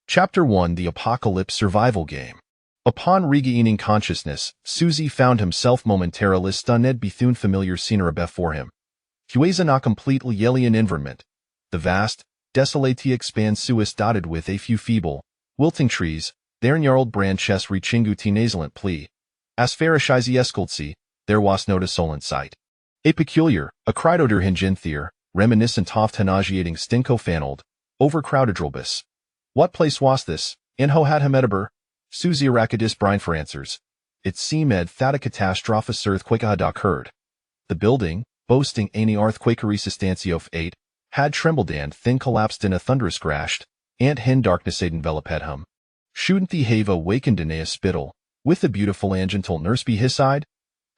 Chapter 1: The Apocalypse Survival Game. Upon regaining consciousness, Suzy found himself momentarily stunned bethune familiar scenery before him. He was in a completely alien environment. The vast, desolate expanse was dotted with a few feeble, wilting trees, their gnarled branches reaching to nasalent plea. As far as I could see, there was no soul in sight. A peculiar, acrid odor hinged there, reminiscent of nauseating stinko-fanneled, overcrowded drobus. What place was this? And how had him ediber? Suzy Arachidis brine for answers. It seemed that a catastrophic earthquake had occurred. The building, boasting any earthquake resistance of 8, had trembled and then collapsed in a thunderous crash, and hin darkness had enveloped him. Shouldn't the have awakened in a spittle, with the beautiful and gentle nurse by his side?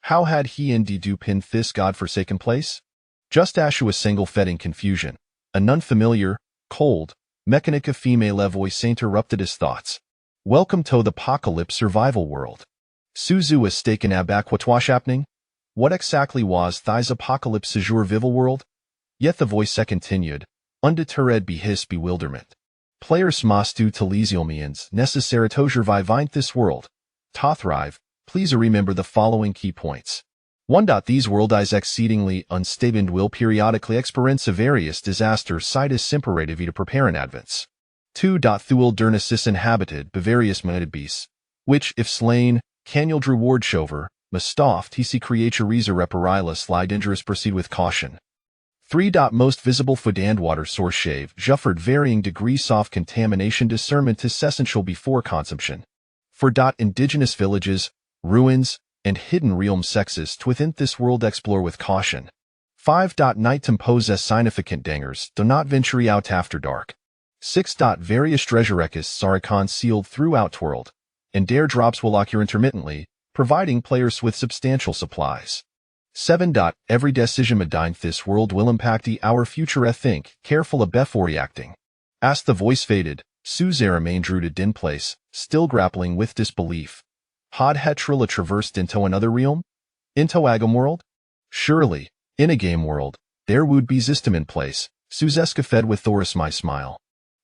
How had he indeed duped this god-forsaken place? Just as she was single-fed confusion, an unfamiliar, cold, mechanica female voice interrupted his thoughts. Welcome to the apocalypse survival world. Suzy was taken aback. What was happening? What exactly was this apocalypse survival world? Yet the voice continued, undeterred by his bewilderment. Players must do telesial means necessary to survive this world. To thrive, please remember the following key points. 1. These world is exceedingly unstable and will periodically experience various disasters cited imperative to prepare in advance. 2. Thul Dernis is inhabited by various mounted beasts, which, if slain, can yield reward shover, must oft tc creature reparilis lie dangerous proceed with caution. 3. Most visible food and water source shave, juffered varying degrees of contamination discernment is essential before consumption. 4. Indigenous villages, ruins, and hidden realms exist within this world explore with caution. 5. Nighttime possess significant dangers, do not venture out after dark. 6. Various treasure requests are concealed throughout world, and dare drops will occur intermittently, providing players with substantial supplies. 7. Every decision made in this world will impact our future. Think careful before reacting. As the voice faded, Suzy remained rooted in place, still grappling with disbelief. Had Hetrilla traversed into another realm? Into a game world? Surely, in a game world, there would be system in place. Suzeska fed with Thoris my smile.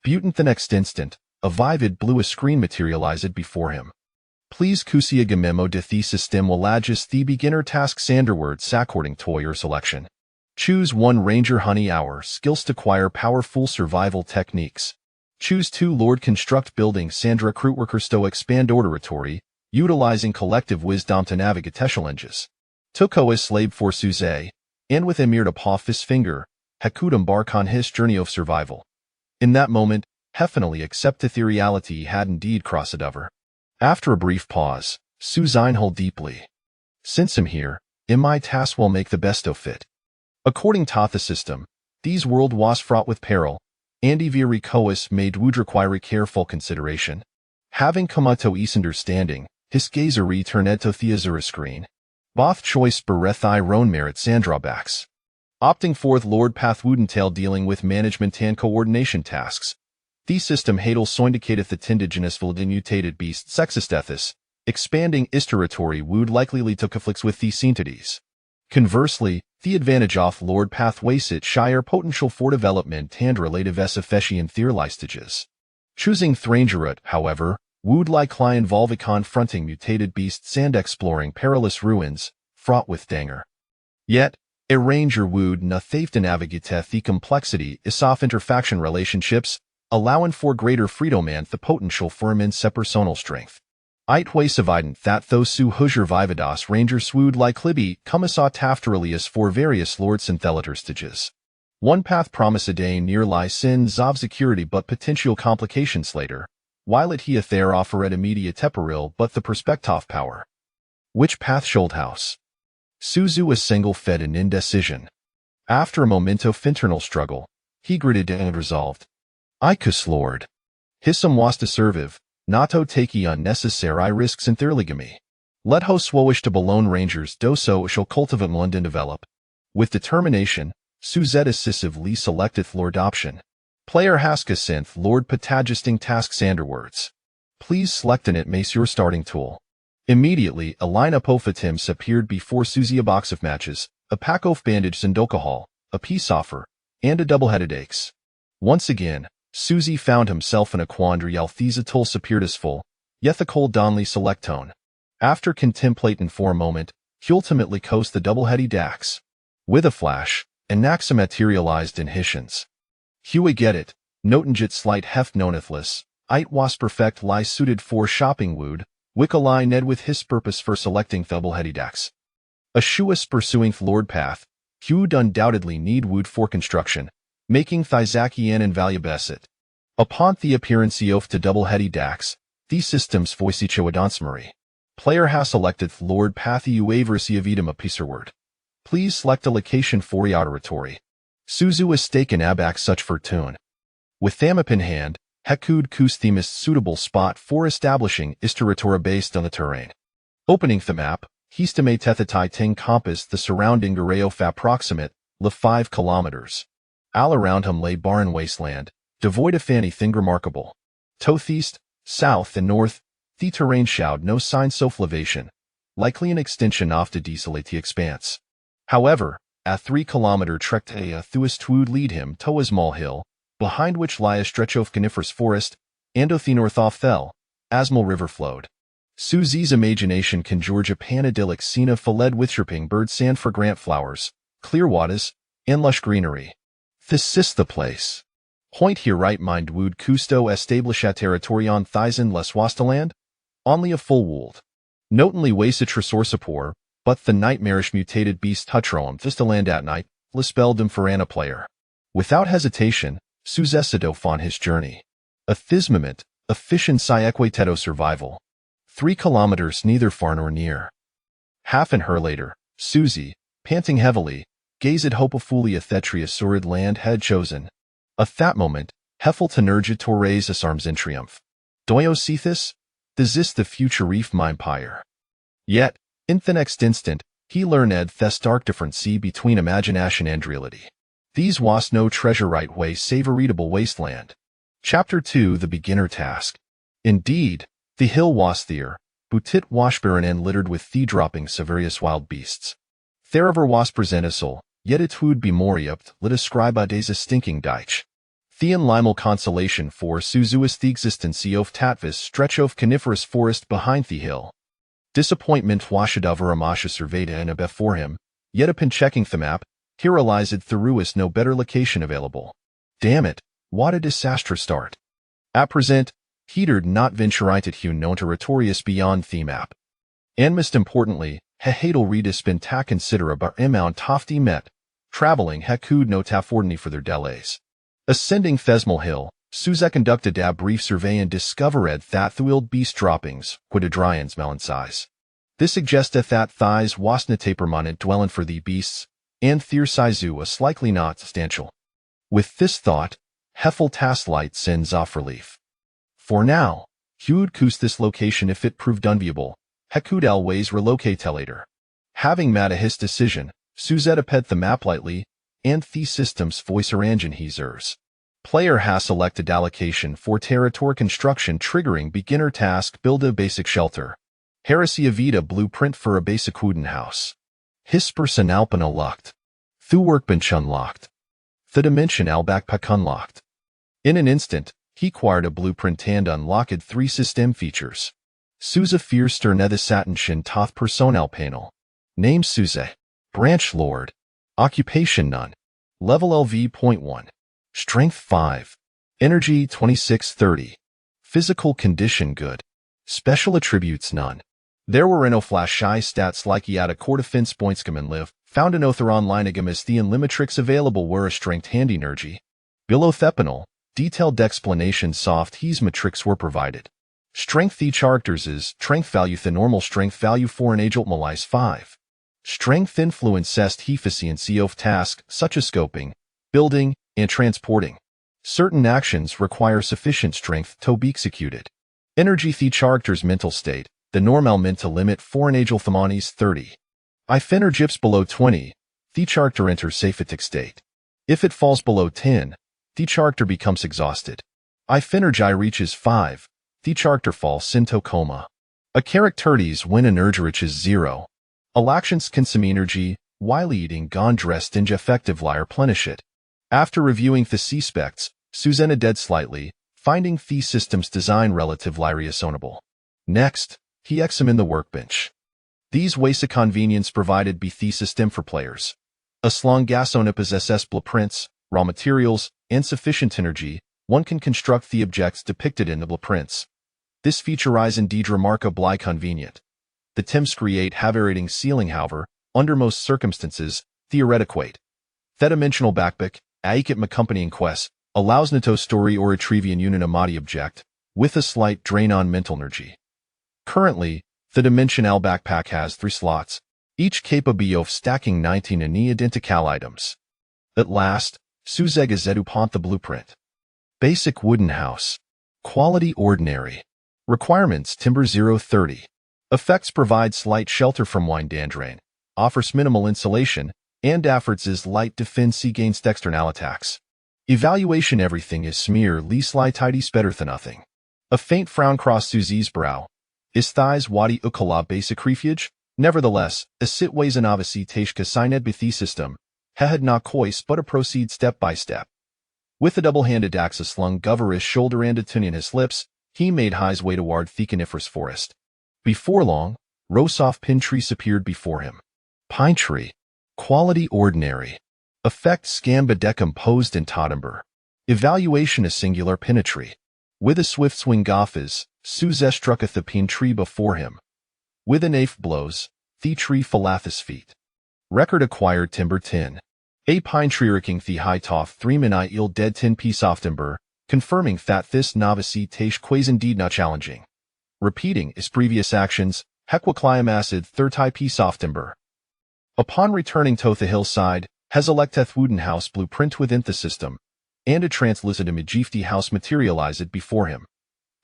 Butant the next instant, a vivid blue screen materialized before him. Please kusia gamemo de the system will adjust the beginner tasks underwards according to your selection. Choose 1 Ranger Honey Hour skills to acquire powerful survival techniques. Choose 2 Lord Construct Building Sandra Recruit Workers to expand oratory, utilizing collective wisdom to navigate challenges. Tuko is slave for Suzy, and with Emir to paw his finger, Hakud embark on his journey of survival. In that moment, Heffinally accepted the reality had indeed crossed over. After a brief pause, Suzy inhaled deeply. Since I'm here, in my task will make the best of it. According to the system, these world was fraught with peril, and every course made would require careful consideration. Having come to ease understanding, his gaze returned to the Azura screen. Both choice bereth own merits and drawbacks. Opting forth Lord Pathwoodentail dealing with management and coordination tasks. The system hadel soindicateth the indigenous mutated beast sexistethis, expanding its territory would likely lead to conflicts with these entities. Conversely, the advantage of Lord Pathwaysit shire potential for development and relative esophagian theorlistages. Choosing Thrangerut, however, would likely involve a confronting mutated beasts and exploring perilous ruins, fraught with danger. Yet, a ranger would na thave to navigate the complexity is of interfaction relationships, allowing for greater freedom and the potential for immense personal strength. Itways evident that those su huzur vivados rangers would likely be commissaut afteralius for various lords synthelators stages. One path promise a day near lie sins of security but potential complications later, while it he there offered immediate temporal but the perspective power. Which path should house? Suzy was single-fed in indecision. After a moment of internal struggle, he gritted and resolved. Icus lord. Hissam was to serve, not to take unnecessary risks in thirligamy. Let ho swoish to Bologna Rangers do so shall cultivate London develop. With determination, Suzette decisively selecteth Lord option. Player Haska synth Lord Patagisting tasks underwards. Please select an it mace your starting tool. Immediately, a lineup of items appeared before Suzy: a box of matches, a pack of bandages and alcohol, a peace offer, and a double-headed axe. Once again, Suzy found himself in a quandary althesatul superitusful, yethicol donly selectone. After contemplating for a moment, he ultimately coast the double-heady dax. With a flash, Anaxa materialized in Hishans. Huey get it, notenjit slight heft nonethless, it was perfect lie suited for shopping wood, wickalai ned with his purpose for selecting double-heady dax. A shuas pursuing lord path, Hu'd undoubtedly need wood for construction, making Thyzakian invaluable. Upon the appearance of to double-heady dax, these systems voicicho adonsmary. Player has selected Lord Pathy Uaversi Avidum a picerword. Please select a location for oratory. Suzu is staken abak such fortune. With Thamip in hand, Hekud Kus the most suitable spot for establishing Isteratora based on the terrain. Opening the map, Histame Tethatai Ting compass the surrounding Gareo approximate, la 5 kilometers. All around him lay barren wasteland, devoid of anything remarkable. East, south and north, the terrain showed no sign of elevation, likely an extension off the desolate expanse. However, a 3-kilometer trek to a thuist would lead him to a small hill, behind which lie a stretch of coniferous forest, and the north off Thel, Asmal River flowed. Suzy's imagination conjured a panidyllic scene of filled with chirping bird sand fragrant flowers, clear waters, and lush greenery. This is the place. Point here right mind would custo establish a territorion Thysen les wasteland? Only a full wold. Notenly wasted resourcepor, but the nightmarish mutated beast Hutroam Vistaland at night, Lispelldom Farana player. Without hesitation, Suzesido on his journey. A thismament, efficient equateto survival. 3 kilometers neither far nor near. Half an hour later, Suzy, panting heavily, gazed hopefully a thetrius surid land had chosen. At that moment, Heffel tenergia torres as arms in triumph. Doiocethus? This is the future reef empire. Yet, in the next instant, he learned the stark difference between imagination and reality. These was no treasure right way save a readable wasteland. Chapter 2 The Beginner Task. Indeed, the hill was there, butit washbarren and littered with the droppings of various wild beasts. Therever was presentisol, yet it would be moriupt, let ascribe a days a stinking deitch. Thean limal consolation for Suzuis the existence of Tatvis stretch of coniferous forest behind the hill. Disappointment washadava Amasha surveyed and a before him, yet upon checking the map, he realized Theruis no better location available. Damn it, what a disastrous start. At present, he'd not venturited Hugh known territorius beyond the map. And most importantly, Hehadel redis been ta considerable amount tofty met, traveling Hekud no tafordny for their delays. Ascending Thesmal Hill, Suze conducted a brief survey and discovered that the wild beast droppings, quidodrians melansize. This suggesteth that thighs wasna permanent dwellin for the beasts, and thyrsizu was likely not substantial. With this thought, Heffel Taslight sends off relief. For now, Hu'd coos this location if it proved unviable, Hekud always relocate later. Having made his decision, Suzette pet the map lightly, and the system's voice engine heasers. Player has selected allocation for territory construction triggering beginner task build a basic shelter. Heresy Avita blueprint for a basic wooden house. His person alpin unlocked. Thu workbench unlocked. The dimension albackpack unlocked. In an instant, he acquired a blueprint and unlocked 3 system features. Suze Fierster Nethersatin Shin Toth Personal Panel. Name Suze. Branch Lord. Occupation None. Level LV.1. Strength 5. Energy 2630. Physical condition good. Special attributes none. There were no flash shy stats like Yada Cortifins Pointscom and Live, found in Otheron Lineagamus the and Limitrix available were a strength handy energy. Below Thepinol, detailed explanation soft he's matrix were provided. Strength the characters is strength value the normal strength value for an agent malice 5. Strength influence est efficiency of task such as scoping, building, and transporting. Certain actions require sufficient strength to be executed. Energy the character's mental state, the normal mental limit for an agile themanis 30. If energy below 20, the character enters saphitic state. If it falls below 10, the character becomes exhausted. If energy reaches 5, the character falls into coma. A character's when energy reaches 0. All actions consume energy, while eating gone dressed in effective lie replenish it. After reviewing the C-specs, Susanna dead slightly, finding the system's design relatively reasonable. Next, he examined the workbench. These ways of convenience provided by the system for players. As long as one possesses blueprints, raw materials, and sufficient energy, one can construct the objects depicted in the blueprints. This feature is indeed remarkably convenient. The Thames create haverating ceiling, however, under most circumstances, theoreticate. The-dimensional backbook, aikit accompanying quest, allows to story or retrieve an unanimity object, with a slight drain on mental energy. Currently, the dimensional backpack has 3 slots, each capable of stacking 19 identical items. At last, Suzeg is upon the blueprint. Basic wooden house. Quality ordinary. Requirements timber 030. Effects provide slight shelter from wind and rain, offers minimal insulation, and efforts is light defense against external attacks. Evaluation everything is smear slight tidy's better than nothing. A faint frown crossed Susie's brow. Is thighs wadi ukala basic refuge? Nevertheless, a sit ways an avasi tashka sined bithi system, had not cois but a proceed step by step. With a double-handed axe slung over his shoulder and a tune in his lips, he made his way toward the coniferous forest. Before long, rows of pine trees appeared before him. Pine tree. Quality ordinary. Effect scamba decomposed in timber. Evaluation a singular pine tree. With a swift swing off his, Suze struck at the pine tree before him. With an 8 blows, the tree fell at his feet. Record acquired timber 10. A pine tree ricking the height off 3 minute ill dead 10 piece of timber, confirming that this novice tash quays indeed not challenging. Repeating his previous actions, hequaclium acid 30 piece of timber. Upon returning to the hillside, has electeth wooden house blueprint within the system, and a translucid image the house materialized before him.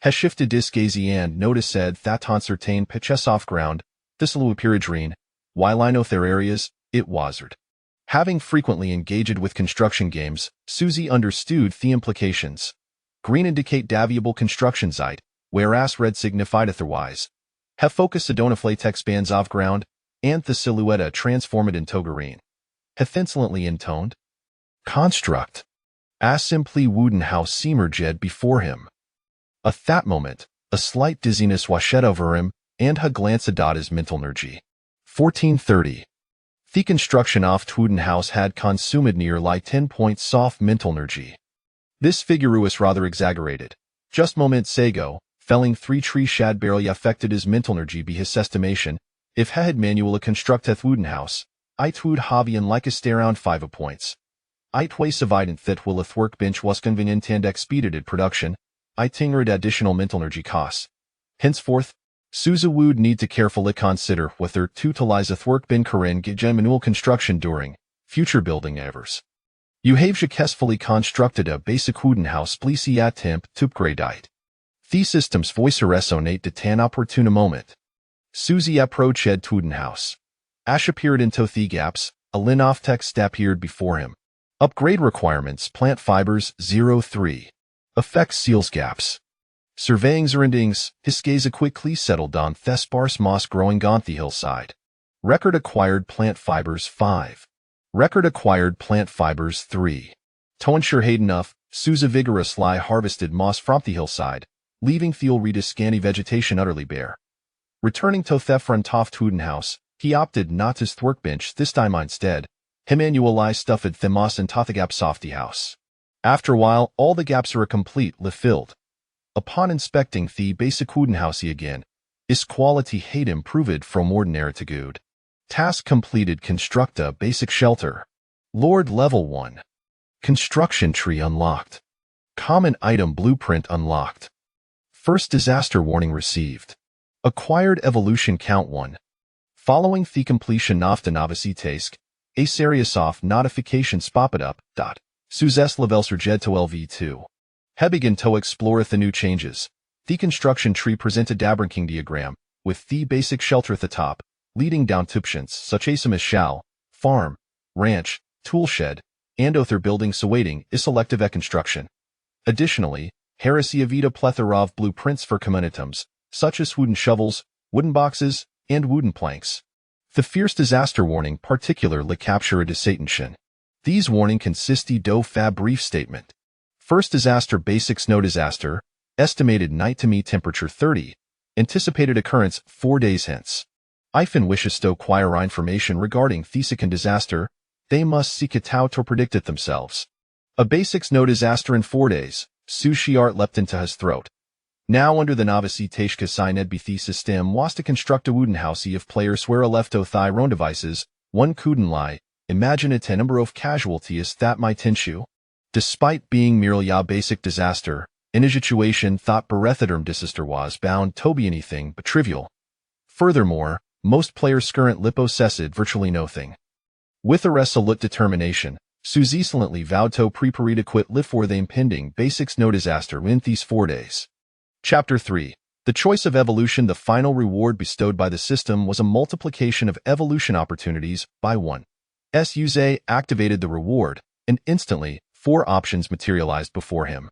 Has shifted disgazy and notice said that on certain pitches off ground, this'll appear green, while I know their areas, it wasard. Having frequently engaged with construction games, Susie understood the implications. Green indicate daviable construction site, whereas red signified otherwise. Have focused the donaflatex bands off ground, and the silhouette transformed into green. Hath insolently intoned. Construct. As simply wooden house emerged before him. At that moment, a slight dizziness washed over him, and he glanced at his mental energy. 1430. The construction of wooden house had consumed nearly 10 points of mental energy. This figure was rather exaggerated. Just moments ago, felling 3 trees had barely affected his mental energy by his estimation. If he had manually constructeth wooden house, it would have in like a stare around 5 points. It was evident that willeth workbench was convenient and expedited production, it tingered additional mental energy costs. Henceforth, Suze would need to carefully consider whether to utilizeth workbench in manual construction during future building evers. You have successfully constructed a basic wooden house, please attempt to upgrade it. The system's voice resonate to tan opportune moment. Susie approached wooden house. Ash appeared into the gaps, a linoff text appeared before him. Upgrade requirements plant fibers 03. Effects seals gaps. Surveying Zerendings, his gaze quickly settled on the sparse moss growing on the hillside. Record acquired plant fibers 5. Record acquired plant fibers 3. To ensure enough, Souza vigorously harvested moss from the hillside, leaving the already scanty vegetation utterly bare. Returning to the front of wooden house, he opted not to workbench this time instead. He manually stuffed the moss into the gaps of the house. After a while, all the gaps are completely filled. Upon inspecting the basic wooden house again, its quality had improved from ordinary to good. Task completed. Construct a basic shelter. Lord level 1. Construction tree unlocked. Common item blueprint unlocked. First disaster warning received. Acquired evolution count 1. Following the completion of the novice task, a series of notifications popped up. Suzes level surged to LV2. He began to explore the new changes. The construction tree presented Dabranking diagram, with the basic shelter at the top, leading down to options such as shall, farm, ranch, toolshed, and other buildings awaiting is selective construction. Additionally, Heresy evita plethora of blueprints for common items, such as wooden shovels, wooden boxes, and wooden planks. The fierce disaster warning particularly captured attention. These warning consisted of a brief statement. First disaster: basic snow disaster, estimated night to me temperature 30, anticipated occurrence 4 days hence. Ifan wishes to acquire information regarding Thesican disaster, they must seek it out or predict it themselves. A basic snow disaster in 4 days, sushi art leapt into his throat. Now under the novice Tashka Sined Bethi system was to construct a wooden house if player swear a left o thigh roan devices, one couldn't lie, imagine it a number of casualties that might ensue. Despite being merely a basic disaster, in a situation thought Berethaderm disaster was bound to be anything but trivial. Furthermore, most players current lipossessed virtually nothing. With a resolute determination, Suzy silently vowed to prepare to quit live for the impending basic snow disaster in these 4 days. Chapter 3. The choice of evolution. The final reward bestowed by the system was a multiplication of evolution opportunities by 1. Suzy activated the reward, and instantly, 4 options materialized before him.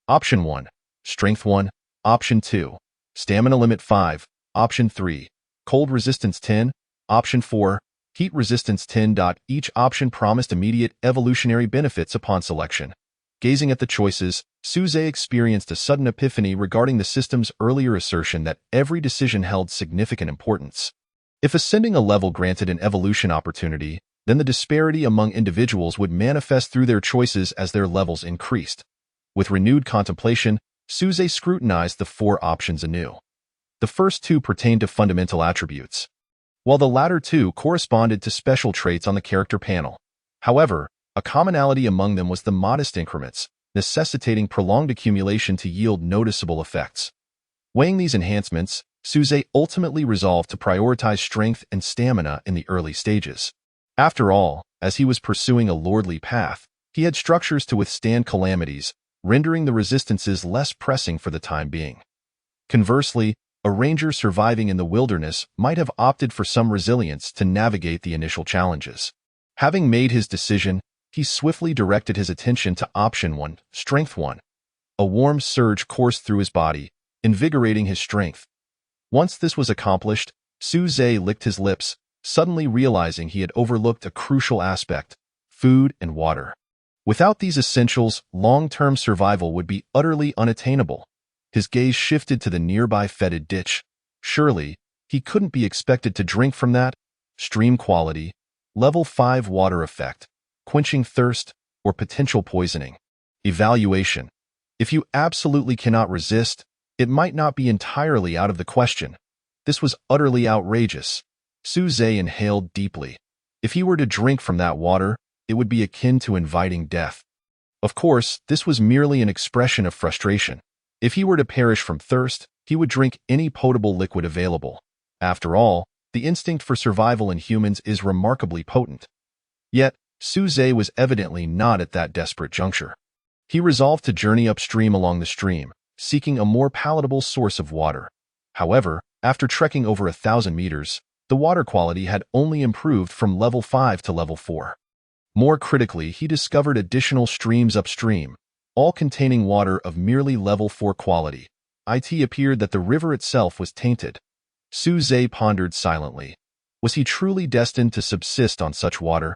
Option 1. Strength 1. Option 2. Stamina limit 5. Option 3. Cold resistance 10. Option 4. Heat resistance 10. Each option promised immediate evolutionary benefits upon selection. Gazing at the choices, Suzy experienced a sudden epiphany regarding the system's earlier assertion that every decision held significant importance. If ascending a level granted an evolution opportunity, then the disparity among individuals would manifest through their choices as their levels increased. With renewed contemplation, Suzy scrutinized the 4 options anew. The first 2 pertained to fundamental attributes, while the latter 2 corresponded to special traits on the character panel. However, a commonality among them was the modest increments, necessitating prolonged accumulation to yield noticeable effects. Weighing these enhancements, Suzy ultimately resolved to prioritize strength and stamina in the early stages. After all, as he was pursuing a lordly path, he had structures to withstand calamities, rendering the resistances less pressing for the time being. Conversely, a ranger surviving in the wilderness might have opted for some resilience to navigate the initial challenges. Having made his decision, he swiftly directed his attention to option 1, strength 1. A warm surge coursed through his body, invigorating his strength. Once this was accomplished, Suzy licked his lips, suddenly realizing he had overlooked a crucial aspect: food and water. Without these essentials, long-term survival would be utterly unattainable. His gaze shifted to the nearby fetid ditch. Surely, he couldn't be expected to drink from that. Stream quality, level 5 water effect, quenching thirst, or potential poisoning. Evaluation. If you absolutely cannot resist, it might not be entirely out of the question. This was utterly outrageous. Suzy inhaled deeply. If he were to drink from that water, it would be akin to inviting death. Of course, this was merely an expression of frustration. If he were to perish from thirst, he would drink any potable liquid available. After all, the instinct for survival in humans is remarkably potent. Yet, Suzy was evidently not at that desperate juncture. He resolved to journey upstream along the stream, seeking a more palatable source of water. However, after trekking over 1,000 meters, the water quality had only improved from level 5 to level 4. More critically, he discovered additional streams upstream, all containing water of merely level 4 quality. It appeared that the river itself was tainted. Suzy pondered silently. Was he truly destined to subsist on such water?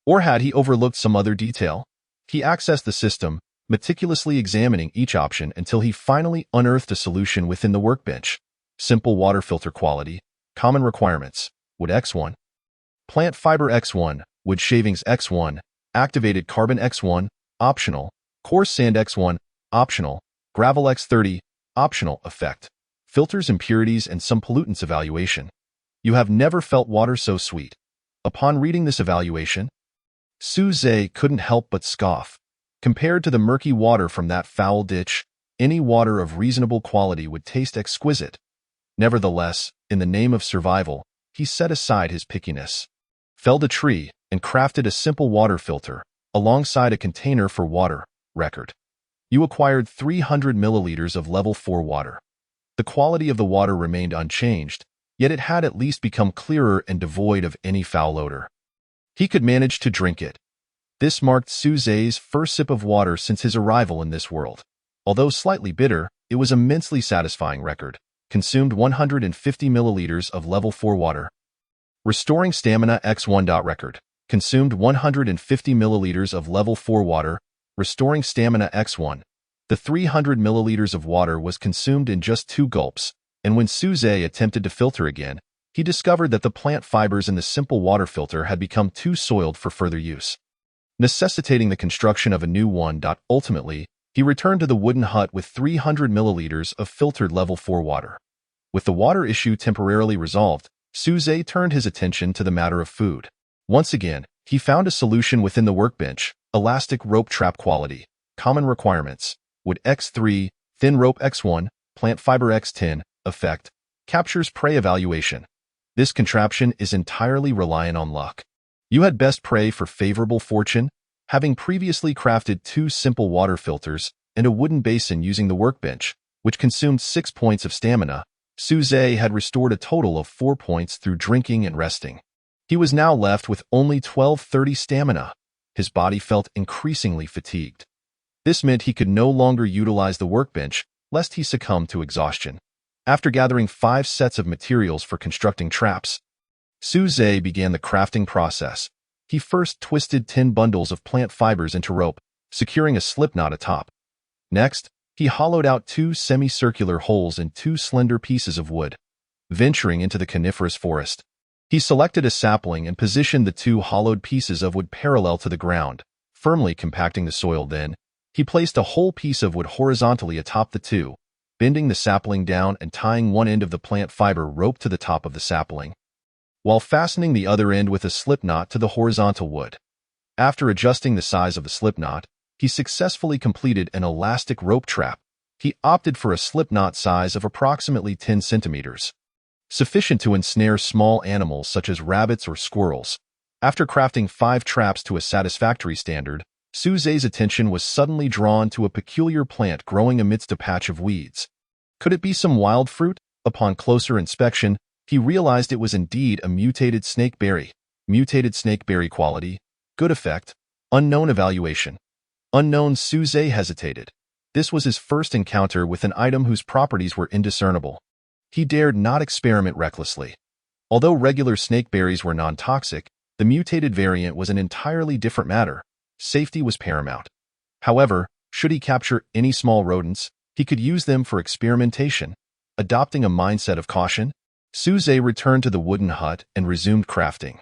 Or had he overlooked some other detail? He accessed the system, meticulously examining each option until he finally unearthed a solution within the workbench. Simple water filter quality. Common requirements: wood X1, plant fiber X1, wood shavings X1, activated carbon X1, optional, coarse sand X1, optional, gravel X30, optional. Effect: filters impurities and some pollutants. Evaluation. You have never felt water so sweet. Upon reading this evaluation, Suzy couldn't help but scoff. Compared to the murky water from that foul ditch, any water of reasonable quality would taste exquisite. Nevertheless, in the name of survival, he set aside his pickiness, felled a tree, and crafted a simple water filter, alongside a container for water. Record. You acquired 300 milliliters of level 4 water. The quality of the water remained unchanged, yet it had at least become clearer and devoid of any foul odor. He could manage to drink it. This marked Suzy's first sip of water since his arrival in this world. Although slightly bitter, it was immensely satisfying. Record. Consumed 150 milliliters of level 4 water. Restoring stamina X1. Record. Consumed 150 milliliters of level 4 water. restoring stamina x1. The 300 milliliters of water was consumed in just 2 gulps, and when Suze attempted to filter again, he discovered that the plant fibers in the simple water filter had become too soiled for further use, necessitating the construction of a new one. Ultimately, he returned to the wooden hut with 300 milliliters of filtered level 4 water. With the water issue temporarily resolved, Suze turned his attention to the matter of food. Once again, he found a solution within the workbench: elastic rope trap quality. Common requirements: wood X3, thin rope X1, plant fiber X10, effect, captures prey evaluation. This contraption is entirely reliant on luck. You had best pray for favorable fortune. Having previously crafted 2 simple water filters and a wooden basin using the workbench, which consumed 6 points of stamina, Suze had restored a total of 4 points through drinking and resting. He was now left with only 1230 stamina. His body felt increasingly fatigued. This meant he could no longer utilize the workbench, lest he succumb to exhaustion. After gathering 5 sets of materials for constructing traps, Suze began the crafting process. He first twisted 10 bundles of plant fibers into rope, securing a slipknot atop. Next, he hollowed out 2 semicircular holes in 2 slender pieces of wood. Venturing into the coniferous forest, he selected a sapling and positioned the 2 hollowed pieces of wood parallel to the ground, firmly compacting the soil. Then, he placed a whole piece of wood horizontally atop the 2, bending the sapling down and tying one end of the plant fiber rope to the top of the sapling, while fastening the other end with a slipknot to the horizontal wood. After adjusting the size of the slipknot, he successfully completed an elastic rope trap. He opted for a slipknot size of approximately 10 centimeters, sufficient to ensnare small animals such as rabbits or squirrels. After crafting 5 traps to a satisfactory standard, Suze's attention was suddenly drawn to a peculiar plant growing amidst a patch of weeds. Could it be some wild fruit? Upon closer inspection, he realized it was indeed a mutated snakeberry. Mutated snakeberry quality, good effect, unknown evaluation. Unknown. Suze hesitated. This was his first encounter with an item whose properties were indiscernible. He dared not experiment recklessly. Although regular snakeberries were non-toxic, the mutated variant was an entirely different matter. Safety was paramount. However, should he capture any small rodents, he could use them for experimentation. Adopting a mindset of caution, Suze returned to the wooden hut and resumed crafting.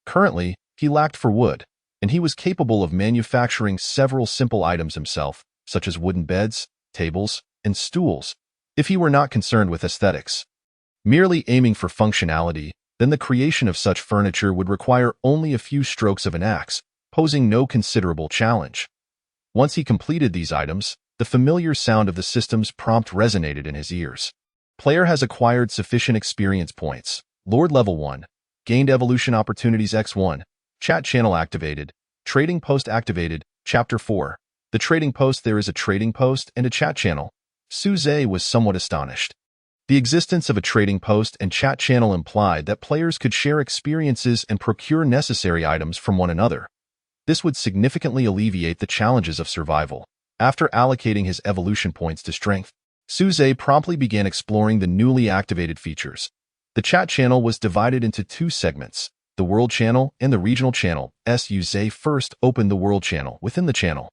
Currently, he lacked for wood, and he was capable of manufacturing several simple items himself, such as wooden beds, tables, and stools, if he were not concerned with aesthetics. Merely aiming for functionality, then the creation of such furniture would require only a few strokes of an axe, posing no considerable challenge. Once he completed these items, the familiar sound of the system's prompt resonated in his ears. Player has acquired sufficient experience points. Lord level 1. Gained evolution opportunities X1. Chat channel activated. Trading post activated. Chapter 4. The trading post. There is a trading post and a chat channel. Suze was somewhat astonished. The existence of a trading post and chat channel implied that players could share experiences and procure necessary items from one another. This would significantly alleviate the challenges of survival. After allocating his evolution points to strength, Suze promptly began exploring the newly activated features. The chat channel was divided into 2 segments, the world channel and the regional channel. Suze first opened the world channel. Within the channel,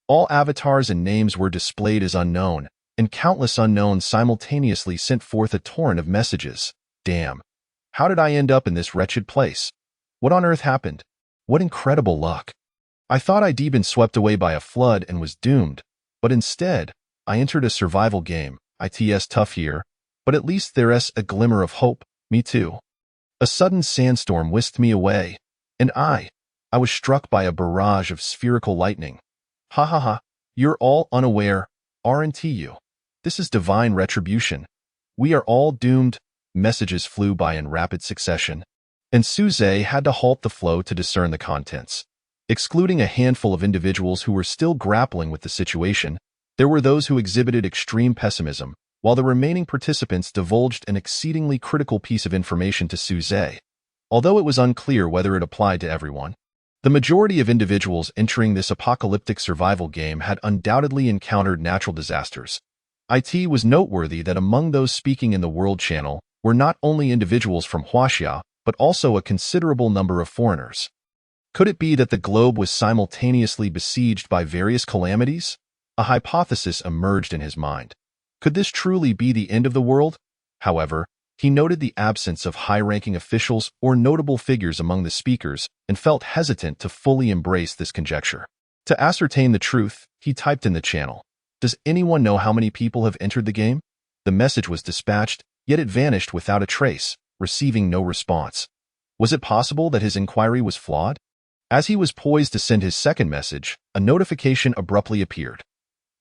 all avatars and names were displayed as unknown, and countless unknowns simultaneously sent forth a torrent of messages. Damn. How did I end up in this wretched place? What on earth happened? What incredible luck. I thought I'd been swept away by a flood and was doomed, but instead, I entered a survival game. It's tough here, but at least there's a glimmer of hope. Me too. A sudden sandstorm whisked me away, and I was struck by a barrage of spherical lightning. Ha ha ha, you're all unaware, aren't you? This is divine retribution. We are all doomed. Messages flew by in rapid succession, and Suze had to halt the flow to discern the contents. Excluding a handful of individuals who were still grappling with the situation, there were those who exhibited extreme pessimism, while the remaining participants divulged an exceedingly critical piece of information to Suze. Although it was unclear whether it applied to everyone, the majority of individuals entering this apocalyptic survival game had undoubtedly encountered natural disasters. It was noteworthy that among those speaking in the World Channel were not only individuals from Huaxia, but also a considerable number of foreigners. Could it be that the globe was simultaneously besieged by various calamities? A hypothesis emerged in his mind. Could this truly be the end of the world? However, he noted the absence of high-ranking officials or notable figures among the speakers and felt hesitant to fully embrace this conjecture. To ascertain the truth, he typed in the channel, "Does anyone know how many people have entered the game?" The message was dispatched, yet it vanished without a trace, receiving no response. Was it possible that his inquiry was flawed? As he was poised to send his second message, a notification abruptly appeared.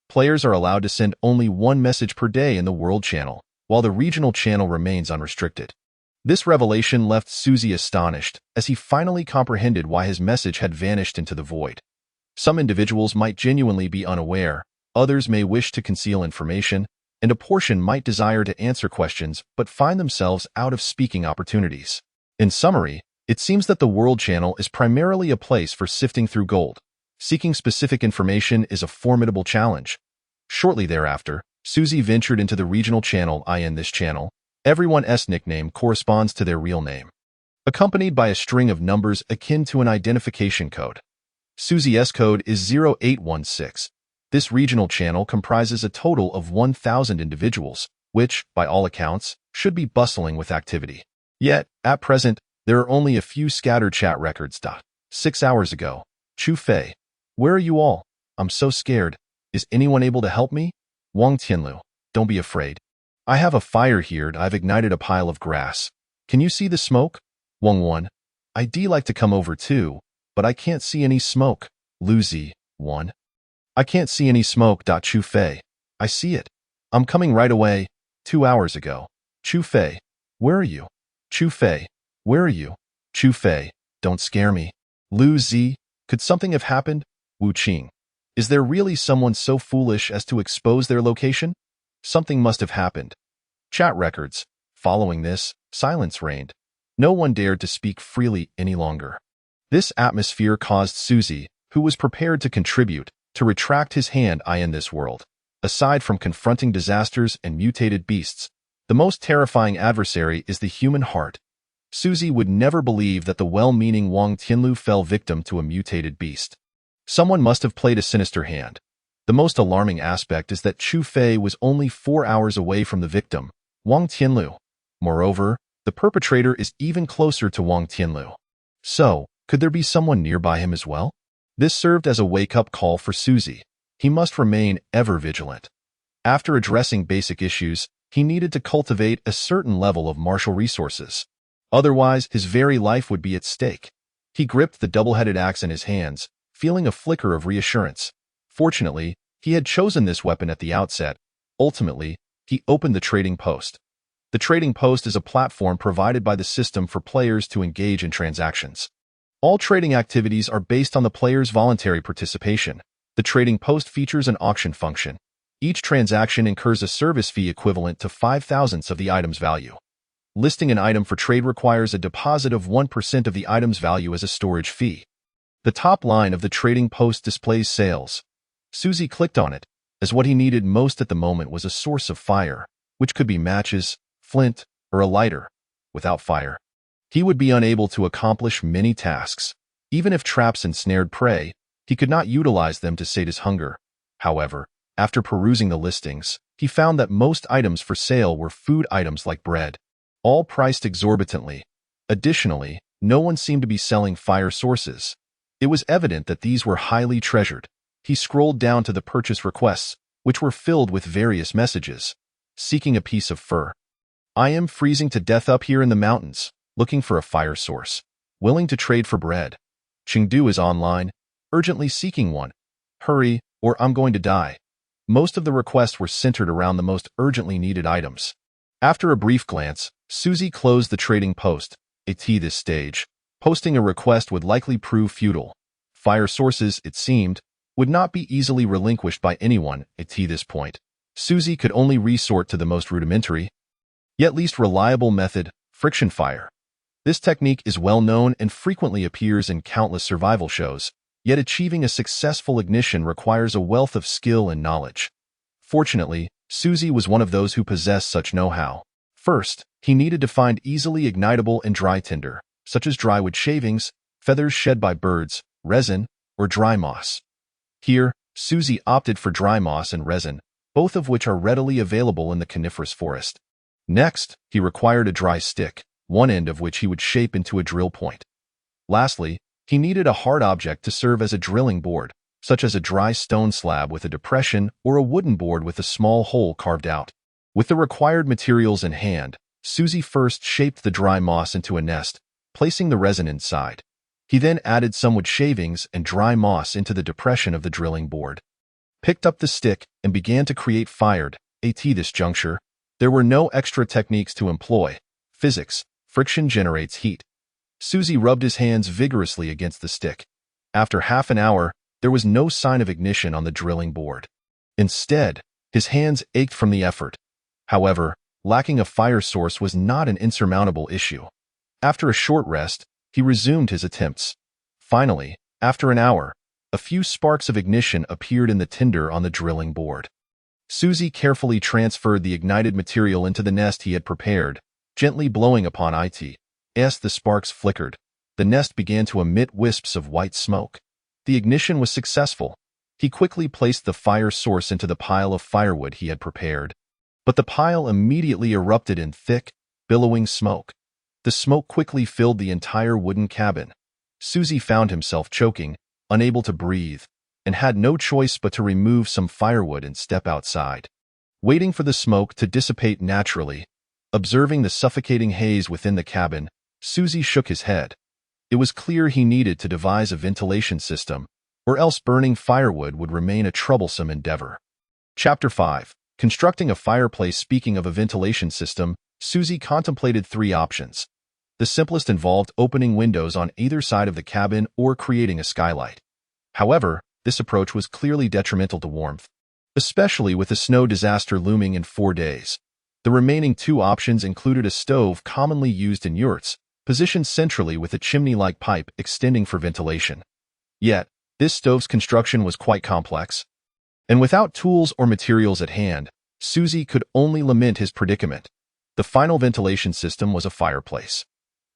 Players are allowed to send only one message per day in the World Channel, while the regional channel remains unrestricted. This revelation left Suzy astonished, as he finally comprehended why his message had vanished into the void. Some individuals might genuinely be unaware, others may wish to conceal information, and a portion might desire to answer questions but find themselves out of speaking opportunities. In summary, it seems that the World Channel is primarily a place for sifting through gold. Seeking specific information is a formidable challenge. Shortly thereafter, Suzy ventured into the regional channel. In this channel, everyone's nickname corresponds to their real name, accompanied by a string of numbers akin to an identification code. Suzy's code is 0816. This regional channel comprises a total of 1,000 individuals, which, by all accounts, should be bustling with activity. Yet, at present, there are only a few scattered chat records. 6 hours ago. Chu Fei. Where are you all? I'm so scared. Is anyone able to help me? Wang Tianlu. Don't be afraid. I have a fire here. I've ignited a pile of grass. Can you see the smoke? Wang Wan. I'd like to come over too, but I can't see any smoke. Lu Zi. 1. I can't see any smoke. Chu Fei. I see it. I'm coming right away. 2 hours ago. Chu Fei. Where are you? Chu Fei. Where are you? Chu Fei. Don't scare me. Lu Zi. Could something have happened? Wu Qing. Is there really someone so foolish as to expose their location? Something must have happened. Chat records. Following this, silence reigned. No one dared to speak freely any longer. This atmosphere caused Suzy, who was prepared to contribute, to retract his hand. In this world, aside from confronting disasters and mutated beasts, the most terrifying adversary is the human heart. Suzy would never believe that the well-meaning Wang Tianlu fell victim to a mutated beast. Someone must have played a sinister hand. The most alarming aspect is that Chu Fei was only 4 hours away from the victim, Wang Tianlu. Moreover, the perpetrator is even closer to Wang Tianlu. So, could there be someone nearby him as well? This served as a wake-up call for Suzy. He must remain ever vigilant. After addressing basic issues, he needed to cultivate a certain level of martial resources. Otherwise, his very life would be at stake. He gripped the double-headed axe in his hands, feeling a flicker of reassurance. Fortunately, he had chosen this weapon at the outset. Ultimately, he opened the trading post. The trading post is a platform provided by the system for players to engage in transactions. All trading activities are based on the player's voluntary participation. The trading post features an auction function. Each transaction incurs a service fee equivalent to 5,000ths of the item's value. Listing an item for trade requires a deposit of 1% of the item's value as a storage fee. The top line of the trading post displays sales. Suzy clicked on it, as what he needed most at the moment was a source of fire, which could be matches, flint, or a lighter. Without fire, he would be unable to accomplish many tasks. Even if traps ensnared prey, he could not utilize them to sate his hunger. However, after perusing the listings, he found that most items for sale were food items like bread, all priced exorbitantly. Additionally, no one seemed to be selling fire sources. It was evident that these were highly treasured. He scrolled down to the purchase requests, which were filled with various messages. Seeking a piece of fur. I am freezing to death up here in the mountains, looking for a fire source. Willing to trade for bread. Chengdu is online, urgently seeking one. Hurry, or I'm going to die. Most of the requests were centered around the most urgently needed items. After a brief glance, Suzy closed the trading post. At this stage, posting a request would likely prove futile. Fire sources, it seemed, would not be easily relinquished by anyone. At this point, Suzy could only resort to the most rudimentary, yet least reliable method, friction fire. This technique is well known and frequently appears in countless survival shows, yet achieving a successful ignition requires a wealth of skill and knowledge. Fortunately, Suzy was one of those who possessed such know-how. First, he needed to find easily ignitable and dry tinder, such as dry wood shavings, feathers shed by birds, resin, or dry moss. Here, Susie opted for dry moss and resin, both of which are readily available in the coniferous forest. Next, he required a dry stick, one end of which he would shape into a drill point. Lastly, he needed a hard object to serve as a drilling board, such as a dry stone slab with a depression or a wooden board with a small hole carved out. With the required materials in hand, Susie first shaped the dry moss into a nest, placing the resin inside. He then added some wood shavings and dry moss into the depression of the drilling board, picked up the stick, and began to create fire. At this juncture, there were no extra techniques to employ. Physics, friction generates heat. Susie rubbed his hands vigorously against the stick. After half an hour, there was no sign of ignition on the drilling board. Instead, his hands ached from the effort. However, lacking a fire source was not an insurmountable issue. After a short rest, he resumed his attempts. Finally, after an hour, a few sparks of ignition appeared in the tinder on the drilling board. Susie carefully transferred the ignited material into the nest he had prepared, gently blowing upon it. As the sparks flickered, the nest began to emit wisps of white smoke. The ignition was successful. He quickly placed the fire source into the pile of firewood he had prepared. But the pile immediately erupted in thick, billowing smoke. The smoke quickly filled the entire wooden cabin. Susie found himself choking, unable to breathe, and had no choice but to remove some firewood and step outside. Waiting for the smoke to dissipate naturally, observing the suffocating haze within the cabin, Susie shook his head. It was clear he needed to devise a ventilation system, or else burning firewood would remain a troublesome endeavor. Chapter 5. Constructing a fireplace. Speaking of a ventilation system, Susie contemplated three options. The simplest involved opening windows on either side of the cabin or creating a skylight. However, this approach was clearly detrimental to warmth, especially with a snow disaster looming in 4 days. The remaining two options included a stove commonly used in yurts, positioned centrally with a chimney-like pipe extending for ventilation. Yet, this stove's construction was quite complex, and without tools or materials at hand, Susie could only lament his predicament. The final ventilation system was a fireplace.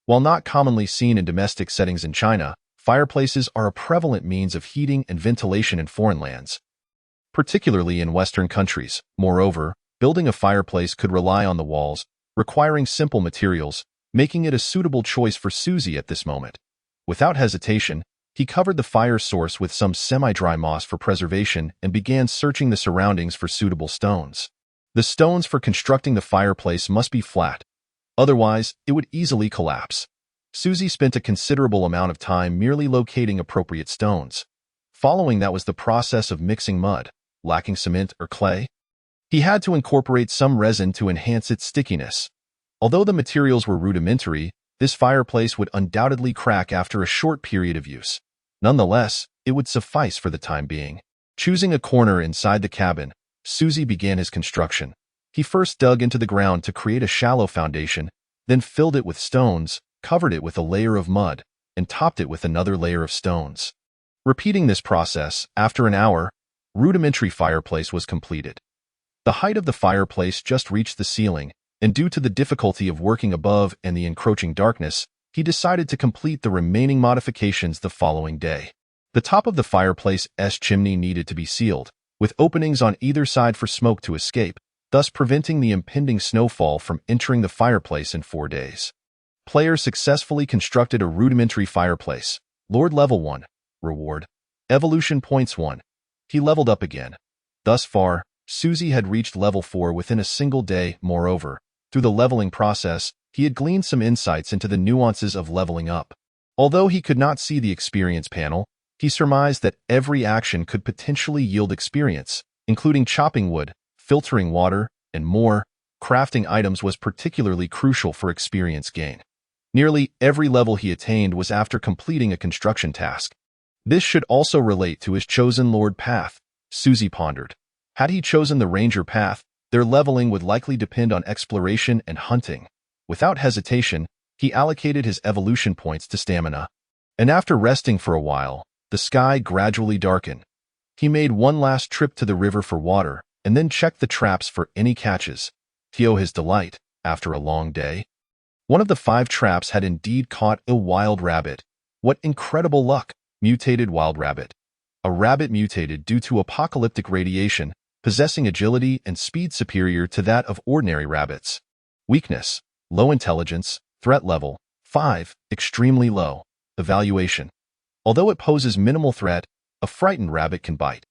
While not commonly seen in domestic settings in China, fireplaces are a prevalent means of heating and ventilation in foreign lands, particularly in Western countries. Moreover, building a fireplace could rely on the walls, requiring simple materials, making it a suitable choice for Susie at this moment. Without hesitation, he covered the fire source with some semi-dry moss for preservation and began searching the surroundings for suitable stones. The stones for constructing the fireplace must be flat, otherwise it would easily collapse. Susie spent a considerable amount of time merely locating appropriate stones. Following that was the process of mixing mud, lacking cement or clay. He had to incorporate some resin to enhance its stickiness. Although the materials were rudimentary, this fireplace would undoubtedly crack after a short period of use. Nonetheless, it would suffice for the time being. Choosing a corner inside the cabin, Susie began his construction. He first dug into the ground to create a shallow foundation, then filled it with stones, covered it with a layer of mud, and topped it with another layer of stones. Repeating this process, after an hour, rudimentary fireplace was completed. The height of the fireplace just reached the ceiling, and due to the difficulty of working above and the encroaching darkness, he decided to complete the remaining modifications the following day. The top of the fireplace's chimney needed to be sealed, with openings on either side for smoke to escape, thus preventing the impending snowfall from entering the fireplace in 4 days. Player successfully constructed a rudimentary fireplace. Lord Level 1. Reward. Evolution Points 1. He leveled up again. Thus far, Susie had reached level 4 within a single day. Moreover, through the leveling process, he had gleaned some insights into the nuances of leveling up. Although he could not see the experience panel, he surmised that every action could potentially yield experience, including chopping wood, filtering water, and more. Crafting items was particularly crucial for experience gain. Nearly every level he attained was after completing a construction task. This should also relate to his chosen Lord path, Susie pondered. Had he chosen the Ranger path, their leveling would likely depend on exploration and hunting. Without hesitation, he allocated his evolution points to stamina. And after resting for a while, the sky gradually darkened. He made one last trip to the river for water, and then checked the traps for any catches. To his delight, after a long day, one of the 5 traps had indeed caught a wild rabbit. What incredible luck! Mutated wild rabbit. A rabbit mutated due to apocalyptic radiation, possessing agility and speed superior to that of ordinary rabbits. Weakness: low intelligence, threat level 5, extremely low. Evaluation: although it poses minimal threat, a frightened rabbit can bite.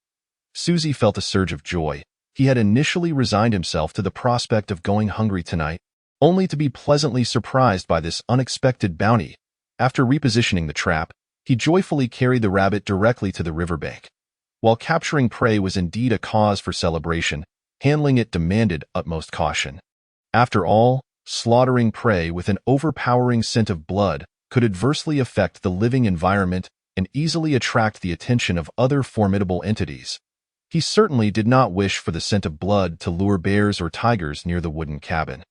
Suzy felt a surge of joy. He had initially resigned himself to the prospect of going hungry tonight, only to be pleasantly surprised by this unexpected bounty. After repositioning the trap, he joyfully carried the rabbit directly to the riverbank. While capturing prey was indeed a cause for celebration, handling it demanded utmost caution. After all, slaughtering prey with an overpowering scent of blood could adversely affect the living environment and easily attract the attention of other formidable entities. He certainly did not wish for the scent of blood to lure bears or tigers near the wooden cabin.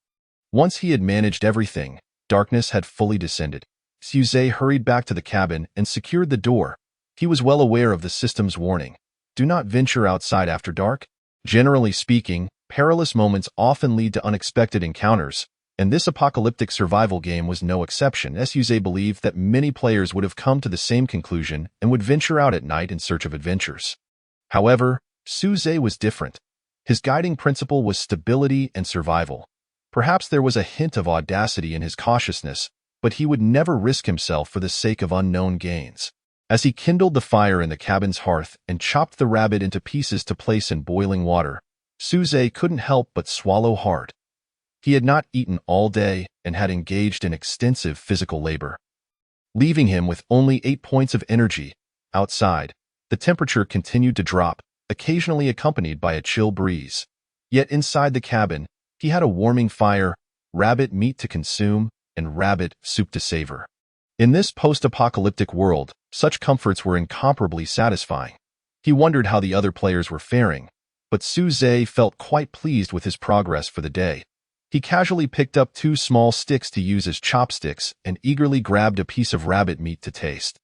Once he had managed everything, darkness had fully descended. Suzy hurried back to the cabin and secured the door. He was well aware of the system's warning. Do not venture outside after dark. Generally speaking, perilous moments often lead to unexpected encounters, and this apocalyptic survival game was no exception. Suzy believed that many players would have come to the same conclusion and would venture out at night in search of adventures. However, Suzy was different. His guiding principle was stability and survival. Perhaps there was a hint of audacity in his cautiousness, but he would never risk himself for the sake of unknown gains. As he kindled the fire in the cabin's hearth and chopped the rabbit into pieces to place in boiling water, Suzy couldn't help but swallow hard. He had not eaten all day and had engaged in extensive physical labor, leaving him with only 8 points of energy. Outside, the temperature continued to drop, occasionally accompanied by a chill breeze. Yet inside the cabin, he had a warming fire, rabbit meat to consume, and rabbit soup to savor. In this post-apocalyptic world, such comforts were incomparably satisfying. He wondered how the other players were faring, but Suzy felt quite pleased with his progress for the day. He casually picked up 2 small sticks to use as chopsticks and eagerly grabbed a piece of rabbit meat to taste.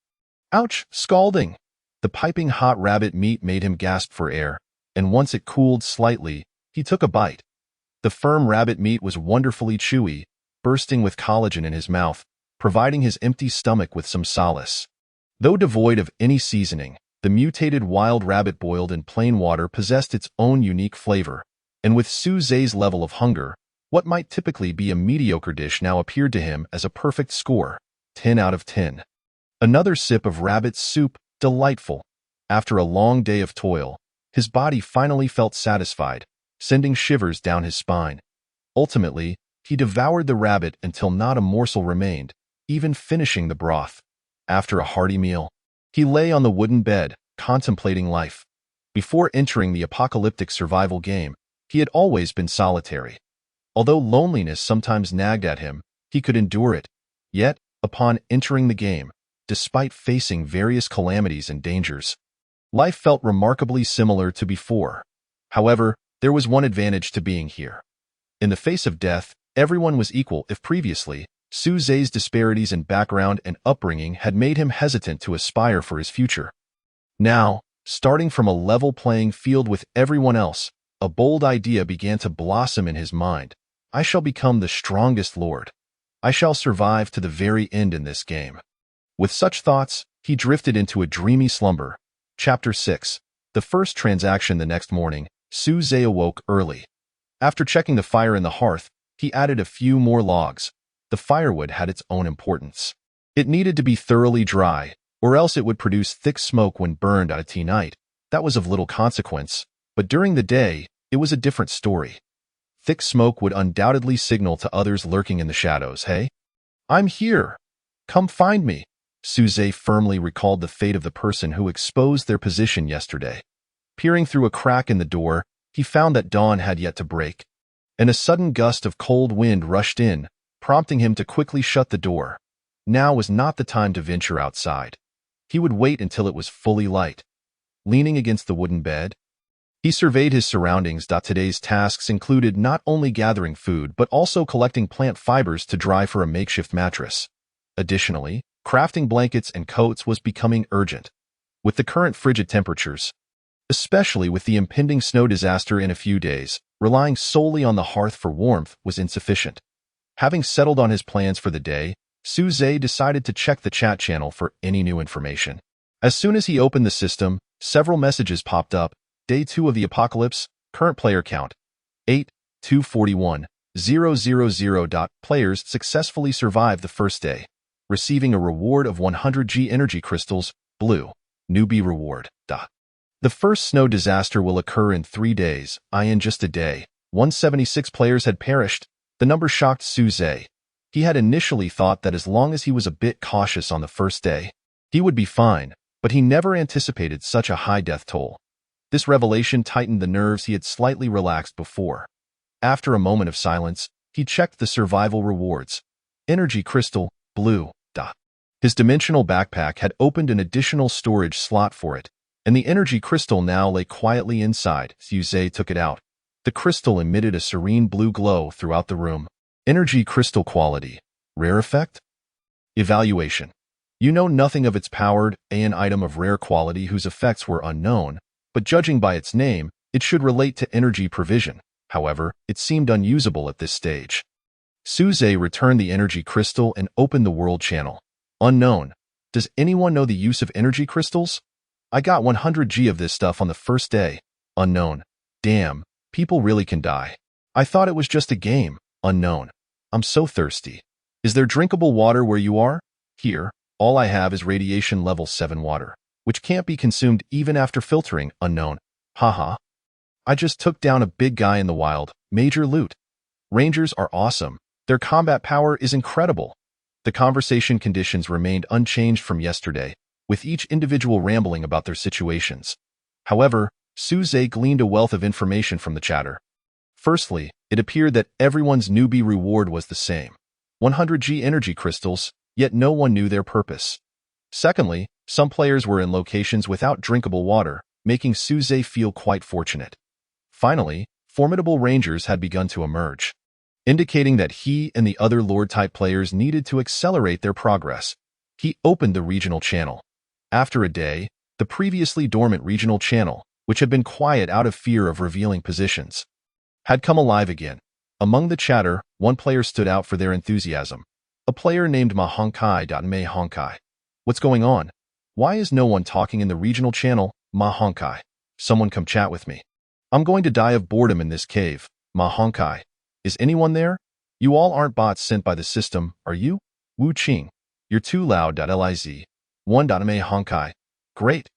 Ouch! Scalding! The piping hot rabbit meat made him gasp for air, and once it cooled slightly, he took a bite. The firm rabbit meat was wonderfully chewy, bursting with collagen in his mouth, providing his empty stomach with some solace. Though devoid of any seasoning, the mutated wild rabbit boiled in plain water possessed its own unique flavor, and with Suzy's level of hunger, what might typically be a mediocre dish now appeared to him as a perfect score, 10 out of 10. Another sip of rabbit soup, delightful. After a long day of toil, his body finally felt satisfied, sending shivers down his spine. Ultimately, he devoured the rabbit until not a morsel remained, even finishing the broth. After a hearty meal, he lay on the wooden bed, contemplating life. Before entering the apocalyptic survival game, he had always been solitary. Although loneliness sometimes nagged at him, he could endure it. Yet, upon entering the game, despite facing various calamities and dangers, life felt remarkably similar to before. However, there was one advantage to being here. In the face of death, everyone was equal. If previously, Suzy's disparities in background and upbringing had made him hesitant to aspire for his future. Now, starting from a level playing field with everyone else, a bold idea began to blossom in his mind. I shall become the strongest lord. I shall survive to the very end in this game. With such thoughts, he drifted into a dreamy slumber. Chapter 6. The first transaction. The next morning, Suzy awoke early. After checking the fire in the hearth, he added a few more logs. The firewood had its own importance. It needed to be thoroughly dry, or else it would produce thick smoke when burned at night. That was of little consequence, but during the day, it was a different story. Thick smoke would undoubtedly signal to others lurking in the shadows, "Hey, I'm here. Come find me." Suzy firmly recalled the fate of the person who exposed their position yesterday. Peering through a crack in the door, he found that dawn had yet to break, and a sudden gust of cold wind rushed in, prompting him to quickly shut the door. Now was not the time to venture outside. He would wait until it was fully light. Leaning against the wooden bed, he surveyed his surroundings. Today's tasks included not only gathering food but also collecting plant fibers to dry for a makeshift mattress. Additionally, crafting blankets and coats was becoming urgent. With the current frigid temperatures, especially with the impending snow disaster in a few days, relying solely on the hearth for warmth was insufficient. Having settled on his plans for the day, Suze decided to check the chat channel for any new information. As soon as he opened the system, several messages popped up. Day 2 of the apocalypse, current player count, 8,241,000. Players successfully survived the first day, receiving a reward of 100G energy crystals, blue, newbie reward. The first snow disaster will occur in 3 days, in just a day. 176 players had perished. The number shocked Suze. He had initially thought that as long as he was a bit cautious on the first day, he would be fine, but he never anticipated such a high death toll. This revelation tightened the nerves he had slightly relaxed before. After a moment of silence, he checked the survival rewards. Energy crystal, blue. His dimensional backpack had opened an additional storage slot for it, and the energy crystal now lay quietly inside. Suze took it out. The crystal emitted a serene blue glow throughout the room. Energy crystal quality. Rare effect? Evaluation. You know nothing of its powered, an item of rare quality whose effects were unknown, but judging by its name, it should relate to energy provision. However, it seemed unusable at this stage. Suze returned the energy crystal and opened the world channel. Unknown. Does anyone know the use of energy crystals? I got 100G of this stuff on the first day. Unknown. Damn, people really can die. I thought it was just a game. Unknown. I'm so thirsty. Is there drinkable water where you are? Here, all I have is radiation level 7 water, which can't be consumed even after filtering. Unknown. Haha. I just took down a big guy in the wild. Major loot. Rangers are awesome. Their combat power is incredible. The conversation conditions remained unchanged from yesterday, with each individual rambling about their situations. However, Suze gleaned a wealth of information from the chatter. Firstly, it appeared that everyone's newbie reward was the same. 100G energy crystals, yet no one knew their purpose. Secondly, some players were in locations without drinkable water, making Suze feel quite fortunate. Finally, formidable rangers had begun to emerge, indicating that he and the other Lord-type players needed to accelerate their progress. He opened the regional channel. After a day, the previously dormant regional channel, which had been quiet out of fear of revealing positions, had come alive again. Among the chatter, one player stood out for their enthusiasm. A player named Mahonkai. What's going on? Why is no one talking in the regional channel? Mahonkai. Someone come chat with me. I'm going to die of boredom in this cave. Mahonkai. Is anyone there? You all aren't bots sent by the system, are you? Wu Qing. You're too loud. Liz. 1. Mahonkai. Great.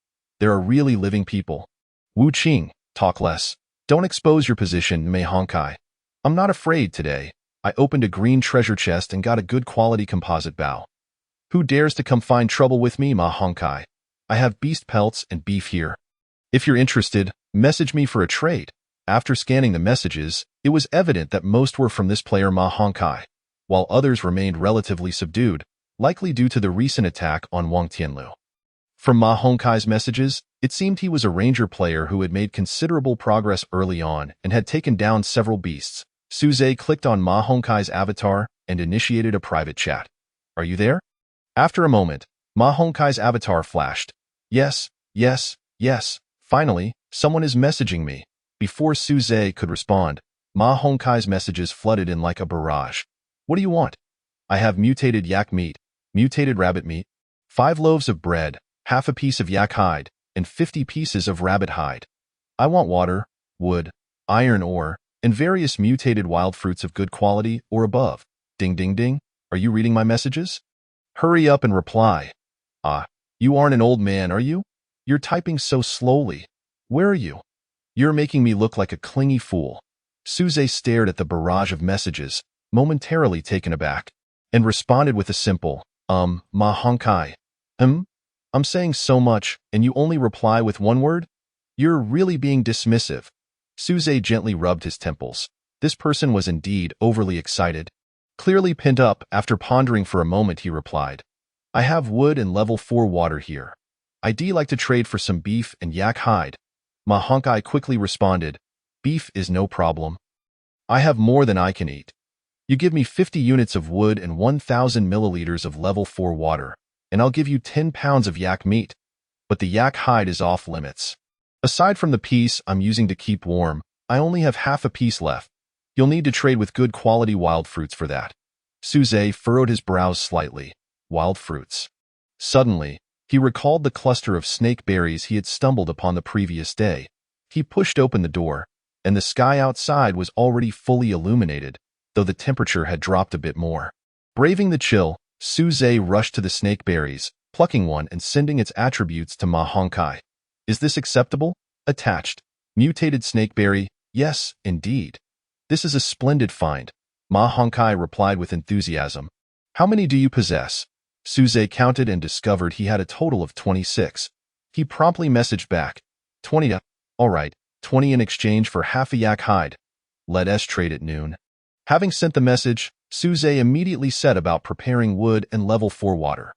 There are really living people. Wu Qing. Talk less. Don't expose your position, Mahonkai. I'm not afraid today. I opened a green treasure chest and got a good quality composite bow. Who dares to come find trouble with me, Mahonkai? I have beast pelts and beef here. If you're interested, message me for a trade. After scanning the messages, it was evident that most were from this player Mahonkai, while others remained relatively subdued, likely due to the recent attack on Wang Tianlu. From Mahonkai's messages, it seemed he was a ranger player who had made considerable progress early on and had taken down several beasts. Suze clicked on Mahonkai's avatar and initiated a private chat. Are you there? After a moment, Mahonkai's avatar flashed. Yes, yes, yes. Finally, someone is messaging me. Before Suze could respond, Mahonkai's messages flooded in like a barrage. What do you want? I have mutated yak meat, mutated rabbit meat, 5 loaves of bread, half a piece of yak hide, and 50 pieces of rabbit hide. I want water, wood, iron ore, and various mutated wild fruits of good quality or above. Ding ding ding. Are you reading my messages? Hurry up and reply. You aren't an old man, are you? You're typing so slowly. Where are you? You're making me look like a clingy fool. Suze stared at the barrage of messages, momentarily taken aback, and responded with a simple, Mahonkai. I'm saying so much, and you only reply with one word? You're really being dismissive. Suze gently rubbed his temples. This person was indeed overly excited. Clearly pent up, after pondering for a moment, he replied, I have wood and level 4 water here. I'd like to trade for some beef and yak hide. Mahonkai quickly responded, Beef is no problem. I have more than I can eat. You give me 50 units of wood and 1,000 milliliters of level 4 water, and I'll give you 10 pounds of yak meat. But the yak hide is off limits. Aside from the piece I'm using to keep warm, I only have half a piece left. You'll need to trade with good quality wild fruits for that. Suze furrowed his brows slightly. Wild fruits. Suddenly, he recalled the cluster of snake berries he had stumbled upon the previous day. He pushed open the door, and the sky outside was already fully illuminated, though the temperature had dropped a bit more. Braving the chill, Suze rushed to the snake berries, plucking one and sending its attributes to Ma Hongkai. Is this acceptable? Attached. Mutated snakeberry. Yes, indeed. This is a splendid find. Ma Hongkai replied with enthusiasm. How many do you possess? Suze counted and discovered he had a total of 26. He promptly messaged back. 20. All right, 20 in exchange for half a yak hide. Let us trade at noon. Having sent the message, Suze immediately set about preparing wood and level 4 water.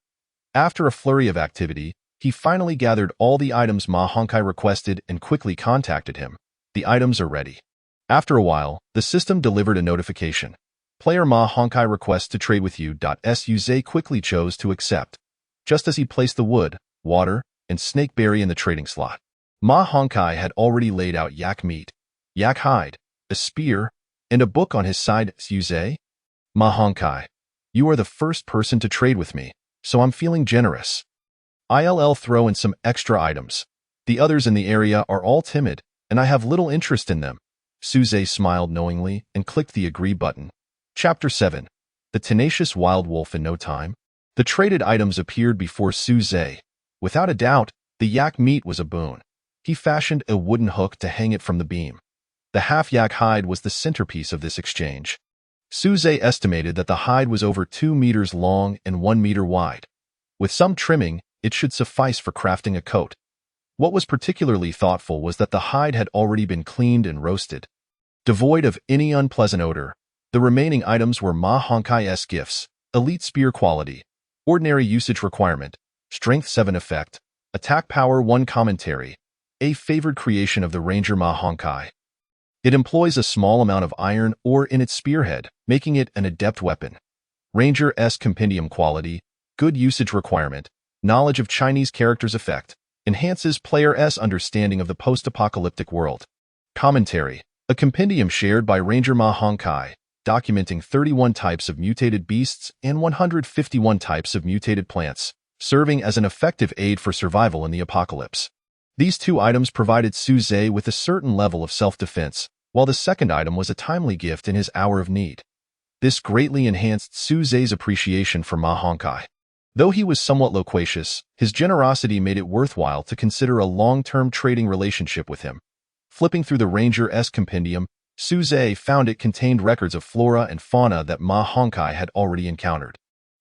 After a flurry of activity, he finally gathered all the items Ma Hongkai requested and quickly contacted him. The items are ready. After a while, the system delivered a notification. Player Ma Hongkai requests to trade with you. Suze quickly chose to accept. Just as he placed the wood, water, and snakeberry in the trading slot, Ma Hongkai had already laid out yak meat, yak hide, a spear, and a book on his side. Suze? Ma Hongkai, you are the first person to trade with me, so I'm feeling generous. I'll throw in some extra items. The others in the area are all timid, and I have little interest in them. Suze smiled knowingly and clicked the agree button. Chapter 7. The Tenacious Wild Wolf. In no time, the traded items appeared before Suze. Without a doubt, the yak meat was a boon. He fashioned a wooden hook to hang it from the beam. The half-yak hide was the centerpiece of this exchange. Suze estimated that the hide was over 2 meters long and 1 meter wide. With some trimming, it should suffice for crafting a coat. What was particularly thoughtful was that the hide had already been cleaned and roasted. Devoid of any unpleasant odor, the remaining items were Ma Honkai's gifts: elite spear quality, ordinary usage requirement, strength 7 effect, attack power 1 commentary, a favored creation of the Ranger Ma Hongkai. It employs a small amount of iron ore in its spearhead, making it an adept weapon. Ranger S compendium quality, good usage requirement, knowledge of Chinese characters effect, enhances player S understanding of the post-apocalyptic world. Commentary, a compendium shared by Ranger Ma Hongkai, documenting 31 types of mutated beasts and 151 types of mutated plants, serving as an effective aid for survival in the apocalypse. These 2 items provided Suze with a certain level of self-defense, while the second item was a timely gift in his hour of need. This greatly enhanced Suze's appreciation for Ma Hongkai. Though he was somewhat loquacious, his generosity made it worthwhile to consider a long-term trading relationship with him. Flipping through the Ranger S compendium, Suze found it contained records of flora and fauna that Ma Hongkai had already encountered.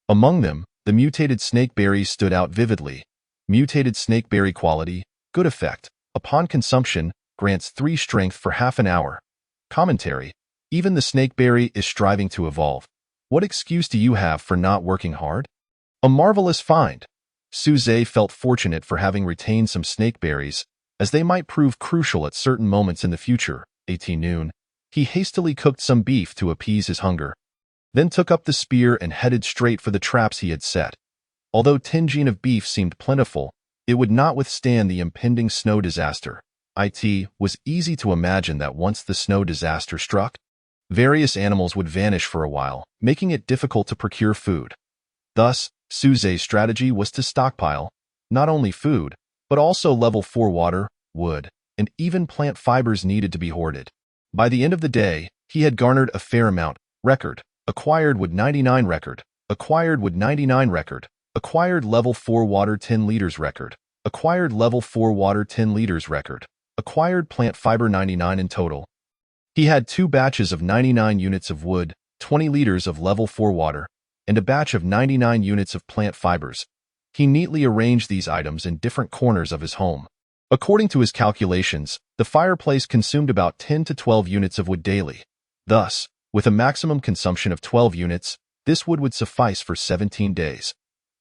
Among them, the mutated snakeberries stood out vividly. Mutated snakeberry quality, good effect. Upon consumption, grants 3 strength for half an hour. Commentary, even the snakeberry is striving to evolve. What excuse do you have for not working hard? A marvelous find. Suze felt fortunate for having retained some snakeberries, as they might prove crucial at certain moments in the future. 18 noon. He hastily cooked some beef to appease his hunger, then took up the spear and headed straight for the traps he had set. Although 10 gene of beef seemed plentiful, it would not withstand the impending snow disaster. It was easy to imagine that once the snow disaster struck, various animals would vanish for a while, making it difficult to procure food. Thus, Suze's strategy was to stockpile, not only food, but also level 4 water, wood, and even plant fibers needed to be hoarded. By the end of the day, he had garnered a fair amount. Record, acquired wood 99 record, acquired wood 99 record, acquired level 4 water 10 liters record, acquired level 4 water 10 liters record, acquired plant fiber 99 in total. He had 2 batches of 99 units of wood, 20 liters of level 4 water, and a batch of 99 units of plant fibers. He neatly arranged these items in different corners of his home. According to his calculations, the fireplace consumed about 10 to 12 units of wood daily. Thus, with a maximum consumption of 12 units, this wood would suffice for 17 days.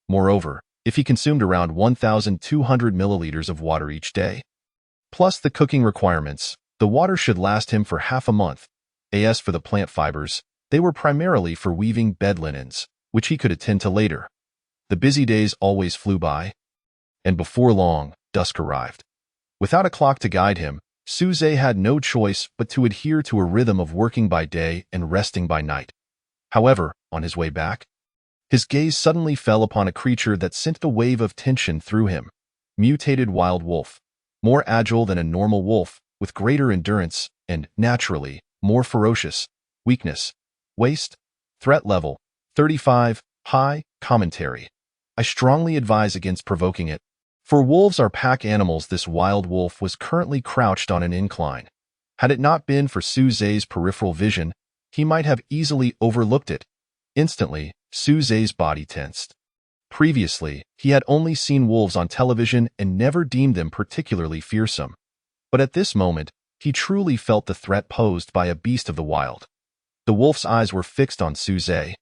Moreover, if he consumed around 1,200 milliliters of water each day, plus the cooking requirements, the water should last him for half a month. As for the plant fibers, they were primarily for weaving bed linens, which he could attend to later. The busy days always flew by, and before long, dusk arrived. Without a clock to guide him, Suze had no choice but to adhere to a rhythm of working by day and resting by night. However, on his way back? His gaze suddenly fell upon a creature that sent a wave of tension through him. Mutated wild wolf. More agile than a normal wolf, with greater endurance, and, naturally, more ferocious. Weakness. Waste. Threat level. 35. High. Commentary. I strongly advise against provoking it. For wolves are pack animals. This wild wolf was currently crouched on an incline. Had it not been for Su Zhe's peripheral vision, he might have easily overlooked it. Instantly, Su Zhe's body tensed. Previously, he had only seen wolves on television and never deemed them particularly fearsome. But at this moment, he truly felt the threat posed by a beast of the wild. The wolf's eyes were fixed on Su Zhe.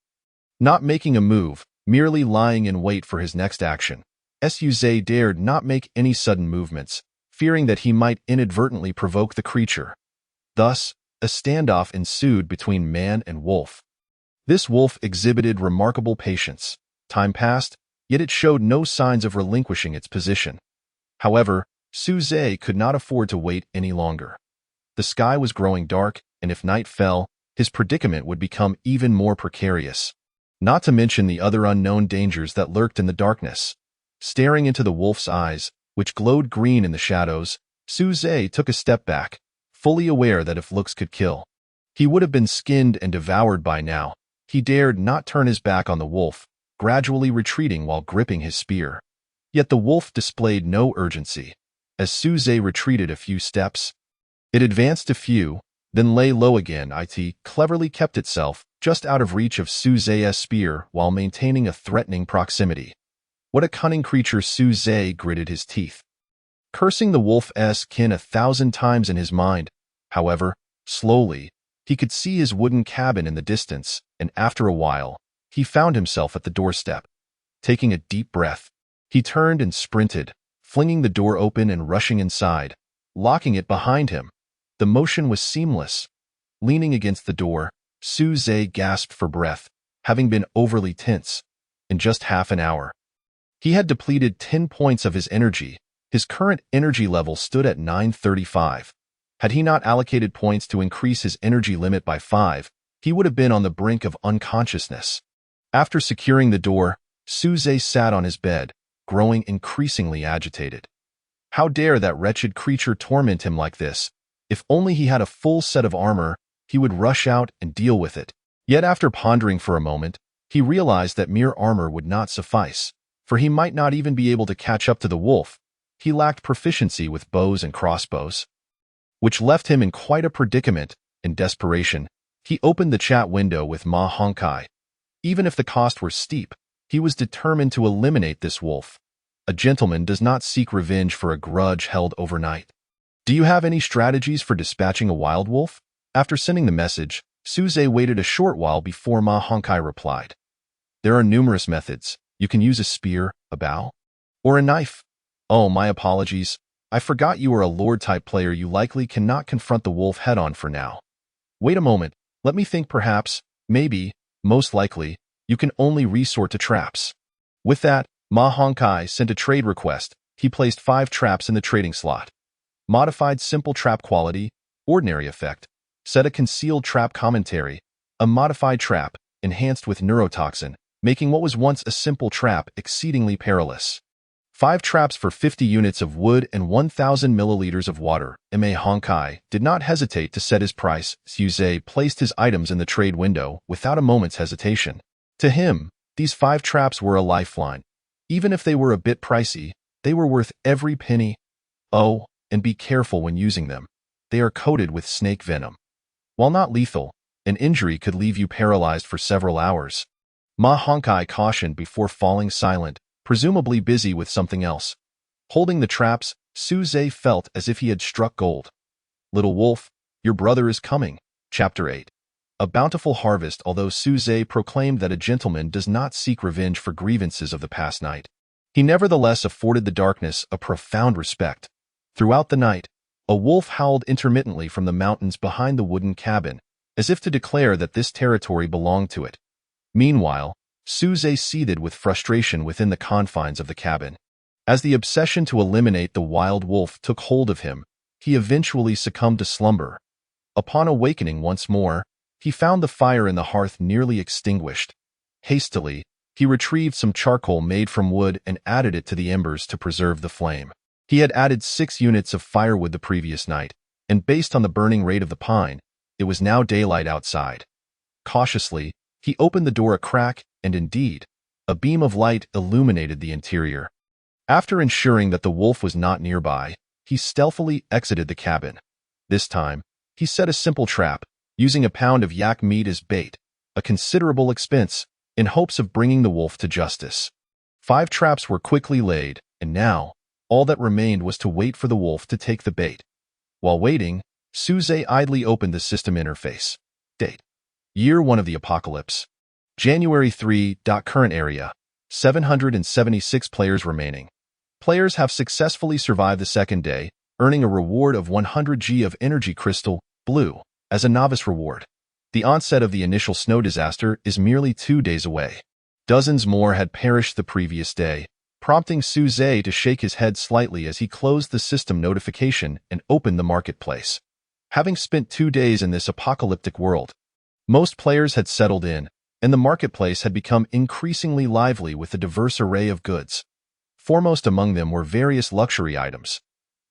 Not making a move, merely lying in wait for his next action, Su Zhe dared not make any sudden movements, fearing that he might inadvertently provoke the creature. Thus, a standoff ensued between man and wolf. This wolf exhibited remarkable patience. Time passed, yet it showed no signs of relinquishing its position. However, Su Zhe could not afford to wait any longer. The sky was growing dark, and if night fell, his predicament would become even more precarious. Not to mention the other unknown dangers that lurked in the darkness. Staring into the wolf's eyes, which glowed green in the shadows, Su Zhe took a step back, fully aware that if looks could kill, he would have been skinned and devoured by now. He dared not turn his back on the wolf, gradually retreating while gripping his spear. Yet the wolf displayed no urgency. As Su Zhe retreated a few steps, it advanced a few, then lay low again. It cleverly kept itself just out of reach of Su Zhe's spear while maintaining a threatening proximity. What a cunning creature! Su Zhe gritted his teeth, cursing the wolf's kin 1,000 times in his mind. However, slowly, he could see his wooden cabin in the distance, and after a while, he found himself at the doorstep. Taking a deep breath, he turned and sprinted, flinging the door open and rushing inside, locking it behind him. The motion was seamless. Leaning against the door, Su Zhe gasped for breath, having been overly tense. In just half an hour, he had depleted 10 points of his energy. His current energy level stood at 935. Had he not allocated points to increase his energy limit by 5, he would have been on the brink of unconsciousness. After securing the door, Su Zhe sat on his bed, growing increasingly agitated. How dare that wretched creature torment him like this? If only he had a full set of armor, he would rush out and deal with it. Yet after pondering for a moment, he realized that mere armor would not suffice, for he might not even be able to catch up to the wolf. He lacked proficiency with bows and crossbows, which left him in quite a predicament. In desperation, he opened the chat window with Ma Hongkai. Even if the cost were steep, he was determined to eliminate this wolf. A gentleman does not seek revenge for a grudge held overnight. Do you have any strategies for dispatching a wild wolf? After sending the message, Su Zhe waited a short while before Ma Hongkai replied. There are numerous methods. You can use a spear, a bow, or a knife. Oh, my apologies. I forgot you are a lord-type player. You likely cannot confront the wolf head-on for now. Wait a moment. Let me think. Perhaps, maybe, most likely, you can only resort to traps. With that, Ma Hongkai sent a trade request. He placed 5 traps in the trading slot. Modified simple trap quality, ordinary effect. Set a concealed trap commentary. A modified trap, enhanced with neurotoxin, making what was once a simple trap exceedingly perilous. 5 traps for 50 units of wood and 1,000 milliliters of water. Ma Hongkai did not hesitate to set his price. Su Zhe placed his items in the trade window without a moment's hesitation. To him, these 5 traps were a lifeline. Even if they were a bit pricey, they were worth every penny. Oh, and be careful when using them. They are coated with snake venom. While not lethal, an injury could leave you paralyzed for several hours. Ma Hongkai cautioned before falling silent, presumably busy with something else. Holding the traps, Su Zhe felt as if he had struck gold. Little wolf, your brother is coming. Chapter 8. A bountiful harvest. Although Su Zhe proclaimed that a gentleman does not seek revenge for grievances of the past night, he nevertheless afforded the darkness a profound respect. Throughout the night, a wolf howled intermittently from the mountains behind the wooden cabin, as if to declare that this territory belonged to it. Meanwhile, Su Zhe seethed with frustration within the confines of the cabin. As the obsession to eliminate the wild wolf took hold of him, he eventually succumbed to slumber. Upon awakening once more, He found the fire in the hearth nearly extinguished. Hastily, he retrieved some charcoal made from wood and added it to the embers to preserve the flame. He had added 6 units of firewood the previous night, and based on the burning rate of the pine, it was now daylight outside. Cautiously, he opened the door a crack, and indeed, a beam of light illuminated the interior. After ensuring that the wolf was not nearby, he stealthily exited the cabin. This time, he set a simple trap, using a pound of yak meat as bait, a considerable expense, in hopes of bringing the wolf to justice. 5 traps were quickly laid, and now, all that remained was to wait for the wolf to take the bait. While waiting, Suze idly opened the system interface. Date: Year 1 of the Apocalypse. January 3. Current area: 776 players remaining. Players have successfully survived the second day, earning a reward of 100 G of energy crystal, blue, as a novice reward. The onset of the initial snow disaster is merely 2 days away. Dozens more had perished the previous day, prompting Suze to shake his head slightly as he closed the system notification and opened the marketplace. Having spent 2 days in this apocalyptic world, most players had settled in, and the marketplace had become increasingly lively with a diverse array of goods. Foremost among them were various luxury items.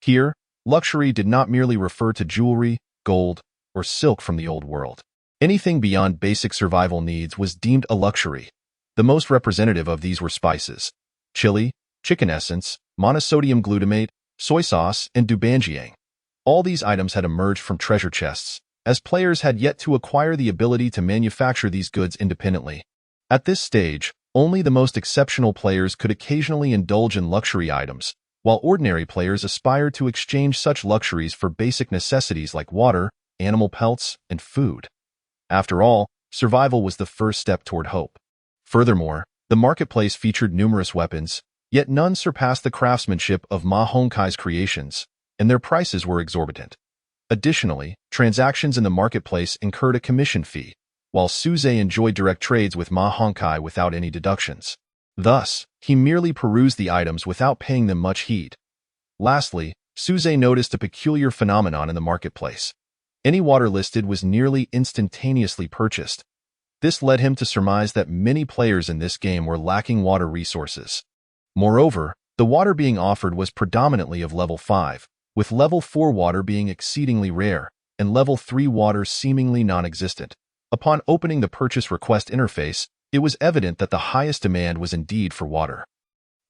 Here, luxury did not merely refer to jewelry, gold, or silk from the old world. Anything beyond basic survival needs was deemed a luxury. The most representative of these were spices: chili, chicken essence, monosodium glutamate, soy sauce, and dubanjiang. All these items had emerged from treasure chests, as players had yet to acquire the ability to manufacture these goods independently. At this stage, only the most exceptional players could occasionally indulge in luxury items, while ordinary players aspired to exchange such luxuries for basic necessities like water, animal pelts, and food. After all, survival was the first step toward hope. Furthermore, the marketplace featured numerous weapons, yet none surpassed the craftsmanship of Ma Hongkai's creations, and their prices were exorbitant. Additionally, transactions in the marketplace incurred a commission fee, while Suze enjoyed direct trades with Ma Hongkai without any deductions. Thus, he merely perused the items without paying them much heed. Lastly, Suze noticed a peculiar phenomenon in the marketplace. Any water listed was nearly instantaneously purchased. This led him to surmise that many players in this game were lacking water resources. Moreover, the water being offered was predominantly of level 5, with level 4 water being exceedingly rare, and level 3 water seemingly non-existent. Upon opening the purchase request interface, it was evident that the highest demand was indeed for water.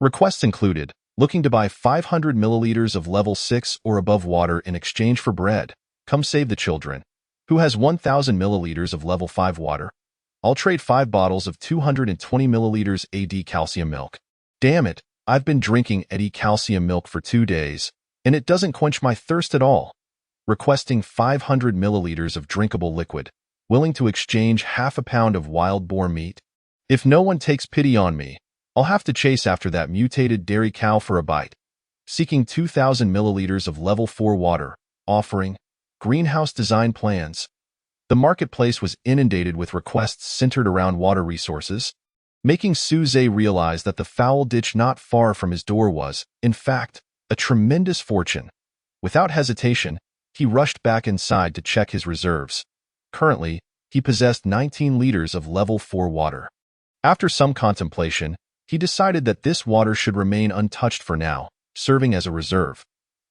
Requests included, looking to buy 500 milliliters of level 6 or above water in exchange for bread. Come save the children. Who has 1,000 milliliters of level 5 water? I'll trade 5 bottles of 220 milliliters AD calcium milk. Damn it, I've been drinking AD calcium milk for 2 days, and it doesn't quench my thirst at all. Requesting 500 milliliters of drinkable liquid. Willing to exchange half a pound of wild boar meat? If no one takes pity on me, I'll have to chase after that mutated dairy cow for a bite. Seeking 2,000 milliliters of level 4 water. Offering greenhouse design plans. The marketplace was inundated with requests centered around water resources, making Suze realize that the foul ditch not far from his door was, in fact, a tremendous fortune. Without hesitation, he rushed back inside to check his reserves. Currently, he possessed 19 liters of level 4 water. After some contemplation, he decided that this water should remain untouched for now, serving as a reserve.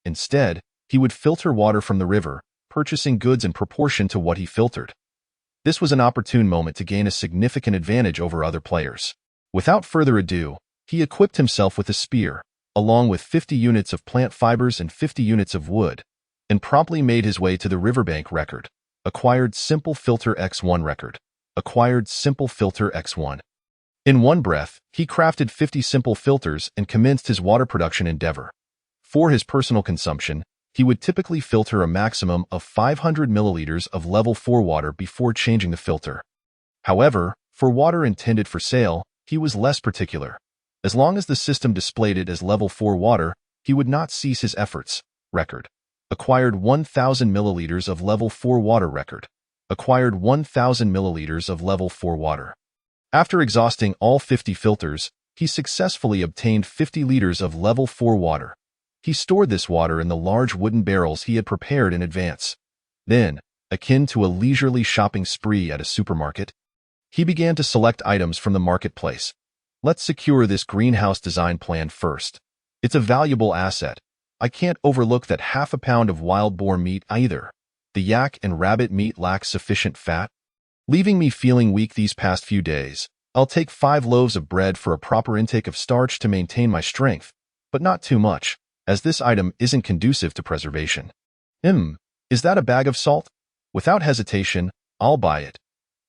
Instead, he would filter water from the river, purchasing goods in proportion to what he filtered. This was an opportune moment to gain a significant advantage over other players. Without further ado, he equipped himself with a spear, along with 50 units of plant fibers and 50 units of wood, and promptly made his way to the riverbank record. Acquired Simple Filter X1 record. Acquired Simple Filter X1. In one breath, he crafted 50 simple filters and commenced his water production endeavor. For his personal consumption, he would typically filter a maximum of 500 milliliters of level 4 water before changing the filter. However, for water intended for sale, he was less particular. As long as the system displayed it as level 4 water, he would not cease his efforts. Record. Acquired 1,000 milliliters of level 4 water record. Acquired 1,000 milliliters of level 4 water. After exhausting all 50 filters, he successfully obtained 50 liters of level 4 water. He stored this water in the large wooden barrels he had prepared in advance. Then, akin to a leisurely shopping spree at a supermarket. He began to select items from the marketplace. Let's secure this greenhouse design plan first. It's a valuable asset. I can't overlook that half a pound of wild boar meat either. The yak and rabbit meat lacks sufficient fat, leaving me feeling weak these past few days. I'll take 5 loaves of bread for a proper intake of starch to maintain my strength, but not too much, as this item isn't conducive to preservation. Is that a bag of salt? Without hesitation, I'll buy it.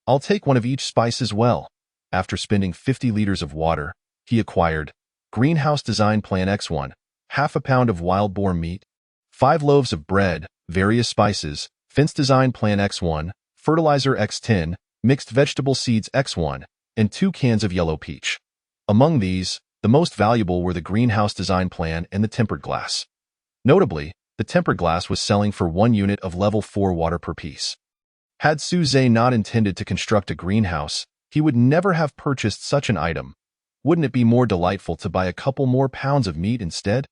I'll take one of each spice as well. After spending 50 liters of water, he acquired Greenhouse Design Plan X1, half a pound of wild boar meat, 5 loaves of bread, various spices, Fence Design Plan X1, Fertilizer X10, Mixed Vegetable Seeds X1, and 2 cans of yellow peach. Among these, the most valuable were the Greenhouse Design Plan and the tempered glass. Notably, the tempered glass was selling for 1 unit of level 4 water per piece. Had Suze not intended to construct a greenhouse, he would never have purchased such an item. Wouldn't it be more delightful to buy a couple more pounds of meat instead?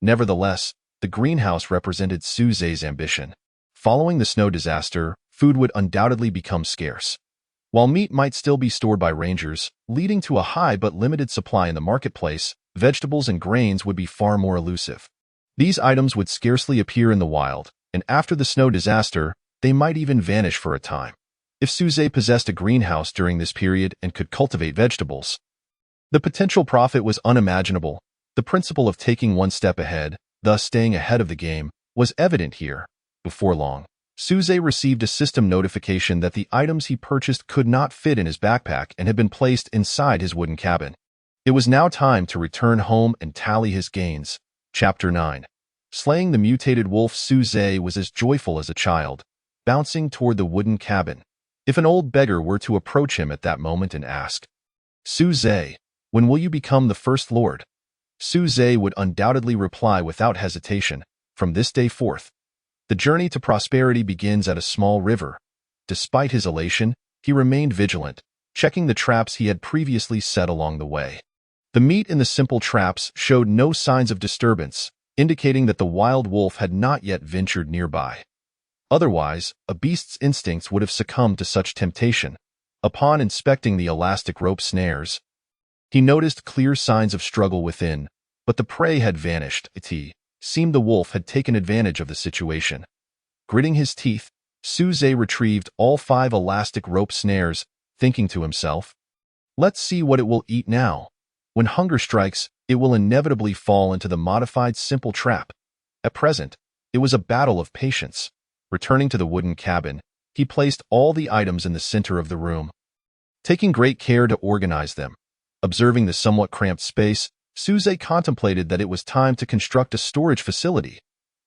Nevertheless, the greenhouse represented Suze's ambition. Following the snow disaster, food would undoubtedly become scarce. While meat might still be stored by rangers, leading to a high but limited supply in the marketplace, vegetables and grains would be far more elusive. These items would scarcely appear in the wild, and after the snow disaster, they might even vanish for a time. If Suze possessed a greenhouse during this period and could cultivate vegetables, the potential profit was unimaginable. The principle of taking one step ahead, thus staying ahead of the game, was evident here. Before long, Suze received a system notification that the items he purchased could not fit in his backpack and had been placed inside his wooden cabin. It was now time to return home and tally his gains. Chapter 9. Slaying the mutated wolf. Suze was as joyful as a child, bouncing toward the wooden cabin. If an old beggar were to approach him at that moment and ask, "Suze, when will you become the First Lord?" Suze would undoubtedly reply without hesitation, "From this day forth." The journey to prosperity begins at a small river. Despite his elation, he remained vigilant, checking the traps he had previously set along the way. The meat in the simple traps showed no signs of disturbance, indicating that the wild wolf had not yet ventured nearby. Otherwise, a beast's instincts would have succumbed to such temptation. Upon inspecting the elastic rope snares, he noticed clear signs of struggle within, but the prey had vanished. It seemed the wolf had taken advantage of the situation. Gritting his teeth, Suze retrieved all 5 elastic rope snares, thinking to himself, "Let's see what it will eat now. When hunger strikes, it will inevitably fall into the modified simple trap." At present, it was a battle of patience. Returning to the wooden cabin, he placed all the items in the center of the room, taking great care to organize them. Observing the somewhat cramped space, Suze contemplated that it was time to construct a storage facility.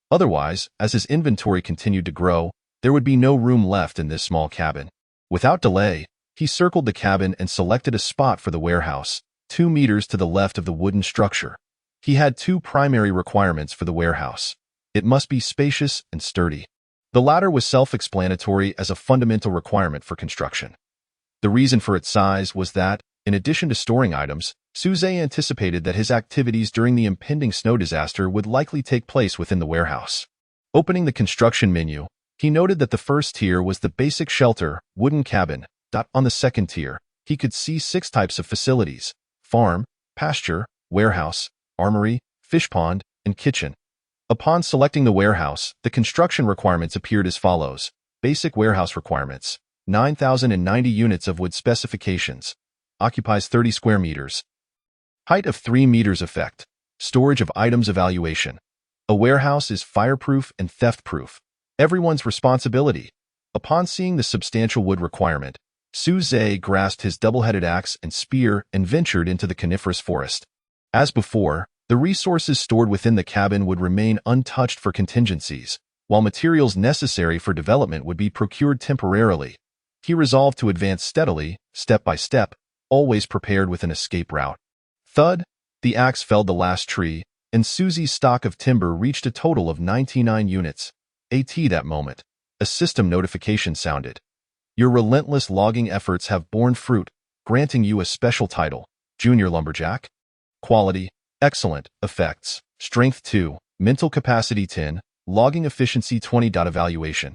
Otherwise, as his inventory continued to grow, there would be no room left in this small cabin. Without delay, he circled the cabin and selected a spot for the warehouse, 2 meters to the left of the wooden structure. He had 2 primary requirements for the warehouse. It must be spacious and sturdy. The latter was self-explanatory as a fundamental requirement for construction. The reason for its size was that, in addition to storing items, Suze anticipated that his activities during the impending snow disaster would likely take place within the warehouse. Opening the construction menu, he noted that the first tier was the basic shelter, wooden cabin. On the second tier, he could see 6 types of facilities: farm, pasture, warehouse, armory, fish pond, and kitchen. Upon selecting the warehouse, the construction requirements appeared as follows. Basic warehouse requirements: 9,090 units of wood. Specifications: occupies 30 square meters. Height of 3 meters. Effect: storage of items. Evaluation: a warehouse is fireproof and theft-proof. Everyone's responsibility. Upon seeing the substantial wood requirement, Suze grasped his double-headed axe and spear and ventured into the coniferous forest. As before, the resources stored within the cabin would remain untouched for contingencies, while materials necessary for development would be procured temporarily. He resolved to advance steadily, step by step, always prepared with an escape route. Thud! The axe felled the last tree, and Susie's stock of timber reached a total of 99 units. That moment, a system notification sounded. Your relentless logging efforts have borne fruit, granting you a special title, Junior Lumberjack. Quality: excellent. Effects: strength 2, mental capacity 10, logging efficiency 20. Evaluation: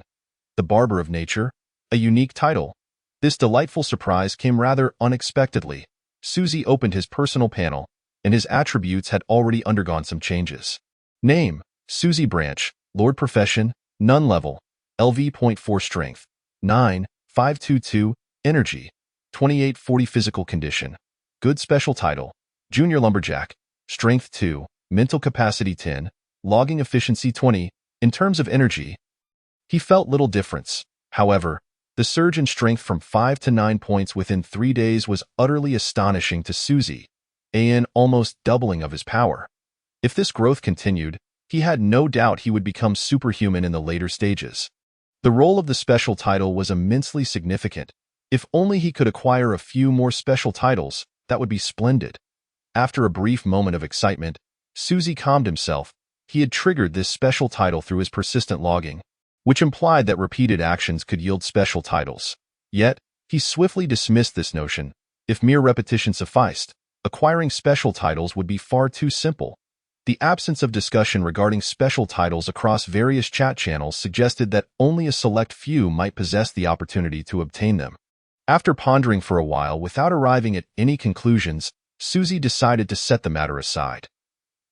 the Barber of Nature, a unique title. This delightful surprise came rather unexpectedly. Suzy opened his personal panel, and his attributes had already undergone some changes. Name: Suzy Branch, Lord Profession, None Level, LV.4 Strength, 9,522, Energy, 2840 Physical Condition. Good Special Title: Junior Lumberjack, Strength 2, Mental Capacity 10, Logging Efficiency 20. In terms of energy, he felt little difference. However, the surge in strength from 5 to 9 points within 3 days was utterly astonishing to Suzy, an almost doubling of his power. If this growth continued, he had no doubt he would become superhuman in the later stages. The role of the special title was immensely significant. If only he could acquire a few more special titles, that would be splendid. After a brief moment of excitement, Suzy calmed himself. He had triggered this special title through his persistent logging, which implied that repeated actions could yield special titles. Yet, he swiftly dismissed this notion. If mere repetition sufficed, acquiring special titles would be far too simple. The absence of discussion regarding special titles across various chat channels suggested that only a select few might possess the opportunity to obtain them. After pondering for a while without arriving at any conclusions, Suzy decided to set the matter aside.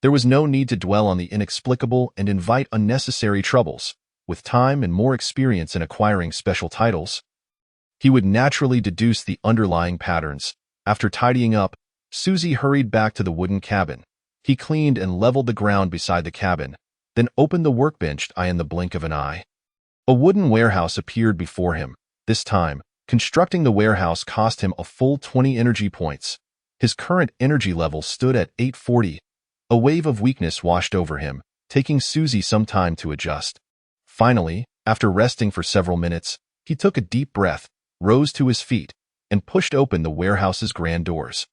There was no need to dwell on the inexplicable and invite unnecessary troubles. With time and more experience in acquiring special titles, he would naturally deduce the underlying patterns. After tidying up, Suzy hurried back to the wooden cabin. He cleaned and leveled the ground beside the cabin, then opened the workbench in the blink of an eye. A wooden warehouse appeared before him. This time, constructing the warehouse cost him a full 20 energy points. His current energy level stood at 840. A wave of weakness washed over him, taking Suzy some time to adjust. Finally, after resting for several minutes, he took a deep breath, rose to his feet, and pushed open the warehouse's grand doors.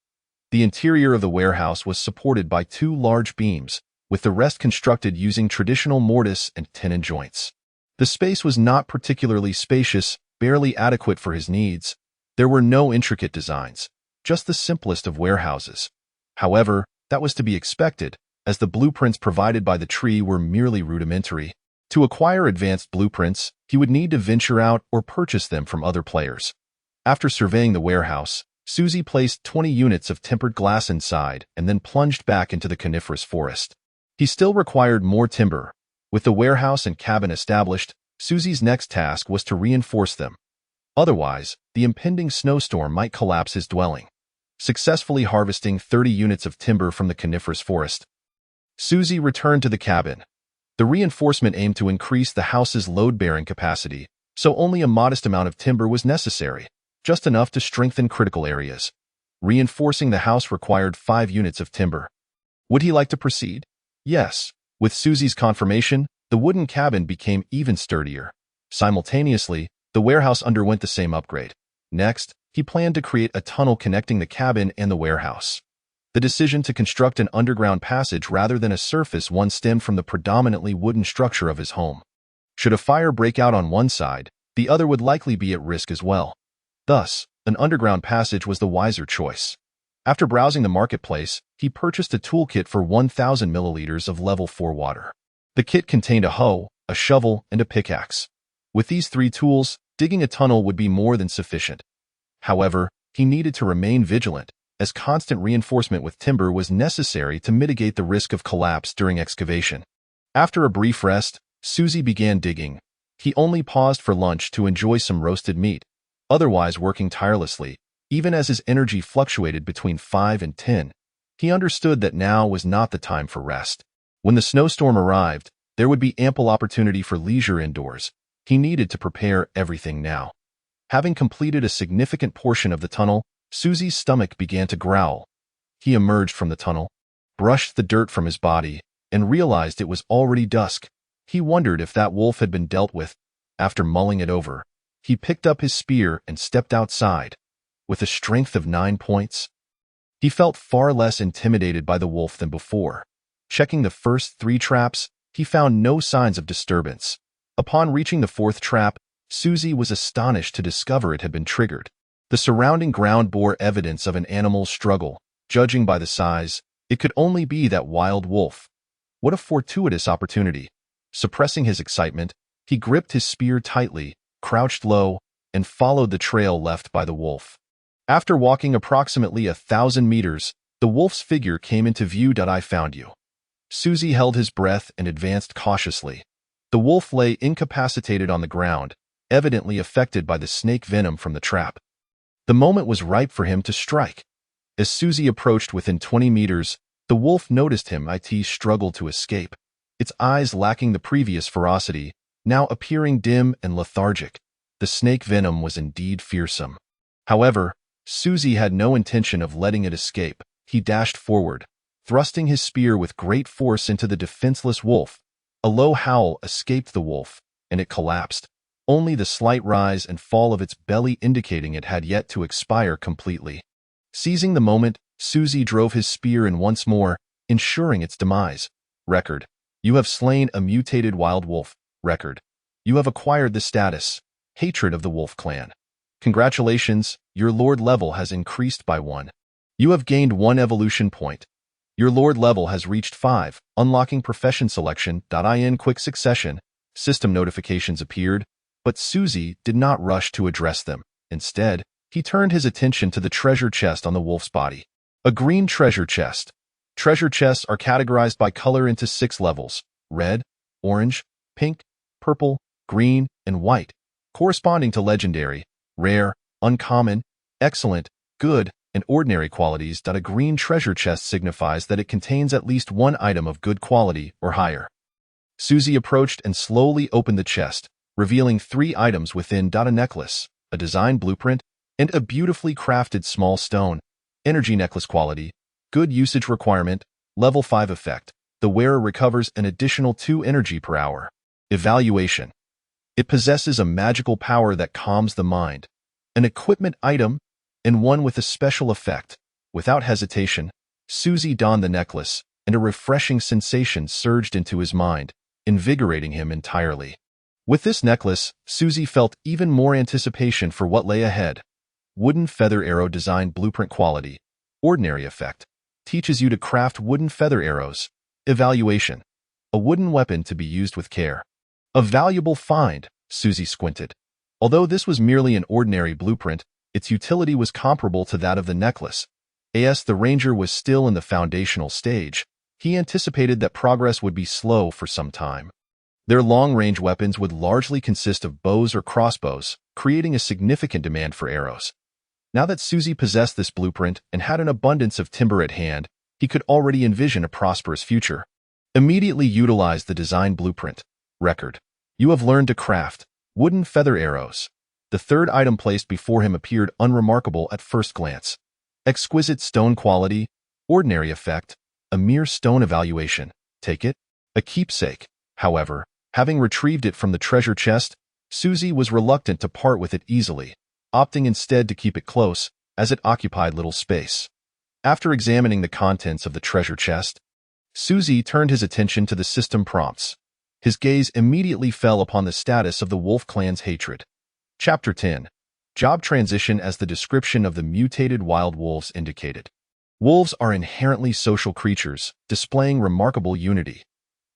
The interior of the warehouse was supported by 2 large beams, with the rest constructed using traditional mortise and tenon joints. The space was not particularly spacious, barely adequate for his needs. There were no intricate designs, just the simplest of warehouses. However, that was to be expected, as the blueprints provided by the tree were merely rudimentary. To acquire advanced blueprints, he would need to venture out or purchase them from other players. After surveying the warehouse, Suzy placed 20 units of tempered glass inside and then plunged back into the coniferous forest. He still required more timber. With the warehouse and cabin established, Suzy's next task was to reinforce them. Otherwise, the impending snowstorm might collapse his dwelling. Successfully harvesting 30 units of timber from the coniferous forest, Suzy returned to the cabin. The reinforcement aimed to increase the house's load-bearing capacity, so only a modest amount of timber was necessary, just enough to strengthen critical areas. Reinforcing the house required 5 units of timber. Would he like to proceed? Yes. With Suzy's confirmation, the wooden cabin became even sturdier. Simultaneously, the warehouse underwent the same upgrade. Next, he planned to create a tunnel connecting the cabin and the warehouse. The decision to construct an underground passage rather than a surface one stemmed from the predominantly wooden structure of his home. Should a fire break out on one side, the other would likely be at risk as well. Thus, an underground passage was the wiser choice. After browsing the marketplace, he purchased a toolkit for 1,000 milliliters of level 4 water. The kit contained a hoe, a shovel, and a pickaxe. With these 3 tools, digging a tunnel would be more than sufficient. However, he needed to remain vigilant, as constant reinforcement with timber was necessary to mitigate the risk of collapse during excavation. After a brief rest, Suzy began digging. He only paused for lunch to enjoy some roasted meat, otherwise working tirelessly. Even as his energy fluctuated between 5 and 10, he understood that now was not the time for rest. When the snowstorm arrived, there would be ample opportunity for leisure indoors. He needed to prepare everything now. Having completed a significant portion of the tunnel, Suzy's stomach began to growl. He emerged from the tunnel, brushed the dirt from his body, and realized it was already dusk. He wondered if that wolf had been dealt with. After mulling it over, he picked up his spear and stepped outside. With a strength of 9 points, he felt far less intimidated by the wolf than before. Checking the first 3 traps, he found no signs of disturbance. Upon reaching the 4th trap, Suzy was astonished to discover it had been triggered. The surrounding ground bore evidence of an animal's struggle. Judging by the size, it could only be that wild wolf. What a fortuitous opportunity. Suppressing his excitement, he gripped his spear tightly crouched low, and followed the trail left by the wolf. After walking approximately 1,000 meters, the wolf's figure came into view. I found you. Susie held his breath and advanced cautiously. The wolf lay incapacitated on the ground, evidently affected by the snake venom from the trap. The moment was ripe for him to strike. As Susie approached within 20 meters, the wolf noticed him. It struggled to escape, its eyes lacking the previous ferocity, now appearing dim and lethargic. The snake venom was indeed fearsome. However, Susie had no intention of letting it escape. He dashed forward, thrusting his spear with great force into the defenseless wolf. A low howl escaped the wolf, and it collapsed, only the slight rise and fall of its belly indicating it had yet to expire completely. Seizing the moment, Susie drove his spear in once more, ensuring its demise. Record: you have slain a mutated wild wolf. Record: you have acquired the status, Hatred of the Wolf Clan. Congratulations, your Lord level has increased by 1. You have gained 1 evolution point. Your Lord level has reached 5, unlocking profession selection. In quick succession, system notifications appeared, but Susie did not rush to address them. Instead, he turned his attention to the treasure chest on the wolf's body. A green treasure chest. Treasure chests are categorized by color into 6 levels: red, orange, pink, purple, green, and white, corresponding to legendary, rare, uncommon, excellent, good, and ordinary qualities. A green treasure chest signifies that it contains at least 1 item of good quality or higher. Susie approached and slowly opened the chest, revealing 3 items within: a necklace, a design blueprint, and a beautifully crafted small stone. Energy necklace quality, good usage requirement, level 5 effect. The wearer recovers an additional 2 energy per hour. Evaluation: it possesses a magical power that calms the mind. An equipment item, and one with a special effect. Without hesitation, Susie donned the necklace, and a refreshing sensation surged into his mind, invigorating him entirely. With this necklace, Susie felt even more anticipation for what lay ahead. Wooden feather arrow design blueprint quality. Ordinary effect. Teaches you to craft wooden feather arrows. Evaluation: a wooden weapon to be used with care. A valuable find, Susie squinted. Although this was merely an ordinary blueprint, its utility was comparable to that of the necklace. As the ranger was still in the foundational stage, he anticipated that progress would be slow for some time. Their long-range weapons would largely consist of bows or crossbows, creating a significant demand for arrows. Now that Susie possessed this blueprint and had an abundance of timber at hand, he could already envision a prosperous future. Immediately utilize the design blueprint. Record: you have learned to craft wooden feather arrows. The 3rd item placed before him appeared unremarkable at first glance. Exquisite stone quality, ordinary effect, a mere stone. Evaluation: take it. A keepsake. However, having retrieved it from the treasure chest, Susie was reluctant to part with it easily, opting instead to keep it close, as it occupied little space. After examining the contents of the treasure chest, Susie turned his attention to the system prompts. His gaze immediately fell upon the status of the Wolf Clan's hatred. Chapter 10. Job transition. As the description of the mutated wild wolves indicated, wolves are inherently social creatures, displaying remarkable unity.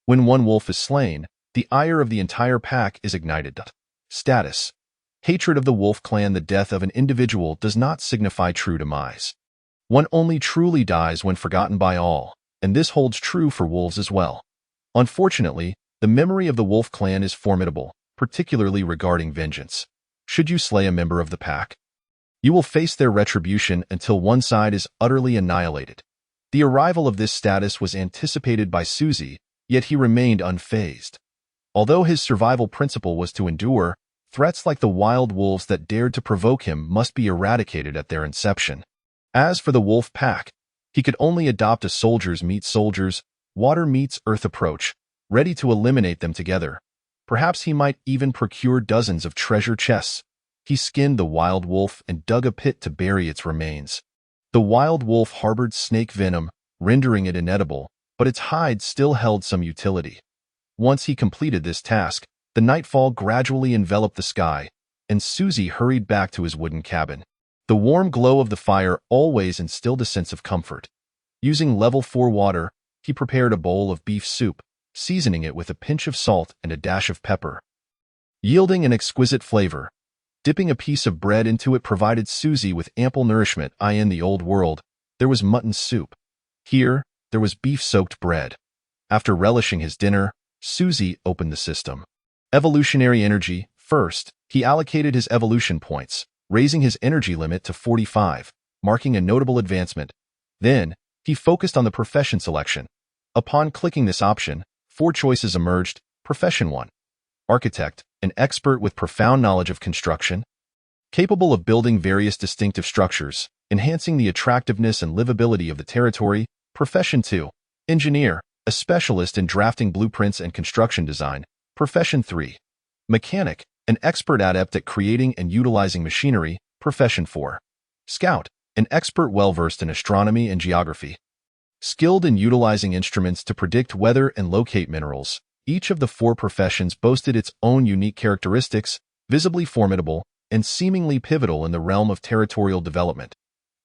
When one wolf is slain, the ire of the entire pack is ignited. Status: hatred of the Wolf Clan. The death of an individual does not signify true demise. One only truly dies when forgotten by all, and this holds true for wolves as well. Unfortunately, the memory of the Wolf Clan is formidable, particularly regarding vengeance. Should you slay a member of the pack, you will face their retribution until one side is utterly annihilated. The arrival of this status was anticipated by Susie, yet he remained unfazed. Although his survival principle was to endure, threats like the wild wolves that dared to provoke him must be eradicated at their inception. As for the wolf pack, he could only adopt a soldiers meet soldiers, water meets earth approach, ready to eliminate them together. Perhaps he might even procure dozens of treasure chests. He skinned the wild wolf and dug a pit to bury its remains. The wild wolf harbored snake venom, rendering it inedible, but its hide still held some utility. Once he completed this task, the nightfall gradually enveloped the sky, and Susie hurried back to his wooden cabin. The warm glow of the fire always instilled a sense of comfort. Using level 4 water, he prepared a bowl of beef soup, seasoning it with a pinch of salt and a dash of pepper. yielding an exquisite flavor. Dipping a piece of bread into it provided Susie with ample nourishment. In the old world, there was mutton soup. Here, there was beef-soaked bread. After relishing his dinner, Susie opened the system. Evolutionary energy. First, he allocated his evolution points, raising his energy limit to 45, marking a notable advancement. Then, he focused on the profession selection. Upon clicking this option, 4 choices emerged. Profession 1. Architect, an expert with profound knowledge of construction, capable of building various distinctive structures, enhancing the attractiveness and livability of the territory. Profession 2. Engineer, a specialist in drafting blueprints and construction design. Profession 3. Mechanic, an expert adept at creating and utilizing machinery. Profession 4. Scout, an expert well-versed in astronomy and geography, skilled in utilizing instruments to predict weather and locate minerals. Each of the 4 professions boasted its own unique characteristics, visibly formidable and seemingly pivotal in the realm of territorial development.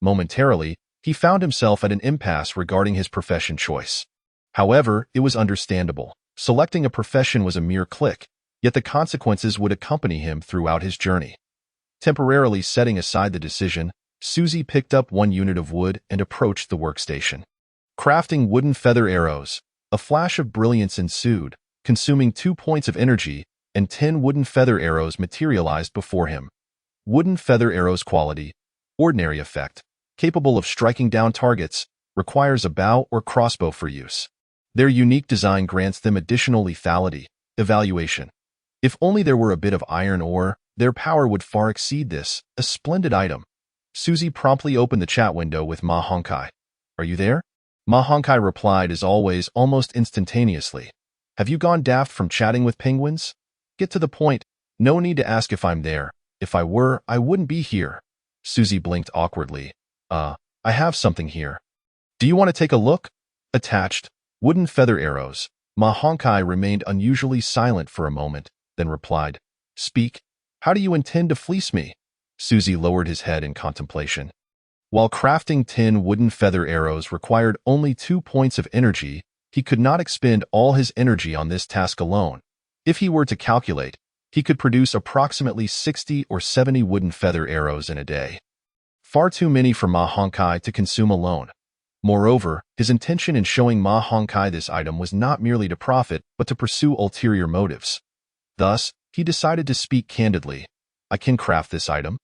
Momentarily, he found himself at an impasse regarding his profession choice. However, it was understandable. Selecting a profession was a mere click, yet the consequences would accompany him throughout his journey. Temporarily setting aside the decision, Susie picked up 1 unit of wood and approached the workstation. Crafting wooden feather arrows. A flash of brilliance ensued, consuming 2 points of energy, and 10 wooden feather arrows materialized before him. Wooden feather arrows quality. Ordinary effect. Capable of striking down targets, requires a bow or crossbow for use. Their unique design grants them additional lethality. Evaluation. If only there were a bit of iron ore, their power would far exceed this. A splendid item. Susie promptly opened the chat window with Ma Honkai. Are you there? Ma Honkai replied as always almost instantaneously. Have you gone daft from chatting with penguins? Get to the point. No need to ask if I'm there. If I were, I wouldn't be here. Susie blinked awkwardly. I have something here. Do you want to take a look? Attached. Wooden feather arrows. Ma Honkai remained unusually silent for a moment, then replied. Speak. How do you intend to fleece me? Susie lowered his head in contemplation. While crafting 10 wooden feather arrows required only 2 points of energy, he could not expend all his energy on this task alone. If he were to calculate, he could produce approximately 60 or 70 wooden feather arrows in a day. Far too many for Ma Honkai to consume alone. Moreover, his intention in showing Ma Honkai this item was not merely to profit, but to pursue ulterior motives. Thus, he decided to speak candidly. I can craft this item.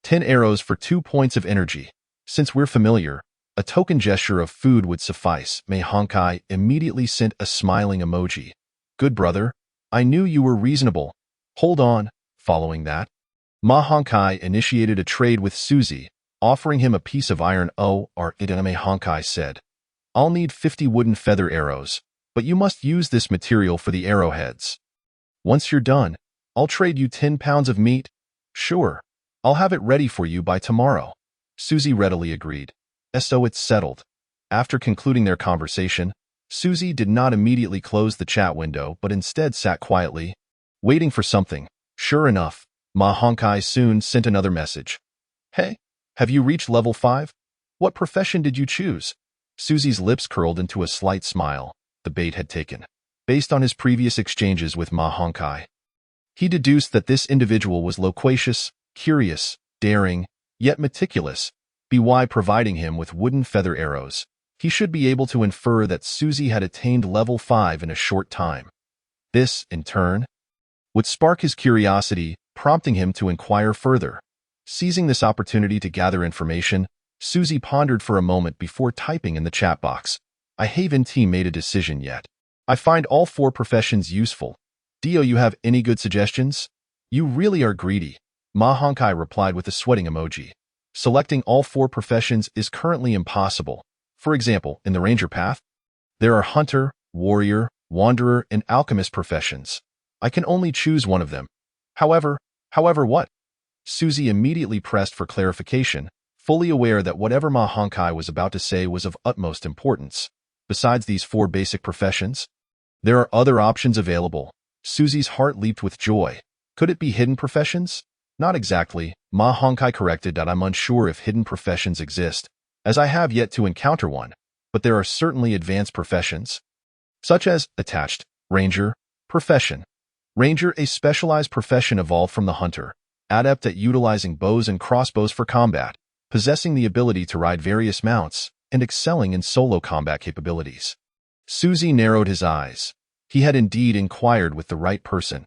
10 arrows for 2 points of energy. Since we're familiar, a token gesture of food would suffice. Ma Honkai immediately sent a smiling emoji. Good brother. I knew you were reasonable. Hold on. Following that, Ma Honkai initiated a trade with Susie, offering him a piece of iron. Ma Honkai said. I'll need 50 wooden feather arrows, but you must use this material for the arrowheads. Once you're done, I'll trade you 10 pounds of meat. Sure. I'll have it ready for you by tomorrow. Susie readily agreed. So it's settled. After concluding their conversation, Susie did not immediately close the chat window but instead sat quietly, waiting for something. Sure enough, Ma Honkai soon sent another message. Hey, have you reached level 5? What profession did you choose? Susie's lips curled into a slight smile. The bait had taken. Based on his previous exchanges with Ma Honkai, he deduced that this individual was loquacious, curious, daring, yet meticulous. By providing him with wooden feather arrows, he should be able to infer that Susie had attained level 5 in a short time. This, in turn, would spark his curiosity, prompting him to inquire further. Seizing this opportunity to gather information, Susie pondered for a moment before typing in the chat box. I haven't made a decision yet. I find all 4 professions useful. Do you have any good suggestions? You really are greedy. Ma Honkai replied with a sweating emoji. Selecting all 4 professions is currently impossible. For example, in the ranger path, there are hunter, warrior, wanderer, and alchemist professions. I can only choose one of them. However what? Susie immediately pressed for clarification, fully aware that whatever Ma Honkai was about to say was of utmost importance. Besides these 4 basic professions, there are other options available. Susie's heart leaped with joy. Could it be hidden professions? Not exactly. Ma Honkai corrected that I'm unsure if hidden professions exist, as I have yet to encounter one, but there are certainly advanced professions, such as attached, ranger, profession. Ranger, a specialized profession evolved from the hunter, adept at utilizing bows and crossbows for combat, possessing the ability to ride various mounts, and excelling in solo combat capabilities. Suzy narrowed his eyes. He had indeed inquired with the right person.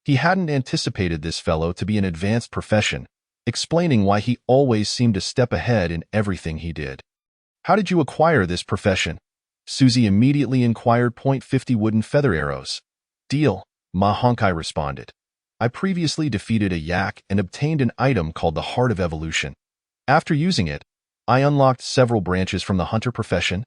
He hadn't anticipated this fellow to be an advanced profession, explaining why he always seemed a step ahead in everything he did. How did you acquire this profession? Suzy immediately inquired. .50 wooden feather arrows. Deal, Ma Honkai responded. I previously defeated a yak and obtained an item called the Heart of Evolution. After using it, I unlocked several branches from the hunter profession,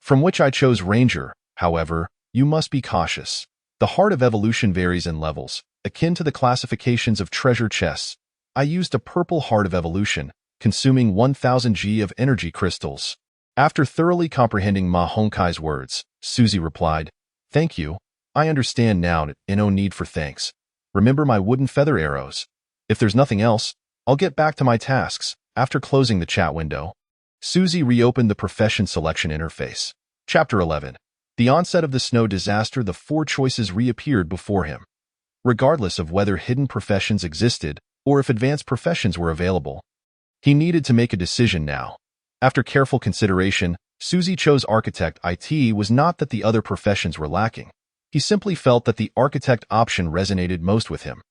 from which I chose Ranger. However, you must be cautious. The Heart of Evolution varies in levels, akin to the classifications of treasure chests. I used a purple Heart of Evolution, consuming 1000 G of energy crystals. After thoroughly comprehending Ma Honkai's words, Suzy replied, Thank you. I understand now, no need for thanks. Remember my wooden feather arrows. If there's nothing else, I'll get back to my tasks. After closing the chat window, Suzy reopened the profession selection interface. Chapter 11. The onset of the snow disaster. The 4 choices reappeared before him. Regardless of whether hidden professions existed or if advanced professions were available, he needed to make a decision now. After careful consideration, Suzy chose architect. It was not that the other professions were lacking. He simply felt that the architect option resonated most with him.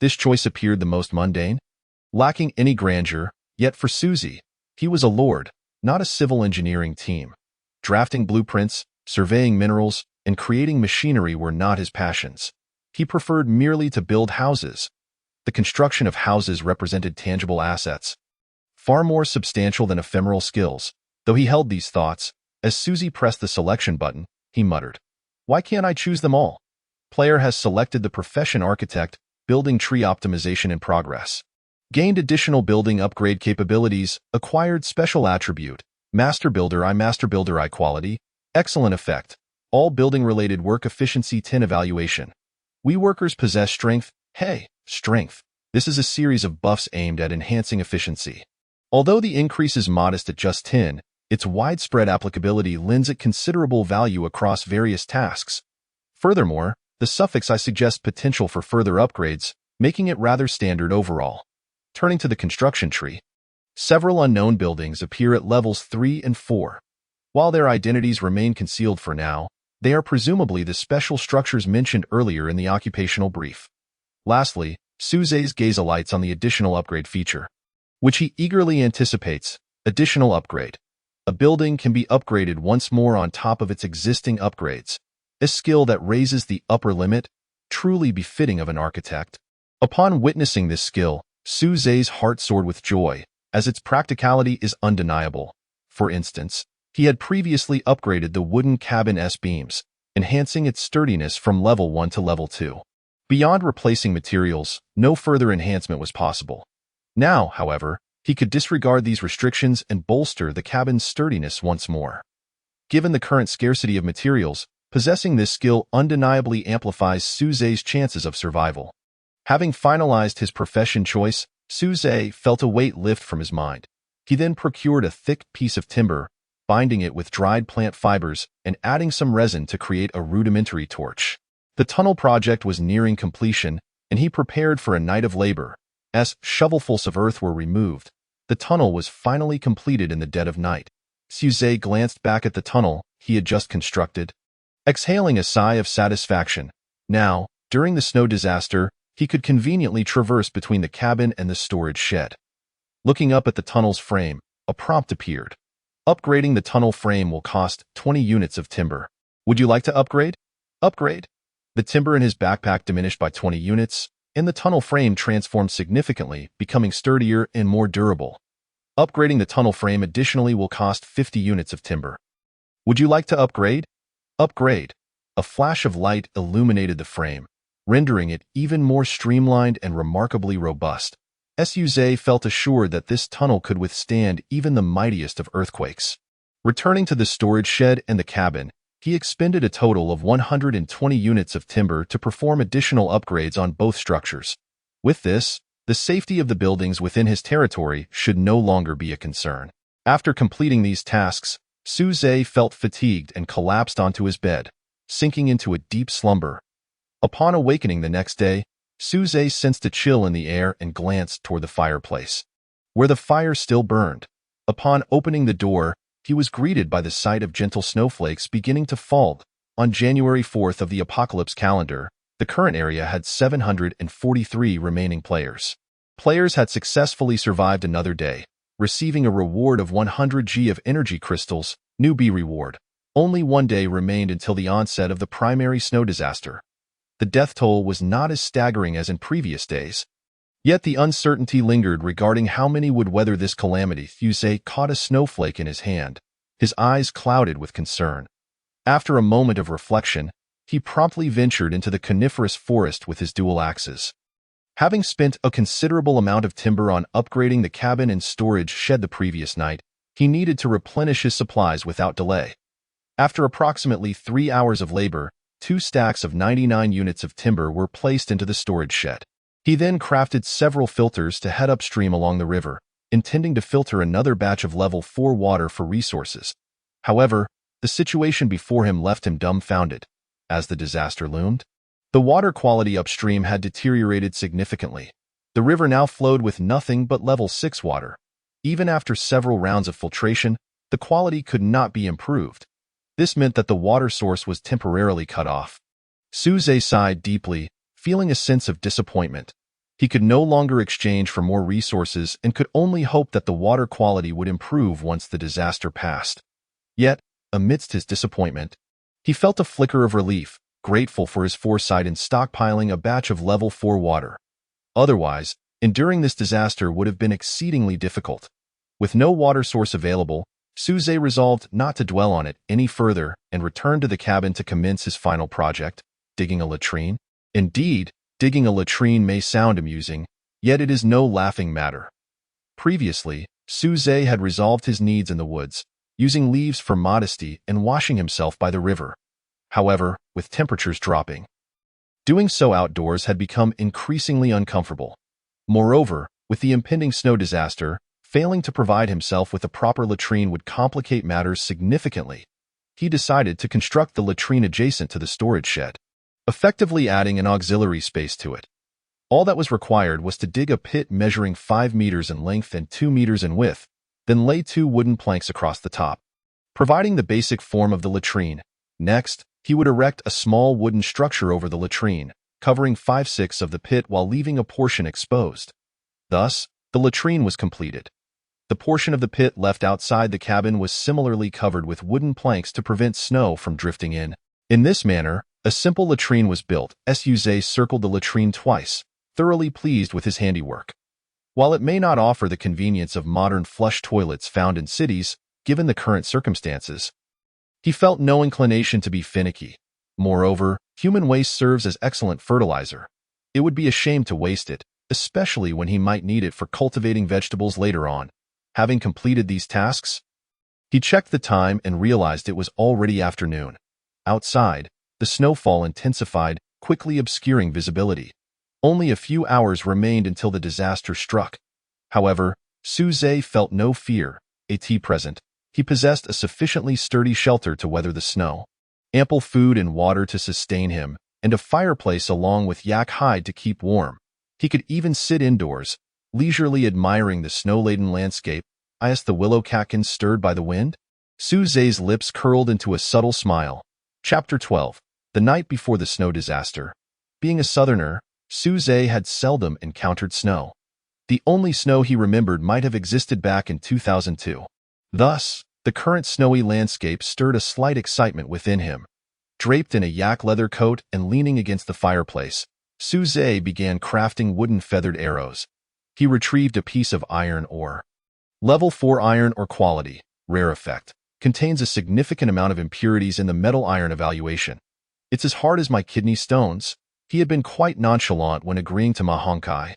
This choice appeared the most mundane, lacking any grandeur, yet for Suzy, he was a lord, not a civil engineering team. Drafting blueprints, surveying minerals, and creating machinery were not his passions. He preferred merely to build houses. The construction of houses represented tangible assets, far more substantial than ephemeral skills. Though he held these thoughts, as Suzy pressed the selection button, he muttered, Why can't I choose them all? Player has selected the profession architect, building tree optimization in progress. Gained additional building upgrade capabilities, acquired special attribute, Master Builder I quality, excellent effect, all building-related work efficiency 10 evaluation. We workers possess strength. Hey, strength. This is a series of buffs aimed at enhancing efficiency. Although the increase is modest at just 10, its widespread applicability lends it considerable value across various tasks. Furthermore, the suffix I suggests potential for further upgrades, making it rather standard overall. Turning to the construction tree, several unknown buildings appear at levels 3 and 4. While their identities remain concealed for now, they are presumably the special structures mentioned earlier in the occupational brief. Lastly, Suzy's gaze alights on the additional upgrade feature, which he eagerly anticipates. Additional upgrade. A building can be upgraded once more on top of its existing upgrades, a skill that raises the upper limit, truly befitting of an architect. Upon witnessing this skill, Suzy's heart soared with joy, as its practicality is undeniable. For instance, he had previously upgraded the wooden cabin S-beams, enhancing its sturdiness from level 1 to level 2. Beyond replacing materials, no further enhancement was possible. Now, however, he could disregard these restrictions and bolster the cabin's sturdiness once more. Given the current scarcity of materials, possessing this skill undeniably amplifies Suzy's chances of survival. Having finalized his profession choice, Suzy felt a weight lift from his mind. He then procured a thick piece of timber, binding it with dried plant fibers and adding some resin to create a rudimentary torch. The tunnel project was nearing completion, and he prepared for a night of labor. As shovelfuls of earth were removed, the tunnel was finally completed in the dead of night. Suzy glanced back at the tunnel he had just constructed, exhaling a sigh of satisfaction. Now, during the snow disaster, he could conveniently traverse between the cabin and the storage shed. Looking up at the tunnel's frame, a prompt appeared. Upgrading the tunnel frame will cost 20 units of timber. Would you like to upgrade? Upgrade. The timber in his backpack diminished by 20 units, and the tunnel frame transformed significantly, becoming sturdier and more durable. Upgrading the tunnel frame additionally will cost 50 units of timber. Would you like to upgrade? Upgrade. A flash of light illuminated the frame, rendering it even more streamlined and remarkably robust. Suzy felt assured that this tunnel could withstand even the mightiest of earthquakes. Returning to the storage shed and the cabin, he expended a total of 120 units of timber to perform additional upgrades on both structures. With this, the safety of the buildings within his territory should no longer be a concern. After completing these tasks, Suzy felt fatigued and collapsed onto his bed, sinking into a deep slumber. Upon awakening the next day, Suze sensed a chill in the air and glanced toward the fireplace, where the fire still burned. Upon opening the door, he was greeted by the sight of gentle snowflakes beginning to fall. On January 4th of the Apocalypse calendar, the current area had 743 remaining players. Players had successfully survived another day, receiving a reward of 100 G of energy crystals, newbie reward. Only one day remained until the onset of the primary snow disaster. The death toll was not as staggering as in previous days. Yet the uncertainty lingered regarding how many would weather this calamity. Fuse caught a snowflake in his hand, his eyes clouded with concern. After a moment of reflection, he promptly ventured into the coniferous forest with his dual axes. Having spent a considerable amount of timber on upgrading the cabin and storage shed the previous night, he needed to replenish his supplies without delay. After approximately 3 hours of labor, 2 stacks of 99 units of timber were placed into the storage shed. He then crafted several filters to head upstream along the river, intending to filter another batch of level 4 water for resources. However, the situation before him left him dumbfounded. As the disaster loomed, the water quality upstream had deteriorated significantly. The river now flowed with nothing but level 6 water. Even after several rounds of filtration, the quality could not be improved. This meant that the water source was temporarily cut off. Suze sighed deeply, feeling a sense of disappointment. He could no longer exchange for more resources and could only hope that the water quality would improve once the disaster passed. Yet, amidst his disappointment, he felt a flicker of relief, grateful for his foresight in stockpiling a batch of level 4 water. Otherwise, enduring this disaster would have been exceedingly difficult. With no water source available, Suze resolved not to dwell on it any further and returned to the cabin to commence his final project, digging a latrine. Indeed, digging a latrine may sound amusing, yet it is no laughing matter. Previously, Suze had resolved his needs in the woods, using leaves for modesty and washing himself by the river. However, with temperatures dropping, doing so outdoors had become increasingly uncomfortable. Moreover, with the impending snow disaster, failing to provide himself with a proper latrine would complicate matters significantly. He decided to construct the latrine adjacent to the storage shed, effectively adding an auxiliary space to it. All that was required was to dig a pit measuring 5 meters in length and 2 meters in width, then lay 2 wooden planks across the top, providing the basic form of the latrine. Next, he would erect a small wooden structure over the latrine, covering 5/6 of the pit while leaving a portion exposed. Thus, the latrine was completed. The portion of the pit left outside the cabin was similarly covered with wooden planks to prevent snow from drifting in. In this manner, a simple latrine was built. Suze circled the latrine twice, thoroughly pleased with his handiwork. While it may not offer the convenience of modern flush toilets found in cities, given the current circumstances, he felt no inclination to be finicky. Moreover, human waste serves as excellent fertilizer. It would be a shame to waste it, especially when he might need it for cultivating vegetables later on. Having completed these tasks, he checked the time and realized it was already afternoon. Outside, the snowfall intensified, quickly obscuring visibility. Only a few hours remained until the disaster struck. However, Suze felt no fear. Present, he possessed a sufficiently sturdy shelter to weather the snow, ample food and water to sustain him, and a fireplace along with yak hide to keep warm. He could even sit indoors, leisurely admiring the snow-laden landscape. As the willow catkins stirred by the wind, Suze's lips curled into a subtle smile. Chapter 12. The night before the snow disaster. Being a southerner, Suze had seldom encountered snow. The only snow he remembered might have existed back in 2002. Thus, the current snowy landscape stirred a slight excitement within him. Draped in a yak leather coat and leaning against the fireplace, Suze began crafting wooden feathered arrows. He retrieved a piece of iron ore. Level 4 iron ore quality, rare effect, contains a significant amount of impurities in the metal iron evaluation. It's as hard as my kidney stones. He had been quite nonchalant when agreeing to my honkai.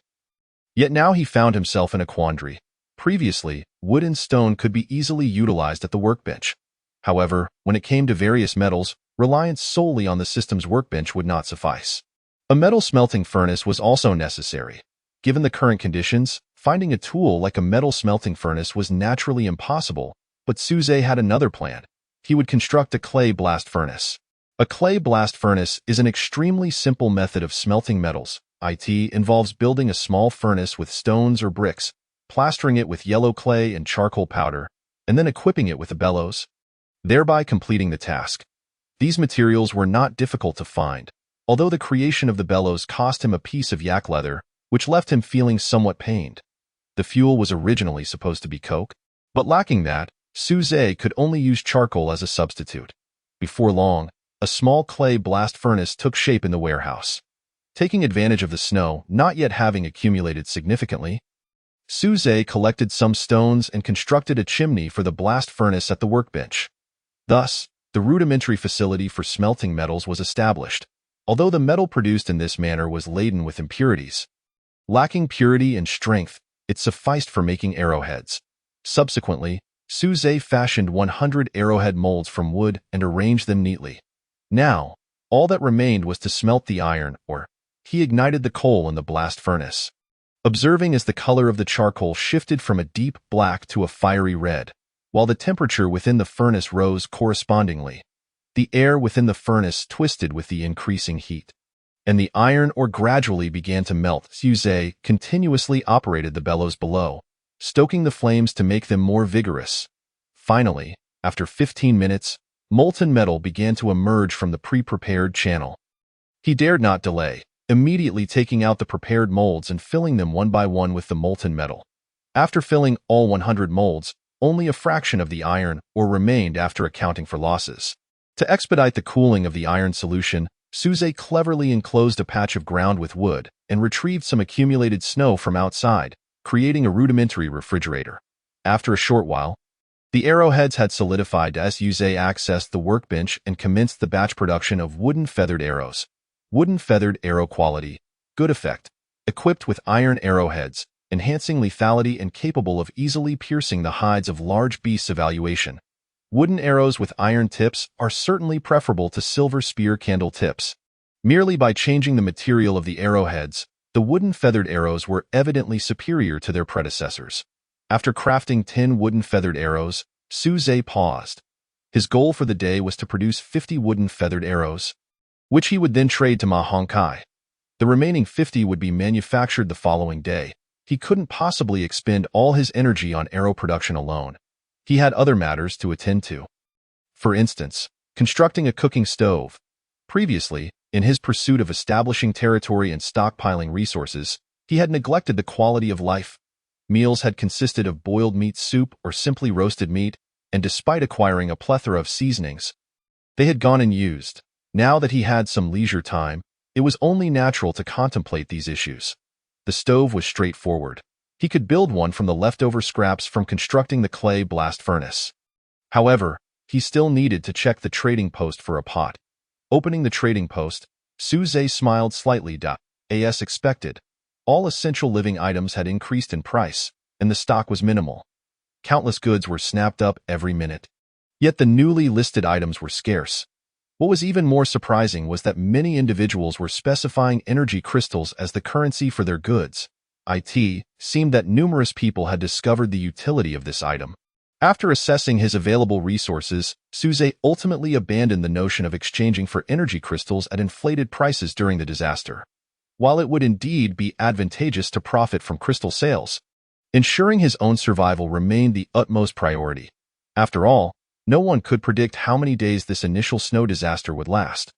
Yet now he found himself in a quandary. Previously, wood and stone could be easily utilized at the workbench. However, when it came to various metals, reliance solely on the system's workbench would not suffice. A metal smelting furnace was also necessary. Given the current conditions, finding a tool like a metal smelting furnace was naturally impossible, but Suze had another plan. He would construct a clay blast furnace. A clay blast furnace is an extremely simple method of smelting metals. It involves building a small furnace with stones or bricks, plastering it with yellow clay and charcoal powder, and then equipping it with a bellows, thereby completing the task. These materials were not difficult to find, although the creation of the bellows cost him a piece of yak leather, which left him feeling somewhat pained. The fuel was originally supposed to be coke, but lacking that, Suze could only use charcoal as a substitute. Before long, a small clay blast furnace took shape in the warehouse. Taking advantage of the snow not yet having accumulated significantly, Suze collected some stones and constructed a chimney for the blast furnace at the workbench. Thus, the rudimentary facility for smelting metals was established, although the metal produced in this manner was laden with impurities. Lacking purity and strength, it sufficed for making arrowheads. Subsequently, Suze fashioned 100 arrowhead molds from wood and arranged them neatly. Now, all that remained was to smelt the iron, or he ignited the coal in the blast furnace. Observing as the color of the charcoal shifted from a deep black to a fiery red, while the temperature within the furnace rose correspondingly, the air within the furnace twisted with the increasing heat, and the iron ore gradually began to melt. Suze continuously operated the bellows below, stoking the flames to make them more vigorous. Finally, after 15 minutes, molten metal began to emerge from the pre-prepared channel. He dared not delay, immediately taking out the prepared molds and filling them one by one with the molten metal. After filling all 100 molds, only a fraction of the iron ore remained after accounting for losses. To expedite the cooling of the iron solution, Suze cleverly enclosed a patch of ground with wood and retrieved some accumulated snow from outside, creating a rudimentary refrigerator. After a short while, the arrowheads had solidified as Suze accessed the workbench and commenced the batch production of wooden feathered arrows. Wooden feathered arrow quality, good effect, equipped with iron arrowheads, enhancing lethality and capable of easily piercing the hides of large beasts. Evaluation. Wooden arrows with iron tips are certainly preferable to silver spear candle tips. Merely by changing the material of the arrowheads, the wooden feathered arrows were evidently superior to their predecessors. After crafting 10 wooden feathered arrows, Suze paused. His goal for the day was to produce 50 wooden feathered arrows, which he would then trade to Ma Hongkai. The remaining 50 would be manufactured the following day. He couldn't possibly expend all his energy on arrow production alone. He had other matters to attend to. For instance, constructing a cooking stove. Previously, in his pursuit of establishing territory and stockpiling resources, he had neglected the quality of life. Meals had consisted of boiled meat soup or simply roasted meat, and despite acquiring a plethora of seasonings, they had gone unused. Now that he had some leisure time, it was only natural to contemplate these issues. The stove was straightforward. He could build one from the leftover scraps from constructing the clay blast furnace. However, he still needed to check the trading post for a pot. Opening the trading post, Suze smiled slightly. As expected, all essential living items had increased in price, and the stock was minimal. Countless goods were snapped up every minute. Yet the newly listed items were scarce. What was even more surprising was that many individuals were specifying energy crystals as the currency for their goods. It seemed that numerous people had discovered the utility of this item. After assessing his available resources, Suze ultimately abandoned the notion of exchanging for energy crystals at inflated prices during the disaster. While it would indeed be advantageous to profit from crystal sales, ensuring his own survival remained the utmost priority. After all, no one could predict how many days this initial snow disaster would last.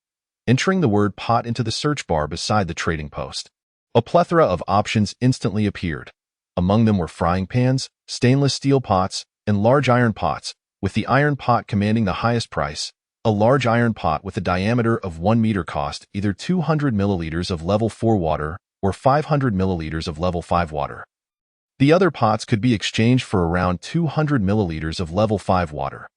Entering the word pot into the search bar beside the trading post, a plethora of options instantly appeared. Among them were frying pans, stainless steel pots, and large iron pots, with the iron pot commanding the highest price. A large iron pot with a diameter of 1 meter cost either 200 milliliters of level 4 water or 500 milliliters of level 5 water. The other pots could be exchanged for around 200 milliliters of level 5 water.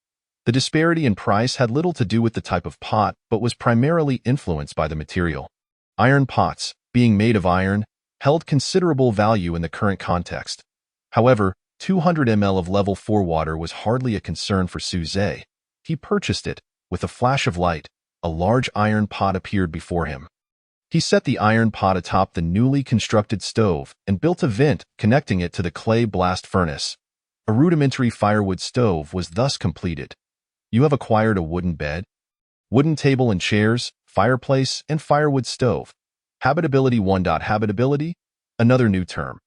The disparity in price had little to do with the type of pot, but was primarily influenced by the material. Iron pots, being made of iron, held considerable value in the current context. However, 200 ml of level 4 water was hardly a concern for Suze. He purchased it. With a flash of light, a large iron pot appeared before him. He set the iron pot atop the newly constructed stove and built a vent connecting it to the clay blast furnace. A rudimentary firewood stove was thus completed. You have acquired a wooden bed? Wooden table and chairs, fireplace, and firewood stove. Habitability 1. Habitability? Another new term.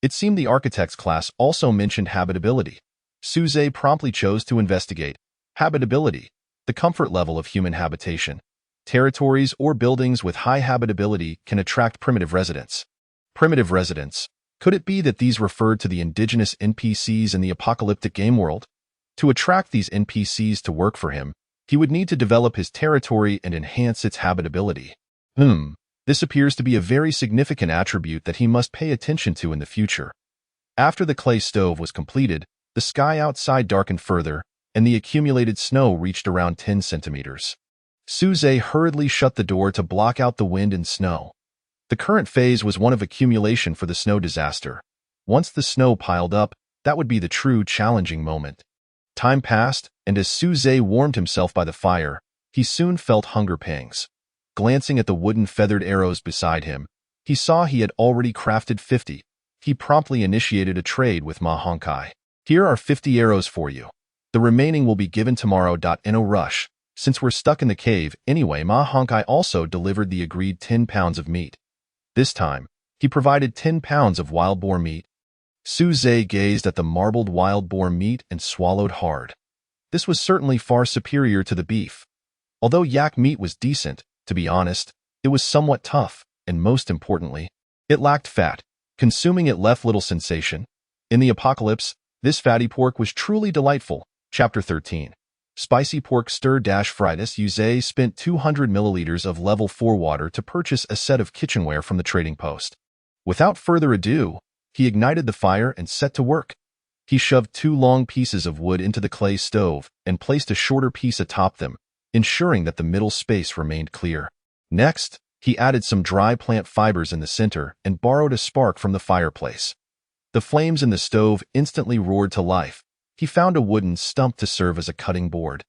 It seemed the architect's class also mentioned habitability. Suze promptly chose to investigate. Habitability, the comfort level of human habitation. Territories or buildings with high habitability can attract primitive residents. Primitive residents. Could it be that these referred to the indigenous NPCs in the apocalyptic game world? To attract these NPCs to work for him, he would need to develop his territory and enhance its habitability. This appears to be a very significant attribute that he must pay attention to in the future. After the clay stove was completed, the sky outside darkened further, and the accumulated snow reached around 10 centimeters. Suze hurriedly shut the door to block out the wind and snow. The current phase was one of accumulation for the snow disaster. Once the snow piled up, that would be the true challenging moment. Time passed, and as Suze warmed himself by the fire, he soon felt hunger pangs. Glancing at the wooden feathered arrows beside him, he saw he had already crafted 50. He promptly initiated a trade with Ma Honkai. Here are 50 arrows for you. The remaining will be given tomorrow. No rush. Since we're stuck in the cave anyway, Ma Honkai also delivered the agreed 10 pounds of meat. This time, he provided 10 pounds of wild boar meat. Suze gazed at the marbled wild boar meat and swallowed hard. This was certainly far superior to the beef. Although yak meat was decent, to be honest, it was somewhat tough, and most importantly, it lacked fat. Consuming it left little sensation. In the apocalypse, this fatty pork was truly delightful. Chapter 13. Spicy pork stir-fried. Suze spent 200 milliliters of level 4 water to purchase a set of kitchenware from the trading post. Without further ado, he ignited the fire and set to work. He shoved 2 long pieces of wood into the clay stove and placed a shorter piece atop them, ensuring that the middle space remained clear. Next, he added some dry plant fibers in the center and borrowed a spark from the fireplace. The flames in the stove instantly roared to life. He found a wooden stump to serve as a cutting board.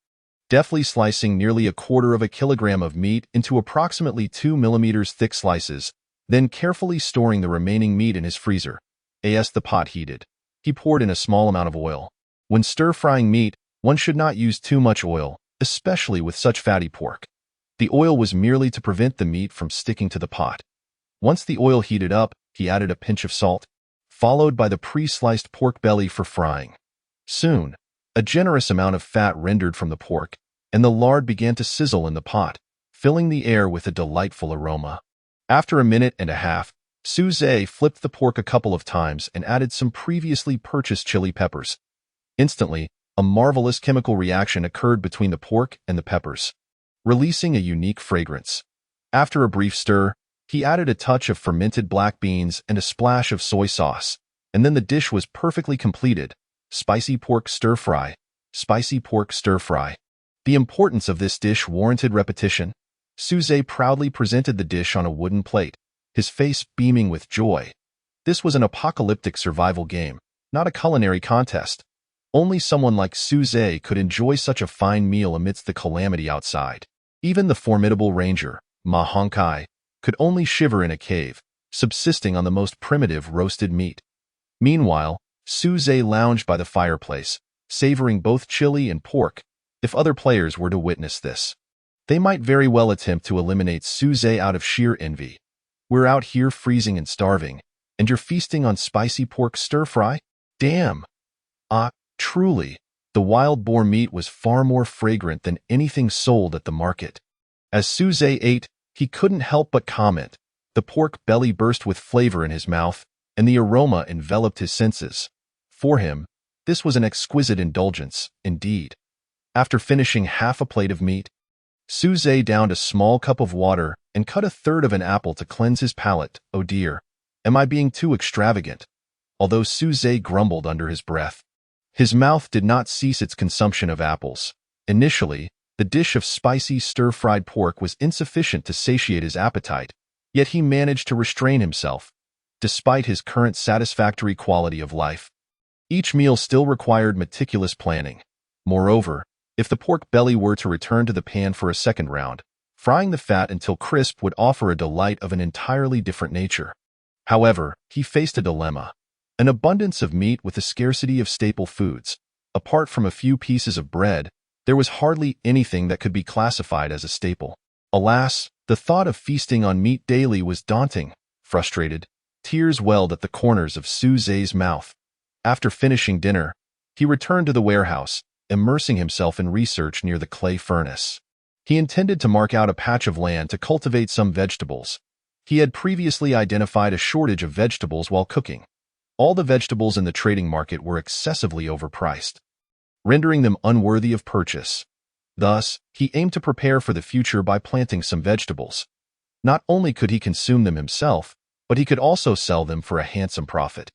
Deftly slicing nearly 1/4 kilogram of meat into approximately 2 millimeters thick slices, then carefully storing the remaining meat in his freezer. As the pot heated, he poured in a small amount of oil. When stir-frying meat, one should not use too much oil, especially with such fatty pork. The oil was merely to prevent the meat from sticking to the pot. Once the oil heated up, he added a pinch of salt, followed by the pre-sliced pork belly for frying. Soon, a generous amount of fat rendered from the pork, and the lard began to sizzle in the pot, filling the air with a delightful aroma. After a minute and a half, Suze flipped the pork a couple of times and added some previously purchased chili peppers. Instantly, a marvelous chemical reaction occurred between the pork and the peppers, releasing a unique fragrance. After a brief stir, he added a touch of fermented black beans and a splash of soy sauce, and then the dish was perfectly completed. Spicy pork stir-fry. Spicy pork stir-fry. The importance of this dish warranted repetition. Suze proudly presented the dish on a wooden plate, his face beaming with joy. This was an apocalyptic survival game, not a culinary contest. Only someone like Suze could enjoy such a fine meal amidst the calamity outside. Even the formidable ranger, Ma Honkai, could only shiver in a cave, subsisting on the most primitive roasted meat. Meanwhile, Suze lounged by the fireplace, savoring both chili and pork. If other players were to witness this, they might very well attempt to eliminate Suze out of sheer envy. We're out here freezing and starving, and you're feasting on spicy pork stir-fry? Damn! Truly, the wild boar meat was far more fragrant than anything sold at the market. As Suze ate, he couldn't help but comment. The pork belly burst with flavor in his mouth, and the aroma enveloped his senses. For him, this was an exquisite indulgence, indeed. After finishing half a plate of meat, Suze downed a small cup of water and cut 1/3 of an apple to cleanse his palate. Oh dear, am I being too extravagant? Although Suze grumbled under his breath, his mouth did not cease its consumption of apples. Initially, the dish of spicy stir-fried pork was insufficient to satiate his appetite, yet he managed to restrain himself, despite his current satisfactory quality of life. Each meal still required meticulous planning. Moreover, if the pork belly were to return to the pan for a second round, frying the fat until crisp would offer a delight of an entirely different nature. However, he faced a dilemma. An abundance of meat with a scarcity of staple foods. Apart from a few pieces of bread, There was hardly anything that could be classified as a staple. Alas, the thought of feasting on meat daily was daunting. Frustrated, tears welled at the corners of Su Zhe's mouth. After finishing dinner, he returned to the warehouse, immersing himself in research near the clay furnace. He intended to mark out a patch of land to cultivate some vegetables. He had previously identified a shortage of vegetables while cooking. All the vegetables in the trading market were excessively overpriced, rendering them unworthy of purchase. Thus, he aimed to prepare for the future by planting some vegetables. Not only could he consume them himself, but he could also sell them for a handsome profit.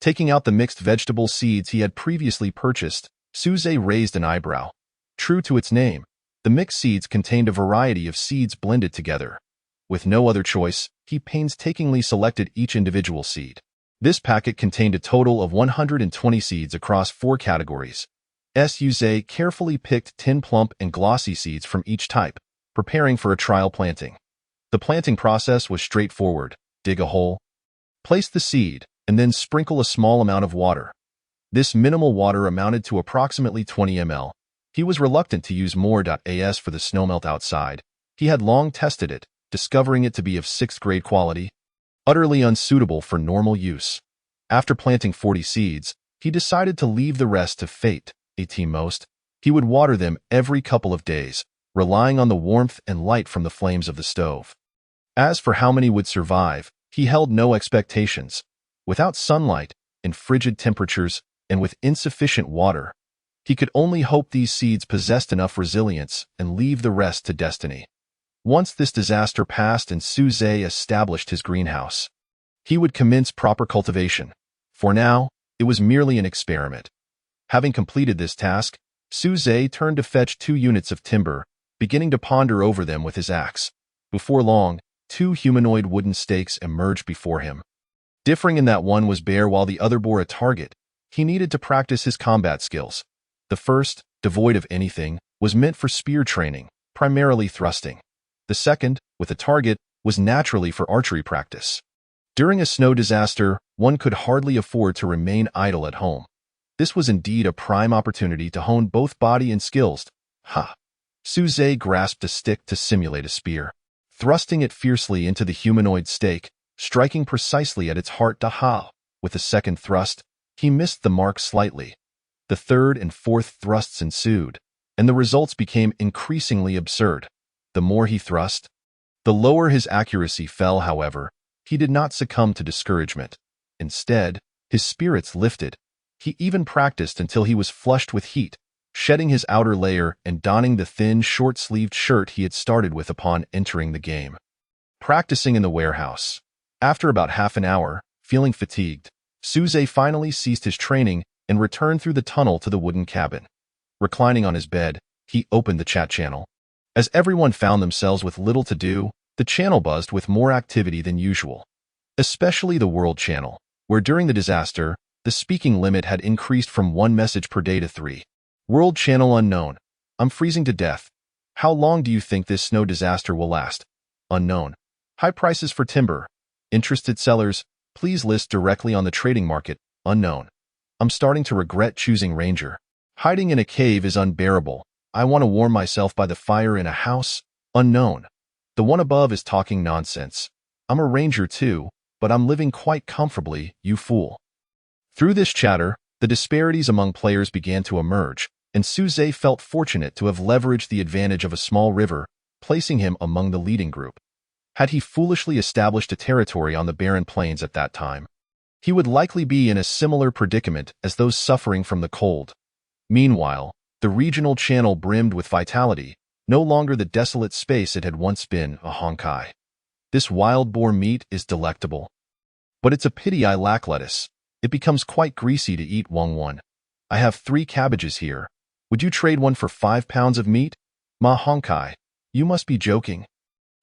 Taking out the mixed vegetable seeds he had previously purchased, Su Zhe raised an eyebrow. True to its name, the mixed seeds contained a variety of seeds blended together. With no other choice, he painstakingly selected each individual seed. This packet contained a total of 120 seeds across 4 categories. Su Zhe carefully picked 10 plump and glossy seeds from each type, preparing for a trial planting. The planting process was straightforward. Dig a hole, place the seed, and then sprinkle a small amount of water. This minimal water amounted to approximately 20 ml. He was reluctant to use more. As for the snowmelt outside, he had long tested it, discovering it to be of 6th grade quality, utterly unsuitable for normal use. After planting 40 seeds, he decided to leave the rest to fate. Most, he would water them every couple of days, relying on the warmth and light from the flames of the stove. As for how many would survive, he held no expectations. Without sunlight, in frigid temperatures, and with insufficient water, he could only hope these seeds possessed enough resilience and leave the rest to destiny. Once this disaster passed and Su Zhe established his greenhouse, he would commence proper cultivation. For now, it was merely an experiment. Having completed this task, Su Zhe turned to fetch 2 units of timber, beginning to ponder over them with his axe. Before long, 2 humanoid wooden stakes emerged before him. Differing in that one was bare while the other bore a target, he needed to practice his combat skills. The first, devoid of anything, was meant for spear training, primarily thrusting. The second, with a target, was naturally for archery practice. During a snow disaster, one could hardly afford to remain idle at home. This was indeed a prime opportunity to hone both body and skills. Su Zhe grasped a stick to simulate a spear, thrusting it fiercely into the humanoid stake, striking precisely at its heart. With a second thrust, he missed the mark slightly. The third and fourth thrusts ensued, and the results became increasingly absurd. The more he thrust, the lower his accuracy fell. However, he did not succumb to discouragement. Instead, his spirits lifted. He even practiced until he was flushed with heat, shedding his outer layer and donning the thin, short-sleeved shirt he had started with upon entering the game. Practicing in the warehouse. After about half an hour, feeling fatigued, Su Zhe finally ceased his training and returned through the tunnel to the wooden cabin. Reclining on his bed, he opened the chat channel. As everyone found themselves with little to do, the channel buzzed with more activity than usual. Especially the World channel, where during the disaster, the speaking limit had increased from 1 message per day to 3. World channel unknown. I'm freezing to death. How long do you think this snow disaster will last? Unknown. High prices for timber. Interested sellers, please list directly on the trading market. Unknown. I'm starting to regret choosing Ranger. Hiding in a cave is unbearable. I want to warm myself by the fire in a house. Unknown. The one above is talking nonsense. I'm a Ranger too, but I'm living quite comfortably, you fool. Through this chatter, the disparities among players began to emerge, and Su Zhe felt fortunate to have leveraged the advantage of a small river, placing him among the leading group. Had he foolishly established a territory on the barren plains at that time, he would likely be in a similar predicament as those suffering from the cold. Meanwhile, the regional channel brimmed with vitality, no longer the desolate space it had once been. A Honkai. This wild boar meat is delectable. But it's a pity I lack lettuce. It becomes quite greasy to eat. Wong. I have 3 cabbages here. Would you trade one for 5 pounds of meat? Ma Honkai. You must be joking.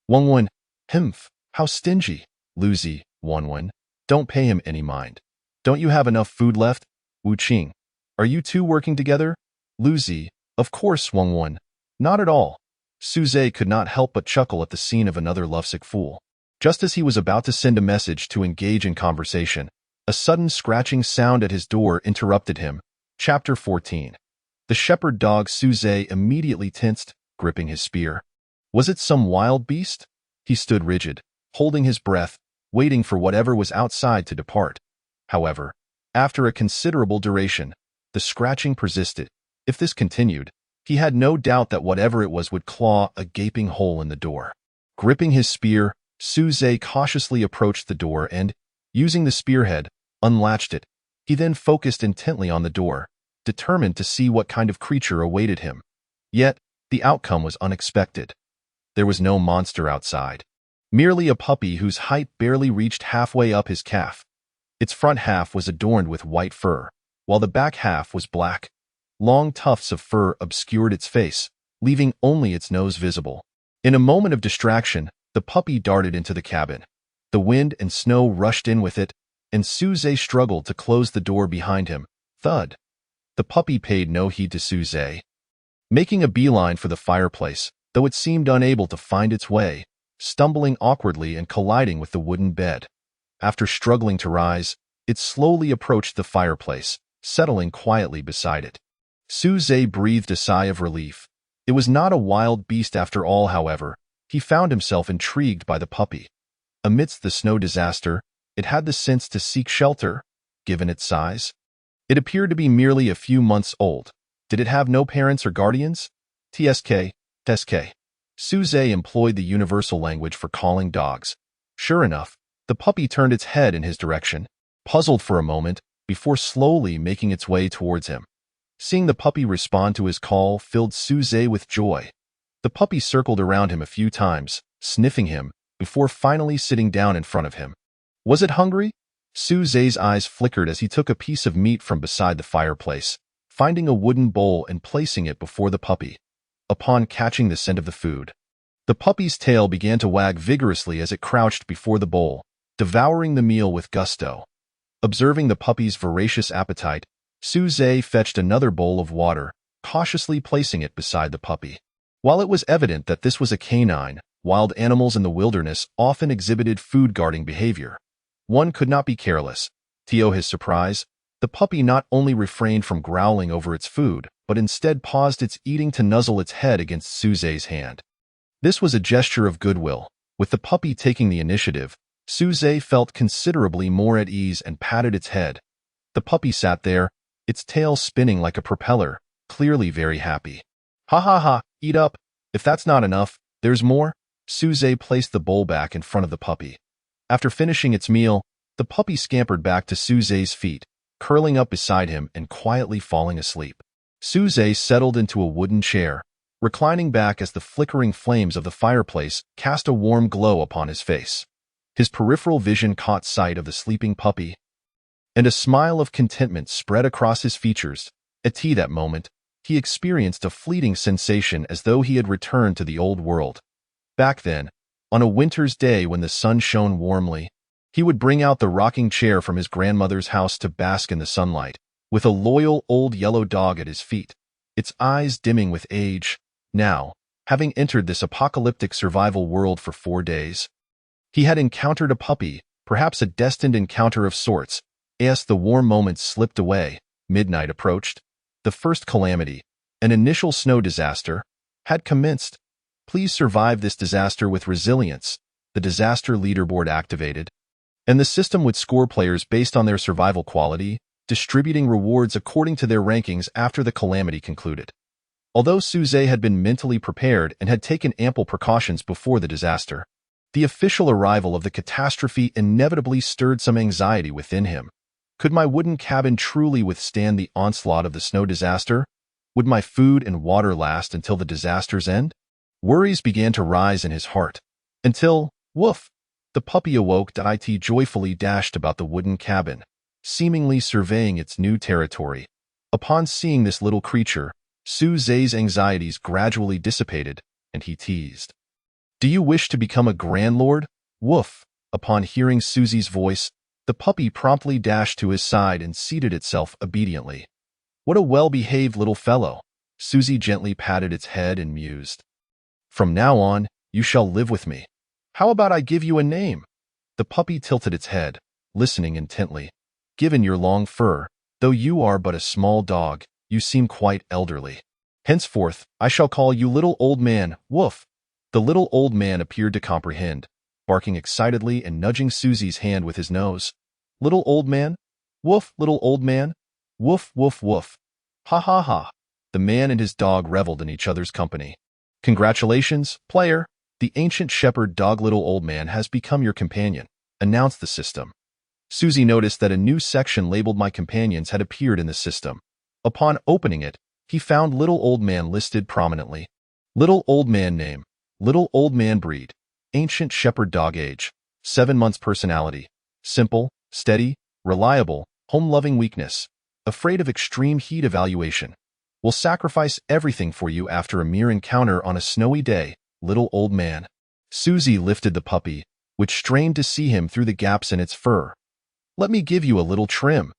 Wong. Himph. How stingy. Luzi. Wong. Don't pay him any mind. Don't you have enough food left? Wu Qing. Are you two working together? Luzi. Of course. Wong. Not at all. Su Zhe could not help but chuckle at the scene of another lovesick fool. Just as he was about to send a message to engage in conversation, a sudden scratching sound at his door interrupted him. Chapter 14. The shepherd dog Suze immediately tensed, gripping his spear. Was it some wild beast? He stood rigid, holding his breath, waiting for whatever was outside to depart. However, after a considerable duration, the scratching persisted. If this continued, he had no doubt that whatever it was would claw a gaping hole in the door. Gripping his spear, Suze cautiously approached the door and, using the spearhead, unlatched it. He then focused intently on the door, determined to see what kind of creature awaited him. Yet, the outcome was unexpected. There was no monster outside. Merely a puppy whose height barely reached halfway up his calf. Its front half was adorned with white fur, while the back half was black. Long tufts of fur obscured its face, leaving only its nose visible. In a moment of distraction, the puppy darted into the cabin. The wind and snow rushed in with it, and Suze struggled to close the door behind him. Thud. The puppy paid no heed to Suze. Making a beeline for the fireplace, though it seemed unable to find its way, stumbling awkwardly and colliding with the wooden bed. After struggling to rise, it slowly approached the fireplace, settling quietly beside it. Suze breathed a sigh of relief. It was not a wild beast after all, however. He found himself intrigued by the puppy. Amidst the snow disaster, it had the sense to seek shelter, given its size. It appeared to be merely a few months old. Did it have no parents or guardians? TSK. Suze employed the universal language for calling dogs. Sure enough, the puppy turned its head in his direction, puzzled for a moment, before slowly making its way towards him. Seeing the puppy respond to his call filled Suze with joy. The puppy circled around him a few times, sniffing him, before finally sitting down in front of him. Was it hungry? Suze's eyes flickered as he took a piece of meat from beside the fireplace, finding a wooden bowl and placing it before the puppy. Upon catching the scent of the food, the puppy's tail began to wag vigorously as it crouched before the bowl, devouring the meal with gusto. Observing the puppy's voracious appetite, Suze fetched another bowl of water, cautiously placing it beside the puppy. While it was evident that this was a canine, wild animals in the wilderness often exhibited food-guarding behavior. One could not be careless. To his surprise, the puppy not only refrained from growling over its food, but instead paused its eating to nuzzle its head against Suze's hand. This was a gesture of goodwill. With the puppy taking the initiative, Suze felt considerably more at ease and patted its head. The puppy sat there, its tail spinning like a propeller, clearly very happy. Ha ha ha, eat up. If that's not enough, there's more. Suze placed the bowl back in front of the puppy. After finishing its meal, the puppy scampered back to Suze's feet, curling up beside him and quietly falling asleep. Suze settled into a wooden chair, reclining back as the flickering flames of the fireplace cast a warm glow upon his face. His peripheral vision caught sight of the sleeping puppy, and a smile of contentment spread across his features. At that moment, he experienced a fleeting sensation as though he had returned to the old world. Back then, on a winter's day when the sun shone warmly, he would bring out the rocking chair from his grandmother's house to bask in the sunlight, with a loyal old yellow dog at his feet, its eyes dimming with age. Now, having entered this apocalyptic survival world for 4 days, he had encountered a puppy, perhaps a destined encounter of sorts. As the warm moments slipped away, midnight approached. The first calamity, an initial snow disaster, had commenced. Please survive this disaster with resilience. The disaster leaderboard activated, and the system would score players based on their survival quality, distributing rewards according to their rankings after the calamity concluded. Although Suze had been mentally prepared and had taken ample precautions before the disaster, the official arrival of the catastrophe inevitably stirred some anxiety within him. Could my wooden cabin truly withstand the onslaught of the snow disaster? Would my food and water last until the disaster's end? Worries began to rise in his heart, until, woof, the puppy awoke. It joyfully dashed about the wooden cabin, seemingly surveying its new territory. Upon seeing this little creature, Suze's anxieties gradually dissipated, and he teased. Do you wish to become a Grand Lord? Woof. Upon hearing Susie's voice, the puppy promptly dashed to his side and seated itself obediently. What a well-behaved little fellow. Susie gently patted its head and mused. From now on, you shall live with me. How about I give you a name? The puppy tilted its head, listening intently. Given your long fur, though you are but a small dog, you seem quite elderly. Henceforth, I shall call you little old man, woof. The little old man appeared to comprehend, barking excitedly and nudging Susie's hand with his nose. Little old man? Woof, little old man? Woof, woof, woof. Ha ha ha. The man and his dog reveled in each other's company. Congratulations, player. The ancient shepherd dog little old man has become your companion, announced the system. Susie noticed that a new section labeled My Companions had appeared in the system. Upon opening it, he found Little Old Man listed prominently. Little Old Man name, Little Old Man breed, Ancient Shepherd dog age, 7 months personality, simple, steady, reliable, home-loving weakness, afraid of extreme heat evaluation. Will sacrifice everything for you after a mere encounter on a snowy day, Little Old Man. Susie lifted the puppy, which strained to see him through the gaps in its fur. Let me give you a little trim.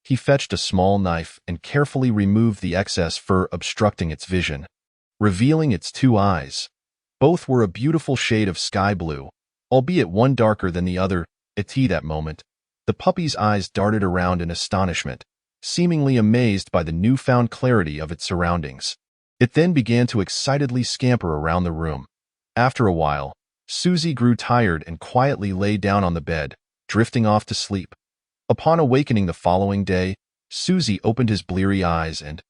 He fetched a small knife and carefully removed the excess fur obstructing its vision, revealing its 2 eyes. Both were a beautiful shade of sky blue, albeit one darker than the other. At that moment, the puppy's eyes darted around in astonishment, seemingly amazed by the newfound clarity of its surroundings. It then began to excitedly scamper around the room. After a while, Susie grew tired and quietly lay down on the bed, drifting off to sleep. Upon awakening the following day, Susie opened his bleary eyes and,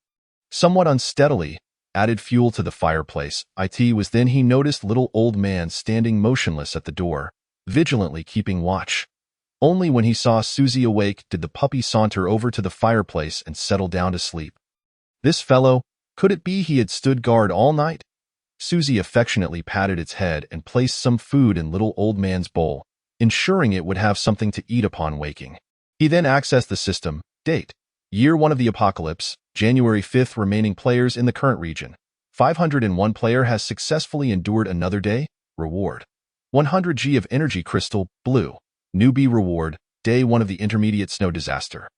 somewhat unsteadily, added fuel to the fireplace. It was then he noticed Little Old Man standing motionless at the door, vigilantly keeping watch. Only when he saw Susie awake did the puppy saunter over to the fireplace and settle down to sleep. This fellow, could it be he had stood guard all night? Susie affectionately patted its head and placed some food in Little Old Man's bowl, ensuring it would have something to eat upon waking. He then accessed the system. Date: Year 1 of the apocalypse, January 5th. Remaining players in the current region. 501 player has successfully endured another day. Reward: 100 G of energy crystal, blue. Newbie reward: Day 1 of the intermediate snow disaster.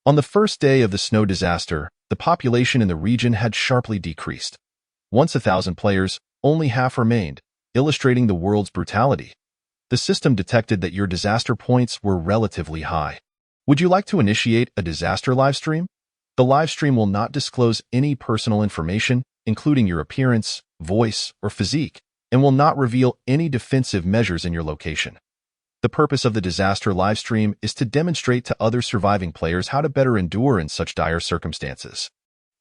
On the first day of the snow disaster, the population in the region had sharply decreased. Once 1,000 players, only half remained, illustrating the world's brutality. The system detected that your disaster points were relatively high. Would you like to initiate a disaster livestream? The livestream will not disclose any personal information, including your appearance, voice, or physique, and will not reveal any defensive measures in your location. The purpose of the disaster livestream is to demonstrate to other surviving players how to better endure in such dire circumstances.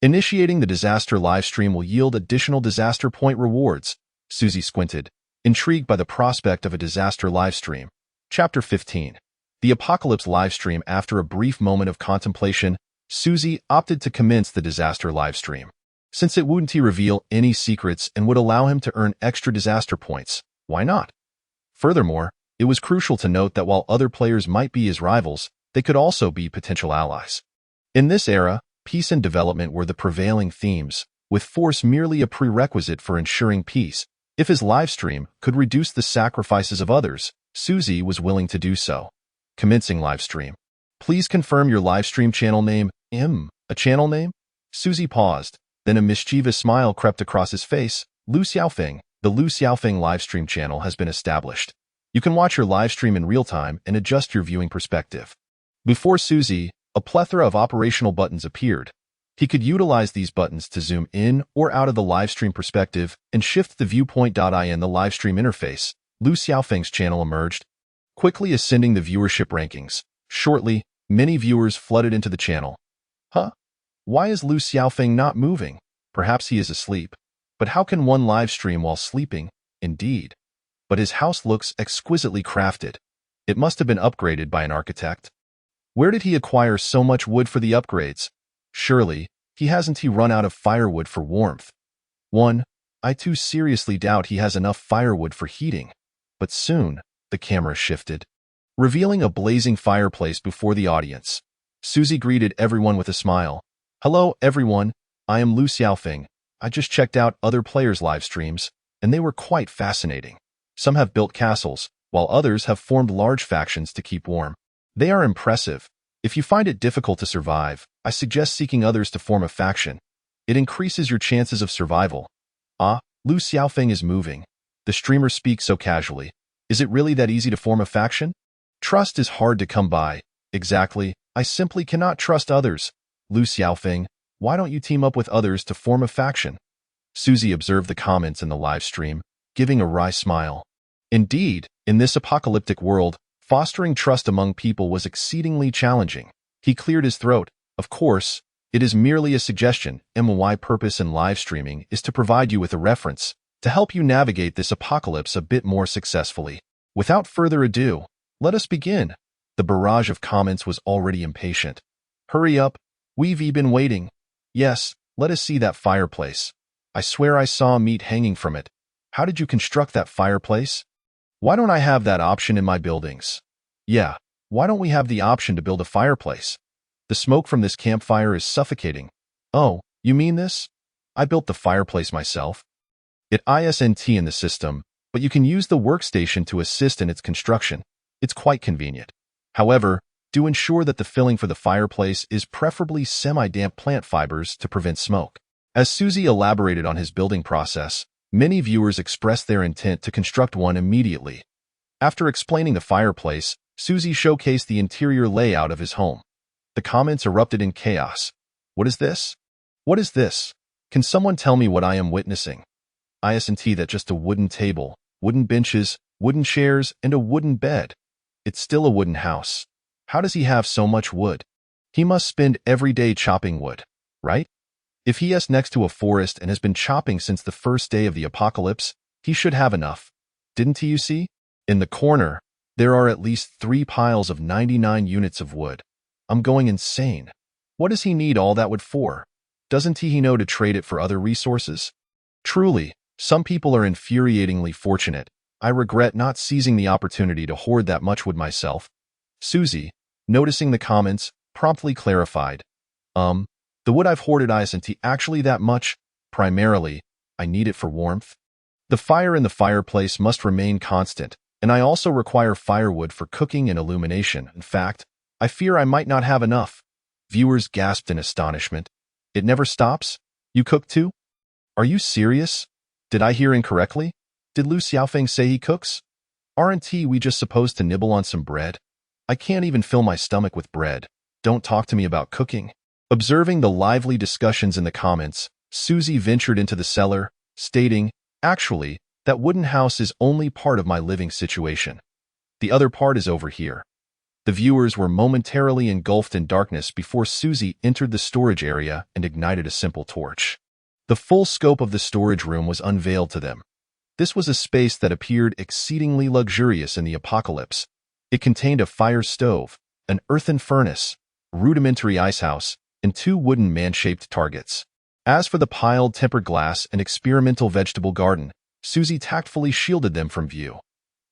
Initiating the disaster livestream will yield additional disaster point rewards. Susie squinted, intrigued by the prospect of a disaster livestream. Chapter 15. The Apocalypse livestream. After a brief moment of contemplation, Susie opted to commence the disaster livestream. Since it wouldn't reveal any secrets and would allow him to earn extra disaster points, why not? Furthermore, it was crucial to note that while other players might be his rivals, they could also be potential allies. In this era, peace and development were the prevailing themes, with force merely a prerequisite for ensuring peace. If his livestream could reduce the sacrifices of others, Susie was willing to do so. Commencing livestream. Please confirm your livestream channel name. A channel name? Susie paused, then a mischievous smile crept across his face. Lu Xiaofeng. The Lu Xiaofeng livestream channel has been established. You can watch your livestream in real time and adjust your viewing perspective. Before Susie, a plethora of operational buttons appeared. He could utilize these buttons to zoom in or out of the livestream perspective and shift the viewpoint. In the livestream interface, Lu Xiaofeng's channel emerged, quickly ascending the viewership rankings. Shortly, many viewers flooded into the channel. Why is Lu Xiaofeng not moving? Perhaps he is asleep. But how can one live stream while sleeping? Indeed. But his house looks exquisitely crafted. It must have been upgraded by an architect. Where did he acquire so much wood for the upgrades? Surely, he hasn't run out of firewood for warmth. I too seriously doubt he has enough firewood for heating. But soon, the camera shifted, revealing a blazing fireplace before the audience. Susie greeted everyone with a smile. Hello, everyone. I am Lu Xiaofeng. I just checked out other players' live streams, and they were quite fascinating. Some have built castles, while others have formed large factions to keep warm. They are impressive. If you find it difficult to survive, I suggest seeking others to form a faction. It increases your chances of survival. Lu Xiaofeng is moving. The streamer speaks so casually. Is it really that easy to form a faction? Trust is hard to come by. Exactly. I simply cannot trust others. Lu Xiaofeng, Why don't you team up with others to form a faction? Susie observed the comments in the live stream, giving a wry smile. Indeed, in this apocalyptic world, fostering trust among people was exceedingly challenging. He cleared his throat. Of course, it is merely a suggestion. My purpose in live streaming is to provide you with a reference to help you navigate this apocalypse a bit more successfully. Without further ado, let us begin. The barrage of comments was already impatient. Hurry up, we've been waiting. Yes, let us see that fireplace. I swear I saw meat hanging from it. How did you construct that fireplace? Why don't I have that option in my buildings? Yeah, why don't we have the option to build a fireplace? The smoke from this campfire is suffocating. Oh, you mean this? I built the fireplace myself. It isn't in the system, but you can use the workstation to assist in its construction. It's quite convenient. However, do ensure that the filling for the fireplace is preferably semi-damp plant fibers to prevent smoke. As Susie elaborated on his building process, many viewers expressed their intent to construct one immediately. After explaining the fireplace, Susie showcased the interior layout of his home. The comments erupted in chaos. What is this? What is this? Can someone tell me what I am witnessing? Isn't that just a wooden table, wooden benches, wooden chairs, and a wooden bed? It's still a wooden house. How does he have so much wood? He must spend every day chopping wood, right? If he is next to a forest and has been chopping since the first day of the apocalypse, he should have enough. Didn't he, you see? In the corner, there are at least 3 piles of 99 units of wood. I'm going insane. What does he need all that wood for? Doesn't he know to trade it for other resources? Truly, some people are infuriatingly fortunate. I regret not seizing the opportunity to hoard that much wood myself. Susie, noticing the comments, promptly clarified. The wood I've hoarded isn't actually that much. Primarily, I need it for warmth. The fire in the fireplace must remain constant, and I also require firewood for cooking and illumination. In fact, I fear I might not have enough. Viewers gasped in astonishment. It never stops? You cook too? Are you serious? Did I hear incorrectly? Did Lu Xiaofeng say he cooks? Aren't we just supposed to nibble on some bread? I can't even fill my stomach with bread. Don't talk to me about cooking. Observing the lively discussions in the comments, Susie ventured into the cellar, stating, actually, that wooden house is only part of my living situation. The other part is over here. The viewers were momentarily engulfed in darkness before Susie entered the storage area and ignited a simple torch. The full scope of the storage room was unveiled to them. This was a space that appeared exceedingly luxurious in the apocalypse. It contained a fire stove, an earthen furnace, rudimentary icehouse, and 2 wooden man-shaped targets. As for the piled tempered glass and experimental vegetable garden, Susie tactfully shielded them from view.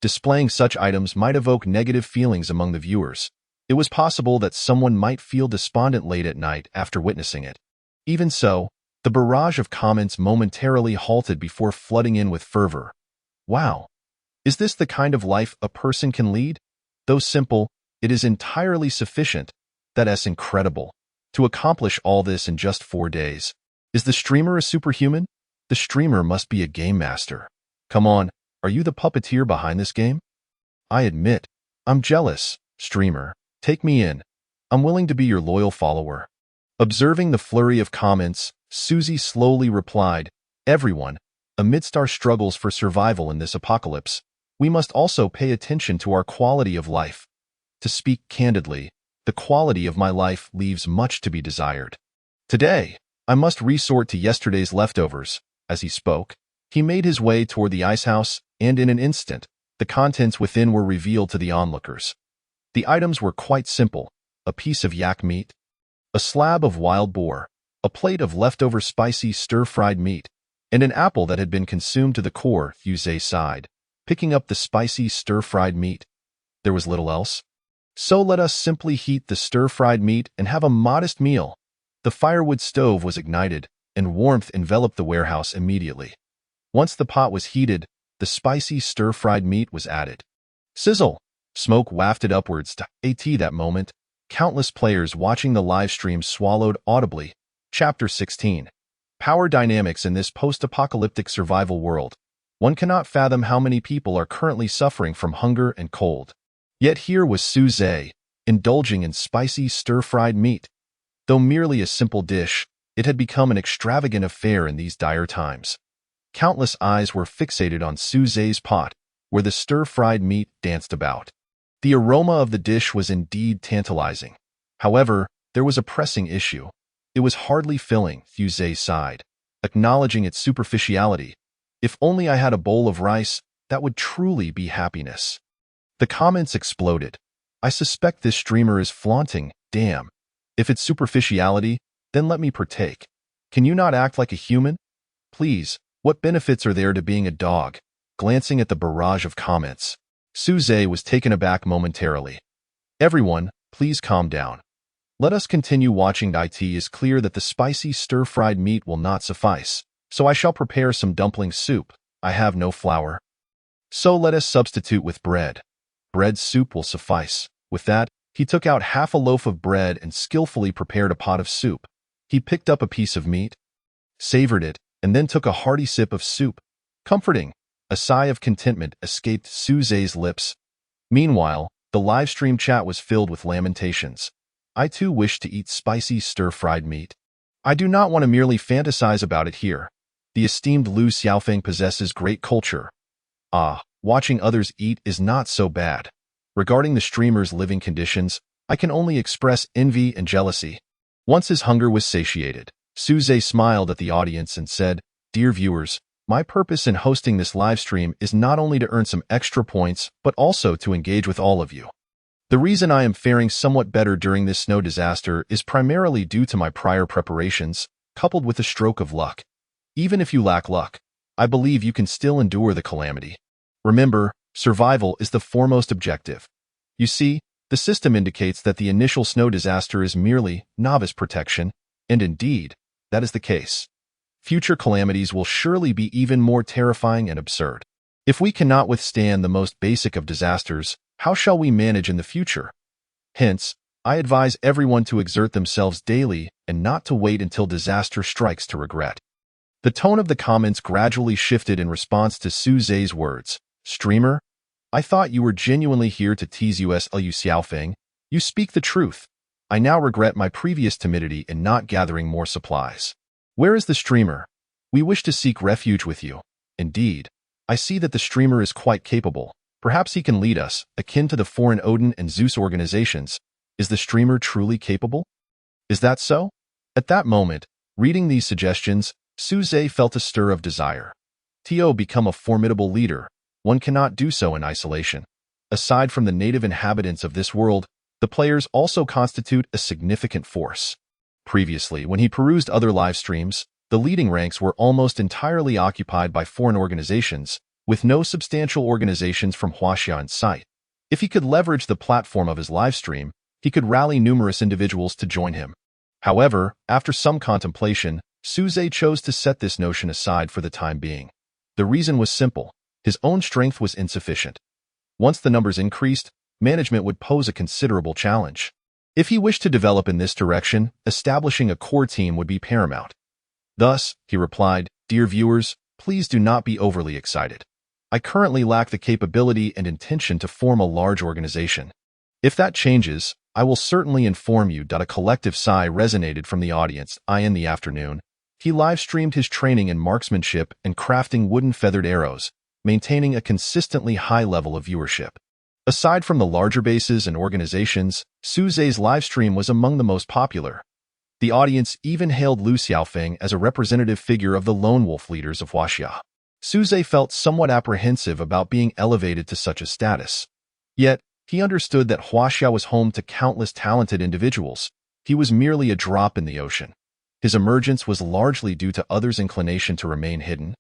Displaying such items might evoke negative feelings among the viewers. It was possible that someone might feel despondent late at night after witnessing it. Even so, the barrage of comments momentarily halted before flooding in with fervor. Wow! Is this the kind of life a person can lead? Though simple, it is entirely sufficient. That's incredible. To accomplish all this in just 4 days. Is the streamer a superhuman? The streamer must be a game master. Come on, are you the puppeteer behind this game? I admit, I'm jealous, streamer. Take me in. I'm willing to be your loyal follower. Observing the flurry of comments, Susie slowly replied, everyone, amidst our struggles for survival in this apocalypse, we must also pay attention to our quality of life. To speak candidly, the quality of my life leaves much to be desired. Today, I must resort to yesterday's leftovers. As he spoke, he made his way toward the icehouse, and in an instant, the contents within were revealed to the onlookers. The items were quite simple: a piece of yak meat, a slab of wild boar, a plate of leftover spicy stir-fried meat, and an apple that had been consumed to the core. Yuzhe sighed, picking up the spicy stir-fried meat. There was little else. So let us simply heat the stir-fried meat and have a modest meal. The firewood stove was ignited, and warmth enveloped the warehouse immediately. Once the pot was heated, the spicy stir-fried meat was added. Sizzle! Smoke wafted upwards to that moment. Countless players watching the live stream swallowed audibly. Chapter 16. Power Dynamics in this post-apocalyptic survival world. One cannot fathom how many people are currently suffering from hunger and cold. Yet here was Susie, indulging in spicy stir-fried meat. Though merely a simple dish, It had become an extravagant affair in these dire times. Countless eyes were fixated on Su Zhe's pot, where the stir-fried meat danced about. The aroma of the dish was indeed tantalizing. However, there was a pressing issue. It was hardly filling, Su Zhe sighed, acknowledging its superficiality. If only I had a bowl of rice, that would truly be happiness. The comments exploded. I suspect this streamer is flaunting, damn. If it's superficiality, then let me partake. Can you not act like a human? Please, what benefits are there to being a dog? Glancing at the barrage of comments, Su Zhe was taken aback momentarily. Everyone, please calm down. Let us continue watching. It is clear that the spicy stir-fried meat will not suffice, so I shall prepare some dumpling soup. I have no flour. So let us substitute with bread. Bread soup will suffice. With that, he took out half a loaf of bread and skillfully prepared a pot of soup. He picked up a piece of meat, savored it, and then took a hearty sip of soup. Comforting. A sigh of contentment escaped Su Zhe's lips. Meanwhile, the live-stream chat was filled with lamentations. I too wish to eat spicy stir-fried meat. I do not want to merely fantasize about it here. The esteemed Lu Xiaofeng possesses great culture. Watching others eat is not so bad. Regarding the streamer's living conditions, I can only express envy and jealousy. Once his hunger was satiated, Su Zhe smiled at the audience and said, "Dear viewers, my purpose in hosting this live stream is not only to earn some extra points, but also to engage with all of you. The reason I am faring somewhat better during this snow disaster is primarily due to my prior preparations, coupled with a stroke of luck. Even if you lack luck, I believe you can still endure the calamity. Remember, survival is the foremost objective. You see, the system indicates that the initial snow disaster is merely novice protection, and indeed, that is the case. Future calamities will surely be even more terrifying and absurd. If we cannot withstand the most basic of disasters, how shall we manage in the future? Hence, I advise everyone to exert themselves daily and not to wait until disaster strikes to regret." The tone of the comments gradually shifted in response to Su Zhe's words. "Streamer, I thought you were genuinely here to tease us, Lu Xiaofeng. You speak the truth. I now regret my previous timidity in not gathering more supplies. Where is the streamer? We wish to seek refuge with you. Indeed, I see that the streamer is quite capable. Perhaps he can lead us, akin to the foreign Odin and Zeus organizations. Is the streamer truly capable? Is that so?" At that moment, reading these suggestions, Su Zhe felt a stir of desire. To become a formidable leader, one cannot do so in isolation. Aside from the native inhabitants of this world, the players also constitute a significant force. Previously, when he perused other live streams, the leading ranks were almost entirely occupied by foreign organizations, with no substantial organizations from Huaxia in sight. If he could leverage the platform of his live stream, he could rally numerous individuals to join him. However, after some contemplation, Su Zhe chose to set this notion aside for the time being. The reason was simple. His own strength was insufficient. Once the numbers increased, management would pose a considerable challenge. If he wished to develop in this direction, establishing a core team would be paramount. Thus, he replied, "Dear viewers, please do not be overly excited. I currently lack the capability and intention to form a large organization. If that changes, I will certainly inform you." A collective sigh resonated from the audience. In the afternoon, he live-streamed his training in marksmanship and crafting wooden feathered arrows, maintaining a consistently high level of viewership. Aside from the larger bases and organizations, Su Zhe's livestream was among the most popular. The audience even hailed Lu Xiaofeng as a representative figure of the lone wolf leaders of Huaxia. Su Zhe felt somewhat apprehensive about being elevated to such a status. Yet, he understood that Huaxia was home to countless talented individuals. He was merely a drop in the ocean. His emergence was largely due to others' inclination to remain hidden,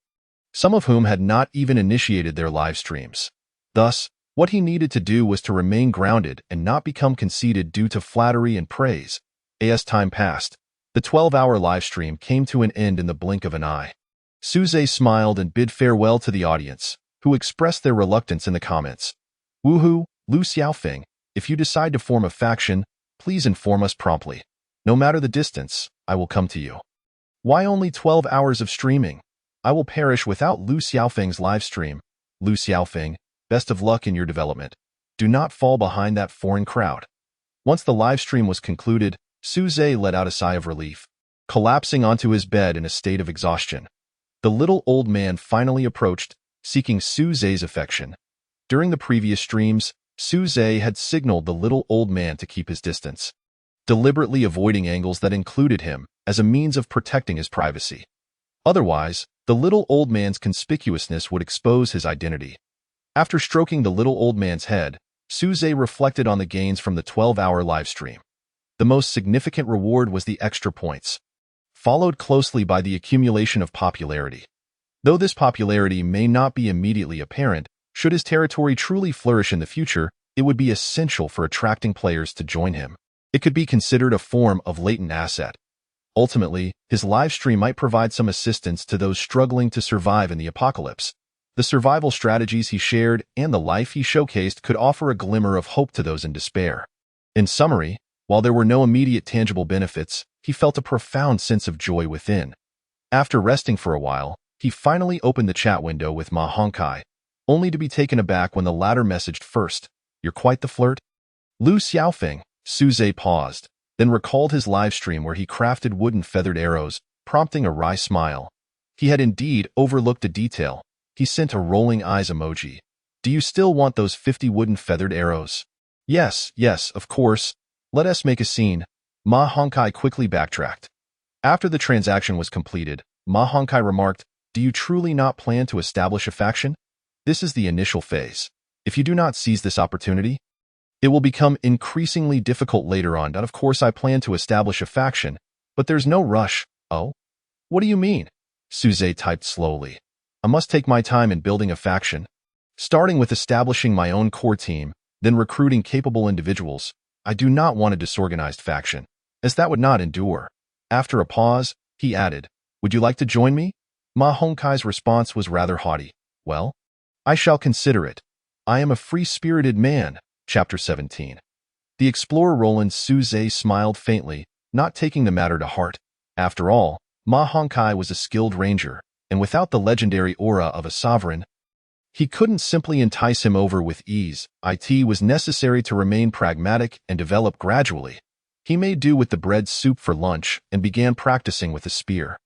some of whom had not even initiated their live streams. Thus, what he needed to do was to remain grounded and not become conceited due to flattery and praise. As time passed, the 12-hour live stream came to an end in the blink of an eye. Su Zhe smiled and bid farewell to the audience, who expressed their reluctance in the comments. "Woohoo, Lu Xiaofeng, if you decide to form a faction, please inform us promptly. No matter the distance, I will come to you." Why only 12 hours of streaming? I will perish without Lu Xiaofeng's live stream. Lu Xiaofeng, best of luck in your development. Do not fall behind that foreign crowd. Once the live stream was concluded, Su Zhe let out a sigh of relief. collapsing onto his bed in a state of exhaustion. The little old man finally approached, seeking Su Zhe's affection. During the previous streams, Su Zhe had signaled the little old man to keep his distance, deliberately avoiding angles that included him as a means of protecting his privacy. Otherwise, the little old man's conspicuousness would expose his identity. After stroking the little old man's head, Su Zhe reflected on the gains from the 12-hour livestream. The most significant reward was the extra points, followed closely by the accumulation of popularity. Though this popularity may not be immediately apparent, should his territory truly flourish in the future, it would be essential for attracting players to join him. It could be considered a form of latent asset. Ultimately, his livestream might provide some assistance to those struggling to survive in the apocalypse. The survival strategies he shared and the life he showcased could offer a glimmer of hope to those in despair. In summary, while there were no immediate tangible benefits, he felt a profound sense of joy within. After resting for a while, he finally opened the chat window with Ma Hongkai, only to be taken aback when the latter messaged first, "You're quite the flirt?" Lu Xiaofeng. Su Zhe paused, then recalled his livestream where he crafted wooden feathered arrows, prompting a wry smile. He had indeed overlooked a detail. He sent a rolling eyes emoji. "Do you still want those 50 wooden feathered arrows?" Yes, of course. Let us make a scene." Ma Hongkai quickly backtracked. After the transaction was completed, Ma Hongkai remarked, "Do you truly not plan to establish a faction? This is the initial phase. If you do not seize this opportunity, it will become increasingly difficult later on. Of course, I plan to establish a faction, but there's no rush." "Oh? What do you mean?" Su Zhe typed slowly. "I must take my time in building a faction, starting with establishing my own core team, then recruiting capable individuals. I do not want a disorganized faction, as that would not endure." After a pause, he added, "Would you like to join me?" Ma Hongkai's response was rather haughty. "Well, I shall consider it. I am a free-spirited man." Chapter 17. The explorer Roland Su Zhe smiled faintly, not taking the matter to heart. After all, Ma Hongkai was a skilled ranger, and without the legendary aura of a sovereign, he couldn't simply entice him over with ease. It was necessary to remain pragmatic and develop gradually. He made do with the bread soup for lunch and began practicing with a spear.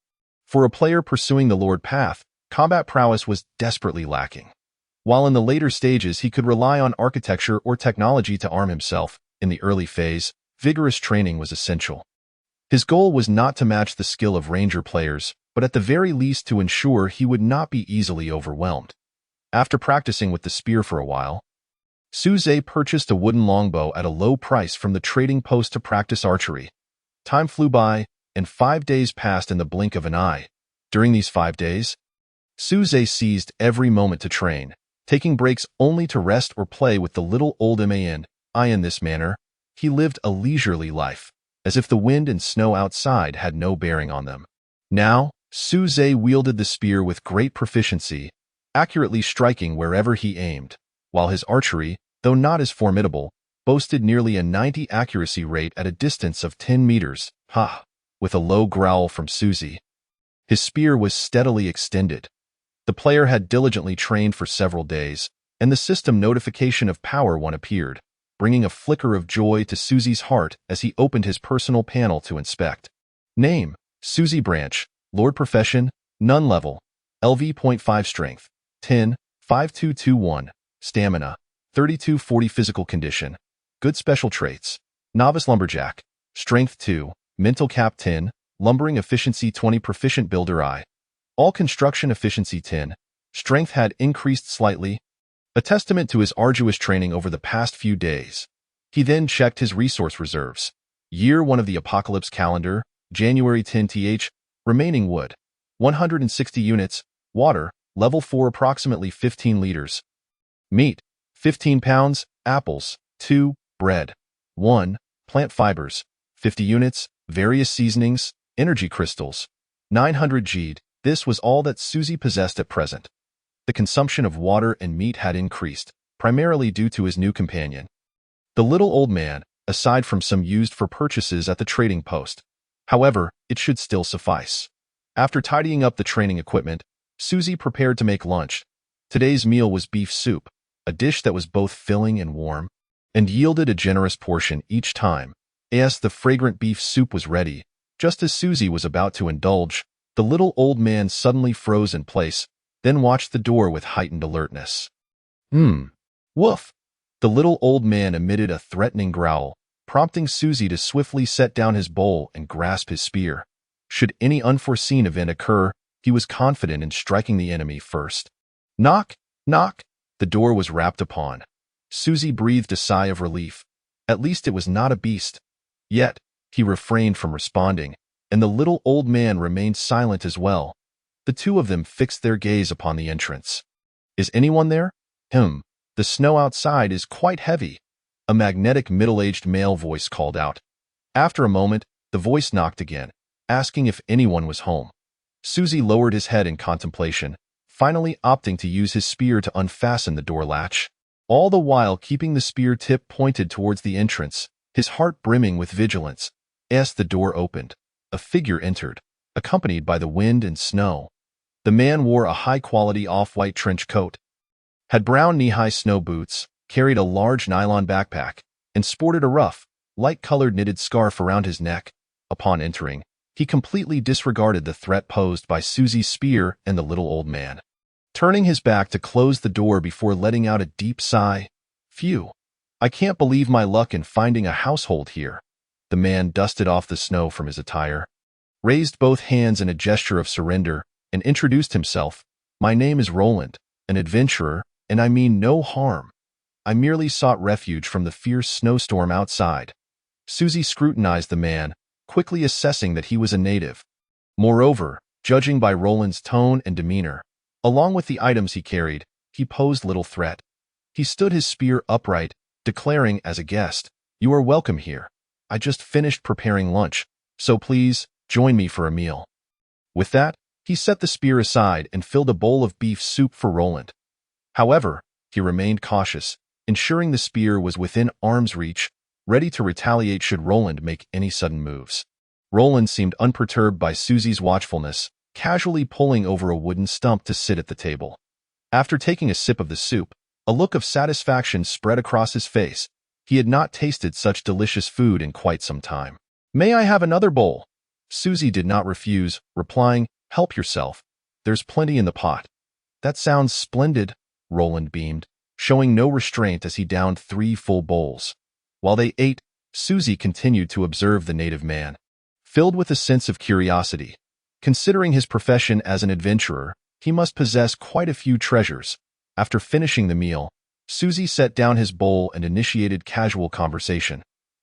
For a player pursuing the Lord path, combat prowess was desperately lacking. While in the later stages he could rely on architecture or technology to arm himself, in the early phase, vigorous training was essential. His goal was not to match the skill of ranger players, but at the very least to ensure he would not be easily overwhelmed. After practicing with the spear for a while, Su Zhe purchased a wooden longbow at a low price from the trading post to practice archery. Time flew by, and 5 days passed in the blink of an eye. During these 5 days, Su Zhe seized every moment to train, taking breaks only to rest or play with the little old man. In this manner, he lived a leisurely life, as if the wind and snow outside had no bearing on them. Now, Su Zhe wielded the spear with great proficiency, accurately striking wherever he aimed, while his archery, though not as formidable, boasted nearly a 90 accuracy rate at a distance of 10 meters. "Ha!" With a low growl from Su Zhe, his spear was steadily extended. The player had diligently trained for several days, and the system notification of Power 1 appeared, bringing a flicker of joy to Su Zhe's heart as he opened his personal panel to inspect. Name: Su Zhe Branch. Lord Profession: None Level. LV.5 Strength: 10, 5221. Stamina: 3240. Physical Condition: Good. Special Traits: Novice Lumberjack. Strength 2. Mental Cap 10. Lumbering Efficiency 20. Proficient Builder I. All Construction Efficiency 10. Strength had increased slightly, a testament to his arduous training over the past few days. He then checked his resource reserves. Year 1 of the Apocalypse Calendar, January 10th. Remaining wood: 160 units. Water, level 4, approximately 15 liters. Meat, 15 pounds. Apples, 2. Bread, 1. Plant fibers, 50 units. Various seasonings. Energy crystals, 900 G'd. This was all that Su Zhe possessed at present. The consumption of water and meat had increased, primarily due to his new companion, the little old man, aside from some used for purchases at the trading post. However, it should still suffice. After tidying up the training equipment, Su Zhe prepared to make lunch. Today's meal was beef soup, a dish that was both filling and warm, and yielded a generous portion each time. As the fragrant beef soup was ready, Just as Susie was about to indulge, the little old man suddenly froze in place, then watched the door with heightened alertness. Woof! The little old man emitted a threatening growl, prompting Susie to swiftly set down his bowl and grasp his spear. Should any unforeseen event occur, he was confident in striking the enemy first. Knock, knock! The door was rapped upon. Susie breathed a sigh of relief. At least it was not a beast. Yet, he refrained from responding, and the little old man remained silent as well. The two of them fixed their gaze upon the entrance. Is anyone there? The snow outside is quite heavy. A magnetic middle-aged male voice called out. After a moment, the voice knocked again, asking if anyone was home. Susie lowered his head in contemplation, finally opting to use his spear to unfasten the door latch. All the while keeping the spear tip pointed towards the entrance, his heart brimming with vigilance. As the door opened, a figure entered, accompanied by the wind and snow. The man wore a high-quality off-white trench coat, had brown knee-high snow boots, carried a large nylon backpack, and sported a rough, light-colored knitted scarf around his neck. Upon entering, he completely disregarded the threat posed by Susie's spear and the little old man, turning his back to close the door before letting out a deep sigh. Phew! I can't believe my luck in finding a household here. The man dusted off the snow from his attire, raised both hands in a gesture of surrender, and introduced himself. My name is Roland, an adventurer, and I mean no harm. I merely sought refuge from the fierce snowstorm outside. Susie scrutinized the man, quickly assessing that he was a native. Moreover, judging by Roland's tone and demeanor, along with the items he carried, he posed little threat. He stood his spear upright, declaring as a guest, "You are welcome here. I just finished preparing lunch, so please, join me for a meal." With that, he set the spear aside and filled a bowl of beef soup for Roland. However, he remained cautious, ensuring the spear was within arm's reach, ready to retaliate should Roland make any sudden moves. Roland seemed unperturbed by Susie's watchfulness, casually pulling over a wooden stump to sit at the table. After taking a sip of the soup, a look of satisfaction spread across his face. He had not tasted such delicious food in quite some time. "May I have another bowl?" Susie did not refuse, replying, "Help yourself. There's plenty in the pot." "That sounds splendid," Roland beamed, showing no restraint as he downed 3 full bowls. While they ate, Susie continued to observe the native man, filled with a sense of curiosity. Considering his profession as an adventurer, he must possess quite a few treasures. After finishing the meal, Susie set down his bowl and initiated casual conversation.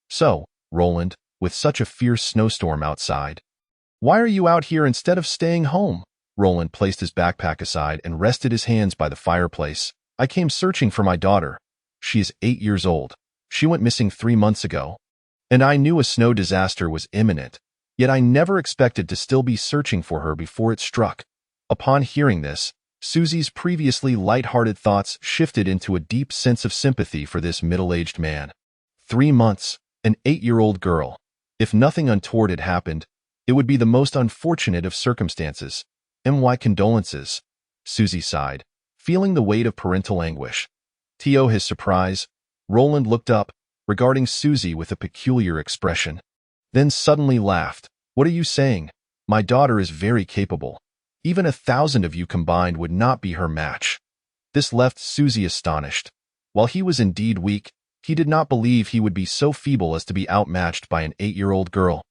"So, Roland, with such a fierce snowstorm outside, why are you out here instead of staying home?" Roland placed his backpack aside and rested his hands by the fireplace. "I came searching for my daughter. She is 8 years old. She went missing 3 months ago, and I knew a snow disaster was imminent, yet I never expected to still be searching for her before it struck." Upon hearing this, Susie's previously light-hearted thoughts shifted into a deep sense of sympathy for this middle-aged man. 3 months, an 8-year-old girl. If nothing untoward had happened, it would be the most unfortunate of circumstances. "My condolences," Susie sighed, feeling the weight of parental anguish. To his surprise, Roland looked up, regarding Susie with a peculiar expression. Then suddenly laughed. "What are you saying? My daughter is very capable. Even 1,000 of you combined would not be her match." This left Susie astonished. While he was indeed weak, he did not believe he would be so feeble as to be outmatched by an 8-year-old girl.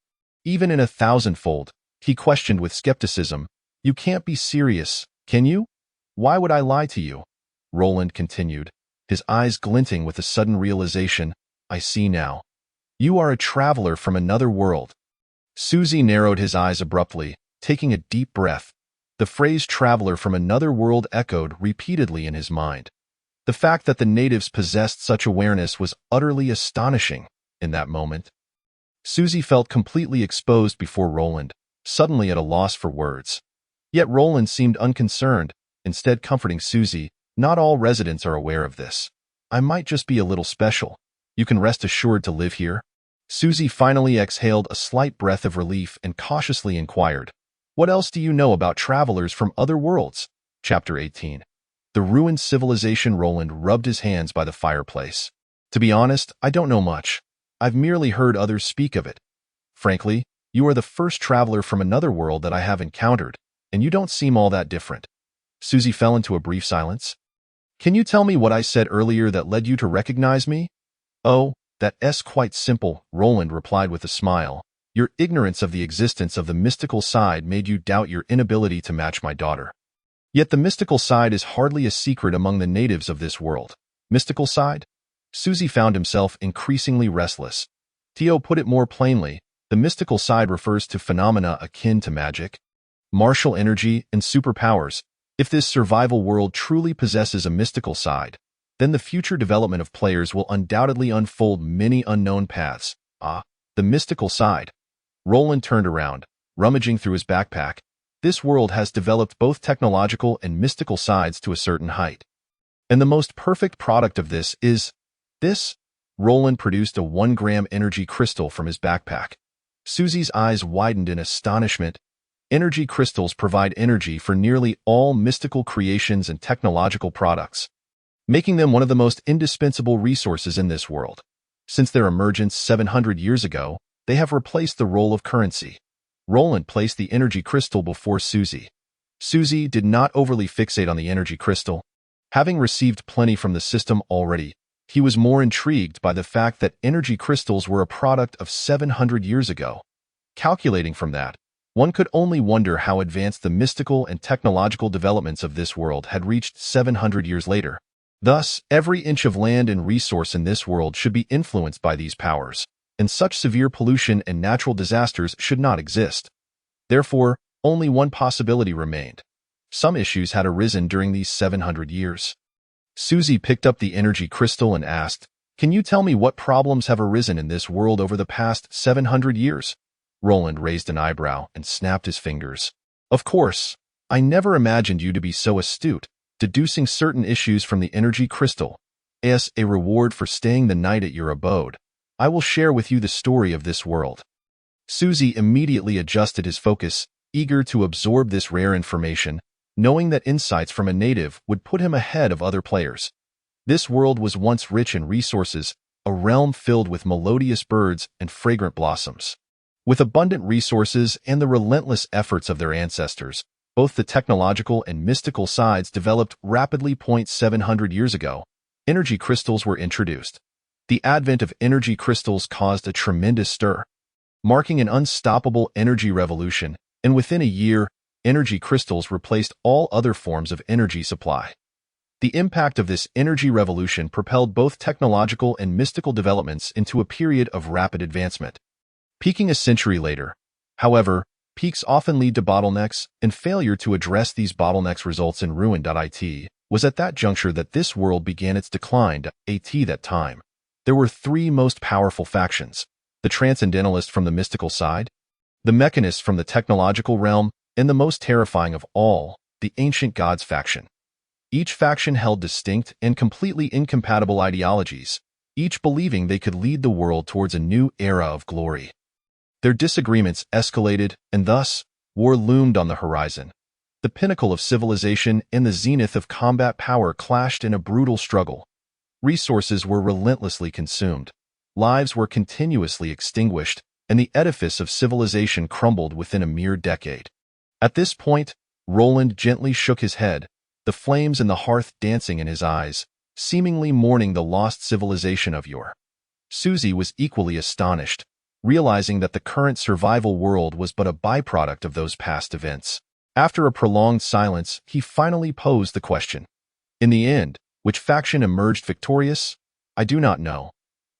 Even in 1,000-fold, he questioned with skepticism, "You can't be serious, can you? Why would I lie to you?" Roland continued, his eyes glinting with a sudden realization. "I see now. You are a traveler from another world." Susie narrowed his eyes abruptly, taking a deep breath. The phrase "traveler from another world" echoed repeatedly in his mind. The fact that the natives possessed such awareness was utterly astonishing in that moment. Susie felt completely exposed before Roland, suddenly at a loss for words. Yet Roland seemed unconcerned, instead comforting Susie. "Not all residents are aware of this. I might just be a little special. You can rest assured to live here." Susie finally exhaled a slight breath of relief and cautiously inquired, "What else do you know about travelers from other worlds?" Chapter 18. The ruined civilization. Roland rubbed his hands by the fireplace. "To be honest, I don't know much. I've merely heard others speak of it. Frankly, You are the first traveler from another world that I have encountered, and you don't seem all that different." Susie fell into a brief silence. "Can you tell me what I said earlier that led you to recognize me?" "Oh, that's quite simple," Roland replied with a smile. "Your ignorance of the existence of the mystical side made you doubt your inability to match my daughter." Yet the mystical side is hardly a secret among the natives of this world. Mystical side? Susie found himself increasingly restless. Theo put it more plainly, the mystical side refers to phenomena akin to magic, martial energy, and superpowers. If this survival world truly possesses a mystical side, then the future development of players will undoubtedly unfold many unknown paths. Ah, the mystical side. Roland turned around, rummaging through his backpack. This world has developed both technological and mystical sides to a certain height. And the most perfect product of this is this. Roland produced a 1-gram energy crystal from his backpack. Susie's eyes widened in astonishment. Energy crystals provide energy for nearly all mystical creations and technological products, making them one of the most indispensable resources in this world. Since their emergence 700 years ago, they have replaced the role of currency. Roland placed the energy crystal before Susie. Susie did not overly fixate on the energy crystal. Having received plenty from the system already, he was more intrigued by the fact that energy crystals were a product of 700 years ago. Calculating from that, one could only wonder how advanced the mystical and technological developments of this world had reached 700 years later. Thus, every inch of land and resource in this world should be influenced by these powers, and such severe pollution and natural disasters should not exist. Therefore, only one possibility remained. Some issues had arisen during these 700 years. Susie picked up the energy crystal and asked, "Can you tell me what problems have arisen in this world over the past 700 years? Roland raised an eyebrow and snapped his fingers. "Of course. I never imagined you to be so astute, deducing certain issues from the energy crystal. As a reward for staying the night at your abode, I will share with you the story of this world." Susie immediately adjusted his focus, eager to absorb this rare information, knowing that insights from a native would put him ahead of other players. This world was once rich in resources, a realm filled with melodious birds and fragrant blossoms. With abundant resources and the relentless efforts of their ancestors, both the technological and mystical sides developed rapidly. 700 years ago, energy crystals were introduced. The advent of energy crystals caused a tremendous stir, marking an unstoppable energy revolution, and within a year, energy crystals replaced all other forms of energy supply. The impact of this energy revolution propelled both technological and mystical developments into a period of rapid advancement. Peaking a century later, however, peaks often lead to bottlenecks, and failure to address these bottlenecks results in ruin. It was at that juncture that this world began its decline. That time, there were three most powerful factions: the Transcendentalist from the mystical side, the Mechanist from the technological realm, and the most terrifying of all, the Ancient Gods faction. Each faction held distinct and completely incompatible ideologies, each believing they could lead the world towards a new era of glory. Their disagreements escalated, and thus, war loomed on the horizon. The pinnacle of civilization and the zenith of combat power clashed in a brutal struggle. Resources were relentlessly consumed, lives were continuously extinguished, and the edifice of civilization crumbled within a mere decade. At this point, Roland gently shook his head, the flames in the hearth dancing in his eyes, seemingly mourning the lost civilization of yore. Susie was equally astonished, realizing that the current survival world was but a byproduct of those past events. After a prolonged silence, he finally posed the question. In the end, which faction emerged victorious? I do not know.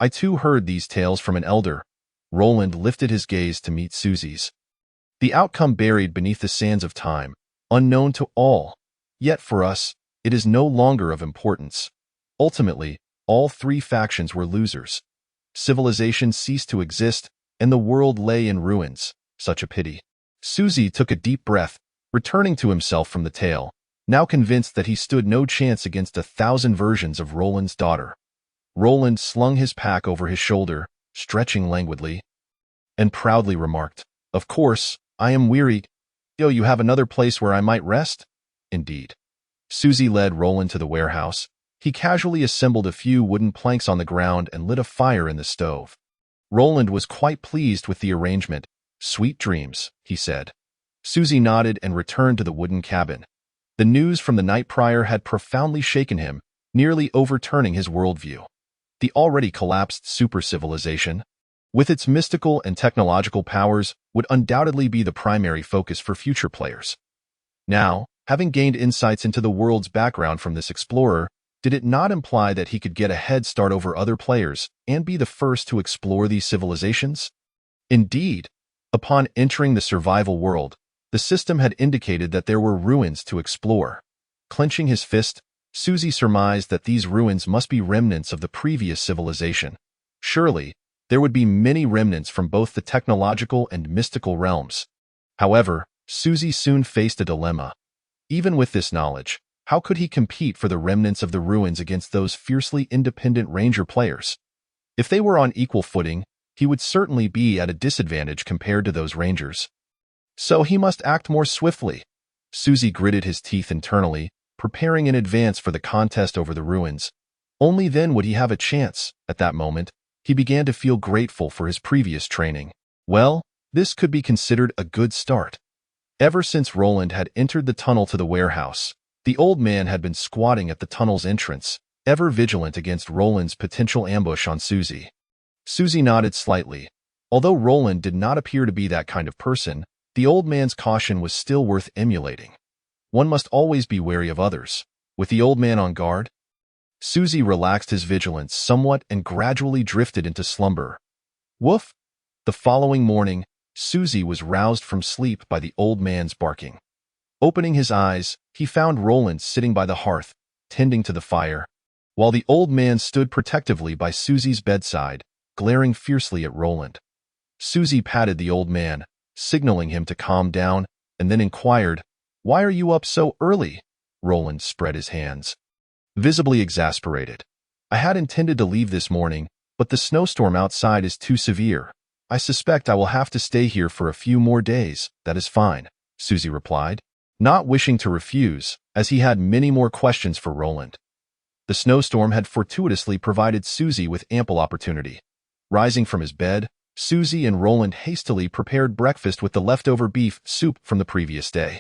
I too heard these tales from an elder. Roland lifted his gaze to meet Susie's. The outcome buried beneath the sands of time, unknown to all. Yet for us, it is no longer of importance. Ultimately, all three factions were losers. Civilization ceased to exist, and the world lay in ruins. Such a pity. Susie took a deep breath, returning to himself from the tale, now convinced that he stood no chance against 1,000 versions of Roland's daughter. Roland slung his pack over his shoulder, stretching languidly, and proudly remarked, "Of course, I am weary. You have another place where I might rest?" Indeed. Susie led Roland to the warehouse. He casually assembled a few wooden planks on the ground and lit a fire in the stove. Roland was quite pleased with the arrangement, Sweet dreams, he said. Susie nodded and returned to the wooden cabin. The news from the night prior had profoundly shaken him, nearly overturning his worldview. The already collapsed super-civilization, with its mystical and technological powers, would undoubtedly be the primary focus for future players. Now, having gained insights into the world's background from this explorer, did it not imply that he could get a head start over other players and be the first to explore these civilizations? Indeed, upon entering the survival world, the system had indicated that there were ruins to explore. Clenching his fist, Susie surmised that these ruins must be remnants of the previous civilization. Surely, there would be many remnants from both the technological and mystical realms. However, Susie soon faced a dilemma. Even with this knowledge, how could he compete for the remnants of the ruins against those fiercely independent ranger players? If they were on equal footing, he would certainly be at a disadvantage compared to those rangers. So he must act more swiftly. Susie gritted his teeth internally, preparing in advance for the contest over the ruins. Only then would he have a chance. At that moment, he began to feel grateful for his previous training. Well, this could be considered a good start. Ever since Roland had entered the tunnel to the warehouse, the old man had been squatting at the tunnel's entrance, ever vigilant against Roland's potential ambush on Susie. Susie nodded slightly. Although Roland did not appear to be that kind of person, the old man's caution was still worth emulating. One must always be wary of others. With the old man on guard, Susie relaxed his vigilance somewhat and gradually drifted into slumber. Woof! The following morning, Susie was roused from sleep by the old man's barking. Opening his eyes, he found Roland sitting by the hearth, tending to the fire, while the old man stood protectively by Susie's bedside, glaring fiercely at Roland. Susie patted the old man, signaling him to calm down, and then inquired, "Why are you up so early?" Roland spread his hands, visibly exasperated. "I had intended to leave this morning, but the snowstorm outside is too severe. I suspect I will have to stay here for a few more days." "That is fine," Susie replied, not wishing to refuse, as he had many more questions for Roland. The snowstorm had fortuitously provided Susie with ample opportunity. Rising from his bed, Susie and Roland hastily prepared breakfast with the leftover beef soup from the previous day.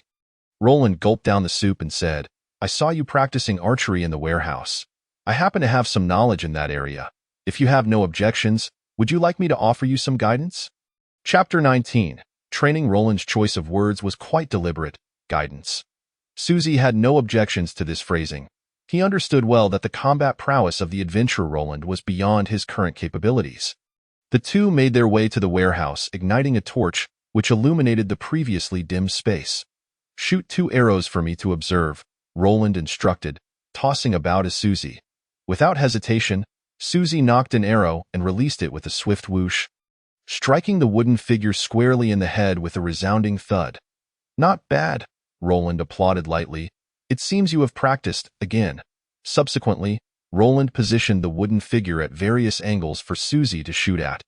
Roland gulped down the soup and said, "I saw you practicing archery in the warehouse. I happen to have some knowledge in that area. If you have no objections, would you like me to offer you some guidance?" Chapter 19. Training. Roland's choice of words was quite deliberate. Guidance. Susie had no objections to this phrasing. He understood well that the combat prowess of the adventurer Roland was beyond his current capabilities. The two made their way to the warehouse, igniting a torch, which illuminated the previously dim space. "Shoot 2 arrows for me to observe," Roland instructed, tossing about as Susie. Without hesitation, Susie nocked an arrow and released it with a swift whoosh, striking the wooden figure squarely in the head with a resounding thud. "Not bad," Roland applauded lightly. "It seems you have practiced again." Subsequently, Roland positioned the wooden figure at various angles for Susie to shoot at.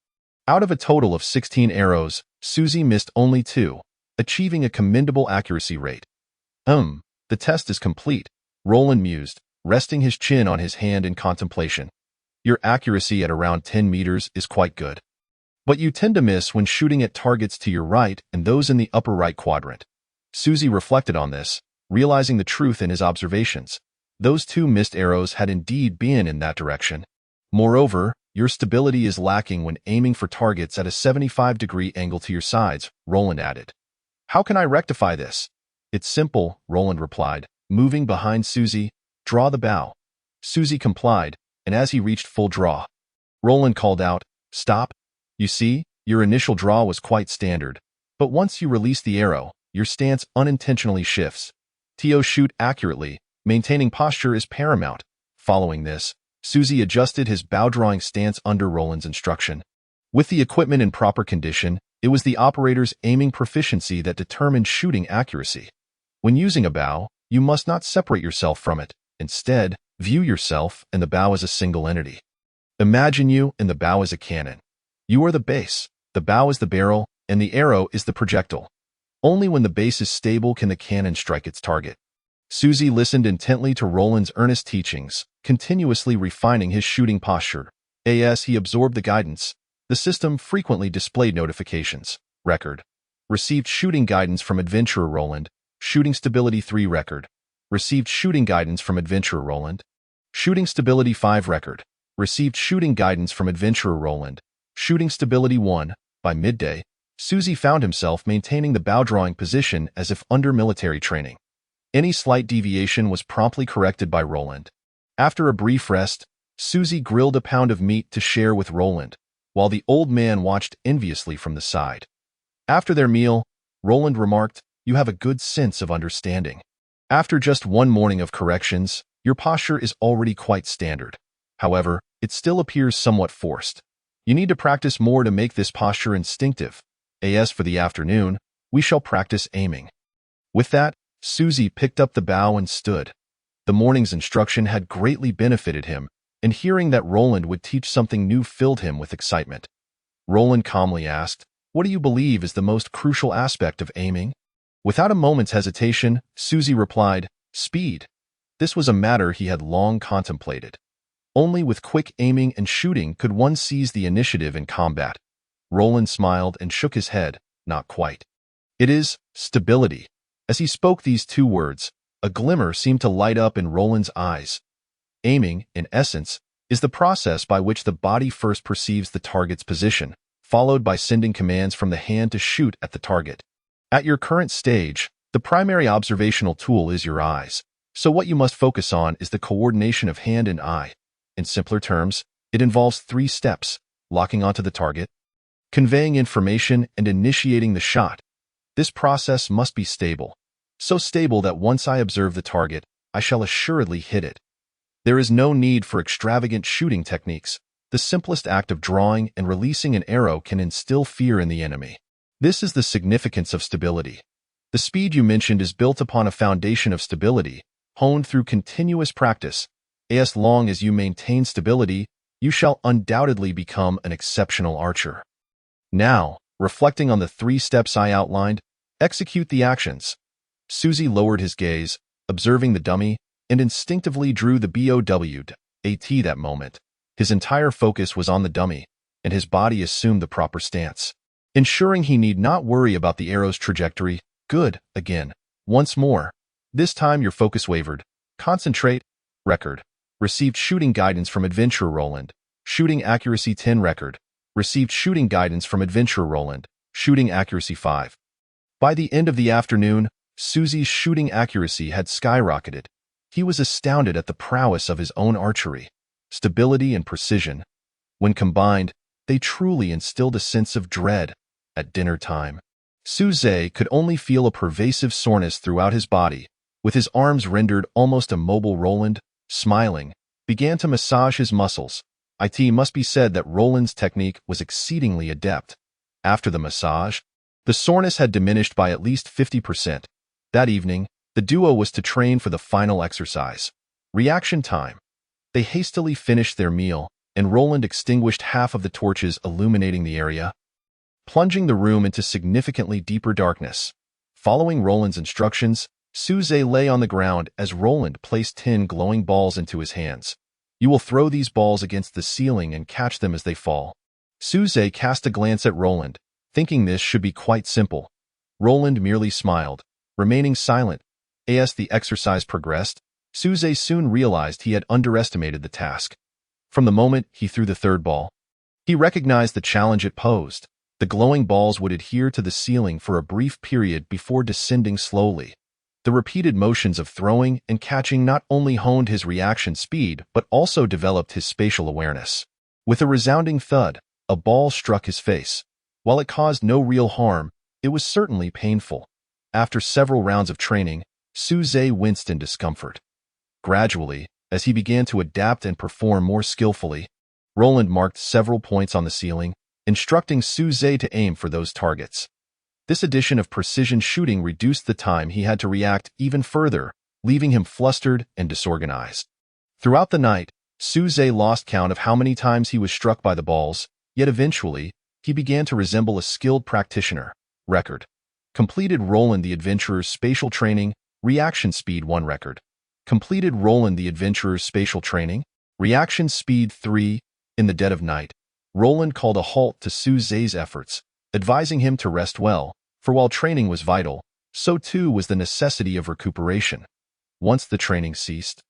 Out of a total of 16 arrows, Susie missed only 2, achieving a commendable accuracy rate. The test is complete," Roland mused, resting his chin on his hand in contemplation. "Your accuracy at around 10 meters is quite good. But you tend to miss when shooting at targets to your right and those in the upper right quadrant." Susie reflected on this, realizing the truth in his observations. Those 2 missed arrows had indeed been in that direction. "Moreover, your stability is lacking when aiming for targets at a 75-degree angle to your sides," Roland added. "How can I rectify this?" "It's simple," Roland replied, moving behind Susie. "Draw the bow." Susie complied, and as he reached full draw, Roland called out, "Stop. You see, your initial draw was quite standard, but once you release the arrow, your stance unintentionally shifts. Shoot accurately. Maintaining posture is paramount." Following this, Susie adjusted his bow-drawing stance under Roland's instruction. With the equipment in proper condition, it was the operator's aiming proficiency that determined shooting accuracy. When using a bow, you must not separate yourself from it. Instead, view yourself and the bow as a single entity. Imagine you and the bow as a cannon. You are the base, the bow is the barrel, and the arrow is the projectile. Only when the base is stable can the cannon strike its target. Susie listened intently to Roland's earnest teachings, continuously refining his shooting posture. As he absorbed the guidance, the system frequently displayed notifications. record. Received shooting guidance from adventurer Roland. Shooting stability 3 record. Received shooting guidance from adventurer Roland. Shooting stability 5 record. Received shooting guidance from adventurer Roland. Shooting stability 1. By midday, Susie found himself maintaining the bow-drawing position as if under military training. Any slight deviation was promptly corrected by Roland. After a brief rest, Susie grilled a pound of meat to share with Roland, while the old man watched enviously from the side. After their meal, Roland remarked, "You have a good sense of understanding. After just one morning of corrections, your posture is already quite standard. However, it still appears somewhat forced. You need to practice more to make this posture instinctive. As for the afternoon, we shall practice aiming." With that, Susie picked up the bow and stood. The morning's instruction had greatly benefited him, and hearing that Roland would teach something new filled him with excitement. Roland calmly asked, "What do you believe is the most crucial aspect of aiming?" Without a moment's hesitation, Susie replied, "Speed." This was a matter he had long contemplated. Only with quick aiming and shooting could one seize the initiative in combat. Roland smiled and shook his head, "Not quite. It is stability." As he spoke these two words, a glimmer seemed to light up in Roland's eyes. Aiming, in essence, is the process by which the body first perceives the target's position, followed by sending commands from the hand to shoot at the target. At your current stage, the primary observational tool is your eyes, so what you must focus on is the coordination of hand and eye. In simpler terms, it involves 3 steps: locking onto the target, conveying information, and initiating the shot. This process must be stable, so stable that once I observe the target, I shall assuredly hit it. There is no need for extravagant shooting techniques. The simplest act of drawing and releasing an arrow can instill fear in the enemy. This is the significance of stability. The speed you mentioned is built upon a foundation of stability, honed through continuous practice. As long as you maintain stability, you shall undoubtedly become an exceptional archer. Now, reflecting on the 3 steps I outlined, execute the actions. Susie lowered his gaze, observing the dummy, and instinctively drew the bow at that moment. His entire focus was on the dummy, and his body assumed the proper stance, ensuring he need not worry about the arrow's trajectory. Good, again. Once more. This time your focus wavered. Concentrate. Record. Received shooting guidance from adventurer Roland. Shooting accuracy 10 record. Received shooting guidance from adventurer Roland. Shooting accuracy 5. By the end of the afternoon, Susie's shooting accuracy had skyrocketed. He was astounded at the prowess of his own archery. Stability and precision. When combined, they truly instilled a sense of dread. At dinner time, Susie could only feel a pervasive soreness throughout his body. With his arms rendered almost immobile, Roland, smiling, began to massage his muscles. It must be said that Roland's technique was exceedingly adept. After the massage, the soreness had diminished by at least 50%. That evening, the duo was to train for the final exercise. Reaction time. They hastily finished their meal, and Roland extinguished half of the torches illuminating the area, plunging the room into significantly deeper darkness. Following Roland's instructions, Susie lay on the ground as Roland placed 10 glowing balls into his hands. "You will throw these balls against the ceiling and catch them as they fall." Susie cast a glance at Roland, thinking this should be quite simple. Roland merely smiled, remaining silent. As the exercise progressed, Susie soon realized he had underestimated the task. From the moment he threw the 3rd ball, he recognized the challenge it posed. The glowing balls would adhere to the ceiling for a brief period before descending slowly. The repeated motions of throwing and catching not only honed his reaction speed but also developed his spatial awareness. With a resounding thud, a ball struck his face. While it caused no real harm, it was certainly painful. After several rounds of training, Susie winced in discomfort. Gradually, as he began to adapt and perform more skillfully, Roland marked several points on the ceiling, instructing Susie to aim for those targets. This addition of precision shooting reduced the time he had to react even further, leaving him flustered and disorganized. Throughout the night, Susie lost count of how many times he was struck by the balls, yet eventually, he began to resemble a skilled practitioner. Record. Completed Roland the Adventurer's spatial training, reaction speed 1 record. Completed Roland the Adventurer's spatial training, reaction speed 3. In the dead of night, Roland called a halt to Susie's efforts. advising him to rest well, for while training was vital, so too was the necessity of recuperation. Once the training ceased,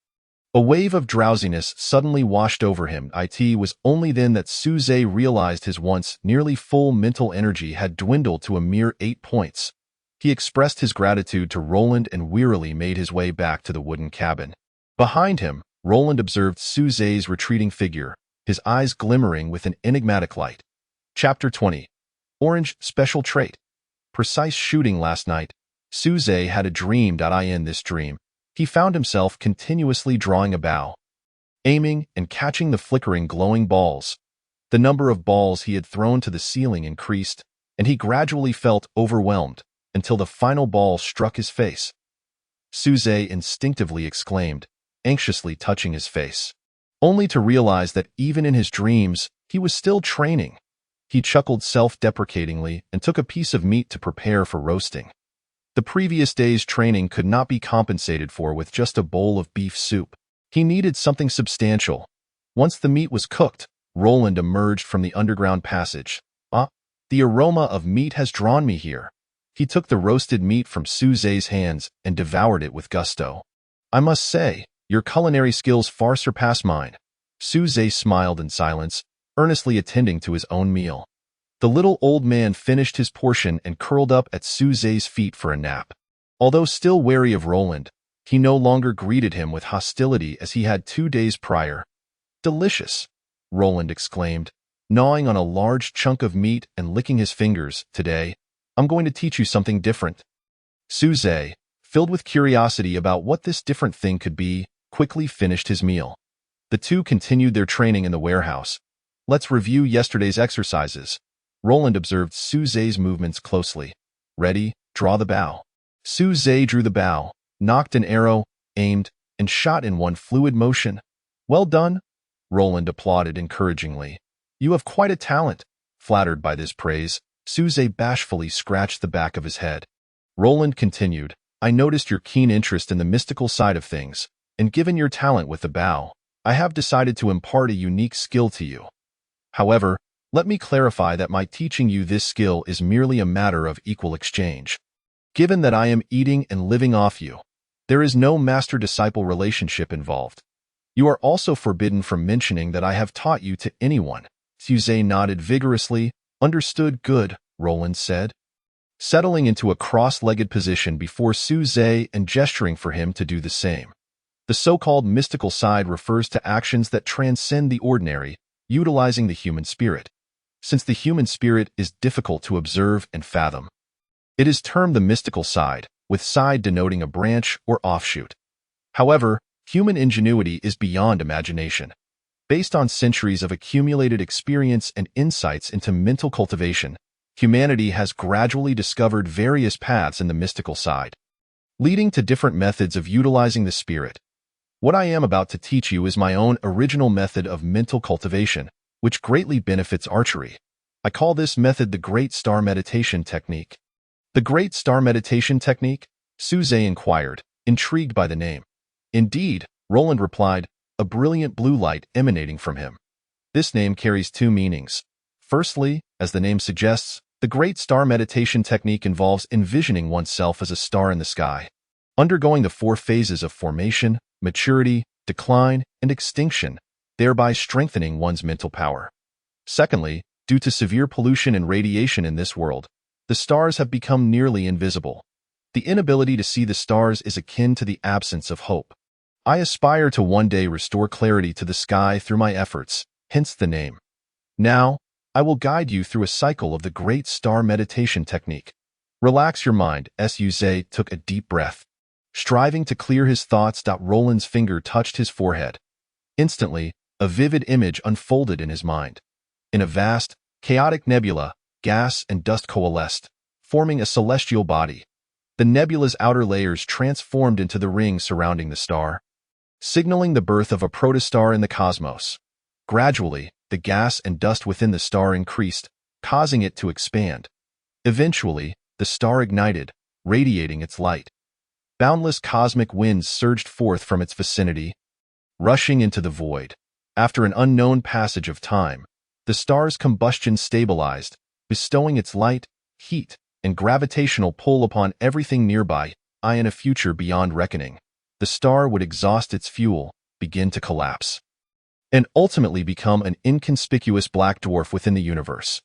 a wave of drowsiness suddenly washed over him. It was only then that Suze realized his once nearly full mental energy had dwindled to a mere 8 points. He expressed his gratitude to Roland and wearily made his way back to the wooden cabin. Behind him, Roland observed Suze's retreating figure, his eyes glimmering with an enigmatic light. Chapter 20. Orange Special Trait. Precise shooting. Last night, Suze had a dream. In this dream, he found himself continuously drawing a bow, aiming and catching the flickering glowing balls. The number of balls he had thrown to the ceiling increased, and he gradually felt overwhelmed until the final ball struck his face. Suze instinctively exclaimed, anxiously touching his face, only to realize that even in his dreams, he was still training. He chuckled self-deprecatingly and took a piece of meat to prepare for roasting. The previous day's training could not be compensated for with just a bowl of beef soup. He needed something substantial. Once the meat was cooked, Roland emerged from the underground passage. The aroma of meat has drawn me here. He took the roasted meat from Suze's hands and devoured it with gusto. I must say, your culinary skills far surpass mine. Suze smiled in silence, earnestly attending to his own meal. The little old man finished his portion and curled up at Suze's feet for a nap. Although still wary of Roland, he no longer greeted him with hostility as he had 2 days prior. Delicious, Roland exclaimed, gnawing on a large chunk of meat and licking his fingers. Today, I'm going to teach you something different. Suze, filled with curiosity about what this different thing could be, quickly finished his meal. The two continued their training in the warehouse. Let's review yesterday's exercises. Roland observed Suze's movements closely. Ready, draw the bow. Suze drew the bow, knocked an arrow, aimed, and shot in one fluid motion. Well done, Roland applauded encouragingly. You have quite a talent. Flattered by this praise, Suze bashfully scratched the back of his head. Roland continued, I noticed your keen interest in the mystical side of things, and given your talent with the bow, I have decided to impart a unique skill to you. However, let me clarify that my teaching you this skill is merely a matter of equal exchange. Given that I am eating and living off you, there is no master-disciple relationship involved. You are also forbidden from mentioning that I have taught you to anyone. Suze nodded vigorously. Understood. Good, Roland said, settling into a cross-legged position before Suze and gesturing for him to do the same. The so-called mystical side refers to actions that transcend the ordinary, utilizing the human spirit. Since the human spirit is difficult to observe and fathom, it is termed the mystical side, with side denoting a branch or offshoot. However, human ingenuity is beyond imagination. Based on centuries of accumulated experience and insights into mental cultivation, humanity has gradually discovered various paths in the mystical side, leading to different methods of utilizing the spirit. What I am about to teach you is my own original method of mental cultivation, which greatly benefits archery. I call this method the Great Star Meditation Technique. The Great Star Meditation Technique? Suze inquired, intrigued by the name. Indeed, Roland replied, a brilliant blue light emanating from him. This name carries 2 meanings. Firstly, as the name suggests, the Great Star Meditation Technique involves envisioning oneself as a star in the sky, undergoing the 4 phases of formation, maturity, decline, and extinction, thereby strengthening one's mental power. Secondly, due to severe pollution and radiation in this world, the stars have become nearly invisible. The inability to see the stars is akin to the absence of hope. I aspire to one day restore clarity to the sky through my efforts, hence the name. Now, I will guide you through a cycle of the Great Star Meditation Technique. Relax your mind. Suze took a deep breath. Striving to clear his thoughts, Roland's finger touched his forehead. Instantly, a vivid image unfolded in his mind. In a vast, chaotic nebula, gas and dust coalesced, forming a celestial body. The nebula's outer layers transformed into the ring surrounding the star, signaling the birth of a protostar in the cosmos. Gradually, the gas and dust within the star increased, causing it to expand. Eventually, the star ignited, radiating its light. Boundless cosmic winds surged forth from its vicinity, rushing into the void. After an unknown passage of time, the star's combustion stabilized, bestowing its light, heat, and gravitational pull upon everything nearby, in a future beyond reckoning. The star would exhaust its fuel, begin to collapse, and ultimately become an inconspicuous black dwarf within the universe.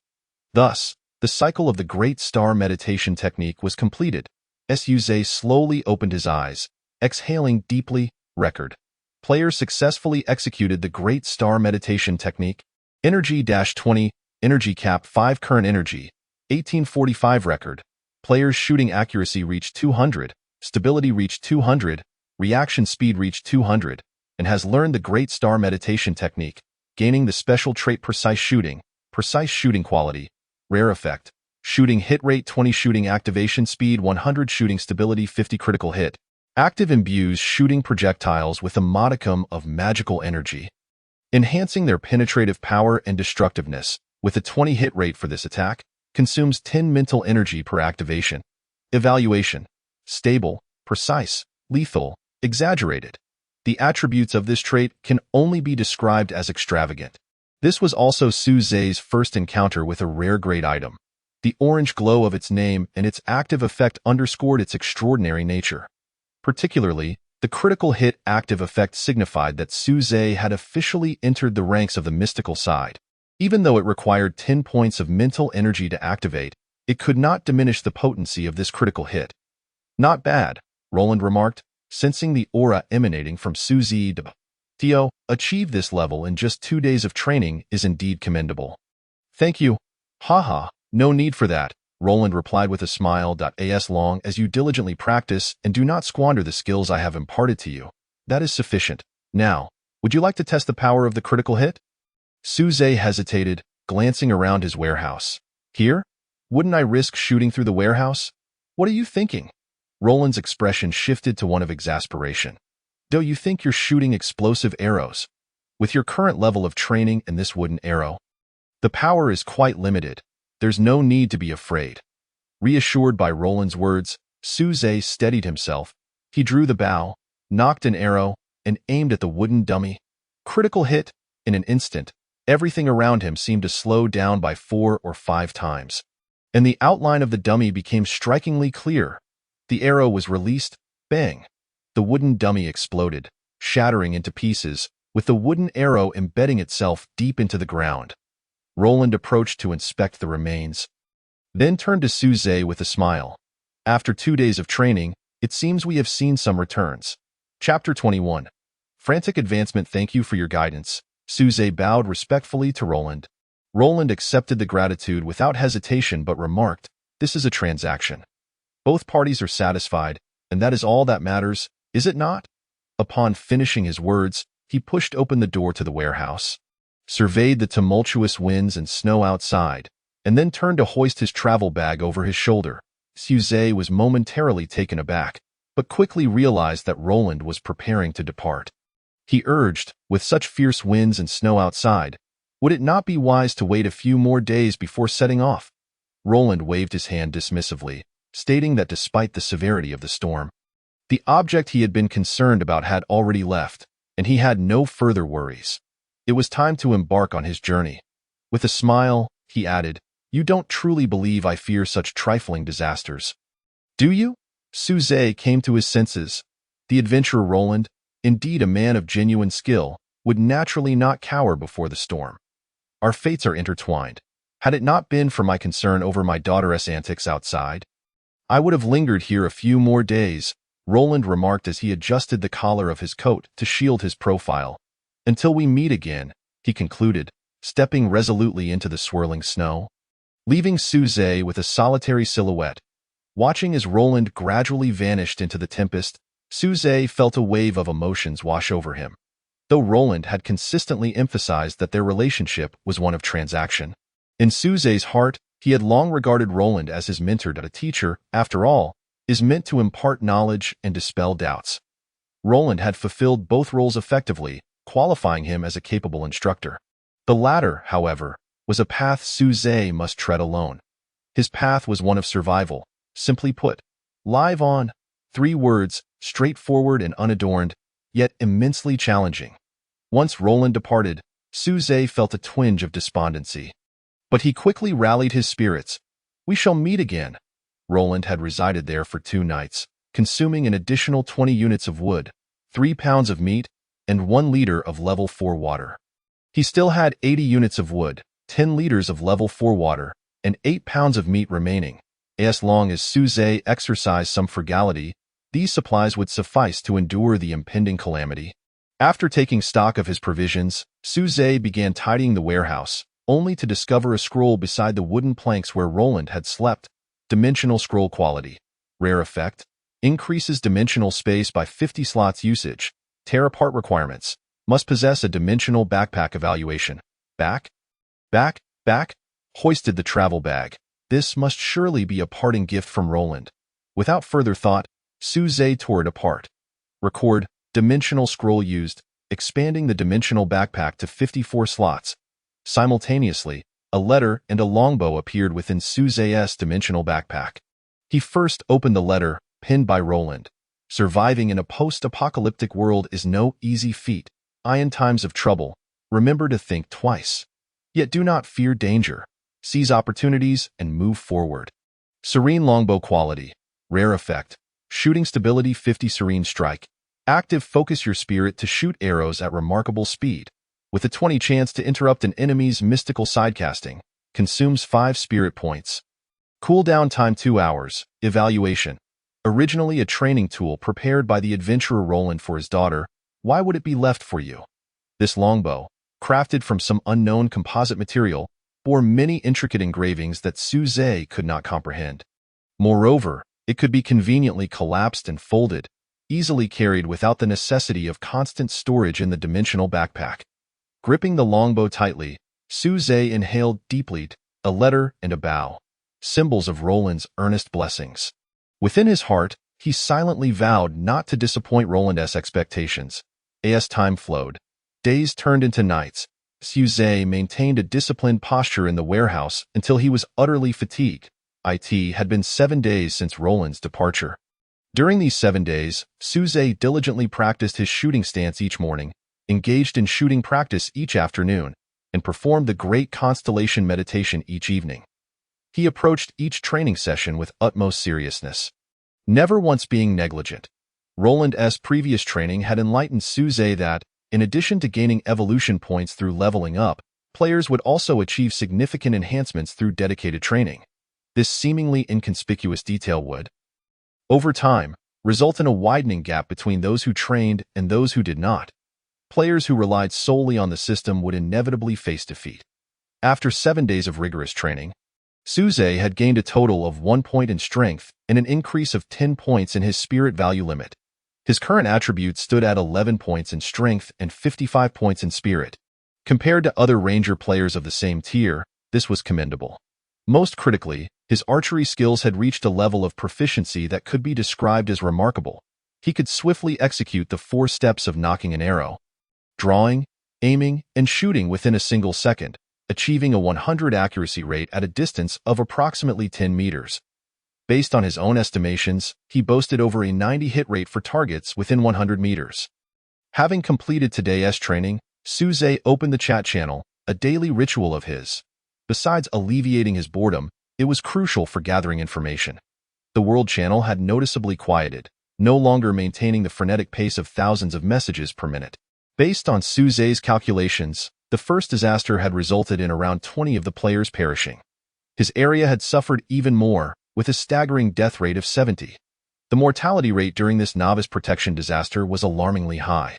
Thus, the cycle of the Great Star Meditation technique was completed. Suze slowly opened his eyes, exhaling deeply. Record. Player successfully executed the Great Star Meditation technique. Energy-20, energy cap 5 current energy, 1845 record. Player's shooting accuracy reached 200, stability reached 200, reaction speed reached 200, and has learned the Great Star Meditation technique, gaining the special trait precise shooting quality, rare effect, shooting hit rate 20, shooting activation speed 100, shooting stability 50, critical hit. Active imbues shooting projectiles with a modicum of magical energy, enhancing their penetrative power and destructiveness, with a 20 hit rate for this attack, consumes 10 mental energy per activation. Evaluation: stable, precise, lethal, exaggerated. The attributes of this trait can only be described as extravagant. This was also Suze's first encounter with a rare grade item. The orange glow of its name and its active effect underscored its extraordinary nature. Particularly, the critical hit active effect signified that Suze had officially entered the ranks of the mystical side. Even though it required 10 points of mental energy to activate, it could not diminish the potency of this critical hit. Not bad, Roland remarked, sensing the aura emanating from Suze. Theo, achieve this level in just 2 days of training is indeed commendable. Thank you. Haha, no need for that, Roland replied with a smile. As long as you diligently practice and do not squander the skills I have imparted to you, that is sufficient. Now, would you like to test the power of the critical hit? Suze hesitated, glancing around his warehouse. Here? Wouldn't I risk shooting through the warehouse? What are you thinking? Roland's expression shifted to one of exasperation. Do you think you're shooting explosive arrows? With your current level of training and this wooden arrow, the power is quite limited. There's no need to be afraid. Reassured by Roland's words, Suze steadied himself. He drew the bow, nocked an arrow, and aimed at the wooden dummy. Critical hit. In an instant, everything around him seemed to slow down by 4 or 5 times, and the outline of the dummy became strikingly clear. The arrow was released. Bang! The wooden dummy exploded, shattering into pieces, with the wooden arrow embedding itself deep into the ground. Roland approached to inspect the remains, then turned to Suze with a smile. After 2 days of training, it seems we have seen some returns. Chapter 21. Frantic advancement. Thank you for your guidance. Suze bowed respectfully to Roland. Roland accepted the gratitude without hesitation but remarked, "This is a transaction. Both parties are satisfied, and that is all that matters, is it not?" Upon finishing his words, he pushed open the door to the warehouse, surveyed the tumultuous winds and snow outside, and then turned to hoist his travel bag over his shoulder. Suze was momentarily taken aback, but quickly realized that Roland was preparing to depart. He urged, with such fierce winds and snow outside, would it not be wise to wait a few more days before setting off? Roland waved his hand dismissively, stating that despite the severity of the storm, the object he had been concerned about had already left, and he had no further worries. It was time to embark on his journey. With a smile, he added, "You don't truly believe I fear such trifling disasters, do you?" Suze came to his senses. The adventurer Roland, indeed a man of genuine skill, would naturally not cower before the storm. Our fates are intertwined. Had it not been for my concern over my daughter's antics outside, I would have lingered here a few more days, Roland remarked as he adjusted the collar of his coat to shield his profile. Until we meet again, he concluded, stepping resolutely into the swirling snow, leaving Suze with a solitary silhouette. Watching as Roland gradually vanished into the tempest, Suze felt a wave of emotions wash over him. Though Roland had consistently emphasized that their relationship was one of transaction, in Suze's heart, he had long regarded Roland as his mentor. A teacher, after all, is meant to impart knowledge and dispel doubts. Roland had fulfilled both roles effectively, qualifying him as a capable instructor. The latter, however, was a path Suze must tread alone. His path was one of survival. Simply put, live on. 3 words, straightforward and unadorned, yet immensely challenging. Once Roland departed, Suze felt a twinge of despondency. But he quickly rallied his spirits. We shall meet again. Roland had resided there for 2 nights, consuming an additional 20 units of wood, 3 pounds of meat, and 1 liter of level 4 water. He still had 80 units of wood, 10 liters of level 4 water, and 8 pounds of meat remaining. As long as Suze exercised some frugality, these supplies would suffice to endure the impending calamity. After taking stock of his provisions, Suze began tidying the warehouse, only to discover a scroll beside the wooden planks where Roland had slept. Dimensional scroll quality. Rare effect. Increases dimensional space by 50 slots usage. Tear apart requirements. Must possess a dimensional backpack evaluation. Back? Hoisted the travel bag. This must surely be a parting gift from Roland. Without further thought, Suze tore it apart. Record. Dimensional scroll used, expanding the dimensional backpack to 54 slots. Simultaneously, a letter and a longbow appeared within Suze's dimensional backpack. He first opened the letter, penned by Roland. Surviving in a post-apocalyptic world is no easy feat. In times of trouble, remember to think twice. Yet do not fear danger. Seize opportunities and move forward. Serene longbow quality. Rare effect. Shooting stability 50 serene strike. Active focus your spirit to shoot arrows at remarkable speed. With a 20 chance to interrupt an enemy's mystical sidecasting. Consumes 5 spirit points. Cooldown time 2 hours. Evaluation. Originally a training tool prepared by the adventurer Roland for his daughter, why would it be left for you? This longbow, crafted from some unknown composite material, bore many intricate engravings that Suze could not comprehend. Moreover, it could be conveniently collapsed and folded, easily carried without the necessity of constant storage in the dimensional backpack. Gripping the longbow tightly, Suze inhaled deeply, a letter and a bow, symbols of Roland's earnest blessings. Within his heart, he silently vowed not to disappoint Roland's expectations. As time flowed, days turned into nights. Suze maintained a disciplined posture in the warehouse until he was utterly fatigued. It had been 7 days since Roland's departure. During these 7 days, Suze diligently practiced his shooting stance each morning, engaged in shooting practice each afternoon, and performed the Great Constellation meditation each evening. He approached each training session with utmost seriousness, never once being negligent. Roland's previous training had enlightened Suze that, in addition to gaining evolution points through leveling up, players would also achieve significant enhancements through dedicated training. This seemingly inconspicuous detail would, over time, result in a widening gap between those who trained and those who did not. Players who relied solely on the system would inevitably face defeat. After 7 days of rigorous training, Suze had gained a total of 1 point in strength and an increase of 10 points in his spirit value limit. His current attributes stood at 11 points in strength and 55 points in spirit. Compared to other ranger players of the same tier, this was commendable. Most critically, his archery skills had reached a level of proficiency that could be described as remarkable. He could swiftly execute the 4 steps of nocking an arrow, drawing, aiming, and shooting within a single second, achieving a 100 accuracy rate at a distance of approximately 10 meters. Based on his own estimations, he boasted over a 90 hit rate for targets within 100 meters. Having completed today's training, Suze opened the chat channel, a daily ritual of his. Besides alleviating his boredom, it was crucial for gathering information. The world channel had noticeably quieted, no longer maintaining the frenetic pace of thousands of messages per minute. Based on Suze's calculations, the first disaster had resulted in around 20 of the players perishing. His area had suffered even more, with a staggering death rate of 70. The mortality rate during this novice protection disaster was alarmingly high.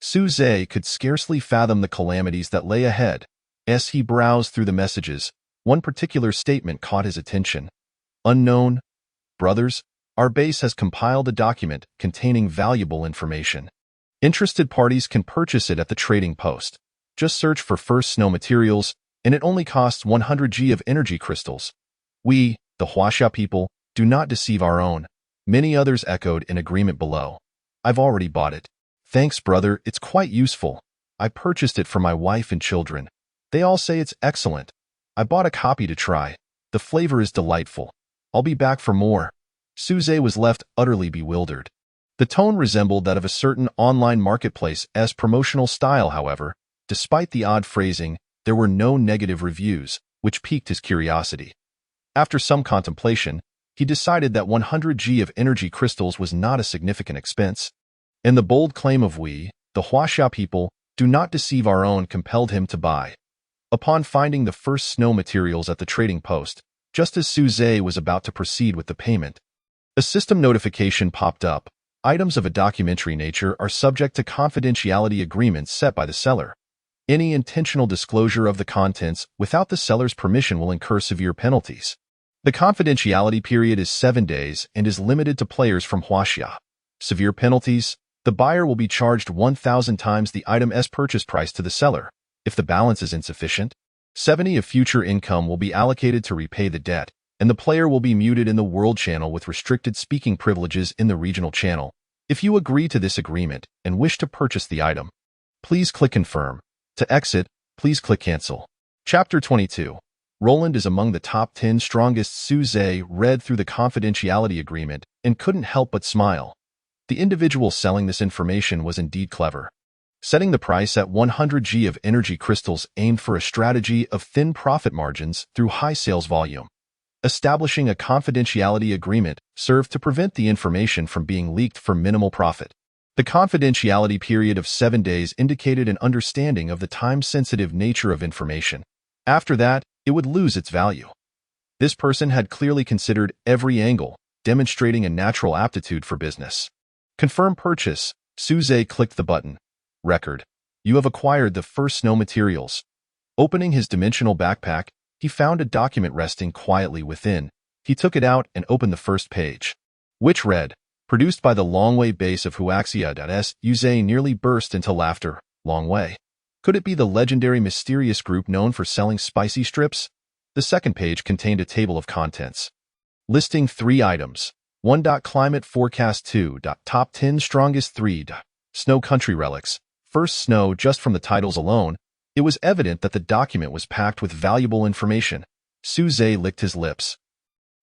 Suze could scarcely fathom the calamities that lay ahead. As he browsed through the messages, one particular statement caught his attention. Unknown. Brothers, our base has compiled a document containing valuable information. Interested parties can purchase it at the trading post. Just search for First Snow Materials, and it only costs 100 G of energy crystals. We, the Huaxia people, do not deceive our own. Many others echoed in agreement below. I've already bought it. Thanks, brother, it's quite useful. I purchased it for my wife and children. They all say it's excellent. I bought a copy to try. The flavor is delightful. I'll be back for more. Suze was left utterly bewildered. The tone resembled that of a certain online marketplace as promotional style, however. Despite the odd phrasing, there were no negative reviews, which piqued his curiosity. After some contemplation, he decided that 100 G of energy crystals was not a significant expense. And the bold claim of we, the Huaxia people, do not deceive our own compelled him to buy. Upon finding the first snow materials at the trading post, just as Su Zhe was about to proceed with the payment, a system notification popped up. Items of a documentary nature are subject to confidentiality agreements set by the seller. Any intentional disclosure of the contents without the seller's permission will incur severe penalties. The confidentiality period is 7 days and is limited to players from Huaxia. Severe penalties: the buyer will be charged 1,000 times the item's purchase price to the seller. If the balance is insufficient, 70 of future income will be allocated to repay the debt, and the player will be muted in the world channel with restricted speaking privileges in the regional channel. If you agree to this agreement and wish to purchase the item, please click Confirm. To exit, please click Cancel. Chapter 22. Roland is among the top 10 strongest. Su Zhe read through the confidentiality agreement and couldn't help but smile. The individual selling this information was indeed clever. Setting the price at 100 G of energy crystals aimed for a strategy of thin profit margins through high sales volume. Establishing a confidentiality agreement served to prevent the information from being leaked for minimal profit. The confidentiality period of 7 days indicated an understanding of the time-sensitive nature of information. After that, it would lose its value. This person had clearly considered every angle, demonstrating a natural aptitude for business. Confirm purchase. Su Zhe clicked the button. Record. You have acquired the first snow materials. Opening his dimensional backpack, he found a document resting quietly within. He took it out and opened the first page, which read, produced by the Longwei base of Huaxia. Su Zhe nearly burst into laughter. Longwei. Could it be the legendary mysterious group known for selling spicy strips? The second page contained a table of contents, listing 3 items. 1. Climate forecast. 2. Top 10 strongest. 3. Snow country relics. First snow. Just from the titles alone, it was evident that the document was packed with valuable information. Su Zhe licked his lips,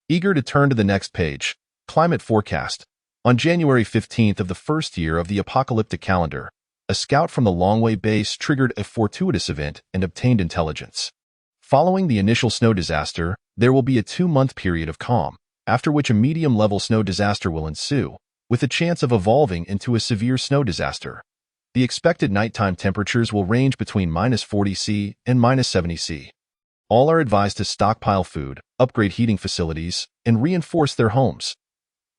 eager to turn to the next page. Climate forecast. On January 15th of the first year of the apocalyptic calendar, a scout from the Longwei base triggered a fortuitous event and obtained intelligence. Following the initial snow disaster, there will be a 2-month period of calm, after which a medium-level snow disaster will ensue, with a chance of evolving into a severe snow disaster. The expected nighttime temperatures will range between -40 C and -70 C. All are advised to stockpile food, upgrade heating facilities, and reinforce their homes.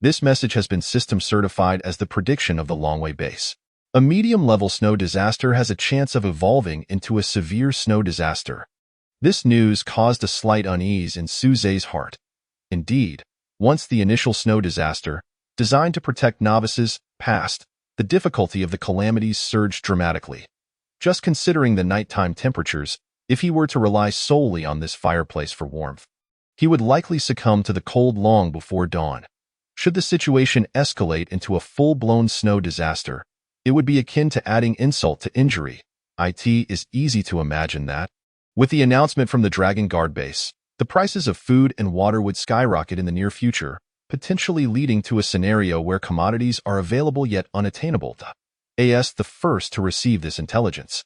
This message has been system certified as the prediction of the Longwei base. A medium-level snow disaster has a chance of evolving into a severe snow disaster. This news caused a slight unease in Su Zhe's heart. Indeed, once the initial snow disaster, designed to protect novices, passed, the difficulty of the calamities surged dramatically. Just considering the nighttime temperatures, if he were to rely solely on this fireplace for warmth, he would likely succumb to the cold long before dawn. Should the situation escalate into a full-blown snow disaster, it would be akin to adding insult to injury. It is easy to imagine that. With the announcement from the Dragon Guard base, the prices of food and water would skyrocket in the near future, potentially leading to a scenario where commodities are available yet unattainable. The first to receive this intelligence.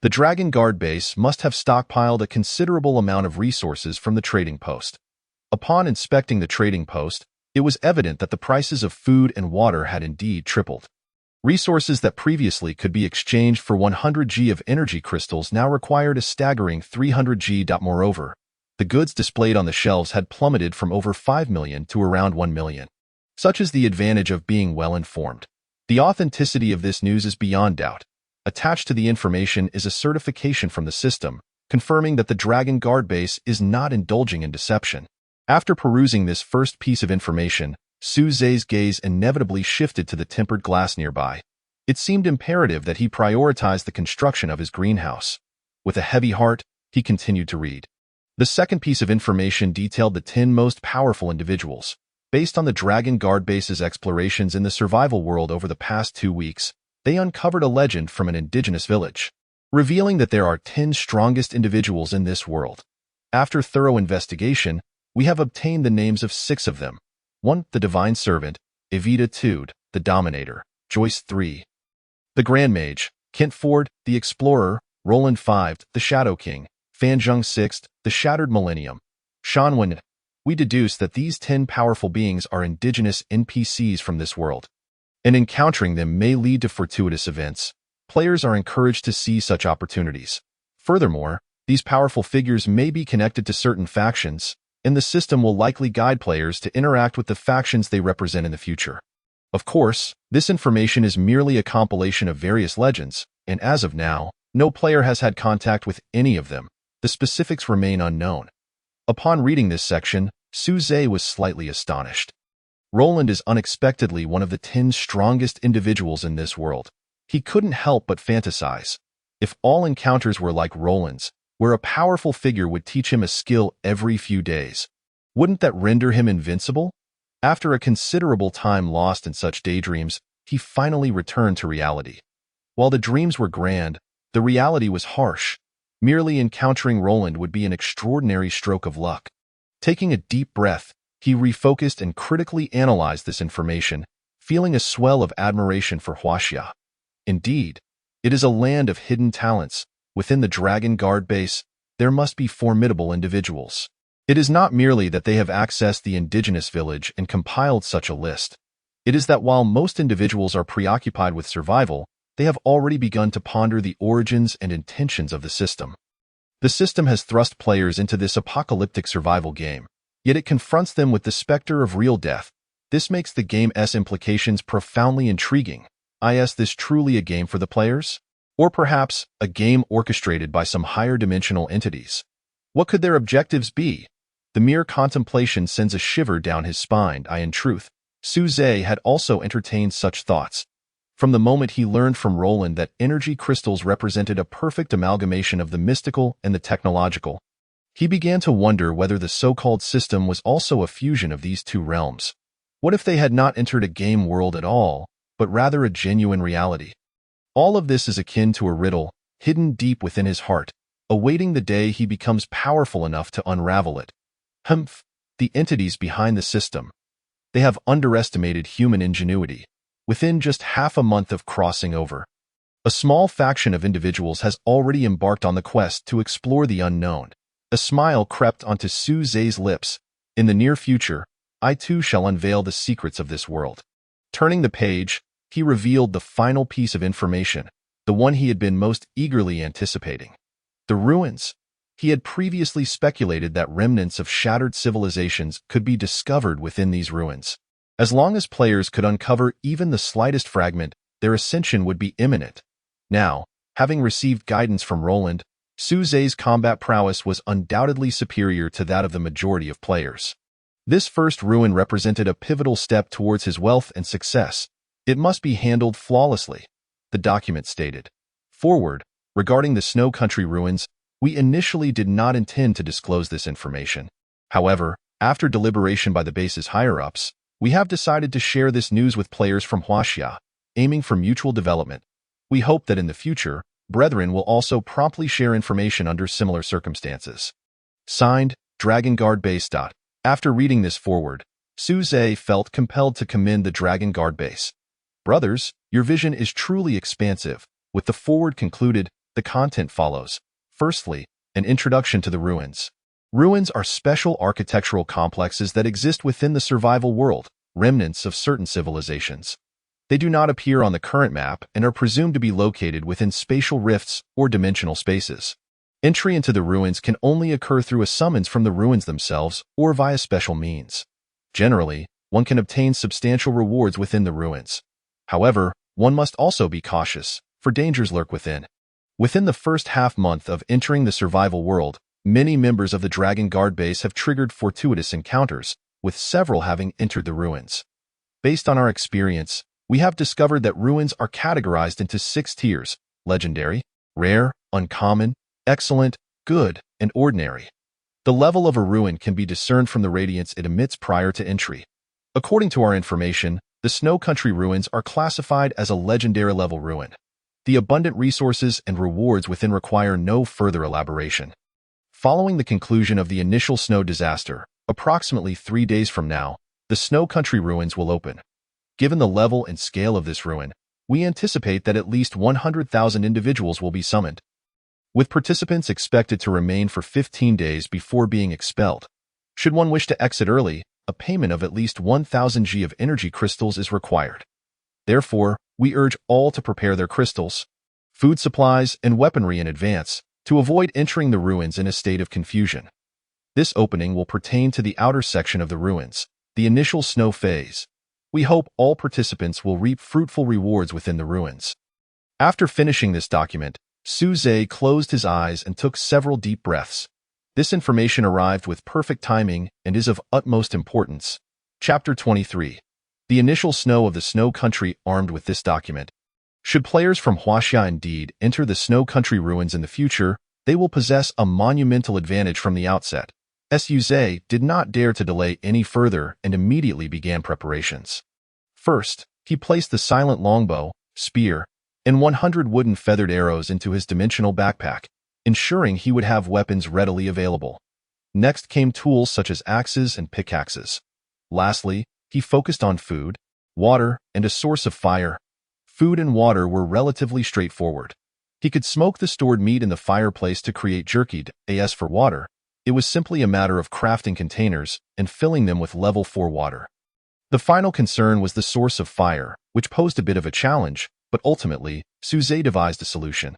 The Dragon Guard base must have stockpiled a considerable amount of resources from the trading post. Upon inspecting the trading post, it was evident that the prices of food and water had indeed tripled. Resources that previously could be exchanged for 100 G of energy crystals now required a staggering 300 G. Moreover, the goods displayed on the shelves had plummeted from over 5 million to around 1 million. Such is the advantage of being well-informed. The authenticity of this news is beyond doubt. Attached to the information is a certification from the system, confirming that the Dragon Guard base is not indulging in deception. After perusing this first piece of information, Su Zhe's gaze inevitably shifted to the tempered glass nearby. It seemed imperative that he prioritize the construction of his greenhouse. With a heavy heart, he continued to read. The second piece of information detailed the 10 most powerful individuals. Based on the Dragon Guard base's explorations in the survival world over the past 2 weeks, they uncovered a legend from an indigenous village, revealing that there are 10 strongest individuals in this world. After thorough investigation, we have obtained the names of 6 of them. 1. The Divine Servant, Evita. 2. The Dominator, Joyce. 3. The Grand Mage, Kent Ford. The Explorer, Roland. 5. The Shadow King, Fanzheng Sixth, the Shattered Millennium. Shanwen. We deduce that these 10 powerful beings are indigenous NPCs from this world, and encountering them may lead to fortuitous events. Players are encouraged to see such opportunities. Furthermore, these powerful figures may be connected to certain factions, and the system will likely guide players to interact with the factions they represent in the future. Of course, this information is merely a compilation of various legends, and as of now, no player has had contact with any of them. The specifics remain unknown. Upon reading this section, Suze was slightly astonished. Roland is unexpectedly one of the 10 strongest individuals in this world. He couldn't help but fantasize. If all encounters were like Roland's, where a powerful figure would teach him a skill every few days, wouldn't that render him invincible? After a considerable time lost in such daydreams, he finally returned to reality. While the dreams were grand, the reality was harsh. Merely encountering Roland would be an extraordinary stroke of luck. Taking a deep breath, he refocused and critically analyzed this information, feeling a swell of admiration for Huaxia. Indeed, it is a land of hidden talents. Within the Dragon Guard base, there must be formidable individuals. It is not merely that they have accessed the indigenous village and compiled such a list. It is that while most individuals are preoccupied with survival, they have already begun to ponder the origins and intentions of the system. The system has thrust players into this apocalyptic survival game, yet it confronts them with the specter of real death. This makes the game's implications profoundly intriguing. Is this truly a game for the players? Or perhaps a game orchestrated by some higher dimensional entities? What could their objectives be? The mere contemplation sends a shiver down his spine. In truth, Suze had also entertained such thoughts. From the moment he learned from Roland that energy crystals represented a perfect amalgamation of the mystical and the technological, he began to wonder whether the so-called system was also a fusion of these two realms. What if they had not entered a game world at all, but rather a genuine reality? All of this is akin to a riddle, hidden deep within his heart, awaiting the day he becomes powerful enough to unravel it. The entities behind the system. They have underestimated human ingenuity. Within just half a month of crossing over, a small faction of individuals has already embarked on the quest to explore the unknown. A smile crept onto Suze's lips. In the near future, I too shall unveil the secrets of this world. Turning the page, he revealed the final piece of information, the one he had been most eagerly anticipating. The ruins. He had previously speculated that remnants of shattered civilizations could be discovered within these ruins. As long as players could uncover even the slightest fragment, their ascension would be imminent. Now, having received guidance from Roland, Suze's combat prowess was undoubtedly superior to that of the majority of players. This first ruin represented a pivotal step towards his wealth and success. It must be handled flawlessly, the document stated. Forward, regarding the Snow Country ruins, we initially did not intend to disclose this information. However, after deliberation by the base's higher-ups, we have decided to share this news with players from Huaxia, aiming for mutual development. We hope that in the future, brethren will also promptly share information under similar circumstances. Signed, Dragon Guard Base. After reading this forward, Suze felt compelled to commend the Dragon Guard Base. Brothers, your vision is truly expansive. With the forward concluded, the content follows. Firstly, an introduction to the ruins. Ruins are special architectural complexes that exist within the survival world, remnants of certain civilizations. They do not appear on the current map and are presumed to be located within spatial rifts or dimensional spaces. Entry into the ruins can only occur through a summons from the ruins themselves or via special means. Generally, one can obtain substantial rewards within the ruins. However, one must also be cautious, for dangers lurk within. Within the first half-month of entering the survival world, many members of the Dragon Guard base have triggered fortuitous encounters, with several having entered the ruins. Based on our experience, we have discovered that ruins are categorized into 6 tiers: legendary, rare, uncommon, excellent, good, and ordinary. The level of a ruin can be discerned from the radiance it emits prior to entry. According to our information, the Snow Country ruins are classified as a legendary level ruin. The abundant resources and rewards within require no further elaboration. Following the conclusion of the initial snow disaster, approximately 3 days from now, the Snow Country ruins will open. Given the level and scale of this ruin, we anticipate that at least 100,000 individuals will be summoned. with participants expected to remain for 15 days before being expelled. Should one wish to exit early, a payment of at least 1,000 G of energy crystals is required. Therefore, we urge all to prepare their crystals, food supplies, and weaponry in advance to avoid entering the ruins in a state of confusion. This opening will pertain to the outer section of the ruins, the initial snow phase. We hope all participants will reap fruitful rewards within the ruins. After finishing this document, Suze closed his eyes and took several deep breaths. This information arrived with perfect timing and is of utmost importance. Chapter 23. The initial snow of the Snow Country. Armed with this document, should players from Huaxia indeed enter the Snow Country ruins in the future, they will possess a monumental advantage from the outset. Suze did not dare to delay any further and immediately began preparations. First, he placed the silent longbow, spear, and 100 wooden feathered arrows into his dimensional backpack, ensuring he would have weapons readily available. Next came tools such as axes and pickaxes. Lastly, he focused on food, water, and a source of fire. Food and water were relatively straightforward. He could smoke the stored meat in the fireplace to create jerky. As for water, it was simply a matter of crafting containers and filling them with level 4 water. The final concern was the source of fire, which posed a bit of a challenge, but ultimately, Suze devised a solution.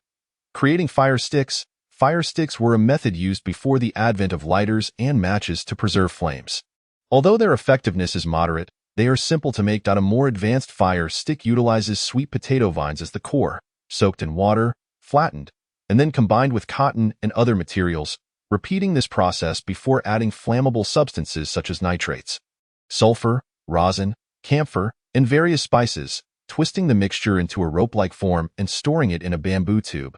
Creating fire sticks. Fire sticks were a method used before the advent of lighters and matches to preserve flames. Although their effectiveness is moderate, they are simple to make. A more advanced fire stick utilizes sweet potato vines as the core, soaked in water, flattened, and then combined with cotton and other materials, repeating this process before adding flammable substances such as nitrates, sulfur, rosin, camphor, and various spices, twisting the mixture into a rope-like form and storing it in a bamboo tube.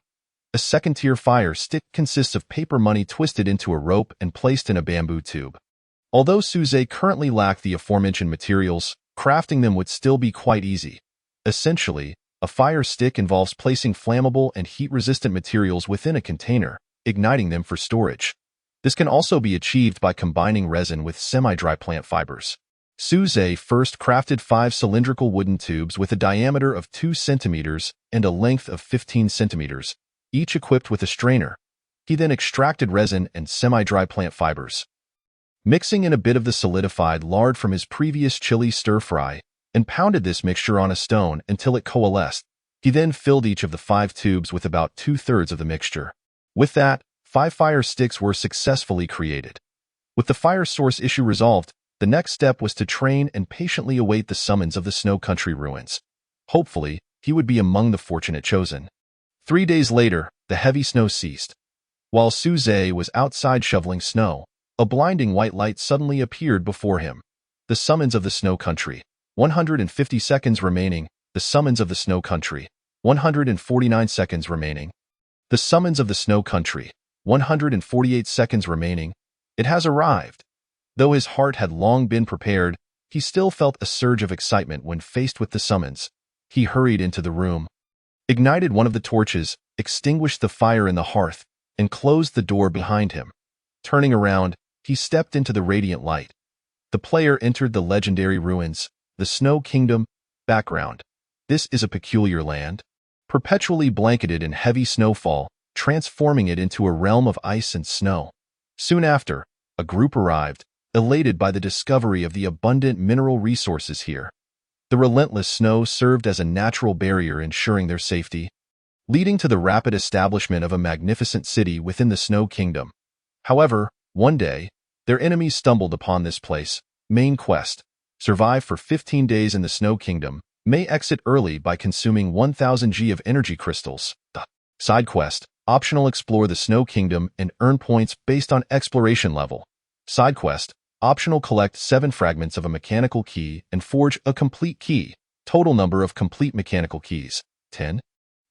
A second-tier fire stick consists of paper money twisted into a rope and placed in a bamboo tube. Although Suze currently lacked the aforementioned materials, crafting them would still be quite easy. Essentially, a fire stick involves placing flammable and heat-resistant materials within a container, igniting them for storage. This can also be achieved by combining resin with semi-dry plant fibers. Suze first crafted 5 cylindrical wooden tubes with a diameter of 2 centimeters and a length of 15 centimeters, each equipped with a strainer. He then extracted resin and semi-dry plant fibers, mixing in a bit of the solidified lard from his previous chili stir-fry, and pounded this mixture on a stone until it coalesced. He then filled each of the 5 tubes with about 2/3 of the mixture. With that, 5 fire sticks were successfully created. With the fire source issue resolved, the next step was to train and patiently await the summons of the Snow Country ruins. Hopefully, he would be among the fortunate chosen. 3 days later, the heavy snow ceased. While Suze was outside shoveling snow, a blinding white light suddenly appeared before him. The summons of the Snow Country. 150 seconds remaining. The summons of the Snow Country. 149 seconds remaining. The summons of the Snow Country. 148 seconds remaining. It has arrived. Though his heart had long been prepared, he still felt a surge of excitement when faced with the summons. He hurried into the room, ignited one of the torches, extinguished the fire in the hearth, and closed the door behind him. Turning around, he stepped into the radiant light. The player entered the legendary ruins, the Snow Kingdom. Background. This is a peculiar land, perpetually blanketed in heavy snowfall, transforming it into a realm of ice and snow. Soon after, a group arrived, elated by the discovery of the abundant mineral resources here. The relentless snow served as a natural barrier ensuring their safety, leading to the rapid establishment of a magnificent city within the Snow Kingdom. However, one day, their enemies stumbled upon this place. Main quest. Survive for 15 days in the Snow Kingdom. May exit early by consuming 1,000 G of energy crystals. Side quest. Optional. Explore the Snow Kingdom and earn points based on exploration level. Side quest. Optional. Collect 7 fragments of a mechanical key and forge a complete key. Total number of complete mechanical keys, 10.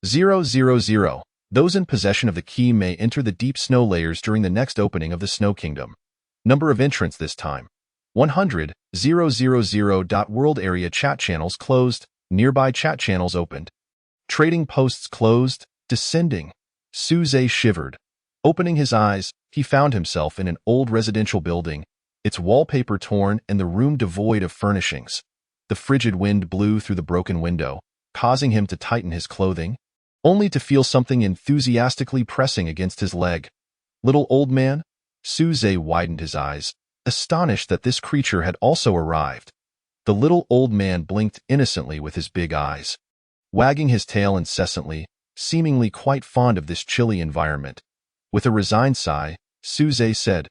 000. Those in possession of the key may enter the deep snow layers during the next opening of the Snow Kingdom. Number of entrants this time, 100. 000. World area chat channels closed. Nearby chat channels opened. Trading posts closed. Descending. Suze shivered. Opening his eyes, he found himself in an old residential building, its wallpaper torn and the room devoid of furnishings. The frigid wind blew through the broken window, causing him to tighten his clothing. only to feel something enthusiastically pressing against his leg. "Little old man?" Suze widened his eyes, astonished that this creature had also arrived. The little old man blinked innocently with his big eyes, wagging his tail incessantly, seemingly quite fond of this chilly environment. With a resigned sigh, Suze said,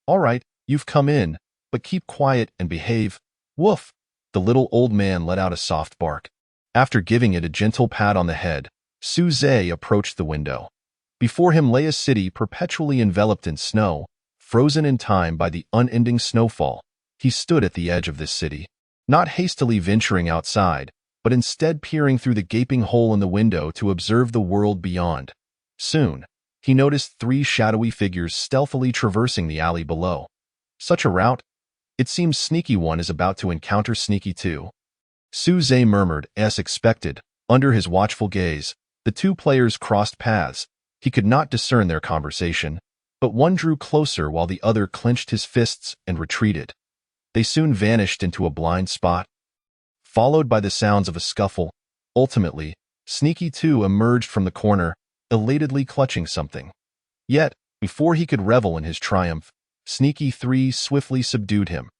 "All right, you've come in, but keep quiet and behave." "Woof!" The little old man let out a soft bark. After giving it a gentle pat on the head, Suze approached the window. Before him lay a city perpetually enveloped in snow, frozen in time by the unending snowfall. He stood at the edge of this city, not hastily venturing outside, but instead peering through the gaping hole in the window to observe the world beyond. Soon, he noticed 3 shadowy figures stealthily traversing the alley below. Such a route? It seems Sneaky One is about to encounter Sneaky Two. Suze murmured, as expected. Under his watchful gaze, the 2 players crossed paths. He could not discern their conversation, but one drew closer while the other clenched his fists and retreated. They soon vanished into a blind spot, followed by the sounds of a scuffle. Ultimately, Sneaky Two emerged from the corner, elatedly clutching something. Yet, before he could revel in his triumph, Sneaky Three swiftly subdued him.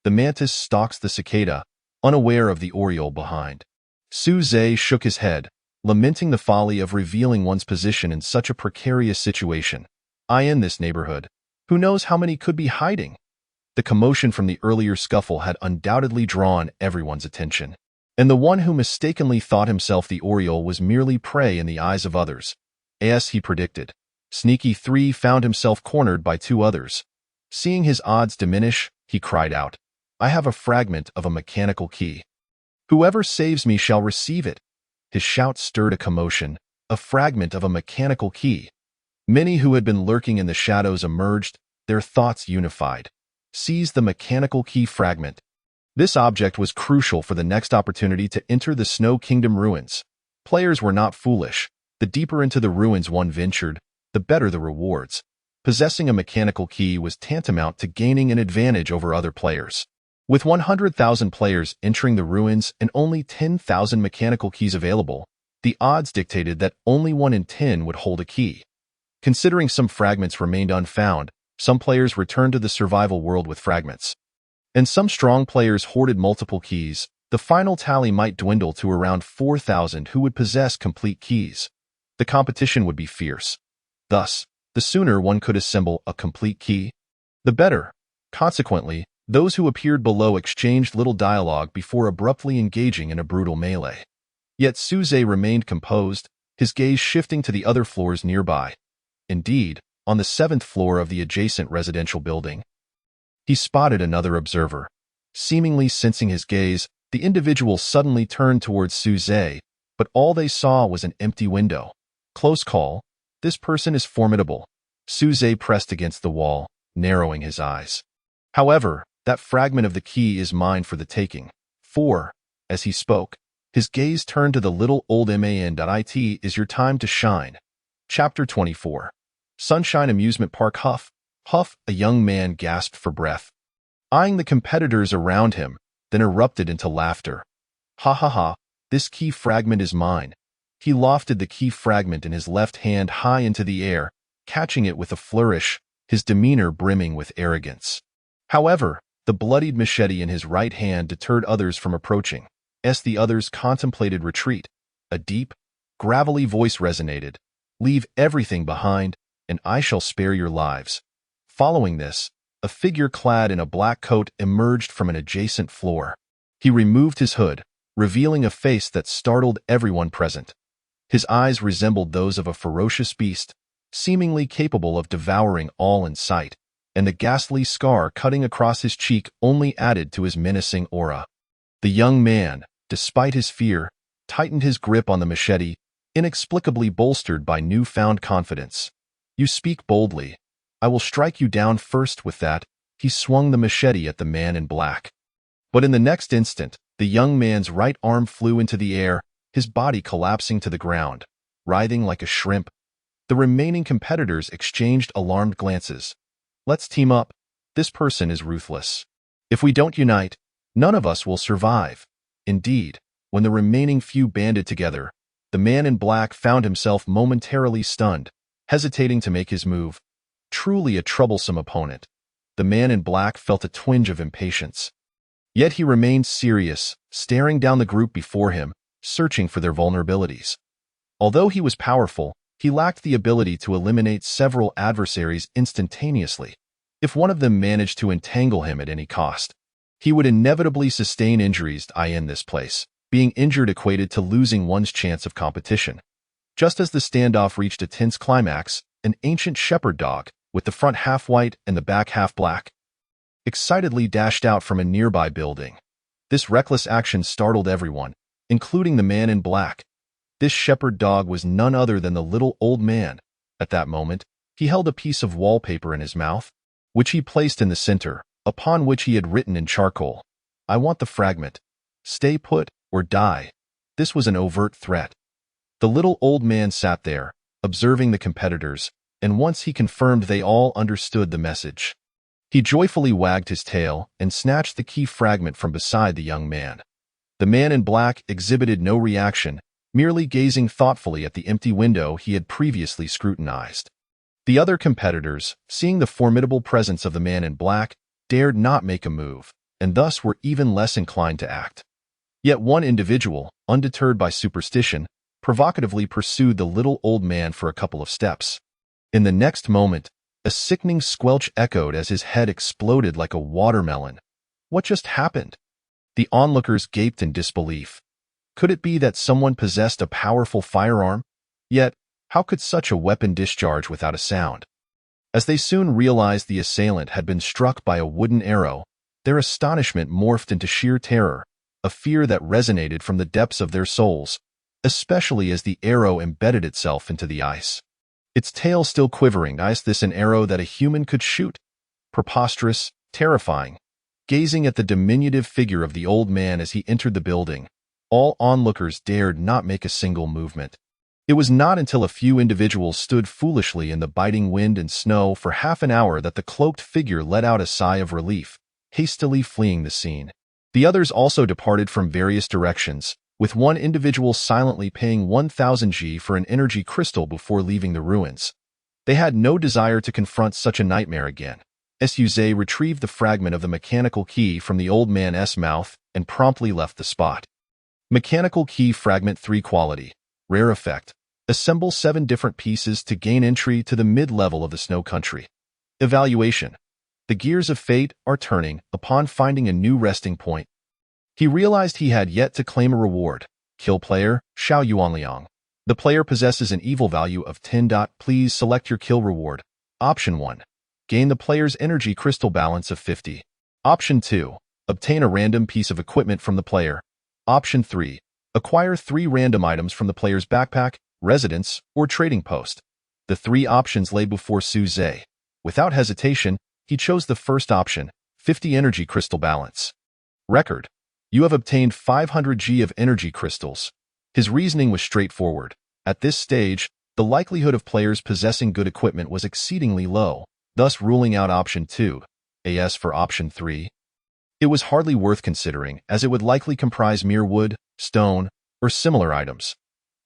The mantis stalks the cicada, unaware of the oriole behind. Suze shook his head, lamenting the folly of revealing one's position in such a precarious situation. In this neighborhood, who knows how many could be hiding? The commotion from the earlier scuffle had undoubtedly drawn everyone's attention, and the one who mistakenly thought himself the oriole was merely prey in the eyes of others. As he predicted, Sneaky Three found himself cornered by 2 others. Seeing his odds diminish, he cried out, "I have a fragment of a mechanical key. Whoever saves me shall receive it." His shout stirred a commotion. A fragment of a mechanical key. Many who had been lurking in the shadows emerged, their thoughts unified. Seize the mechanical key fragment. This object was crucial for the next opportunity to enter the Snow Kingdom ruins. Players were not foolish. The deeper into the ruins one ventured, the better the rewards. Possessing a mechanical key was tantamount to gaining an advantage over other players. With 100,000 players entering the ruins and only 10,000 mechanical keys available, the odds dictated that only 1 in 10 would hold a key. Considering some fragments remained unfound, some players returned to the survival world with fragments, and some strong players hoarded multiple keys. The final tally might dwindle to around 4,000 who would possess complete keys. The competition would be fierce. Thus, the sooner one could assemble a complete key, the better. Consequently, those who appeared below exchanged little dialogue before abruptly engaging in a brutal melee. Yet Suze remained composed, his gaze shifting to the other floors nearby. Indeed, on the 7th floor of the adjacent residential building, he spotted another observer. Seemingly sensing his gaze, the individual suddenly turned towards Suze, but all they saw was an empty window. Close call. This person is formidable. Suze pressed against the wall, narrowing his eyes. However, that fragment of the key is mine for the taking. For, as he spoke, his gaze turned to the little old man. It is your time to shine. Chapter 24. Sunshine Amusement Park. Huff, huff, a young man gasped for breath, eyeing the competitors around him, then erupted into laughter. "Ha ha ha, this key fragment is mine." He lofted the key fragment in his left hand high into the air, catching it with a flourish, his demeanor brimming with arrogance. However, the bloodied machete in his right hand deterred others from approaching. As the others contemplated retreat, a deep, gravelly voice resonated. "Leave everything behind, and I shall spare your lives." Following this, a figure clad in a black coat emerged from an adjacent floor. He removed his hood, revealing a face that startled everyone present. His eyes resembled those of a ferocious beast, seemingly capable of devouring all in sight, and the ghastly scar cutting across his cheek only added to his menacing aura. The young man, despite his fear, tightened his grip on the machete, inexplicably bolstered by newfound confidence. "You speak boldly. I will strike you down first." With that, he swung the machete at the man in black. But in the next instant, the young man's right arm flew into the air, his body collapsing to the ground, writhing like a shrimp. The remaining competitors exchanged alarmed glances. "Let's team up. This person is ruthless. If we don't unite, none of us will survive." Indeed, when the remaining few banded together, the man in black found himself momentarily stunned, hesitating to make his move. Truly a troublesome opponent. The man in black felt a twinge of impatience. Yet he remained serious, staring down the group before him, searching for their vulnerabilities. Although he was powerful, he lacked the ability to eliminate several adversaries instantaneously. If one of them managed to entangle him at any cost, he would inevitably sustain injuries in this place. Being injured equated to losing one's chance of competition. Just as the standoff reached a tense climax, an ancient shepherd dog, with the front half white and the back half black, excitedly dashed out from a nearby building. This reckless action startled everyone, including the man in black. This shepherd dog was none other than the little old man. At that moment, he held a piece of wallpaper in his mouth, which he placed in the center, upon which he had written in charcoal, "I want the fragment. Stay put or die." This was an overt threat. The little old man sat there, observing the competitors, and once he confirmed they all understood the message, he joyfully wagged his tail and snatched the key fragment from beside the young man. The man in black exhibited no reaction, merely gazing thoughtfully at the empty window he had previously scrutinized. The other competitors, seeing the formidable presence of the man in black, dared not make a move, and thus were even less inclined to act. Yet one individual, undeterred by superstition, provocatively pursued the little old man for a couple of steps. In the next moment, a sickening squelch echoed as his head exploded like a watermelon. What just happened? The onlookers gaped in disbelief. Could it be that someone possessed a powerful firearm? Yet, how could such a weapon discharge without a sound? As they soon realized the assailant had been struck by a wooden arrow, their astonishment morphed into sheer terror, a fear that resonated from the depths of their souls, especially as the arrow embedded itself into the ice. Its tail still quivering. Is this an arrow that a human could shoot? Preposterous, terrifying. Gazing at the diminutive figure of the old man as he entered the building, all onlookers dared not make a single movement. It was not until a few individuals stood foolishly in the biting wind and snow for half an hour that the cloaked figure let out a sigh of relief, hastily fleeing the scene. The others also departed from various directions, with one individual silently paying 1,000 G for an energy crystal before leaving the ruins. They had no desire to confront such a nightmare again. Suze retrieved the fragment of the mechanical key from the old man's mouth and promptly left the spot. Mechanical key fragment 3 quality. Rare effect. Assemble 7 different pieces to gain entry to the mid-level of the snow country. Evaluation. The gears of fate are turning upon finding a new resting point. He realized he had yet to claim a reward. Kill player, Xiao Yuanliang. The player possesses an evil value of 10. Please select your kill reward. Option 1. Gain the player's energy crystal balance of 50. Option 2. Obtain a random piece of equipment from the player. Option 3. Acquire 3 random items from the player's backpack, residence, or trading post. The 3 options lay before Suze. Without hesitation, he chose the first option, 50 energy crystal balance. Record. You have obtained 500 G of energy crystals. His reasoning was straightforward. At this stage, the likelihood of players possessing good equipment was exceedingly low, thus ruling out option 2, as for option 3. It was hardly worth considering, as it would likely comprise mere wood, stone, or similar items.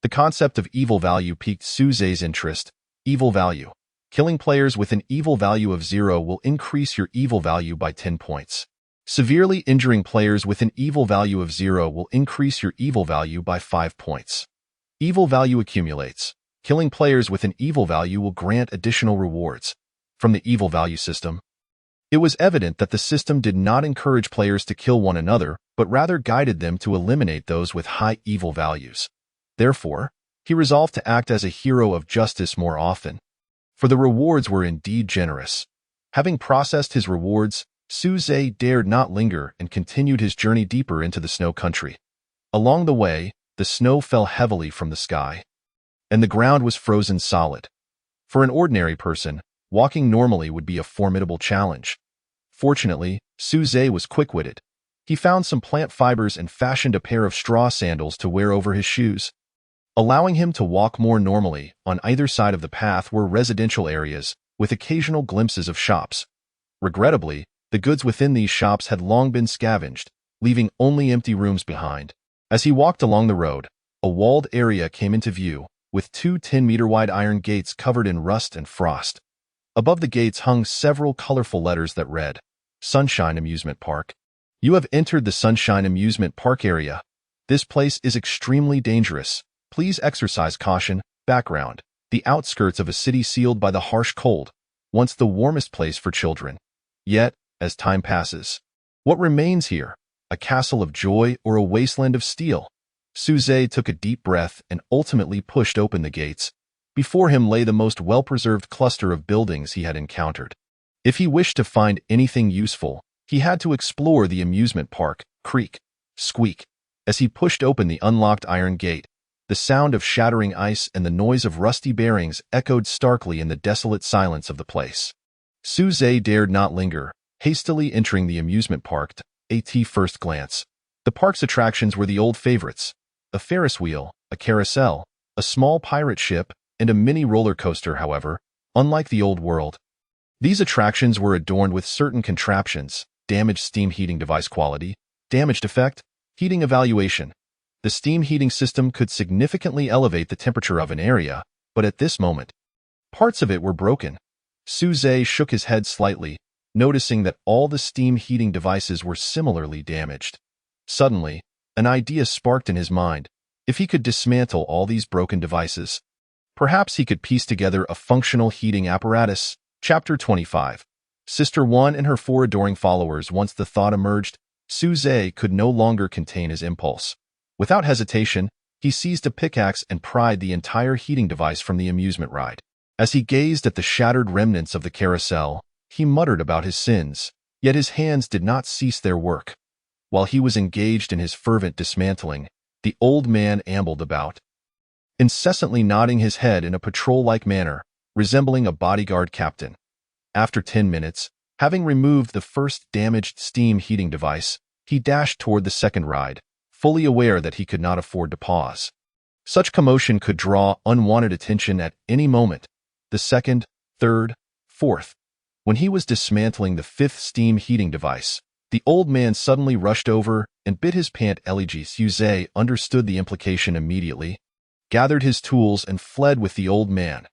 The concept of evil value piqued Suze's interest. Evil value. Killing players with an evil value of 0 will increase your evil value by 10 points. Severely injuring players with an evil value of 0 will increase your evil value by 5 points. Evil value accumulates. Killing players with an evil value will grant additional rewards. From the evil value system, it was evident that the system did not encourage players to kill one another, but rather guided them to eliminate those with high evil values. Therefore, he resolved to act as a hero of justice more often. For the rewards were indeed generous. Having processed his rewards, Suze dared not linger and continued his journey deeper into the snow country. Along the way, the snow fell heavily from the sky, and the ground was frozen solid. For an ordinary person, walking normally would be a formidable challenge. Fortunately, Suze was quick-witted. He found some plant fibers and fashioned a pair of straw sandals to wear over his shoes, allowing him to walk more normally. On either side of the path were residential areas, with occasional glimpses of shops. Regrettably, the goods within these shops had long been scavenged, leaving only empty rooms behind. As he walked along the road, a walled area came into view, with two 10-meter-wide iron gates covered in rust and frost. Above the gates hung several colorful letters that read, Sunshine Amusement Park. You have entered the Sunshine Amusement Park area. This place is extremely dangerous. Please exercise caution. Background: the outskirts of a city sealed by the harsh cold, once the warmest place for children. Yet, as time passes, what remains here? A castle of joy or a wasteland of steel? Suze took a deep breath and ultimately pushed open the gates. Before him lay the most well-preserved cluster of buildings he had encountered. If he wished to find anything useful, he had to explore the amusement park. Creak, squeak. As he pushed open the unlocked iron gate, the sound of shattering ice and the noise of rusty bearings echoed starkly in the desolate silence of the place. Suze dared not linger, hastily entering the amusement park. At first glance, the park's attractions were the old favorites: a Ferris wheel, a carousel, a small pirate ship, and a mini roller coaster. However, unlike the old world, these attractions were adorned with certain contraptions: damaged steam heating device quality, damaged effect, heating evaluation. The steam heating system could significantly elevate the temperature of an area, but at this moment, parts of it were broken. Suze shook his head slightly, noticing that all the steam heating devices were similarly damaged. Suddenly, an idea sparked in his mind. If he could dismantle all these broken devices, perhaps he could piece together a functional heating apparatus. Chapter 25. Sister 1 and her 4 adoring followers. Once the thought emerged, Suze could no longer contain his impulse. Without hesitation, he seized a pickaxe and pried the entire heating device from the amusement ride. As he gazed at the shattered remnants of the carousel, he muttered about his sins, yet his hands did not cease their work. While he was engaged in his fervent dismantling, the old man ambled about, incessantly nodding his head in a patrol-like manner, resembling a bodyguard captain. After 10 minutes, having removed the first damaged steam heating device, he dashed toward the second ride, fully aware that he could not afford to pause. Such commotion could draw unwanted attention at any moment. The second, third, fourth. When he was dismantling the 5th steam heating device, the old man suddenly rushed over and bit his pant. Suze understood the implication immediately, gathered his tools and fled with the old man.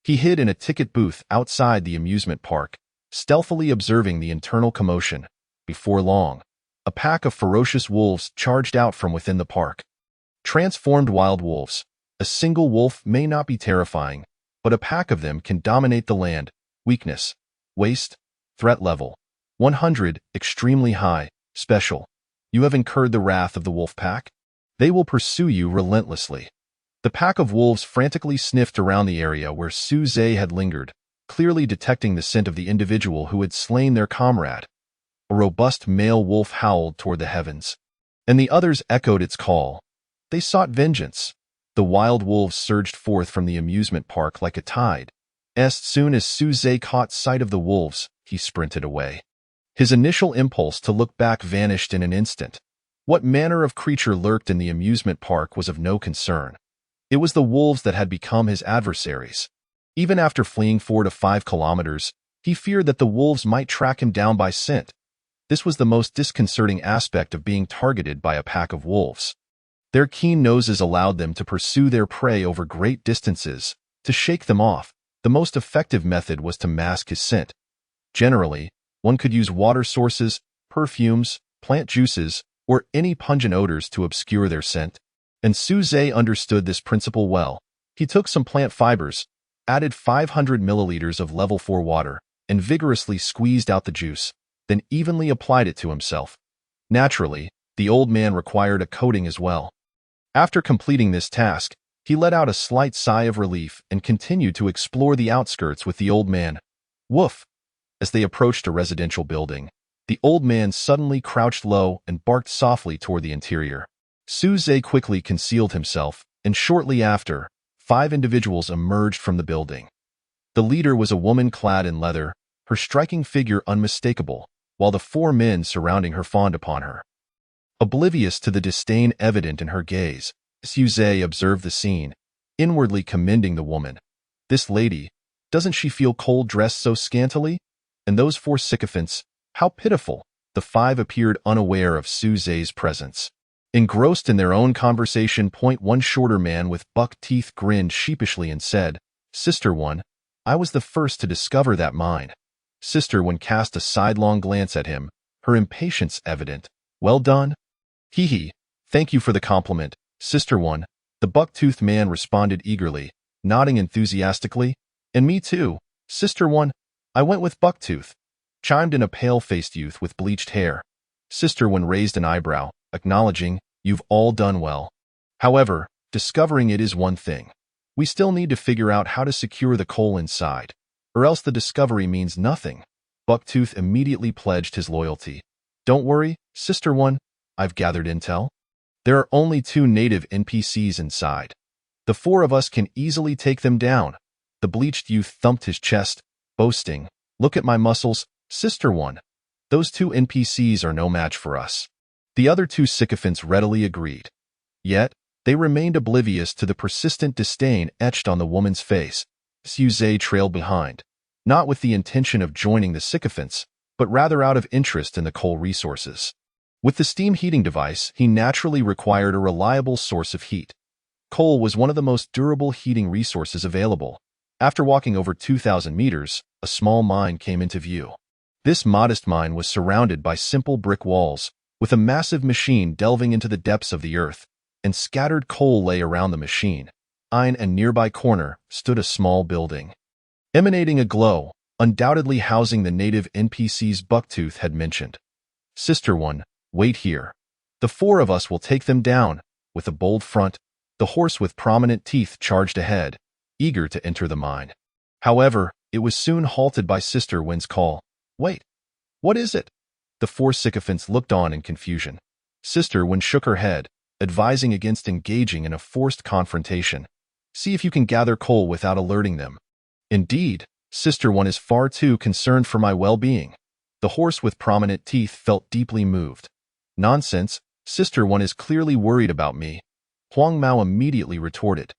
He hid in a ticket booth outside the amusement park, stealthily observing the internal commotion. Before long, a pack of ferocious wolves charged out from within the park. Transformed wild wolves. A single wolf may not be terrifying, but a pack of them can dominate the land. Weakness. Waste. Threat level 100, extremely high, special. You have incurred the wrath of the wolf pack. They will pursue you relentlessly. The pack of wolves frantically sniffed around the area where Suze had lingered, clearly detecting the scent of the individual who had slain their comrade. A robust male wolf howled toward the heavens, and the others echoed its call. They sought vengeance. The wild wolves surged forth from the amusement park like a tide. As soon as Suze caught sight of the wolves, he sprinted away. His initial impulse to look back vanished in an instant. What manner of creature lurked in the amusement park was of no concern. It was the wolves that had become his adversaries. Even after fleeing 4 to 5 kilometers, he feared that the wolves might track him down by scent. This was the most disconcerting aspect of being targeted by a pack of wolves. Their keen noses allowed them to pursue their prey over great distances. To shake them off, the most effective method was to mask his scent. Generally, one could use water sources, perfumes, plant juices, or any pungent odors to obscure their scent. And Suze understood this principle well. He took some plant fibers, added 500 milliliters of level 4 water, and vigorously squeezed out the juice, then evenly applied it to himself. Naturally, the old man required a coating as well. After completing this task, he let out a slight sigh of relief and continued to explore the outskirts with the old man. Woof! As they approached a residential building, the old man suddenly crouched low and barked softly toward the interior. Suze quickly concealed himself, and shortly after, 5 individuals emerged from the building. The leader was a woman clad in leather, her striking figure unmistakable, while the 4 men surrounding her fawned upon her. Oblivious to the disdain evident in her gaze, Suze observed the scene, inwardly commending the woman. This lady, doesn't she feel cold dressed so scantily? And those 4 sycophants, how pitiful! The 5 appeared unaware of Suze's presence. Engrossed in their own conversation, one shorter man with buck teeth grinned sheepishly and said, "Sister One, I was the first to discover that mine." Sister One cast a sidelong glance at him, her impatience evident. "Well done." "Hee hee, thank you for the compliment, Sister One," the buck-toothed man responded eagerly, nodding enthusiastically. "And me too, Sister One, I went with Bucktooth," chimed in a pale-faced youth with bleached hair. Sister One raised an eyebrow, acknowledging, "You've all done well. However, discovering it is one thing. We still need to figure out how to secure the coal inside, or else the discovery means nothing." Bucktooth immediately pledged his loyalty. "Don't worry, Sister One, I've gathered intel. There are only 2 native NPCs inside. The 4 of us can easily take them down." The bleached youth thumped his chest, boasting, "Look at my muscles, Sister One. Those 2 NPCs are no match for us." The other 2 sycophants readily agreed. Yet, they remained oblivious to the persistent disdain etched on the woman's face. Suze trailed behind, not with the intention of joining the sycophants, but rather out of interest in the coal resources. With the steam heating device, he naturally required a reliable source of heat. Coal was one of the most durable heating resources available. After walking over 2,000 meters, a small mine came into view. This modest mine was surrounded by simple brick walls, with a massive machine delving into the depths of the earth, and scattered coal lay around the machine. In a nearby corner stood a small building, emanating a glow, undoubtedly housing the native NPCs Bucktooth had mentioned. "Sister One, wait here. The 4 of us will take them down." With a bold front, the horse with prominent teeth charged ahead, eager to enter the mine. However, it was soon halted by Sister One's call. "Wait, what is it?" The 4 sycophants looked on in confusion. Sister One shook her head, advising against engaging in a forced confrontation. "See if you can gather coal without alerting them." "Indeed, Sister One is far too concerned for my well-being." The horse with prominent teeth felt deeply moved. "Nonsense, Sister One is clearly worried about me," Huang Mao immediately retorted.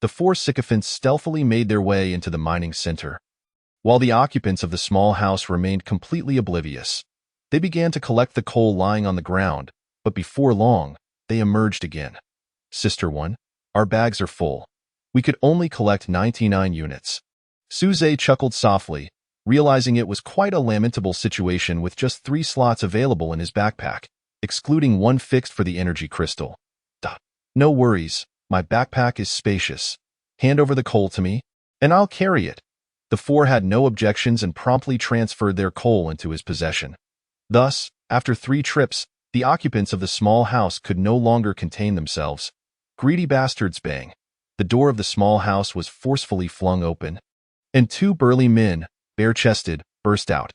The 4 sycophants stealthily made their way into the mining center. While the occupants of the small house remained completely oblivious, they began to collect the coal lying on the ground, but before long, they emerged again. "Sister One, our bags are full. We could only collect 99 units." Suze chuckled softly, realizing it was quite a lamentable situation with just 3 slots available in his backpack, excluding 1 fixed for the energy crystal. "Duh. No worries, my backpack is spacious. Hand over the coal to me, and I'll carry it." The 4 had no objections and promptly transferred their coal into his possession. Thus, after 3 trips, the occupants of the small house could no longer contain themselves. "Greedy bastards!" Bang! The door of the small house was forcefully flung open, and 2 burly men, bare-chested, burst out.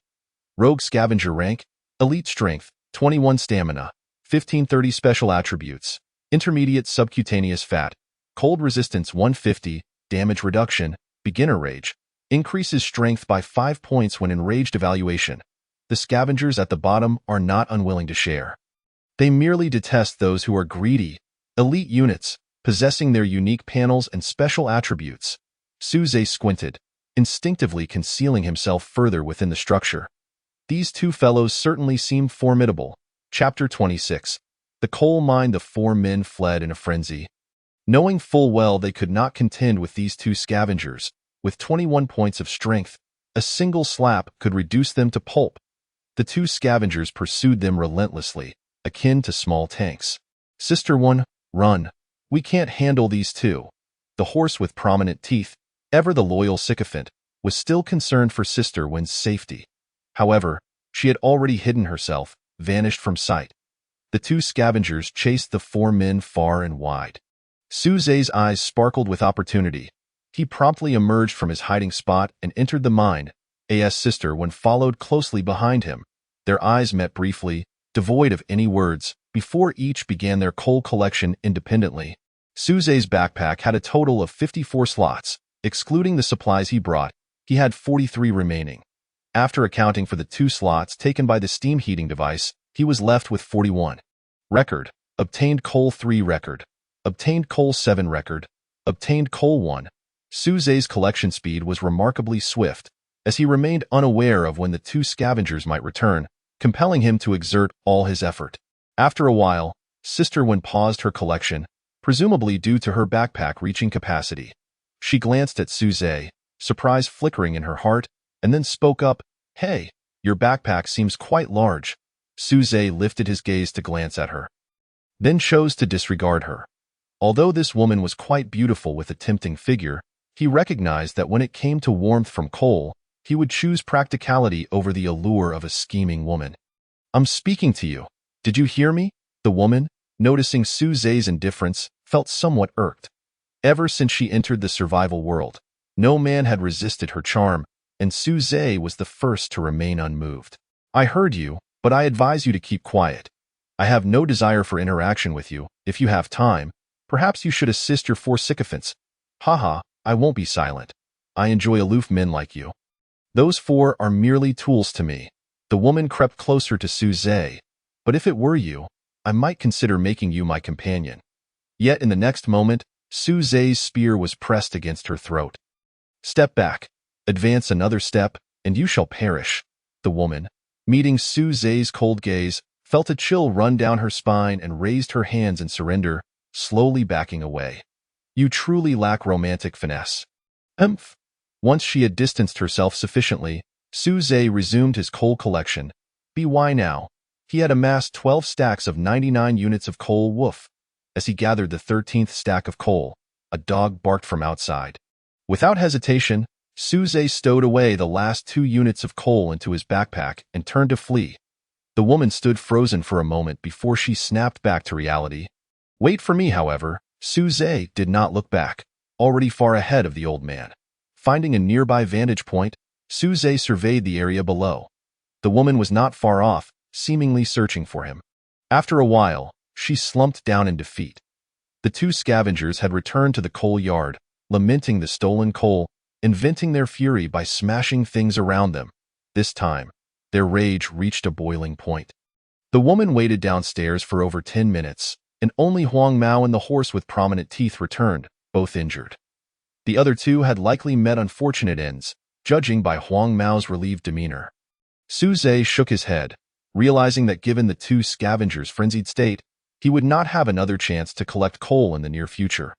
Rogue scavenger rank, elite strength, 21 stamina, 1530 special attributes, intermediate subcutaneous fat, cold resistance 150, damage reduction, beginner rage, increases strength by 5 points when enraged. Evaluation. The scavengers at the bottom are not unwilling to share. They merely detest those who are greedy, elite units, possessing their unique panels and special attributes. Suze squinted, instinctively concealing himself further within the structure. These 2 fellows certainly seemed formidable. Chapter 26. The coal mine. The 4 men fled in a frenzy, knowing full well they could not contend with these 2 scavengers. With 21 points of strength, a single slap could reduce them to pulp. The 2 scavengers pursued them relentlessly, akin to small tanks. "Sister One, run. We can't handle these 2. The horse with prominent teeth, ever the loyal sycophant, was still concerned for Sister One's safety. However, she had already hidden herself, vanished from sight. The 2 scavengers chased the 4 men far and wide. Suze's eyes sparkled with opportunity. He promptly emerged from his hiding spot and entered the mine. Sister One followed closely behind him. Their eyes met briefly, devoid of any words, before each began their coal collection independently. Suze's backpack had a total of 54 slots. Excluding the supplies he brought, he had 43 remaining. After accounting for the 2 slots taken by the steam heating device, he was left with 41. Record. Obtained coal 3 record. Obtained coal 7 record. Obtained coal 1. Suze's collection speed was remarkably swift, as he remained unaware of when the 2 scavengers might return, compelling him to exert all his effort. After a while, Sister Wen paused her collection, presumably due to her backpack reaching capacity. She glanced at Suze, surprise flickering in her heart, and then spoke up, "Hey, your backpack seems quite large." Suze lifted his gaze to glance at her, then chose to disregard her. Although this woman was quite beautiful with a tempting figure, he recognized that when it came to warmth from Cole, he would choose practicality over the allure of a scheming woman. "I'm speaking to you. Did you hear me?" The woman, noticing Suze's indifference, felt somewhat irked. Ever since she entered the survival world, no man had resisted her charm, and Suze was the first to remain unmoved. "I heard you, but I advise you to keep quiet. I have no desire for interaction with you. If you have time, perhaps you should assist your four sycophants." "Haha, I won't be silent. I enjoy aloof men like you. Those four are merely tools to me." The woman crept closer to Suze. "But if it were you, I might consider making you my companion." Yet in the next moment, Suze's spear was pressed against her throat. "Step back. Advance another step, and you shall perish." The woman, meeting Suze's cold gaze, felt a chill run down her spine and raised her hands in surrender, slowly backing away. "You truly lack romantic finesse." "Humph." Once she had distanced herself sufficiently, Suze resumed his coal collection. Why now? He had amassed 12 stacks of 99 units of coal. Woof. As he gathered the 13th stack of coal, a dog barked from outside. Without hesitation, Suze stowed away the last 2 units of coal into his backpack and turned to flee. The woman stood frozen for a moment before she snapped back to reality. "Wait for me," however. Suze did not look back, already far ahead of the old man. Finding a nearby vantage point, Suze surveyed the area below. The woman was not far off, seemingly searching for him. After a while, she slumped down in defeat. The 2 scavengers had returned to the coal yard, lamenting the stolen coal, and venting their fury by smashing things around them. This time, their rage reached a boiling point. The woman waited downstairs for over 10 minutes, and only Huang Mao and the horse with prominent teeth returned, both injured. The other 2 had likely met unfortunate ends, judging by Huang Mao's relieved demeanor. Suze shook his head, realizing that given the 2 scavengers' frenzied state, he would not have another chance to collect coal in the near future.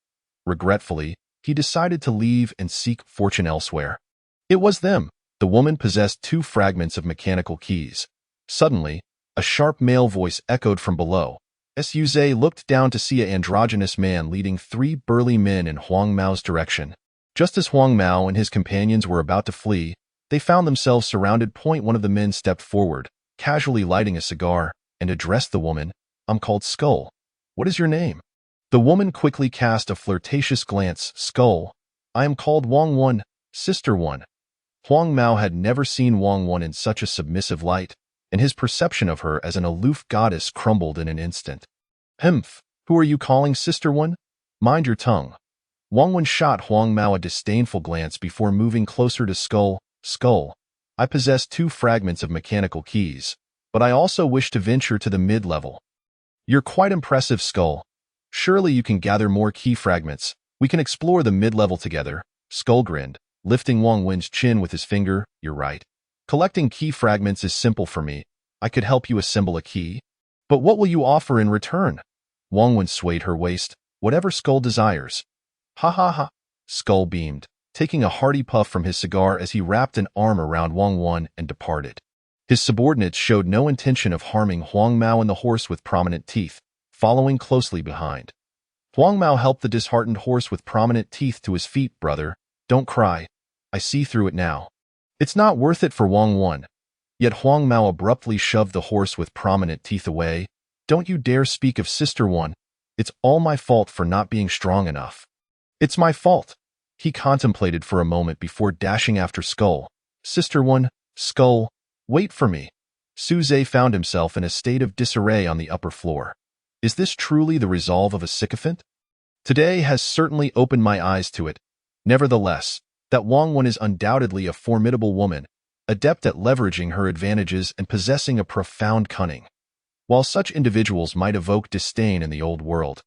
Regretfully, he decided to leave and seek fortune elsewhere. It was them. The woman possessed 2 fragments of mechanical keys. Suddenly, a sharp male voice echoed from below. Suze looked down to see an androgynous man leading 3 burly men in Huang Mao's direction. Just as Huang Mao and his companions were about to flee, they found themselves surrounded. One of the men stepped forward, casually lighting a cigar, and addressed the woman. "I'm called Skull. What is your name?" The woman quickly cast a flirtatious glance. "Skull. I am called Wang Wen, Sister Wen." Huang Mao had never seen Wang Wen in such a submissive light, and his perception of her as an aloof goddess crumbled in an instant. "Humph, who are you calling Sister Wen? Mind your tongue." Wang Wen shot Huang Mao a disdainful glance before moving closer to Skull. "Skull, I possess 2 fragments of mechanical keys, but I also wish to venture to the mid-level." "You're quite impressive, Skull. Surely you can gather more key fragments. We can explore the mid-level together." Skull grinned, lifting Wang Wen's chin with his finger. "You're right. Collecting key fragments is simple for me. I could help you assemble a key. But what will you offer in return?" Wang Wen swayed her waist. "Whatever Skull desires." "Ha ha ha." Skull beamed, taking a hearty puff from his cigar as he wrapped an arm around Wang Wen and departed. His subordinates showed no intention of harming Huang Mao and the horse with prominent teeth, following closely behind. Huang Mao helped the disheartened horse with prominent teeth to his feet. "Brother, don't cry. I see through it now. It's not worth it for Wang Wen." Yet Huang Mao abruptly shoved the horse with prominent teeth away. "Don't you dare speak of Sister Wen. It's all my fault for not being strong enough." "It's my fault." He contemplated for a moment before dashing after Skull. "Sister Wen, Skull, wait for me." Suze found himself in a state of disarray on the upper floor. Is this truly the resolve of a sycophant? Today has certainly opened my eyes to it. Nevertheless, that Wang Wen is undoubtedly a formidable woman, adept at leveraging her advantages and possessing a profound cunning. While such individuals might evoke disdain in the old world,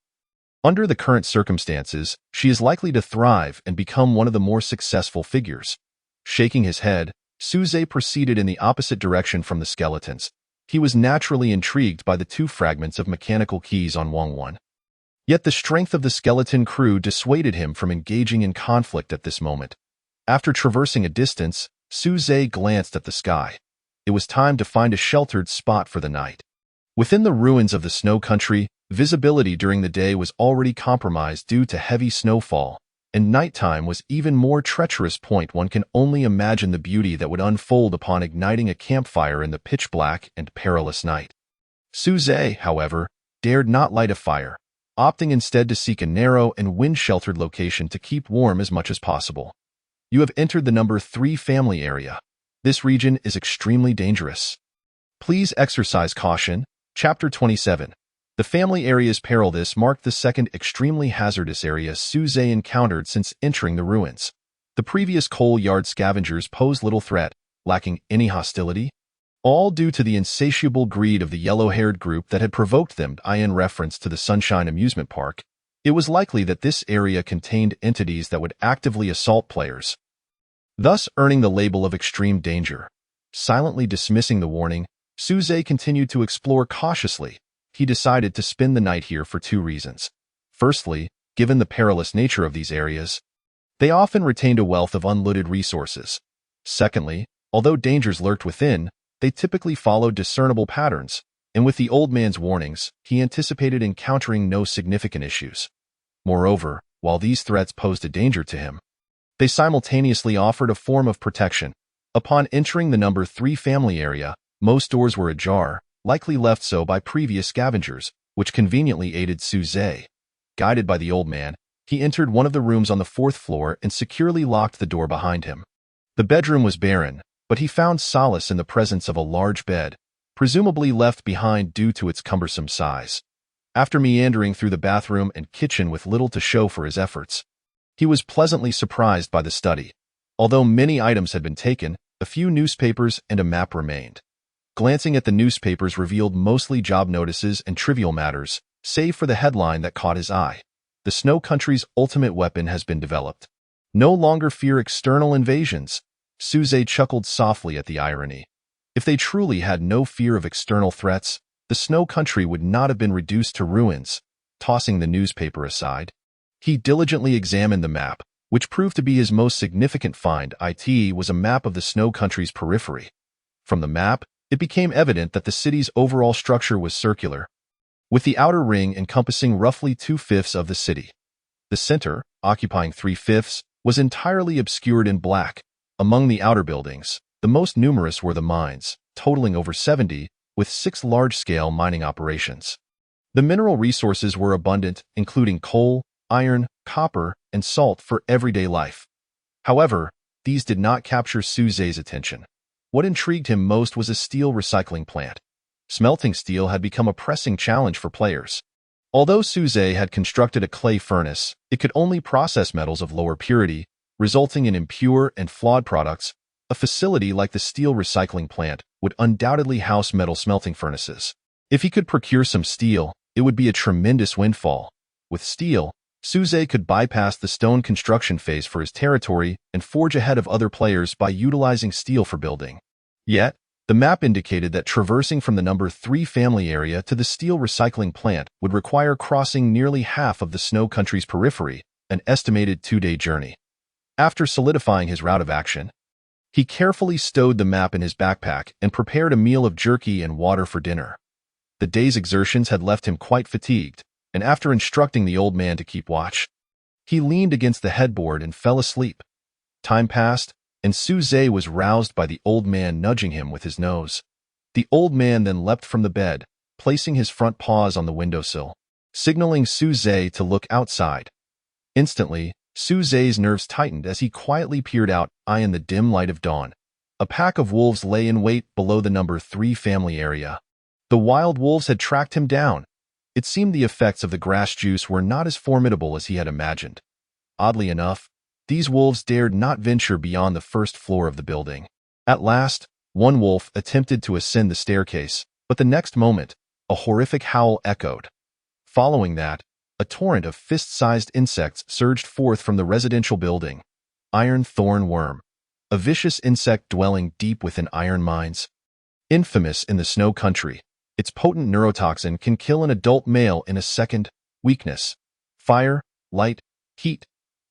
under the current circumstances, she is likely to thrive and become one of the more successful figures. Shaking his head, Suze proceeded in the opposite direction from the skeletons. He was naturally intrigued by the two fragments of mechanical keys on Wang-1. Yet the strength of the skeleton crew dissuaded him from engaging in conflict at this moment. After traversing a distance, Su Zhe glanced at the sky. It was time to find a sheltered spot for the night. Within the ruins of the snow country, visibility during the day was already compromised due to heavy snowfall, and nighttime was even more treacherous. One can only imagine the beauty that would unfold upon igniting a campfire in the pitch-black and perilous night. Su Zhe, however, dared not light a fire, opting instead to seek a narrow and wind-sheltered location to keep warm as much as possible. You have entered the number 3 family area. This region is extremely dangerous. Please exercise caution. Chapter 27. The family area's peril. This marked the second extremely hazardous area Su Zhe encountered since entering the ruins. The previous coal yard scavengers posed little threat, lacking any hostility, all due to the insatiable greed of the yellow-haired group that had provoked them. In reference to the Sunshine Amusement Park, it was likely that this area contained entities that would actively assault players, thus earning the label of extreme danger. Silently dismissing the warning, Su Zhe continued to explore cautiously. He decided to spend the night here for 2 reasons. Firstly, given the perilous nature of these areas, they often retained a wealth of unlooted resources. Secondly, although dangers lurked within, they typically followed discernible patterns, and with the old man's warnings, he anticipated encountering no significant issues. Moreover, while these threats posed a danger to him, they simultaneously offered a form of protection. Upon entering the number 3 family area, most doors were ajar, likely left so by previous scavengers, which conveniently aided Su Zhe. Guided by the old man, he entered one of the rooms on the 4th floor and securely locked the door behind him. The bedroom was barren, but he found solace in the presence of a large bed, presumably left behind due to its cumbersome size. After meandering through the bathroom and kitchen with little to show for his efforts, he was pleasantly surprised by the study. Although many items had been taken, a few newspapers and a map remained. Glancing at the newspapers revealed mostly job notices and trivial matters, save for the headline that caught his eye. The Snow Country's ultimate weapon has been developed. No longer fear external invasions. Su Zhe chuckled softly at the irony. If they truly had no fear of external threats, the Snow Country would not have been reduced to ruins. Tossing the newspaper aside, he diligently examined the map, which proved to be his most significant find. It was a map of the Snow Country's periphery. From the map, it became evident that the city's overall structure was circular, with the outer ring encompassing roughly 2/5 of the city. The center, occupying 3/5, was entirely obscured in black. Among the outer buildings, the most numerous were the mines, totaling over 70, with 6 large-scale mining operations. The mineral resources were abundant, including coal, iron, copper, and salt for everyday life. However, these did not capture Su Zhe's attention. What intrigued him most was a steel recycling plant. Smelting steel had become a pressing challenge for players. Although Su Zhe had constructed a clay furnace, it could only process metals of lower purity, resulting in impure and flawed products. A facility like the steel recycling plant would undoubtedly house metal smelting furnaces. If he could procure some steel, it would be a tremendous windfall. With steel, Su Zhe could bypass the stone construction phase for his territory and forge ahead of other players by utilizing steel for building. Yet, the map indicated that traversing from the number 3 family area to the steel recycling plant would require crossing nearly half of the Snow Country's periphery, an estimated 2-day journey. After solidifying his route of action, he carefully stowed the map in his backpack and prepared a meal of jerky and water for dinner. The day's exertions had left him quite fatigued, and after instructing the old man to keep watch, he leaned against the headboard and fell asleep. Time passed, and Su Zhe was roused by the old man nudging him with his nose. The old man then leapt from the bed, placing his front paws on the windowsill, signaling Su Zhe to look outside. Instantly, Su Zhe's nerves tightened as he quietly peered out, in the dim light of dawn. A pack of wolves lay in wait below the number 3 family area. The wild wolves had tracked him down. It seemed the effects of the grass juice were not as formidable as he had imagined. Oddly enough, these wolves dared not venture beyond the 1st floor of the building. At last, one wolf attempted to ascend the staircase, but the next moment, a horrific howl echoed. Following that, a torrent of fist-sized insects surged forth from the residential building. Iron thorn worm, a vicious insect dwelling deep within iron mines. Infamous in the snow country, its potent neurotoxin can kill an adult male in a second. Weakness: fire, light, heat.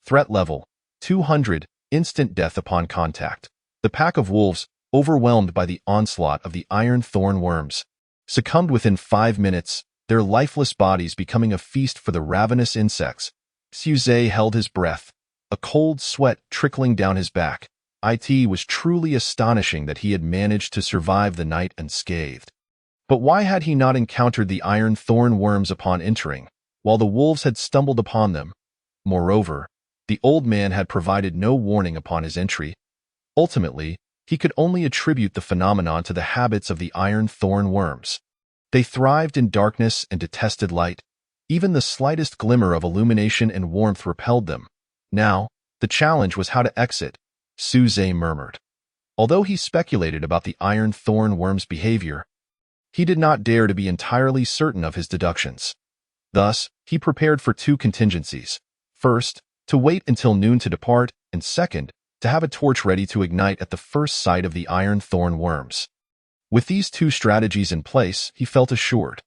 Threat level: 200, instant death upon contact. The pack of wolves, overwhelmed by the onslaught of the iron thorn worms, succumbed within 5 minutes, their lifeless bodies becoming a feast for the ravenous insects. Suze held his breath, a cold sweat trickling down his back. It was truly astonishing that he had managed to survive the night unscathed. But why had he not encountered the iron thorn worms upon entering, while the wolves had stumbled upon them? Moreover, the old man had provided no warning upon his entry. Ultimately, he could only attribute the phenomenon to the habits of the iron thorn worms. They thrived in darkness and detested light. Even the slightest glimmer of illumination and warmth repelled them. Now, the challenge was how to exit, Suze murmured. Although he speculated about the iron thorn worm's behavior, he did not dare to be entirely certain of his deductions. Thus, he prepared for 2 contingencies. First, to wait until noon to depart, and second, to have a torch ready to ignite at the first sight of the iron thorn worms. With these 2 strategies in place, he felt assured.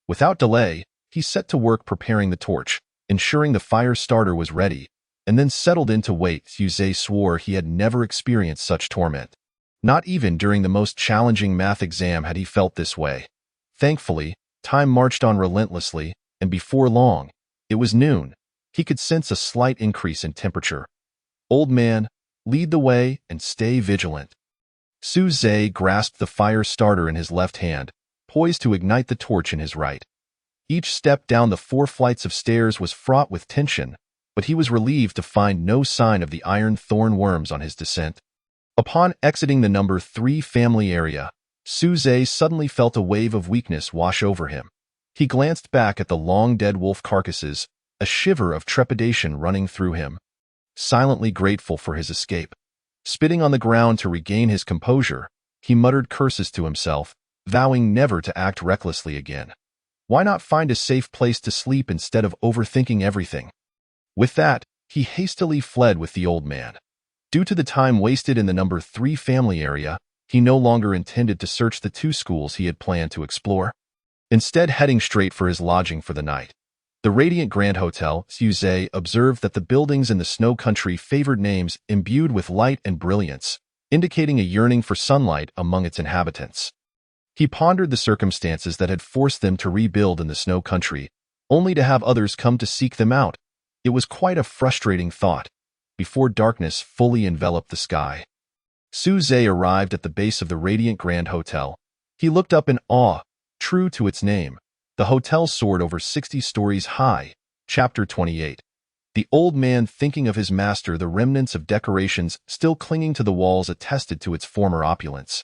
Without delay, he set to work preparing the torch, ensuring the fire starter was ready, and then settled in to wait. Suze swore he had never experienced such torment. Not even during the most challenging math exam had he felt this way. Thankfully, time marched on relentlessly, and before long, it was noon. He could sense a slight increase in temperature. Old man, lead the way and stay vigilant. Suze grasped the fire starter in his left hand, poised to ignite the torch in his right. Each step down the 4 flights of stairs was fraught with tension, but he was relieved to find no sign of the iron thorn worms on his descent. Upon exiting the number 3 family area, Suze suddenly felt a wave of weakness wash over him. He glanced back at the long-dead wolf carcasses, a shiver of trepidation running through him. Silently grateful for his escape, spitting on the ground to regain his composure, he muttered curses to himself, vowing never to act recklessly again. Why not find a safe place to sleep instead of overthinking everything? With that, he hastily fled with the old man. Due to the time wasted in the number 3 family area, he no longer intended to search the 2 schools he had planned to explore. Instead, heading straight for his lodging for the night. The Radiant Grand Hotel, Suze observed that the buildings in the snow country favored names imbued with light and brilliance, indicating a yearning for sunlight among its inhabitants. He pondered the circumstances that had forced them to rebuild in the snow country, only to have others come to seek them out. It was quite a frustrating thought. Before darkness fully enveloped the sky, Suze arrived at the base of the Radiant Grand Hotel. He looked up in awe. True to its name, the hotel soared over 60 stories high. Chapter 28. The old man, thinking of his master, the remnants of decorations still clinging to the walls attested to its former opulence.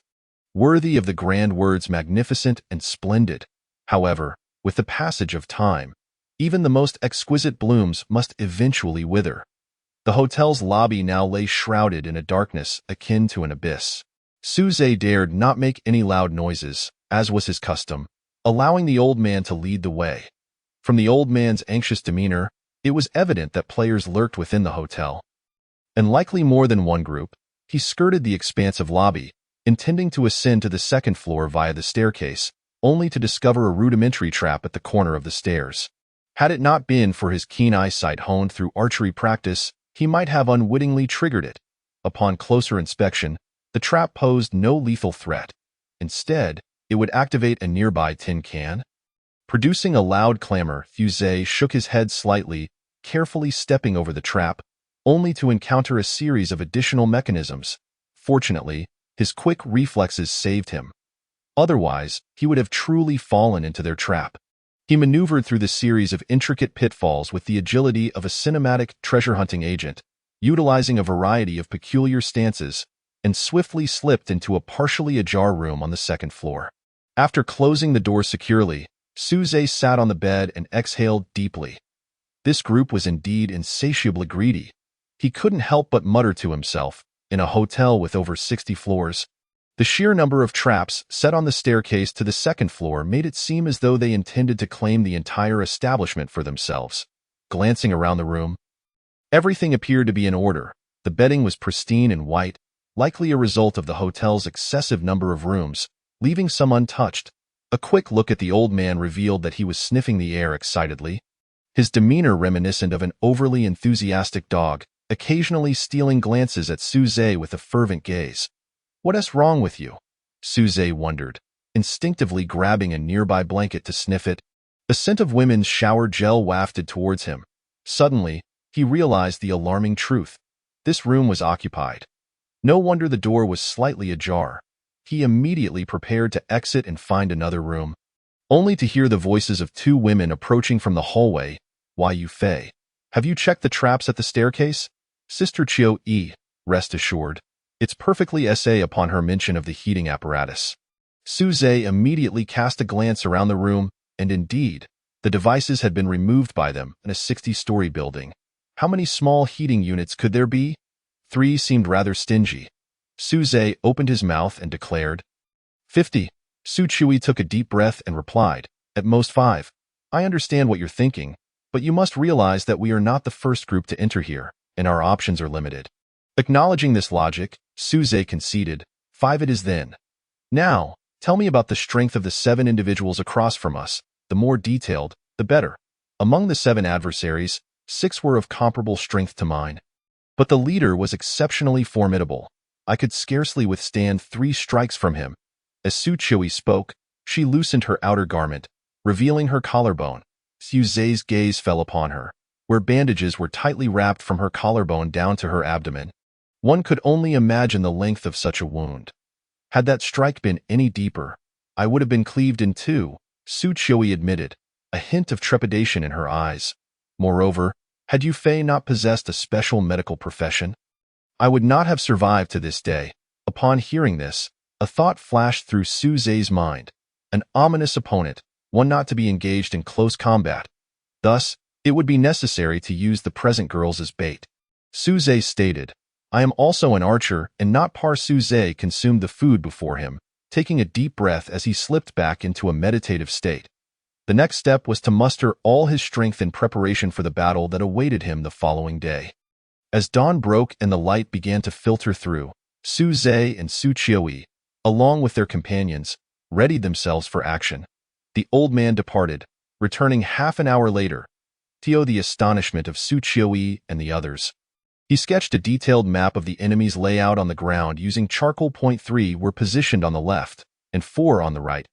Worthy of the grand words magnificent and splendid. However, with the passage of time, even the most exquisite blooms must eventually wither. The hotel's lobby now lay shrouded in a darkness akin to an abyss. Suze dared not make any loud noises, as was his custom, allowing the old man to lead the way. From the old man's anxious demeanor, it was evident that players lurked within the hotel. And likely more than one group, he skirted the expansive lobby, intending to ascend to the 2nd floor via the staircase, only to discover a rudimentary trap at the corner of the stairs. Had it not been for his keen eyesight honed through archery practice, he might have unwittingly triggered it. Upon closer inspection, the trap posed no lethal threat. Instead, it would activate a nearby tin can. Producing a loud clamor, Suze shook his head slightly, carefully stepping over the trap, only to encounter a series of additional mechanisms. Fortunately, his quick reflexes saved him. Otherwise, he would have truly fallen into their trap. He maneuvered through the series of intricate pitfalls with the agility of a cinematic treasure-hunting agent, utilizing a variety of peculiar stances, and swiftly slipped into a partially ajar room on the 2nd floor. After closing the door securely, Suze sat on the bed and exhaled deeply. This group was indeed insatiably greedy. He couldn't help but mutter to himself, in a hotel with over 60 floors. The sheer number of traps set on the staircase to the 2nd floor made it seem as though they intended to claim the entire establishment for themselves. Glancing around the room, everything appeared to be in order. The bedding was pristine and white, likely a result of the hotel's excessive number of rooms, leaving some untouched. A quick look at the old man revealed that he was sniffing the air excitedly, his demeanor reminiscent of an overly enthusiastic dog, occasionally stealing glances at Suze with a fervent gaze. "What's wrong with you?" Suze wondered, instinctively grabbing a nearby blanket to sniff it. The scent of women's shower gel wafted towards him. Suddenly, he realized the alarming truth. This room was occupied. No wonder the door was slightly ajar. He immediately prepared to exit and find another room, only to hear the voices of two women approaching from the hallway. "Why, you Fei, have you checked the traps at the staircase?" "Sister Chio-e, rest assured. It's perfectly SA upon her mention of the heating apparatus." Suze immediately cast a glance around the room, and indeed, the devices had been removed by them in a 60-story building. How many small heating units could there be? 3 seemed rather stingy. Suze opened his mouth and declared, 50. Su Chui took a deep breath and replied, "At most 5. I understand what you're thinking, but you must realize that we are not the first group to enter here, and our options are limited." Acknowledging this logic, Suze conceded, 5 it is then. "Now, tell me about the strength of the 7 individuals across from us. The more detailed, the better." Among the 7 adversaries, 6 were of comparable strength to mine. But the leader was exceptionally formidable. I could scarcely withstand 3 strikes from him. As Su Chui spoke, she loosened her outer garment, revealing her collarbone. Suze's gaze fell upon her, where bandages were tightly wrapped from her collarbone down to her abdomen. One could only imagine the length of such a wound. Had that strike been any deeper, I would have been cleaved in 2, Su Chui admitted, a hint of trepidation in her eyes. Moreover, had Yu Fei not possessed a special medical profession, I would not have survived to this day. Upon hearing this, a thought flashed through Suze's mind. An ominous opponent, one not to be engaged in close combat. Thus, it would be necessary to use the present girls as bait. Suze stated, "I am also an archer," and not par. Suze consumed the food before him, taking a deep breath as he slipped back into a meditative state. The next step was to muster all his strength in preparation for the battle that awaited him the following day. As dawn broke and the light began to filter through, Suze and Su Chui, along with their companions, readied themselves for action. The old man departed, returning half an hour later, to the astonishment of Su Chui and the others. He sketched a detailed map of the enemy's layout on the ground using charcoal. 3 were positioned on the left, and 4 on the right.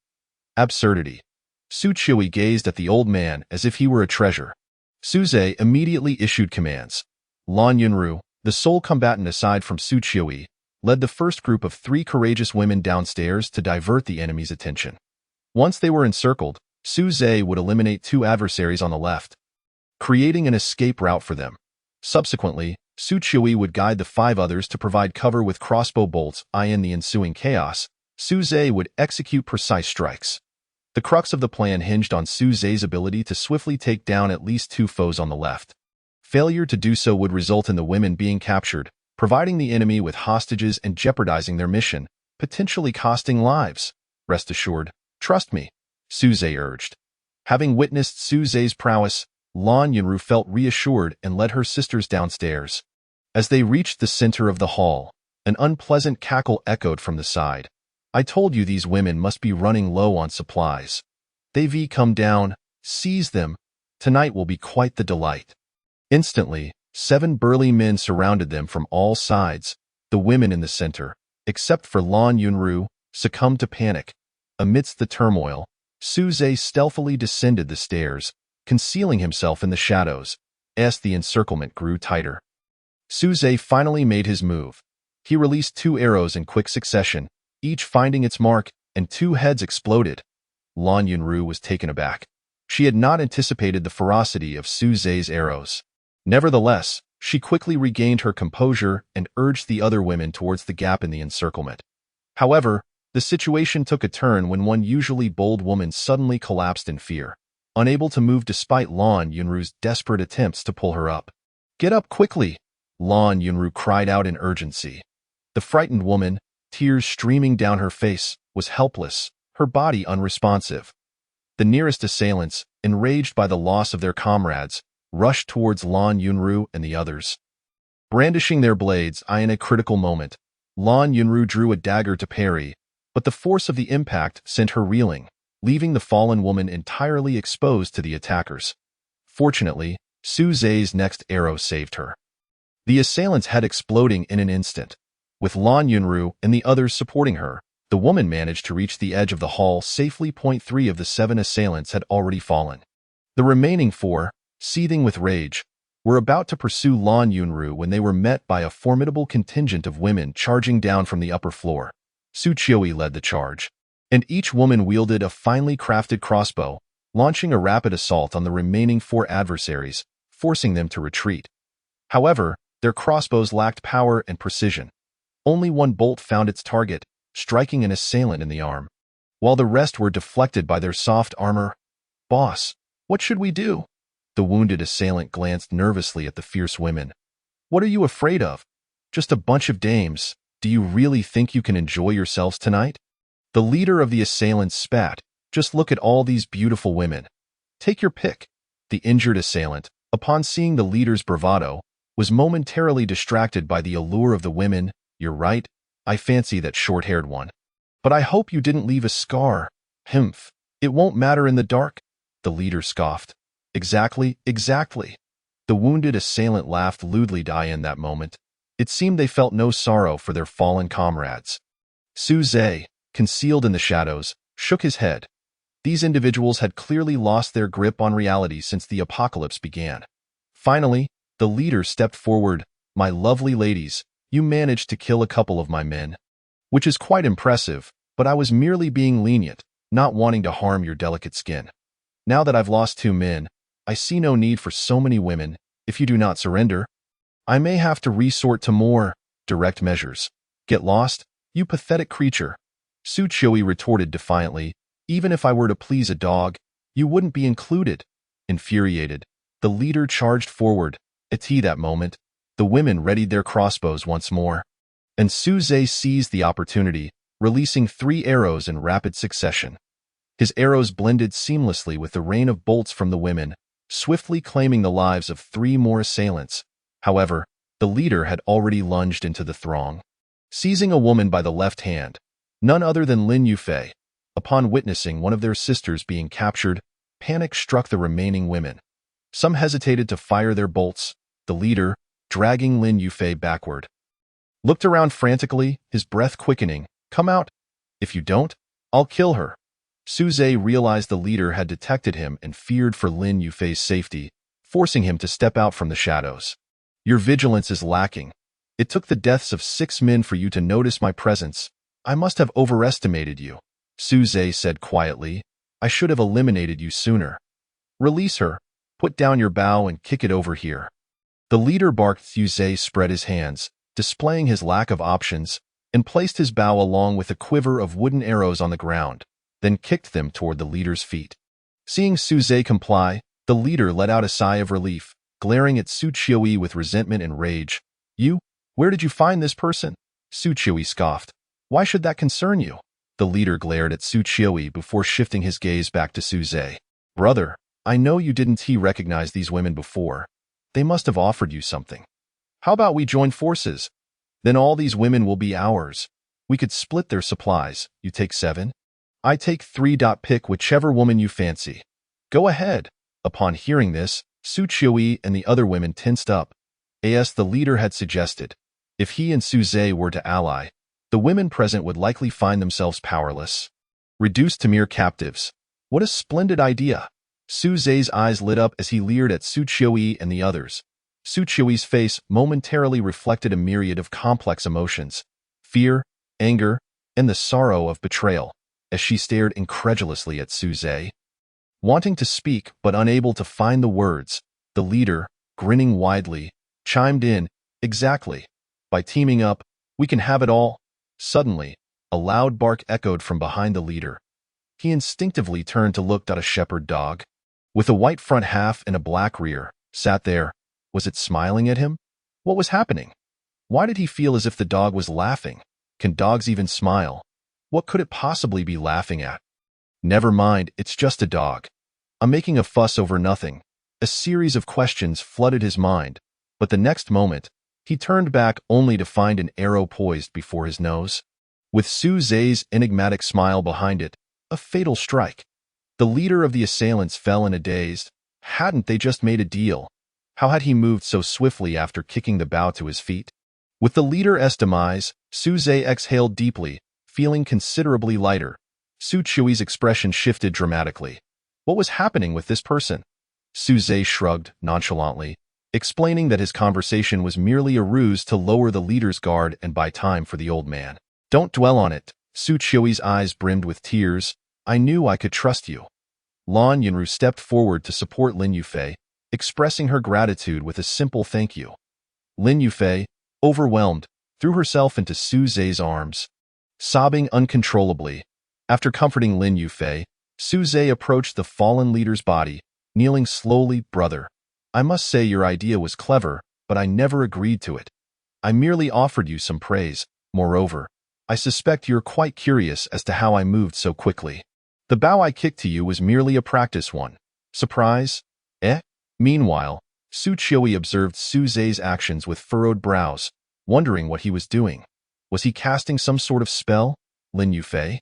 Absurdity. Su Chui gazed at the old man as if he were a treasure. Suze immediately issued commands. Lan Yunru, the sole combatant aside from Su Chui, led the first group of 3 courageous women downstairs to divert the enemy's attention. Once they were encircled, Suze would eliminate 2 adversaries on the left, creating an escape route for them. Subsequently, Su Chui would guide the 5 others to provide cover with crossbow bolts. In the ensuing chaos, Suze would execute precise strikes. The crux of the plan hinged on Suze's ability to swiftly take down at least 2 foes on the left. Failure to do so would result in the women being captured, providing the enemy with hostages and jeopardizing their mission, potentially costing lives. "Rest assured, trust me," Suze urged. Having witnessed Suze's prowess, Lan Yunru felt reassured and led her sisters downstairs. As they reached the center of the hall, an unpleasant cackle echoed from the side. "I told you these women must be running low on supplies. They've come down, seize them. Tonight will be quite the delight." Instantly, 7 burly men surrounded them from all sides. The women in the center, except for Lan Yunru, succumbed to panic. Amidst the turmoil, Suze stealthily descended the stairs, concealing himself in the shadows, as the encirclement grew tighter. Suze finally made his move. He released 2 arrows in quick succession, each finding its mark, and 2 heads exploded. Lan Yunru was taken aback. She had not anticipated the ferocity of Suze's arrows. Nevertheless, she quickly regained her composure and urged the other women towards the gap in the encirclement. However, the situation took a turn when one usually bold woman suddenly collapsed in fear, unable to move despite Lan Yunru's desperate attempts to pull her up. "Get up quickly!" Lan Yunru cried out in urgency. The frightened woman, tears streaming down her face, was helpless, her body unresponsive. The nearest assailants, enraged by the loss of their comrades, rushed towards Lan Yunru and the others. Brandishing their blades, in a critical moment, Lan Yunru drew a dagger to parry, but the force of the impact sent her reeling, leaving the fallen woman entirely exposed to the attackers. Fortunately, Su Zhe's next arrow saved her. The assailant's head exploding in an instant. With Lan Yunru and the others supporting her, the woman managed to reach the edge of the hall safely. 3 of the 7 assailants had already fallen. The remaining 4, seething with rage, were about to pursue Lan Yunru when they were met by a formidable contingent of women charging down from the upper floor. Su Qiui led the charge, and each woman wielded a finely crafted crossbow, launching a rapid assault on the remaining 4 adversaries, forcing them to retreat. However, their crossbows lacked power and precision. Only one bolt found its target, striking an assailant in the arm, while the rest were deflected by their soft armor. "Boss, what should we do?" The wounded assailant glanced nervously at the fierce women. "What are you afraid of? Just a bunch of dames. Do you really think you can enjoy yourselves tonight?" The leader of the assailants spat. "Just look at all these beautiful women. Take your pick." The injured assailant, upon seeing the leader's bravado, was momentarily distracted by the allure of the women. "You're right, I fancy that short-haired one. But I hope you didn't leave a scar." "Humph, it won't matter in the dark," the leader scoffed. Exactly. The wounded assailant laughed lewdly in that moment. It seemed they felt no sorrow for their fallen comrades. Su Zhe, concealed in the shadows, shook his head. These individuals had clearly lost their grip on reality since the apocalypse began. Finally, the leader stepped forward. "My lovely ladies, you managed to kill a couple of my men, which is quite impressive, but I was merely being lenient, not wanting to harm your delicate skin. Now that I've lost 2 men, I see no need for so many women. If you do not surrender, I may have to resort to more direct measures." "Get lost, you pathetic creature," Su Qiui retorted defiantly. "Even if I were to please a dog, you wouldn't be included." Infuriated, the leader charged forward. At that moment, the women readied their crossbows once more, and Su Zhe seized the opportunity, releasing 3 arrows in rapid succession. His arrows blended seamlessly with the rain of bolts from the women, swiftly claiming the lives of 3 more assailants. However, the leader had already lunged into the throng, seizing a woman by the left hand, none other than Lin Yufei. Upon witnessing one of their sisters being captured, panic struck the remaining women. Some hesitated to fire their bolts. The leader, dragging Lin Yufei backward, looked around frantically, his breath quickening. "Come out. If you don't, I'll kill her." Su Zhe realized the leader had detected him and feared for Lin Yufei's safety, forcing him to step out from the shadows. "Your vigilance is lacking. It took the deaths of 6 men for you to notice my presence. I must have overestimated you," Su Zhe said quietly. "I should have eliminated you sooner. Release her. Put down your bow and kick it over here." The leader barked. Su Zhe spread his hands, displaying his lack of options, and placed his bow along with a quiver of wooden arrows on the ground, then kicked them toward the leader's feet. Seeing Su Zhe comply, the leader let out a sigh of relief, glaring at Su Qiui with resentment and rage. "You? Where did you find this person?" Su Qiui scoffed. "Why should that concern you?" The leader glared at Su Qiui before shifting his gaze back to Su Zhe. "Brother, I know you didn't recognize these women before. They must have offered you something. How about we join forces? Then all these women will be ours. We could split their supplies. You take 7. I take 3. Pick whichever woman you fancy." "Go ahead." Upon hearing this, Su Qiui and the other women tensed up. As the leader had suggested, if he and Su Zhe were to ally, the women present would likely find themselves powerless, reduced to mere captives. What a splendid idea! Su Zhe's eyes lit up as he leered at Su Qiui and the others. Su Qiui's face momentarily reflected a myriad of complex emotions: fear, anger, and the sorrow of betrayal, as she stared incredulously at Su Zhe. Wanting to speak but unable to find the words, the leader, grinning widely, chimed in, "Exactly. By teaming up, we can have it all." Suddenly, a loud bark echoed from behind the leader. He instinctively turned to look at a shepherd dog, with a white front half and a black rear, sat there. Was it smiling at him? What was happening? Why did he feel as if the dog was laughing? Can dogs even smile? What could it possibly be laughing at? Never mind, it's just a dog. I'm making a fuss over nothing. A series of questions flooded his mind, but the next moment, he turned back only to find an arrow poised before his nose. with Su Zhe's enigmatic smile behind it, a fatal strike. The leader of the assailants fell in a daze. Hadn't they just made a deal? How had he moved so swiftly after kicking the bow to his feet? With the leader's demise, Su Zhe exhaled deeply, feeling considerably lighter. Su Chui's expression shifted dramatically. What was happening with this person? Su Zhe shrugged nonchalantly, explaining that his conversation was merely a ruse to lower the leader's guard and buy time for the old man. Don't dwell on it. Su Chui's eyes brimmed with tears. I knew I could trust you. Lan Yunru stepped forward to support Lin Yufei, expressing her gratitude with a simple thank you. Lin Yufei, overwhelmed, threw herself into Su Zhe's arms, sobbing uncontrollably. After comforting Lin Yufei, Su Zhe approached the fallen leader's body, kneeling slowly. Brother, I must say your idea was clever, but I never agreed to it. I merely offered you some praise. Moreover, I suspect you're quite curious as to how I moved so quickly. The bow I kicked to you was merely a practice one. Surprise? Eh? Meanwhile, Su Chui observed Su Zhe's actions with furrowed brows, wondering what he was doing. Was he casting some sort of spell? Lin Yufei,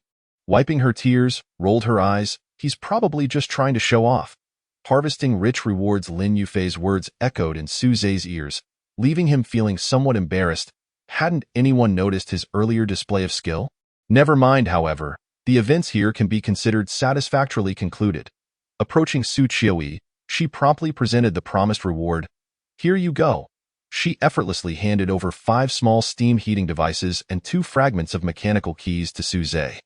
wiping her tears, rolled her eyes. He's probably just trying to show off. Harvesting rich rewards. Lin Yufei's words echoed in Su Zhe's ears, leaving him feeling somewhat embarrassed. Hadn't anyone noticed his earlier display of skill? Never mind, however. The events here can be considered satisfactorily concluded. Approaching Su Chui, she promptly presented the promised reward. Here you go. She effortlessly handed over 5 small steam heating devices and 2 fragments of mechanical keys to Su Zhe.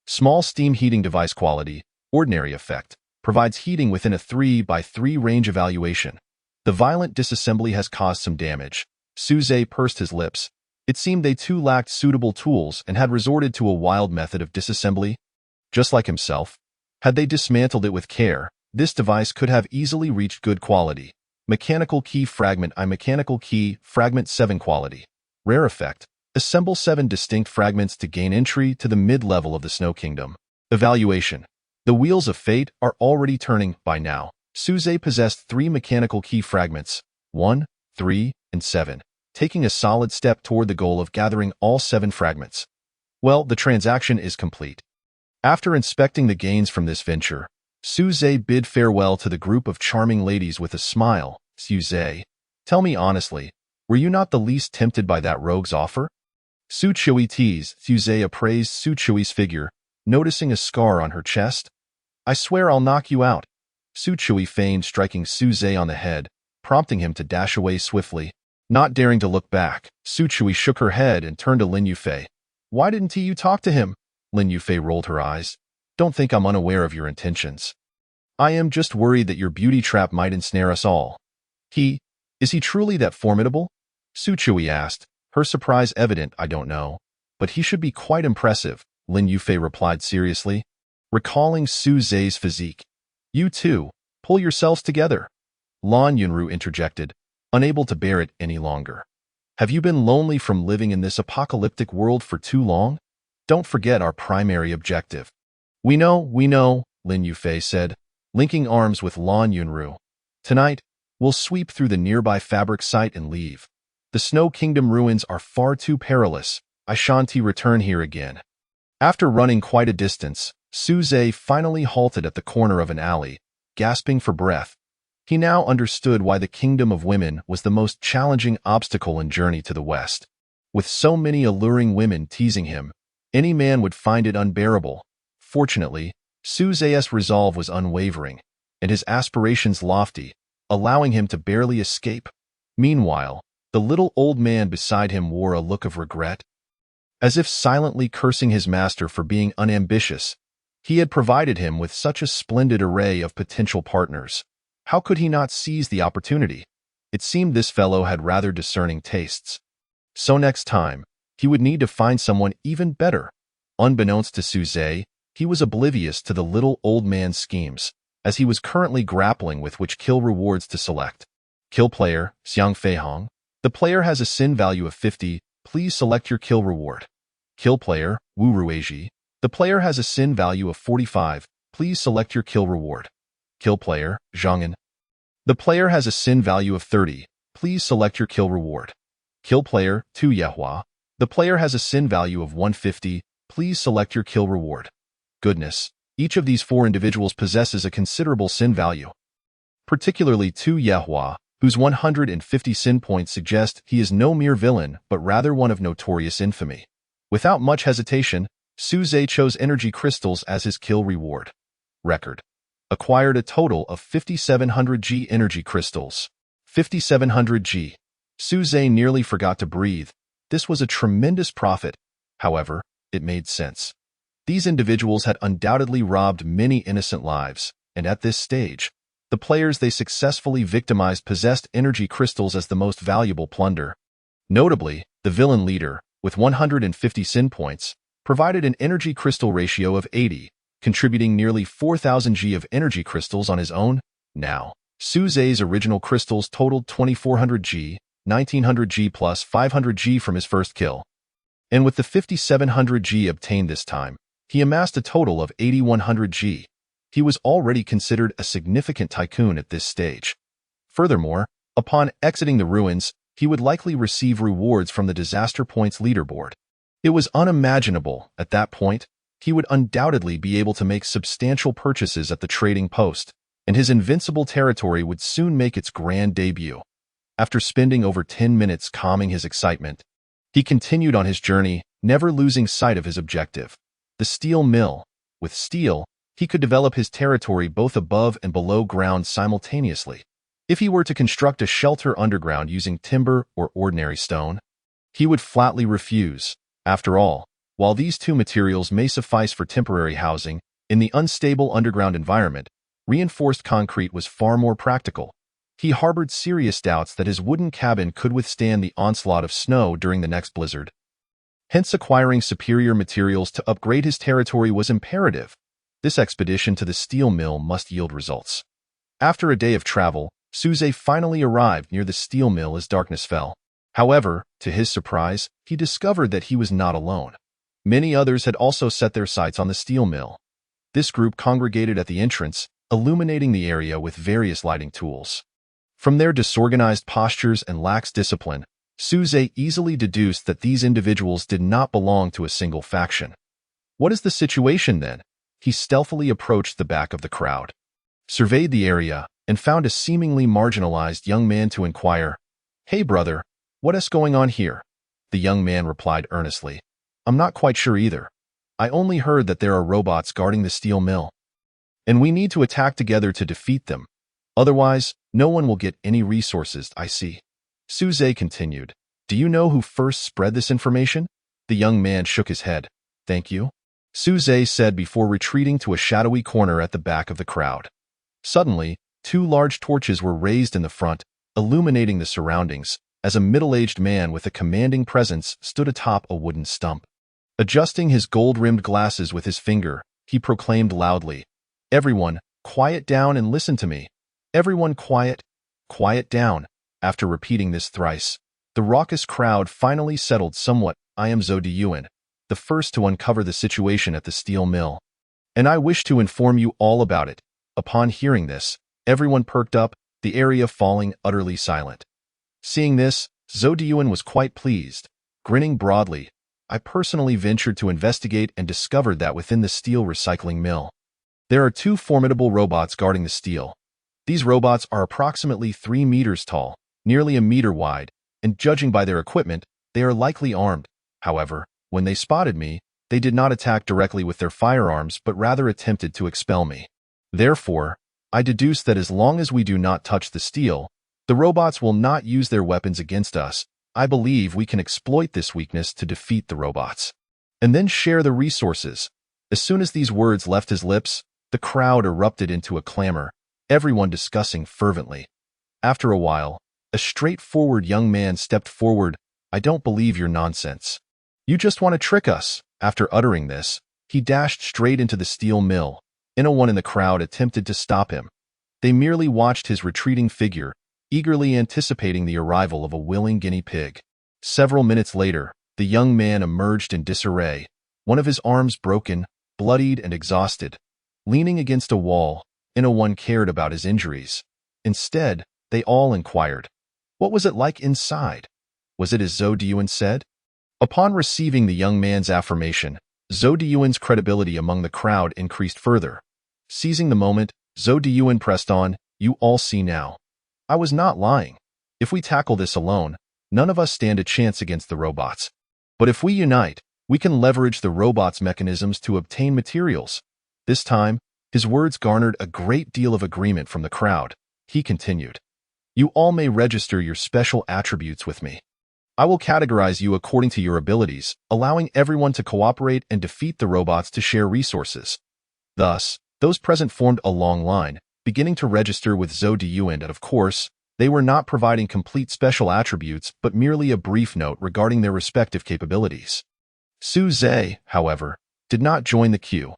Small steam heating device quality, ordinary effect, provides heating within a 3 by 3 range evaluation. The violent disassembly has caused some damage. Su Zhe pursed his lips. It seemed they too lacked suitable tools and had resorted to a wild method of disassembly. Just like himself, had they dismantled it with care, this device could have easily reached good quality. Mechanical key fragment I mechanical key fragment 7 quality. Rare effect. Assemble 7 distinct fragments to gain entry to the mid-level of the Snow Kingdom. Evaluation. The wheels of fate are already turning by now. Su Zhe possessed 3 mechanical key fragments, 1, 3, and 7. Taking a solid step toward the goal of gathering all 7 fragments. Well, the transaction is complete. After inspecting the gains from this venture, Su Zhe bid farewell to the group of charming ladies with a smile. Su Zhe, tell me honestly, were you not the least tempted by that rogue's offer? Su Chui teased. Su Zhe appraised Su Chui's figure, noticing a scar on her chest. I swear I'll knock you out. Su Chui feigned striking Su Zhe on the head, prompting him to dash away swiftly. Not daring to look back, Su Chui shook her head and turned to Lin Yufei. Why didn't you talk to him? Lin Yufei rolled her eyes. Don't think I'm unaware of your intentions. I am just worried that your beauty trap might ensnare us all. Is he truly that formidable? Su Chui asked, her surprise evident. I don't know, but he should be quite impressive, Lin Yufei replied seriously, recalling Su Zhe's physique. You too, pull yourselves together. Lan Yunru interjected, unable to bear it any longer. Have you been lonely from living in this apocalyptic world for too long? Don't forget our primary objective. We know, Lin Yufei said, linking arms with Lan Yunru. Tonight, we'll sweep through the nearby fabric site and leave. The Snow Kingdom ruins are far too perilous. I shan't return here again. After running quite a distance, Su Zhe finally halted at the corner of an alley, gasping for breath. He now understood why the Kingdom of Women was the most challenging obstacle in Journey to the West. With so many alluring women teasing him, any man would find it unbearable. Fortunately, Su Zhe's resolve was unwavering, and his aspirations lofty, allowing him to barely escape. Meanwhile, the little old man beside him wore a look of regret, as if silently cursing his master for being unambitious. He had provided him with such a splendid array of potential partners. How could he not seize the opportunity? It seemed this fellow had rather discerning tastes. So next time, he would need to find someone even better. Unbeknownst to Su Zhe, he was oblivious to the little old man's schemes, as he was currently grappling with which kill rewards to select. Kill player, Xiang Feihong. The player has a sin value of 50. Please select your kill reward. Kill player, Wu Rueji. The player has a sin value of 45. Please select your kill reward. Kill player, Zhang'an. The player has a sin value of 30. Please select your kill reward. Kill player, Tu Yehua. The player has a sin value of 150. Please select your kill reward. Goodness, each of these 4 individuals possesses a considerable sin value. Particularly Tu Yehua, whose 150 sin points suggest he is no mere villain but rather one of notorious infamy. Without much hesitation, Su Zhe chose energy crystals as his kill reward. Record. Acquired a total of 5700 G energy crystals. 5700 G. Su Zhe nearly forgot to breathe. This was a tremendous profit. However, it made sense. These individuals had undoubtedly robbed many innocent lives, and at this stage, the players they successfully victimized possessed energy crystals as the most valuable plunder. Notably, the villain leader, with 150 sin points, provided an energy crystal ratio of 80, contributing nearly 4,000 G of energy crystals on his own. Now, Su Zhe's original crystals totaled 2,400 G, 1,900 G plus 500 G from his first kill. And with the 5,700 G obtained this time, he amassed a total of 8,100 G. He was already considered a significant tycoon at this stage. Furthermore, upon exiting the ruins, he would likely receive rewards from the disaster points leaderboard. It was unimaginable, at that point, he would undoubtedly be able to make substantial purchases at the trading post, and his invincible territory would soon make its grand debut. After spending over 10 minutes calming his excitement, he continued on his journey, never losing sight of his objective. The steel mill. With steel, he could develop his territory both above and below ground simultaneously. If he were to construct a shelter underground using timber or ordinary stone, he would flatly refuse. After all, while these 2 materials may suffice for temporary housing, in the unstable underground environment, reinforced concrete was far more practical. He harbored serious doubts that his wooden cabin could withstand the onslaught of snow during the next blizzard. Hence, acquiring superior materials to upgrade his territory was imperative. This expedition to the steel mill must yield results. After a day of travel, Su Zhe finally arrived near the steel mill as darkness fell. However, to his surprise, he discovered that he was not alone. Many others had also set their sights on the steel mill. This group congregated at the entrance, illuminating the area with various lighting tools. From their disorganized postures and lax discipline, Su Zhe easily deduced that these individuals did not belong to a single faction. What is the situation then? He stealthily approached the back of the crowd, surveyed the area, and found a seemingly marginalized young man to inquire, "Hey brother, what is going on here?" The young man replied earnestly, "I'm not quite sure either. I only heard that there are robots guarding the steel mill, and we need to attack together to defeat them. Otherwise, no one will get any resources, I see." Su Zhe continued, "Do you know who first spread this information?" The young man shook his head. "Thank you," Su Zhe said before retreating to a shadowy corner at the back of the crowd. Suddenly, 2 large torches were raised in the front, illuminating the surroundings, as a middle-aged man with a commanding presence stood atop a wooden stump. Adjusting his gold-rimmed glasses with his finger, he proclaimed loudly, "Everyone, quiet down and listen to me. Everyone quiet down." After repeating this thrice, the raucous crowd finally settled somewhat. "I am Zhou Diyuan, the first to uncover the situation at the steel mill, and I wish to inform you all about it." Upon hearing this, everyone perked up, the area falling utterly silent. Seeing this, Zhou Diyuan was quite pleased. Grinning broadly, "I personally ventured to investigate and discovered that within the steel recycling mill, there are 2 formidable robots guarding the steel. These robots are approximately 3 meters tall, nearly a meter wide, and judging by their equipment, they are likely armed. However, when they spotted me, they did not attack directly with their firearms but rather attempted to expel me. Therefore, I deduce that as long as we do not touch the steel, the robots will not use their weapons against us. I believe we can exploit this weakness to defeat the robots, and then share the resources." As soon as these words left his lips, the crowd erupted into a clamor, everyone discussing fervently. After a while, a straightforward young man stepped forward. "I don't believe your nonsense. You just want to trick us." After uttering this, he dashed straight into the steel mill. No one in the crowd attempted to stop him. They merely watched his retreating figure, eagerly anticipating the arrival of a willing guinea pig. Several minutes later, the young man emerged in disarray, one of his arms broken, bloodied and exhausted. Leaning against a wall, no one cared about his injuries. Instead, they all inquired, what was it like inside? Was it as Zhou Diyuan said? Upon receiving the young man's affirmation, Zhou Diyuan's credibility among the crowd increased further. Seizing the moment, Zhou Diyuan pressed on, "You all see now. I was not lying. If we tackle this alone, none of us stand a chance against the robots. But if we unite, we can leverage the robots' mechanisms to obtain materials." This time, his words garnered a great deal of agreement from the crowd. He continued, "You all may register your special attributes with me. I will categorize you according to your abilities, allowing everyone to cooperate and defeat the robots to share resources." Thus, those present formed a long line, beginning to register with Zhou Diyuan, and of course, they were not providing complete special attributes but merely a brief note regarding their respective capabilities. Su Zhe, however, did not join the queue.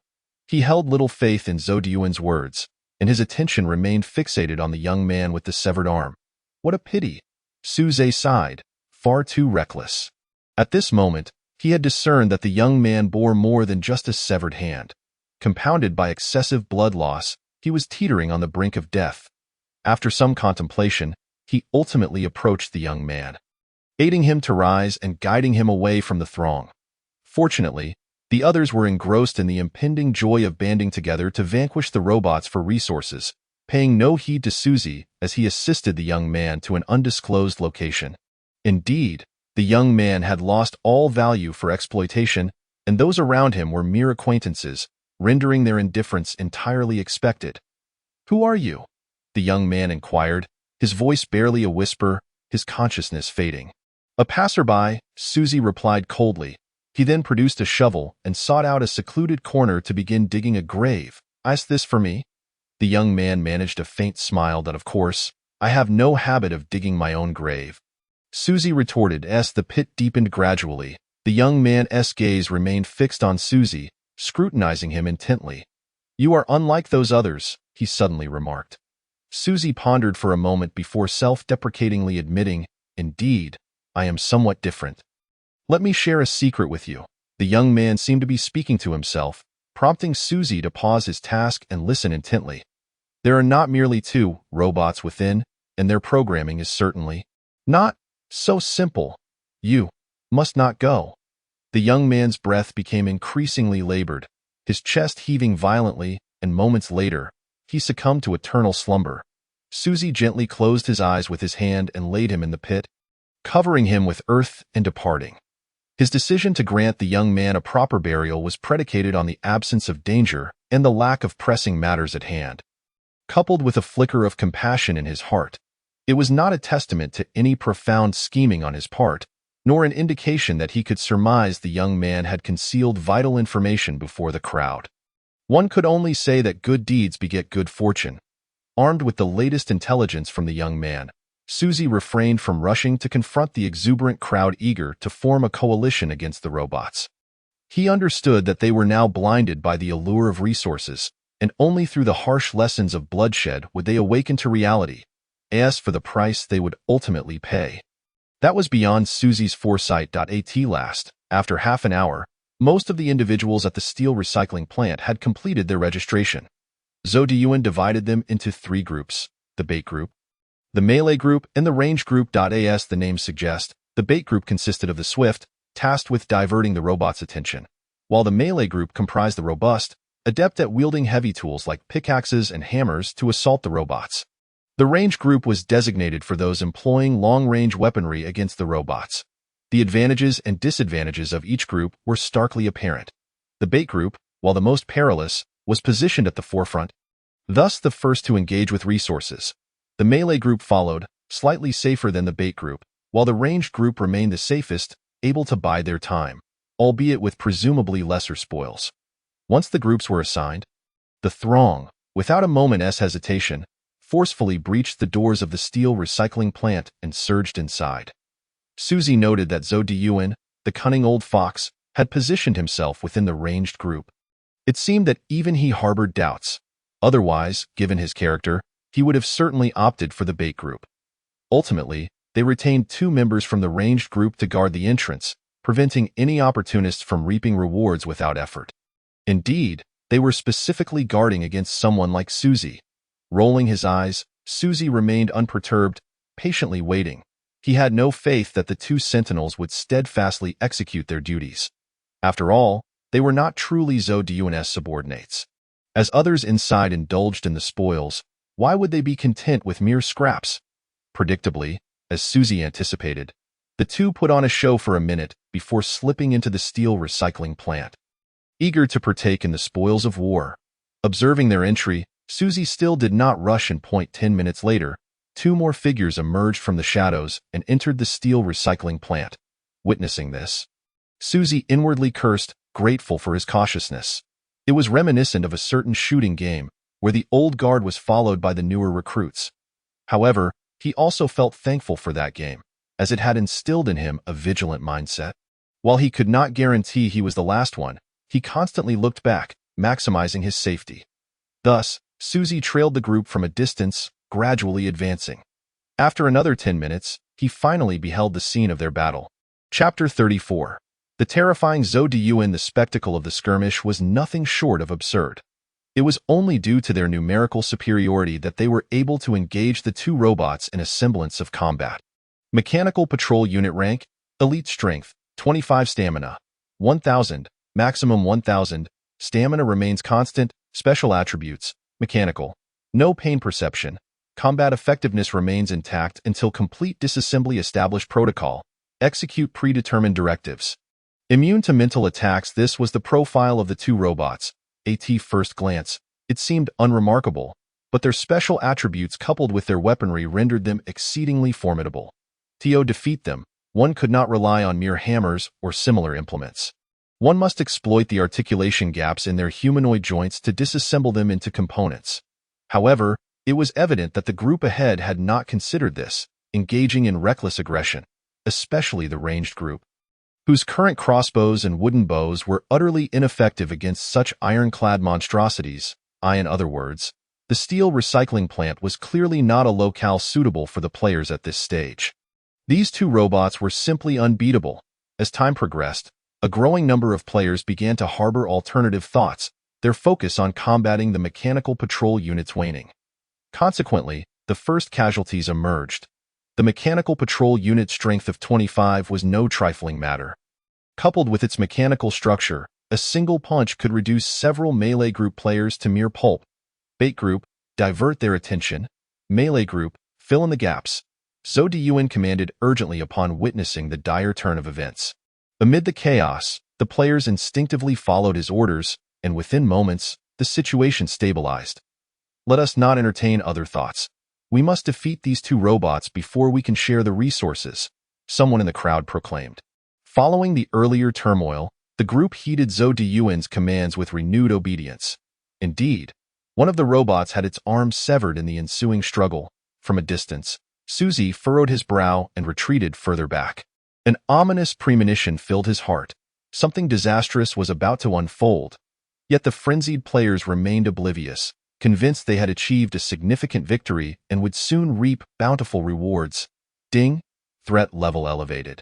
He held little faith in Zhou Diyuan's words, and his attention remained fixated on the young man with the severed arm. What a pity! Su Zhe sighed. Far too reckless. At this moment, he had discerned that the young man bore more than just a severed hand. Compounded by excessive blood loss, he was teetering on the brink of death. After some contemplation, he ultimately approached the young man, aiding him to rise and guiding him away from the throng. Fortunately, the others were engrossed in the impending joy of banding together to vanquish the robots for resources, paying no heed to Suzy as he assisted the young man to an undisclosed location. Indeed, the young man had lost all value for exploitation, and those around him were mere acquaintances, rendering their indifference entirely expected. "Who are you?" the young man inquired, his voice barely a whisper, his consciousness fading. "A passerby," Suzy replied coldly. He then produced a shovel and sought out a secluded corner to begin digging a grave. "Is this for me?" The young man managed a faint smile that, of course, "I have no habit of digging my own grave." Suzy retorted as the pit deepened gradually. The young man's gaze remained fixed on Suzy, scrutinizing him intently. "You are unlike those others," he suddenly remarked. Suzy pondered for a moment before self-deprecatingly admitting, "Indeed, I am somewhat different. Let me share a secret with you." The young man seemed to be speaking to himself, prompting Suzy to pause his task and listen intently. "There are not merely two robots within, and their programming is certainly not so simple. You must not go." The young man's breath became increasingly labored, his chest heaving violently, and moments later, he succumbed to eternal slumber. Suzy gently closed his eyes with his hand and laid him in the pit, covering him with earth and departing. His decision to grant the young man a proper burial was predicated on the absence of danger and the lack of pressing matters at hand. Coupled with a flicker of compassion in his heart, it was not a testament to any profound scheming on his part, nor an indication that he could surmise the young man had concealed vital information before the crowd. One could only say that good deeds beget good fortune. Armed with the latest intelligence from the young man, Suzy refrained from rushing to confront the exuberant crowd eager to form a coalition against the robots. He understood that they were now blinded by the allure of resources, and only through the harsh lessons of bloodshed would they awaken to reality, as for the price they would ultimately pay. That was beyond Suzy's foresight. At last, after half an hour, most of the individuals at the steel recycling plant had completed their registration. Zhou Diyuan divided them into three groups: the bait group, the melee group, and the range group. As the name suggests, the bait group consisted of the swift, tasked with diverting the robot's attention, while the melee group comprised the robust, adept at wielding heavy tools like pickaxes and hammers to assault the robots. The range group was designated for those employing long-range weaponry against the robots. The advantages and disadvantages of each group were starkly apparent. The bait group, while the most perilous, was positioned at the forefront, thus the first to engage with resources. The melee group followed, slightly safer than the bait group, while the ranged group remained the safest, able to bide their time, albeit with presumably lesser spoils. Once the groups were assigned, the throng, without a moment's hesitation, forcefully breached the doors of the steel recycling plant and surged inside. Suzy noted that Zhou Diyuan, the cunning old fox, had positioned himself within the ranged group. It seemed that even he harbored doubts. Otherwise, given his character, he would have certainly opted for the bait group. Ultimately, they retained two members from the ranged group to guard the entrance, preventing any opportunists from reaping rewards without effort. Indeed, they were specifically guarding against someone like Suzy. Rolling his eyes, Suzy remained unperturbed, patiently waiting. He had no faith that the two sentinels would steadfastly execute their duties. After all, They were not truly Zhou subordinates. As others inside indulged in the spoils, why would they be content with mere scraps? Predictably, as Suzy anticipated, the two put on a show for a minute before slipping into the steel recycling plant. Eager to partake in the spoils of war, observing their entry, Suzy still did not rush and 10 minutes later, two more figures emerged from the shadows and entered the steel recycling plant. Witnessing this, Suzy inwardly cursed, grateful for his cautiousness. It was reminiscent of a certain shooting game, where the old guard was followed by the newer recruits. However, he also felt thankful for that game, as it had instilled in him a vigilant mindset. While he could not guarantee he was the last one, he constantly looked back, maximizing his safety. Thus, Suzy trailed the group from a distance, gradually advancing. After another 10 minutes, he finally beheld the scene of their battle. Chapter 34. The terrifying Zhou Diyuan. The spectacle of the skirmish was nothing short of absurd. It was only due to their numerical superiority that they were able to engage the two robots in a semblance of combat. Mechanical Patrol Unit Rank, Elite Strength, 25 Stamina, 1000, Maximum 1000, Stamina remains constant, Special Attributes, Mechanical, No Pain Perception, Combat Effectiveness remains intact until complete disassembly. Established Protocol, Execute Predetermined Directives. Immune to mental attacks. This was the profile of the two robots. At first glance, it seemed unremarkable, but their special attributes coupled with their weaponry rendered them exceedingly formidable. To defeat them, one could not rely on mere hammers or similar implements. One must exploit the articulation gaps in their humanoid joints to disassemble them into components. However, it was evident that the group ahead had not considered this, engaging in reckless aggression, especially the ranged group, whose current crossbows and wooden bows were utterly ineffective against such ironclad monstrosities. In other words, the steel recycling plant was clearly not a locale suitable for the players at this stage. These two robots were simply unbeatable. As time progressed, a growing number of players began to harbor alternative thoughts, their focus on combating the mechanical patrol units waning. Consequently, the first casualties emerged. The mechanical patrol unit strength of 25 was no trifling matter. Coupled with its mechanical structure, a single punch could reduce several melee group players to mere pulp. Bait group, divert their attention. Melee group, fill in the gaps. Zhou Diyuan commanded urgently upon witnessing the dire turn of events. Amid the chaos, the players instinctively followed his orders, and within moments, the situation stabilized. Let us not entertain other thoughts. We must defeat these two robots before we can share the resources, someone in the crowd proclaimed. Following the earlier turmoil, the group heeded Zhou Diyuan's commands with renewed obedience. Indeed, one of the robots had its arm severed in the ensuing struggle. From a distance, Suzy furrowed his brow and retreated further back. An ominous premonition filled his heart. Something disastrous was about to unfold. Yet the frenzied players remained oblivious, convinced they had achieved a significant victory and would soon reap bountiful rewards. Ding! Threat level elevated.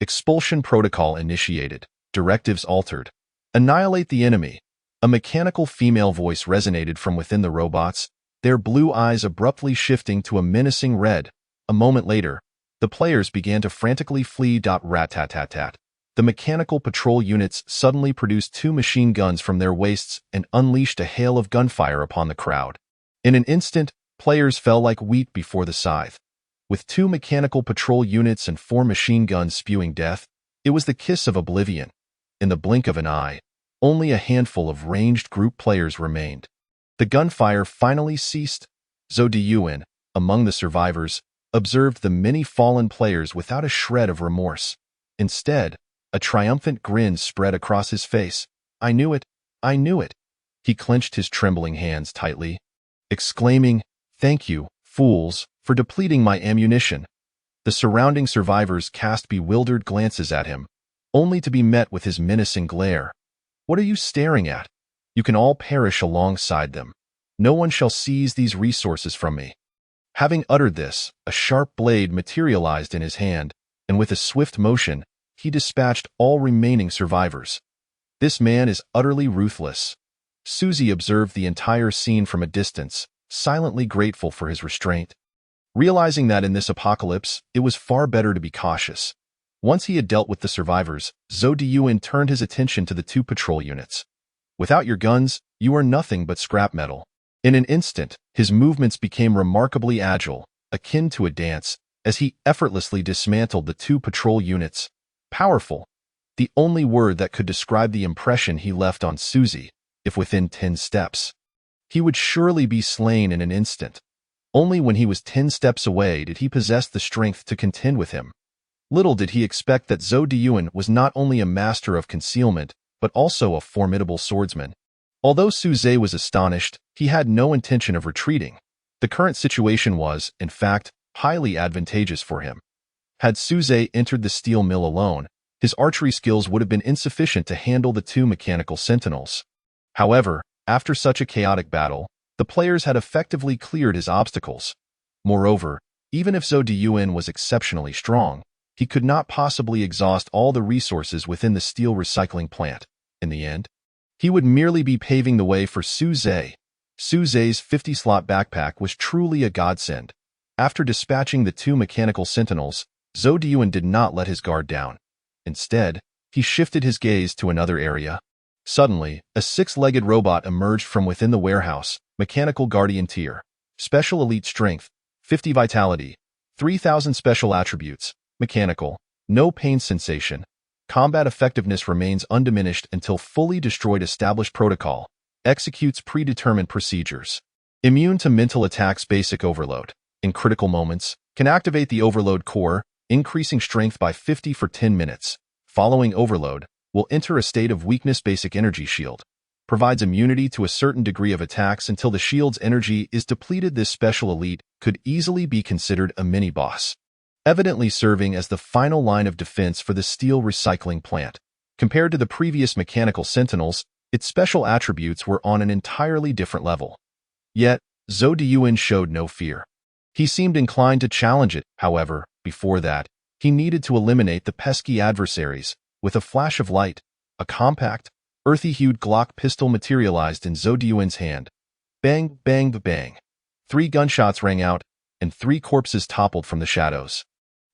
Expulsion protocol initiated. Directives altered. Annihilate the enemy. A mechanical female voice resonated from within the robots, their blue eyes abruptly shifting to a menacing red. A moment later, the players began to frantically flee. Rat-tat-tat-tat. The mechanical patrol units suddenly produced two machine guns from their waists and unleashed a hail of gunfire upon the crowd. In an instant, players fell like wheat before the scythe. With two mechanical patrol units and 4 machine guns spewing death, it was the kiss of oblivion. In the blink of an eye, only a handful of ranged group players remained. The gunfire finally ceased. Zhou Diyuan, among the survivors, observed the many fallen players without a shred of remorse. Instead, a triumphant grin spread across his face. I knew it. I knew it. He clenched his trembling hands tightly, exclaiming, "Thank you, fools, for depleting my ammunition." The surrounding survivors cast bewildered glances at him, only to be met with his menacing glare. "What are you staring at? You can all perish alongside them. No one shall seize these resources from me." Having uttered this, a sharp blade materialized in his hand, and with a swift motion, he dispatched all remaining survivors. This man is utterly ruthless. Suzy observed the entire scene from a distance, silently grateful for his restraint. Realizing that in this apocalypse, it was far better to be cautious, Once he had dealt with the survivors, Zhou Diyuan turned his attention to the two patrol units. Without your guns, you are nothing but scrap metal. In an instant, his movements became remarkably agile, akin to a dance, as he effortlessly dismantled the two patrol units. Powerful. The only word that could describe the impression he left on Suzy, if within 10 steps. He would surely be slain in an instant. Only when he was 10 steps away did he possess the strength to contend with him. Little did he expect that Zhou Diyuan was not only a master of concealment, but also a formidable swordsman. Although Suzy was astonished, he had no intention of retreating. The current situation was, in fact, highly advantageous for him. Had Suzy entered the steel mill alone, his archery skills would have been insufficient to handle the two mechanical sentinels. However, after such a chaotic battle, the players had effectively cleared his obstacles. Moreover, even if Zhou Diyuan was exceptionally strong, he could not possibly exhaust all the resources within the steel recycling plant. In the end, he would merely be paving the way for Suzy. Suzy's 50-slot backpack was truly a godsend. After dispatching the two mechanical sentinels, Zhou Diyuan did not let his guard down. Instead, he shifted his gaze to another area. Suddenly, a 6-legged robot emerged from within the warehouse. Mechanical Guardian Tier. Special Elite Strength. 50 Vitality. 3000 Special Attributes. Mechanical. No pain sensation. Combat effectiveness remains undiminished until fully destroyed. Established protocol. Executes predetermined procedures. Immune to mental attacks. Basic Overload. In critical moments, can activate the Overload core, increasing strength by 50 for 10 minutes. Following Overload, will enter a state of weakness. Basic Energy Shield. Provides immunity to a certain degree of attacks until the shield's energy is depleted. This special elite could easily be considered a mini-boss, evidently serving as the final line of defense for the steel recycling plant. Compared to the previous mechanical sentinels, its special attributes were on an entirely different level. Yet, Zhou Diyuan showed no fear. He seemed inclined to challenge it. However, before that, he needed to eliminate the pesky adversaries. With a flash of light, a compact, earthy-hued Glock pistol materialized in Zhou Diyuan's hand. Bang, bang, bang. 3 gunshots rang out, and 3 corpses toppled from the shadows.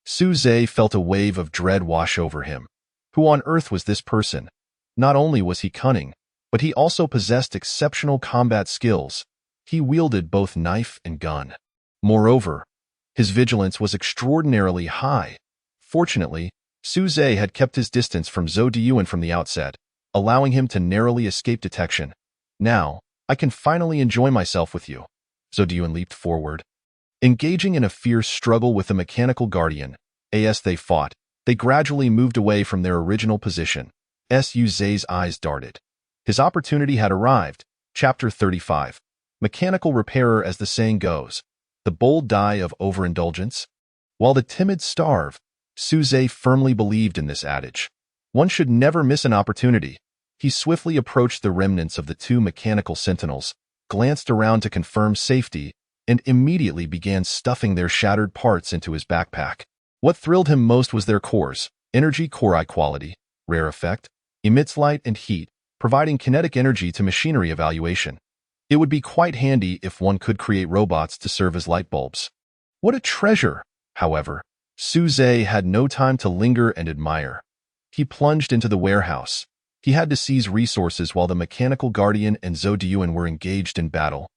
Suzy felt a wave of dread wash over him. Who on earth was this person? Not only was he cunning, but he also possessed exceptional combat skills. He wielded both knife and gun. Moreover, his vigilance was extraordinarily high. Fortunately, Suzy had kept his distance from Zhou Diyuan from the outset, allowing him to narrowly escape detection. Now, I can finally enjoy myself with you. Zhou Diyuan leaped forward. Engaging in a fierce struggle with the mechanical guardian, as they fought, they gradually moved away from their original position. Suzy's eyes darted. His opportunity had arrived. Chapter 35. Mechanical repairer. As the saying goes, the bold die of overindulgence. While the timid starve, Suzy firmly believed in this adage. One should never miss an opportunity. He swiftly approached the remnants of the 2 mechanical sentinels, glanced around to confirm safety, and immediately began stuffing their shattered parts into his backpack. What thrilled him most was their cores. Energy core I quality, rare effect, emits light and heat, providing kinetic energy to machinery evaluation. It would be quite handy if one could create robots to serve as light bulbs. What a treasure! However, Suzy had no time to linger and admire. He plunged into the warehouse. He had to seize resources while the mechanical guardian and Zhou Diyuan were engaged in battle.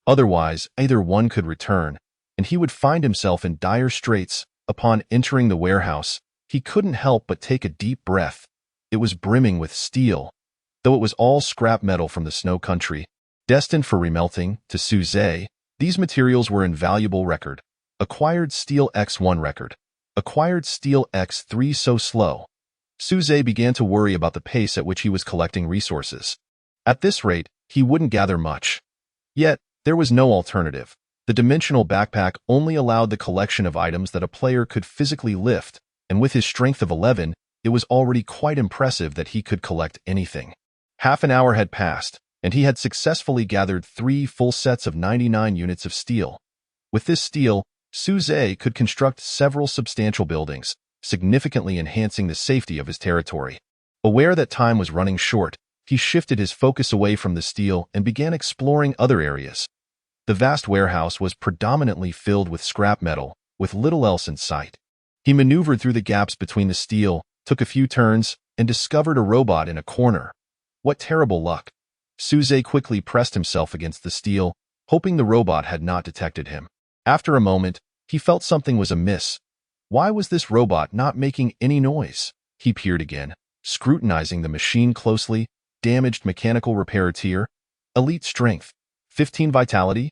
Otherwise, either one could return, and he would find himself in dire straits. Upon entering the warehouse, he couldn't help but take a deep breath. It was brimming with steel, though it was all scrap metal from the snow country. Destined for remelting, to Suzy, these materials were invaluable. Record. Acquired Steel X1 record. Acquired Steel X3. So slow. Suzy began to worry about the pace at which he was collecting resources. At this rate, he wouldn't gather much. Yet, there was no alternative. The dimensional backpack only allowed the collection of items that a player could physically lift, and with his strength of 11, it was already quite impressive that he could collect anything. Half an hour had passed, and he had successfully gathered 3 full sets of 99 units of steel. With this steel, Suzy could construct several substantial buildings, significantly enhancing the safety of his territory. Aware that time was running short, he shifted his focus away from the steel and began exploring other areas. The vast warehouse was predominantly filled with scrap metal, with little else in sight. He maneuvered through the gaps between the steel, took a few turns, and discovered a robot in a corner. What terrible luck! Suze quickly pressed himself against the steel, hoping the robot had not detected him. After a moment, he felt something was amiss. Why was this robot not making any noise? He peered again, scrutinizing the machine closely. Damaged mechanical repair tier. Elite strength. 15 vitality.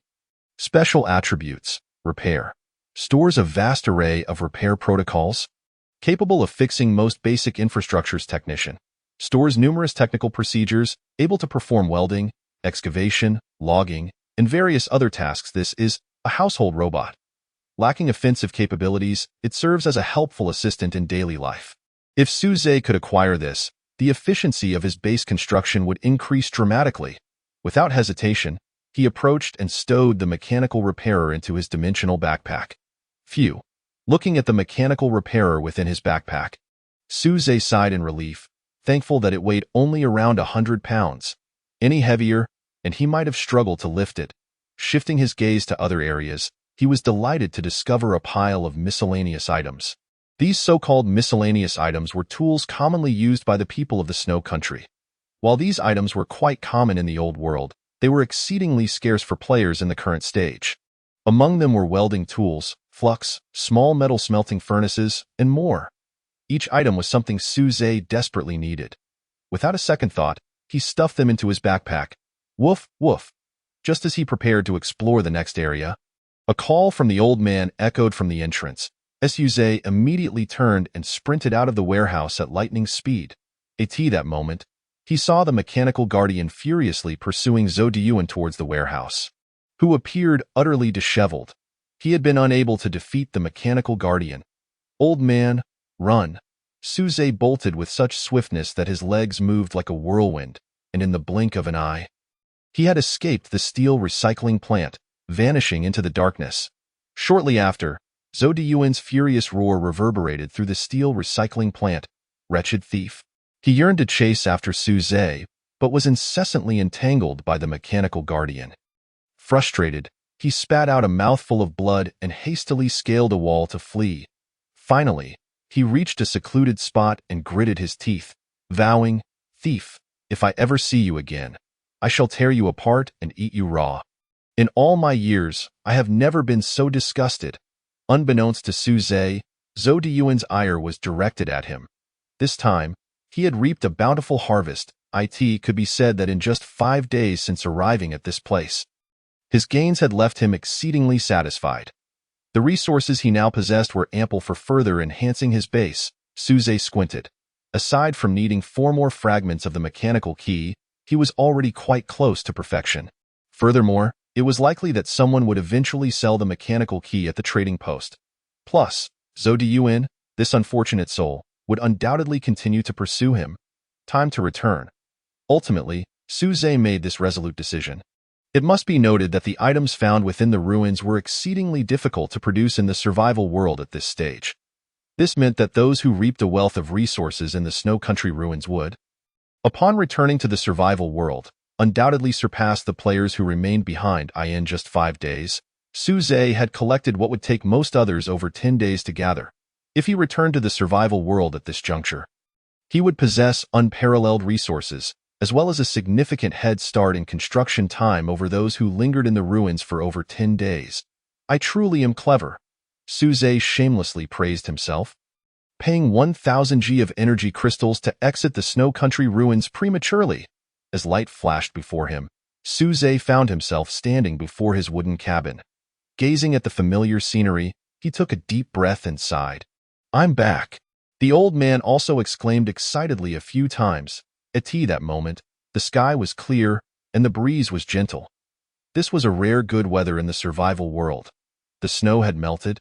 Special attributes. Repair. Stores a vast array of repair protocols. Capable of fixing most basic infrastructures. Technician. Stores numerous technical procedures, able to perform welding, excavation, logging, and various other tasks. This is a household robot. Lacking offensive capabilities, it serves as a helpful assistant in daily life. If Suze could acquire this, the efficiency of his base construction would increase dramatically. Without hesitation, he approached and stowed the mechanical repairer into his dimensional backpack. Phew. Looking at the mechanical repairer within his backpack, Suze sighed in relief, thankful that it weighed only around 100 pounds. Any heavier, and he might have struggled to lift it. Shifting his gaze to other areas, he was delighted to discover a pile of miscellaneous items. These so-called miscellaneous items were tools commonly used by the people of the Snow Country. While these items were quite common in the Old World, they were exceedingly scarce for players in the current stage. Among them were welding tools, flux, small metal smelting furnaces, and more. Each item was something Suze desperately needed. Without a second thought, he stuffed them into his backpack. Woof, woof. Just as he prepared to explore the next area, a call from the old man echoed from the entrance. Suze immediately turned and sprinted out of the warehouse at lightning speed. At that moment, he saw the mechanical guardian furiously pursuing Zodiyuan towards the warehouse, who appeared utterly disheveled. He had been unable to defeat the mechanical guardian. Old man, run. Suze bolted with such swiftness that his legs moved like a whirlwind, and in the blink of an eye, he had escaped the steel recycling plant, vanishing into the darkness. Shortly after, Zodiyuan's furious roar reverberated through the steel recycling plant. Wretched thief. He yearned to chase after Suze, but was incessantly entangled by the mechanical guardian. Frustrated, he spat out a mouthful of blood and hastily scaled a wall to flee. Finally, he reached a secluded spot and gritted his teeth, vowing, "Thief, if I ever see you again, I shall tear you apart and eat you raw." In all my years, I have never been so disgusted. Unbeknownst to Suze, Zodiyuan's ire was directed at him. This time, he had reaped a bountiful harvest. It could be said that in just 5 days since arriving at this place, his gains had left him exceedingly satisfied. The resources he now possessed were ample for further enhancing his base. Suze squinted. Aside from needing 4 more fragments of the mechanical key, he was already quite close to perfection. Furthermore, it was likely that someone would eventually sell the mechanical key at the trading post. Plus, Zodiyuan, this unfortunate soul, would undoubtedly continue to pursue him. Time to return. Ultimately, Suze made this resolute decision. It must be noted that the items found within the ruins were exceedingly difficult to produce in the survival world at this stage. This meant that those who reaped a wealth of resources in the Snow Country ruins would, upon returning to the survival world, undoubtedly surpass the players who remained behind. In just 5 days, Suze had collected what would take most others over 10 days to gather. If he returned to the survival world at this juncture, he would possess unparalleled resources, as well as a significant head start in construction time over those who lingered in the ruins for over 10 days. I truly am clever. Suze shamelessly praised himself. Paying 1,000 G of energy crystals to exit the Snow Country ruins prematurely. As light flashed before him, Suze found himself standing before his wooden cabin. Gazing at the familiar scenery, he took a deep breath and sighed. "I'm back." The old man also exclaimed excitedly a few times. At that moment, the sky was clear and the breeze was gentle. This was a rare good weather in the survival world. The snow had melted,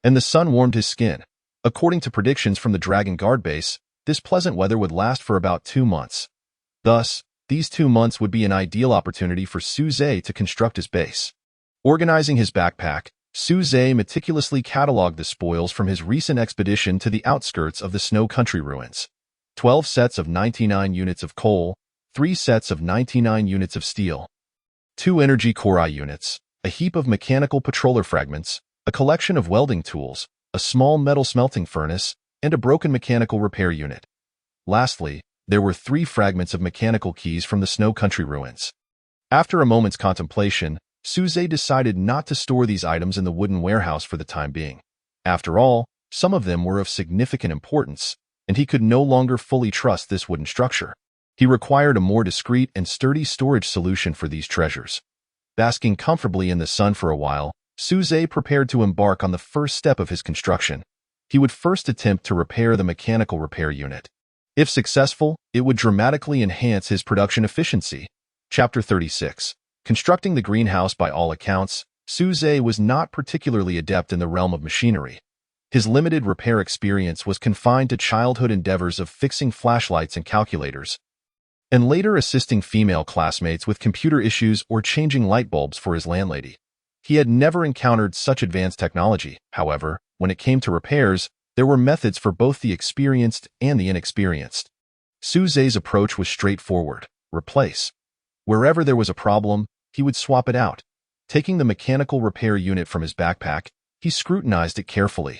and the sun warmed his skin. According to predictions from the Dragon Guard base, this pleasant weather would last for about 2 months. Thus, these 2 months would be an ideal opportunity for Suze to construct his base. Organizing his backpack, Suze meticulously cataloged the spoils from his recent expedition to the outskirts of the Snow Country ruins. 12 sets of 99 units of coal, 3 sets of 99 units of steel, 2 energy core units, a heap of mechanical patroller fragments, a collection of welding tools, a small metal smelting furnace, and a broken mechanical repair unit. Lastly, there were 3 fragments of mechanical keys from the Snow Country ruins. After a moment's contemplation, Suze decided not to store these items in the wooden warehouse for the time being. After all, some of them were of significant importance, and he could no longer fully trust this wooden structure. He required a more discreet and sturdy storage solution for these treasures. Basking comfortably in the sun for a while, Suze prepared to embark on the first step of his construction. He would first attempt to repair the mechanical repair unit. If successful, it would dramatically enhance his production efficiency. Chapter 36. Constructing the greenhouse. By all accounts, Suze was not particularly adept in the realm of machinery. His limited repair experience was confined to childhood endeavors of fixing flashlights and calculators, and later assisting female classmates with computer issues or changing light bulbs for his landlady. He had never encountered such advanced technology. However, when it came to repairs, there were methods for both the experienced and the inexperienced. Suze's approach was straightforward: replace. Wherever there was a problem, he would swap it out. Taking the mechanical repair unit from his backpack, he scrutinized it carefully.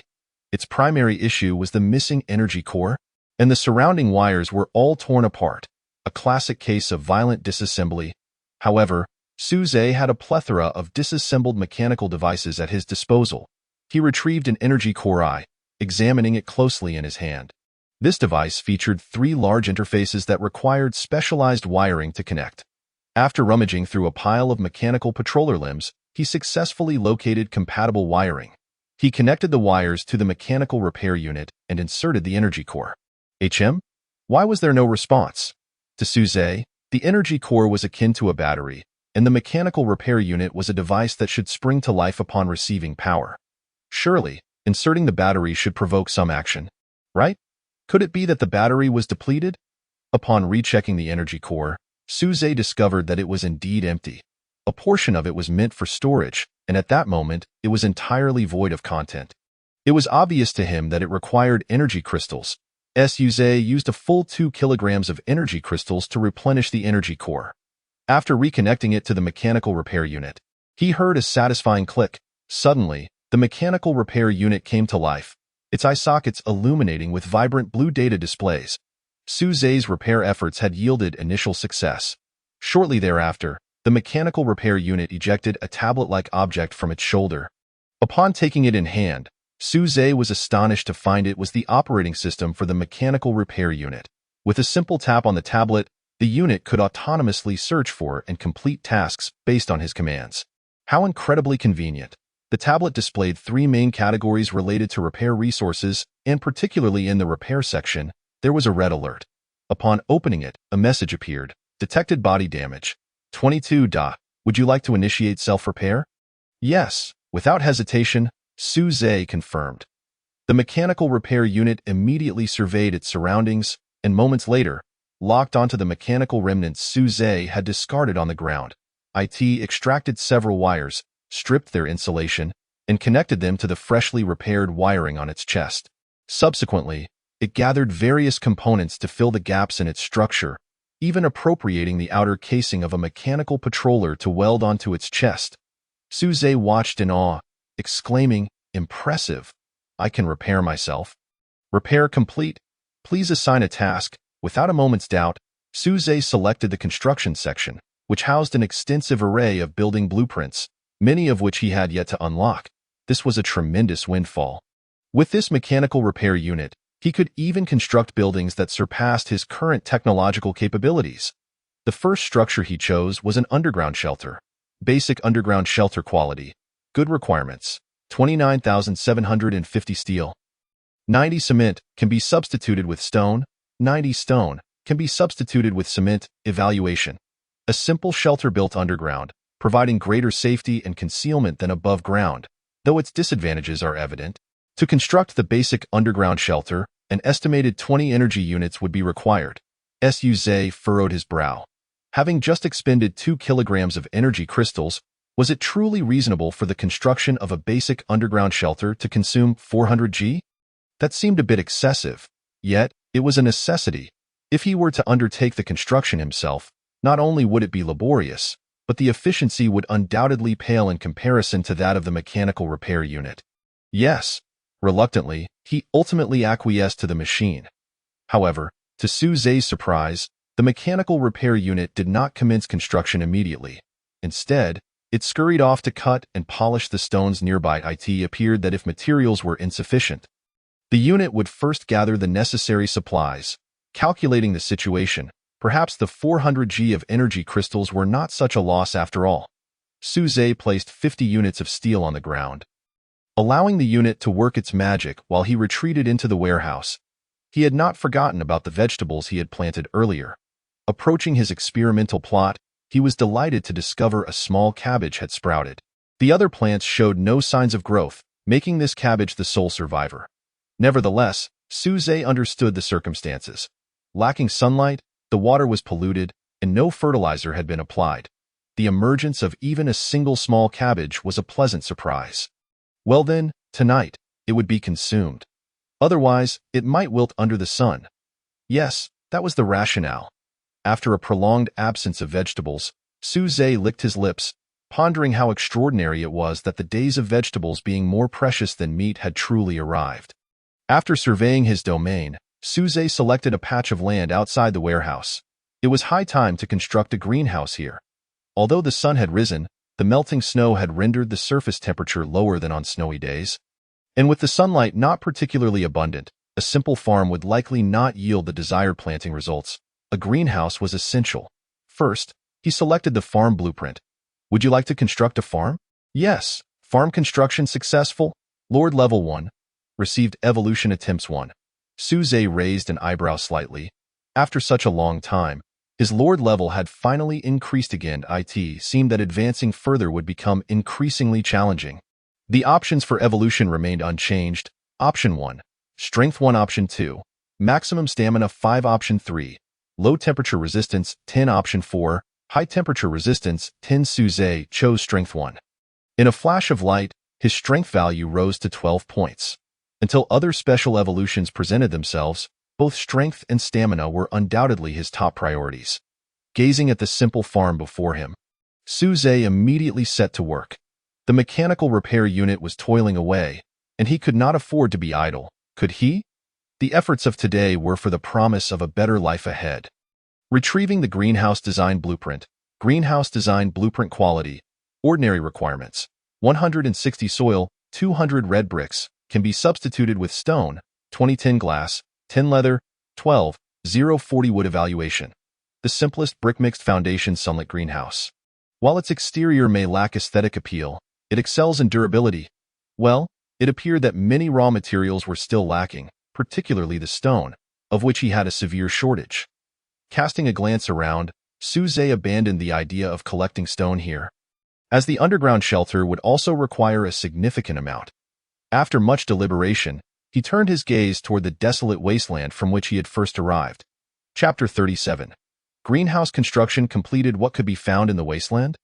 Its primary issue was the missing energy core, and the surrounding wires were all torn apart, a classic case of violent disassembly. However, Suze had a plethora of disassembled mechanical devices at his disposal. He retrieved an energy core eye, examining it closely in his hand. This device featured 3 large interfaces that required specialized wiring to connect. After rummaging through a pile of mechanical patroller limbs, he successfully located compatible wiring. He connected the wires to the mechanical repair unit and inserted the energy core. Why was there no response? To Suze, the energy core was akin to a battery, and the mechanical repair unit was a device that should spring to life upon receiving power. Surely, inserting the battery should provoke some action, right? Could it be that the battery was depleted? Upon rechecking the energy core, Suze discovered that it was indeed empty. A portion of it was meant for storage, and at that moment, it was entirely void of content. It was obvious to him that it required energy crystals. Suze used a full 2 kilograms of energy crystals to replenish the energy core. After reconnecting it to the mechanical repair unit, he heard a satisfying click. Suddenly, the mechanical repair unit came to life, its eye sockets illuminating with vibrant blue data displays. Suze's repair efforts had yielded initial success. Shortly thereafter, the mechanical repair unit ejected a tablet-like object from its shoulder. Upon taking it in hand, Suze was astonished to find it was the operating system for the mechanical repair unit. With a simple tap on the tablet, the unit could autonomously search for and complete tasks based on his commands. How incredibly convenient. The tablet displayed 3 main categories related to repair resources, and particularly in the repair section, there was a red alert. Upon opening it, a message appeared. Detected body damage. 22. Would you like to initiate self-repair? Yes. Without hesitation, Suze confirmed. The mechanical repair unit immediately surveyed its surroundings, and moments later, locked onto the mechanical remnants Suze had discarded on the ground. It extracted several wires, stripped their insulation, and connected them to the freshly repaired wiring on its chest. Subsequently, it gathered various components to fill the gaps in its structure, even appropriating the outer casing of a mechanical patroller to weld onto its chest. Suze watched in awe, exclaiming, "Impressive! I can repair myself." Repair complete. Please assign a task. Without a moment's doubt, Suze selected the construction section, which housed an extensive array of building blueprints, many of which he had yet to unlock. This was a tremendous windfall. With this mechanical repair unit, he could even construct buildings that surpassed his current technological capabilities. The first structure he chose was an underground shelter. Basic underground shelter quality. Good requirements. 29,750 steel. 90 cement can be substituted with stone. 90 stone can be substituted with cement. Evaluation. A simple shelter built underground, providing greater safety and concealment than above ground, though its disadvantages are evident. To construct the basic underground shelter, an estimated 20 energy units would be required. Suze furrowed his brow. Having just expended 2 kilograms of energy crystals, was it truly reasonable for the construction of a basic underground shelter to consume 400 G? That seemed a bit excessive, yet it was a necessity. If he were to undertake the construction himself, not only would it be laborious, but the efficiency would undoubtedly pale in comparison to that of the mechanical repair unit. Yes, Reluctantly, he ultimately acquiesced to the machine. However, to Su Zhe's surprise, the mechanical repair unit did not commence construction immediately. Instead, it scurried off to cut and polish the stones nearby. It appeared that if materials were insufficient, the unit would first gather the necessary supplies. Calculating the situation, perhaps the 400 G of energy crystals were not such a loss after all. Su Zhe placed 50 units of steel on the ground, allowing the unit to work its magic while he retreated into the warehouse. He had not forgotten about the vegetables he had planted earlier. Approaching his experimental plot, he was delighted to discover a small cabbage had sprouted. The other plants showed no signs of growth, making this cabbage the sole survivor. Nevertheless, Su Zhe understood the circumstances. Lacking sunlight, the water was polluted, and no fertilizer had been applied. The emergence of even a single small cabbage was a pleasant surprise. Well then, tonight, it would be consumed. Otherwise, it might wilt under the sun. Yes, that was the rationale. After a prolonged absence of vegetables, Su Zhe licked his lips, pondering how extraordinary it was that the days of vegetables being more precious than meat had truly arrived. After surveying his domain, Su Zhe selected a patch of land outside the warehouse. It was high time to construct a greenhouse here. Although the sun had risen, the melting snow had rendered the surface temperature lower than on snowy days. And with the sunlight not particularly abundant, a simple farm would likely not yield the desired planting results. A greenhouse was essential. First, he selected the farm blueprint. Would you like to construct a farm? Yes. Farm construction successful. Lord level 1. Received evolution attempts 1. Su Zhe raised an eyebrow slightly. After such a long time, his Lord level had finally increased again. It seemed that advancing further would become increasingly challenging. The options for evolution remained unchanged. Option 1. Strength 1. Option 2. Maximum stamina 5. Option 3. Low temperature resistance 10. Option 4. High temperature resistance 10. Su Zhe chose Strength 1. In a flash of light, his strength value rose to 12 points. Until other special evolutions presented themselves, both strength and stamina were undoubtedly his top priorities. Gazing at the simple farm before him, Su Zhe immediately set to work. The mechanical repair unit was toiling away, and he could not afford to be idle, could he? The efforts of today were for the promise of a better life ahead. Retrieving the greenhouse design blueprint. Greenhouse design blueprint quality. Ordinary requirements. 160 soil, 200 red bricks, can be substituted with stone, 20 tin glass, 10 leather, 12, 040 wood. Evaluation. The simplest brick mixed foundation sunlit greenhouse. While its exterior may lack aesthetic appeal, it excels in durability. Well, it appeared that many raw materials were still lacking, particularly the stone, of which he had a severe shortage. Casting a glance around, Su Zhe abandoned the idea of collecting stone here, as the underground shelter would also require a significant amount. After much deliberation, he turned his gaze toward the desolate wasteland from which he had first arrived. Chapter 37. Greenhouse construction completed. What could be found in the wasteland?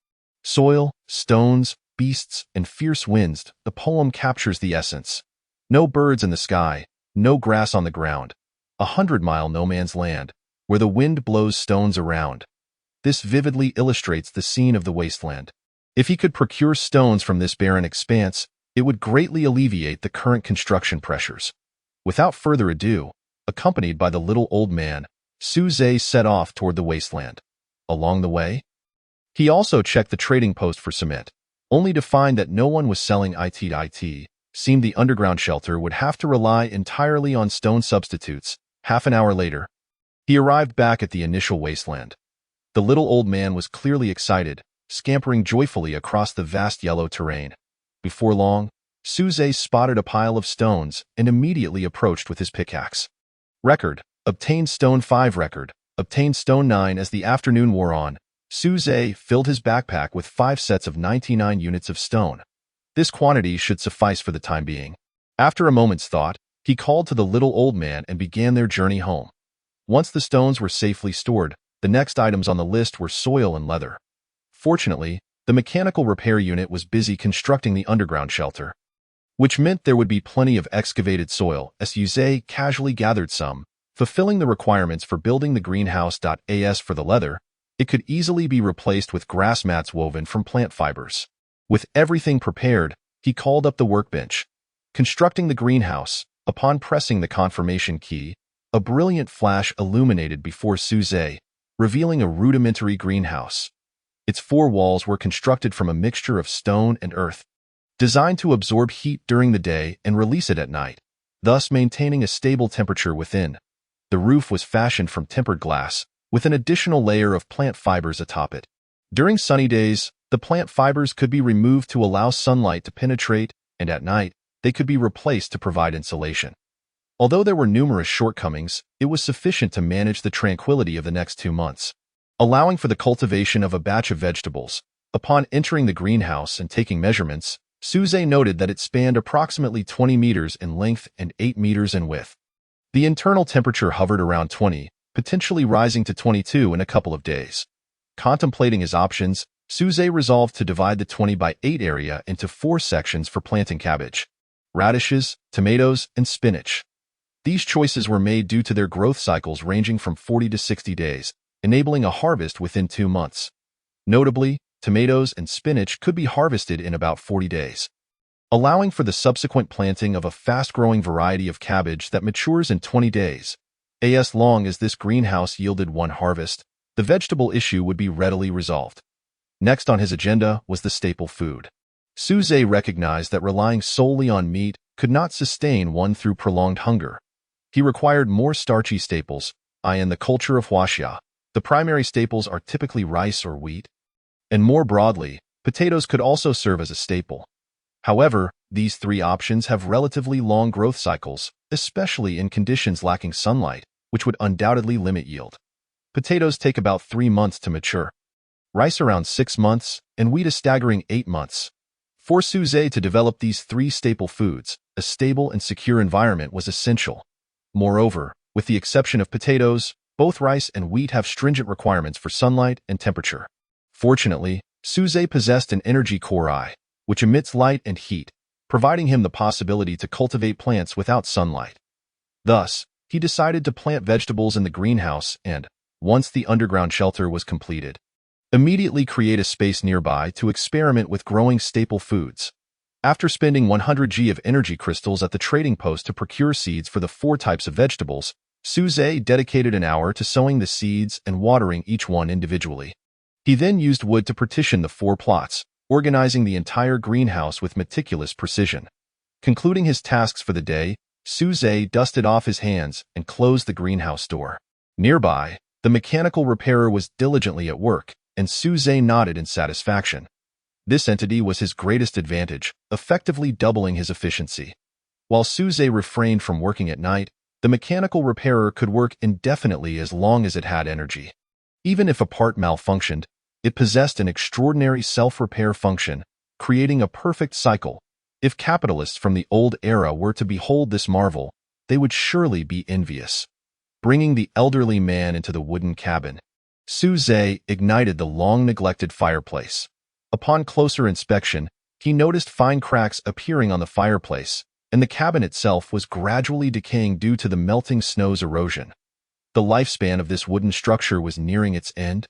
Soil, stones, beasts, and fierce winds. The poem captures the essence. No birds in the sky, no grass on the ground. 100-mile no man's land, where the wind blows stones around. This vividly illustrates the scene of the wasteland. If he could procure stones from this barren expanse, it would greatly alleviate the current construction pressures. Without further ado, accompanied by the little old man, Su Zhe set off toward the wasteland. Along the way, he also checked the trading post for cement, only to find that no one was selling it. Seemed the underground shelter would have to rely entirely on stone substitutes. Half an hour later, he arrived back at the initial wasteland. The little old man was clearly excited, scampering joyfully across the vast yellow terrain. Before long, Su Zhe spotted a pile of stones and immediately approached with his pickaxe. Record. Obtained stone 5. Record. Obtained stone 9. As the afternoon wore on, Su Zhe filled his backpack with 5 sets of 99 units of stone. This quantity should suffice for the time being. After a moment's thought, he called to the little old man and began their journey home. Once the stones were safely stored, the next items on the list were soil and leather. Fortunately, the mechanical repair unit was busy constructing the underground shelter, which meant there would be plenty of excavated soil. Su Zhe casually gathered some, fulfilling the requirements for building the greenhouse. As for the leather, it could easily be replaced with grass mats woven from plant fibers. With everything prepared, he called up the workbench. Constructing the greenhouse, upon pressing the confirmation key, a brilliant flash illuminated before Suze, revealing a rudimentary greenhouse. Its four walls were constructed from a mixture of stone and earth, designed to absorb heat during the day and release it at night, thus maintaining a stable temperature within. The roof was fashioned from tempered glass, with an additional layer of plant fibers atop it. During sunny days, the plant fibers could be removed to allow sunlight to penetrate, and at night, they could be replaced to provide insulation. Although there were numerous shortcomings, it was sufficient to manage the tranquility of the next 2 months, allowing for the cultivation of a batch of vegetables. Upon entering the greenhouse and taking measurements, Suze noted that it spanned approximately 20 meters in length and 8 meters in width. The internal temperature hovered around 20, potentially rising to 22 in a couple of days. Contemplating his options, Suze resolved to divide the 20 by 8 area into 4 sections for planting cabbage, radishes, tomatoes, and spinach. These choices were made due to their growth cycles ranging from 40 to 60 days, enabling a harvest within 2 months. Notably, tomatoes and spinach could be harvested in about 40 days, allowing for the subsequent planting of a fast-growing variety of cabbage that matures in 20 days. As long as this greenhouse yielded one harvest, the vegetable issue would be readily resolved. Next on his agenda was the staple food. Suze recognized that relying solely on meat could not sustain one through prolonged hunger. He required more starchy staples. In the culture of Huaxia, the primary staples are typically rice or wheat, and more broadly, potatoes could also serve as a staple. However, these 3 options have relatively long growth cycles, especially in conditions lacking sunlight, which would undoubtedly limit yield. Potatoes take about 3 months to mature, rice around 6 months, and wheat a staggering 8 months. For Suze to develop these 3 staple foods, a stable and secure environment was essential. Moreover, with the exception of potatoes, both rice and wheat have stringent requirements for sunlight and temperature. Fortunately, Suze possessed an energy core eye, which emits light and heat, providing him the possibility to cultivate plants without sunlight. Thus, he decided to plant vegetables in the greenhouse and, once the underground shelter was completed, immediately create a space nearby to experiment with growing staple foods. After spending 100 G of energy crystals at the trading post to procure seeds for the 4 types of vegetables, Suze dedicated an hour to sowing the seeds and watering each one individually. He then used wood to partition the 4 plots, organizing the entire greenhouse with meticulous precision. Concluding his tasks for the day, Suze dusted off his hands and closed the greenhouse door. Nearby, the mechanical repairer was diligently at work, and Suze nodded in satisfaction. This entity was his greatest advantage, effectively doubling his efficiency. While Suze refrained from working at night, the mechanical repairer could work indefinitely as long as it had energy. Even if a part malfunctioned, it possessed an extraordinary self-repair function, creating a perfect cycle. If capitalists from the old era were to behold this marvel, they would surely be envious. Bringing the elderly man into the wooden cabin, Suze ignited the long-neglected fireplace. Upon closer inspection, he noticed fine cracks appearing on the fireplace, and the cabin itself was gradually decaying due to the melting snow's erosion. The lifespan of this wooden structure was nearing its end.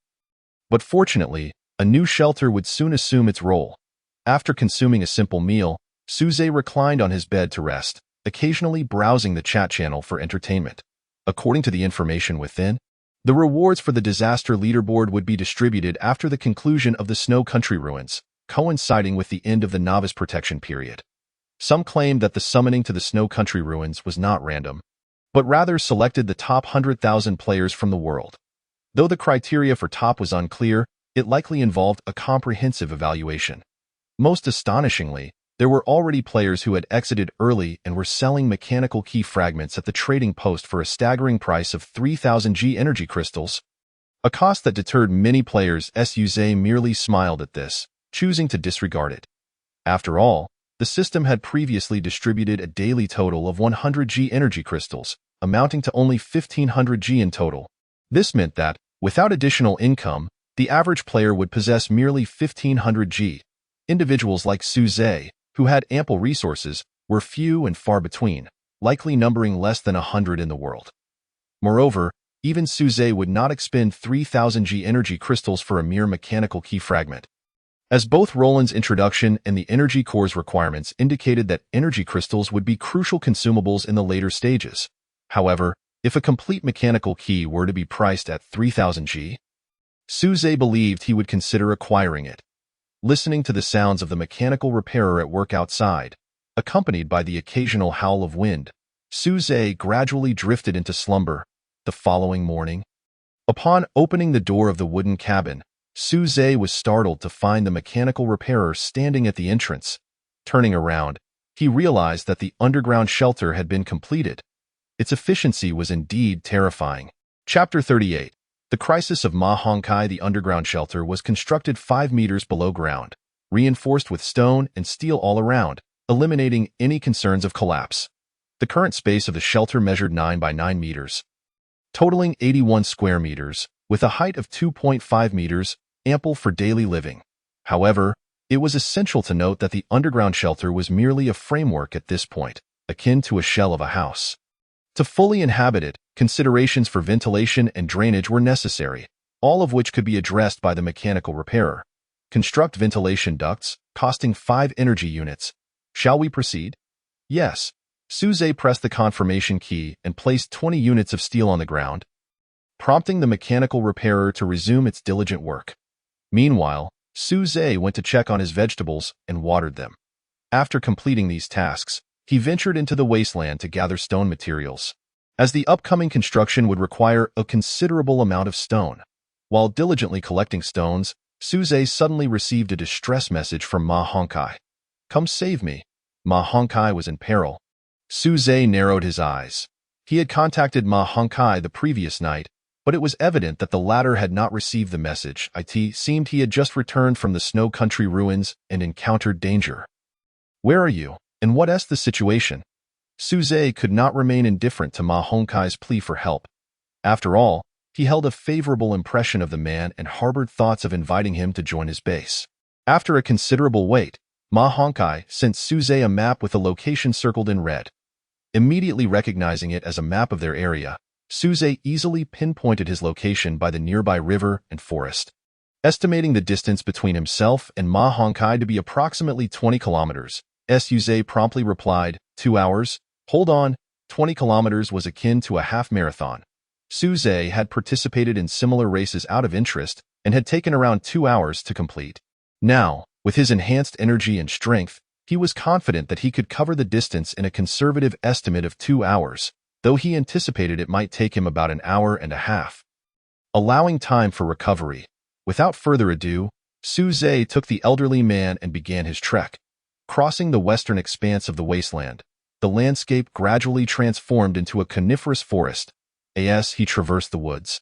But fortunately, a new shelter would soon assume its role. After consuming a simple meal, Suze reclined on his bed to rest, occasionally browsing the chat channel for entertainment. According to the information within, the rewards for the disaster leaderboard would be distributed after the conclusion of the Snow Country ruins, coinciding with the end of the novice protection period. Some claimed that the summoning to the Snow Country ruins was not random, but rather selected the top 100,000 players from the world. Though the criteria for top was unclear, it likely involved a comprehensive evaluation. Most astonishingly, there were already players who had exited early and were selling mechanical key fragments at the trading post for a staggering price of 3,000 G energy crystals, a cost that deterred many players. Suze merely smiled at this, choosing to disregard it. After all, the system had previously distributed a daily total of 100 G energy crystals, amounting to only 1,500 G in total. This meant that, without additional income, the average player would possess merely 1,500 G. Individuals like Suze, who had ample resources, were few and far between, likely numbering less than 100 in the world. Moreover, even Suze would not expend 3,000 G energy crystals for a mere mechanical key fragment. as both Roland's introduction and the energy core's requirements indicated that energy crystals would be crucial consumables in the later stages. However, if a complete mechanical key were to be priced at 3,000 G, Suze believed he would consider acquiring it. Listening to the sounds of the mechanical repairer at work outside, accompanied by the occasional howl of wind, Suze gradually drifted into slumber. The following morning, upon opening the door of the wooden cabin, Suze was startled to find the mechanical repairer standing at the entrance. Turning around, he realized that the underground shelter had been completed. Its efficiency was indeed terrifying. Chapter 38. The Crisis of Ma Hongkai. The underground shelter was constructed 5 meters below ground, reinforced with stone and steel all around, eliminating any concerns of collapse. The current space of the shelter measured 9 by 9 meters, totaling 81 square meters, with a height of 2.5 meters, ample for daily living. However, it was essential to note that the underground shelter was merely a framework at this point, akin to a shell of a house. To fully inhabit it, considerations for ventilation and drainage were necessary, all of which could be addressed by the mechanical repairer. Construct ventilation ducts, costing 5 energy units. Shall we proceed? Yes. Suze pressed the confirmation key and placed 20 units of steel on the ground, prompting the mechanical repairer to resume its diligent work. Meanwhile, Suze went to check on his vegetables and watered them. After completing these tasks, he ventured into the wasteland to gather stone materials, as the upcoming construction would require a considerable amount of stone. While diligently collecting stones, Suze suddenly received a distress message from Ma Hongkai. "Come save me." Ma Hongkai was in peril. Suze narrowed his eyes. He had contacted Ma Hongkai the previous night, but it was evident that the latter had not received the message. It seemed he had just returned from the snow country ruins and encountered danger. "Where are you, and what is the situation?" Suze could not remain indifferent to Ma Hongkai's plea for help. After all, he held a favorable impression of the man and harbored thoughts of inviting him to join his base. After a considerable wait, Ma Hongkai sent Suze a map with a location circled in red. Immediately recognizing it as a map of their area, Suze easily pinpointed his location by the nearby river and forest. Estimating the distance between himself and Ma Hongkai to be approximately 20 kilometers, Suze promptly replied, 2 hours? Hold on, 20 kilometers was akin to a half-marathon. Suze had participated in similar races out of interest and had taken around 2 hours to complete. Now, with his enhanced energy and strength, he was confident that he could cover the distance in a conservative estimate of 2 hours, though he anticipated it might take him about an hour and a half. Allowing time for recovery, without further ado, Suze took the elderly man and began his trek. Crossing the western expanse of the wasteland, the landscape gradually transformed into a coniferous forest. As he traversed the woods,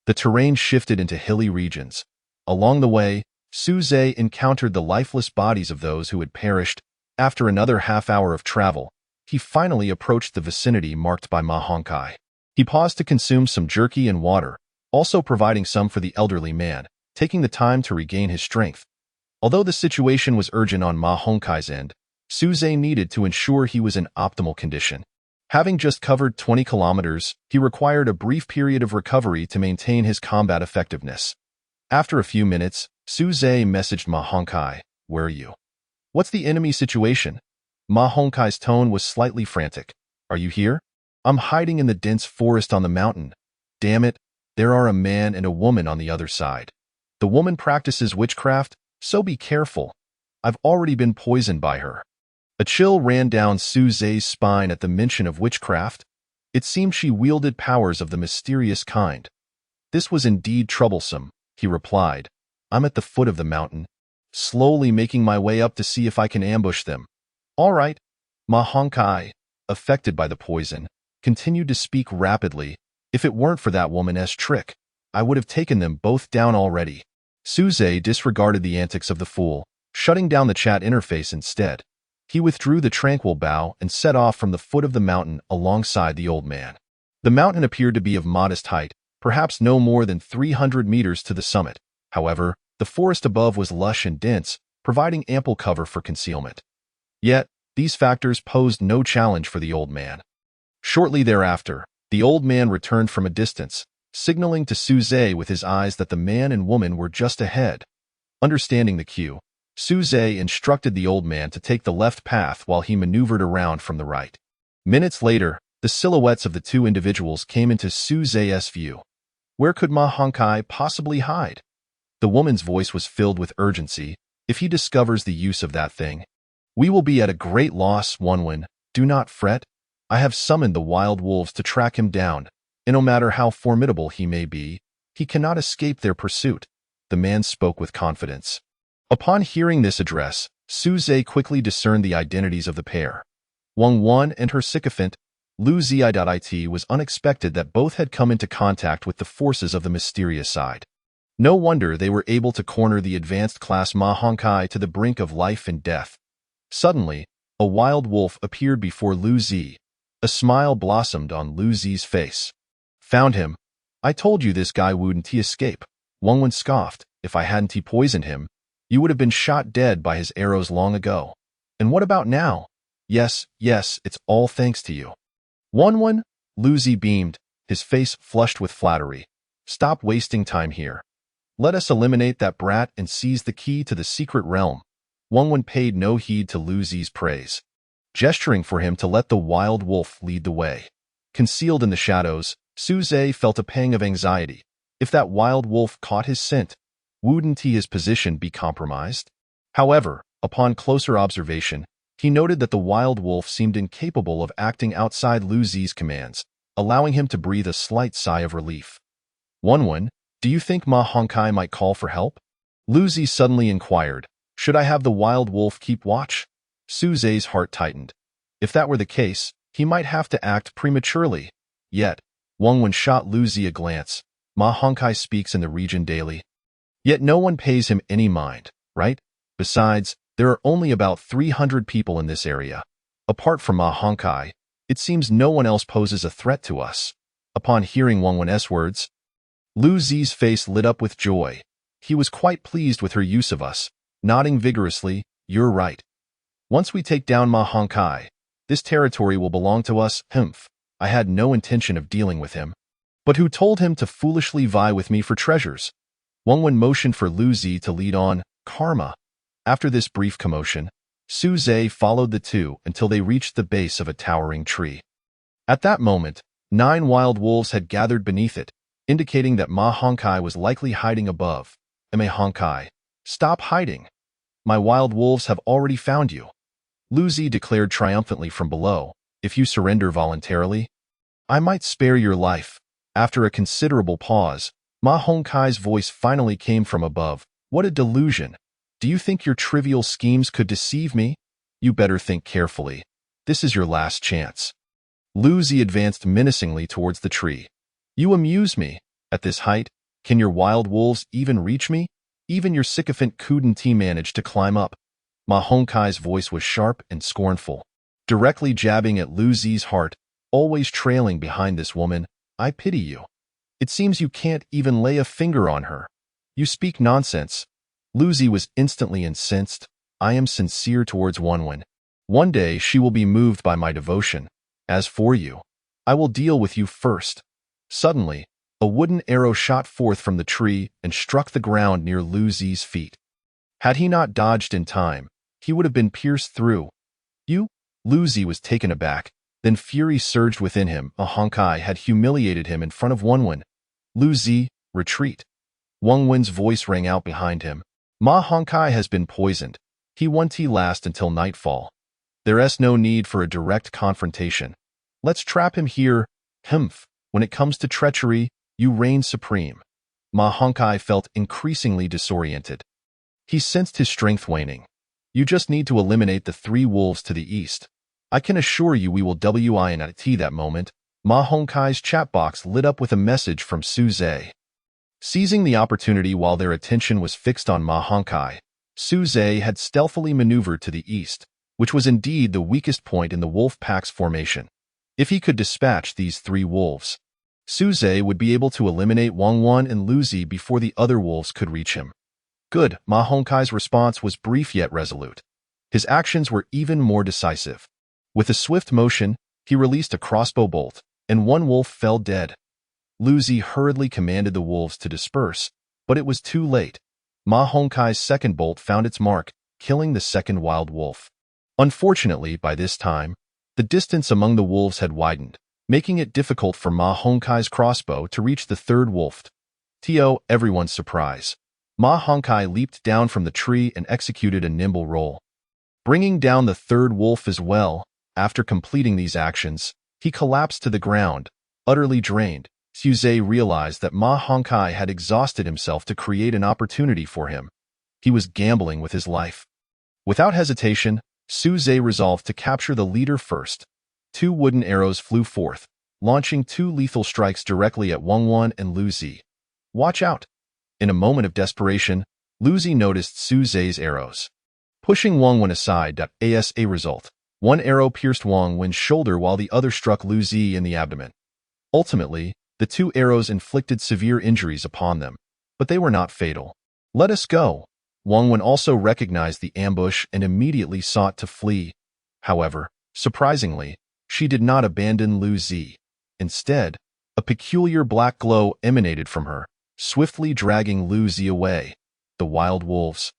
the terrain shifted into hilly regions. Along the way, Suze encountered the lifeless bodies of those who had perished. After another half-hour of travel, he finally approached the vicinity marked by Ma Hongkai. He paused to consume some jerky and water, also providing some for the elderly man, taking the time to regain his strength. Although the situation was urgent on Ma Hongkai's end, Suze needed to ensure he was in optimal condition. Having just covered 20 kilometers, he required a brief period of recovery to maintain his combat effectiveness. After a few minutes, Suze messaged Ma Hongkai, "Where are you? What's the enemy situation?" Ma Hongkai's tone was slightly frantic. "Are you here? I'm hiding in the dense forest on the mountain. Damn it, there are a man and a woman on the other side. The woman practices witchcraft, so be careful. I've already been poisoned by her." A chill ran down Suze's spine at the mention of witchcraft. It seemed she wielded powers of the mysterious kind. "This was indeed troublesome," he replied. "I'm at the foot of the mountain, slowly making my way up to see if I can ambush them." "All right." Ma Hongkai, affected by the poison, continued to speak rapidly. "If it weren't for that woman's trick, I would have taken them both down already." Suze disregarded the antics of the fool, shutting down the chat interface instead. He withdrew the tranquil bow and set off from the foot of the mountain alongside the old man. The mountain appeared to be of modest height, perhaps no more than 300 meters to the summit. However, the forest above was lush and dense, providing ample cover for concealment. Yet, these factors posed no challenge for the old man. Shortly thereafter, the old man returned from a distance, signaling to Suze with his eyes that the man and woman were just ahead. Understanding the cue, Suze instructed the old man to take the left path while he maneuvered around from the right. Minutes later, the silhouettes of the two individuals came into Suze's view. Where could Ma Hongkai possibly hide? The woman's voice was filled with urgency. If he discovers the use of that thing, we will be at a great loss, Wonwin. Do not fret. I have summoned the wild wolves to track him down, and no matter how formidable he may be, he cannot escape their pursuit. The man spoke with confidence. Upon hearing this address, Suze quickly discerned the identities of the pair. Wang Wan and her sycophant, Lu Zi.it was unexpected that both had come into contact with the forces of the mysterious side. No wonder they were able to corner the advanced class Ma Hongkai to the brink of life and death. Suddenly, a wild wolf appeared before Lu Zi. A smile blossomed on Lu Zi's face. Found him. I told you this guy wouldn't escape. Wang Wen scoffed. If I hadn't poisoned him, you would have been shot dead by his arrows long ago. And what about now? Yes, it's all thanks to you. Wonwin, Lu Zi beamed, his face flushed with flattery. Stop wasting time here. Let us eliminate that brat and seize the key to the secret realm. Wonwin paid no heed to Lu Zi's praise, gesturing for him to let the wild wolf lead the way. Concealed in the shadows, Suze felt a pang of anxiety. If that wild wolf caught his scent, wouldn't his position be compromised? However, upon closer observation, he noted that the wild wolf seemed incapable of acting outside Lu Zi's commands, allowing him to breathe a slight sigh of relief. Wonwin, do you think Ma Hongkai might call for help? Lu Zi suddenly inquired. Should I have the wild wolf keep watch? Suze's heart tightened. If that were the case, he might have to act prematurely. Yet, Wonwin shot Lu Zi a glance. Ma Hongkai speaks in the region daily. Yet no one pays him any mind, right? Besides, there are only about 300 people in this area. Apart from Ma Hongkai, it seems no one else poses a threat to us. Upon hearing Wonwin's words, Lu Zi's face lit up with joy. He was quite pleased with her use of us, nodding vigorously. You're right. Once we take down Ma Hongkai, this territory will belong to us. I had no intention of dealing with him. But who told him to foolishly vie with me for treasures? Wonwin motioned for Lu Zi to lead on. Karma. After this brief commotion, Suze followed the two until they reached the base of a towering tree. At that moment, 9 wild wolves had gathered beneath it, indicating that Ma Hongkai was likely hiding above. Ma Hongkai, stop hiding. My wild wolves have already found you. Lu Zi declared triumphantly from below. If you surrender voluntarily, I might spare your life. After a considerable pause, Ma Hongkai's voice finally came from above. What a delusion. Do you think your trivial schemes could deceive me? You better think carefully. This is your last chance. Lu Zi advanced menacingly towards the tree. You amuse me. At this height, can your wild wolves even reach me? Even your sycophant couldn't manage to climb up. Ma Hongkai's voice was sharp and scornful, directly jabbing at Lu Zi's heart, always trailing behind this woman. I pity you. It seems you can't even lay a finger on her. You speak nonsense. Lu Zi was instantly incensed. I am sincere towards Wonwin. One day she will be moved by my devotion. As for you, I will deal with you first. Suddenly, a wooden arrow shot forth from the tree and struck the ground near Lu Zi's feet. Had he not dodged in time, he would have been pierced through. You? Lu Zi was taken aback. Then fury surged within him. Ma Hongkai had humiliated him in front of Wonwin. Lu Zi, retreat. Wonwin's voice rang out behind him. Ma Hongkai has been poisoned. He won't last until nightfall. There's no need for a direct confrontation. Let's trap him here. When it comes to treachery, you reign supreme. Ma Hongkai felt increasingly disoriented. He sensed his strength waning. You just need to eliminate the 3 wolves to the east. I can assure you we will win at that moment. Ma Hongkai's chat box lit up with a message from Suze. Seizing the opportunity while their attention was fixed on Ma Hongkai, Suze had stealthily maneuvered to the east, which was indeed the weakest point in the wolf pack's formation. If he could dispatch these 3 wolves, Suze would be able to eliminate Wangwan and Lu Zi before the other wolves could reach him. Good. Ma Hongkai's response was brief yet resolute. His actions were even more decisive. With a swift motion, he released a crossbow bolt, and 1 wolf fell dead. Lu Zi hurriedly commanded the wolves to disperse, but it was too late. Ma Hongkai's second bolt found its mark, killing the second wild wolf. Unfortunately, by this time, the distance among the wolves had widened, making it difficult for Ma Hongkai's crossbow to reach the third wolf. To everyone's surprise, Ma Hongkai leaped down from the tree and executed a nimble roll, bringing down the third wolf as well. After completing these actions, he collapsed to the ground, utterly drained. Suze realized that Ma Hongkai had exhausted himself to create an opportunity for him. He was gambling with his life. Without hesitation, Suze resolved to capture the leader first. 2 wooden arrows flew forth, launching 2 lethal strikes directly at Wang Wan and Lu Zi. Watch out! In a moment of desperation, Lu Zi noticed Suze's arrows. Pushing Wang Wan aside, as a result, 1 arrow pierced Wang Wan's shoulder while the other struck Lu Zi in the abdomen. Ultimately, the 2 arrows inflicted severe injuries upon them, but they were not fatal. Let us go! Wang Wan also recognized the ambush and immediately sought to flee. However, surprisingly, she did not abandon Lu Zi. Instead, a peculiar black glow emanated from her, swiftly dragging Lu Zi away. The wild wolves.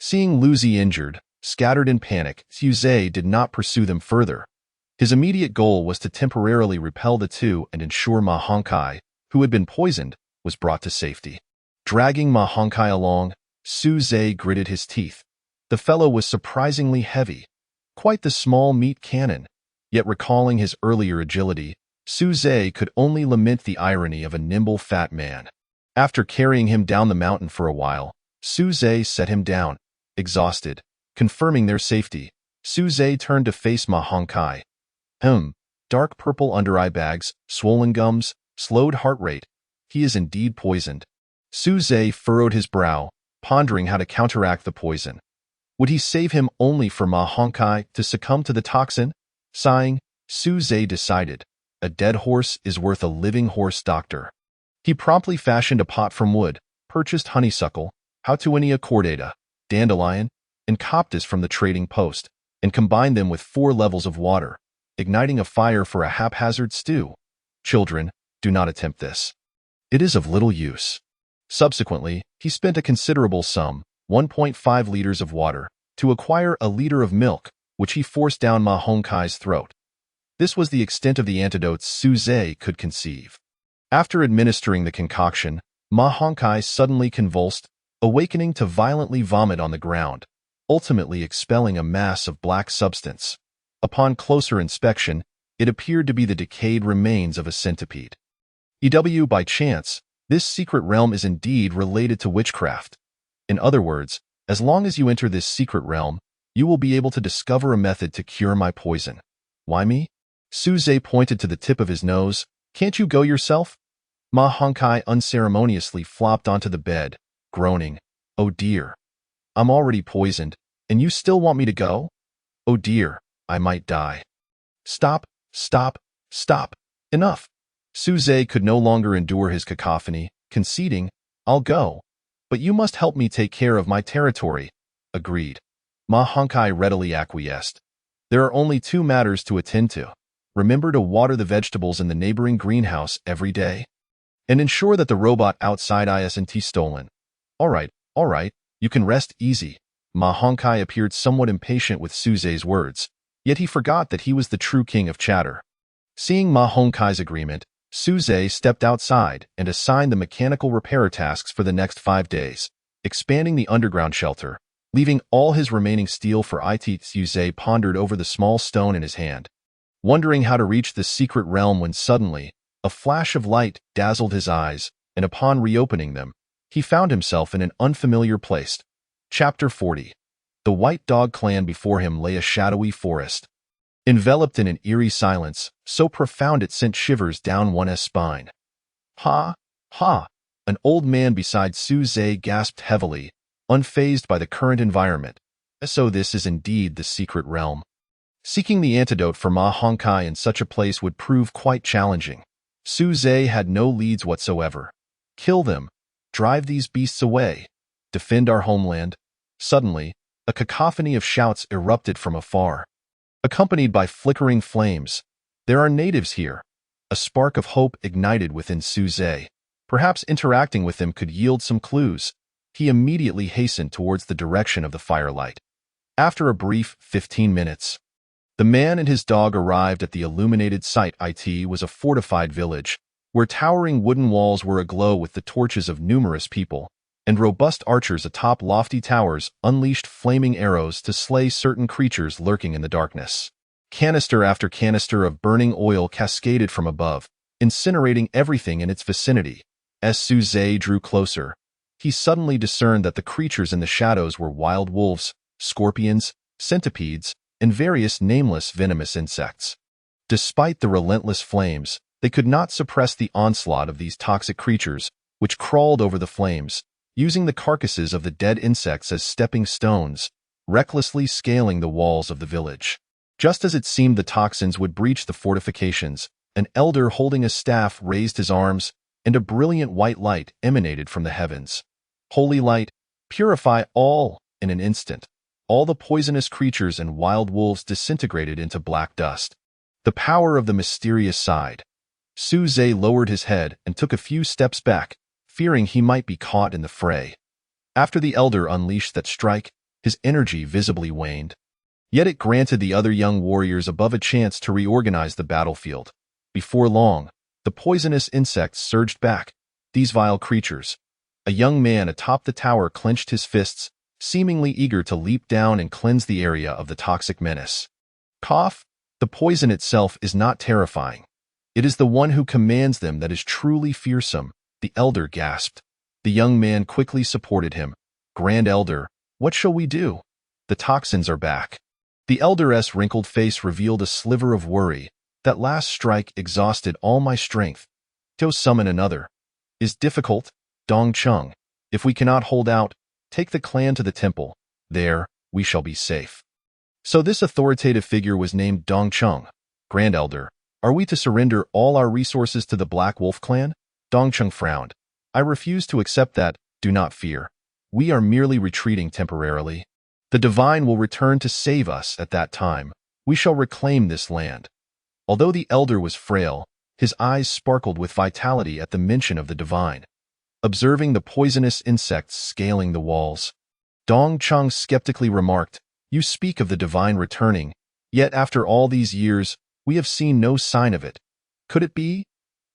Seeing Lu Zi injured, scattered in panic, Suze did not pursue them further. His immediate goal was to temporarily repel the 2 and ensure Ma Hongkai, who had been poisoned, was brought to safety. Dragging Ma Hongkai along, Suze gritted his teeth. The fellow was surprisingly heavy, quite the small meat cannon. Yet recalling his earlier agility, Suze could only lament the irony of a nimble fat man. After carrying him down the mountain for a while, Suze set him down, exhausted. Confirming their safety, Suze turned to face Ma Hongkai. Dark purple under-eye bags, swollen gums, slowed heart rate. He is indeed poisoned. Suze furrowed his brow, pondering how to counteract the poison. Would he save him only for Ma Hongkai to succumb to the toxin? Sighing, Suze decided, a dead horse is worth a living horse doctor. He promptly fashioned a pot from wood, purchased honeysuckle, Houtuinia cordata, dandelion, and coptis from the trading post, and combined them with 4 levels of water, igniting a fire for a haphazard stew. Children, do not attempt this. It is of little use. Subsequently, he spent a considerable sum, 1.5 liters of water, to acquire a liter of milk, which he forced down Ma Hongkai's throat. This was the extent of the antidotes Suze could conceive. After administering the concoction, Ma Hongkai suddenly convulsed, awakening to violently vomit on the ground, ultimately expelling a mass of black substance. Upon closer inspection, it appeared to be the decayed remains of a centipede. By chance, this secret realm is indeed related to witchcraft. In other words, as long as you enter this secret realm, you will be able to discover a method to cure my poison. Why me? Suze pointed to the tip of his nose. Can't you go yourself? Ma Hongkai unceremoniously flopped onto the bed, groaning. Oh dear. I'm already poisoned, and you still want me to go? Oh dear, I might die. Stop, stop, stop. Enough. Suze could no longer endure his cacophony, conceding, I'll go. But you must help me take care of my territory. Agreed. Ma Hongkai readily acquiesced. There are only 2 matters to attend to. Remember to water the vegetables in the neighboring greenhouse every day. And ensure that the robot outside isn't stolen. All right, you can rest easy. Ma Hongkai appeared somewhat impatient with Suze's words, yet he forgot that he was the true king of chatter. Seeing Ma Hongkai's agreement, Suze stepped outside and assigned the mechanical repair tasks for the next 5 days, expanding the underground shelter, leaving all his remaining steel for it. Suze pondered over the small stone in his hand, wondering how to reach the secret realm when suddenly, a flash of light dazzled his eyes, and upon reopening them, he found himself in an unfamiliar place. Chapter 40. The White Dog Clan. Before him lay a shadowy forest, enveloped in an eerie silence, so profound it sent shivers down one's spine. Ha! Ha! An old man beside Suze gasped heavily, unfazed by the current environment. So this is indeed the secret realm. Seeking the antidote for Ma Hongkai in such a place would prove quite challenging. Suze had no leads whatsoever. Kill them. Drive these beasts away. Defend our homeland. Suddenly, a cacophony of shouts erupted from afar, accompanied by flickering flames. There are natives here. A spark of hope ignited within Suze. Perhaps interacting with them could yield some clues. he immediately hastened towards the direction of the firelight. After a brief 15 minutes, the man and his dog arrived at the illuminated site. It was a fortified village, where towering wooden walls were aglow with the torches of numerous people, and robust archers atop lofty towers unleashed flaming arrows to slay certain creatures lurking in the darkness. Canister after canister of burning oil cascaded from above, incinerating everything in its vicinity. As Suze drew closer, he suddenly discerned that the creatures in the shadows were wild wolves, scorpions, centipedes, and various nameless venomous insects. Despite the relentless flames, they could not suppress the onslaught of these toxic creatures, which crawled over the flames, using the carcasses of the dead insects as stepping stones, recklessly scaling the walls of the village. Just as it seemed the toxins would breach the fortifications, an elder holding a staff raised his arms, and a brilliant white light emanated from the heavens. Holy light, purify all. In an instant, all the poisonous creatures and wild wolves disintegrated into black dust. The power of the mysterious side. Suze lowered his head and took a few steps back, fearing he might be caught in the fray. After the elder unleashed that strike, his energy visibly waned. Yet it granted the other young warriors above a chance to reorganize the battlefield. Before long, the poisonous insects surged back, these vile creatures. A young man atop the tower clenched his fists, seemingly eager to leap down and cleanse the area of the toxic menace. Cough, the poison itself is not terrifying. It is the one who commands them that is truly fearsome, the elder gasped. The young man quickly supported him. Grand Elder, what shall we do? The toxins are back. The elder's wrinkled face revealed a sliver of worry. That last strike exhausted all my strength. To summon another is difficult, Dong Chung. If we cannot hold out, take the clan to the temple. There, we shall be safe. So this authoritative figure was named Dong Chung. Grand Elder, are we to surrender all our resources to the Black Wolf clan? Dong Chung frowned. I refuse to accept that. Do not fear. We are merely retreating temporarily. The divine will return to save us at that time. We shall reclaim this land. Although the elder was frail, his eyes sparkled with vitality at the mention of the divine. Observing the poisonous insects scaling the walls, Dong Chung skeptically remarked, You speak of the divine returning, yet after all these years, we have seen no sign of it. Could it be?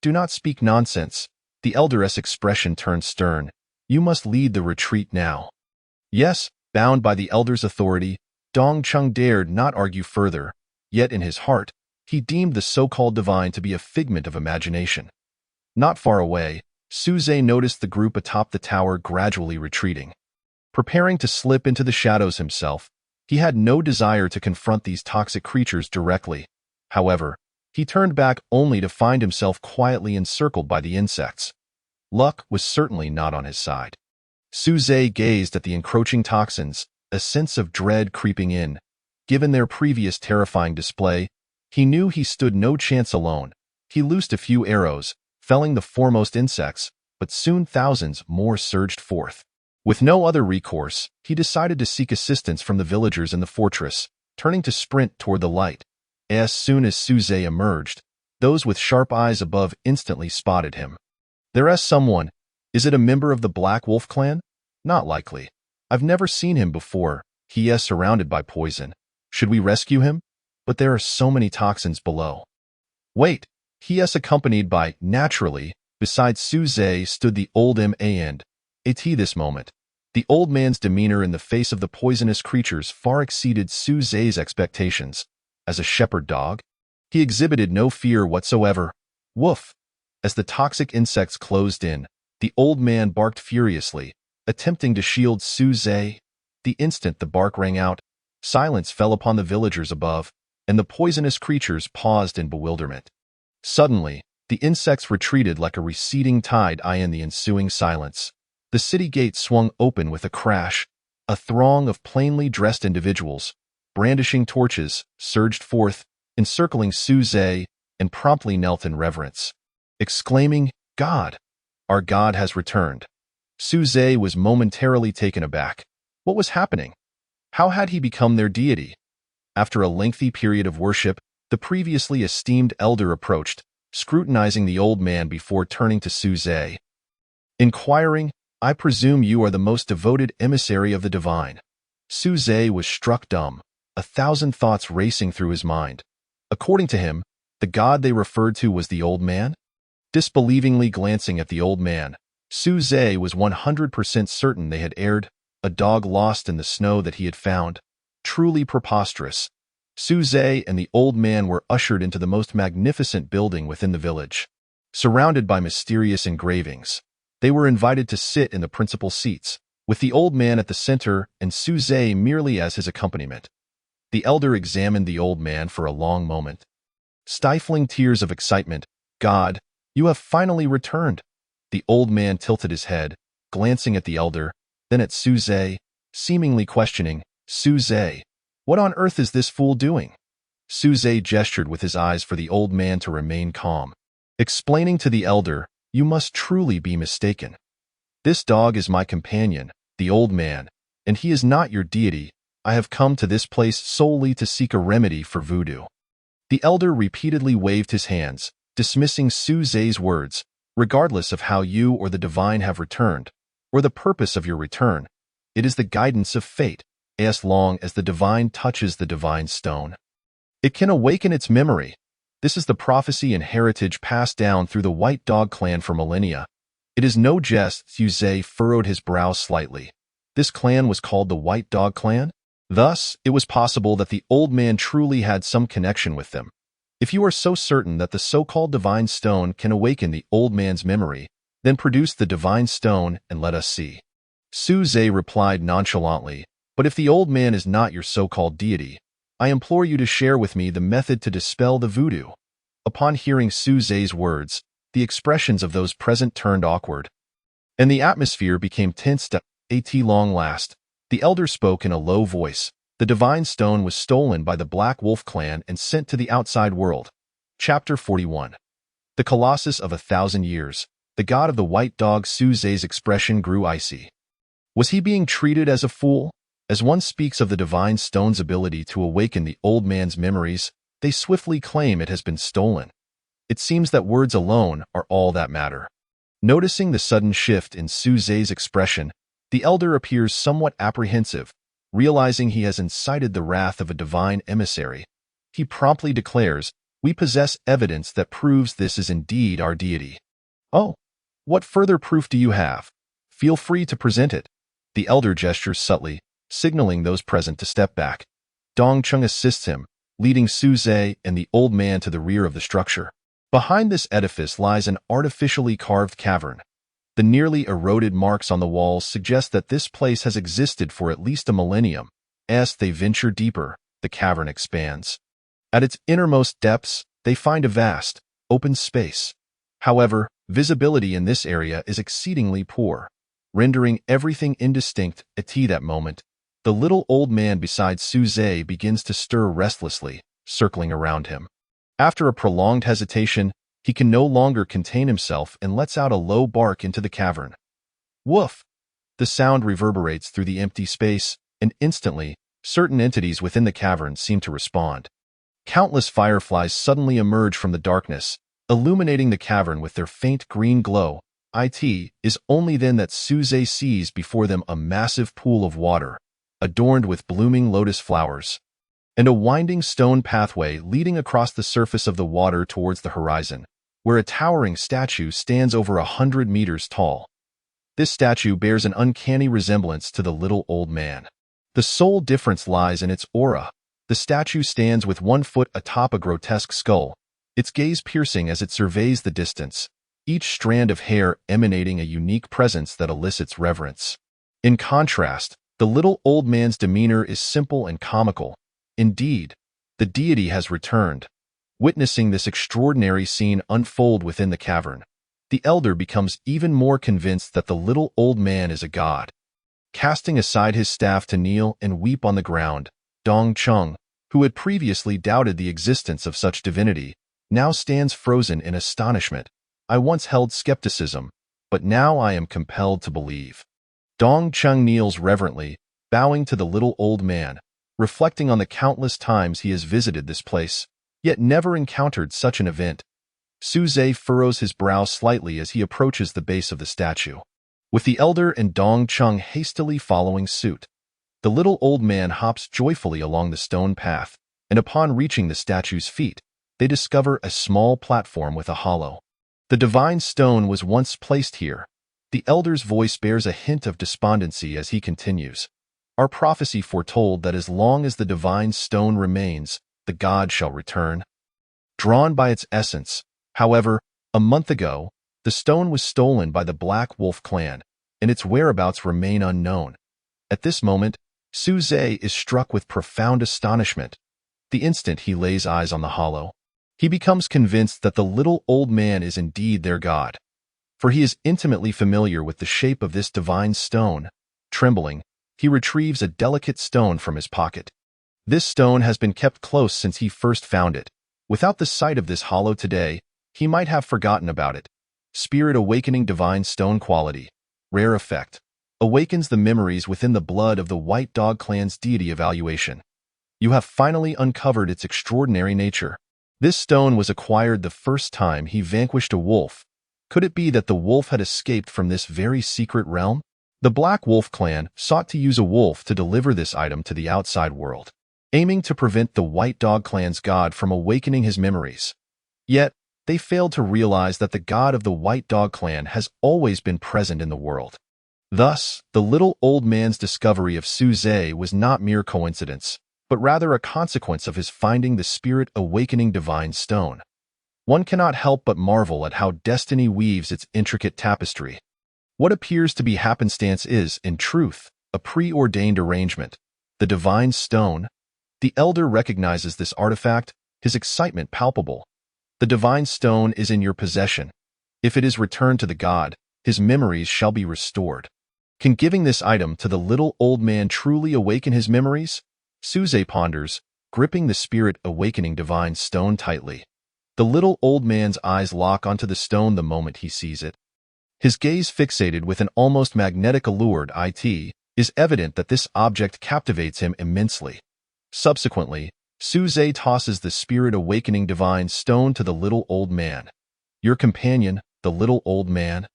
Do not speak nonsense. The elder's expression turned stern. You must lead the retreat now. Yes, bound by the elder's authority, Dong Chung dared not argue further, yet in his heart, he deemed the so-called divine to be a figment of imagination. Not far away, Suze noticed the group atop the tower gradually retreating. Preparing to slip into the shadows himself, he had no desire to confront these toxic creatures directly. However, he turned back only to find himself quietly encircled by the insects. Luck was certainly not on his side. Suze gazed at the encroaching toxins, a sense of dread creeping in. Given their previous terrifying display, he knew he stood no chance alone. He loosed a few arrows, felling the foremost insects, but soon thousands more surged forth. With no other recourse, he decided to seek assistance from the villagers in the fortress, turning to sprint toward the light. As soon as Suze emerged, those with sharp eyes above instantly spotted him. There's someone. Is it a member of the Black Wolf clan? Not likely. I've never seen him before. He is surrounded by poison. Should we rescue him? But there are so many toxins below. Wait, he is accompanied by, naturally, beside Suze stood the old man. This moment, the old man's demeanor in the face of the poisonous creatures far exceeded Suze's expectations. As a shepherd dog, he exhibited no fear whatsoever. Woof! As the toxic insects closed in, the old man barked furiously, attempting to shield Suze. The instant the bark rang out, silence fell upon the villagers above, and the poisonous creatures paused in bewilderment. Suddenly, the insects retreated like a receding tide. In the ensuing silence, the city gate swung open with a crash. A throng of plainly dressed individuals, brandishing torches, surged forth, encircling Suze, and promptly knelt in reverence, exclaiming, God! Our God has returned. Suze was momentarily taken aback. What was happening? How had he become their deity? After a lengthy period of worship, the previously esteemed elder approached, scrutinizing the old man before turning to Suze. Inquiring, I presume you are the most devoted emissary of the divine. Su Zhe was struck dumb, 1,000 thoughts racing through his mind. According to him, the god they referred to was the old man? Disbelievingly glancing at the old man, Su Zhe was 100% certain they had erred, a dog lost in the snow that he had found. Truly preposterous. Su Zhe and the old man were ushered into the most magnificent building within the village. Surrounded by mysterious engravings, they were invited to sit in the principal seats, with the old man at the center and Su Zhe merely as his accompaniment. The elder examined the old man for a long moment. Stifling tears of excitement, "God, you have finally returned." The old man tilted his head, glancing at the elder, then at Su Zhe, seemingly questioning, "Su Zhe, what on earth is this fool doing?" Su Zhe gestured with his eyes for the old man to remain calm, explaining to the elder, "You must truly be mistaken. This dog is my companion, the old man, and he is not your deity. I have come to this place solely to seek a remedy for voodoo." The elder repeatedly waved his hands, dismissing Su Zhe's words. "Regardless of how you or the divine have returned, or the purpose of your return, it is the guidance of fate, as long as the divine touches the divine stone. It can awaken its memory. This is the prophecy and heritage passed down through the White Dog clan for millennia. It is no jest." Su Zhe furrowed his brow slightly. This clan was called the White Dog clan? Thus, it was possible that the old man truly had some connection with them. If you are so certain that the so-called divine stone can awaken the old man's memory, then produce the divine stone and let us see. Su Zhe replied nonchalantly, "But if the old man is not your so-called deity, I implore you to share with me the method to dispel the voodoo." Upon hearing Su Zhe's words, the expressions of those present turned awkward, and the atmosphere became tensed. At long last, the elder spoke in a low voice. The divine stone was stolen by the Black Wolf clan and sent to the outside world. Chapter 41. The Colossus of 1,000 Years. The god of the White Dog. Su Zhe's expression grew icy. Was he being treated as a fool? As one speaks of the divine stone's ability to awaken the old man's memories, they swiftly claim it has been stolen. It seems that words alone are all that matter. Noticing the sudden shift in Su Zhe's expression, the elder appears somewhat apprehensive. Realizing he has incited the wrath of a divine emissary, he promptly declares, "We possess evidence that proves this is indeed our deity." "Oh, what further proof do you have? Feel free to present it." The elder gestures subtly, signaling those present to step back. Dong Chung assists him, leading Su Zhe and the old man to the rear of the structure. Behind this edifice lies an artificially carved cavern. The nearly eroded marks on the walls suggest that this place has existed for at least a millennium. As they venture deeper, the cavern expands. At its innermost depths, they find a vast, open space. However, visibility in this area is exceedingly poor, rendering everything indistinct. At that moment, the little old man beside Su Zhe begins to stir restlessly, circling around him. After a prolonged hesitation, he can no longer contain himself and lets out a low bark into the cavern. Woof! The sound reverberates through the empty space, and instantly, certain entities within the cavern seem to respond. Countless fireflies suddenly emerge from the darkness, illuminating the cavern with their faint green glow. It is only then that Su Zhe sees before them a massive pool of water, adorned with blooming lotus flowers, and a winding stone pathway leading across the surface of the water towards the horizon, where a towering statue stands over 100 meters tall. This statue bears an uncanny resemblance to the little old man. The sole difference lies in its aura. The statue stands with 1 foot atop a grotesque skull, its gaze piercing as it surveys the distance, each strand of hair emanating a unique presence that elicits reverence. In contrast, the little old man's demeanor is simple and comical. Indeed, the deity has returned. Witnessing this extraordinary scene unfold within the cavern, the elder becomes even more convinced that the little old man is a god. Casting aside his staff to kneel and weep on the ground, Dong Chung, who had previously doubted the existence of such divinity, now stands frozen in astonishment. "I once held skepticism, but now I am compelled to believe." Dong Chung kneels reverently, bowing to the little old man, reflecting on the countless times he has visited this place, yet never encountered such an event. Su Zhe furrows his brow slightly as he approaches the base of the statue. with the elder and Dong Chung hastily following suit. The little old man hops joyfully along the stone path, and upon reaching the statue's feet, they discover a small platform with a hollow. The divine stone was once placed here. The elder's voice bears a hint of despondency as he continues. Our prophecy foretold that as long as the divine stone remains, the god shall return. Drawn by its essence, however, a month ago, the stone was stolen by the Black Wolf clan, and its whereabouts remain unknown. At this moment, Su Zhe is struck with profound astonishment. The instant he lays eyes on the hollow, he becomes convinced that the little old man is indeed their god. For he is intimately familiar with the shape of this divine stone. Trembling, he retrieves a delicate stone from his pocket. This stone has been kept close since he first found it. Without the sight of this hollow today, he might have forgotten about it. Spirit awakening divine stone quality. Rare effect. Awakens the memories within the blood of the White Dog clan's deity evaluation. You have finally uncovered its extraordinary nature. This stone was acquired the first time he vanquished a wolf. Could it be that the wolf had escaped from this very secret realm? The Black Wolf clan sought to use a wolf to deliver this item to the outside world, aiming to prevent the White Dog clan's god from awakening his memories. Yet, they failed to realize that the god of the White Dog clan has always been present in the world. Thus, the little old man's discovery of Su Zhe was not mere coincidence, but rather a consequence of his finding the spirit-awakening divine stone. One cannot help but marvel at how destiny weaves its intricate tapestry. What appears to be happenstance is, in truth, a preordained arrangement. The divine stone. The elder recognizes this artifact, his excitement palpable. The divine stone is in your possession. If it is returned to the god, his memories shall be restored. Can giving this item to the little old man truly awaken his memories? Su Zhe ponders, gripping the spirit-awakening divine stone tightly. The little old man's eyes lock onto the stone the moment he sees it. His gaze fixated with an almost magnetic allure, it is evident that this object captivates him immensely. Subsequently, Su Zhe tosses the spirit-awakening divine stone to the little old man. Your companion, the little old man,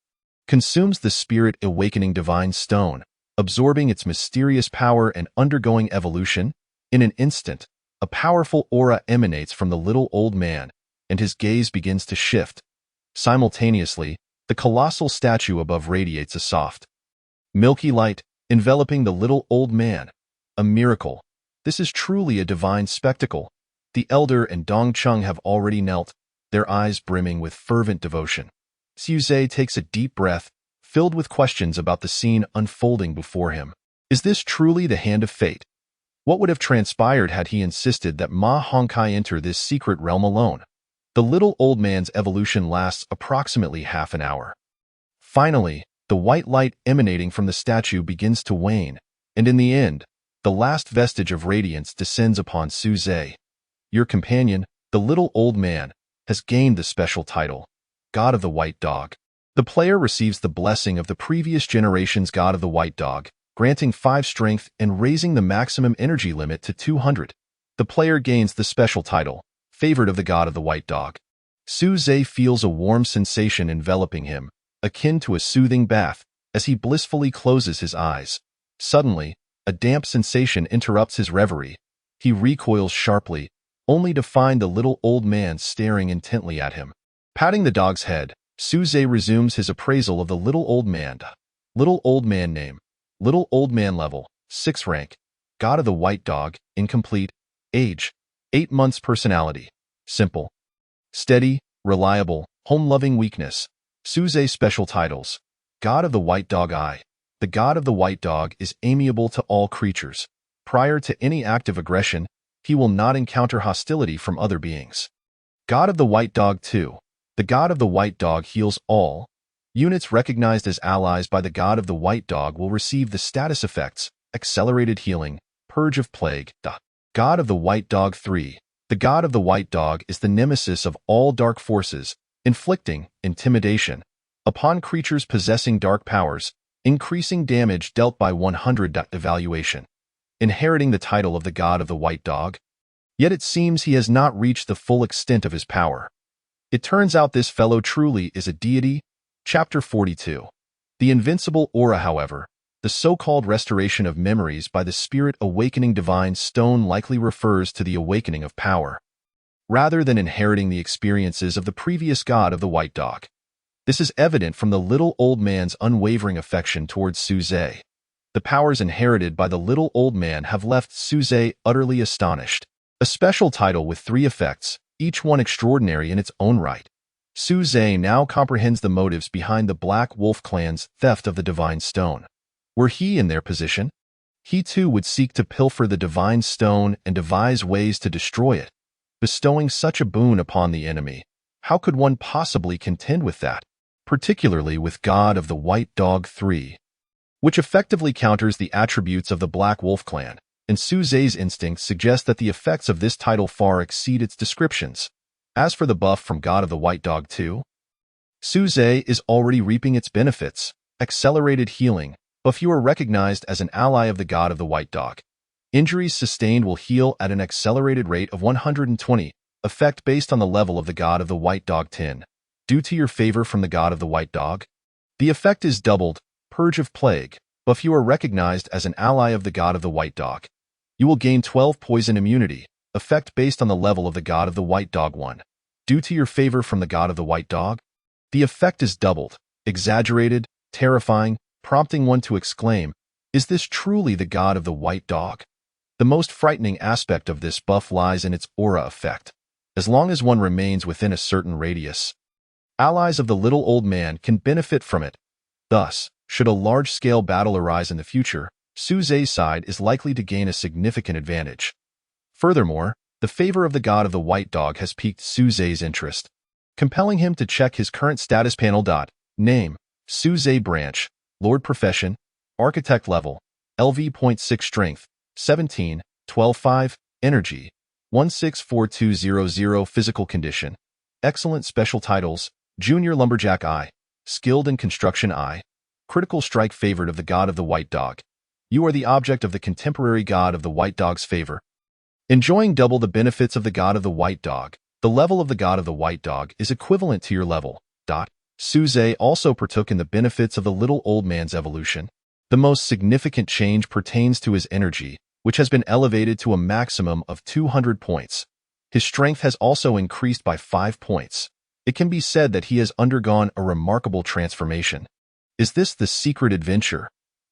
consumes the spirit-awakening divine stone, absorbing its mysterious power and undergoing evolution. In an instant, a powerful aura emanates from the little old man, and his gaze begins to shift. Simultaneously, the colossal statue above radiates a soft, milky light, enveloping the little old man. A miracle. This is truly a divine spectacle. The elder and Dong Chung have already knelt, their eyes brimming with fervent devotion. Su Zhe takes a deep breath, filled with questions about the scene unfolding before him. Is this truly the hand of fate? What would have transpired had he insisted that Ma Hongkai enter this secret realm alone? The little old man's evolution lasts approximately half an hour. Finally, the white light emanating from the statue begins to wane, and in the end, the last vestige of radiance descends upon Su Zhe. Your companion, the little old man, has gained the special title, God of the White Dog. The player receives the blessing of the previous generation's God of the White Dog, granting 5 strength and raising the maximum energy limit to 200. The player gains the special title, Favored of the God of the White Dog. Su Zhe feels a warm sensation enveloping him, akin to a soothing bath, as he blissfully closes his eyes. Suddenly, a damp sensation interrupts his reverie. He recoils sharply, only to find the little old man staring intently at him. Patting the dog's head, Su Zhe resumes his appraisal of the little old man. Little old man name. Little old man level, 6 rank. God of the White Dog, incomplete. Age, 8 months. Personality, simple. Steady, reliable, home-loving. Weakness. Su Zhe special titles. God of the White Dog I. The God of the White Dog is amiable to all creatures. Prior to any act of aggression, he will not encounter hostility from other beings. God of the White Dog II. The God of the White Dog heals all. Units recognized as allies by the God of the White Dog will receive the status effects, Accelerated Healing, Purge of Plague. God of the White Dog III. The God of the White Dog is the nemesis of all dark forces, inflicting intimidation upon creatures possessing dark powers, increasing damage dealt by 100. Evaluation. Inheriting the title of the God of the White Dog. Yet it seems he has not reached the full extent of his power. It turns out this fellow truly is a deity. Chapter 42. The invincible aura, however, the so-called restoration of memories by the Spirit Awakening Divine Stone likely refers to the awakening of power, rather than inheriting the experiences of the previous god of the White Dog. This is evident from the little old man's unwavering affection towards Suze. The powers inherited by the little old man have left Suze utterly astonished. A special title with 3 effects, each one extraordinary in its own right. Suze now comprehends the motives behind the Black Wolf clan's theft of the Divine Stone. Were he in their position, he too would seek to pilfer the Divine Stone and devise ways to destroy it. Bestowing such a boon upon the enemy, how could one possibly contend with that? Particularly with God of the White Dog 3, which effectively counters the attributes of the Black Wolf clan, and Suze's instincts suggest that the effects of this title far exceed its descriptions. As for the buff from God of the White Dog 2, Suze is already reaping its benefits. Accelerated healing. Buff: you are recognized as an ally of the God of the White Dog. Injuries sustained will heal at an accelerated rate of 120, effect based on the level of the God of the White Dog 10. Due to your favor from the God of the White Dog, the effect is doubled. Purge of Plague. Buff: you are recognized as an ally of the God of the White Dog. You will gain 12 poison immunity, effect based on the level of the God of the White Dog 1. Due to your favor from the God of the White Dog, the effect is doubled, exaggerated, terrifying, prompting one to exclaim, "Is this truly the God of the White Dog?" The most frightening aspect of this buff lies in its aura effect. As long as one remains within a certain radius, allies of the little old man can benefit from it. Thus, should a large-scale battle arise in the future, Suze's side is likely to gain a significant advantage. Furthermore, the favor of the God of the White Dog has piqued Suze's interest, compelling him to check his current status panel. Name: Suze Branch. Lord Profession: Architect Level. LV.6 Strength: 17, 12.5. Energy: 164200. Physical Condition: Excellent. Special Titles: Junior Lumberjack I. Skilled in Construction I. Critical Strike. Favored of the God of the White Dog. You are the object of the contemporary God of the White Dog's favor. Enjoying double the benefits of the God of the White Dog, the level of the God of the White Dog is equivalent to your level. Suze also partook in the benefits of the little old man's evolution. The most significant change pertains to his energy, which has been elevated to a maximum of 200 points. His strength has also increased by 5 points. It can be said that he has undergone a remarkable transformation. Is this the secret adventure?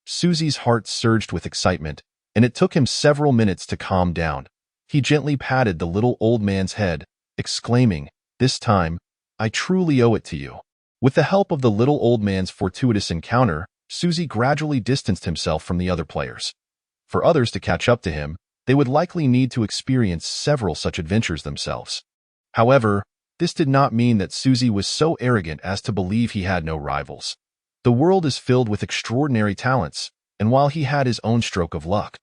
Susie's heart surged with excitement, and it took him several minutes to calm down. He gently patted the little old man's head, exclaiming, "This time, I truly owe it to you." With the help of the little old man's fortuitous encounter, Susie gradually distanced himself from the other players. For others to catch up to him, they would likely need to experience several such adventures themselves. However, this did not mean that Susie was so arrogant as to believe he had no rivals. The world is filled with extraordinary talents, and while he had his own stroke of luck,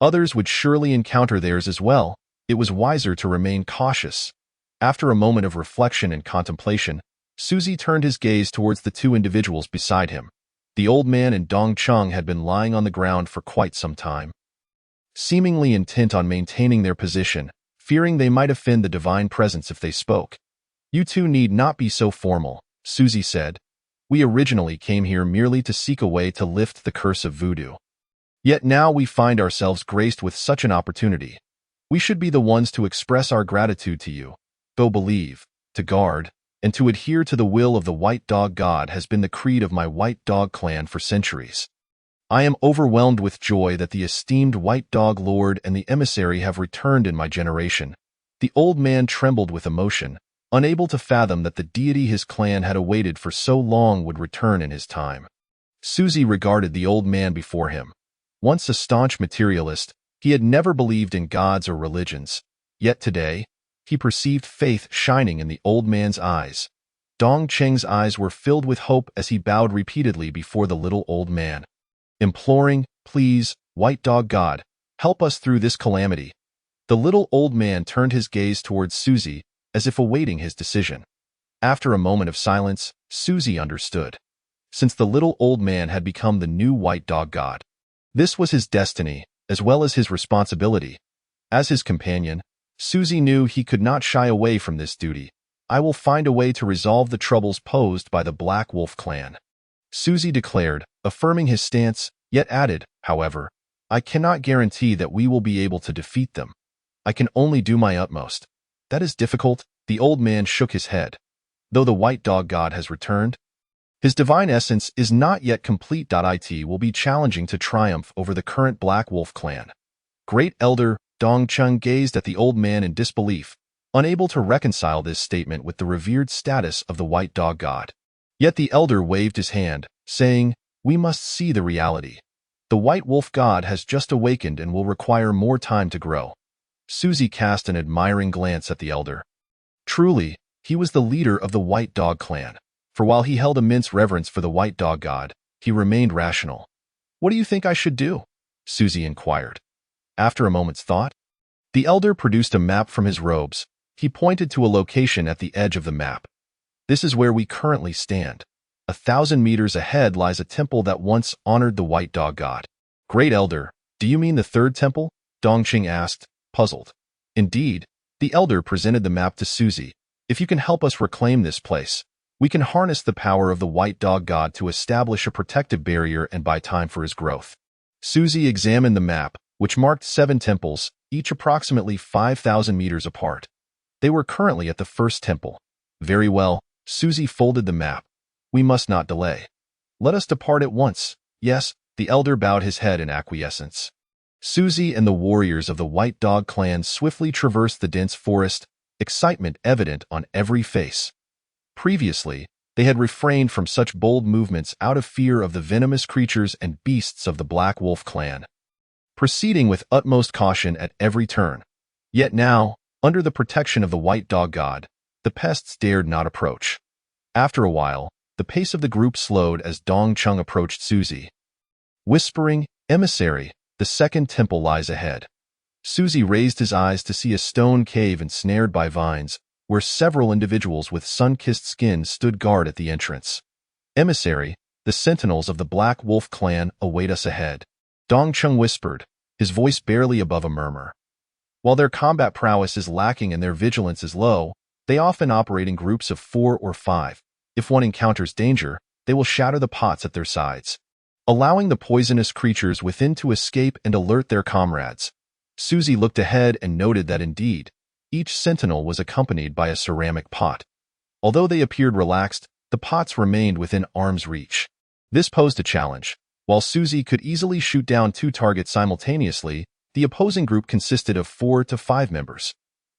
others would surely encounter theirs as well. It was wiser to remain cautious. After a moment of reflection and contemplation, Susie turned his gaze towards the 2 individuals beside him. The old man and Dong Chung had been lying on the ground for quite some time, seemingly intent on maintaining their position, fearing they might offend the divine presence if they spoke. "You two need not be so formal," Susie said. "We originally came here merely to seek a way to lift the curse of voodoo. Yet now we find ourselves graced with such an opportunity. We should be the ones to express our gratitude to you. To believe, to guard, and to adhere to the will of the White Dog God has been the creed of my White Dog clan for centuries. I am overwhelmed with joy that the esteemed White Dog Lord and the emissary have returned in my generation." The old man trembled with emotion, unable to fathom that the deity his clan had awaited for so long would return in his time. Susie regarded the old man before him. Once a staunch materialist, he had never believed in gods or religions. Yet today, he perceived faith shining in the old man's eyes. Dong Cheng's eyes were filled with hope as he bowed repeatedly before the little old man, imploring, "Please, White Dog God, help us through this calamity." The little old man turned his gaze towards Susie, as if awaiting his decision. After a moment of silence, Susie understood. Since the little old man had become the new White Dog God, this was his destiny, as well as his responsibility. As his companion, Susie knew he could not shy away from this duty. "I will find a way to resolve the troubles posed by the Black Wolf clan." Suzy declared, affirming his stance, yet added, however, I cannot guarantee that we will be able to defeat them. I can only do my utmost. That is difficult. The old man shook his head. Though the white dog god has returned, his divine essence is not yet complete. It will be challenging to triumph over the current Black Wolf clan. Great Elder Dongcheng gazed at the old man in disbelief, unable to reconcile this statement with the revered status of the white dog god. Yet the elder waved his hand, saying, we must see the reality. The white wolf god has just awakened and will require more time to grow. Suzy cast an admiring glance at the elder. Truly, he was the leader of the white dog clan, for while he held immense reverence for the white dog god, he remained rational. What do you think I should do? Suzy inquired. After a moment's thought, the elder produced a map from his robes. He pointed to a location at the edge of the map. This is where we currently stand. 1,000 meters ahead lies a temple that once honored the white dog god. Great Elder, do you mean the third temple? Dongqing asked, puzzled. Indeed, the elder presented the map to Suzy. If you can help us reclaim this place, we can harness the power of the white dog god to establish a protective barrier and buy time for his growth. Suzy examined the map, which marked 7 temples, each approximately 5,000 meters apart. They were currently at the first temple. Very well, Suzy folded the map. We must not delay. Let us depart at once. Yes, the elder bowed his head in acquiescence. Suzy and the warriors of the White Dog clan swiftly traversed the dense forest, excitement evident on every face. Previously, they had refrained from such bold movements out of fear of the venomous creatures and beasts of the Black Wolf clan, proceeding with utmost caution at every turn. Yet now, under the protection of the White Dog god, the pests dared not approach. After a while, the pace of the group slowed as Dongcheng approached Suzy, whispering, "Emissary, the second temple lies ahead." Suzy raised his eyes to see a stone cave ensnared by vines, where several individuals with sun-kissed skin stood guard at the entrance. "Emissary, the sentinels of the Black Wolf clan await us ahead," Dongcheng whispered, his voice barely above a murmur. While their combat prowess is lacking and their vigilance is low, they often operate in groups of 4 or 5. If one encounters danger, they will shatter the pots at their sides, allowing the poisonous creatures within to escape and alert their comrades. Suzy looked ahead and noted that indeed, each sentinel was accompanied by a ceramic pot. Although they appeared relaxed, the pots remained within arm's reach. This posed a challenge. While Suzy could easily shoot down 2 targets simultaneously, the opposing group consisted of 4 to 5 members.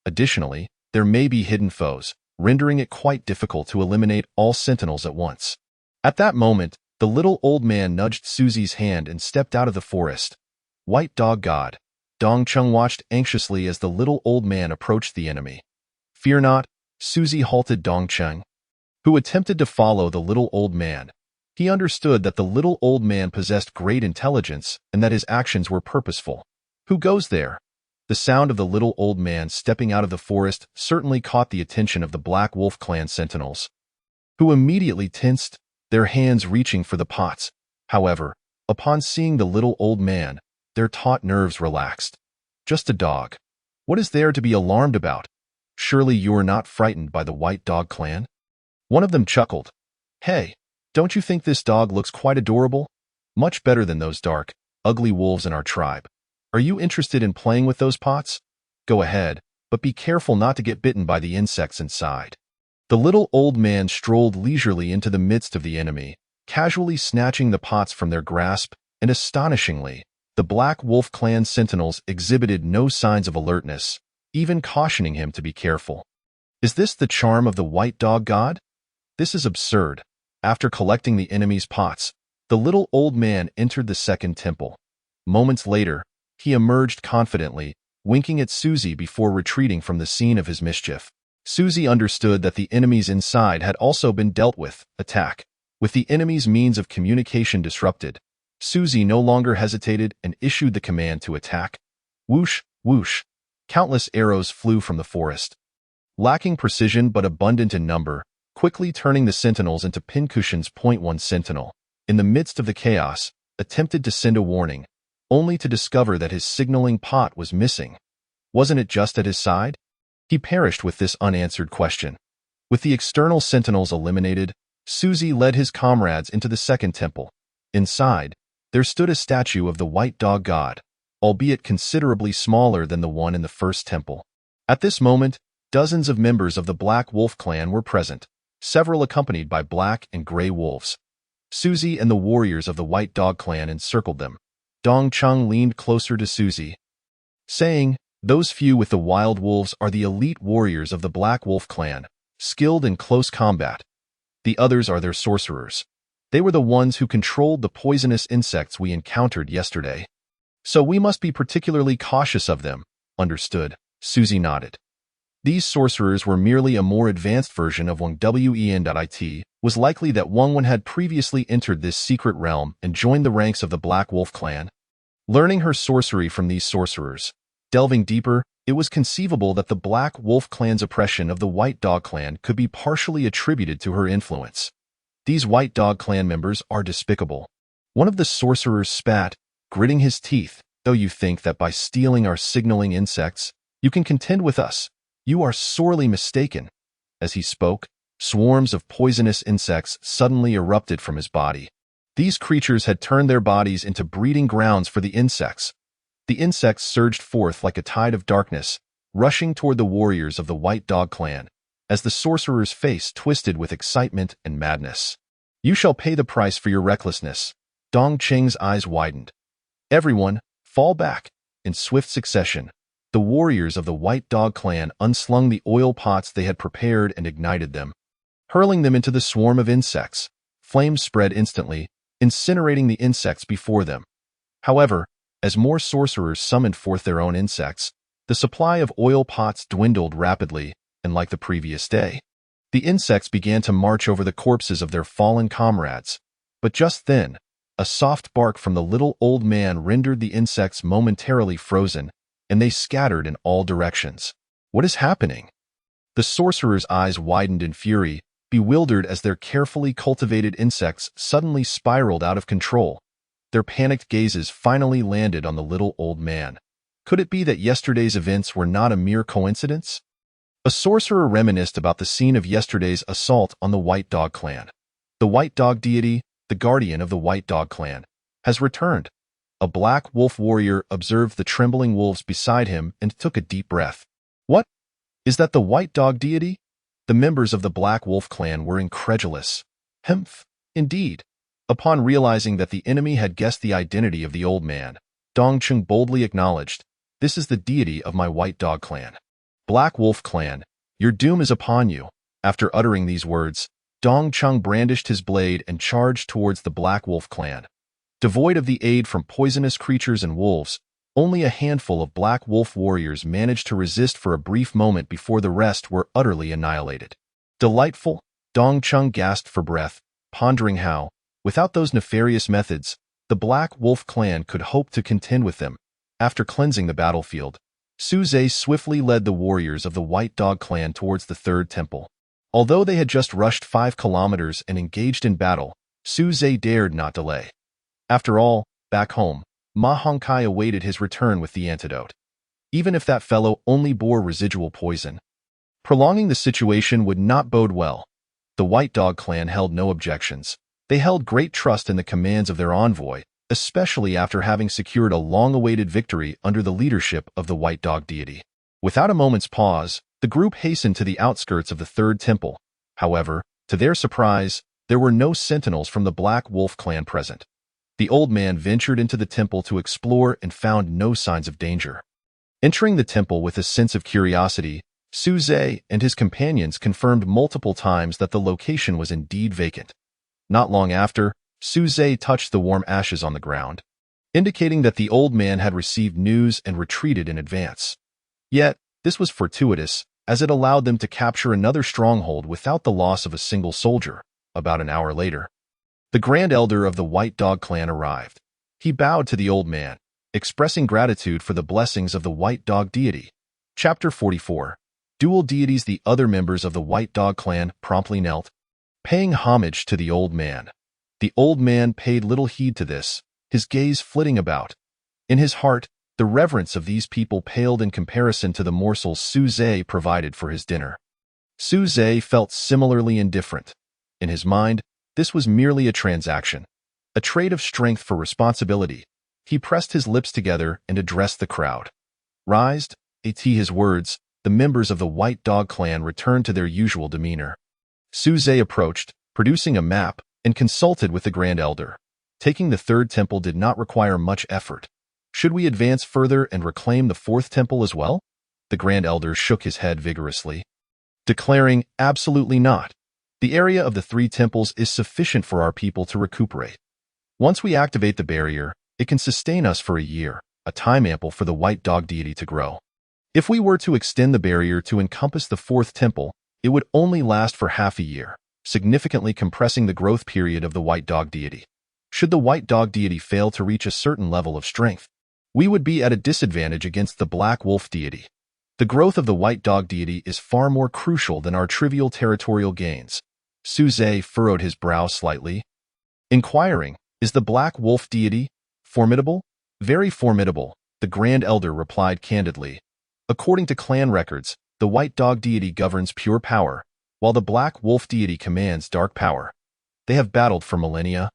Additionally, there may be hidden foes, rendering it quite difficult to eliminate all sentinels at once. At that moment, the little old man nudged Suzy's hand and stepped out of the forest. "White Dog God." Dongcheng watched anxiously as the little old man approached the enemy. "Fear not," Suzy halted Dongcheng, who attempted to follow the little old man. He understood that the little old man possessed great intelligence and that his actions were purposeful. "Who goes there?" The sound of the little old man stepping out of the forest certainly caught the attention of the Black Wolf clan sentinels, who immediately tensed, their hands reaching for the pots. However, upon seeing the little old man, their taut nerves relaxed. "Just a dog. What is there to be alarmed about? Surely you are not frightened by the White Dog clan?" One of them chuckled. "Hey, don't you think this dog looks quite adorable? Much better than those dark, ugly wolves in our tribe. Are you interested in playing with those pots? Go ahead, but be careful not to get bitten by the insects inside." The little old man strolled leisurely into the midst of the enemy, casually snatching the pots from their grasp, and astonishingly, the Black Wolf clan sentinels exhibited no signs of alertness, even cautioning him to be careful. Is this the charm of the White Dog god? This is absurd. After collecting the enemy's pots, the little old man entered the second temple. Moments later, he emerged confidently, winking at Suzy before retreating from the scene of his mischief. Suzy understood that the enemies inside had also been dealt with. Attack. With the enemy's means of communication disrupted, Suzy no longer hesitated and issued the command to attack. Whoosh, whoosh. Countless arrows flew from the forest, lacking precision but abundant in number, quickly turning the sentinels into pincushions. One sentinel, in the midst of the chaos, attempted to send a warning, only to discover that his signaling pot was missing. Wasn't it just at his side? He perished with this unanswered question. With the external sentinels eliminated, Suzy led his comrades into the second temple. Inside, there stood a statue of the white dog god, albeit considerably smaller than the one in the first temple. At this moment, dozens of members of the Black Wolf clan were present, several accompanied by black and gray wolves. Suzy and the warriors of the White Dog clan encircled them. Dong Chung leaned closer to Suzy, saying, "Those few with the wild wolves are the elite warriors of the Black Wolf clan, skilled in close combat. The others are their sorcerers. They were the ones who controlled the poisonous insects we encountered yesterday. So we must be particularly cautious of them." "Understood," Suzy nodded. These sorcerers were merely a more advanced version of Wang Wen. It was likely that Wang Wen had previously entered this secret realm and joined the ranks of the Black Wolf clan. Learning her sorcery from these sorcerers, delving deeper, it was conceivable that the Black Wolf clan's oppression of the White Dog clan could be partially attributed to her influence. "These White Dog clan members are despicable." One of the sorcerers spat, gritting his teeth. "Though you think that by stealing our signaling insects, you can contend with us, you are sorely mistaken." As he spoke, swarms of poisonous insects suddenly erupted from his body. These creatures had turned their bodies into breeding grounds for the insects. The insects surged forth like a tide of darkness, rushing toward the warriors of the White Dog clan, as the sorcerer's face twisted with excitement and madness. "You shall pay the price for your recklessness." Dong Cheng's eyes widened. "Everyone, fall back." In swift succession, the warriors of the White Dog clan unslung the oil pots they had prepared and ignited them. Hurling them into the swarm of insects, flames spread instantly, incinerating the insects before them. However, as more sorcerers summoned forth their own insects, the supply of oil pots dwindled rapidly, and like the previous day, the insects began to march over the corpses of their fallen comrades. But just then, a soft bark from the little old man rendered the insects momentarily frozen, and they scattered in all directions. "What is happening?" The sorcerer's eyes widened in fury, bewildered as their carefully cultivated insects suddenly spiraled out of control. Their panicked gazes finally landed on the little old man. Could it be that yesterday's events were not a mere coincidence? A sorcerer reminisced about the scene of yesterday's assault on the White Dog clan. "The White Dog deity, the guardian of the White Dog clan, has returned." A Black Wolf warrior observed the trembling wolves beside him and took a deep breath. "What? Is that the White Dog deity?" The members of the Black Wolf clan were incredulous. "Humph, indeed." Upon realizing that the enemy had guessed the identity of the old man, Dong Chung boldly acknowledged, "This is the deity of my White Dog clan." "Black Wolf clan, your doom is upon you." After uttering these words, Dong Chung brandished his blade and charged towards the Black Wolf clan. Devoid of the aid from poisonous creatures and wolves, only a handful of Black Wolf warriors managed to resist for a brief moment before the rest were utterly annihilated. "Delightful," Dong Chung gasped for breath, pondering how, without those nefarious methods, the Black Wolf clan could hope to contend with them. After cleansing the battlefield, Suzy swiftly led the warriors of the White Dog clan towards the third temple. Although they had just rushed 5 kilometers and engaged in battle, Suzy dared not delay. After all, back home, Ma Hongkai awaited his return with the antidote. Even if that fellow only bore residual poison, prolonging the situation would not bode well. The White Dog clan held no objections. They held great trust in the commands of their envoy, especially after having secured a long-awaited victory under the leadership of the White Dog deity. Without a moment's pause, the group hastened to the outskirts of the third temple. However, to their surprise, there were no sentinels from the Black Wolf clan present. The old man ventured into the temple to explore and found no signs of danger. Entering the temple with a sense of curiosity, Suzy and his companions confirmed multiple times that the location was indeed vacant. Not long after, Suzy touched the warm ashes on the ground, indicating that the old man had received news and retreated in advance. Yet, this was fortuitous, as it allowed them to capture another stronghold without the loss of a single soldier. About an hour later, the Grand Elder of the White Dog clan arrived. He bowed to the old man, expressing gratitude for the blessings of the White Dog deity. Chapter 44. Dual deities. The other members of the White Dog clan promptly knelt, paying homage to the old man. The old man paid little heed to this, his gaze flitting about. In his heart, the reverence of these people paled in comparison to the morsels Suzy provided for his dinner. Suzy felt similarly indifferent. In his mind, this was merely a transaction, a trade of strength for responsibility. He pressed his lips together and addressed the crowd. Raised, his words, the members of the White Dog clan returned to their usual demeanor. Suze approached, producing a map, and consulted with the Grand Elder. Taking the third temple did not require much effort. Should we advance further and reclaim the fourth temple as well? The Grand Elder shook his head vigorously, declaring, absolutely not. The area of the 3 temples is sufficient for our people to recuperate. Once we activate the barrier, it can sustain us for a year, a time ample for the White Dog deity to grow. If we were to extend the barrier to encompass the 4th temple, it would only last for half a year, significantly compressing the growth period of the White Dog deity. Should the White Dog deity fail to reach a certain level of strength, we would be at a disadvantage against the Black Wolf deity. The growth of the White Dog deity is far more crucial than our trivial territorial gains. Suze furrowed his brow slightly, inquiring, is the Black Wolf deity formidable? Very formidable, the Grand Elder replied candidly. According to clan records, the White Dog deity governs pure power, while the Black Wolf deity commands dark power. They have battled for millennia,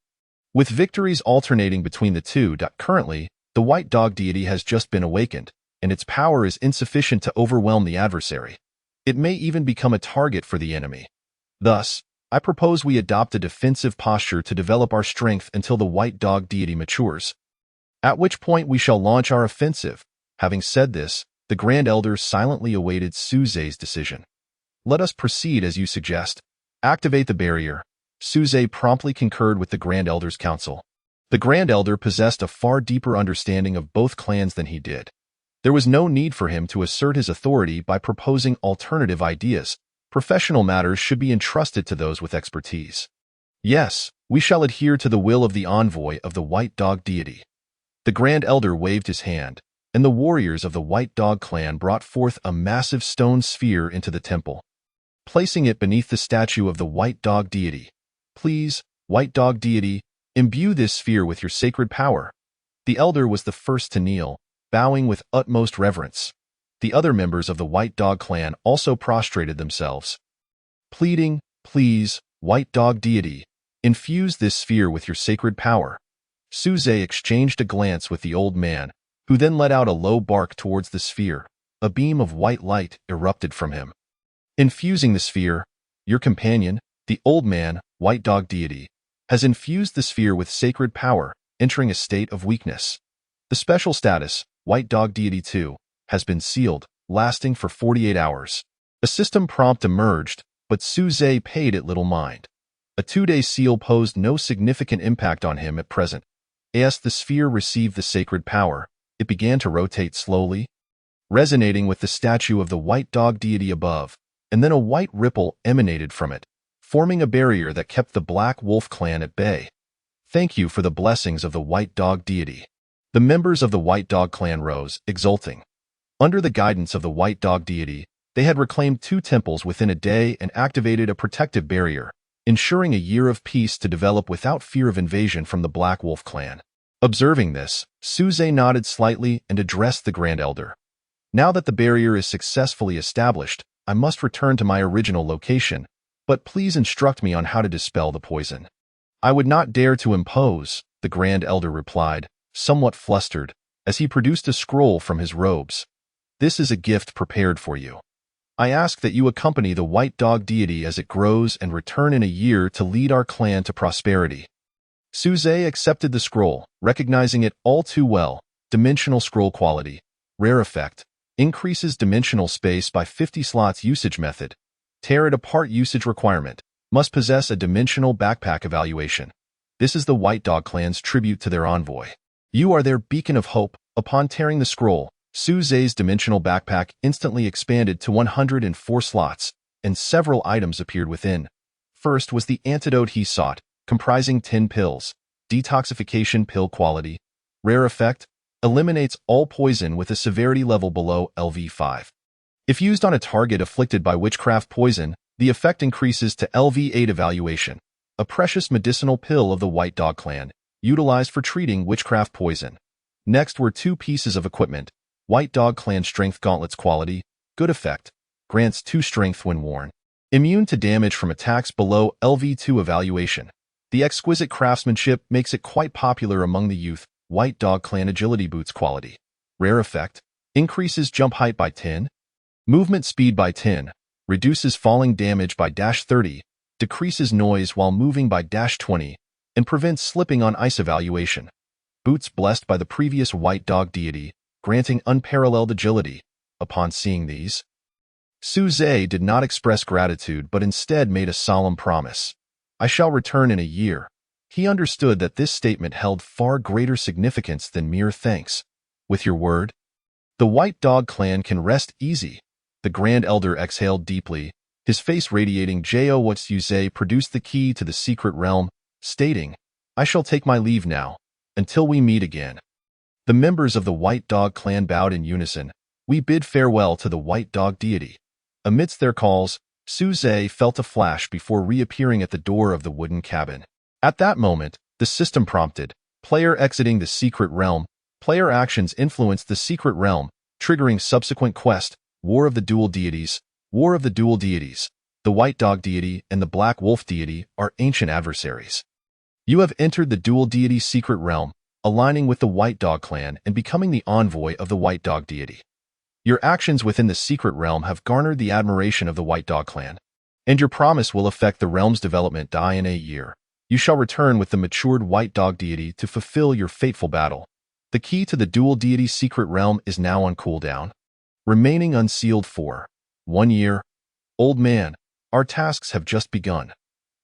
with victories alternating between the two. Currently, the White Dog deity has just been awakened, and its power is insufficient to overwhelm the adversary. It may even become a target for the enemy. Thus, I propose we adopt a defensive posture to develop our strength until the White Dog deity matures, at which point we shall launch our offensive. Having said this, the Grand Elder silently awaited Suze's decision. Let us proceed as you suggest. Activate the barrier. Suze promptly concurred with the Grand Elder's counsel. The Grand Elder possessed a far deeper understanding of both clans than he did. There was no need for him to assert his authority by proposing alternative ideas. Professional matters should be entrusted to those with expertise. Yes, we shall adhere to the will of the envoy of the White Dog deity. The Grand Elder waved his hand, and the warriors of the White Dog clan brought forth a massive stone sphere into the temple, placing it beneath the statue of the White Dog deity. Please, White Dog deity, imbue this sphere with your sacred power. The Elder was the first to kneel, bowing with utmost reverence. The other members of the White Dog clan also prostrated themselves, pleading, please, White Dog deity, infuse this sphere with your sacred power. Suze exchanged a glance with the old man, who then let out a low bark towards the sphere. A beam of white light erupted from him. Infusing the sphere, your companion, the old man, White Dog deity, has infused the sphere with sacred power, entering a state of weakness. The special status, White Dog deity 2, has been sealed, lasting for 48 hours. A system prompt emerged, but Suze paid it little mind. A 2-day seal posed no significant impact on him at present. As the sphere received the sacred power, it began to rotate slowly, resonating with the statue of the White Dog deity above, and then a white ripple emanated from it, forming a barrier that kept the Black Wolf clan at bay. Thank you for the blessings of the White Dog deity. The members of the White Dog clan rose, exulting. Under the guidance of the White Dog deity, they had reclaimed 2 temples within a day and activated a protective barrier, ensuring a year of peace to develop without fear of invasion from the Black Wolf clan. Observing this, Suze nodded slightly and addressed the Grand Elder. Now that the barrier is successfully established, I must return to my original location, but please instruct me on how to dispel the poison. I would not dare to impose, the Grand Elder replied, somewhat flustered, as he produced a scroll from his robes. This is a gift prepared for you. I ask that you accompany the White Dog deity as it grows and return in a year to lead our clan to prosperity. Suze accepted the scroll, recognizing it all too well. Dimensional scroll quality. Rare effect. Increases dimensional space by 50 slots usage method. Tear it apart usage requirement. Must possess a dimensional backpack evaluation. This is the White Dog clan's tribute to their envoy. You are their beacon of hope. Upon tearing the scroll, Suze's dimensional backpack instantly expanded to 104 slots, and several items appeared within. First was the antidote he sought, comprising 10 pills. Detoxification pill quality. Rare effect. Eliminates all poison with a severity level below LV5. If used on a target afflicted by witchcraft poison, the effect increases to LV8 evaluation. A precious medicinal pill of the White Dog clan, utilized for treating witchcraft poison. Next were 2 pieces of equipment. White Dog clan strength gauntlets quality. Good effect. Grants 2 strength when worn. Immune to damage from attacks below LV2 evaluation. The exquisite craftsmanship makes it quite popular among the youth. White Dog Clan Agility Boots quality. Rare effect. Increases jump height by 10. Movement speed by 10. Reduces falling damage by -30. Decreases noise while moving by -20. And prevents slipping on ice evaluation. Boots blessed by the previous White Dog deity, granting unparalleled agility. Upon seeing these, Suze did not express gratitude but instead made a solemn promise. I shall return in a year. He understood that this statement held far greater significance than mere thanks. With your word? The White Dog Clan can rest easy. The Grand Elder exhaled deeply, his face radiating joy. What Suze produced the key to the secret realm, stating, I shall take my leave now, until we meet again. The members of the White Dog Clan bowed in unison. We bid farewell to the White Dog deity. Amidst their calls, Suze felt a flash before reappearing at the door of the wooden cabin. At that moment, the system prompted, player exiting the secret realm. Player actions influenced the secret realm, triggering subsequent quest, War of the Dual Deities. War of the Dual Deities. The White Dog deity and the Black Wolf deity are ancient adversaries. You have entered the Dual Deity secret realm, aligning with the White Dog Clan and becoming the envoy of the White Dog deity. Your actions within the secret realm have garnered the admiration of the White Dog Clan, and your promise will affect the realm's development. In a year, you shall return with the matured White Dog deity to fulfill your fateful battle. The key to the Dual Deity secret realm is now on cooldown, remaining unsealed for 1 year. Old man, our tasks have just begun.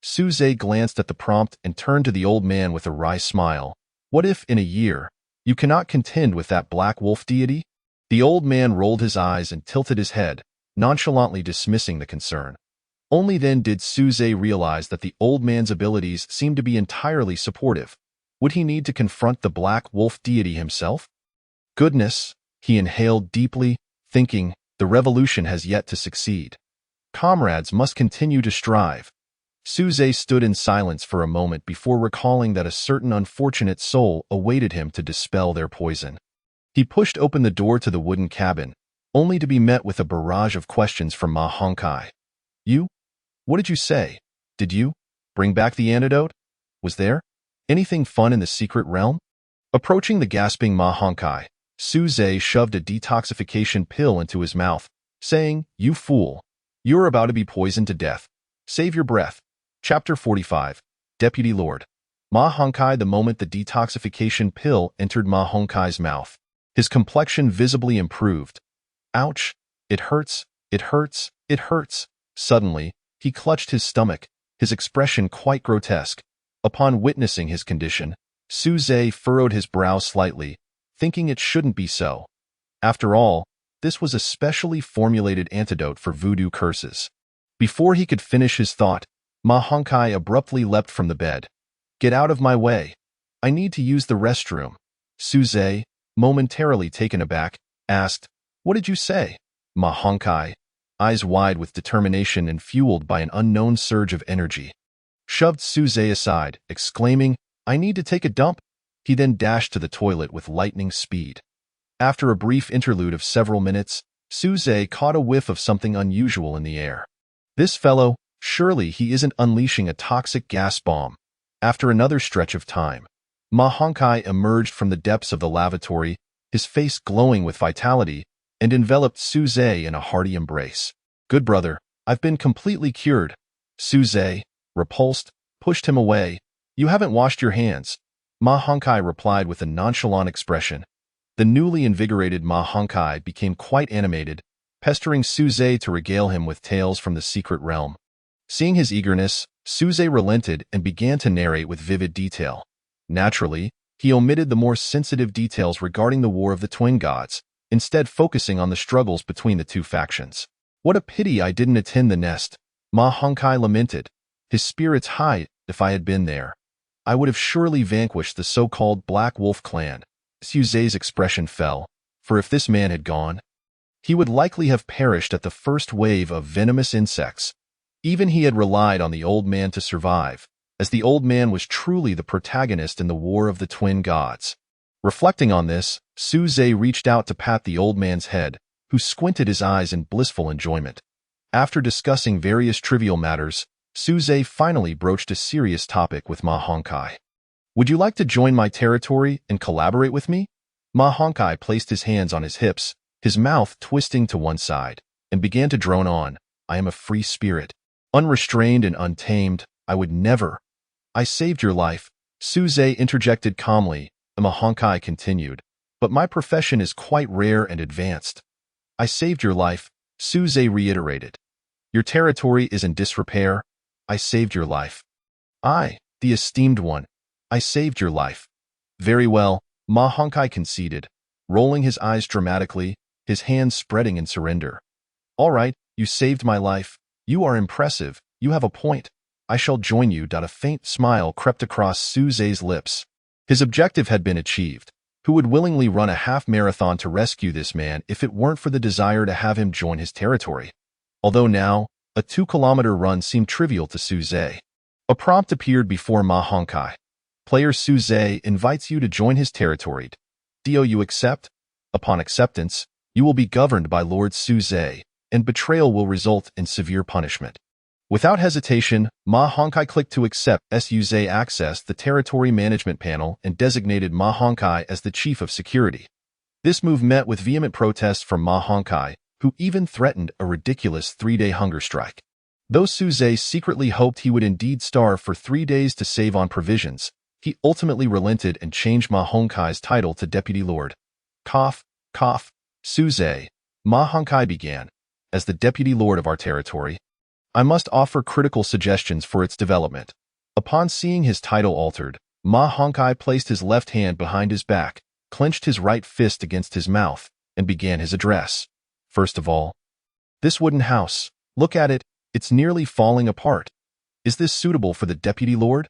Suze glanced at the prompt and turned to the old man with a wry smile. What if, in a year, you cannot contend with that Black Wolf deity? The old man rolled his eyes and tilted his head, nonchalantly dismissing the concern. Only then did Suze realize that the old man's abilities seemed to be entirely supportive. Would he need to confront the Black Wolf deity himself? Goodness, he inhaled deeply, thinking, the revolution has yet to succeed. Comrades must continue to strive. Suze stood in silence for a moment before recalling that a certain unfortunate soul awaited him to dispel their poison. He pushed open the door to the wooden cabin, only to be met with a barrage of questions from Ma Hongkai. You? What did you say? Did you bring back the antidote? Was there anything fun in the secret realm? Approaching the gasping Ma Hongkai, Suze shoved a detoxification pill into his mouth, saying, You fool! You're about to be poisoned to death. Save your breath. Chapter 45. Deputy Lord. Ma Hongkai. The moment the detoxification pill entered Ma Hongkai's mouth, his complexion visibly improved. Ouch! It hurts! It hurts! It hurts! Suddenly, he clutched his stomach, his expression quite grotesque. Upon witnessing his condition, Suze furrowed his brow slightly, thinking it shouldn't be so. After all, this was a specially formulated antidote for voodoo curses. Before he could finish his thought, Ma Hongkai abruptly leapt from the bed. Get out of my way! I need to use the restroom. Suze, momentarily taken aback, asked, What did you say? Ma Hongkai, eyes wide with determination and fueled by an unknown surge of energy, shoved Suze aside, exclaiming, I need to take a dump. He then dashed to the toilet with lightning speed. After a brief interlude of several minutes, Suze caught a whiff of something unusual in the air. This fellow, surely he isn't unleashing a toxic gas bomb. After another stretch of time, Ma Hongkai emerged from the depths of the lavatory, his face glowing with vitality, and enveloped Suze in a hearty embrace. Good brother, I've been completely cured. Suze, repulsed, pushed him away. You haven't washed your hands. Ma Hongkai replied with a nonchalant expression. The newly invigorated Ma Hongkai became quite animated, pestering Suze to regale him with tales from the secret realm. Seeing his eagerness, Suze relented and began to narrate with vivid detail. Naturally, he omitted the more sensitive details regarding the War of the Twin Gods, instead focusing on the struggles between the two factions. What a pity I didn't attend the nest, Ma Hongkai lamented. His spirits high. If I had been there, I would have surely vanquished the so-called Black Wolf clan. Suze's expression fell, for if this man had gone, he would likely have perished at the first wave of venomous insects. Even he had relied on the old man to survive, as the old man was truly the protagonist in the War of the Twin Gods. Reflecting on this, Suze reached out to pat the old man's head, who squinted his eyes in blissful enjoyment. After discussing various trivial matters, Suze finally broached a serious topic with Ma Hongkai. Would you like to join my territory and collaborate with me? Ma Hongkai placed his hands on his hips, his mouth twisting to one side, and began to drone on. I am a free spirit. Unrestrained and untamed, I would never. I saved your life, Suze interjected calmly, and Ma Hongkai continued. But my profession is quite rare and advanced. I saved your life, Suze reiterated. Your territory is in disrepair. I saved your life. I, the esteemed one, I saved your life. Very well, Ma Hongkai conceded, rolling his eyes dramatically, his hands spreading in surrender. All right, you saved my life. You are impressive. You have a point. I shall join you. A faint smile crept across Suze's lips. His objective had been achieved. Who would willingly run a half-marathon to rescue this man if it weren't for the desire to have him join his territory? Although now, a 2-kilometer run seemed trivial to Suze. A prompt appeared before Ma Hongkai. Player Suze invites you to join his territory. Do you accept? Upon acceptance, you will be governed by Lord Suze, and betrayal will result in severe punishment. Without hesitation, Ma Hongkai clicked to accept. Suze accessed the territory management panel and designated Ma Hongkai as the chief of security. This move met with vehement protests from Ma Hongkai, who even threatened a ridiculous 3-day hunger strike. Though Suze secretly hoped he would indeed starve for 3 days to save on provisions, he ultimately relented and changed Ma Hongkai's title to Deputy Lord. Cough, cough, Suze, Ma Hongkai began. As the Deputy Lord of our territory, I must offer critical suggestions for its development. Upon seeing his title altered, Ma Hongkai placed his left hand behind his back, clenched his right fist against his mouth, and began his address. First of all, this wooden house, look at it, it's nearly falling apart. Is this suitable for the Deputy Lord?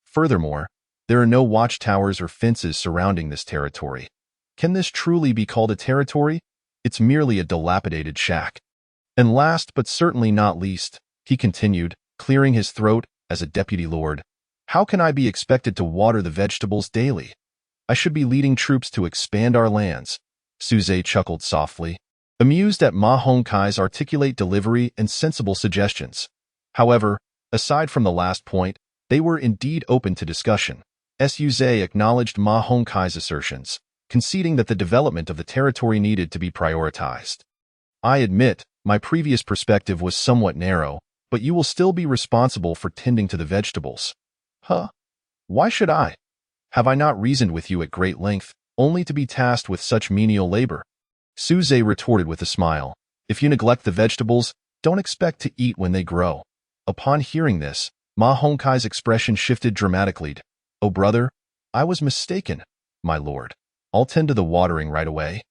Furthermore, there are no watchtowers or fences surrounding this territory. Can this truly be called a territory? It's merely a dilapidated shack. And last but certainly not least, he continued, clearing his throat, as a Deputy Lord, how can I be expected to water the vegetables daily? I should be leading troops to expand our lands. Suze chuckled softly, amused at Ma Hongkai's articulate delivery and sensible suggestions. However, aside from the last point, they were indeed open to discussion. Suze acknowledged Ma Hongkai's assertions, conceding that the development of the territory needed to be prioritized. I admit, my previous perspective was somewhat narrow, but you will still be responsible for tending to the vegetables. Huh? Why should I? Have I not reasoned with you at great length, only to be tasked with such menial labor? Suze retorted with a smile. If you neglect the vegetables, don't expect to eat when they grow. Upon hearing this, Ma Hongkai's expression shifted dramatically. Oh brother, I was mistaken, my lord. I'll tend to the watering right away.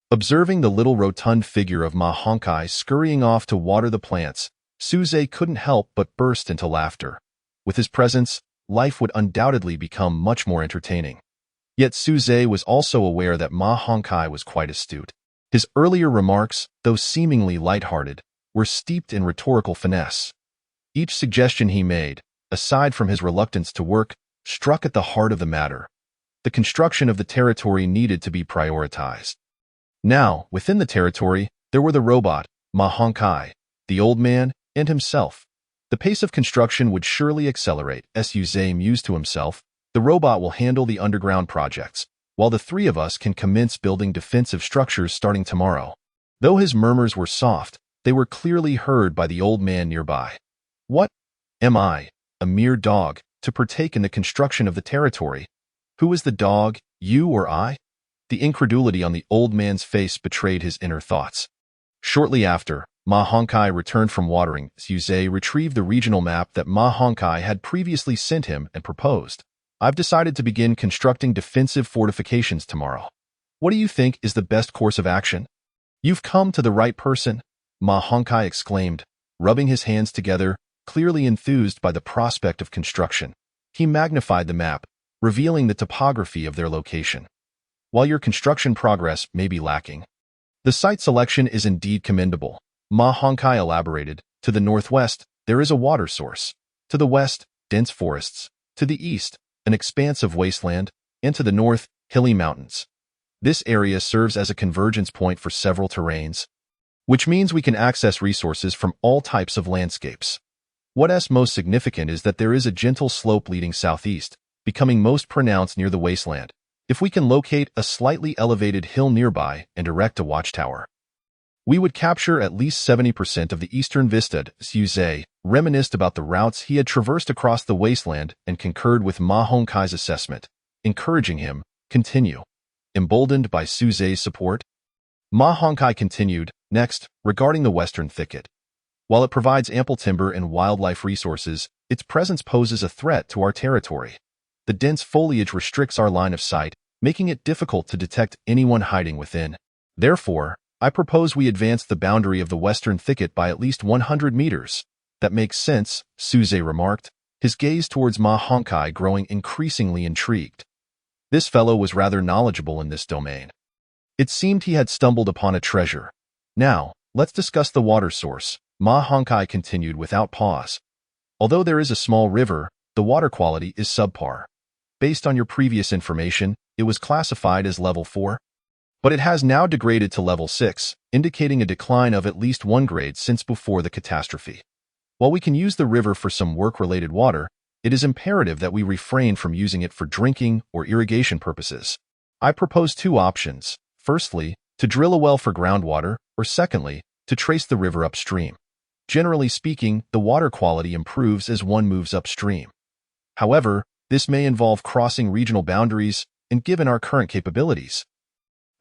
Observing the little rotund figure of Ma Hongkai scurrying off to water the plants, Suze couldn't help but burst into laughter. With his presence, life would undoubtedly become much more entertaining. Yet Suze was also aware that Ma Hongkai was quite astute. His earlier remarks, though seemingly light-hearted, were steeped in rhetorical finesse. Each suggestion he made, aside from his reluctance to work, struck at the heart of the matter. The construction of the territory needed to be prioritized. Now, within the territory, there were the robot, Ma Hongkai, the old man, and himself. The pace of construction would surely accelerate. Suze mused to himself. The robot will handle the underground projects, while the three of us can commence building defensive structures starting tomorrow. Though his murmurs were soft, they were clearly heard by the old man nearby. What? Am I, a mere dog, to partake in the construction of the territory? Who is the dog, you or I? The incredulity on the old man's face betrayed his inner thoughts. Shortly after, Ma Hongkai returned from watering. Suze retrieved the regional map that Ma Hongkai had previously sent him and proposed. I've decided to begin constructing defensive fortifications tomorrow. What do you think is the best course of action? You've come to the right person, Ma Hongkai exclaimed, rubbing his hands together, clearly enthused by the prospect of construction. He magnified the map, revealing the topography of their location. While your construction progress may be lacking, the site selection is indeed commendable. Ma Hongkai elaborated. To the northwest, there is a water source. To the west, dense forests. To the east, an expansive wasteland. And to the north, hilly mountains. This area serves as a convergence point for several terrains. which means we can access resources from all types of landscapes. What's most significant is that there is a gentle slope leading southeast, becoming most pronounced near the wasteland. If we can locate a slightly elevated hill nearby and erect a watchtower, we would capture at least 70% of the eastern vista. Suze reminisced about the routes he had traversed across the wasteland and concurred with Ma Hongkai's assessment, encouraging him, continue. Emboldened by Suze's support, Ma Hongkai continued, next, regarding the western thicket. While it provides ample timber and wildlife resources, its presence poses a threat to our territory. The dense foliage restricts our line of sight, making it difficult to detect anyone hiding within. Therefore, I propose we advance the boundary of the western thicket by at least 100 meters. That makes sense, Suze remarked, his gaze towards Ma Hongkai growing increasingly intrigued. This fellow was rather knowledgeable in this domain. It seemed he had stumbled upon a treasure. Now, let's discuss the water source, Ma Hongkai continued without pause. Although there is a small river, the water quality is subpar. Based on your previous information, it was classified as level 4. But it has now degraded to level 6, indicating a decline of at least 1 grade since before the catastrophe. While we can use the river for some work-related water, it is imperative that we refrain from using it for drinking or irrigation purposes. I propose 2 options. Firstly, to drill a well for groundwater, or secondly, to trace the river upstream. Generally speaking, the water quality improves as one moves upstream. However, this may involve crossing regional boundaries, and given our current capabilities,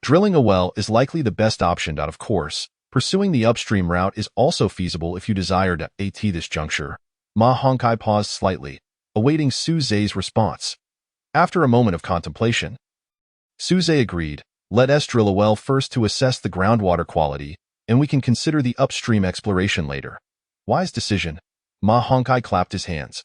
drilling a well is likely the best option. Of course, pursuing the upstream route is also feasible if you desire to. At this juncture, Ma Hongkai paused slightly, awaiting Suze's response. After a moment of contemplation, Suze agreed, let us drill a well first to assess the groundwater quality, and we can consider the upstream exploration later. Wise decision. Ma Hongkai clapped his hands.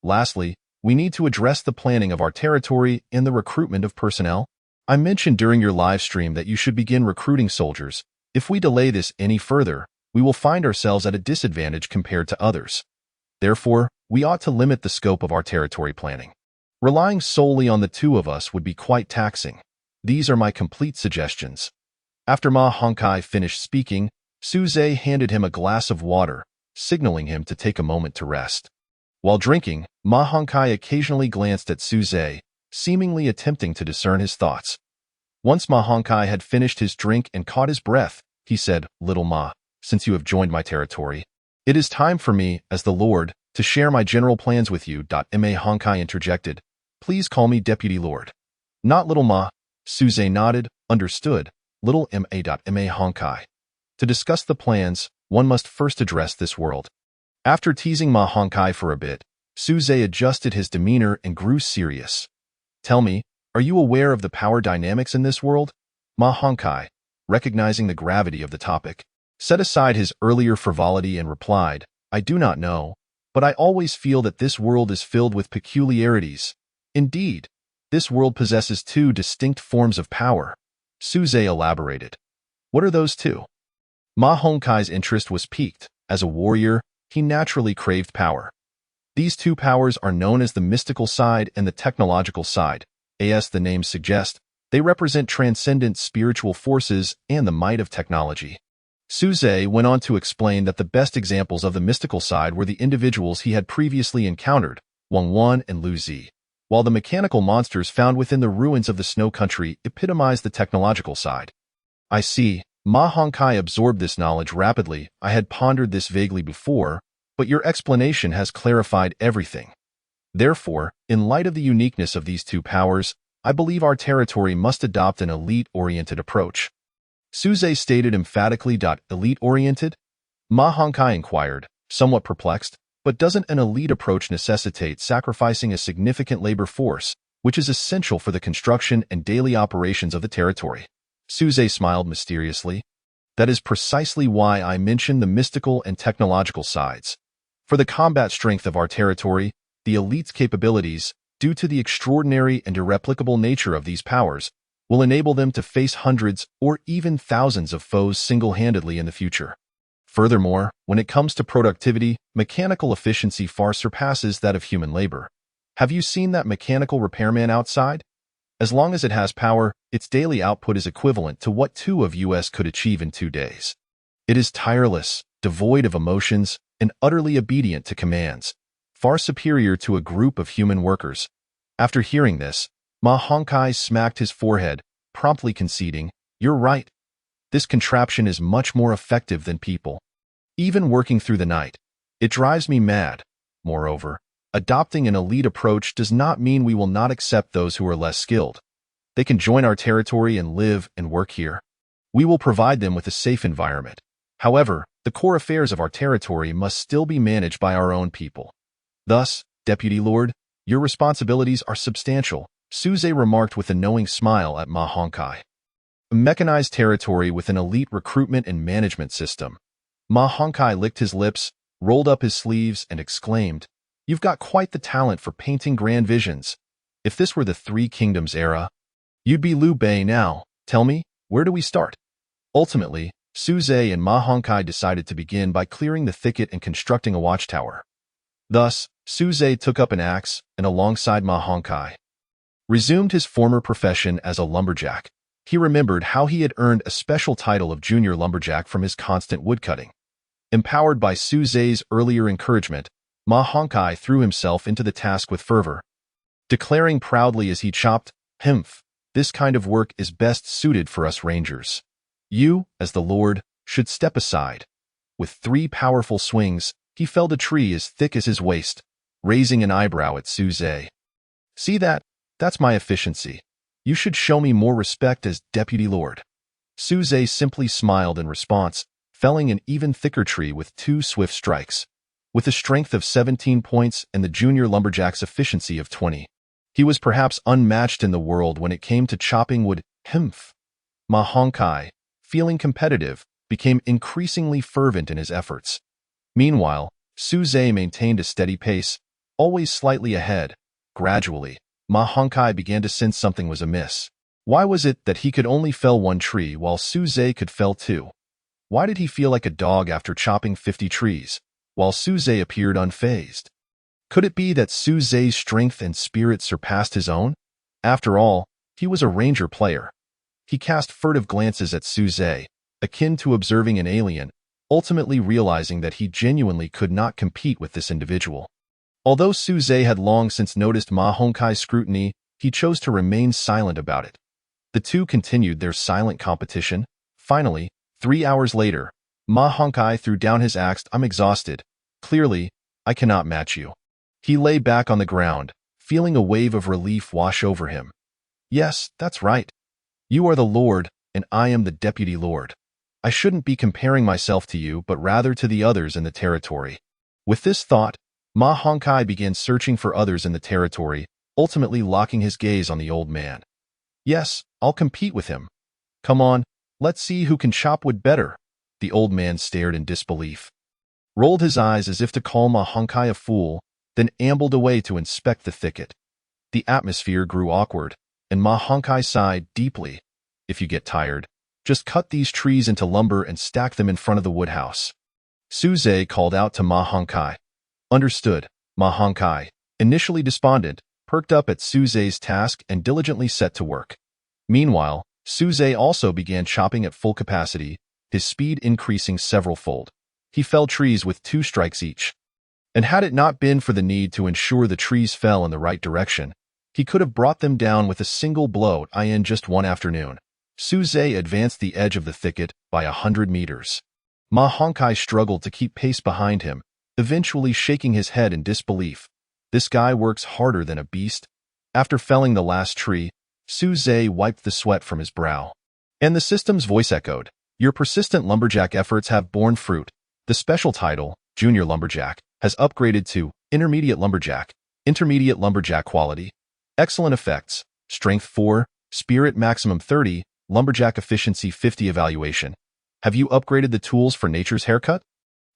Lastly, we need to address the planning of our territory and the recruitment of personnel. I mentioned during your live stream that you should begin recruiting soldiers. If we delay this any further, we will find ourselves at a disadvantage compared to others. Therefore, we ought to limit the scope of our territory planning. Relying solely on the 2 of us would be quite taxing. These are my complete suggestions. After Ma Hongkai finished speaking, Suze handed him a glass of water, signaling him to take a moment to rest. While drinking, Ma Hongkai occasionally glanced at Suze, seemingly attempting to discern his thoughts. Once Ma Hongkai had finished his drink and caught his breath, he said, Little Ma, since you have joined my territory, it is time for me, as the Lord, to share my general plans with you. Ma Hongkai interjected, please call me Deputy Lord. Not Little Ma. Suze nodded, understood, Little Ma. Hongkai. To discuss the plans, one must first address this world. After teasing Ma Hongkai for a bit, Suze adjusted his demeanor and grew serious. Tell me, are you aware of the power dynamics in this world? Ma Hongkai, recognizing the gravity of the topic, set aside his earlier frivolity and replied, I do not know, but I always feel that this world is filled with peculiarities. Indeed, this world possesses 2 distinct forms of power. Suze elaborated. What are those 2? Ma Hongkai's interest was piqued. As a warrior, he naturally craved power. These 2 powers are known as the mystical side and the technological side. As the names suggest, they represent transcendent spiritual forces and the might of technology. Suze went on to explain that the best examples of the mystical side were the individuals he had previously encountered, Wang Wan and Lu Zi, while the mechanical monsters found within the ruins of the Snow Country epitomized the technological side. I see. Ma Hongkai absorbed this knowledge rapidly. I had pondered this vaguely before, but your explanation has clarified everything. Therefore, in light of the uniqueness of these 2 powers, I believe our territory must adopt an elite-oriented approach. Suze stated emphatically. Elite-oriented? Ma Hongkai inquired, somewhat perplexed, but doesn't an elite approach necessitate sacrificing a significant labor force, which is essential for the construction and daily operations of the territory? Suze smiled mysteriously. That is precisely why I mentioned the mystical and technological sides. For the combat strength of our territory, the elite's capabilities, due to the extraordinary and irreplicable nature of these powers, will enable them to face hundreds or even thousands of foes single-handedly in the future. Furthermore, when it comes to productivity, mechanical efficiency far surpasses that of human labor. Have you seen that mechanical repairman outside? As long as it has power, its daily output is equivalent to what 2 of us could achieve in 2 days. It is tireless, devoid of emotions, and utterly obedient to commands, far superior to a group of human workers. After hearing this, Ma Hongkai smacked his forehead, promptly conceding, "You're right. This contraption is much more effective than people. Even working through the night, it drives me mad. Moreover, adopting an elite approach does not mean we will not accept those who are less skilled. They can join our territory and live and work here. We will provide them with a safe environment. However, the core affairs of our territory must still be managed by our own people. Thus, Deputy Lord, your responsibilities are substantial," Suze remarked with a knowing smile at Ma Hongkai. A mechanized territory with an elite recruitment and management system. Ma Hongkai licked his lips, rolled up his sleeves, and exclaimed, "You've got quite the talent for painting grand visions. If this were the Three Kingdoms era, you'd be Liu Bei now. Tell me, where do we start?" Ultimately, Suze and Ma Hongkai decided to begin by clearing the thicket and constructing a watchtower. Thus, Suze took up an axe and, alongside Ma Hongkai, resumed his former profession as a lumberjack. He remembered how he had earned a special title of junior lumberjack from his constant woodcutting. Empowered by Suze's earlier encouragement, Ma Hongkai threw himself into the task with fervor, declaring proudly as he chopped, "Humph, this kind of work is best suited for us rangers. You, as the Lord, should step aside." With 3 powerful swings, he felled a tree as thick as his waist, raising an eyebrow at Suze. "See that? That's my efficiency. You should show me more respect as Deputy Lord." Suze simply smiled in response, felling an even thicker tree with 2 swift strikes. With a strength of 17 points and the junior lumberjack's efficiency of 20, he was perhaps unmatched in the world when it came to chopping wood. Humph. Ma Hongkai, feeling competitive, became increasingly fervent in his efforts. Meanwhile, Suze maintained a steady pace, always slightly ahead. Gradually, Ma Hongkai began to sense something was amiss. Why was it that he could only fell 1 tree while Suze could fell 2? Why did he feel like a dog after chopping 50 trees, while Suze appeared unfazed? Could it be that Suze's strength and spirit surpassed his own? After all, he was a ranger player. He cast furtive glances at Suze, akin to observing an alien, ultimately realizing that he genuinely could not compete with this individual. Although Suze had long since noticed Ma Hongkai's scrutiny, he chose to remain silent about it. The two continued their silent competition. Finally, 3 hours later, Ma Hongkai threw down his axe. "I'm exhausted. Clearly, I cannot match you." He lay back on the ground, feeling a wave of relief wash over him. "Yes, that's right. You are the Lord, and I am the Deputy Lord. I shouldn't be comparing myself to you, but rather to the others in the territory." With this thought, Ma Hongkai began searching for others in the territory, ultimately locking his gaze on the old man. "Yes, I'll compete with him. Come on, let's see who can chop wood better." The old man stared in disbelief, rolled his eyes as if to call Ma Hongkai a fool, then ambled away to inspect the thicket. The atmosphere grew awkward, and Ma Hongkai sighed deeply. "If you get tired, just cut these trees into lumber and stack them in front of the woodhouse." Suze called out to Ma Hongkai. "Understood." Ma Hongkai, initially despondent, perked up at Suze's task and diligently set to work. Meanwhile, Suze also began chopping at full capacity, his speed increasing several-fold. He felled trees with 2 strikes each. And had it not been for the need to ensure the trees fell in the right direction, he could have brought them down with a single blow in just one afternoon. Suze advanced the edge of the thicket by 100 meters. Ma Hongkai struggled to keep pace behind him, eventually shaking his head in disbelief. This guy works harder than a beast. After felling the last tree, Suze wiped the sweat from his brow. And the system's voice echoed, "Your persistent lumberjack efforts have borne fruit. The special title, Junior Lumberjack, has upgraded to Intermediate Lumberjack. Intermediate Lumberjack quality. Excellent effects. Strength 4, Spirit maximum 30, Lumberjack efficiency 50 evaluation. Have you upgraded the tools for nature's haircut?"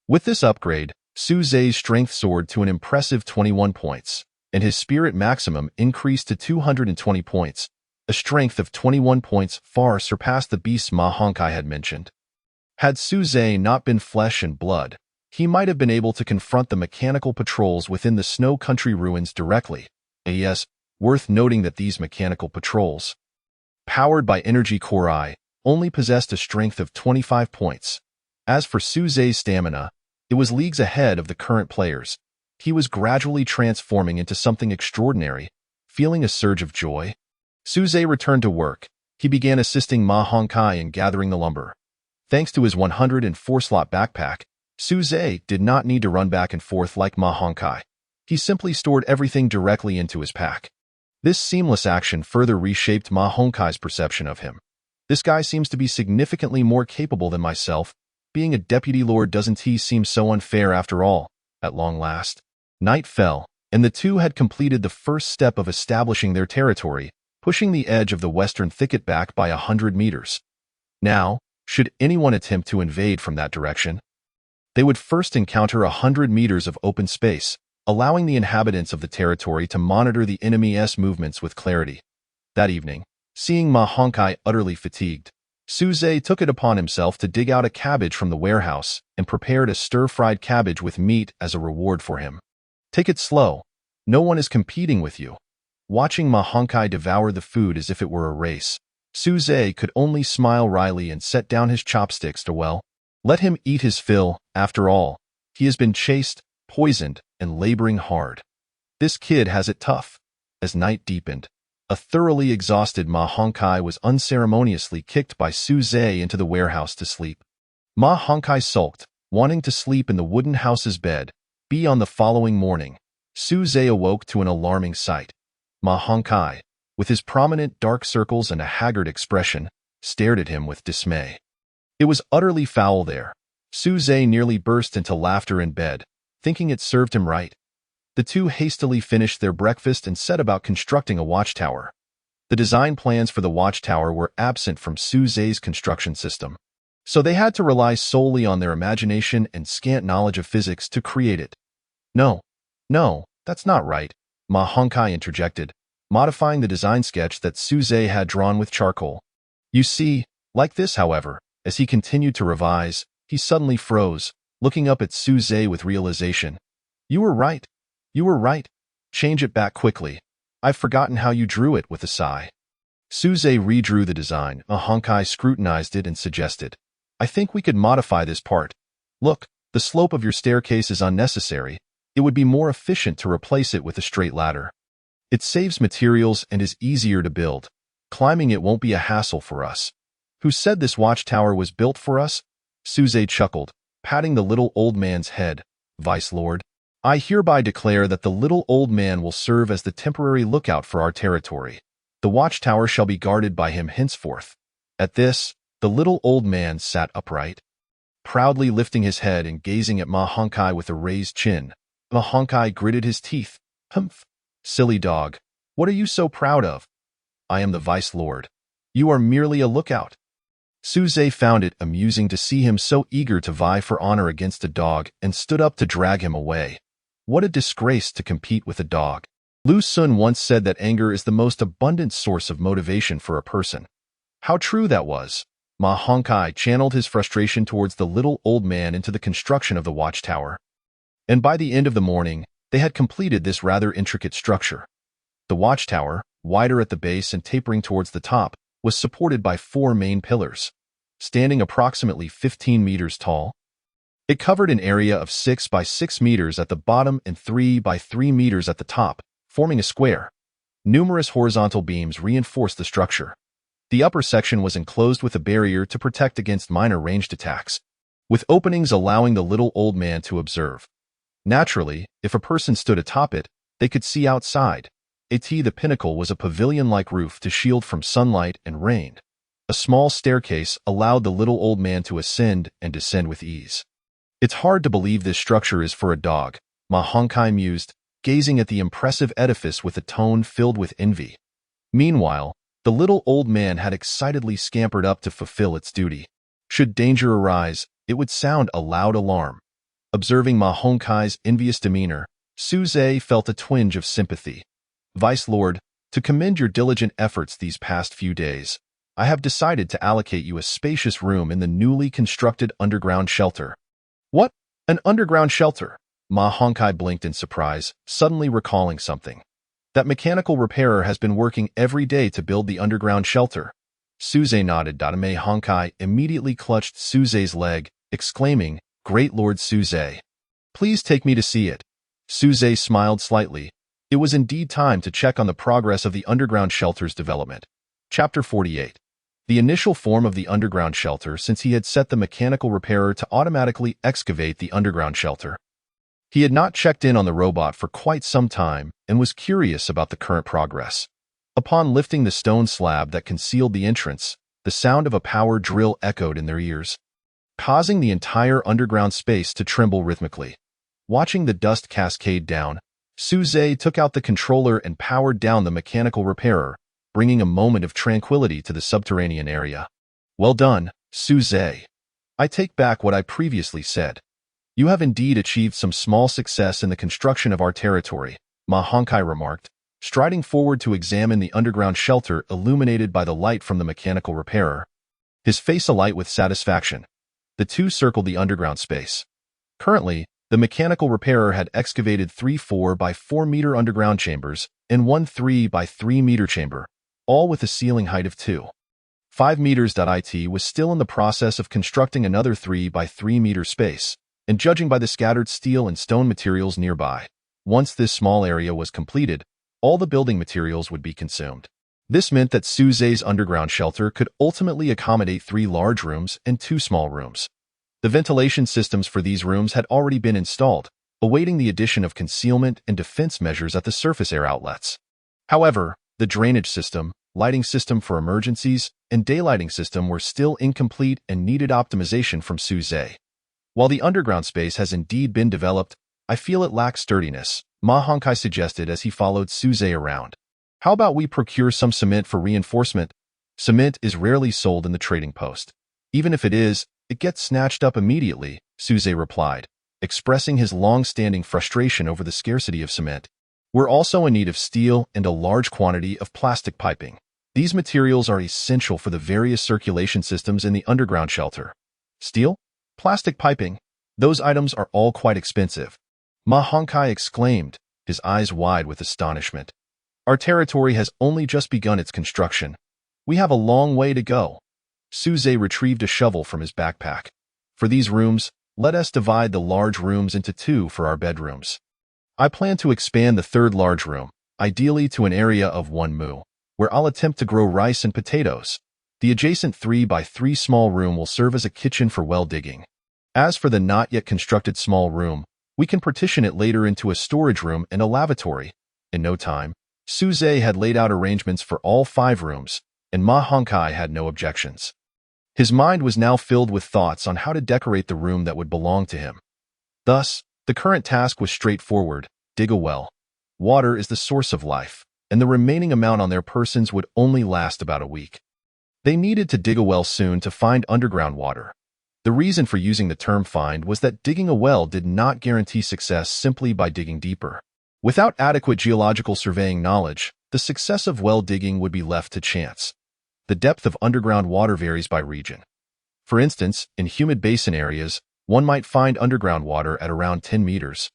With this upgrade, Suze's strength soared to an impressive 21 points, and his spirit maximum increased to 220 points. A strength of 21 points far surpassed the beasts Ma Hongkai had mentioned. Had Suze not been flesh and blood, he might have been able to confront the mechanical patrols within the snow country ruins directly. Yes, worth noting that these mechanical patrols, powered by energy core I, only possessed a strength of 25 points. As for Suze's stamina, it was leagues ahead of the current players. He was gradually transforming into something extraordinary, feeling a surge of joy. Suze returned to work. He began assisting Ma Hongkai in gathering the lumber. Thanks to his 104-slot backpack, Suze did not need to run back and forth like Ma Hongkai. He simply stored everything directly into his pack. This seamless action further reshaped Ma Hongkai's perception of him. This guy seems to be significantly more capable than myself. Being a deputy lord doesn't he seem so unfair after all, at long last. Night fell, and the two had completed the first step of establishing their territory, pushing the edge of the western thicket back by 100 meters. Now, should anyone attempt to invade from that direction, they would first encounter 100 meters of open space, allowing the inhabitants of the territory to monitor the enemy's movements with clarity. That evening, seeing Ma Hongkai utterly fatigued, Suze took it upon himself to dig out a cabbage from the warehouse and prepared a stir-fried cabbage with meat as a reward for him. Take it slow. No one is competing with you. Watching Ma Hongkai devour the food as if it were a race, Suze could only smile wryly and set down his chopsticks to let him eat his fill. After all, he has been chased, poisoned, and laboring hard. This kid has it tough. As night deepened, a thoroughly exhausted Ma Hongkai was unceremoniously kicked by Suze into the warehouse to sleep. Ma Hongkai sulked, wanting to sleep in the wooden house's bed. On the following morning, Suze awoke to an alarming sight. Ma Hongkai, with his prominent dark circles and a haggard expression, stared at him with dismay. It was utterly foul there. Suze nearly burst into laughter in bed, thinking it served him right. The two hastily finished their breakfast and set about constructing a watchtower. The design plans for the watchtower were absent from Suze's construction system, so they had to rely solely on their imagination and scant knowledge of physics to create it. No, that's not right, Ma Hongkai interjected, modifying the design sketch that Suze had drawn with charcoal. You see, like this, however, as he continued to revise, he suddenly froze, looking up at Suze with realization. You were right. Change it back quickly. I've forgotten how you drew it, with a sigh. Suze redrew the design. Ma Hongkai scrutinized it and suggested, I think we could modify this part. Look, the slope of your staircase is unnecessary. It would be more efficient to replace it with a straight ladder. It saves materials and is easier to build. Climbing it won't be a hassle for us. Who said this watchtower was built for us? Suze chuckled, patting the little old man's head. Vice Lord, I hereby declare that the little old man will serve as the temporary lookout for our territory. The watchtower shall be guarded by him henceforth. At this, the little old man sat upright, proudly lifting his head and gazing at Ma Hongkai with a raised chin. Ma Hongkai gritted his teeth. Humph. Silly dog. What are you so proud of? I am the Vice Lord. You are merely a lookout. Suze found it amusing to see him so eager to vie for honor against a dog and stood up to drag him away. What a disgrace to compete with a dog. Lu Sun once said that anger is the most abundant source of motivation for a person. How true that was. Ma Hongkai channeled his frustration towards the little old man into the construction of the watchtower. And by the end of the morning, they had completed this rather intricate structure. The watchtower, wider at the base and tapering towards the top, was supported by 4 main pillars, standing approximately 15 meters tall. It covered an area of 6 by 6 meters at the bottom and 3 by 3 meters at the top, forming a square. Numerous horizontal beams reinforced the structure. The upper section was enclosed with a barrier to protect against minor ranged attacks, with openings allowing the little old man to observe. Naturally, if a person stood atop it, they could see outside. The pinnacle was a pavilion-like roof to shield from sunlight and rain. A small staircase allowed the little old man to ascend and descend with ease. It's hard to believe this structure is for a dog, Ma Hongkai mused, gazing at the impressive edifice with a tone filled with envy. Meanwhile, the little old man had excitedly scampered up to fulfill its duty. Should danger arise, it would sound a loud alarm. Observing Ma Hongkai's envious demeanor, Suze felt a twinge of sympathy. Vice Lord, to commend your diligent efforts these past few days, I have decided to allocate you a spacious room in the newly constructed underground shelter. What? An underground shelter? Ma Hongkai blinked in surprise, suddenly recalling something. That mechanical repairer has been working every day to build the underground shelter. Suze nodded. Ma Hongkai immediately clutched Suze's leg, exclaiming, "Great Lord Suze! Please take me to see it." Suze smiled slightly. It was indeed time to check on the progress of the underground shelter's development. Chapter 48. The initial form of the underground shelter, since he had set the mechanical repairer to automatically excavate the underground shelter. He had not checked in on the robot for quite some time and was curious about the current progress. Upon lifting the stone slab that concealed the entrance, the sound of a power drill echoed in their ears, causing the entire underground space to tremble rhythmically. Watching the dust cascade down, Suze took out the controller and powered down the mechanical repairer, bringing a moment of tranquility to the subterranean area. "Well done, Suze. I take back what I previously said. You have indeed achieved some small success in the construction of our territory," Ma Honkai remarked, striding forward to examine the underground shelter illuminated by the light from the mechanical repairer. His face alight with satisfaction. The two circled the underground space. Currently, the mechanical repairer had excavated 3 4 by 4 meter underground chambers and 1 3 by 3 meter chamber, all with a ceiling height of 2.5 meters. It was still in the process of constructing another 3 by 3 meter space, and judging by the scattered steel and stone materials nearby, once this small area was completed, all the building materials would be consumed. This meant that Suze's underground shelter could ultimately accommodate 3 large rooms and 2 small rooms. The ventilation systems for these rooms had already been installed, awaiting the addition of concealment and defense measures at the surface air outlets. However, the drainage system, lighting system for emergencies, and daylighting system were still incomplete and needed optimization from Suze. While the underground space has indeed been developed, I feel it lacks sturdiness, Ma Honkai suggested as he followed Suze around. "How about we procure some cement for reinforcement?" "Cement is rarely sold in the trading post. Even if it is, it gets snatched up immediately," Suze replied, expressing his long-standing frustration over the scarcity of cement. "We're also in need of steel and a large quantity of plastic piping. These materials are essential for the various circulation systems in the underground shelter." "Steel? Plastic piping? Those items are all quite expensive," Ma Honkai exclaimed, his eyes wide with astonishment. "Our territory has only just begun its construction. We have a long way to go." Suze retrieved a shovel from his backpack. "For these rooms, let us divide the large rooms into 2 for our bedrooms. I plan to expand the 3rd large room, ideally to an area of 1 mu, where I'll attempt to grow rice and potatoes. The adjacent 3 by 3 small room will serve as a kitchen for well digging. As for the not yet constructed small room, we can partition it later into a storage room and a lavatory." In no time, Suze had laid out arrangements for all 5 rooms, and Ma Honkai had no objections. His mind was now filled with thoughts on how to decorate the room that would belong to him. Thus, the current task was straightforward: dig a well. Water is the source of life, and the remaining amount on their persons would only last about a week. They needed to dig a well soon to find underground water. The reason for using the term find was that digging a well did not guarantee success simply by digging deeper. Without adequate geological surveying knowledge, the success of well digging would be left to chance. The depth of underground water varies by region. For instance, in humid basin areas, one might find underground water at around 10 meters,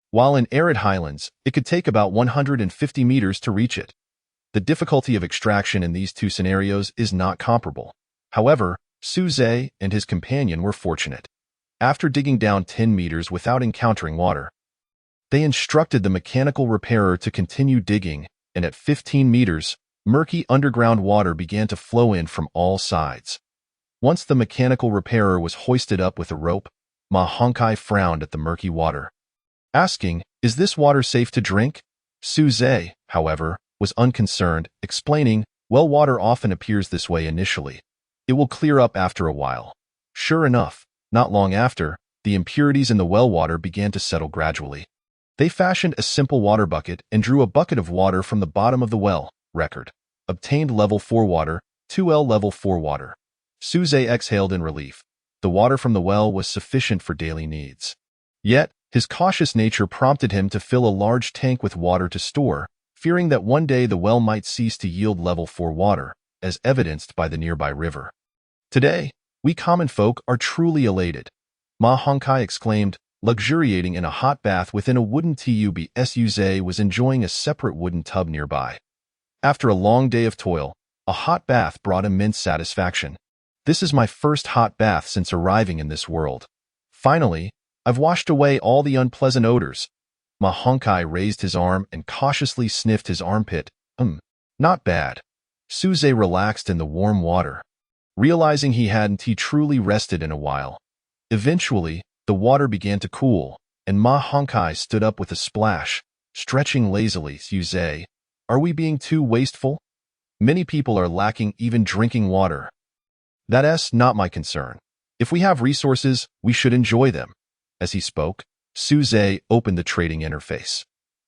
while in arid highlands, it could take about 150 meters to reach it. The difficulty of extraction in these 2 scenarios is not comparable. However, Suze and his companion were fortunate. After digging down 10 meters without encountering water, they instructed the mechanical repairer to continue digging, and at 15 meters, murky underground water began to flow in from all sides. Once the mechanical repairer was hoisted up with a rope, Ma Honkai frowned at the murky water, asking, "Is this water safe to drink?" Suze, however, was unconcerned, explaining, "Well, water often appears this way initially. It will clear up after a while." Sure enough, not long after, the impurities in the well water began to settle gradually. They fashioned a simple water bucket and drew a bucket of water from the bottom of the well. Record. Obtained level 4 water, 2L level 4 water. Suze exhaled in relief. The water from the well was sufficient for daily needs. Yet, his cautious nature prompted him to fill a large tank with water to store, fearing that one day the well might cease to yield level 4 water, as evidenced by the nearby river. "Today, we common folk are truly elated," Ma Honkai exclaimed, luxuriating in a hot bath within a wooden tub. Suze was enjoying a separate wooden tub nearby. After a long day of toil, a hot bath brought immense satisfaction. This is my first hot bath since arriving in this world. Finally, I've washed away all the unpleasant odors. Ma Honkai raised his arm and cautiously sniffed his armpit. Not bad. Suze relaxed in the warm water, realizing he truly rested in a while. Eventually, the water began to cool, and Ma Honkai stood up with a splash, stretching lazily. Suze, are we being too wasteful? Many people are lacking even drinking water. That's not my concern. If we have resources, we should enjoy them. As he spoke, Suze opened the trading interface.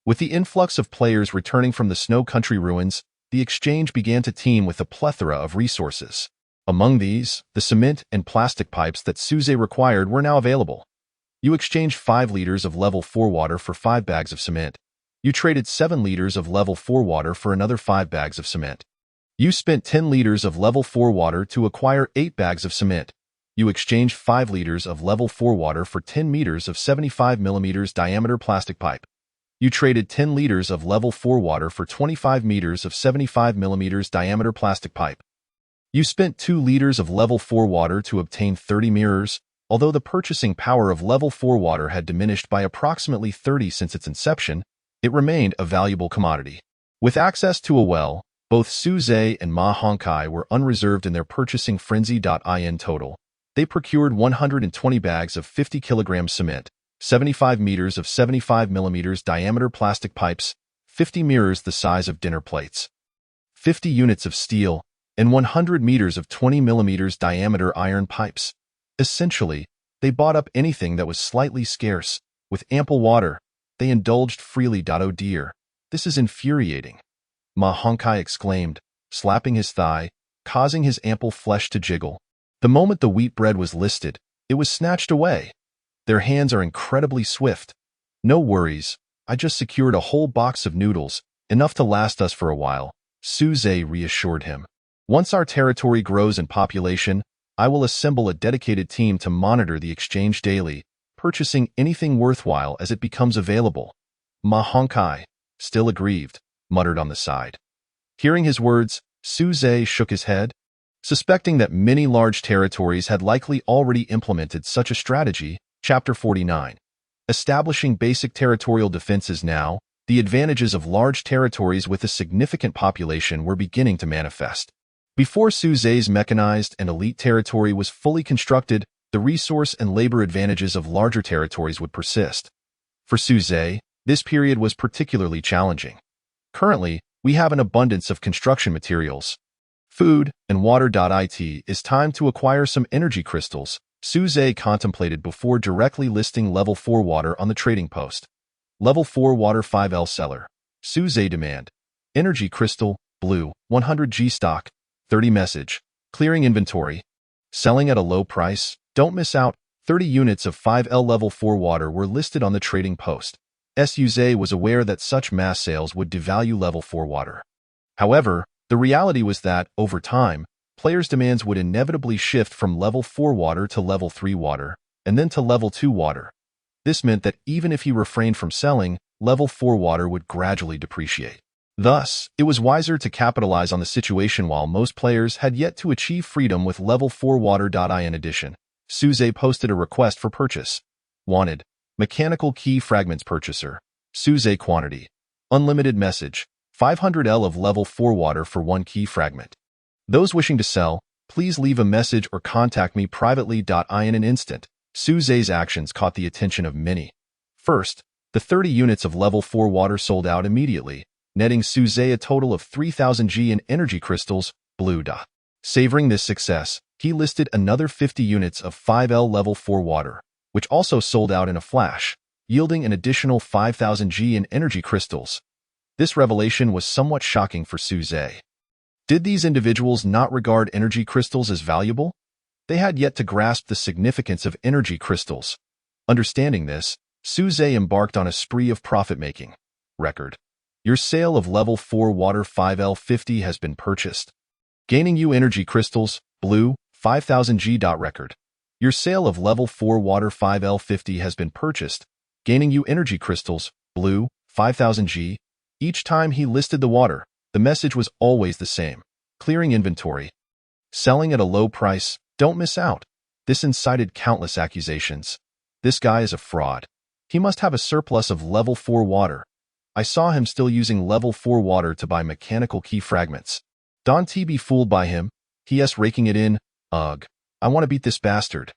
With the influx of players returning from the Snow Country ruins, the exchange began to teem with a plethora of resources. Among these, the cement and plastic pipes that Suze required were now available. You exchanged 5 liters of level 4 water for 5 bags of cement. You traded 7 liters of level 4 water for another 5 bags of cement. You spent 10 liters of level 4 water to acquire 8 bags of cement. You exchanged 5 liters of level 4 water for 10 meters of 75 millimeters diameter plastic pipe. You traded 10 liters of level 4 water for 25 meters of 75 millimeters diameter plastic pipe. You spent 2 liters of level 4 water to obtain 30 mirrors. Although the purchasing power of level 4 water had diminished by approximately 30 since its inception, it remained a valuable commodity. With access to a well, both Suze and Ma Honkai were unreserved in their purchasing frenzy. In total, they procured 120 bags of 50 kilograms cement, 75 meters of 75 millimeters diameter plastic pipes, 50 mirrors the size of dinner plates, 50 units of steel, and 100 meters of 20 millimeters diameter iron pipes. Essentially, they bought up anything that was slightly scarce. With ample water, they indulged freely. Oh dear, this is infuriating. Ma Honkai exclaimed, slapping his thigh, causing his ample flesh to jiggle. The moment the wheat bread was listed, it was snatched away. Their hands are incredibly swift. No worries, I just secured a whole box of noodles, enough to last us for a while, Suze reassured him. Once our territory grows in population, I will assemble a dedicated team to monitor the exchange daily, purchasing anything worthwhile as it becomes available. Ma Honkai, still aggrieved, muttered on the side. Hearing his words, Suze shook his head, suspecting that many large territories had likely already implemented such a strategy. Chapter 49. Establishing basic territorial defenses. Now, the advantages of large territories with a significant population were beginning to manifest. Before Suze's mechanized and elite territory was fully constructed, the resource and labor advantages of larger territories would persist. For Suze, this period was particularly challenging. Currently, we have an abundance of construction materials, food, and water. It is time to acquire some energy crystals, Suze contemplated before directly listing level 4 water on the trading post. Level 4 water 5L seller. Suze demand. Energy crystal, blue, 100 G stock, 30 message. Clearing inventory. Selling at a low price. Don't miss out. 30 units of 5L level 4 water were listed on the trading post. Suze was aware that such mass sales would devalue level 4 water. However, the reality was that, over time, players' demands would inevitably shift from level 4 water to level 3 water, and then to level 2 water. This meant that even if he refrained from selling, level 4 water would gradually depreciate. Thus, it was wiser to capitalize on the situation while most players had yet to achieve freedom with level 4 water. In addition, Suze posted a request for purchase. Wanted. Mechanical key fragments purchaser. Suze quantity. Unlimited message. 500 L of level 4 water for 1 key fragment. Those wishing to sell, please leave a message or contact me privately. In an instant, Suze's actions caught the attention of many. First, the 30 units of level 4 water sold out immediately, netting Suze a total of 3,000 G in energy crystals, blue. Savoring this success, he listed another 50 units of 5L level 4 water, which also sold out in a flash, yielding an additional 5,000 G in energy crystals. This revelation was somewhat shocking for Suze. Did these individuals not regard energy crystals as valuable? They had yet to grasp the significance of energy crystals. Understanding this, Suze embarked on a spree of profit-making. Record. Your sale of level 4 water 5L50 has been purchased. Gaining you energy crystals, blue, 5,000 G. Record. Your sale of level 4 water 5L50 has been purchased, gaining you energy crystals, blue, 5,000 G. Each time he listed the water, the message was always the same. Clearing inventory. Selling at a low price, Don't miss out. This incited countless accusations. This guy is a fraud. He must have a surplus of level 4 water. I saw him still using level 4 water to buy mechanical key fragments. Don't be fooled by him. He raking it in. Ugh. I want to beat this bastard.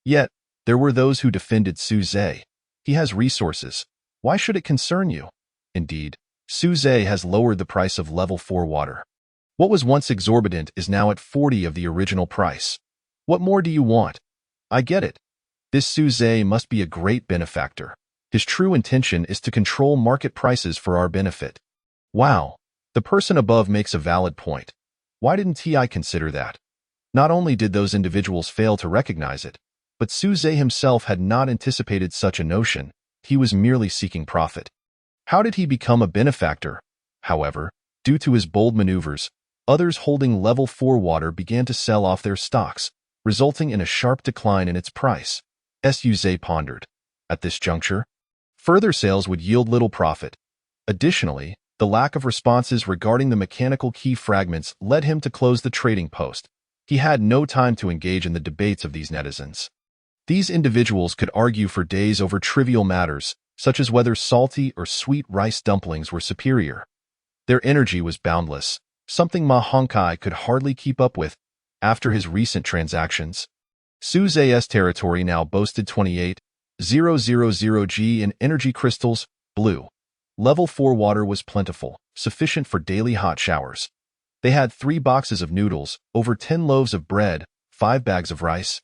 Yet, there were those who defended Suze. He has resources. Why should it concern you? Indeed, Suze has lowered the price of level 4 water. What was once exorbitant is now at 40 of the original price. What more do you want? I get it. This Suze must be a great benefactor. His true intention is to control market prices for our benefit. Wow, the person above makes a valid point. Why didn't I consider that? Not only did those individuals fail to recognize it, but Suze himself had not anticipated such a notion. He was merely seeking profit. How did he become a benefactor? However, due to his bold maneuvers, others holding level 4 water began to sell off their stocks, resulting in a sharp decline in its price. Suze pondered. At this juncture, further sales would yield little profit. Additionally, the lack of responses regarding the mechanical key fragments led him to close the trading post. He had no time to engage in the debates of these netizens. These individuals could argue for days over trivial matters, such as whether salty or sweet rice dumplings were superior. Their energy was boundless, something Ma Hongkai could hardly keep up with after his recent transactions. Suze's territory now boasted 28,000 G in energy crystals, blue. Level 4 water was plentiful, sufficient for daily hot showers. They had 3 boxes of noodles, over 10 loaves of bread, 5 bags of rice,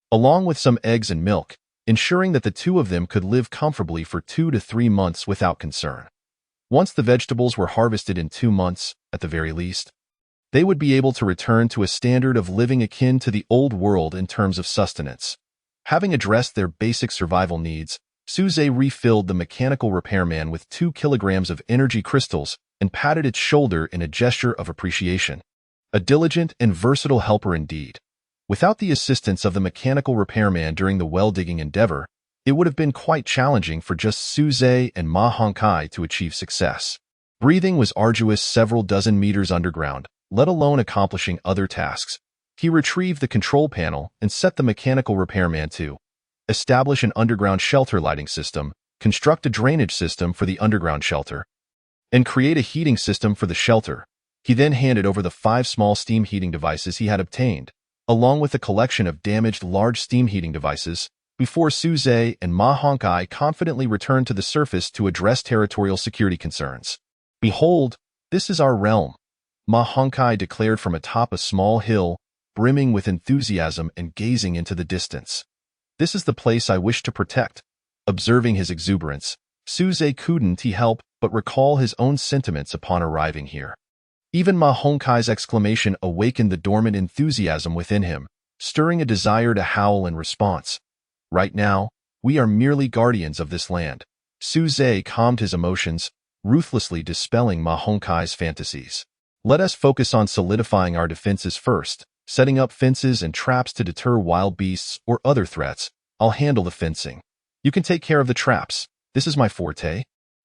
along with some eggs and milk, ensuring that the two of them could live comfortably for 2 to 3 months without concern. Once the vegetables were harvested in 2 months, at the very least, they would be able to return to a standard of living akin to the old world in terms of sustenance. Having addressed their basic survival needs, Suze refilled the mechanical repairman with 2 kilograms of energy crystals and patted its shoulder in a gesture of appreciation. A diligent and versatile helper indeed. Without the assistance of the mechanical repairman during the well-digging endeavor, it would have been quite challenging for just Suze and Ma Hongkai to achieve success. Breathing was arduous several dozen meters underground, let alone accomplishing other tasks. He retrieved the control panel and set the mechanical repairman to establish an underground shelter lighting system, construct a drainage system for the underground shelter, and create a heating system for the shelter. He then handed over the 5 small steam heating devices he had obtained, along with a collection of damaged large steam heating devices, before Suze and Ma Hongkai confidently returned to the surface to address territorial security concerns. Behold, this is our realm, Ma Hongkai declared from atop a small hill, brimming with enthusiasm and gazing into the distance. This is the place I wish to protect. Observing his exuberance, Suze couldn't help but recall his own sentiments upon arriving here. Even Ma Hongkai's exclamation awakened the dormant enthusiasm within him, stirring a desire to howl in response. Right now, we are merely guardians of this land. Suze calmed his emotions, ruthlessly dispelling Ma Hongkai's fantasies. Let us focus on solidifying our defenses first, setting up fences and traps to deter wild beasts or other threats. I'll handle the fencing. You can take care of the traps. This is my forte.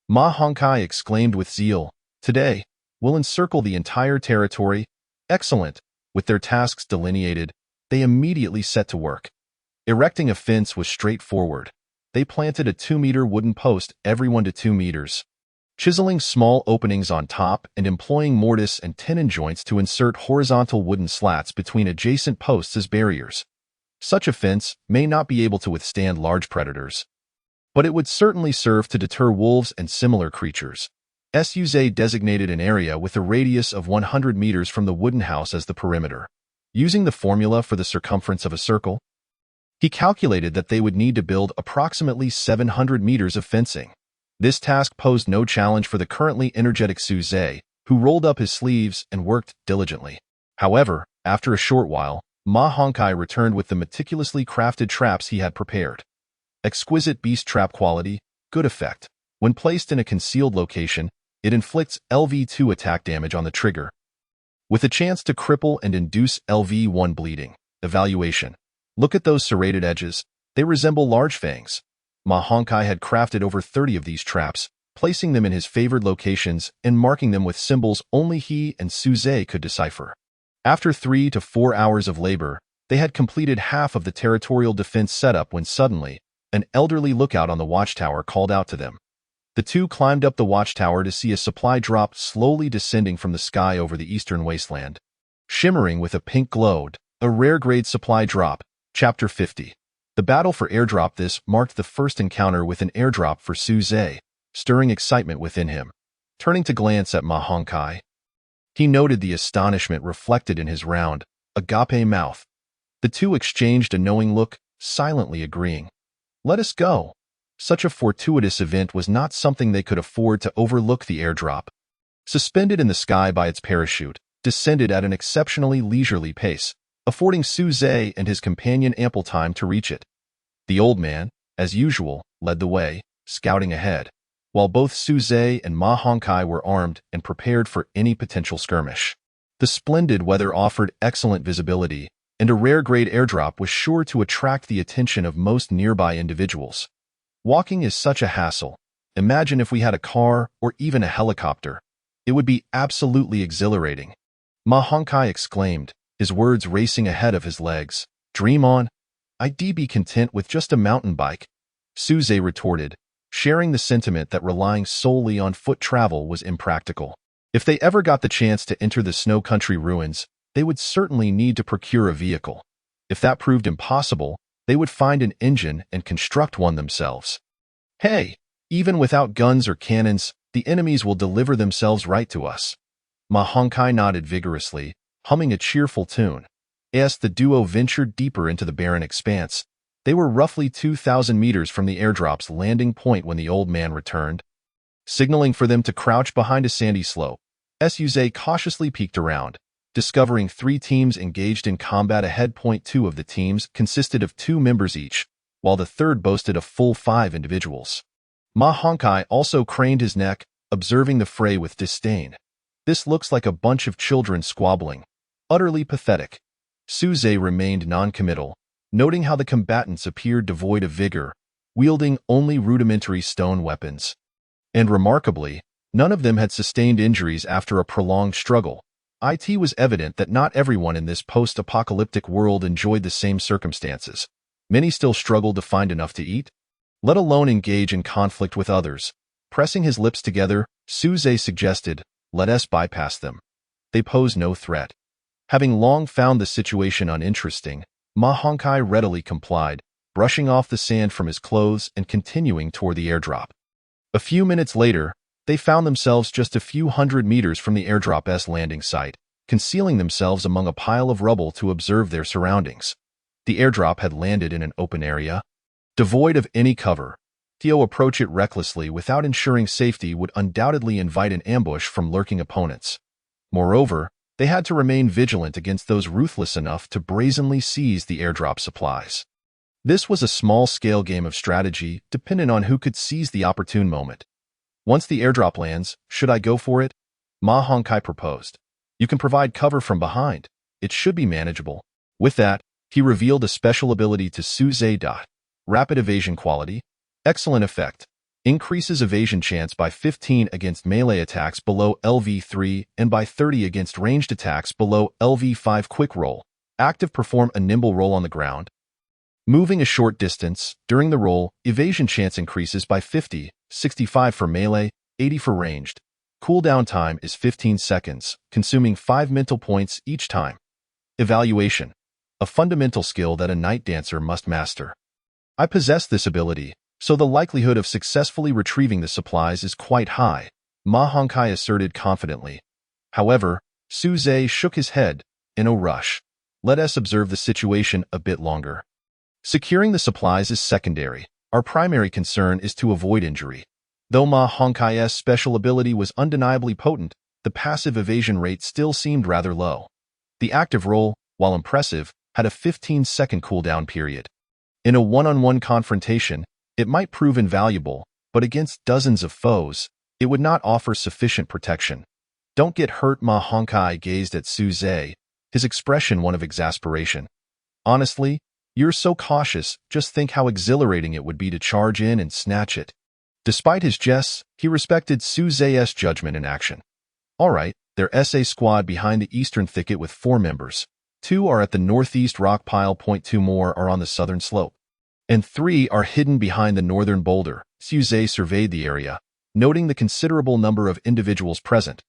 Ma Hongkai exclaimed with zeal. Today, we'll encircle the entire territory. Excellent. With their tasks delineated, they immediately set to work. Erecting a fence was straightforward. They planted a 2-meter wooden post every 1 to 2 meters, chiseling small openings on top and employing mortise and tenon joints to insert horizontal wooden slats between adjacent posts as barriers. Such a fence may not be able to withstand large predators, but it would certainly serve to deter wolves and similar creatures. Suze designated an area with a radius of 100 meters from the wooden house as the perimeter. Using the formula for the circumference of a circle, he calculated that they would need to build approximately 700 meters of fencing. This task posed no challenge for the currently energetic Suze, who rolled up his sleeves and worked diligently. However, after a short while, Ma Hongkai returned with the meticulously crafted traps he had prepared. Exquisite beast trap quality, good effect. When placed in a concealed location, it inflicts LV2 attack damage on the trigger, with a chance to cripple and induce LV1 bleeding. Evaluation. Look at those serrated edges. They resemble large fangs. Ma Hongkai had crafted over 30 of these traps, placing them in his favored locations and marking them with symbols only he and Suze could decipher. After 3 to 4 hours of labor, They had completed half of the territorial defense setup when suddenly, an elderly lookout on the watchtower called out to them. The two climbed up the watchtower to see a supply drop slowly descending from the sky over the eastern wasteland. Shimmering with a pink glow, a rare-grade supply drop. Chapter 50. The battle for airdrop. This marked the first encounter with an airdrop for Suze, stirring excitement within him. Turning to glance at Ma Hongkai, he noted the astonishment reflected in his round, agape mouth. The two exchanged a knowing look, silently agreeing. Let us go. Such a fortuitous event was not something they could afford to overlook. The airdrop, suspended in the sky by its parachute, descended at an exceptionally leisurely pace, affording Suze and his companion ample time to reach it. The old man, as usual, led the way, scouting ahead, while both Suze and Ma Hongkai were armed and prepared for any potential skirmish. The splendid weather offered excellent visibility, and a rare-grade airdrop was sure to attract the attention of most nearby individuals. Walking is such a hassle. Imagine if we had a car or even a helicopter. It would be absolutely exhilarating. Ma Hongkai exclaimed, his words racing ahead of his legs. Dream on. I'd be content with just a mountain bike. Suze retorted, sharing the sentiment that relying solely on foot travel was impractical. If they ever got the chance to enter the snow country ruins, they would certainly need to procure a vehicle. If that proved impossible, they would find an engine and construct one themselves. Hey, even without guns or cannons, the enemies will deliver themselves right to us. Ma Hongkai nodded vigorously, humming a cheerful tune. As the duo ventured deeper into the barren expanse, they were roughly 2,000 meters from the airdrop's landing point when the old man returned. Signaling for them to crouch behind a sandy slope, Suze cautiously peeked around, discovering 3 teams engaged in combat ahead. Point 2 of the teams consisted of 2 members each, while the third boasted a full 5 individuals. Ma Hongkai also craned his neck, observing the fray with disdain. This looks like a bunch of children squabbling. Utterly pathetic. Suze remained non-committal, noting how the combatants appeared devoid of vigor, wielding only rudimentary stone weapons. And remarkably, none of them had sustained injuries after a prolonged struggle. It was evident that not everyone in this post-apocalyptic world enjoyed the same circumstances. Many still struggled to find enough to eat, let alone engage in conflict with others. Pressing his lips together, Suze suggested, let us bypass them. They pose no threat. Having long found the situation uninteresting, Ma Hongkai readily complied, brushing off the sand from his clothes and continuing toward the airdrop. A few minutes later, they found themselves just a few hundred meters from the airdrop's landing site, concealing themselves among a pile of rubble to observe their surroundings. The airdrop had landed in an open area, devoid of any cover. To approach it recklessly without ensuring safety would undoubtedly invite an ambush from lurking opponents. Moreover, they had to remain vigilant against those ruthless enough to brazenly seize the airdrop supplies. This was a small-scale game of strategy dependent on who could seize the opportune moment. Once the airdrop lands, should I go for it? Ma Hongkai proposed. You can provide cover from behind. It should be manageable. With that, he revealed a special ability to Suze. Rapid evasion quality. Excellent effect. Increases evasion chance by 15 against melee attacks below LV3 and by 30 against ranged attacks below LV5. Quick roll. Active. Perform a nimble roll on the ground. Moving a short distance, during the roll, evasion chance increases by 50, 65 for melee, 80 for ranged. Cooldown time is 15 seconds, consuming 5 mental points each time. Evaluation. A fundamental skill that a night dancer must master. I possess this ability, so the likelihood of successfully retrieving the supplies is quite high, Ma Hongkai asserted confidently. However, Suze shook his head, in a rush. Let us observe the situation a bit longer. Securing the supplies is secondary. Our primary concern is to avoid injury. Though Ma Hongkai's special ability was undeniably potent, the passive evasion rate still seemed rather low. The active roll, while impressive, had a 15-second cooldown period. In a one-on-one confrontation, it might prove invaluable, but against dozens of foes, it would not offer sufficient protection. Don't get hurt. Ma Hongkai gazed at Suze, his expression one of exasperation. Honestly, you're so cautious, just think how exhilarating it would be to charge in and snatch it. Despite his jests, he respected Suze's judgment in action. All right, their SA squad behind the eastern thicket with 4 members. 2 are at the northeast rock pile. 2 more are on the southern slope, and 3 are hidden behind the northern boulder. Suze surveyed the area, noting the considerable number of individuals present.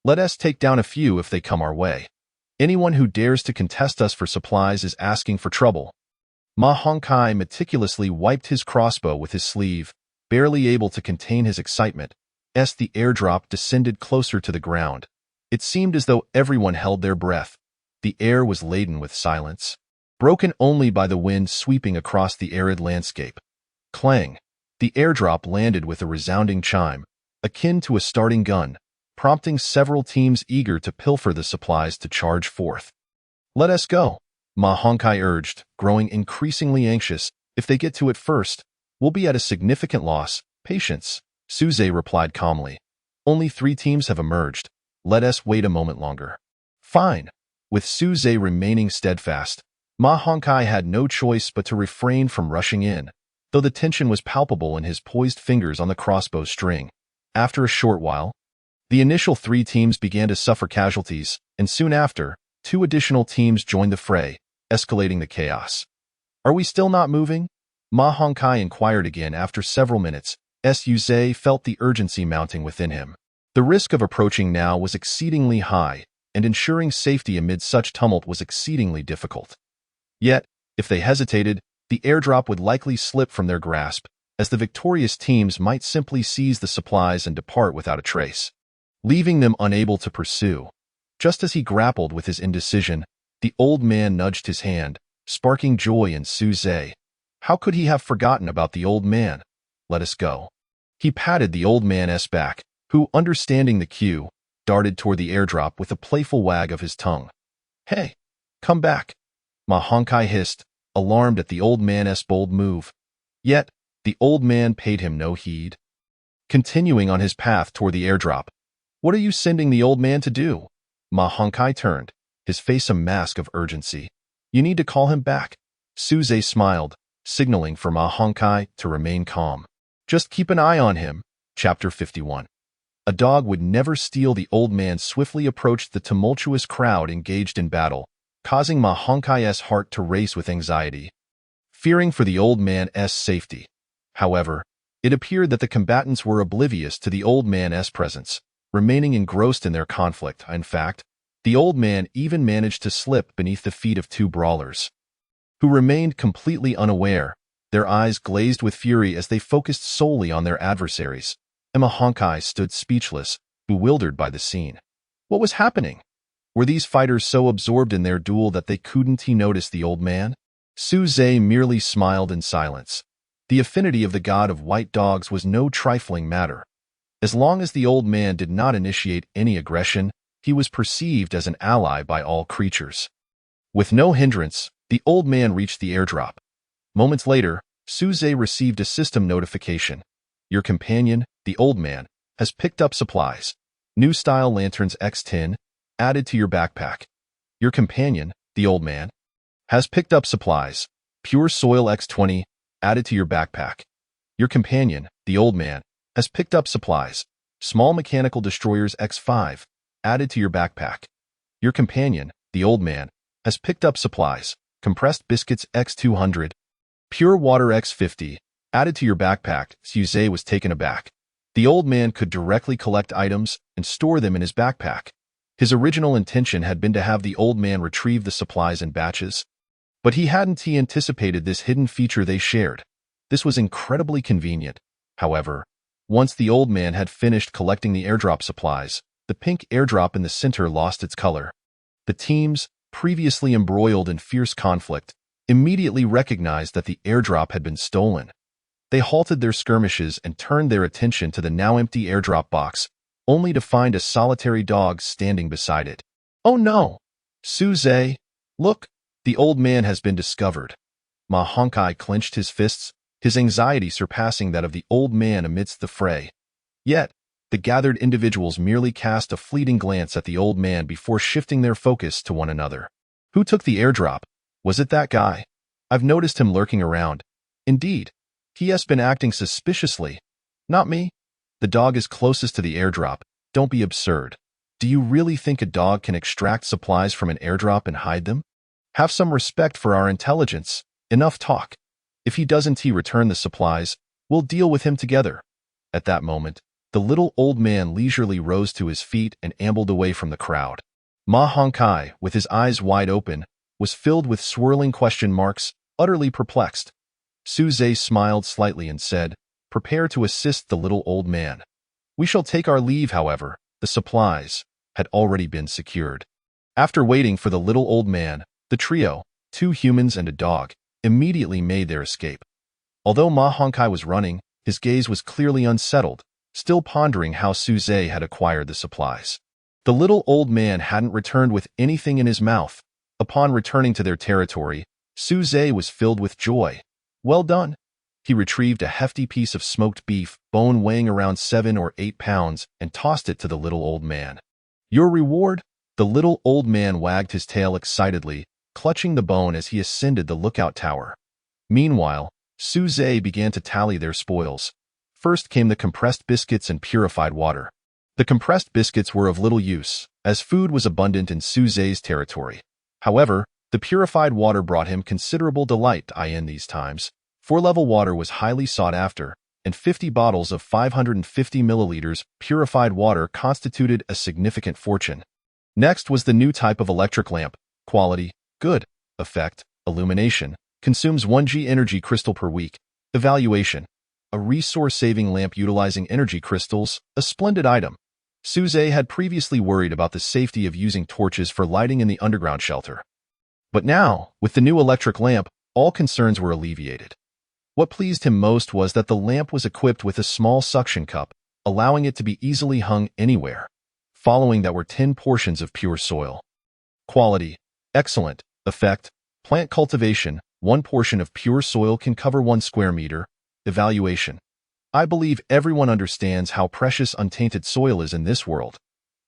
Let us take down a few if they come our way. Anyone who dares to contest us for supplies is asking for trouble. Ma Hongkai meticulously wiped his crossbow with his sleeve, barely able to contain his excitement, as the airdrop descended closer to the ground. It seemed as though everyone held their breath. The air was laden with silence, broken only by the wind sweeping across the arid landscape. Clang! The airdrop landed with a resounding chime, akin to a starting gun, prompting several teams eager to pilfer the supplies to charge forth. Let us go, Ma Hongkai urged, growing increasingly anxious. If they get to it first, we'll be at a significant loss. Patience, Suze replied calmly. Only 3 teams have emerged. Let us wait a moment longer. Fine. With Suze remaining steadfast, Ma Hongkai had no choice but to refrain from rushing in, though the tension was palpable in his poised fingers on the crossbow string. After a short while, the initial 3 teams began to suffer casualties, and soon after, 2 additional teams joined the fray, escalating the chaos. Are we still not moving? Ma Hongkai inquired again after several minutes. Suze felt the urgency mounting within him. The risk of approaching now was exceedingly high, and ensuring safety amid such tumult was exceedingly difficult. Yet, if they hesitated, the airdrop would likely slip from their grasp, as the victorious teams might simply seize the supplies and depart without a trace, leaving them unable to pursue. Just as he grappled with his indecision, the old man nudged his hand, sparking joy in Suze. How could he have forgotten about the old man? Let us go. He patted the old man's back, who, understanding the cue, darted toward the airdrop with a playful wag of his tongue. Hey, come back, Ma Hongkai hissed, alarmed at the old man's bold move. Yet, the old man paid him no heed. Continuing on his path toward the airdrop. What are you sending the old man to do? Ma Hongkai turned, his face a mask of urgency. You need to call him back. Suze smiled, signaling for Ma Hongkai to remain calm. Just keep an eye on him. Chapter 51. A dog would never steal. The old man swiftly approached the tumultuous crowd engaged in battle, causing Ma Hongkai's heart to race with anxiety, fearing for the old man's safety. However, it appeared that the combatants were oblivious to the old man's presence, remaining engrossed in their conflict. In fact, the old man even managed to slip beneath the feet of 2 brawlers, who remained completely unaware, their eyes glazed with fury as they focused solely on their adversaries. Ma Hongkai stood speechless, bewildered by the scene. What was happening? Were these fighters so absorbed in their duel that they couldn't notice the old man? Suze merely smiled in silence. The affinity of the god of white dogs was no trifling matter. As long as the old man did not initiate any aggression, he was perceived as an ally by all creatures. With no hindrance, the old man reached the airdrop. Moments later, Suze received a system notification. Your companion, the old man, has picked up supplies. New style lanterns X10, added to your backpack. Your companion, the old man, has picked up supplies. Pure soil X20, added to your backpack. Your companion, the old man, has picked up supplies. Small mechanical destroyers X5, added to your backpack. Your companion, the old man, has picked up supplies. Compressed biscuits X200, pure water X50, added to your backpack. Suze was taken aback. The old man could directly collect items and store them in his backpack. His original intention had been to have the old man retrieve the supplies in batches, but he hadn't anticipated this hidden feature they shared. This was incredibly convenient. However, once the old man had finished collecting the airdrop supplies, the pink airdrop in the center lost its color. The teams, previously embroiled in fierce conflict, immediately recognized that the airdrop had been stolen. They halted their skirmishes and turned their attention to the now empty airdrop box, only to find a solitary dog standing beside it. Oh no! Suze, look, the old man has been discovered. Ma Hongkai clenched his fists, his anxiety surpassing that of the old man amidst the fray. Yet, the gathered individuals merely cast a fleeting glance at the old man before shifting their focus to one another. Who took the airdrop? Was it that guy? I've noticed him lurking around. Indeed, he has been acting suspiciously. Not me. The dog is closest to the airdrop. Don't be absurd. Do you really think a dog can extract supplies from an airdrop and hide them? Have some respect for our intelligence. Enough talk. If he doesn't return the supplies, we'll deal with him together. At that moment, the little old man leisurely rose to his feet and ambled away from the crowd. Ma Hongkai, with his eyes wide open, was filled with swirling question marks, utterly perplexed. Su Zhe smiled slightly and said, "Prepare to assist the little old man. We shall take our leave, however." The supplies had already been secured. After waiting for the little old man, the trio, 2 humans and a dog, immediately made their escape. Although Ma Hongkai was running, his gaze was clearly unsettled, still pondering how Su Zhe had acquired the supplies. The little old man hadn't returned with anything in his mouth. Upon returning to their territory, Su Zhe was filled with joy. "Well done." He retrieved a hefty piece of smoked beef, bone weighing around 7 or 8 pounds, and tossed it to the little old man. "Your reward?" The little old man wagged his tail excitedly, clutching the bone as he ascended the lookout tower. Meanwhile, Su Zhe began to tally their spoils. First came the compressed biscuits and purified water. The compressed biscuits were of little use, as food was abundant in Su Zhe's territory. However, the purified water brought him considerable delight in these times. 4-level water was highly sought after, and 50 bottles of 550 milliliters purified water constituted a significant fortune. Next was the new type of electric lamp, quality, good, effect, illumination, consumes 1G energy crystal per week. Evaluation: a resource-saving lamp utilizing energy crystals, a splendid item. Su Zhe had previously worried about the safety of using torches for lighting in the underground shelter. But now, with the new electric lamp, all concerns were alleviated. What pleased him most was that the lamp was equipped with a small suction cup, allowing it to be easily hung anywhere. Following that were 10 portions of pure soil. Quality: excellent. Effect: plant cultivation, 1 portion of pure soil can cover 1 square meter. Evaluation: I believe everyone understands how precious untainted soil is in this world.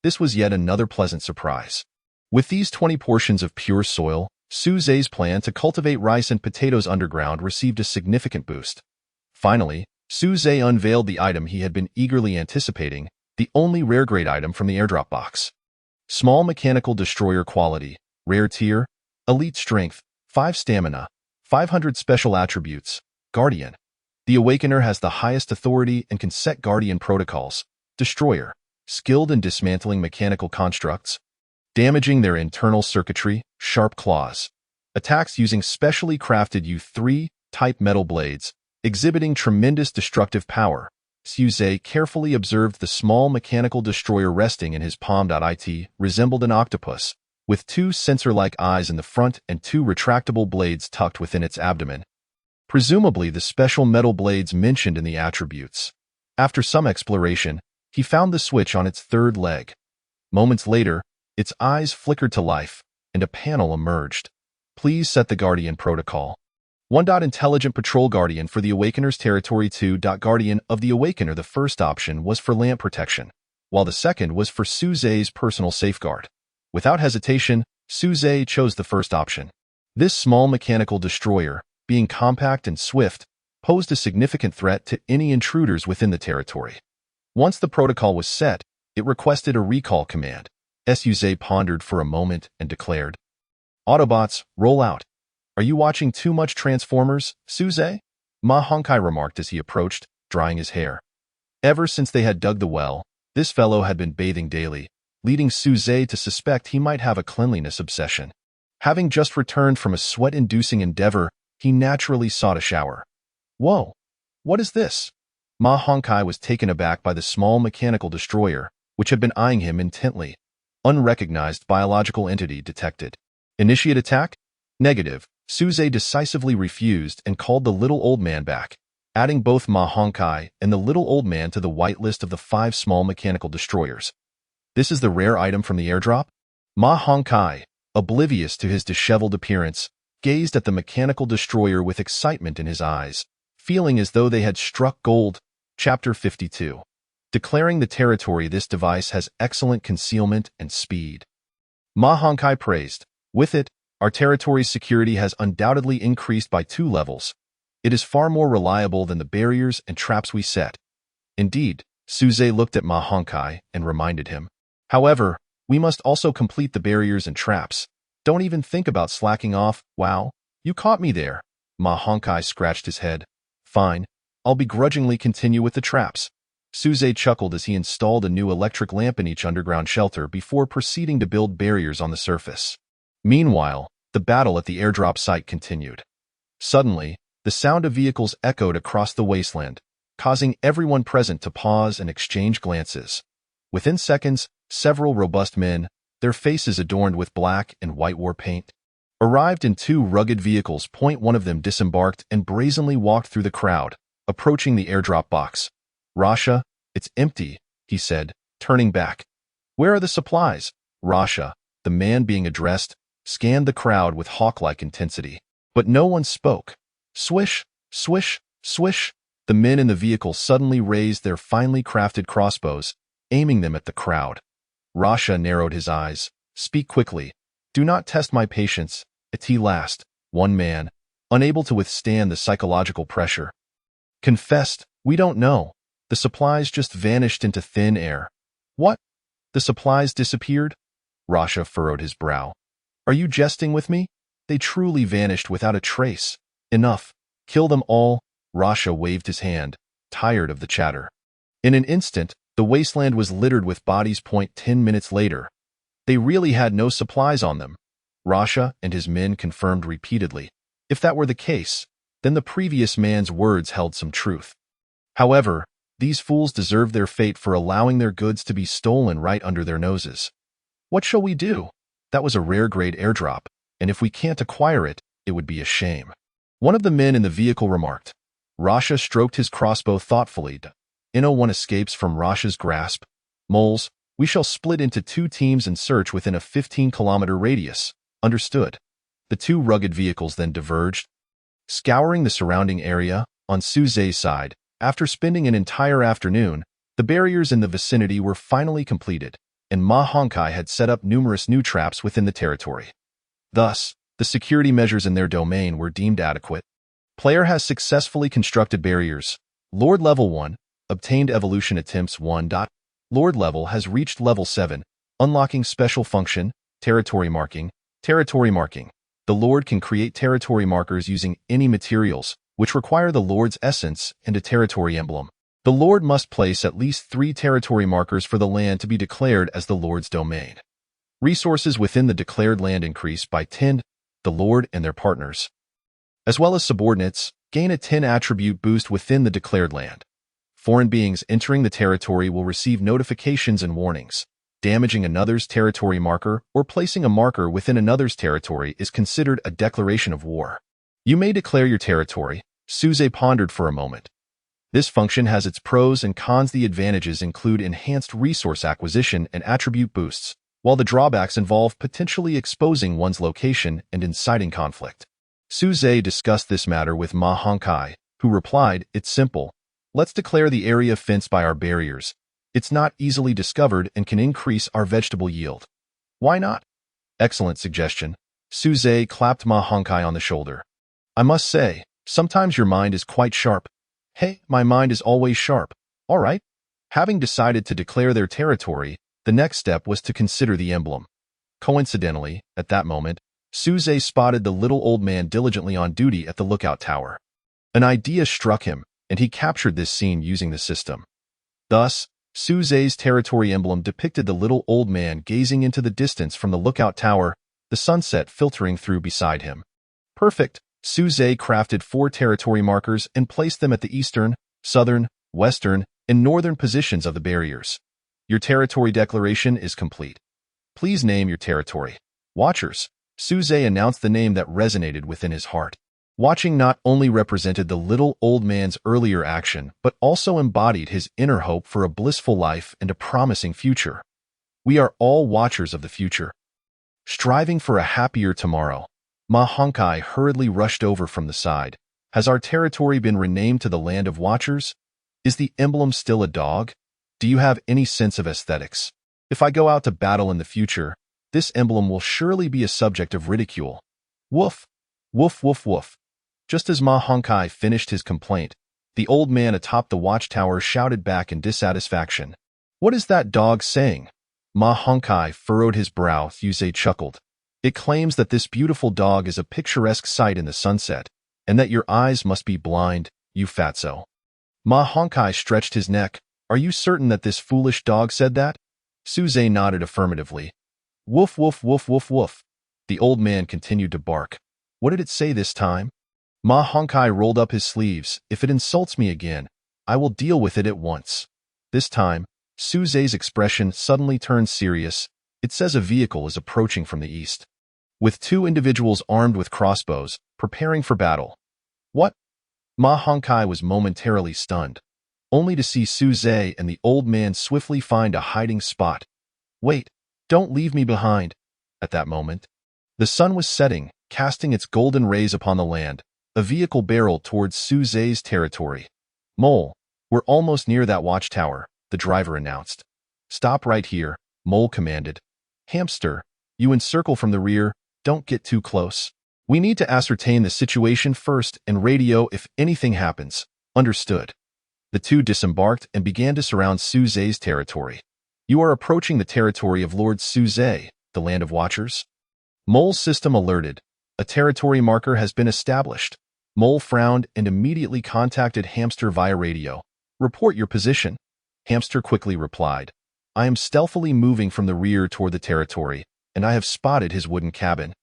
This was yet another pleasant surprise. With these 20 portions of pure soil, Su Zhe's plan to cultivate rice and potatoes underground received a significant boost. Finally, Su Zhe unveiled the item he had been eagerly anticipating, the only rare-grade item from the airdrop box. Small mechanical destroyer quality, rare tier, elite strength, 5 stamina, 500 special attributes, guardian. The Awakener has the highest authority and can set guardian protocols. Destroyer, skilled in dismantling mechanical constructs, damaging their internal circuitry, sharp claws. Attacks using specially crafted U3 type metal blades, exhibiting tremendous destructive power. Su Zhe carefully observed the small mechanical destroyer resting in his palm. It resembled an octopus, with 2 sensor-like eyes in the front and 2 retractable blades tucked within its abdomen. Presumably the special metal blades mentioned in the attributes. After some exploration, he found the switch on its 3rd leg. Moments later, its eyes flickered to life, and a panel emerged. Please set the Guardian protocol. 1. Intelligent Patrol Guardian for the Awakener's territory. 2. Guardian of the Awakener. The first option was for lamp protection, while the second was for Su Zhe's personal safeguard. Without hesitation, Su Zhe chose the first option. This small mechanical destroyer, being compact and swift, posed a significant threat to any intruders within the territory. Once the protocol was set, it requested a recall command. Su Zhe pondered for a moment and declared, "Autobots, roll out." "Are you watching too much Transformers, Su Zhe?" Ma Hongkai remarked as he approached, drying his hair. Ever since they had dug the well, this fellow had been bathing daily, leading Su Zhe to suspect he might have a cleanliness obsession. Having just returned from a sweat-inducing endeavor, he naturally sought a shower. "Whoa! What is this?" Ma Hongkai was taken aback by the small mechanical destroyer, which had been eyeing him intently. Unrecognized biological entity detected. Initiate attack? Negative. Su Zhe decisively refused and called the little old man back, adding both Ma Hongkai and the little old man to the white list of the 5 small mechanical destroyers. "This is the rare item from the airdrop?" Ma Hongkai, oblivious to his disheveled appearance, gazed at the mechanical destroyer with excitement in his eyes, feeling as though they had struck gold. Chapter 52. Declaring the territory. This device has excellent concealment and speed. Ma Hongkai praised. With it, our territory's security has undoubtedly increased by 2 levels. It is far more reliable than the barriers and traps we set. Indeed, Su Zhe looked at Ma Hongkai and reminded him. However, we must also complete the barriers and traps. Don't even think about slacking off. Wow, you caught me there. Ma Honkai scratched his head. Fine, I'll begrudgingly continue with the traps. Suze chuckled as he installed a new electric lamp in each underground shelter before proceeding to build barriers on the surface. Meanwhile, the battle at the airdrop site continued. Suddenly, the sound of vehicles echoed across the wasteland, causing everyone present to pause and exchange glances. Within seconds, several robust men, their faces adorned with black and white war paint, arrived in two rugged vehicles. One of them disembarked and brazenly walked through the crowd, approaching the airdrop box. Rasha, it's empty, he said, turning back. Where are the supplies? Rasha, the man being addressed, scanned the crowd with hawk-like intensity. But no one spoke. Swish, swish, swish. The men in the vehicle suddenly raised their finely crafted crossbows, aiming them at the crowd. Rasha narrowed his eyes. Speak quickly. Do not test my patience. At last, one man, unable to withstand the psychological pressure, confessed, we don't know. The supplies just vanished into thin air. What? The supplies disappeared? Rasha furrowed his brow. Are you jesting with me? They truly vanished without a trace. Enough. Kill them all. Rasha waved his hand, tired of the chatter. In an instant, the wasteland was littered with bodies. 10 minutes later, they really had no supplies on them. Rasha and his men confirmed repeatedly. If that were the case, then the previous man's words held some truth. However, these fools deserved their fate for allowing their goods to be stolen right under their noses. What shall we do? That was a rare-grade airdrop, and if we can't acquire it, it would be a shame. One of the men in the vehicle remarked. Rasha stroked his crossbow thoughtfully. One escapes from Rasha's grasp. Moles, we shall split into 2 teams and search within a 15-kilometer radius. Understood. The 2 rugged vehicles then diverged, scouring the surrounding area. On Suze's side, after spending an entire afternoon, the barriers in the vicinity were finally completed, and Ma Honkai had set up numerous new traps within the territory. Thus, the security measures in their domain were deemed adequate. Player has successfully constructed barriers. Lord Level 1, obtained evolution attempts 1. Lord level has reached level 7, unlocking special function, territory marking. Territory marking. The Lord can create territory markers using any materials, which require the Lord's essence and a territory emblem. The Lord must place at least 3 territory markers for the land to be declared as the Lord's domain. Resources within the declared land increase by 10, the Lord and their partners, as well as subordinates, gain a 10 attribute boost within the declared land. Foreign beings entering the territory will receive notifications and warnings. Damaging another's territory marker or placing a marker within another's territory is considered a declaration of war. You may declare your territory. Suze pondered for a moment. This function has its pros and cons. The advantages include enhanced resource acquisition and attribute boosts, while the drawbacks involve potentially exposing one's location and inciting conflict. Suze discussed this matter with Ma Honkai, who replied, "It's simple. Let's declare the area fenced by our barriers. It's not easily discovered and can increase our vegetable yield." "Why not?" "Excellent suggestion." Suze clapped Ma Honkai on the shoulder. "I must say, sometimes your mind is quite sharp." "Hey, my mind is always sharp." "All right." Having decided to declare their territory, the next step was to consider the emblem. Coincidentally, at that moment, Suze spotted the little old man diligently on duty at the lookout tower. An idea struck him, and he captured this scene using the system. Thus, Suze's territory emblem depicted the little old man gazing into the distance from the lookout tower, the sunset filtering through beside him. Perfect. Suze crafted 4 territory markers and placed them at the eastern, southern, western, and northern positions of the barriers. Your territory declaration is complete. Please name your territory. Watchers. Suze announced the name that resonated within his heart. Watching not only represented the little old man's earlier action, but also embodied his inner hope for a blissful life and a promising future. We are all watchers of the future, striving for a happier tomorrow. Ma Honkai hurriedly rushed over from the side. Has our territory been renamed to the Land of Watchers? Is the emblem still a dog? Do you have any sense of aesthetics? If I go out to battle in the future, this emblem will surely be a subject of ridicule. Woof, woof, woof, woof. Just as Ma Honkai finished his complaint, the old man atop the watchtower shouted back in dissatisfaction. "What is that dog saying?" Ma Honkai furrowed his brow. Suze chuckled. It claims that this beautiful dog is a picturesque sight in the sunset, and that your eyes must be blind, you fatso. Ma Honkai stretched his neck. Are you certain that this foolish dog said that? Suze nodded affirmatively. Woof, woof, woof, woof, woof. The old man continued to bark. What did it say this time? Ma Honkai rolled up his sleeves. If it insults me again, I will deal with it at once. This time, Suze's expression suddenly turned serious. It says a vehicle is approaching from the east, with two individuals armed with crossbows, preparing for battle. What? Ma Honkai was momentarily stunned, only to see Suze and the old man swiftly find a hiding spot. Wait, don't leave me behind. At that moment, the sun was setting, casting its golden rays upon the land. A vehicle barreled towards Suze's territory. Mole, we're almost near that watchtower, the driver announced. Stop right here, Mole commanded. Hamster, you encircle from the rear, don't get too close. We need to ascertain the situation first and radio if anything happens. Understood. The two disembarked and began to surround Suze's territory. You are approaching the territory of Lord Suze, the Land of Watchers. Mole's system alerted. A territory marker has been established. Mole frowned and immediately contacted Hamster via radio. Report your position. Hamster quickly replied. I am stealthily moving from the rear toward the territory, and I have spotted his wooden cabin.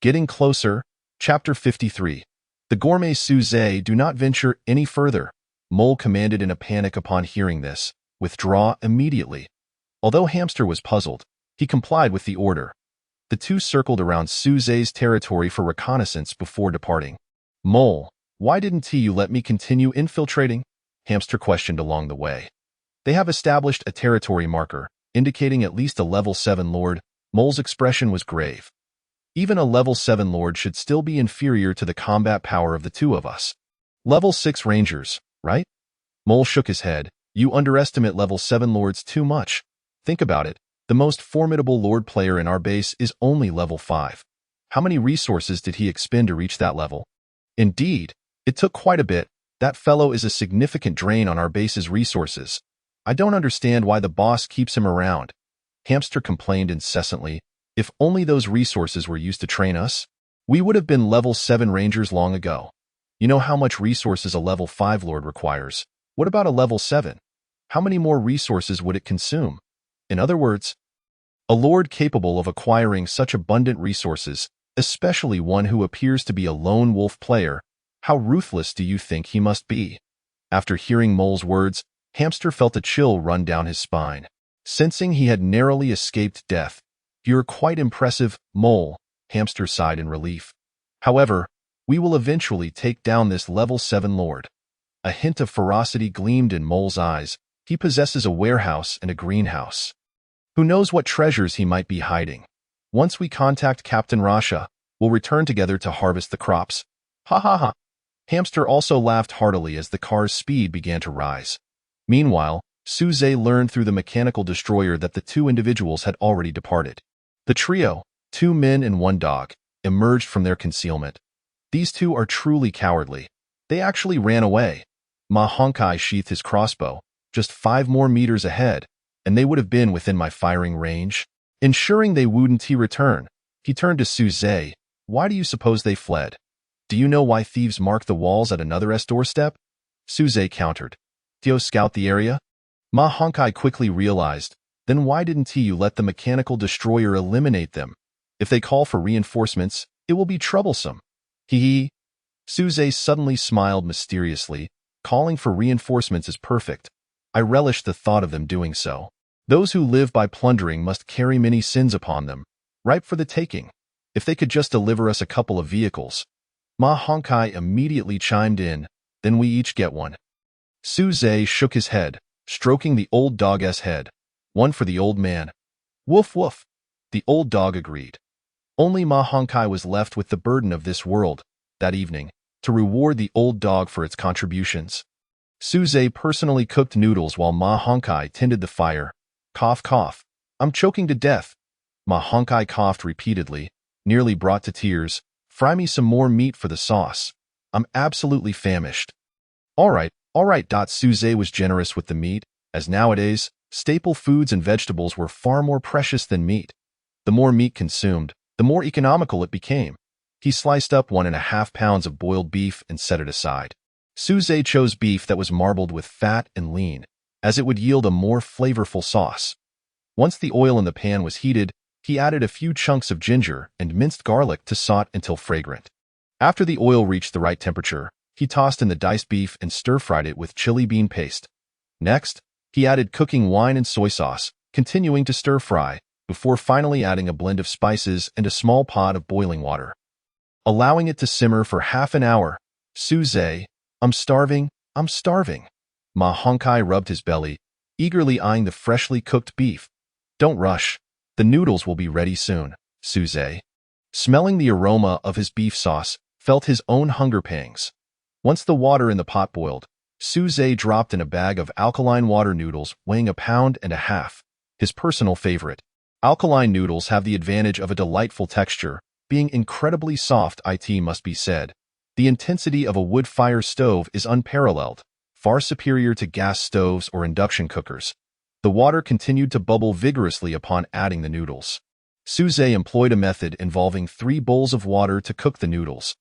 Getting closer. Chapter 53. The gourmet Suze, do not venture any further. Mole commanded in a panic upon hearing this. Withdraw immediately. Although Hamster was puzzled, he complied with the order. The two circled around Suze's territory for reconnaissance before departing. Mole, why didn't you let me continue infiltrating? Hamster questioned along the way. They have established a territory marker, indicating at least a level 7 lord. Mole's expression was grave. Even a level 7 lord should still be inferior to the combat power of the two of us. Level 6 rangers, right? Mole shook his head. You underestimate level 7 lords too much. Think about it. The most formidable lord player in our base is only level 5. How many resources did he expend to reach that level? Indeed, it took quite a bit. That fellow is a significant drain on our base's resources. I don't understand why the boss keeps him around. Hamster complained incessantly. If only those resources were used to train us, we would have been level 7 rangers long ago. You know how much resources a level 5 lord requires. What about a level 7? How many more resources would it consume? In other words, a lord capable of acquiring such abundant resources, especially one who appears to be a lone wolf player, how ruthless do you think he must be? After hearing Mole's words, Hamster felt a chill run down his spine. Sensing he had narrowly escaped death, You're quite impressive, Mole, Hamster sighed in relief. However, we will eventually take down this level 7 lord. A hint of ferocity gleamed in Mole's eyes. He possesses a warehouse and a greenhouse. Who knows what treasures he might be hiding? Once we contact Captain Rasha, we'll return together to harvest the crops. Ha ha ha. Hamster also laughed heartily as the car's speed began to rise. Meanwhile, Suze learned through the mechanical destroyer that the two individuals had already departed. The trio, 2 men and 1 dog, emerged from their concealment. These two are truly cowardly. They actually ran away. Ma Honkai sheathed his crossbow, just 5 more meters ahead, and they would have been within my firing range. Ensuring they wouldn't return, he turned to Suze. Why do you suppose they fled? Do you know why thieves mark the walls at another's doorstep? Suze countered. Do scout the area? Ma Honkai quickly realized. Then why didn't you let the mechanical destroyer eliminate them? If they call for reinforcements, it will be troublesome. Hee hee. Suze suddenly smiled mysteriously. Calling for reinforcements is perfect. I relish the thought of them doing so. Those who live by plundering must carry many sins upon them, ripe for the taking. If they could just deliver us a couple of vehicles. Ma Honkai immediately chimed in. Then we each get one. Suze shook his head, stroking the old dog's head. One for the old man. Woof woof. The old dog agreed. Only Ma Honkai was left with the burden of this world, that evening, to reward the old dog for its contributions. Suze personally cooked noodles while Ma Honkai tended the fire. Cough cough. I'm choking to death. Ma Honkai coughed repeatedly, nearly brought to tears. Fry me some more meat for the sauce. I'm absolutely famished. All right. Suze was generous with the meat, as nowadays, staple foods and vegetables were far more precious than meat. The more meat consumed, the more economical it became. He sliced up 1.5 pounds of boiled beef and set it aside. Suze chose beef that was marbled with fat and lean, as it would yield a more flavorful sauce. Once the oil in the pan was heated, he added a few chunks of ginger and minced garlic to saute until fragrant. After the oil reached the right temperature, he tossed in the diced beef and stir-fried it with chili bean paste. Next, he added cooking wine and soy sauce, continuing to stir-fry, before finally adding a blend of spices and a small pot of boiling water. Allowing it to simmer for half an hour. Suze, I'm starving. Ma Hongkai rubbed his belly, eagerly eyeing the freshly cooked beef. Don't rush. The noodles will be ready soon, Suze. Smelling the aroma of his beef sauce, felt his own hunger pangs. Once the water in the pot boiled, Suze dropped in a bag of alkaline water noodles weighing 1.5 pounds, his personal favorite. Alkaline noodles have the advantage of a delightful texture, being incredibly soft, it must be said. The intensity of a wood fire stove is unparalleled, far superior to gas stoves or induction cookers. The water continued to bubble vigorously upon adding the noodles. Suze employed a method involving 3 bowls of water to cook the noodles.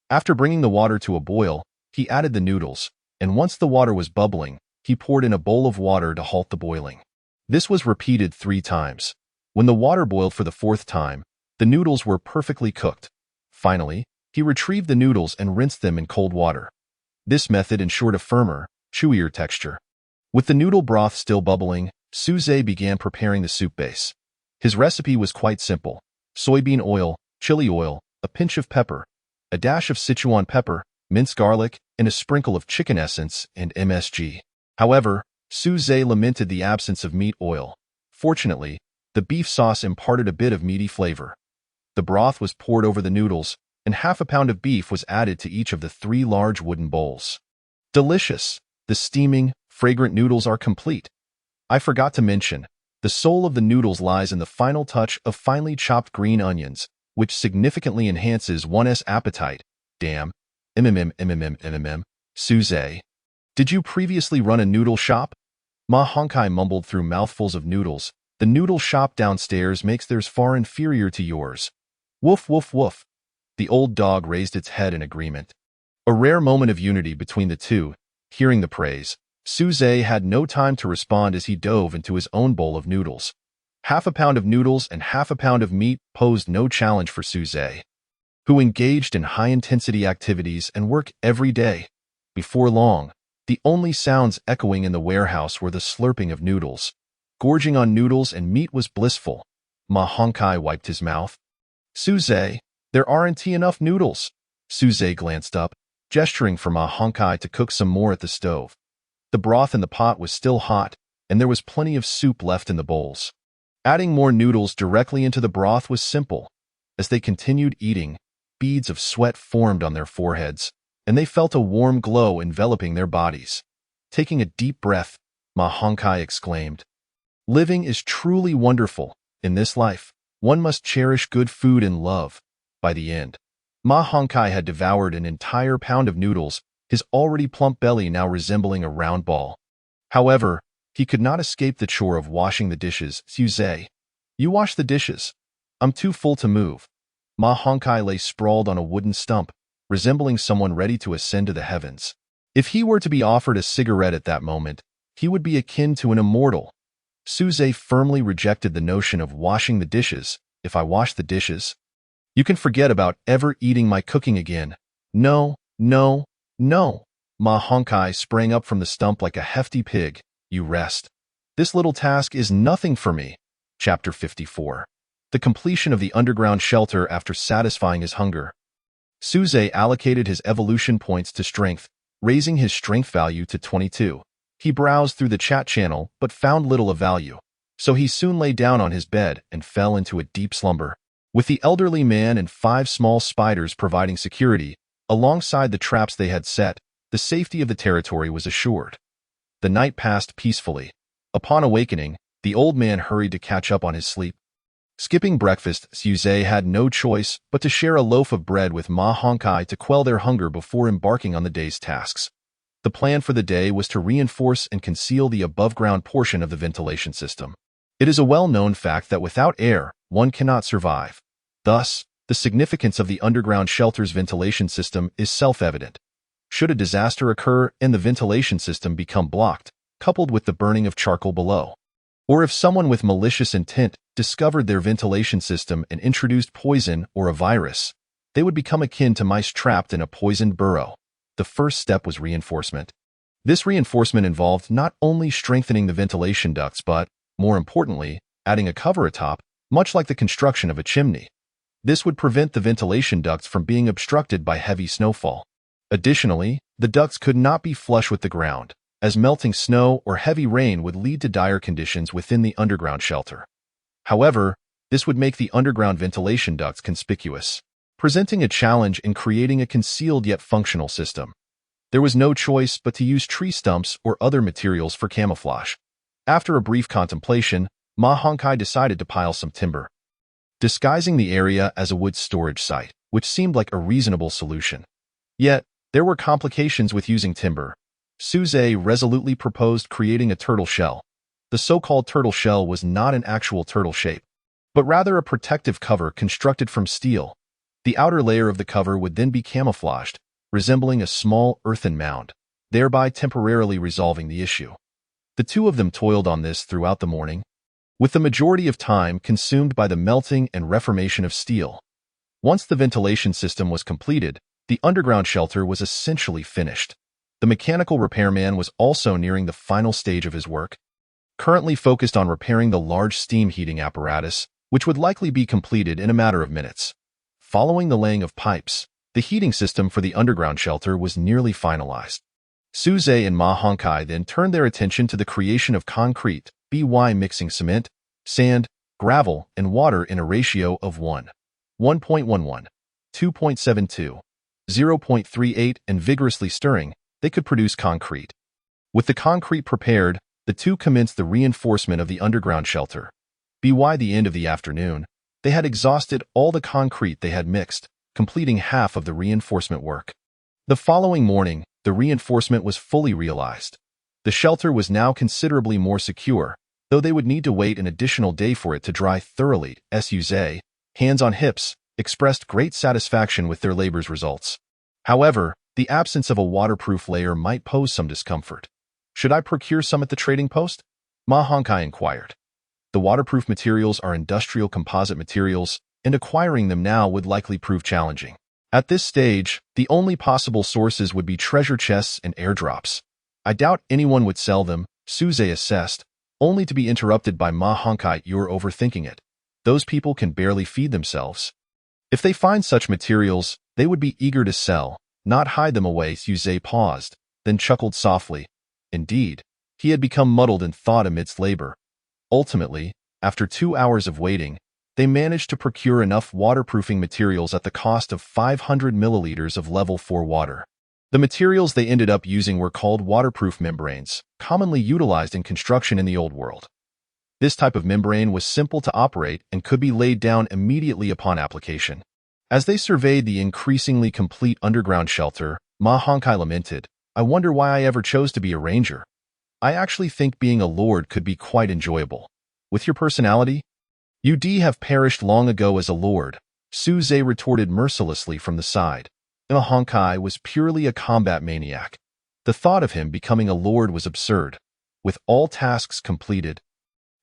After bringing the water to a boil, he added the noodles, and once the water was bubbling, he poured in a bowl of water to halt the boiling. This was repeated 3 times. When the water boiled for the 4th time, the noodles were perfectly cooked. Finally, he retrieved the noodles and rinsed them in cold water. This method ensured a firmer, chewier texture. With the noodle broth still bubbling, Suze began preparing the soup base. His recipe was quite simple: soybean oil, chili oil, a pinch of pepper, a dash of Sichuan pepper, minced garlic, and a sprinkle of chicken essence and MSG. However, Suze lamented the absence of meat oil. Fortunately, the beef sauce imparted a bit of meaty flavor. The broth was poured over the noodles, and 1/2 pound of beef was added to each of the 3 large wooden bowls. Delicious! The steaming, fragrant noodles are complete. I forgot to mention, the soul of the noodles lies in the final touch of finely chopped green onions, which significantly enhances one's appetite. Damn. Suze. Did you previously run a noodle shop? Ma Hongkai mumbled through mouthfuls of noodles. The noodle shop downstairs makes theirs far inferior to yours. Woof, woof, woof. The old dog raised its head in agreement. A rare moment of unity between the two. Hearing the praise, Suze had no time to respond as he dove into his own bowl of noodles. 1/2 pound of noodles and 1/2 pound of meat posed no challenge for Suze, who engaged in high-intensity activities and work every day. Before long, the only sounds echoing in the warehouse were the slurping of noodles. Gorging on noodles and meat was blissful. Ma Hongkai wiped his mouth. Suze, there aren't enough noodles. Suze glanced up, gesturing for Ma Hongkai to cook some more at the stove. The broth in the pot was still hot, and there was plenty of soup left in the bowls. Adding more noodles directly into the broth was simple. As they continued eating, beads of sweat formed on their foreheads, and they felt a warm glow enveloping their bodies. Taking a deep breath, Ma Hongkai exclaimed, "Living is truly wonderful. In this life, one must cherish good food and love." By the end, Ma Hongkai had devoured an entire pound of noodles, his already plump belly now resembling a round ball. However, he could not escape the chore of washing the dishes. Suze, you wash the dishes. I'm too full to move. Ma Hongkai lay sprawled on a wooden stump, resembling someone ready to ascend to the heavens. If he were to be offered a cigarette at that moment, he would be akin to an immortal. Suze firmly rejected the notion of washing the dishes. If I wash the dishes, you can forget about ever eating my cooking again. No, no, no. Ma Hongkai sprang up from the stump like a hefty pig. You rest. This little task is nothing for me. Chapter 54. The completion of the underground shelter after satisfying his hunger. Suze allocated his evolution points to strength, raising his strength value to 22. He browsed through the chat channel but found little of value, so he soon lay down on his bed and fell into a deep slumber. With the elderly man and 5 small spiders providing security, alongside the traps they had set, the safety of the territory was assured. The night passed peacefully. Upon awakening, the old man hurried to catch up on his sleep. Skipping breakfast, Suze had no choice but to share a loaf of bread with Ma Hongkai to quell their hunger before embarking on the day's tasks. The plan for the day was to reinforce and conceal the above-ground portion of the ventilation system. It is a well-known fact that without air, one cannot survive. Thus, the significance of the underground shelter's ventilation system is self-evident. Should a disaster occur and the ventilation system become blocked, coupled with the burning of charcoal below, or if someone with malicious intent discovered their ventilation system and introduced poison or a virus, they would become akin to mice trapped in a poisoned burrow. The first step was reinforcement. This reinforcement involved not only strengthening the ventilation ducts but, more importantly, adding a cover atop, much like the construction of a chimney. This would prevent the ventilation ducts from being obstructed by heavy snowfall. Additionally, the ducts could not be flush with the ground, as melting snow or heavy rain would lead to dire conditions within the underground shelter. However, this would make the underground ventilation ducts conspicuous, presenting a challenge in creating a concealed yet functional system. There was no choice but to use tree stumps or other materials for camouflage. After a brief contemplation, Ma Hongkai decided to pile some timber, disguising the area as a wood storage site, which seemed like a reasonable solution. Yet, there were complications with using timber. Suze resolutely proposed creating a turtle shell. The so-called turtle shell was not an actual turtle shape, but rather a protective cover constructed from steel. The outer layer of the cover would then be camouflaged, resembling a small earthen mound, thereby temporarily resolving the issue. The two of them toiled on this throughout the morning, with the majority of time consumed by the melting and reformation of steel. Once the ventilation system was completed, the underground shelter was essentially finished. The mechanical repairman was also nearing the final stage of his work, currently focused on repairing the large steam heating apparatus, which would likely be completed in a matter of minutes. Following the laying of pipes, the heating system for the underground shelter was nearly finalized. Suze and Ma Hongkai then turned their attention to the creation of concrete, by mixing cement, sand, gravel, and water in a ratio of 1:1.11, 2.72, 0.38, and vigorously stirring, they could produce concrete. With the concrete prepared, the two commenced the reinforcement of the underground shelter. By the end of the afternoon, they had exhausted all the concrete they had mixed, completing half of the reinforcement work. The following morning, the reinforcement was fully realized. The shelter was now considerably more secure, though they would need to wait an additional day for it to dry thoroughly. Suze, hands on hips, expressed great satisfaction with their labor's results. However, the absence of a waterproof layer might pose some discomfort. Should I procure some at the trading post? Ma Hongkai inquired. The waterproof materials are industrial composite materials, and acquiring them now would likely prove challenging. At this stage, the only possible sources would be treasure chests and airdrops. I doubt anyone would sell them, Suze assessed, only to be interrupted by Ma Hongkai. You're overthinking it. Those people can barely feed themselves. If they find such materials, they would be eager to sell, not hide them away. Suze paused, then chuckled softly. Indeed, he had become muddled in thought amidst labor. Ultimately, after 2 hours of waiting, they managed to procure enough waterproofing materials at the cost of 500 milliliters of level 4 water. The materials they ended up using were called waterproof membranes, commonly utilized in construction in the Old World. This type of membrane was simple to operate and could be laid down immediately upon application. As they surveyed the increasingly complete underground shelter, Ma Hongkai lamented, I wonder why I ever chose to be a ranger. I actually think being a lord could be quite enjoyable. With your personality, you'd have perished long ago as a lord, Suze retorted mercilessly from the side. Ma Hongkai was purely a combat maniac. The thought of him becoming a lord was absurd. With all tasks completed,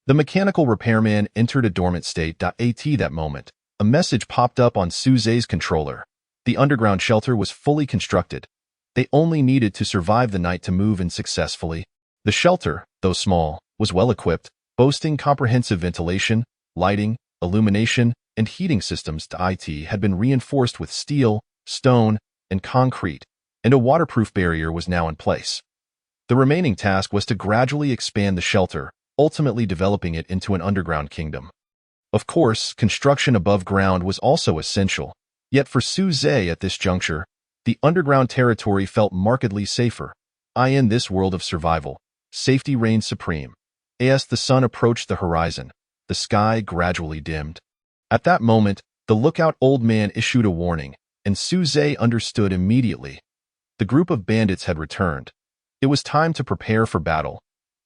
the mechanical repairman entered a dormant state. At that moment, a message popped up on Suze's controller. The underground shelter was fully constructed. They only needed to survive the night to move in successfully. The shelter, though small, was well equipped, boasting comprehensive ventilation, lighting, illumination, and heating systems. It had been reinforced with steel, stone, and concrete, and a waterproof barrier was now in place. The remaining task was to gradually expand the shelter, ultimately developing it into an underground kingdom. Of course, construction above ground was also essential, yet for Suze at this juncture, the underground territory felt markedly safer. In this world of survival, safety reigned supreme. As the sun approached the horizon, the sky gradually dimmed. At that moment, the lookout old man issued a warning, and Suze understood immediately. The group of bandits had returned. It was time to prepare for battle.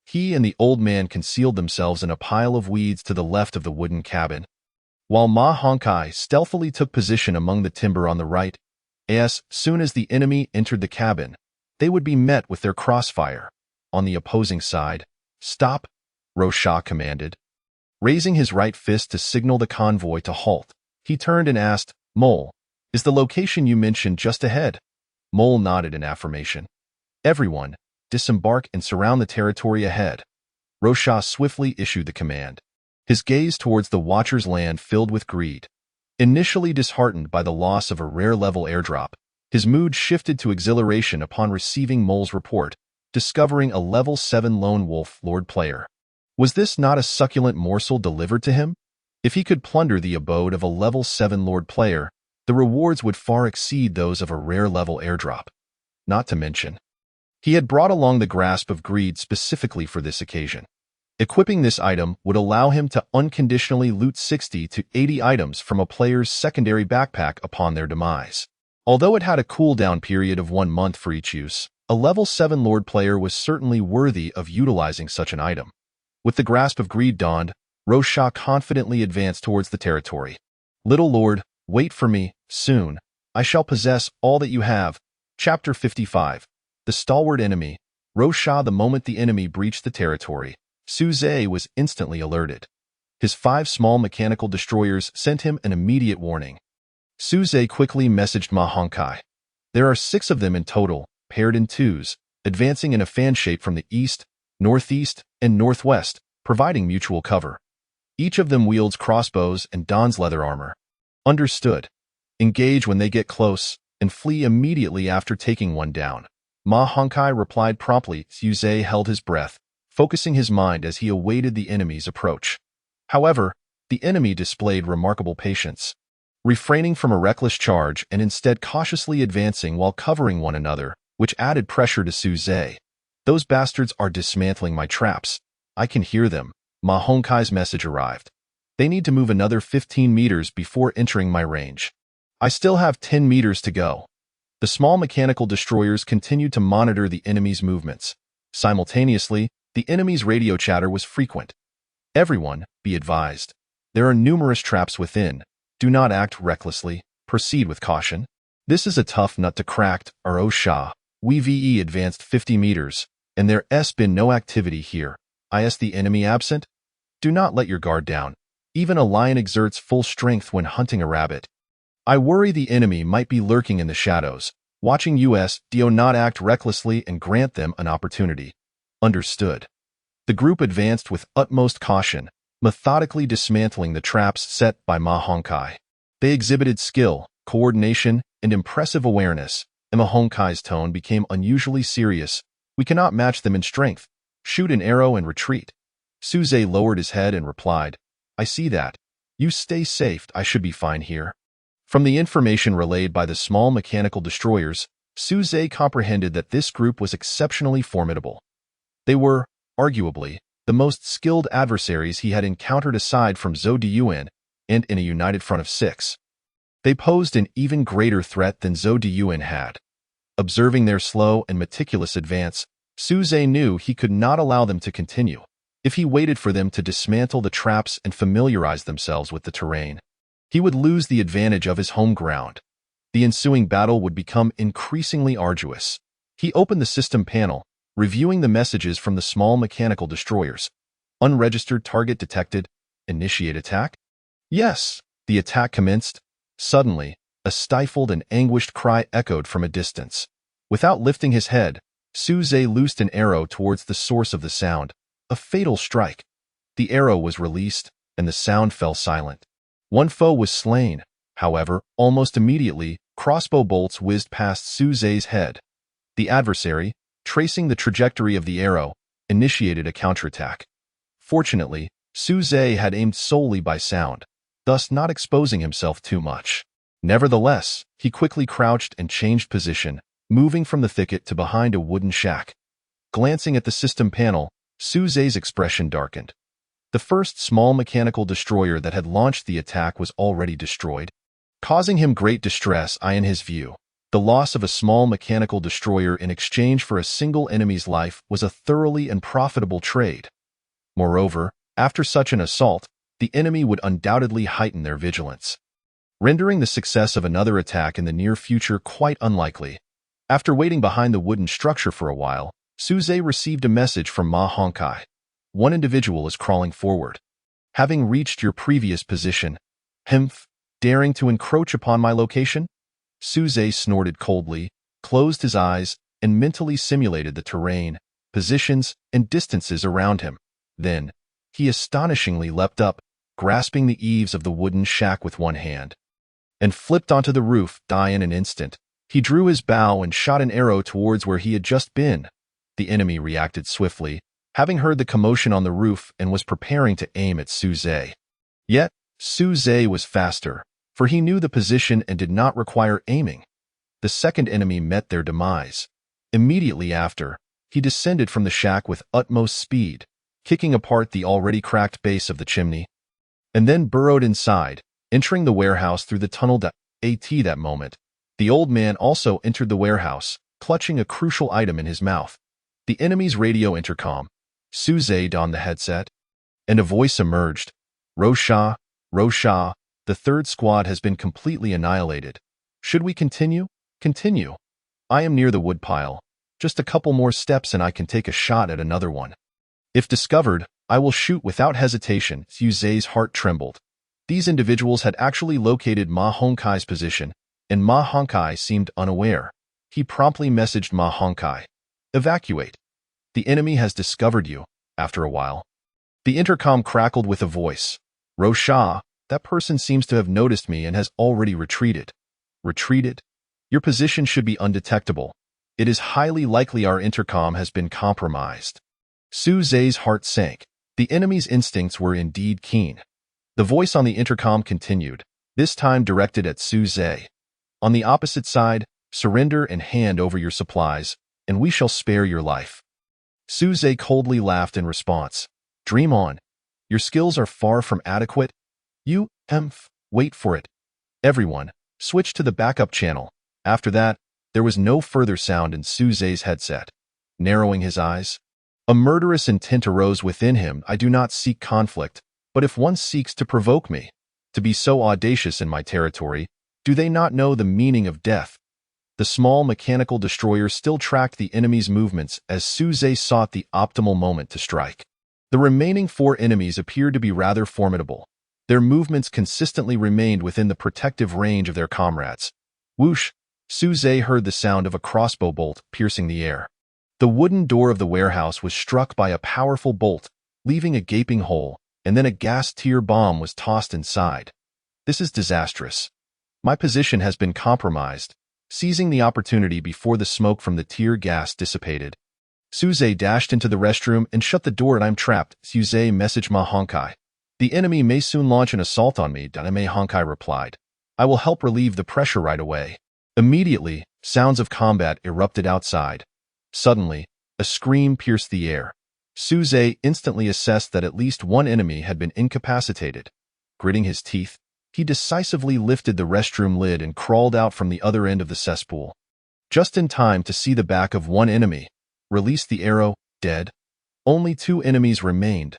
He and the old man concealed themselves in a pile of weeds to the left of the wooden cabin. while Ma Hongkai stealthily took position among the timber on the right. As soon as the enemy entered the cabin, they would be met with their crossfire. On the opposing side, "Stop," Rosha commanded. Raising his right fist to signal the convoy to halt, he turned and asked, "Mole, is the location you mentioned just ahead?" Mole nodded in affirmation. "Everyone, disembark and surround the territory ahead." Rosha swiftly issued the command. His gaze towards the Watcher's land filled with greed. Initially disheartened by the loss of a rare-level airdrop, his mood shifted to exhilaration upon receiving Mole's report, discovering a level 7 Lone Wolf Lord player. Was this not a succulent morsel delivered to him? If he could plunder the abode of a level 7 Lord player, the rewards would far exceed those of a rare-level airdrop. Not to mention, he had brought along the grasp of greed specifically for this occasion. Equipping this item would allow him to unconditionally loot 60 to 80 items from a player's secondary backpack upon their demise. Although it had a cooldown period of 1 month for each use, a level 7 Lord player was certainly worthy of utilizing such an item. With the grasp of greed donned, Rosha confidently advanced towards the territory. "Little Lord, wait for me, soon. I shall possess all that you have." Chapter 55. The Stalwart Enemy. Rosha. The moment the enemy breached the territory, Suze was instantly alerted. His 5 small mechanical destroyers sent him an immediate warning. Suze quickly messaged Ma Hongkai. There are 6 of them in total, paired in twos, advancing in a fan shape from the east, northeast, and northwest, providing mutual cover. Each of them wields crossbows and dons leather armor. Understood. Engage when they get close, and flee immediately after taking one down. Ma Hongkai replied promptly. Suze held his breath, focusing his mind as he awaited the enemy's approach. However, the enemy displayed remarkable patience, refraining from a reckless charge and instead cautiously advancing while covering one another, which added pressure to Suze. "Those bastards are dismantling my traps. I can hear them." Ma Hongkai's message arrived. "They need to move another 15 meters before entering my range. I still have 10 meters to go." The small mechanical destroyers continued to monitor the enemy's movements. Simultaneously, the enemy's radio chatter was frequent. "Everyone, be advised. There are numerous traps within. Do not act recklessly. Proceed with caution. This is a tough nut to crack." Rosha. "We advanced 50 meters, and there's been no activity here. Is the enemy absent? Do not let your guard down. Even a lion exerts full strength when hunting a rabbit. I worry the enemy might be lurking in the shadows, watching us. Do not act recklessly and grant them an opportunity." Understood. The group advanced with utmost caution, methodically dismantling the traps set by Ma Hongkai. They exhibited skill, coordination, and impressive awareness, and Ma Hongkai's tone became unusually serious. "We cannot match them in strength. Shoot an arrow and retreat." Suze lowered his head and replied, "I see that. You stay safe. I should be fine here." From the information relayed by the small mechanical destroyers, Suze comprehended that this group was exceptionally formidable. They were, arguably, the most skilled adversaries he had encountered aside from Zhou Diyuan, and in a united front of 6. They posed an even greater threat than Zhou Diyuan had. Observing their slow and meticulous advance, Suze knew he could not allow them to continue. If he waited for them to dismantle the traps and familiarize themselves with the terrain, he would lose the advantage of his home ground. The ensuing battle would become increasingly arduous. He opened the system panel, reviewing the messages from the small mechanical destroyers. Unregistered target detected. Initiate attack? Yes, the attack commenced. Suddenly, a stifled and anguished cry echoed from a distance. Without lifting his head, Suze loosed an arrow towards the source of the sound, a fatal strike. The arrow was released, and the sound fell silent. One foe was slain. However, almost immediately, crossbow bolts whizzed past Suze's head. The adversary, tracing the trajectory of the arrow, initiated a counterattack. Fortunately, Suze had aimed solely by sound, thus not exposing himself too much. Nevertheless, he quickly crouched and changed position, moving from the thicket to behind a wooden shack. Glancing at the system panel, Suze's expression darkened. The first small mechanical destroyer that had launched the attack was already destroyed, causing him great distress. In his view, the loss of a small mechanical destroyer in exchange for a single enemy's life was a thoroughly and profitable trade. Moreover, after such an assault, the enemy would undoubtedly heighten their vigilance, rendering the success of another attack in the near future quite unlikely. After waiting behind the wooden structure for a while, Suze received a message from Ma Honkai. One individual is crawling forward. Having reached your previous position, Hmph, daring to encroach upon my location? Suze snorted coldly, closed his eyes, and mentally simulated the terrain, positions, and distances around him. Then, he astonishingly leapt up, grasping the eaves of the wooden shack with one hand, and flipped onto the roof, in an instant. He drew his bow and shot an arrow towards where he had just been. The enemy reacted swiftly, having heard the commotion on the roof, and was preparing to aim at Suze. Yet, Suze was faster, for he knew the position and did not require aiming. The second enemy met their demise. Immediately after, he descended from the shack with utmost speed, kicking apart the already cracked base of the chimney, and then burrowed inside, entering the warehouse through the tunnel. That moment, the old man also entered the warehouse, clutching a crucial item in his mouth. The enemy's radio intercom. Suze donned the headset, and a voice emerged. Rosha, the third squad has been completely annihilated. Should we continue? Continue. I am near the woodpile. Just a couple more steps and I can take a shot at another one. If discovered, I will shoot without hesitation. Suze's heart trembled. These individuals had actually located Ma Honkai's position, and Ma Honkai seemed unaware. He promptly messaged Ma Honkai. Evacuate. The enemy has discovered you. After a while, the intercom crackled with a voice. Rosha, that person seems to have noticed me and has already retreated. Retreated? Your position should be undetectable. It is highly likely our intercom has been compromised. Suze's heart sank. The enemy's instincts were indeed keen. The voice on the intercom continued, this time directed at Suze. On the opposite side, surrender and hand over your supplies, and we shall spare your life. Suze coldly laughed in response. Dream on. Your skills are far from adequate. Wait for it. Everyone, switch to the backup channel. After that, there was no further sound in Suze's headset. Narrowing his eyes, a murderous intent arose within him. I do not seek conflict, but if one seeks to provoke me, to be so audacious in my territory, do they not know the meaning of death? The small mechanical destroyer still tracked the enemy's movements as Suze sought the optimal moment to strike. The remaining 4 enemies appeared to be rather formidable. Their movements consistently remained within the protective range of their comrades. Whoosh! Suze heard the sound of a crossbow bolt piercing the air. The wooden door of the warehouse was struck by a powerful bolt, leaving a gaping hole, and then a gas tear bomb was tossed inside. This is disastrous. My position has been compromised. Seizing the opportunity before the smoke from the tear gas dissipated, Suze dashed into the restroom and shut the door. I'm trapped. Suze messaged Ma Honkai. The enemy may soon launch an assault on me. Ma Honkai replied. I will help relieve the pressure right away. Immediately, sounds of combat erupted outside. Suddenly, a scream pierced the air. Suze instantly assessed that at least one enemy had been incapacitated. Gritting his teeth, he decisively lifted the restroom lid and crawled out from the other end of the cesspool. Just in time to see the back of one enemy. Released the arrow, dead. Only 2 enemies remained.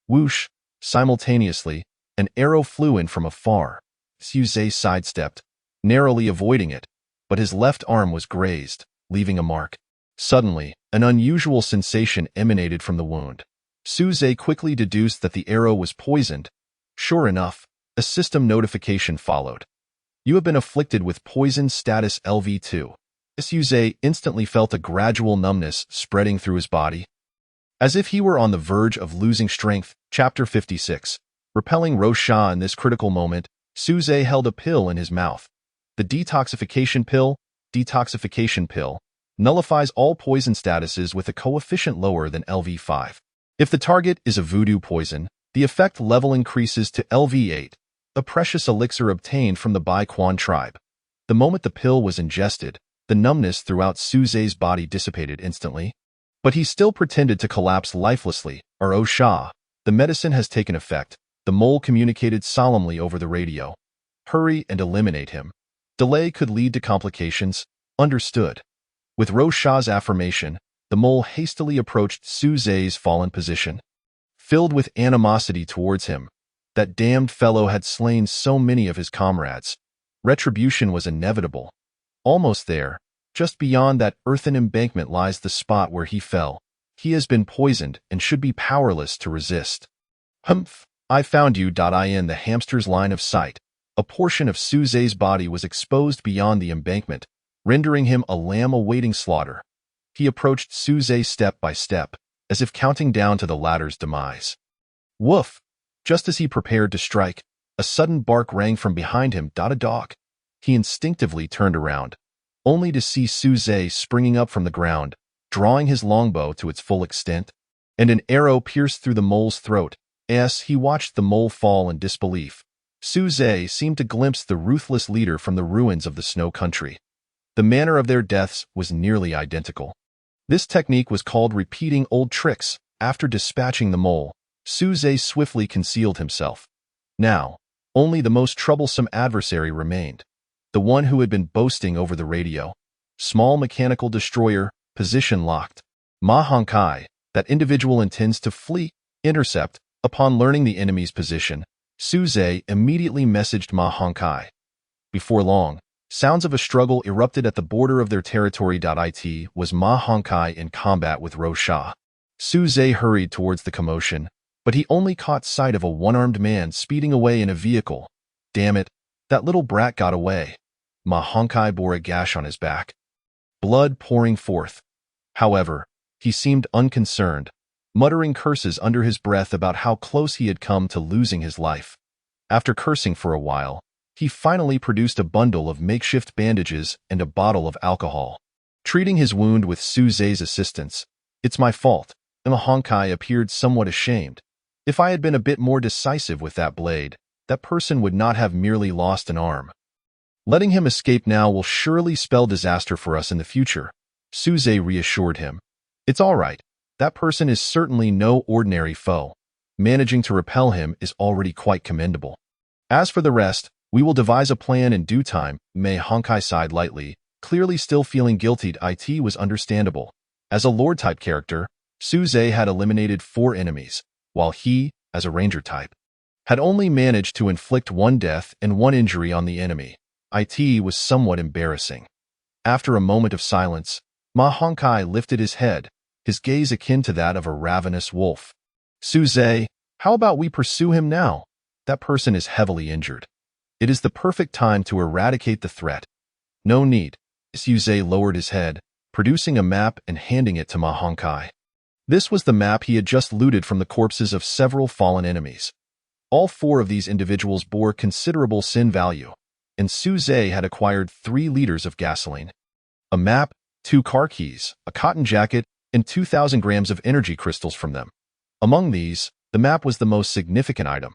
Whoosh! Simultaneously, an arrow flew in from afar. Suze sidestepped, narrowly avoiding it, but his left arm was grazed, leaving a mark. Suddenly, an unusual sensation emanated from the wound. Suze quickly deduced that the arrow was poisoned. Sure enough, a system notification followed. You have been afflicted with poison status LV2. Suze instantly felt a gradual numbness spreading through his body. As if he were on the verge of losing strength. Chapter 56. Repelling Rosha in this critical moment, Suze held a pill in his mouth. The detoxification pill, nullifies all poison statuses with a coefficient lower than LV5. If the target is a voodoo poison, the effect level increases to LV8, a precious elixir obtained from the Bai Quan tribe. The moment the pill was ingested, the numbness throughout Suze's body dissipated instantly. But he still pretended to collapse lifelessly. Rosha, the medicine has taken effect, the mole communicated solemnly over the radio. Hurry and eliminate him. Delay could lead to complications. Understood. With Rosha's affirmation, the mole hastily approached Suze's fallen position. Filled with animosity towards him, That damned fellow had slain so many of his comrades. Retribution was inevitable. Almost there, just beyond that earthen embankment lies the spot where he fell. He has been poisoned and should be powerless to resist. Humph! I found you. In the hamster's line of sight, a portion of Suze's body was exposed beyond the embankment, rendering him a lamb awaiting slaughter. He approached Suze step by step, as if counting down to the latter's demise. Woof! Just as he prepared to strike, a sudden bark rang from behind him. A dog. He instinctively turned around, only to see Suze springing up from the ground, drawing his longbow to its full extent, and an arrow pierced through the mole's throat. As he watched the mole fall in disbelief, Suze seemed to glimpse the ruthless leader from the ruins of the snow country. The manner of their deaths was nearly identical. This technique was called repeating old tricks. After dispatching the mole, Suze swiftly concealed himself. Now, only the most troublesome adversary remained, the one who had been boasting over the radio. Small mechanical destroyer, position locked. Ma Hongkai, that individual intends to flee. Intercept. Upon learning the enemy's position, Suze immediately messaged Ma Hongkai. Before long, sounds of a struggle erupted at the border of their territory. It was Ma Hongkai in combat with Rosha. Suze hurried towards the commotion, but he only caught sight of a one-armed man speeding away in a vehicle. Damn it, that little brat got away. Ma Hongkai bore a gash on his back, blood pouring forth. However, he seemed unconcerned, muttering curses under his breath about how close he had come to losing his life. After cursing for a while, he finally produced a bundle of makeshift bandages and a bottle of alcohol. Treating his wound with Suze's assistance, "It's my fault." Ma Hongkai appeared somewhat ashamed. "If I had been a bit more decisive with that blade, that person would not have merely lost an arm. Letting him escape now will surely spell disaster for us in the future." Suze reassured him. "It's all right. That person is certainly no ordinary foe. Managing to repel him is already quite commendable. As for the rest, we will devise a plan in due time." Ma Hongkai sighed lightly, clearly still feeling guilty. It was understandable. As a Lord-type character, Suze had eliminated 4 enemies, while he, as a Ranger type, had only managed to inflict 1 death and 1 injury on the enemy. It was somewhat embarrassing. After a moment of silence, Ma Hongkai lifted his head, his gaze akin to that of a ravenous wolf. "Suze, how about we pursue him now? That person is heavily injured. It is the perfect time to eradicate the threat." "No need." Suze lowered his head, producing a map and handing it to Ma Hongkai. This was the map he had just looted from the corpses of several fallen enemies. All 4 of these individuals bore considerable sin value, and Suze had acquired 3 liters of gasoline. A map, 2 car keys, a cotton jacket, and 2,000 grams of energy crystals from them. Among these, the map was the most significant item.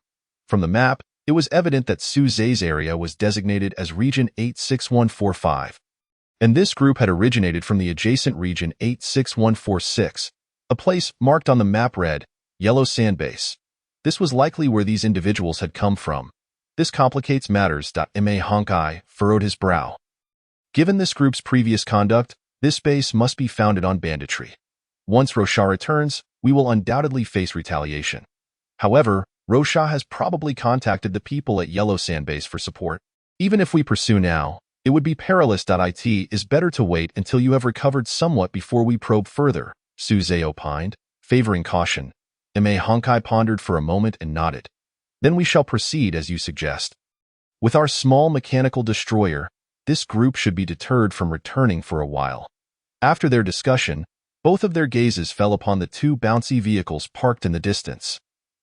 From the map, it was evident that Suze's area was designated as Region 86145, and this group had originated from the adjacent Region 86146, a place marked on the map red, Yellow Sandbase. This was likely where these individuals had come from. This complicates matters. Ma Hongkai furrowed his brow. Given this group's previous conduct, this base must be founded on banditry. Once Rosha returns, we will undoubtedly face retaliation. However, Rosha has probably contacted the people at Yellow Sandbase for support. Even if we pursue now, it would be perilous. It is better to wait until you have recovered somewhat before we probe further, Suze opined, favoring caution. Ma Hongkai pondered for a moment and nodded. "Then we shall proceed as you suggest. With our small mechanical destroyer, this group should be deterred from returning for a while." After their discussion, both of their gazes fell upon the 2 bouncy vehicles parked in the distance.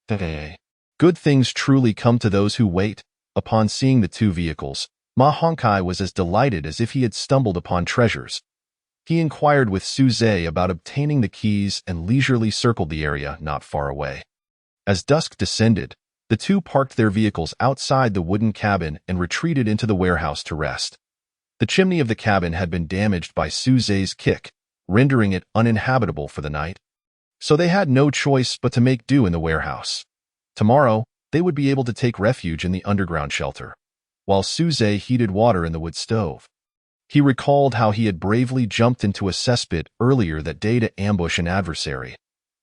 Good things truly come to those who wait. Upon seeing the 2 vehicles, Ma Hongkai was as delighted as if he had stumbled upon treasures. He inquired with Suze about obtaining the keys and leisurely circled the area not far away. As dusk descended, the 2 parked their vehicles outside the wooden cabin and retreated into the warehouse to rest. The chimney of the cabin had been damaged by Suze's kick, rendering it uninhabitable for the night. So they had no choice but to make do in the warehouse. Tomorrow, they would be able to take refuge in the underground shelter, while Suze heated water in the wood stove. He recalled how he had bravely jumped into a cesspit earlier that day to ambush an adversary.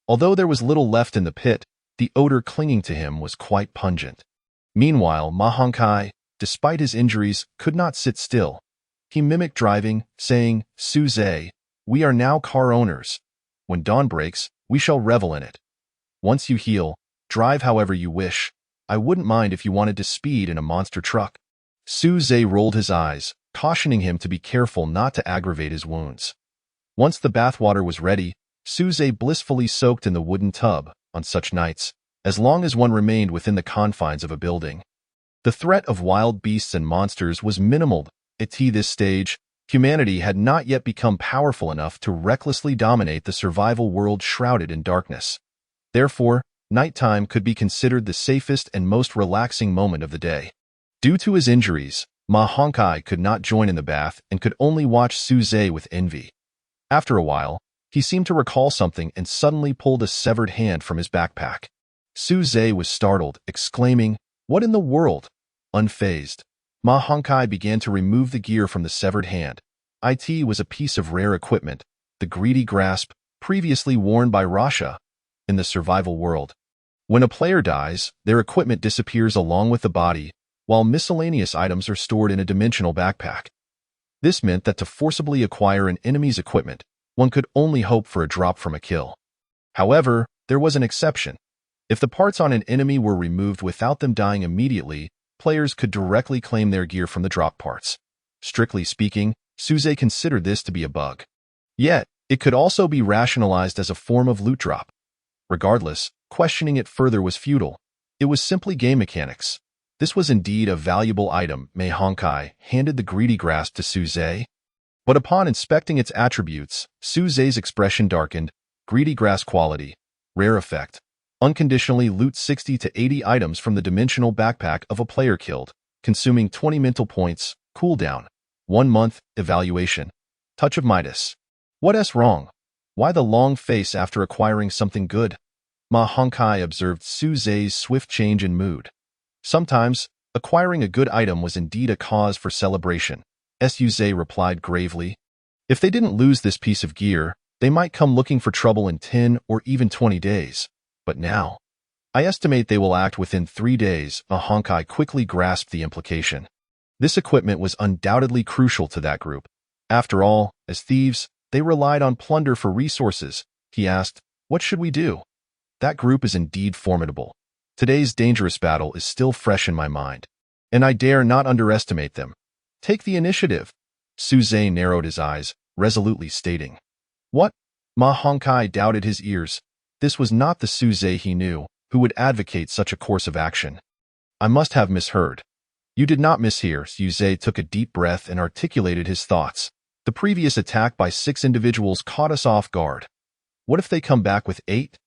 Although there was little left in the pit, The odor clinging to him was quite pungent. Meanwhile, Ma Hongkai, despite his injuries, could not sit still. He mimicked driving, saying, "Suze, we are now car owners. When dawn breaks, we shall revel in it. Once you heal, drive however you wish. I wouldn't mind if you wanted to speed in a monster truck." Suze rolled his eyes, cautioning him to be careful not to aggravate his wounds. Once the bathwater was ready, Suze blissfully soaked in the wooden tub, on such nights, as long as one remained within the confines of a building. The threat of wild beasts and monsters was minimal. At this stage, humanity had not yet become powerful enough to recklessly dominate the survival world shrouded in darkness. Therefore, nighttime could be considered the safest and most relaxing moment of the day. Due to his injuries, Ma Hongkai could not join in the bath and could only watch Suze with envy. After a while, he seemed to recall something and suddenly pulled a severed hand from his backpack. Suze was startled, exclaiming, "What in the world?" Unfazed, Ma Hongkai began to remove the gear from the severed hand. It was a piece of rare equipment, the greedy grasp, previously worn by Rasha. In the survival world, when a player dies, their equipment disappears along with the body, while miscellaneous items are stored in a dimensional backpack. This meant that to forcibly acquire an enemy's equipment, one could only hope for a drop from a kill. However, there was an exception. If the parts on an enemy were removed without them dying immediately, players could directly claim their gear from the drop parts. Strictly speaking, Suze considered this to be a bug. Yet, it could also be rationalized as a form of loot drop. Regardless, questioning it further was futile. It was simply game mechanics. This was indeed a valuable item. Ma Hongkai handed the greedy grasp to Suze. But upon inspecting its attributes, Suze's expression darkened. Greedy grasp quality. Rare effect. Unconditionally loot 60 to 80 items from the dimensional backpack of a player killed, consuming 20 mental points. Cooldown. 1 month. Evaluation. Touch of Midas. What's wrong? Why the long face after acquiring something good? Ma Hongkai observed Suze's swift change in mood. Sometimes, acquiring a good item was indeed a cause for celebration. Suze replied gravely. If they didn't lose this piece of gear, they might come looking for trouble in 10 or even 20 days. But now, I estimate they will act within 3 days. Ma Hongkai quickly grasped the implication. This equipment was undoubtedly crucial to that group. After all, as thieves, they relied on plunder for resources. He asked, "What should we do?" That group is indeed formidable. Today's dangerous battle is still fresh in my mind, and I dare not underestimate them. Take the initiative. Suze narrowed his eyes, resolutely stating. What? Ma Hongkai doubted his ears. This was not the Suze he knew, who would advocate such a course of action. I must have misheard. You did not mishear. Suze took a deep breath and articulated his thoughts. The previous attack by 6 individuals caught us off guard. What if they come back with 8?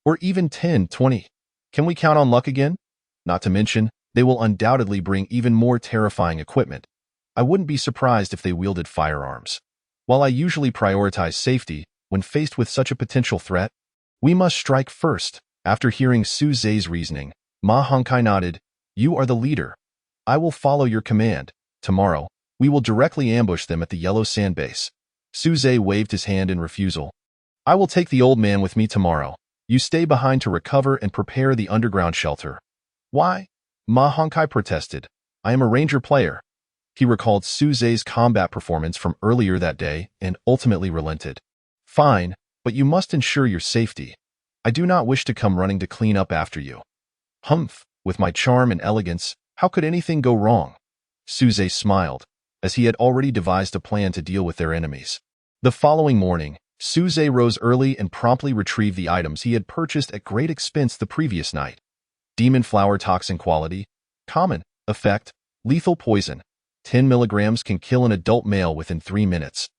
Or even 10, 20? Can we count on luck again? Not to mention, they will undoubtedly bring even more terrifying equipment. I wouldn't be surprised if they wielded firearms. While I usually prioritize safety, when faced with such a potential threat, we must strike first. After hearing Suze's reasoning, Ma Hongkai nodded. You are the leader. I will follow your command. Tomorrow, we will directly ambush them at the yellow sand base. Suze waved his hand in refusal. I will take the old man with me tomorrow. You stay behind to recover and prepare the underground shelter. Why? Ma Hongkai protested. I am a ranger player. He recalled Suze's combat performance from earlier that day and ultimately relented. Fine, but you must ensure your safety. I do not wish to come running to clean up after you. Humph, with my charm and elegance, how could anything go wrong? Suze smiled, as he had already devised a plan to deal with their enemies. The following morning, Suze rose early and promptly retrieved the items he had purchased at great expense the previous night. Demon flower toxin quality, common, effect, lethal poison. 10 milligrams can kill an adult male within 3 minutes.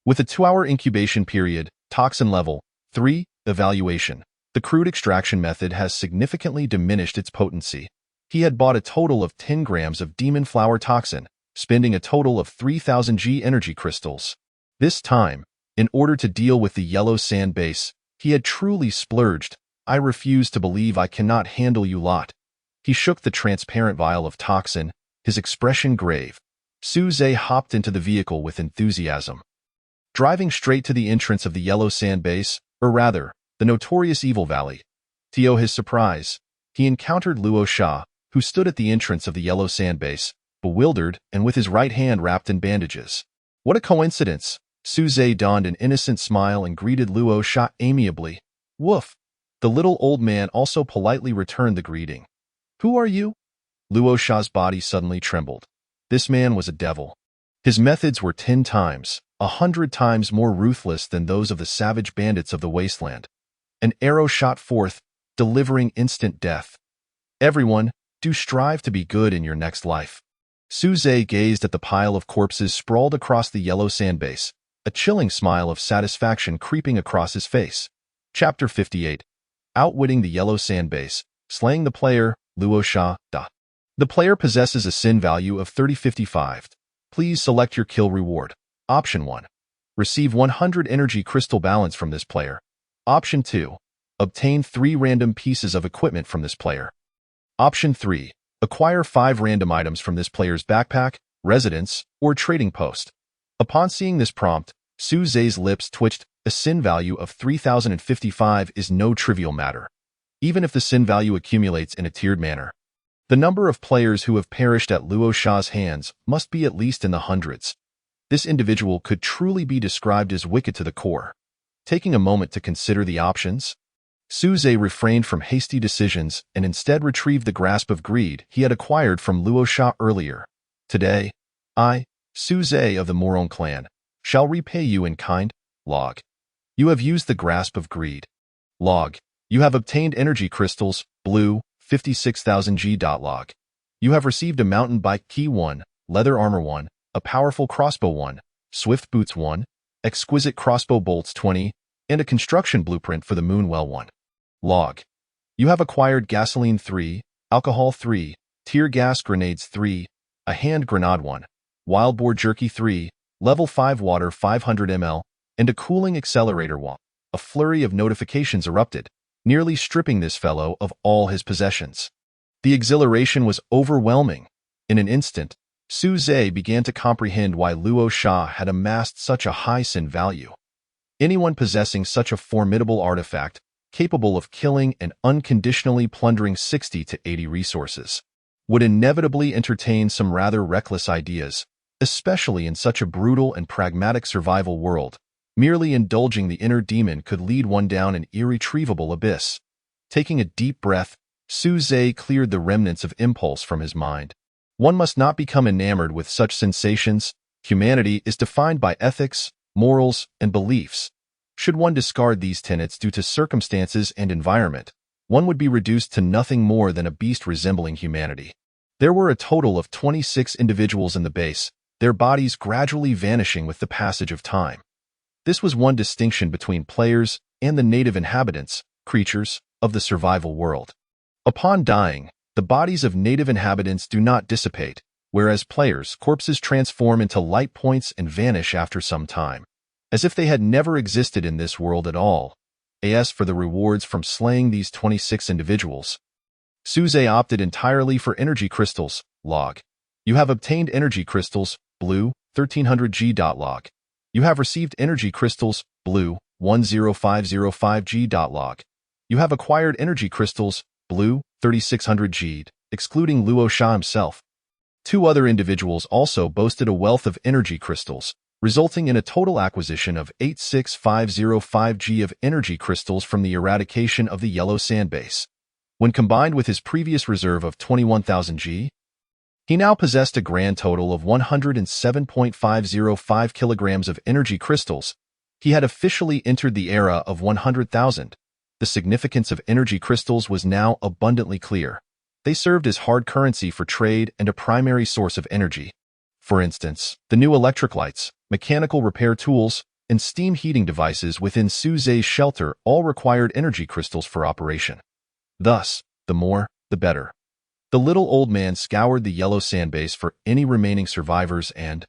With a 2-hour incubation period, toxin level, 3, evaluation. The crude extraction method has significantly diminished its potency. He had bought a total of 10 grams of demon flower toxin, spending a total of 3,000 G energy crystals. This time, in order to deal with the yellow sand base, he had truly splurged. I refuse to believe I cannot handle you lot. He shook the transparent vial of toxin, his expression grave. Suze hopped into the vehicle with enthusiasm. Driving straight to the entrance of the yellow sand base, or rather, the notorious Evil Valley, To his surprise, he encountered Luo Sha, who stood at the entrance of the yellow sandbase, bewildered and with his right hand wrapped in bandages. What a coincidence! Su Zhe donned an innocent smile and greeted Luo Sha amiably. Woof! The little old man also politely returned the greeting. Who are you? Luo Sha's body suddenly trembled. This man was a devil. His methods were 10 times, 100 times more ruthless than those of the savage bandits of the wasteland. An arrow shot forth, delivering instant death. Everyone, do strive to be good in your next life. Su Zhe gazed at the pile of corpses sprawled across the yellow sandbase, a chilling smile of satisfaction creeping across his face. Chapter 58. Outwitting the yellow sandbase, slaying the player, Luo Sha, Da. The player possesses a sin value of 3055. Please select your kill reward. Option 1. Receive 100 energy crystal balance from this player. Option 2. Obtain 3 random pieces of equipment from this player. Option 3. Acquire 5 random items from this player's backpack, residence, or trading post. Upon seeing this prompt, Su Zhe's lips twitched. A sin value of 3055 is no trivial matter, even if the sin value accumulates in a tiered manner. The number of players who have perished at Luo Sha's hands must be at least in the hundreds. This individual could truly be described as wicked to the core. Taking a moment to consider the options, Su Zhe refrained from hasty decisions and instead retrieved the grasp of greed he had acquired from Luo Sha earlier. Today, I, Su Zhe of the Moron clan, shall repay you in kind. Log. You have used the grasp of greed. Log. You have obtained energy crystals, blue, 56,000 G. Log. You have received a mountain bike key 1, leather armor 1, a powerful crossbow 1, swift boots 1, exquisite crossbow bolts 20, and a construction blueprint for the moon well 1. Log. You have acquired gasoline 3, alcohol 3, tear gas grenades 3, a hand grenade 1, wild boar jerky 3, level 5 water 500 ml, and a cooling accelerator 1. A flurry of notifications erupted, nearly stripping this fellow of all his possessions. The exhilaration was overwhelming. In an instant, Su Zhe began to comprehend why Luo Sha had amassed such a high sin value. Anyone possessing such a formidable artifact, capable of killing and unconditionally plundering 60 to 80 resources, would inevitably entertain some rather reckless ideas, especially in such a brutal and pragmatic survival world. Merely indulging the inner demon could lead one down an irretrievable abyss. Taking a deep breath, Su Zhe cleared the remnants of impulse from his mind. One must not become enamored with such sensations. Humanity is defined by ethics, morals, and beliefs. Should one discard these tenets due to circumstances and environment, one would be reduced to nothing more than a beast resembling humanity. There were a total of 26 individuals in the base, their bodies gradually vanishing with the passage of time. This was one distinction between players and the native inhabitants, creatures, of the survival world. Upon dying, the bodies of native inhabitants do not dissipate, whereas players' corpses transform into light points and vanish after some time, as if they had never existed in this world at all. As for the rewards from slaying these 26 individuals, Su Zhe opted entirely for energy crystals. Log. You have obtained energy crystals, blue, 1300 G. Log. You have received energy crystals, blue, 10505 G. Log. You have acquired energy crystals, blue, 3600 G, excluding Luo Sha himself. 2 other individuals also boasted a wealth of energy crystals, resulting in a total acquisition of 86505 G of energy crystals from the eradication of the yellow sandbase. When combined with his previous reserve of 21,000 G, he now possessed a grand total of 107.505 kilograms of energy crystals. He had officially entered the era of 100,000. The significance of energy crystals was now abundantly clear. They served as hard currency for trade and a primary source of energy. For instance, the new electric lights, mechanical repair tools, and steam heating devices within Su Zhe's shelter all required energy crystals for operation. Thus, the more, the better. The little old man scoured the yellow sandbase for any remaining survivors and,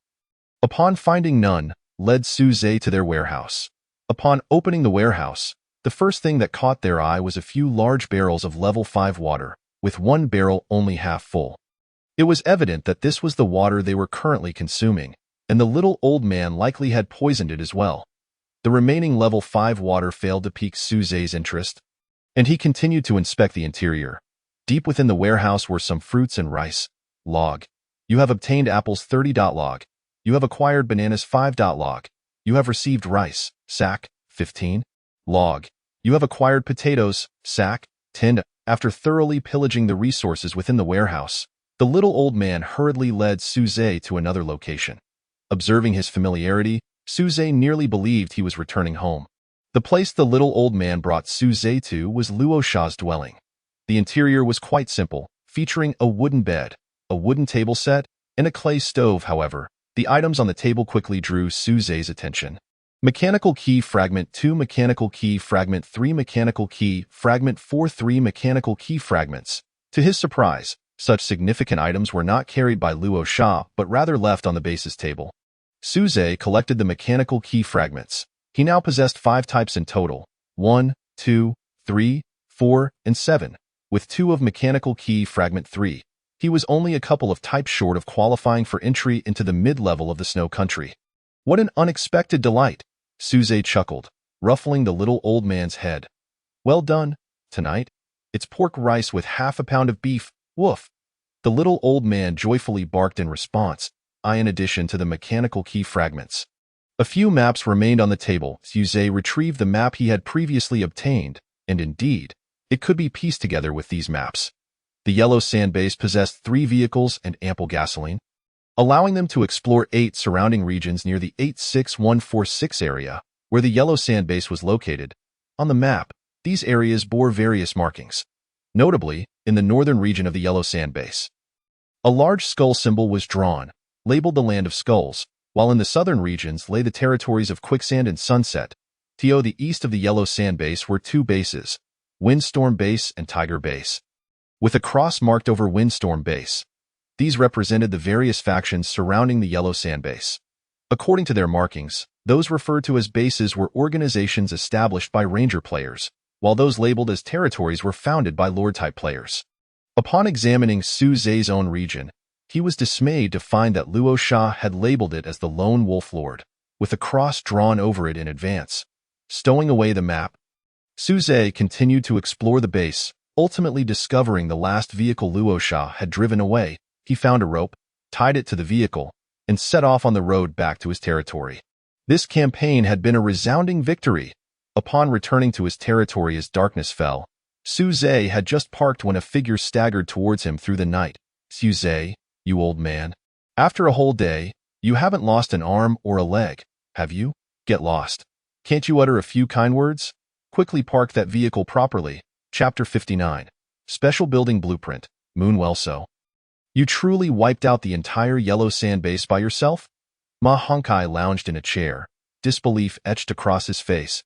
upon finding none, led Su Zhe to their warehouse. Upon opening the warehouse, the first thing that caught their eye was a few large barrels of level 5 water, with one barrel only half full. It was evident that this was the water they were currently consuming, and the little old man likely had poisoned it as well. The remaining level 5 water failed to pique Su Zhe's interest. And he continued to inspect the interior. Deep within the warehouse were some fruits and rice. Log. You have obtained apples 30.log. You have acquired bananas 5.log. You have received rice, sack, 15. Log. You have acquired potatoes, sack, 10. After thoroughly pillaging the resources within the warehouse, the little old man hurriedly led Suze to another location. Observing his familiarity, Suze nearly believed he was returning home. The place the little old man brought Suze to was Luo Sha's dwelling. The interior was quite simple, featuring a wooden bed, a wooden table set, and a clay stove. However, the items on the table quickly drew Suze's attention. Mechanical key fragment 2, mechanical key fragment 3, mechanical key fragment 4, 3 mechanical key fragments. To his surprise, such significant items were not carried by Luo Sha, but rather left on the base's table. Suze collected the mechanical key fragments. He now possessed 5 types in total: 1, 2, 3, 4, and 7. With 2 of mechanical key fragment 3, he was only a couple of types short of qualifying for entry into the mid-level of the Snow Country. What an unexpected delight! Suze chuckled, ruffling the little old man's head. Well done. Tonight, it's pork rice with half a pound of beef. Woof! The little old man joyfully barked in response, in addition to the mechanical key fragments. A few maps remained on the table. Suze retrieved the map he had previously obtained, and indeed, it could be pieced together with these maps. The yellow sand base possessed 3 vehicles and ample gasoline, allowing them to explore 8 surrounding regions near the 86146 area, where the yellow sand base was located. On the map, these areas bore various markings. Notably, in the northern region of the yellow sand base, a large skull symbol was drawn, labeled the Land of Skulls, while in the southern regions lay the territories of Quicksand and Sunset. To the east of the yellow sand base were 2 bases, Windstorm Base and Tiger Base, with a cross marked over Windstorm Base. These represented the various factions surrounding the yellow sand base. According to their markings, those referred to as bases were organizations established by Ranger players, while those labeled as territories were founded by Lord-type players. Upon examining Suze's own region, he was dismayed to find that Luo Sha had labeled it as the Lone Wolf Lord, with a cross drawn over it in advance. Stowing away the map, Suze continued to explore the base, ultimately discovering the last vehicle Luo Sha had driven away. He found a rope, tied it to the vehicle, and set off on the road back to his territory. This campaign had been a resounding victory. Upon returning to his territory as darkness fell, Suze had just parked when a figure staggered towards him through the night. Suze, you old man. After a whole day, you haven't lost an arm or a leg, have you? Get lost. Can't you utter a few kind words? Quickly park that vehicle properly. Chapter 59. Special Building Blueprint. Moonwell So. You truly wiped out the entire yellow sand base by yourself? Ma Honkai lounged in a chair, disbelief etched across his face.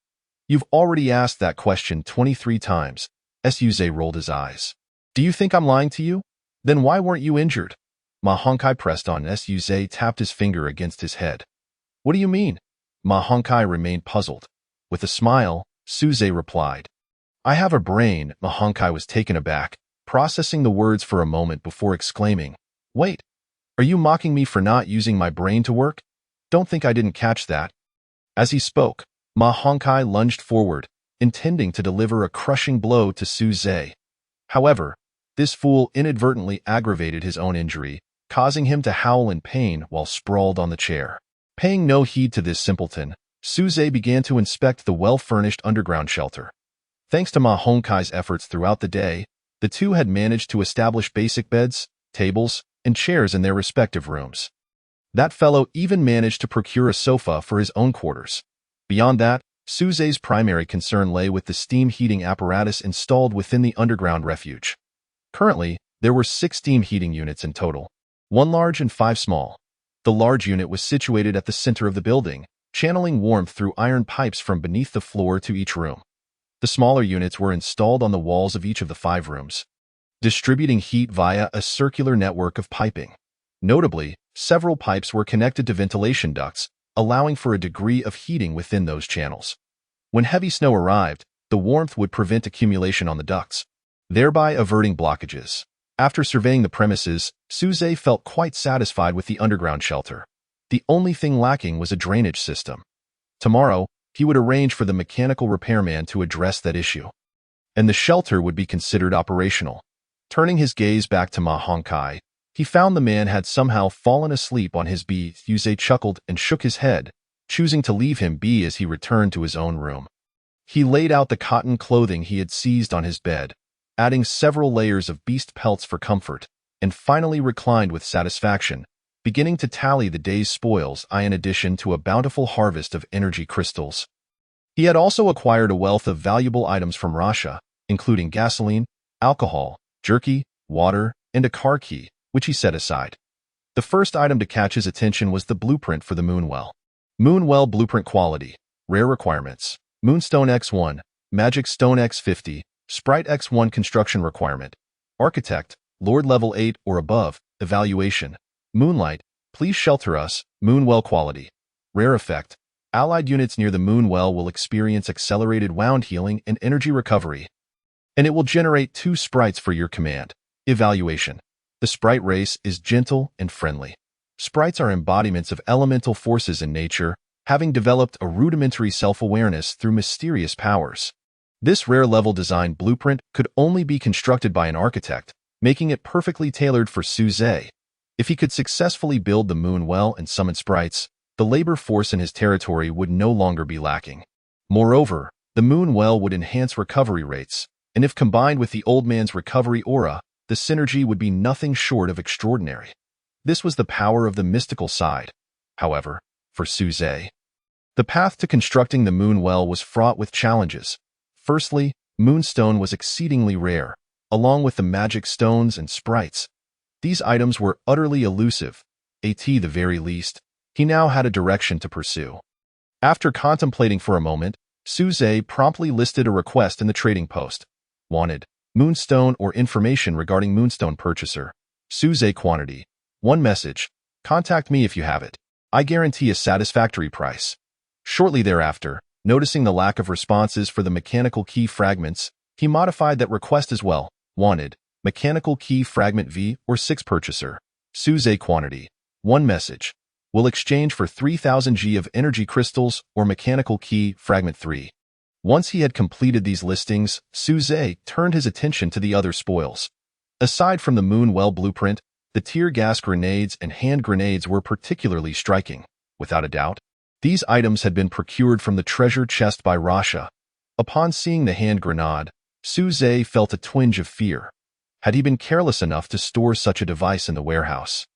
You've already asked that question 23 times. Suze rolled his eyes. Do you think I'm lying to you? Then why weren't you injured? Ma Honkai pressed on. Suze tapped his finger against his head. What do you mean? Ma Honkai remained puzzled. With a smile, Suze replied. I have a brain. Ma Honkai was taken aback, processing the words for a moment before exclaiming, Wait, are you mocking me for not using my brain to work? Don't think I didn't catch that. As he spoke, Ma Honkai lunged forward, intending to deliver a crushing blow to Suze. However, this fool inadvertently aggravated his own injury, causing him to howl in pain while sprawled on the chair. Paying no heed to this simpleton, Suze began to inspect the well-furnished underground shelter. Thanks to Ma Honkai's efforts throughout the day, the two had managed to establish basic beds, tables, and chairs in their respective rooms. That fellow even managed to procure a sofa for his own quarters. Beyond that, Suze's primary concern lay with the steam heating apparatus installed within the underground refuge. Currently, there were 6 steam heating units in total, 1 large and 5 small. The large unit was situated at the center of the building, channeling warmth through iron pipes from beneath the floor to each room. The smaller units were installed on the walls of each of the 5 rooms, distributing heat via a circular network of piping. Notably, several pipes were connected to ventilation ducts, allowing for a degree of heating within those channels. When heavy snow arrived, the warmth would prevent accumulation on the ducts, thereby averting blockages. After surveying the premises, Suze felt quite satisfied with the underground shelter. The only thing lacking was a drainage system. Tomorrow, he would arrange for the mechanical repairman to address that issue. and the shelter would be considered operational. Turning his gaze back to Ma Hongkai, he found the man had somehow fallen asleep on his bed. Yuzhe chuckled and shook his head, choosing to leave him be as he returned to his own room. He laid out the cotton clothing he had seized on his bed, adding several layers of beast pelts for comfort, and finally reclined with satisfaction, beginning to tally the day's spoils in addition to a bountiful harvest of energy crystals. He had also acquired a wealth of valuable items from Russia, including gasoline, alcohol, jerky, water, and a car key, which he set aside. The first item to catch his attention was the blueprint for the Moonwell. Moonwell blueprint quality, rare requirements, Moonstone X1, Magic Stone X50, Sprite X1 construction requirement, Architect, Lord level 8 or above, evaluation, Moonlight, please shelter us, Moonwell quality, rare effect, allied units near the Moonwell will experience accelerated wound healing and energy recovery, and it will generate 2 sprites for your command. Evaluation, the sprite race is gentle and friendly. Sprites are embodiments of elemental forces in nature, having developed a rudimentary self-awareness through mysterious powers. This rare-level design blueprint could only be constructed by an architect, making it perfectly tailored for Suze. If he could successfully build the Moonwell and summon sprites, the labor force in his territory would no longer be lacking. Moreover, the Moonwell would enhance recovery rates, and if combined with the old man's recovery aura, the synergy would be nothing short of extraordinary. This was the power of the mystical side. However, for Suze, the path to constructing the Moonwell was fraught with challenges. Firstly, Moonstone was exceedingly rare, along with the magic stones and sprites. These items were utterly elusive, at the very least. He now had a direction to pursue. After contemplating for a moment, Suze promptly listed a request in the trading post. Wanted, Moonstone or information regarding Moonstone purchaser. Suze quantity. 1 message. Contact me if you have it. I guarantee a satisfactory price. Shortly thereafter, noticing the lack of responses for the mechanical key fragments, he modified that request as well. Wanted, mechanical key fragment V or 6 purchaser. Suze quantity. 1 message. Will exchange for 3000 G of energy crystals or mechanical key fragment 3. Once he had completed these listings, Suze turned his attention to the other spoils. Aside from the Moonwell blueprint, the tear gas grenades and hand grenades were particularly striking. Without a doubt, these items had been procured from the treasure chest by Rasha. Upon seeing the hand grenade, Suze felt a twinge of fear. Had he been careless enough to store such a device in the warehouse,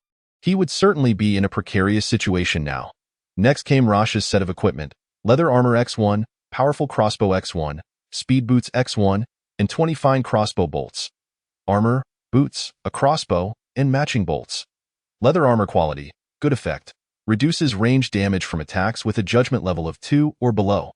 he would certainly be in a precarious situation now. Next came Rasha's set of equipment: leather armor X1, powerful crossbow X1, speed boots X1, and 20 fine crossbow bolts. Armor, boots, a crossbow, and matching bolts. Leather armor quality, good effect, reduces range damage from attacks with a judgment level of 2 or below,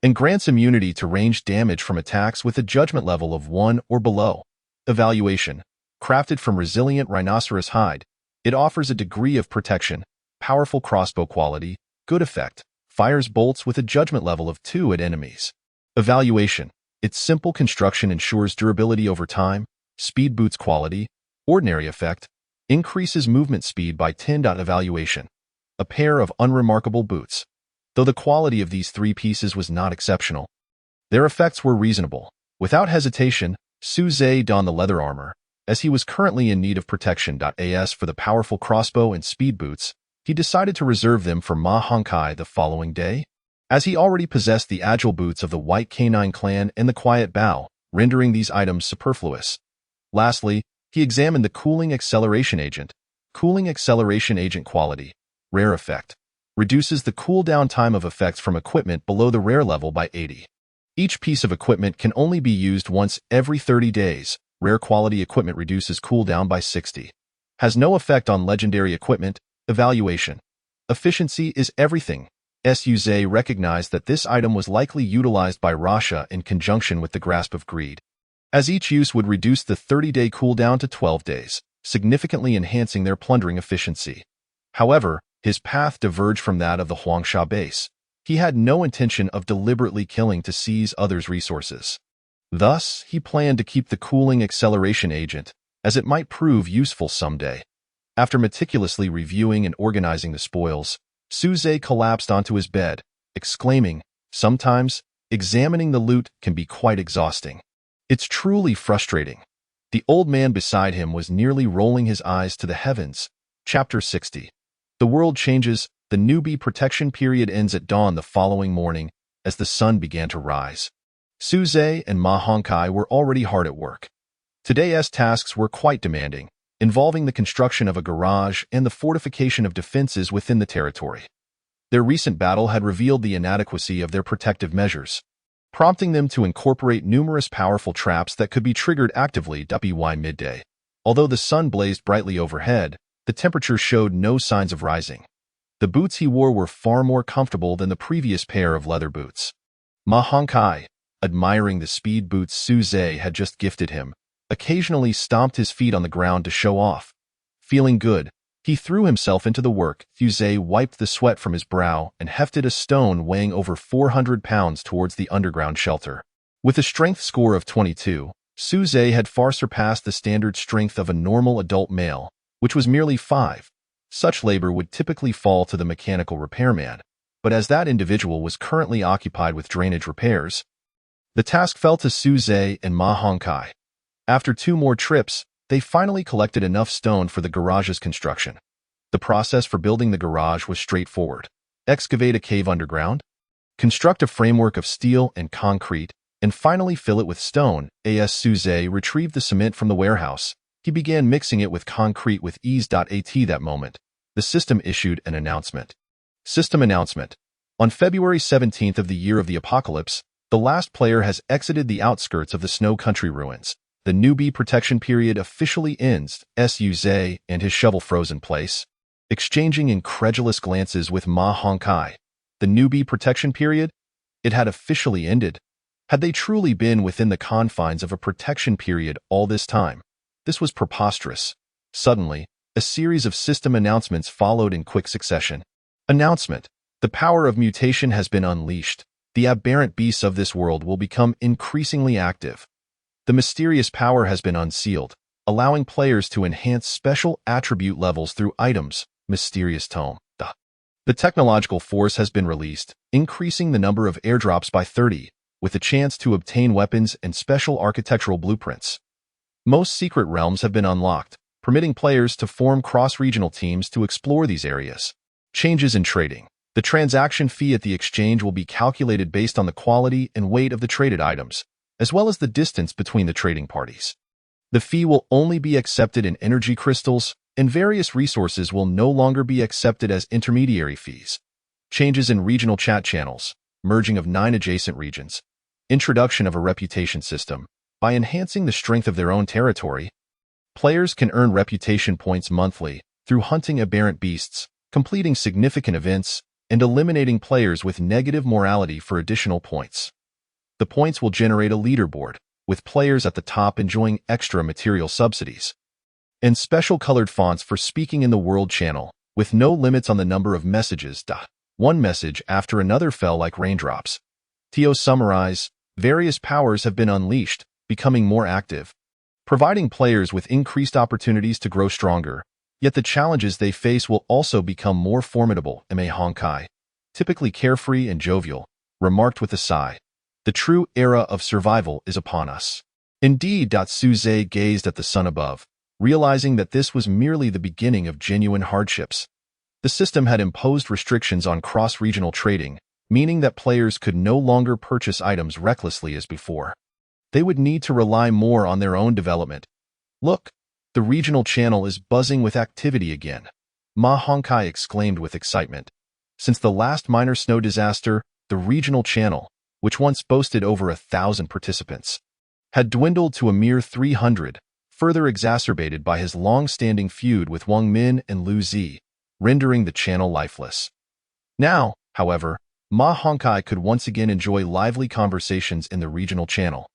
and grants immunity to range damage from attacks with a judgment level of 1 or below. Evaluation, crafted from resilient rhinoceros hide, it offers a degree of protection. Powerful crossbow quality, good effect, fires bolts with a judgment level of 2 at enemies. Evaluation, its simple construction ensures durability over time. Speed boots quality, ordinary effect, increases movement speed by 10. Evaluation, a pair of unremarkable boots. Though the quality of these 3 pieces was not exceptional, their effects were reasonable. Without hesitation, Suze donned the leather armor. As he was currently in need of protection. As for the powerful crossbow and speed boots, he decided to reserve them for Ma Hongkai the following day, as he already possessed the agile boots of the White Canine clan and the Quiet Bow, rendering these items superfluous. Lastly, he examined the Cooling Acceleration Agent. Cooling Acceleration Agent quality, rare effect, reduces the cooldown time of effects from equipment below the rare level by 80. Each piece of equipment can only be used once every 30 days. Rare quality equipment reduces cooldown by 60. Has no effect on legendary equipment. Evaluation, efficiency is everything. Suze recognized that this item was likely utilized by Rasha in conjunction with the Grasp of Greed, as each use would reduce the 30-day cooldown to 12 days, significantly enhancing their plundering efficiency. However, his path diverged from that of the Huangsha base. He had no intention of deliberately killing to seize others' resources. Thus, he planned to keep the Cooling Acceleration Agent, as it might prove useful someday. After meticulously reviewing and organizing the spoils, Suze collapsed onto his bed, exclaiming, "Sometimes, examining the loot can be quite exhausting." It's truly frustrating. The old man beside him was nearly rolling his eyes to the heavens. Chapter 60. The world changes. The newbie protection period ends at dawn the following morning as the sun began to rise. Suze and Ma Hongkai were already hard at work. Today's tasks were quite demanding, involving the construction of a garage and the fortification of defenses within the territory. Their recent battle had revealed the inadequacy of their protective measures, prompting them to incorporate numerous powerful traps that could be triggered actively by midday. Although the sun blazed brightly overhead, the temperature showed no signs of rising. The boots he wore were far more comfortable than the previous pair of leather boots. Ma Hongkai, admiring the speed boots Suze had just gifted him, occasionally stomped his feet on the ground to show off. Feeling good, he threw himself into the work. Suze wiped the sweat from his brow and hefted a stone weighing over 400 pounds towards the underground shelter. With a strength score of 22, Suze had far surpassed the standard strength of a normal adult male, which was merely 5. Such labor would typically fall to the mechanical repairman, but as that individual was currently occupied with drainage repairs, the task fell to Suze and Ma Hongkai. After 2 more trips, they finally collected enough stone for the garage's construction. The process for building the garage was straightforward. Excavate a cave underground, construct a framework of steel and concrete, and finally fill it with stone. As Suze retrieved the cement from the warehouse, he began mixing it with concrete with ease. At that moment, the system issued an announcement. System announcement. On February 17th of the year of the apocalypse, the last player has exited the outskirts of the Snow Country ruins. The newbie protection period officially ends. Suze and his shovel froze in place, exchanging incredulous glances with Ma Hongkai. The newbie protection period? It had officially ended. Had they truly been within the confines of a protection period all this time? This was preposterous. Suddenly, a series of system announcements followed in quick succession. Announcement. The power of mutation has been unleashed. The aberrant beasts of this world will become increasingly active. The mysterious power has been unsealed, allowing players to enhance special attribute levels through items. Mysterious tome. The technological force has been released, increasing the number of airdrops by 30, with a chance to obtain weapons and special architectural blueprints. Most secret realms have been unlocked, permitting players to form cross-regional teams to explore these areas. Changes in trading. The transaction fee at the exchange will be calculated based on the quality and weight of the traded items, as well as the distance between the trading parties. The fee will only be accepted in energy crystals, and various resources will no longer be accepted as intermediary fees. Changes in regional chat channels. Merging of 9 adjacent regions. Introduction of a reputation system. By enhancing the strength of their own territory, players can earn reputation points monthly through hunting aberrant beasts, completing significant events, and eliminating players with negative morality for additional points. The points will generate a leaderboard, with players at the top enjoying extra material subsidies, and special colored fonts for speaking in the world channel, with no limits on the number of messages. One message after another fell like raindrops. To summarize, various powers have been unleashed, becoming more active, providing players with increased opportunities to grow stronger. Yet the challenges they face will also become more formidable. Ma Hongkai, typically carefree and jovial, remarked with a sigh. The true era of survival is upon us. Indeed. Suze gazed at the sun above, realizing that this was merely the beginning of genuine hardships. The system had imposed restrictions on cross-regional trading, meaning that players could no longer purchase items recklessly as before. They would need to rely more on their own development. Look, the regional channel is buzzing with activity again, Ma Hongkai exclaimed with excitement. Since the last minor snow disaster, the regional channel, which once boasted over 1,000 participants, had dwindled to a mere 300, further exacerbated by his long-standing feud with Wang Min and Lu Zi, rendering the channel lifeless. Now, however, Ma Hongkai could once again enjoy lively conversations in the regional channel.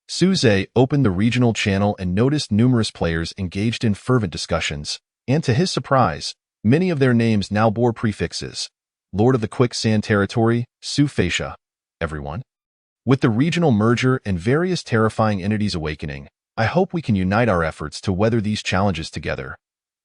Suze opened the regional channel and noticed numerous players engaged in fervent discussions, and to his surprise, many of their names now bore prefixes. Lord of the Quicksand Territory, Su Feisha, everyone. With the regional merger and various terrifying entities awakening, I hope we can unite our efforts to weather these challenges together.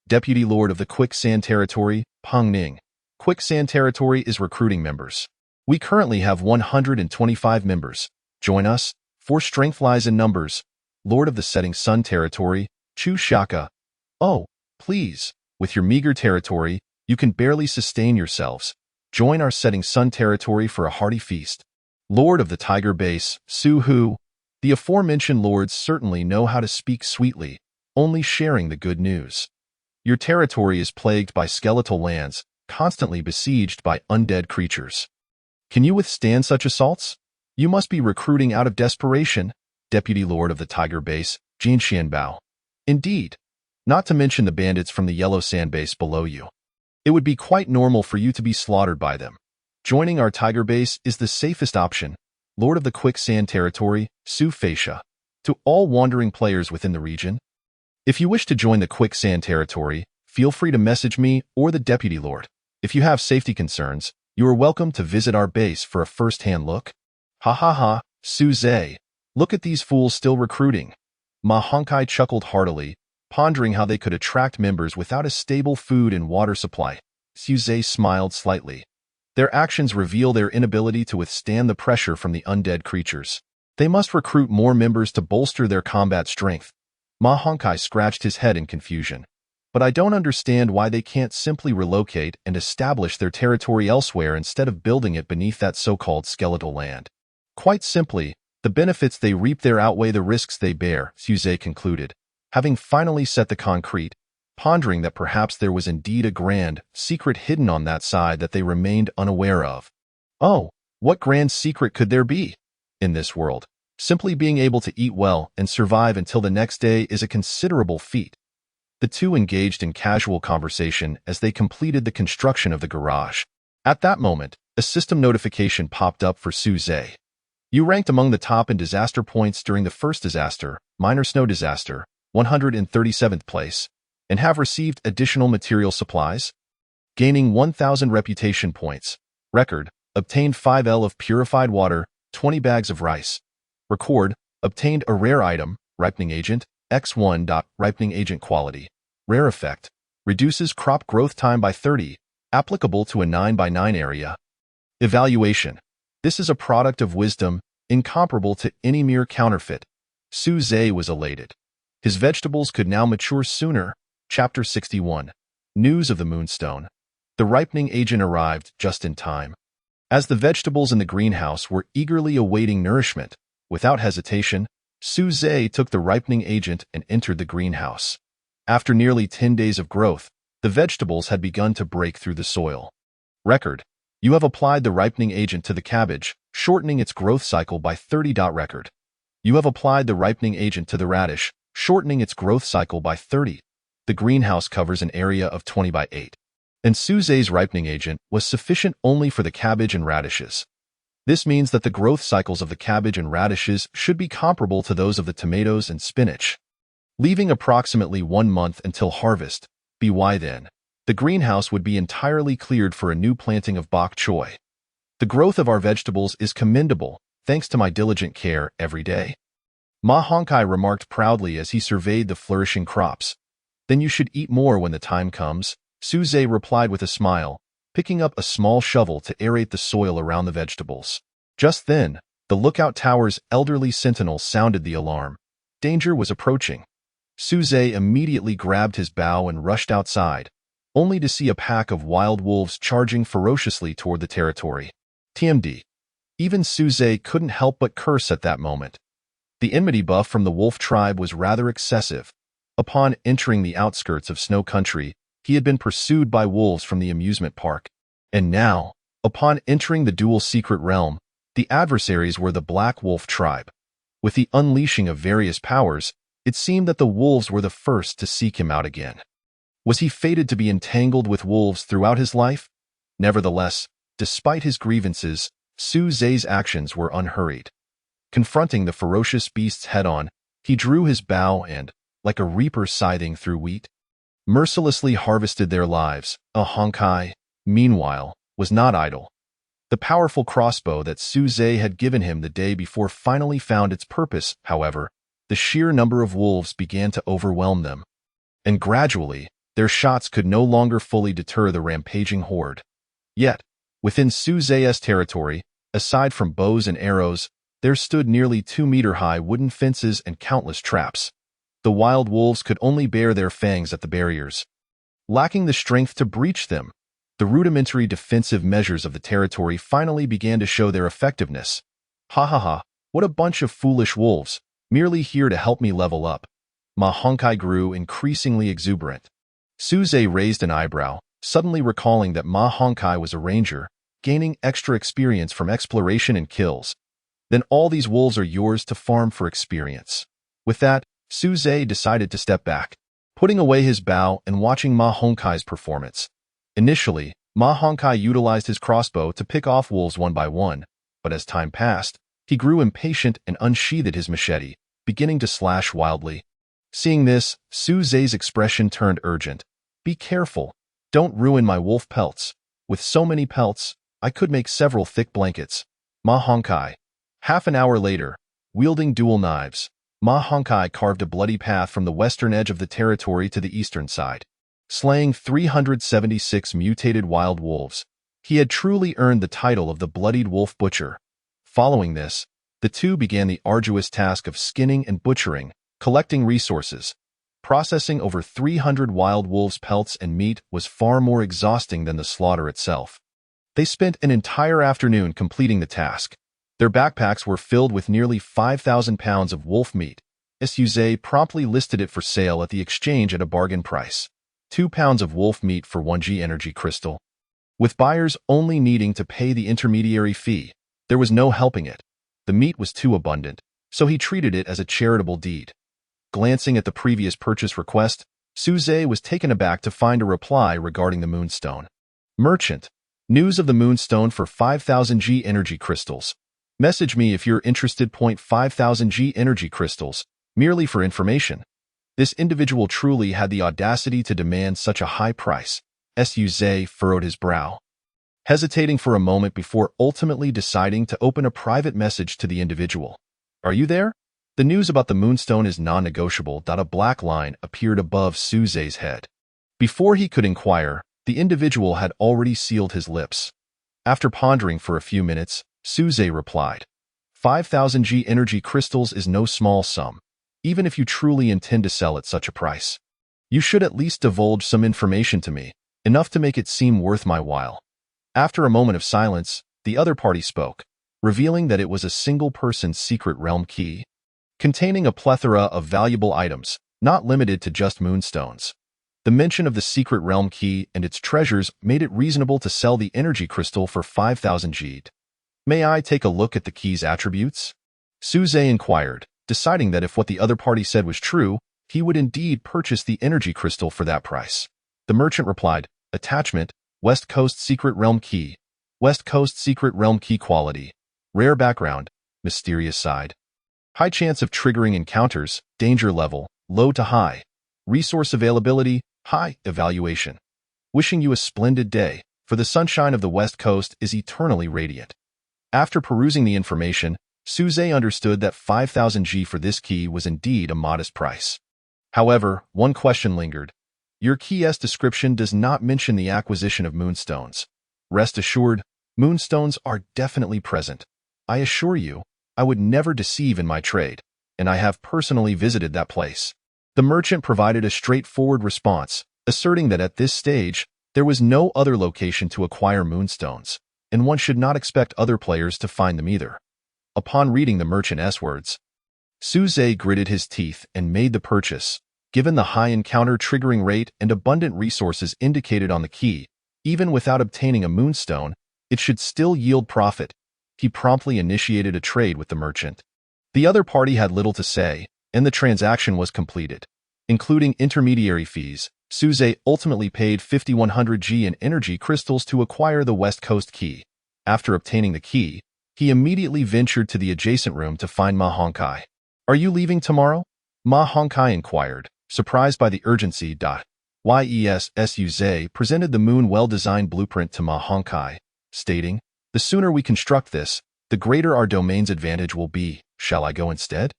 Deputy Lord of the Quicksand Territory, Peng Ning. Quicksand Territory is recruiting members. We currently have 125 members. Join us. For strength lies in numbers. Lord of the Setting Sun territory, Chu Shaka. Oh, please, with your meager territory, you can barely sustain yourselves. Join our Setting Sun territory for a hearty feast. Lord of the Tiger Base, Su Hu. The aforementioned lords certainly know how to speak sweetly, only sharing the good news. Your territory is plagued by skeletal lands, constantly besieged by undead creatures. Can you withstand such assaults? You must be recruiting out of desperation, Deputy Lord of the Tiger Base, Jin Xianbao. Indeed, not to mention the bandits from the Yellow Sand Base below you. It would be quite normal for you to be slaughtered by them. Joining our Tiger Base is the safest option, Lord of the Quicksand Territory, Su Feisha. To all wandering players within the region, if you wish to join the Quicksand Territory, feel free to message me or the Deputy Lord. If you have safety concerns, you are welcome to visit our base for a first-hand look. Ha ha ha, Su Zhe. Look at these fools still recruiting. Ma Hongkai chuckled heartily, pondering how they could attract members without a stable food and water supply. Su Zhe smiled slightly. Their actions reveal their inability to withstand the pressure from the undead creatures. They must recruit more members to bolster their combat strength. Ma Hongkai scratched his head in confusion. But I don't understand why they can't simply relocate and establish their territory elsewhere instead of building it beneath that so-called skeletal land. Quite simply, the benefits they reap there outweigh the risks they bear, Su Zhe concluded, having finally set the concrete, pondering that perhaps there was indeed a grand secret hidden on that side that they remained unaware of. Oh, what grand secret could there be? In this world, simply being able to eat well and survive until the next day is a considerable feat. The two engaged in casual conversation as they completed the construction of the garage. At that moment, a system notification popped up for Su Zhe. You ranked among the top in disaster points during the first disaster, minor snow disaster, 137th place, and have received additional material supplies. Gaining 1,000 reputation points. Record, obtained 5L of purified water, 20 bags of rice. Record, obtained a rare item, ripening agent, X1. Ripening agent quality. Rare effect, reduces crop growth time by 30, applicable to a 9x9 area. Evaluation. This is a product of wisdom, incomparable to any mere counterfeit. Su Zhe was elated. His vegetables could now mature sooner. Chapter 61. News of the Moonstone. The ripening agent arrived just in time. As the vegetables in the greenhouse were eagerly awaiting nourishment, without hesitation, Su Zhe took the ripening agent and entered the greenhouse. After nearly 10 days of growth, the vegetables had begun to break through the soil. Record. You have applied the ripening agent to the cabbage, shortening its growth cycle by 30. Record. You have applied the ripening agent to the radish, shortening its growth cycle by 30. The greenhouse covers an area of 20 by 8. And Su Zhe's ripening agent was sufficient only for the cabbage and radishes. This means that the growth cycles of the cabbage and radishes should be comparable to those of the tomatoes and spinach. Leaving approximately 1 month until harvest, by then, the greenhouse would be entirely cleared for a new planting of bok choy. The growth of our vegetables is commendable, thanks to my diligent care every day. Ma Hongkai remarked proudly as he surveyed the flourishing crops. Then you should eat more when the time comes, Su Zhe replied with a smile, picking up a small shovel to aerate the soil around the vegetables. Just then, the lookout tower's elderly sentinel sounded the alarm. Danger was approaching. Su Zhe immediately grabbed his bow and rushed outside, only to see a pack of wild wolves charging ferociously toward the territory. TMD. Even Su Zhe couldn't help but curse at that moment. The enmity buff from the wolf tribe was rather excessive. Upon entering the outskirts of Snow Country, he had been pursued by wolves from the amusement park. And now, upon entering the dual secret realm, the adversaries were the Black Wolf tribe. With the unleashing of various powers, it seemed that the wolves were the first to seek him out again. Was he fated to be entangled with wolves throughout his life? Nevertheless, despite his grievances, Su Zhe's actions were unhurried. Confronting the ferocious beasts head-on, he drew his bow and, like a reaper scything through wheat, mercilessly harvested their lives. Hongkai, meanwhile, was not idle. The powerful crossbow that Su Zhe had given him the day before finally found its purpose. However, the sheer number of wolves began to overwhelm them, and gradually, their shots could no longer fully deter the rampaging horde. Yet, within Su Zhe's territory, aside from bows and arrows, there stood nearly 2-meter-high wooden fences and countless traps. The wild wolves could only bare their fangs at the barriers, lacking the strength to breach them. The rudimentary defensive measures of the territory finally began to show their effectiveness. Ha ha ha, what a bunch of foolish wolves, merely here to help me level up. Ma Honkai grew increasingly exuberant. Suze raised an eyebrow, suddenly recalling that Ma Honkai was a ranger, gaining extra experience from exploration and kills. Then all these wolves are yours to farm for experience. With that, Suze decided to step back, putting away his bow and watching Ma Honkai's performance. Initially, Ma Honkai utilized his crossbow to pick off wolves one by one, but as time passed, he grew impatient and unsheathed his machete, beginning to slash wildly. Seeing this, Suze's expression turned urgent. Be careful. Don't ruin my wolf pelts. With so many pelts, I could make several thick blankets. Ma Honkai. Half an hour later, wielding dual knives, Ma Honkai carved a bloody path from the western edge of the territory to the eastern side, slaying 376 mutated wild wolves. He had truly earned the title of the Bloodied Wolf Butcher. Following this, the two began the arduous task of skinning and butchering, collecting resources. Processing over 300 wild wolves' pelts and meat was far more exhausting than the slaughter itself. They spent an entire afternoon completing the task. Their backpacks were filled with nearly 5,000 pounds of wolf meat. Suze promptly listed it for sale at the exchange at a bargain price. 2 pounds of wolf meat for 1G energy crystal. With buyers only needing to pay the intermediary fee, there was no helping it. The meat was too abundant, so he treated it as a charitable deed. Glancing at the previous purchase request, Suze was taken aback to find a reply regarding the moonstone. Merchant. News of the moonstone for 5,000 G energy crystals. Message me if you're interested. 5,000 G energy crystals, merely for information. This individual truly had the audacity to demand such a high price. Suze furrowed his brow, hesitating for a moment before ultimately deciding to open a private message to the individual. Are you there? The news about the moonstone is non-negotiable. A black line appeared above Suze's head. Before he could inquire, the individual had already sealed his lips. After pondering for a few minutes, Suze replied, 5,000 G energy crystals is no small sum, even if you truly intend to sell at such a price. You should at least divulge some information to me, enough to make it seem worth my while. After a moment of silence, the other party spoke, revealing that it was a single person's secret realm key, containing a plethora of valuable items, not limited to just moonstones. The mention of the secret realm key and its treasures made it reasonable to sell the energy crystal for 5,000 G. May I take a look at the key's attributes? Suze inquired, deciding that if what the other party said was true, he would indeed purchase the energy crystal for that price. The merchant replied, Attachment, West Coast Secret Realm Key. West Coast Secret Realm Key quality. Rare background, mysterious side. High chance of triggering encounters, danger level, low to high. Resource availability, high. Evaluation. Wishing you a splendid day, for the sunshine of the West Coast is eternally radiant. After perusing the information, Suze understood that 5,000 G for this key was indeed a modest price. However, one question lingered. Your key's description does not mention the acquisition of moonstones. Rest assured, moonstones are definitely present. I assure you, I would never deceive in my trade, and I have personally visited that place. The merchant provided a straightforward response, asserting that at this stage, there was no other location to acquire moonstones, and one should not expect other players to find them either. Upon reading the merchant's words, Suze gritted his teeth and made the purchase. Given the high encounter triggering rate and abundant resources indicated on the key, even without obtaining a moonstone, it should still yield profit. He promptly initiated a trade with the merchant. The other party had little to say, and the transaction was completed. Including intermediary fees, Suze ultimately paid 5,100 G in energy crystals to acquire the West Coast key. After obtaining the key, he immediately ventured to the adjacent room to find Ma Honkai. Are you leaving tomorrow? Ma Honkai inquired, surprised by the urgency. Suze presented the moon well-designed blueprint to Ma Honkai, stating, The sooner we construct this, the greater our domain's advantage will be. Shall I go instead?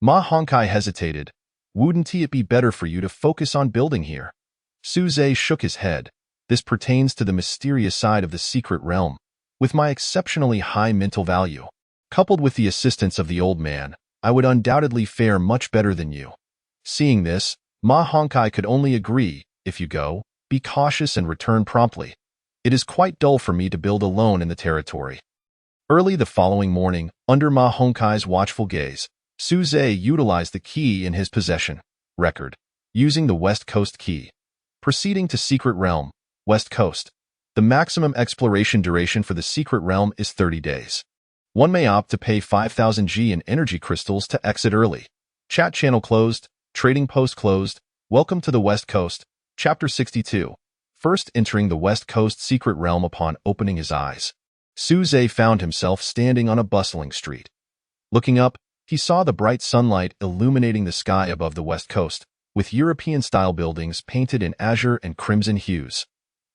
Ma Honkai hesitated. Wouldn't it be better for you to focus on building here? Suze shook his head. This pertains to the mysterious side of the secret realm, with my exceptionally high mental value. Coupled with the assistance of the old man, I would undoubtedly fare much better than you. Seeing this, Ma Hongkai could only agree. If you go, be cautious and return promptly. It is quite dull for me to build alone in the territory. Early the following morning, under Ma Hongkai's watchful gaze, Su Zhe utilized the key in his possession, record, using the West Coast key. Proceeding to Secret Realm, West Coast. The maximum exploration duration for the Secret Realm is 30 days. One may opt to pay 5,000 G in energy crystals to exit early. Chat channel closed, trading post closed. Welcome to the West Coast, Chapter 62. First entering the West Coast Secret Realm upon opening his eyes, Su Zhe found himself standing on a bustling street. Looking up, he saw the bright sunlight illuminating the sky above the West Coast, with European-style buildings painted in azure and crimson hues.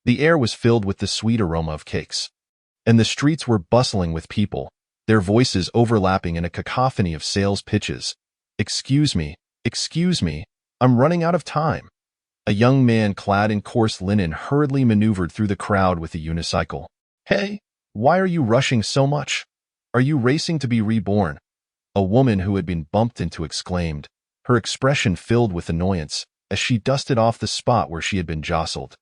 The air was filled with the sweet aroma of cakes, and the streets were bustling with people, their voices overlapping in a cacophony of sales pitches. Excuse me, I'm running out of time." A young man clad in coarse linen hurriedly maneuvered through the crowd with a unicycle. "Hey, why are you rushing so much? Are you racing to be reborn?" A woman who had been bumped into exclaimed, her expression filled with annoyance as she dusted off the spot where she had been jostled,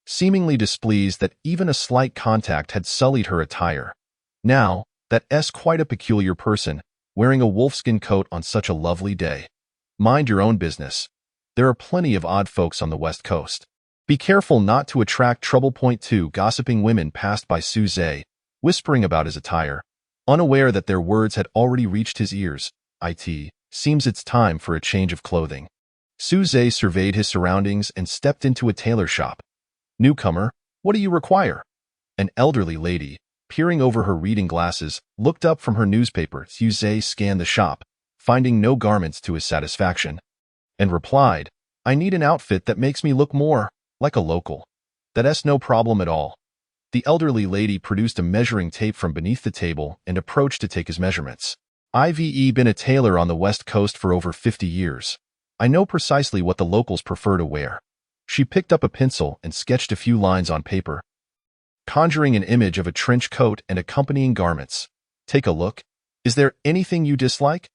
seemingly displeased that even a slight contact had sullied her attire. Now, that's quite a peculiar person, wearing a wolfskin coat on such a lovely day. Mind your own business. There are plenty of odd folks on the West Coast. Be careful not to attract trouble. Point 2. Gossiping women passed by Su Zhe, whispering about his attire, unaware that their words had already reached his ears. Seems it's time for a change of clothing. Su Zhe surveyed his surroundings and stepped into a tailor shop. "Newcomer, what do you require?" An elderly lady, peering over her reading glasses, looked up from her newspaper. Su Zhe scanned the shop, finding no garments to his satisfaction, and replied, "I need an outfit that makes me look more like a local." "That's no problem at all." The elderly lady produced a measuring tape from beneath the table and approached to take his measurements. "I've been a tailor on the West Coast for over 50 years. I know precisely what the locals prefer to wear." She picked up a pencil and sketched a few lines on paper, conjuring an image of a trench coat and accompanying garments. "Take a look. Is there anything you dislike?"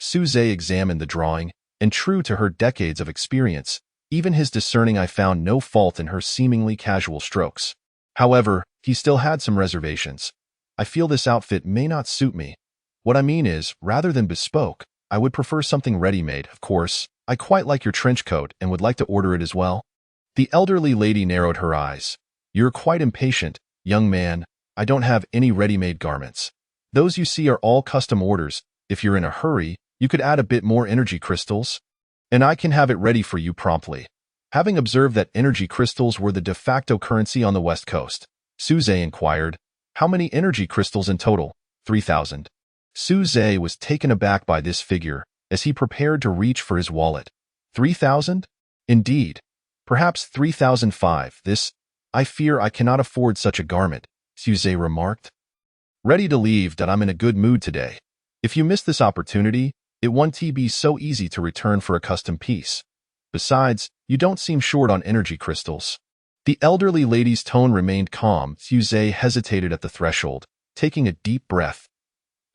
Su Zhe examined the drawing, and true to her decades of experience, even his discerning eye found no fault in her seemingly casual strokes. However, he still had some reservations. "I feel this outfit may not suit me. What I mean is, rather than bespoke, I would prefer something ready-made. Of course, I quite like your trench coat and would like to order it as well." The elderly lady narrowed her eyes. "You're quite impatient, young man. I don't have any ready-made garments. Those you see are all custom orders. If you're in a hurry, you could add a bit more energy crystals, and I can have it ready for you promptly." Having observed that energy crystals were the de facto currency on the West Coast, Su Zhe inquired, "How many energy crystals in total?" 3,000. Su Zhe was taken aback by this figure as he prepared to reach for his wallet. 3,000? Indeed. Perhaps 3,005. I fear I cannot afford such a garment," Su Zhe remarked. "Ready to leave that I'm in a good mood today. If you miss this opportunity, it won't be so easy to return for a custom piece. Besides, you don't seem short on energy crystals." The elderly lady's tone remained calm. Su Zhe hesitated at the threshold, taking a deep breath.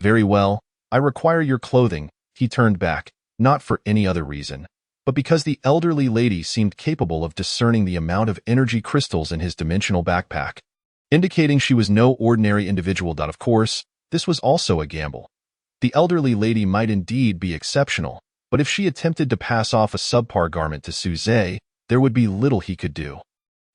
"Very well, I require your clothing." He turned back, not for any other reason, but because the elderly lady seemed capable of discerning the amount of energy crystals in his dimensional backpack, indicating she was no ordinary individual. Of course, this was also a gamble. The elderly lady might indeed be exceptional, but if she attempted to pass off a subpar garment to Su Zhe, there would be little he could do.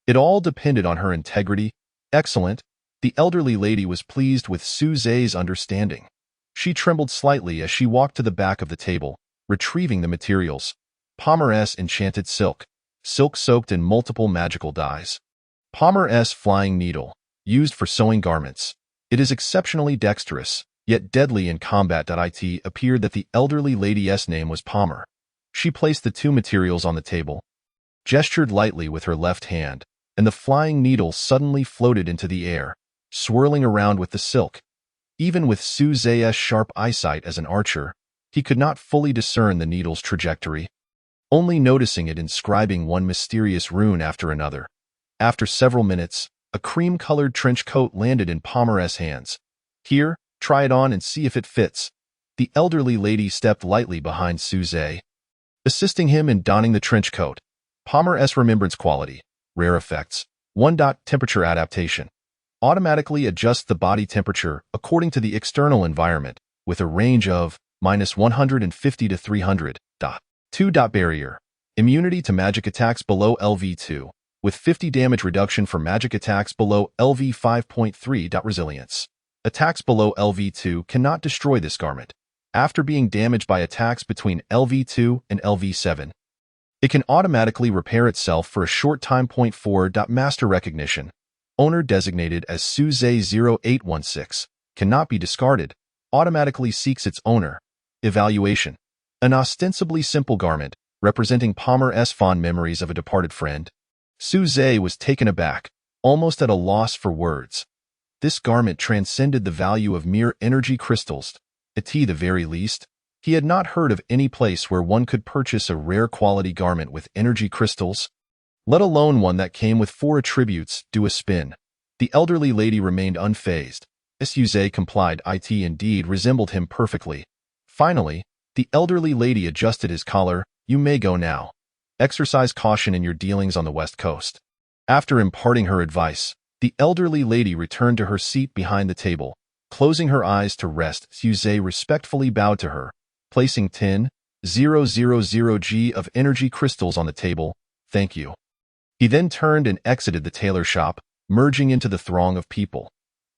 It all depended on her integrity. Excellent. The elderly lady was pleased with Su Zhe's understanding. She trembled slightly as she walked to the back of the table, retrieving the materials. Palmer's enchanted silk, silk soaked in multiple magical dyes. Palmer's flying needle, used for sewing garments. It is exceptionally dexterous, yet deadly in combat. It appeared that the elderly lady's name was Palmer. She placed the two materials on the table, gestured lightly with her left hand, and the flying needle suddenly floated into the air, swirling around with the silk. Even with Su Zhe's sharp eyesight as an archer, he could not fully discern the needle's trajectory, only noticing it inscribing one mysterious rune after another. After several minutes, a cream-colored trench coat landed in Palmer's hands. "Here, Try it on and see if it fits. The elderly lady stepped lightly behind Suze, assisting him in donning the trench coat. Palmer S. Remembrance quality. Rare effects. 1. Temperature adaptation. Automatically adjusts the body temperature according to the external environment, with a range of -150 to 300. 2. Barrier. Immunity to magic attacks below LV2, with 50 damage reduction for magic attacks below LV 5.3. Resilience. Attacks below LV2 cannot destroy this garment. After being damaged by attacks between LV2 and LV7, it can automatically repair itself for a short time. 4. Master recognition. Owner designated as Suze0816 cannot be discarded, automatically seeks its owner. Evaluation. An ostensibly simple garment, representing Palmer S. fond memories of a departed friend. Suze was taken aback, almost at a loss for words. This garment transcended the value of mere energy crystals. At the very least, he had not heard of any place where one could purchase a rare quality garment with energy crystals, let alone one that came with 4 attributes. Do a spin. The elderly lady remained unfazed. Suze complied. It indeed resembled him perfectly. Finally, the elderly lady adjusted his collar. You may go now. Exercise caution in your dealings on the West Coast. After imparting her advice, the elderly lady returned to her seat behind the table. Closing her eyes to rest, Suze respectfully bowed to her, placing 10,000 G of energy crystals on the table. Thank you. He then turned and exited the tailor shop, merging into the throng of people.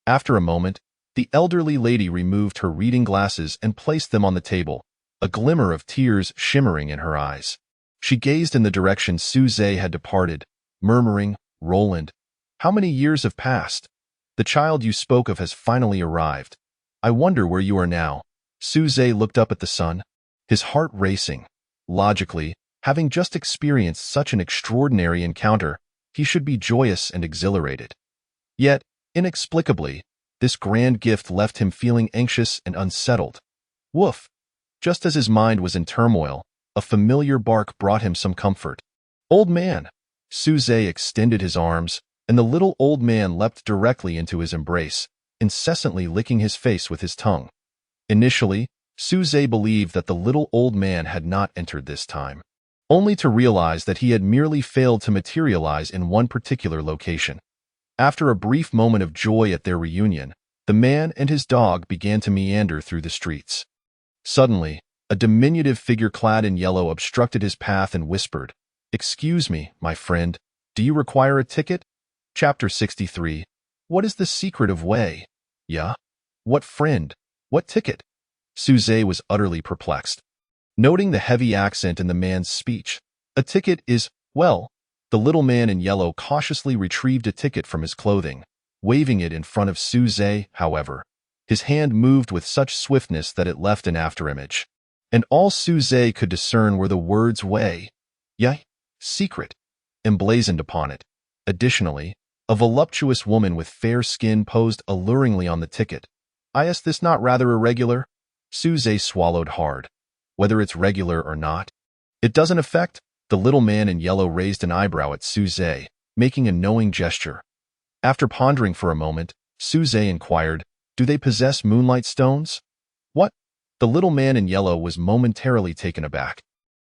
After a moment, the elderly lady removed her reading glasses and placed them on the table, a glimmer of tears shimmering in her eyes. She gazed in the direction Suze had departed, murmuring, "Roland, how many years have passed? The child you spoke of has finally arrived. I wonder where you are now." Suze looked up at the sun, his heart racing. Logically, having just experienced such an extraordinary encounter, he should be joyous and exhilarated. Yet, inexplicably, this grand gift left him feeling anxious and unsettled. Woof! Just as his mind was in turmoil, a familiar bark brought him some comfort. "Old man!" Suze extended his arms, and the little old man leapt directly into his embrace, incessantly licking his face with his tongue. Initially, Suze believed that the little old man had not entered this time, only to realize that he had merely failed to materialize in one particular location. After a brief moment of joy at their reunion, the man and his dog began to meander through the streets. Suddenly, a diminutive figure clad in yellow obstructed his path and whispered, "Excuse me, my friend, do you require a ticket?" Chapter 63. What is the secret of way? Yeah? What friend? What ticket? Suze was utterly perplexed. Noting the heavy accent in the man's speech, a ticket is, well, the little man in yellow cautiously retrieved a ticket from his clothing, waving it in front of Suze. However, his hand moved with such swiftness that it left an afterimage, and all Suze could discern were the words way, yeah, secret, emblazoned upon it. Additionally, a voluptuous woman with fair skin posed alluringly on the ticket. Is this not rather irregular? Suze swallowed hard. Whether it's regular or not, it doesn't affect. The little man in yellow raised an eyebrow at Suze, making a knowing gesture. After pondering for a moment, Suze inquired, "Do they possess moonlight stones?" "What?" The little man in yellow was momentarily taken aback.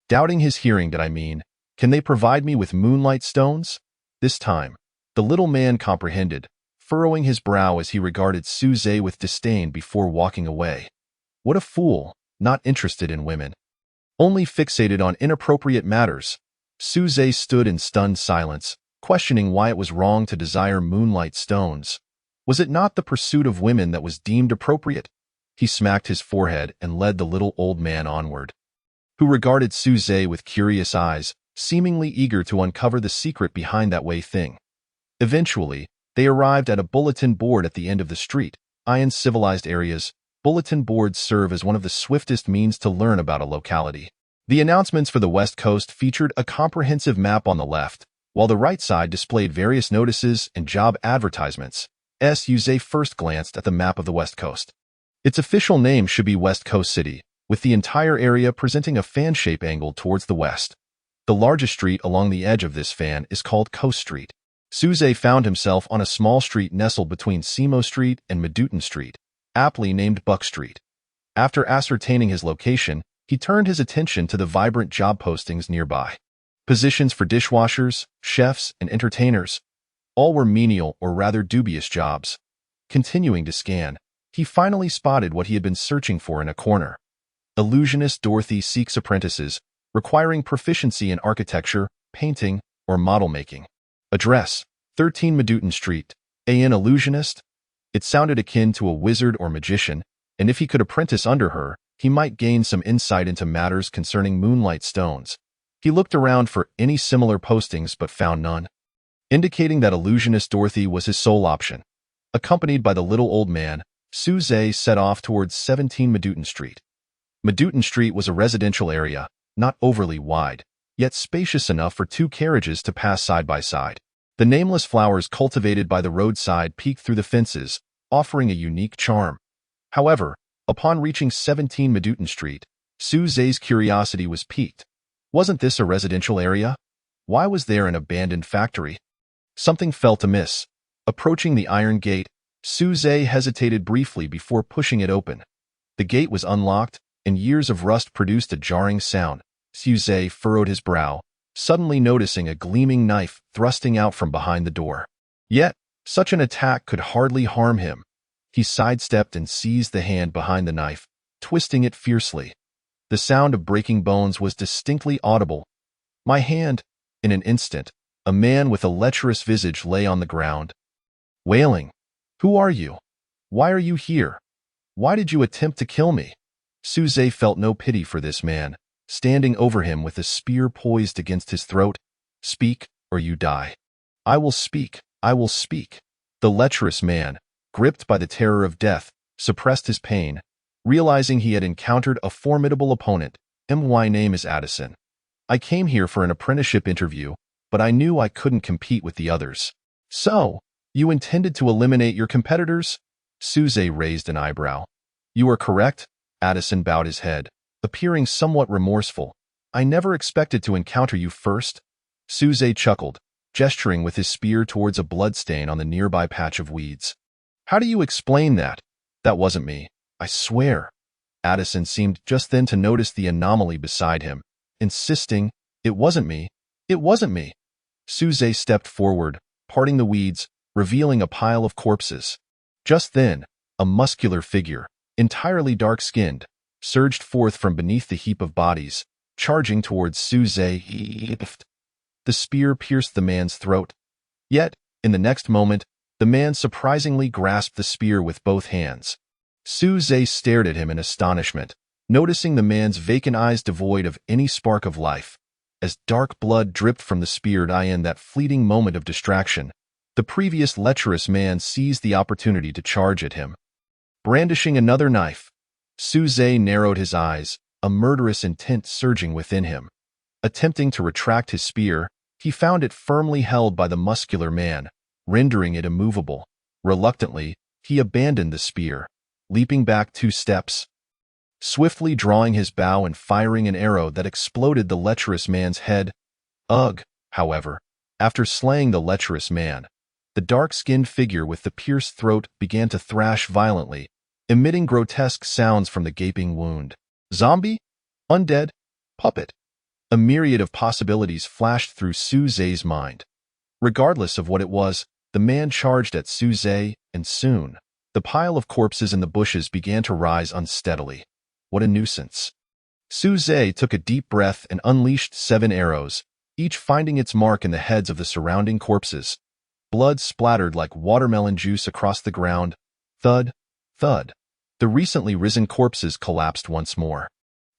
Doubting his hearing, did I mean, "Can they provide me with moonlight stones?" This time, the little man comprehended, furrowing his brow as he regarded Suze with disdain before walking away. What a fool, not interested in women, only fixated on inappropriate matters. Suze stood in stunned silence, questioning why it was wrong to desire moonlight stones. Was it not the pursuit of women that was deemed appropriate? He smacked his forehead and led the little old man onward, who regarded Suze with curious eyes, seemingly eager to uncover the secret behind that way thing. Eventually, they arrived at a bulletin board at the end of the street. In civilized areas, bulletin boards serve as one of the swiftest means to learn about a locality. The announcements for the West Coast featured a comprehensive map on the left, while the right side displayed various notices and job advertisements. Suze first glanced at the map of the West Coast. Its official name should be West Coast City, with the entire area presenting a fan-shape angle towards the west. The largest street along the edge of this fan is called Coast Street. Suze found himself on a small street nestled between Simo Street and Meduton Street. aptly named Buck Street. After ascertaining his location, he turned his attention to the vibrant job postings nearby. Positions for dishwashers, chefs, and entertainers. All were menial or rather dubious jobs. Continuing to scan, he finally spotted what he had been searching for in a corner. Illusionist Dorothy seeks apprentices, requiring proficiency in architecture, painting, or model making. Address: 13 Meduten Street. An illusionist? It sounded akin to a wizard or magician, and if he could apprentice under her, he might gain some insight into matters concerning moonlight stones. He looked around for any similar postings but found none, indicating that illusionist Dorothy was his sole option. Accompanied by the little old man, Suze set off towards 17 Meduten Street. Meduten Street was a residential area, not overly wide, yet spacious enough for two carriages to pass side by side. The nameless flowers cultivated by the roadside peeked through the fences, offering a unique charm. However, upon reaching 17 Meduten Street, Suze's curiosity was piqued. Wasn't this a residential area? Why was there an abandoned factory? Something felt amiss. Approaching the iron gate, Suze hesitated briefly before pushing it open. The gate was unlocked, and years of rust produced a jarring sound. Suze furrowed his brow, suddenly noticing a gleaming knife thrusting out from behind the door. Yet, such an attack could hardly harm him. He sidestepped and seized the hand behind the knife, twisting it fiercely. The sound of breaking bones was distinctly audible. My hand! In an instant, a man with a lecherous visage lay on the ground, wailing. Who are you? Why are you here? Why did you attempt to kill me? Suze felt no pity for this man, standing over him with a spear poised against his throat. Speak, or you die. I will speak, I will speak. The lecherous man, gripped by the terror of death, suppressed his pain, realizing he had encountered a formidable opponent. My name is Addison. I came here for an apprenticeship interview, but I knew I couldn't compete with the others. So, you intended to eliminate your competitors? Suze raised an eyebrow. You are correct. Addison bowed his head, appearing somewhat remorseful. I never expected to encounter you first. Suze chuckled, gesturing with his spear towards a bloodstain on the nearby patch of weeds. How do you explain that? That wasn't me, I swear. Addison seemed just then to notice the anomaly beside him, insisting, It wasn't me. It wasn't me. Suze stepped forward, parting the weeds, revealing a pile of corpses. Just then, a muscular figure, entirely dark-skinned, surged forth from beneath the heap of bodies, charging towards Suze. The spear pierced the man's throat. Yet, in the next moment, the man surprisingly grasped the spear with both hands. Suze stared at him in astonishment, noticing the man's vacant eyes devoid of any spark of life. As dark blood dripped from the speared eye in that fleeting moment of distraction, the previous lecherous man seized the opportunity to charge at him. Brandishing another knife, Suze narrowed his eyes, a murderous intent surging within him. Attempting to retract his spear, he found it firmly held by the muscular man, rendering it immovable. Reluctantly, he abandoned the spear, leaping back 2 steps. Swiftly drawing his bow and firing an arrow that exploded the lecherous man's head. Ugh, however, after slaying the lecherous man, the dark-skinned figure with the pierced throat began to thrash violently, emitting grotesque sounds from the gaping wound. Zombie? Undead? Puppet? A myriad of possibilities flashed through Suze's mind. Regardless of what it was, the man charged at Suze, and soon, the pile of corpses in the bushes began to rise unsteadily. What a nuisance. Suze took a deep breath and unleashed 7 arrows, each finding its mark in the heads of the surrounding corpses. Blood splattered like watermelon juice across the ground. Thud, thud. The recently risen corpses collapsed once more.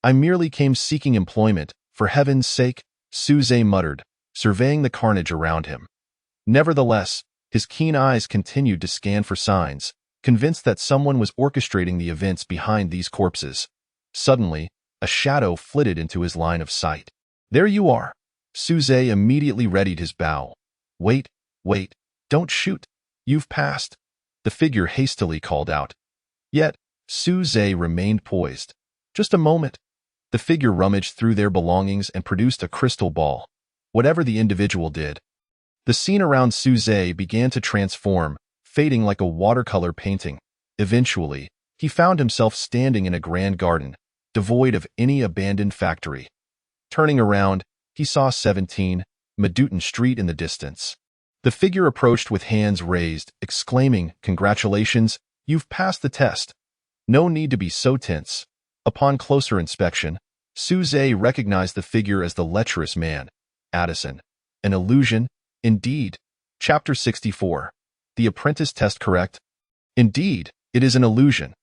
I merely came seeking employment, for heaven's sake, Suze muttered, surveying the carnage around him. Nevertheless, his keen eyes continued to scan for signs, convinced that someone was orchestrating the events behind these corpses. Suddenly, a shadow flitted into his line of sight. There you are. Suze immediately readied his bow. Wait, wait, don't shoot. You've passed. The figure hastily called out. Yet, Suze remained poised. Just a moment. The figure rummaged through their belongings and produced a crystal ball. Whatever the individual did. The scene around Suze began to transform, fading like a watercolor painting. Eventually, he found himself standing in a grand garden, devoid of any abandoned factory. Turning around, he saw 17 Maduton Street in the distance. The figure approached with hands raised, exclaiming, "Congratulations, you've passed the test. No need to be so tense." Upon closer inspection, Suze recognized the figure as the lecherous man, Addison. An illusion, indeed. Chapter 64. The apprentice test correct? Indeed, it is an illusion.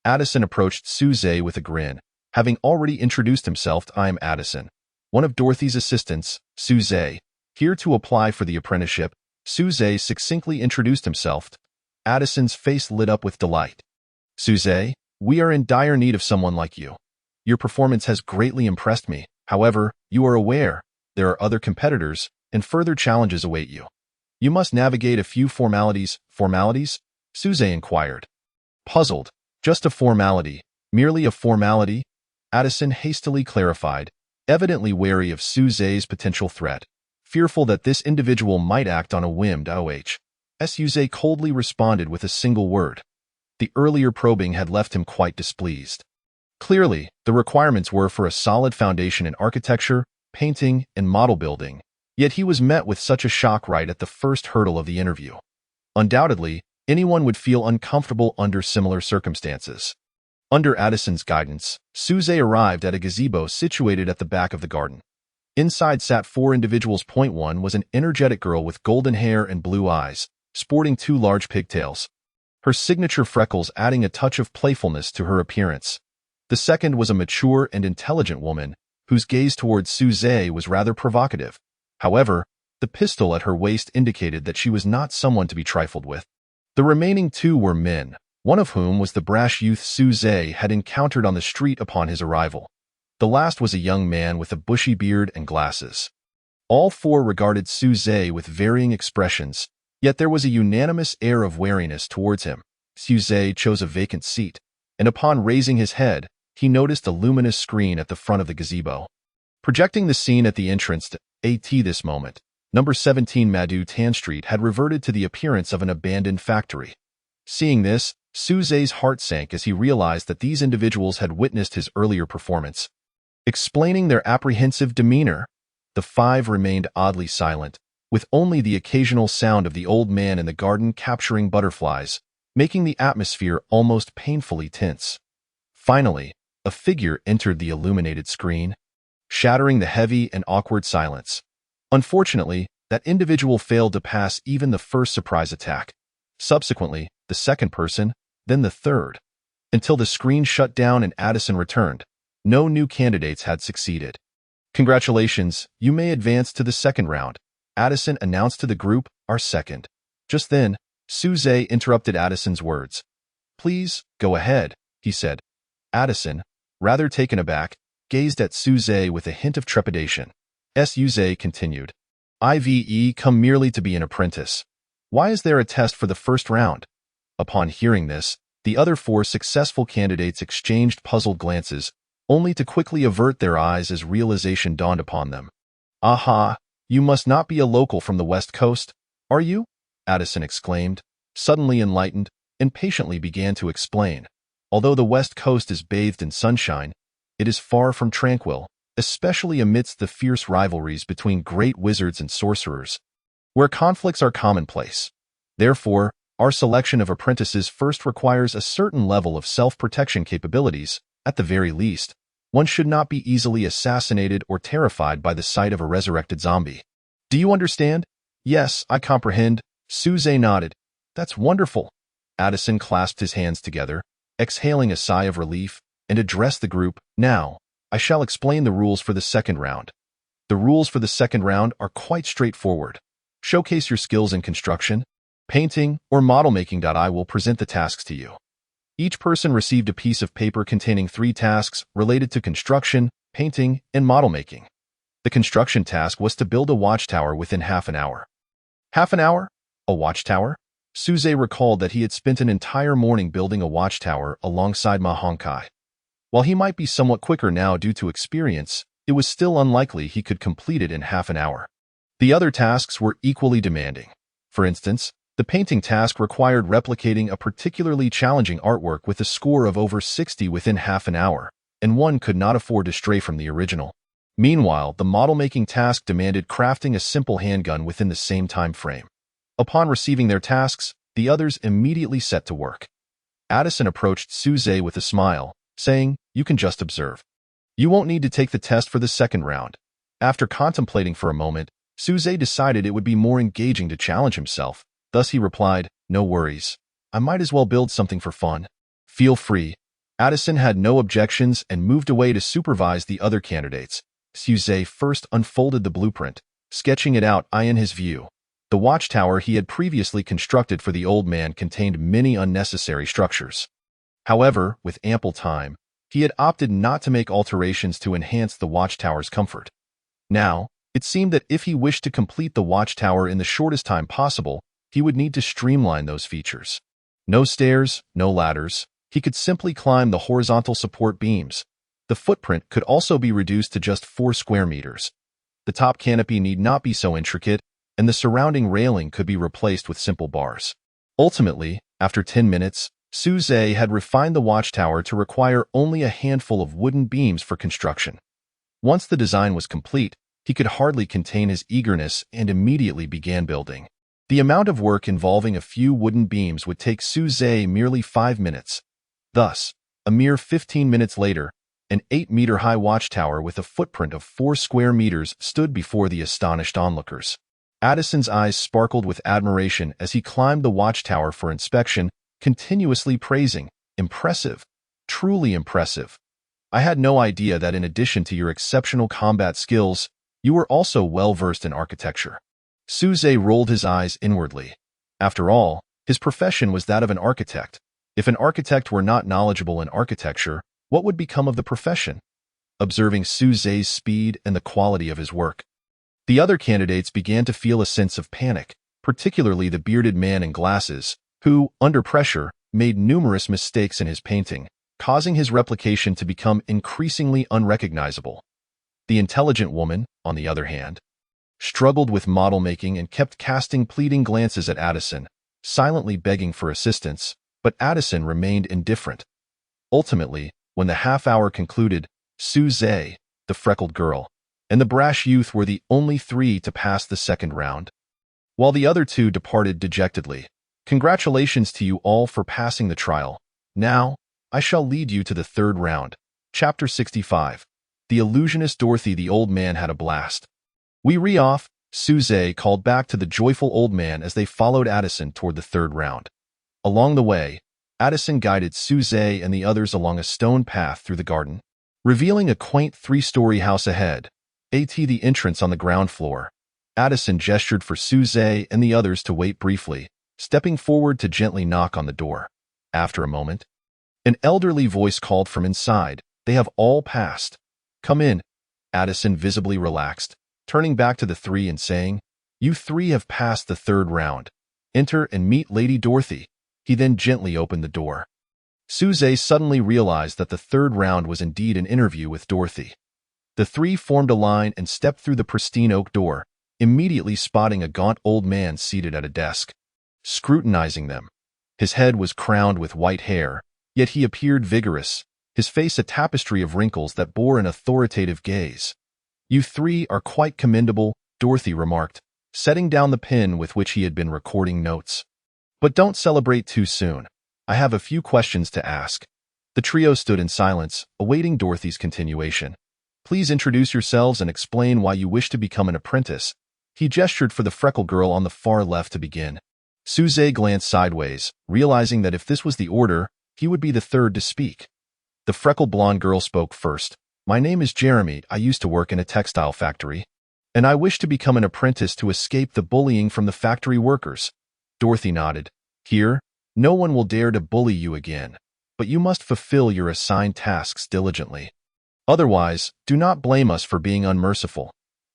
Addison approached Suze with a grin, having already introduced himself. "I am Addison, one of Dorothy's assistants, Suze, here to apply for the apprenticeship." Suze succinctly introduced himself. Addison's face lit up with delight. "Suze, we are in dire need of someone like you. Your performance has greatly impressed me. However, you are aware there are other competitors, and further challenges await you. You must navigate a few formalities." "Formalities?" Suze inquired. Puzzled. "Just a formality. Merely a formality?" Addison hastily clarified, evidently wary of Suze's potential threat, fearful that this individual might act on a whim. Suze coldly responded with a single word. The earlier probing had left him quite displeased. Clearly, the requirements were for a solid foundation in architecture, painting, and model building, yet he was met with such a shock right at the first hurdle of the interview. Undoubtedly, anyone would feel uncomfortable under similar circumstances. Under Addison's guidance, Suze arrived at a gazebo situated at the back of the garden. Inside sat 4 individuals. One was an energetic girl with golden hair and blue eyes, sporting 2 large pigtails, her signature freckles adding a touch of playfulness to her appearance. The second was a mature and intelligent woman, whose gaze towards Suze was rather provocative. However, the pistol at her waist indicated that she was not someone to be trifled with. The remaining 2 were men, one of whom was the brash youth Suze had encountered on the street upon his arrival. The last was a young man with a bushy beard and glasses. All 4 regarded Suze with varying expressions, yet there was a unanimous air of wariness towards him. Suze chose a vacant seat, and upon raising his head, he noticed a luminous screen at the front of the gazebo, projecting the scene at the entrance to this moment. Number 17 Maduton Street had reverted to the appearance of an abandoned factory. Seeing this, Suze's heart sank as he realized that these individuals had witnessed his earlier performance. Explaining their apprehensive demeanor, the 5 remained oddly silent, with only the occasional sound of the old man in the garden capturing butterflies, making the atmosphere almost painfully tense. Finally, a figure entered the illuminated screen, shattering the heavy and awkward silence. Unfortunately, that individual failed to pass even the first surprise attack. Subsequently, the second person, then the third. Until the screen shut down and Addison returned, no new candidates had succeeded. "Congratulations, you may advance to the second round," Addison announced to the group. "Our second." Just then, Suze interrupted Addison's words. "Please, go ahead," he said. Addison, rather taken aback, gazed at Suze with a hint of trepidation. Suze continued, "I've come merely to be an apprentice. Why is there a test for the first round?" Upon hearing this, the other 4 successful candidates exchanged puzzled glances, only to quickly avert their eyes as realization dawned upon them. "Aha, you must not be a local from the West Coast, are you?" Addison exclaimed, suddenly enlightened, and patiently began to explain. Although the West Coast is bathed in sunshine, it is far from tranquil, especially amidst the fierce rivalries between great wizards and sorcerers, where conflicts are commonplace. Therefore, our selection of apprentices first requires a certain level of self-protection capabilities. At the very least, one should not be easily assassinated or terrified by the sight of a resurrected zombie. Do you understand? Yes, I comprehend. Suze nodded. That's wonderful. Addison clasped his hands together, exhaling a sigh of relief, and addressed the group. Now, I shall explain the rules for the second round. The rules for the second round are quite straightforward. Showcase your skills in construction, painting, or model making. I will present the tasks to you. Each person received a piece of paper containing 3 tasks related to construction, painting, and model making. The construction task was to build a watchtower within half an hour. Half an hour? A watchtower? Suze recalled that he had spent an entire morning building a watchtower alongside Ma Honkai. While he might be somewhat quicker now due to experience, it was still unlikely he could complete it in half an hour. The other tasks were equally demanding. For instance, The painting task required replicating a particularly challenging artwork with a score of over 60 within half an hour, and one could not afford to stray from the original. Meanwhile, the model-making task demanded crafting a simple handgun within the same time frame. Upon receiving their tasks, the others immediately set to work. Addison approached Suze with a smile, saying, "You can just observe. You won't need to take the test for the second round." After contemplating for a moment, Suze decided it would be more engaging to challenge himself. Thus he replied, "No worries. I might as well build something for fun. Feel free." Addison had no objections and moved away to supervise the other candidates. Suze first unfolded the blueprint, sketching it out in his view. The watchtower he had previously constructed for the old man contained many unnecessary structures. However, with ample time, he had opted not to make alterations to enhance the watchtower's comfort. Now, it seemed that if he wished to complete the watchtower in the shortest time possible, he would need to streamline those features. No stairs, no ladders. He could simply climb the horizontal support beams. The footprint could also be reduced to just 4 square meters. The top canopy need not be so intricate, and the surrounding railing could be replaced with simple bars. Ultimately, after 10 minutes, Suze had refined the watchtower to require only a handful of wooden beams for construction. Once the design was complete, he could hardly contain his eagerness and immediately began building. The amount of work involving a few wooden beams would take Suze merely 5 minutes. Thus, a mere 15 minutes later, an 8-meter-high watchtower with a footprint of 4 square meters stood before the astonished onlookers. Addison's eyes sparkled with admiration as he climbed the watchtower for inspection, continuously praising, "Impressive, truly impressive. I had no idea that in addition to your exceptional combat skills, you were also well-versed in architecture." Suze rolled his eyes inwardly. After all, his profession was that of an architect. If an architect were not knowledgeable in architecture, what would become of the profession? Observing Suze's speed and the quality of his work, the other candidates began to feel a sense of panic, particularly the bearded man in glasses, who, under pressure, made numerous mistakes in his painting, causing his replication to become increasingly unrecognizable. The intelligent woman, on the other hand, struggled with model making and kept casting pleading glances at Addison, silently begging for assistance, but Addison remained indifferent. Ultimately, when the half-hour concluded, Suze, the freckled girl, and the brash youth were the only 3 to pass the second round, while the other 2 departed dejectedly. "Congratulations to you all for passing the trial. Now, I shall lead you to the third round." Chapter 65. The illusionist Dorothy. The old man had a blast. "We re-off," Suze called back to the joyful old man as they followed Addison toward the third round. Along the way, Addison guided Suze and the others along a stone path through the garden, revealing a quaint 3-story house ahead. The entrance on the ground floor. Addison gestured for Suze and the others to wait briefly, stepping forward to gently knock on the door. After a moment, an elderly voice called from inside, "They have all passed. Come in." Addison visibly relaxed, turning back to the 3 and saying, "You 3 have passed the third round. Enter and meet Lady Dorothy." He then gently opened the door. Suze suddenly realized that the third round was indeed an interview with Dorothy. The 3 formed a line and stepped through the pristine oak door, immediately spotting a gaunt old man seated at a desk, scrutinizing them. His head was crowned with white hair, yet he appeared vigorous, his face a tapestry of wrinkles that bore an authoritative gaze. "You 3 are quite commendable," Dorothy remarked, setting down the pen with which he had been recording notes. "But don't celebrate too soon. I have a few questions to ask." The trio stood in silence, awaiting Dorothy's continuation. "Please introduce yourselves and explain why you wish to become an apprentice." He gestured for the freckled girl on the far left to begin. Suze glanced sideways, realizing that if this was the order, he would be the third to speak. The freckled blonde girl spoke first. "My name is Jeremy. I used to work in a textile factory, and I wish to become an apprentice to escape the bullying from the factory workers." Dorothy nodded. "Here, no one will dare to bully you again, but you must fulfill your assigned tasks diligently. Otherwise, do not blame us for being unmerciful."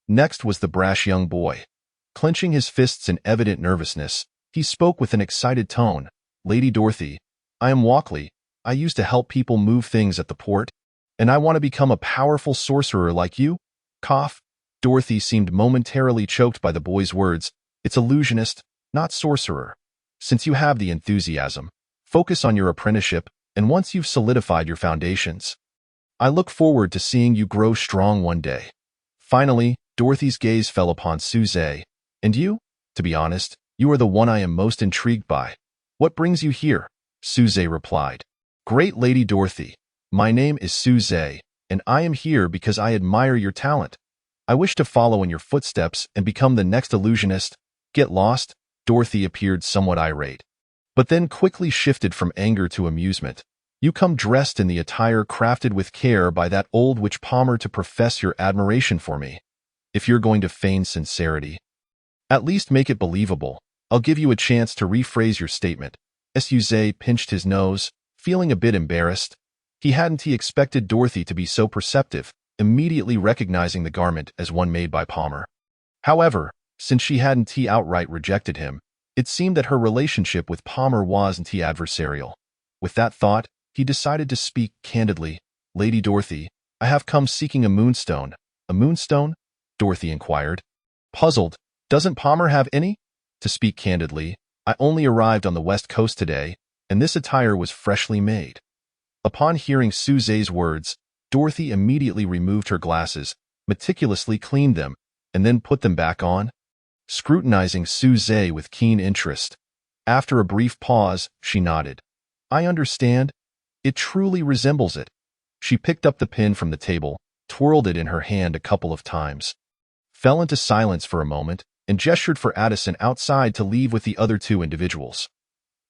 Next was the brash young boy. Clenching his fists in evident nervousness, he spoke with an excited tone. "Lady Dorothy, I am Walkley. I used to help people move things at the port, and I want to become a powerful sorcerer like you." Cough. Dorothy seemed momentarily choked by the boy's words. "It's illusionist, not sorcerer." Since you have the enthusiasm, focus on your apprenticeship, and once you've solidified your foundations, I look forward to seeing you grow strong one day. Finally, Dorothy's gaze fell upon Suze. And you? To be honest, you are the one I am most intrigued by. What brings you here? Suze replied. Great Lady Dorothy, my name is Suze, and I am here because I admire your talent. I wish to follow in your footsteps and become the next illusionist. Get lost? Dorothy appeared somewhat irate, but then quickly shifted from anger to amusement. You come dressed in the attire crafted with care by that old witch Palmer to profess your admiration for me. If you're going to feign sincerity, at least make it believable. I'll give you a chance to rephrase your statement. Suze pinched his nose, feeling a bit embarrassed. He hadn't expected Dorothy to be so perceptive, immediately recognizing the garment as one made by Palmer. However, since she hadn't outright rejected him, it seemed that her relationship with Palmer wasn't adversarial. With that thought, he decided to speak candidly. Lady Dorothy, I have come seeking a moonstone. A moonstone? Dorothy inquired. Puzzled, doesn't Palmer have any? To speak candidly, I only arrived on the West Coast today, and this attire was freshly made. Upon hearing Suze's words, Dorothy immediately removed her glasses, meticulously cleaned them, and then put them back on, scrutinizing Suze with keen interest. After a brief pause, she nodded. I understand. It truly resembles it. She picked up the pin from the table, twirled it in her hand a couple of times, fell into silence for a moment, and gestured for Addison outside to leave with the other two individuals.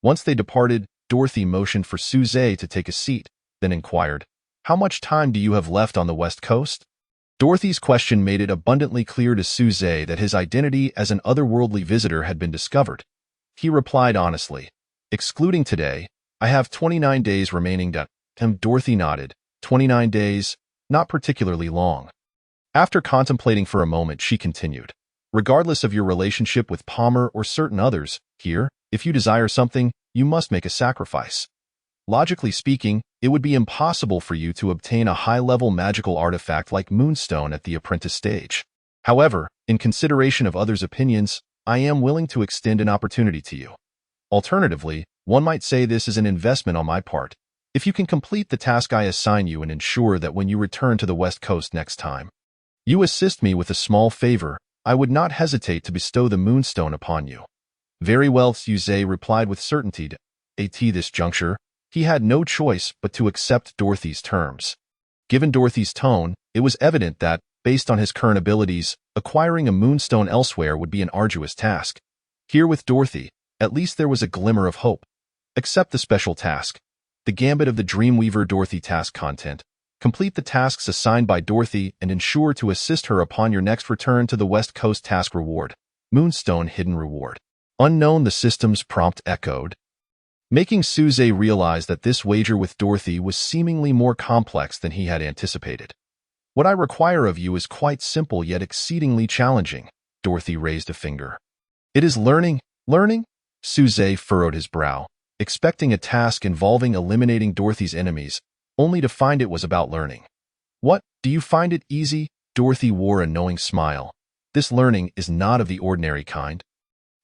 Once they departed, Dorothy motioned for Suze to take a seat, then inquired, How much time do you have left on the West Coast? Dorothy's question made it abundantly clear to Suze that his identity as an otherworldly visitor had been discovered. He replied honestly, Excluding today, I have 29 days remaining. Dorothy nodded. 29 days, not particularly long. After contemplating for a moment, she continued, Regardless of your relationship with Palmer or certain others, here, if you desire something, you must make a sacrifice. Logically speaking, it would be impossible for you to obtain a high-level magical artifact like Moonstone at the apprentice stage. However, in consideration of others' opinions, I am willing to extend an opportunity to you. Alternatively, one might say this is an investment on my part. If you can complete the task I assign you and ensure that when you return to the West Coast next time, you assist me with a small favor, I would not hesitate to bestow the Moonstone upon you. Very well, Suze replied with certainty. At this juncture, he had no choice but to accept Dorothy's terms. Given Dorothy's tone, it was evident that, based on his current abilities, acquiring a Moonstone elsewhere would be an arduous task. Here with Dorothy, at least there was a glimmer of hope. Accept the special task. The Gambit of the Dreamweaver Dorothy task content. Complete the tasks assigned by Dorothy and ensure to assist her upon your next return to the West Coast. Task reward. Moonstone hidden reward. Unknown, the system's prompt echoed, making Suze realize that this wager with Dorothy was seemingly more complex than he had anticipated. What I require of you is quite simple yet exceedingly challenging. Dorothy raised a finger. It is learning. Learning? Suze furrowed his brow, expecting a task involving eliminating Dorothy's enemies, only to find it was about learning. What, do you find it easy? Dorothy wore a knowing smile. This learning is not of the ordinary kind,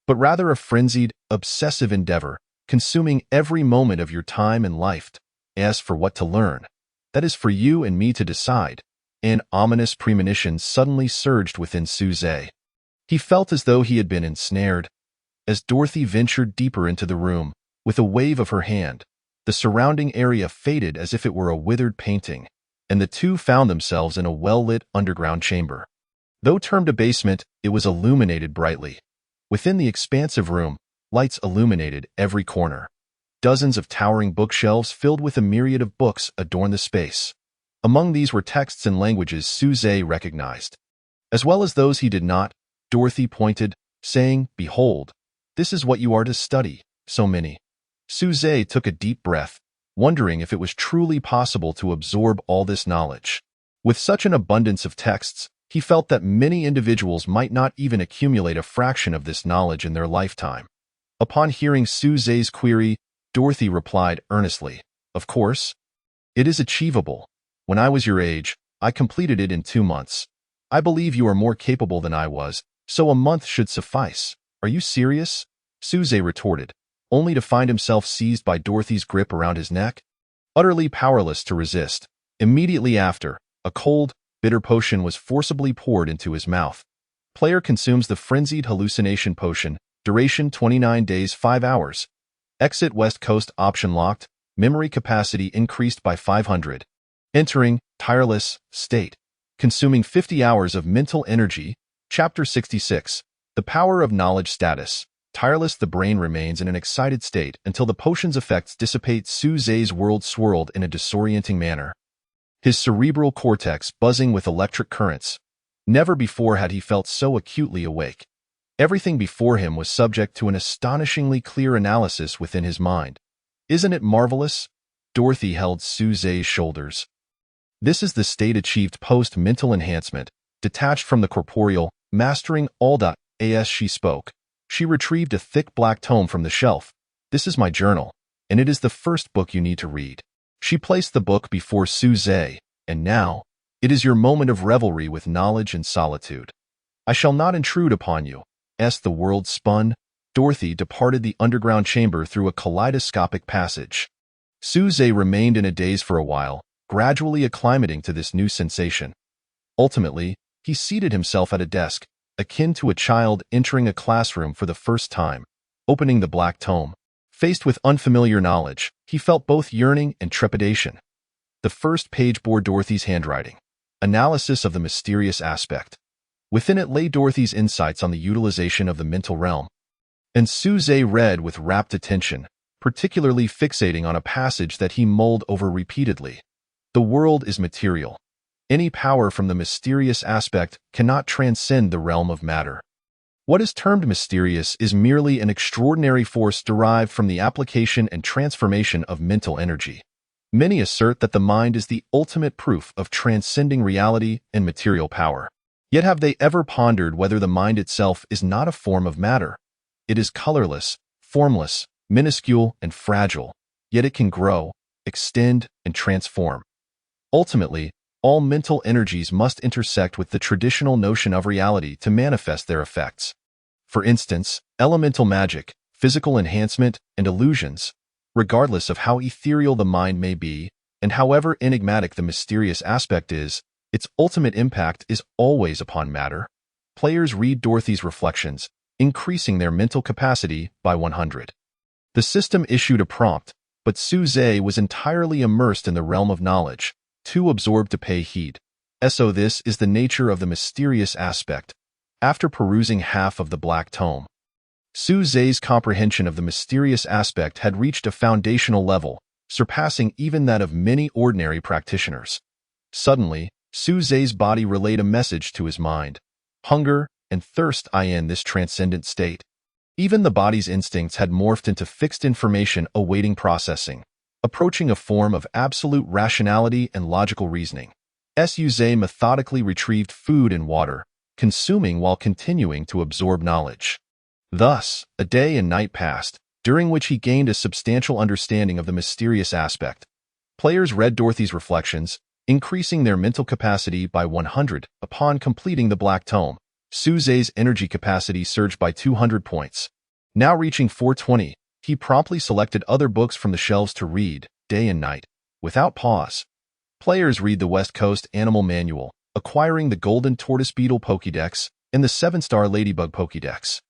but rather a frenzied, obsessive endeavor, consuming every moment of your time and life. As for what to learn, that is for you and me to decide. An ominous premonition suddenly surged within Suze. He felt as though he had been ensnared. As Dorothy ventured deeper into the room, with a wave of her hand, the surrounding area faded as if it were a withered painting, and the two found themselves in a well-lit underground chamber. Though termed a basement, it was illuminated brightly. Within the expansive room, lights illuminated every corner. Dozens of towering bookshelves filled with a myriad of books adorned the space. Among these were texts in languages Suze recognized, as well as those he did not. Dorothy pointed, saying, Behold, this is what you are to study, so many. Suze took a deep breath, wondering if it was truly possible to absorb all this knowledge. With such an abundance of texts, he felt that many individuals might not even accumulate a fraction of this knowledge in their lifetime. Upon hearing Suze's query, Dorothy replied earnestly, Of course. It is achievable. When I was your age, I completed it in 2 months. I believe you are more capable than I was, so a month should suffice. Are you serious? Suze retorted. only to find himself seized by Dorothy's grip around his neck, utterly powerless to resist. Immediately after, a cold, bitter potion was forcibly poured into his mouth. Player consumes the frenzied hallucination potion, duration 29 days 5 hours. Exit West Coast option locked, memory capacity increased by 500. Entering tireless state, consuming 50 hours of mental energy. Chapter 66. The Power of Knowledge Status. Tireless, the brain remains in an excited state until the potion's effects dissipate. Su Zhe's world swirled in a disorienting manner, his cerebral cortex buzzing with electric currents. Never before had he felt so acutely awake. Everything before him was subject to an astonishingly clear analysis within his mind. Isn't it marvelous? Dorothy held Su Zhe's shoulders. This is the state achieved post-mental enhancement, detached from the corporeal, mastering all. As she spoke, she retrieved a thick black tome from the shelf. This is my journal, and it is the first book you need to read. She placed the book before Su Zhe, and now, it is your moment of revelry with knowledge and solitude. I shall not intrude upon you. As the world spun, Dorothy departed the underground chamber through a kaleidoscopic passage. Su Zhe remained in a daze for a while, gradually acclimating to this new sensation. Ultimately, he seated himself at a desk, akin to a child entering a classroom for the first time, opening the black tome. Faced with unfamiliar knowledge, he felt both yearning and trepidation. The first page bore Dorothy's handwriting, analysis of the mysterious aspect. Within it lay Dorothy's insights on the utilization of the mental realm. And Su Zhe read with rapt attention, particularly fixating on a passage that he mulled over repeatedly. The world is material. Any power from the mysterious aspect cannot transcend the realm of matter. What is termed mysterious is merely an extraordinary force derived from the application and transformation of mental energy. Many assert that the mind is the ultimate proof of transcending reality and material power. Yet have they ever pondered whether the mind itself is not a form of matter? It is colorless, formless, minuscule, and fragile, yet it can grow, extend, and transform. Ultimately, all mental energies must intersect with the traditional notion of reality to manifest their effects. For instance, elemental magic, physical enhancement, and illusions, regardless of how ethereal the mind may be, and however enigmatic the mysterious aspect is, its ultimate impact is always upon matter. Players read Dorothy's reflections, increasing their mental capacity by 100. The system issued a prompt, but Su Zhe was entirely immersed in the realm of knowledge, too absorbed to pay heed. So this is the nature of the mysterious aspect. After perusing half of the black tome, Su Zhe's comprehension of the mysterious aspect had reached a foundational level, surpassing even that of many ordinary practitioners. Suddenly, Su Zhe's body relayed a message to his mind. Hunger and thirst in this transcendent state. Even the body's instincts had morphed into fixed information awaiting processing, approaching a form of absolute rationality and logical reasoning. Su Zhe methodically retrieved food and water, consuming while continuing to absorb knowledge. Thus, a day and night passed, during which he gained a substantial understanding of the mysterious aspect. Players read Dorothy's reflections, increasing their mental capacity by 100 upon completing the black tome. Su Zhe's energy capacity surged by 200 points. Now reaching 420, he promptly selected other books from the shelves to read, day and night, without pause. Players read the West Coast Animal Manual, acquiring the Golden Tortoise Beetle Pokédex and the 7-Star Ladybug Pokédex.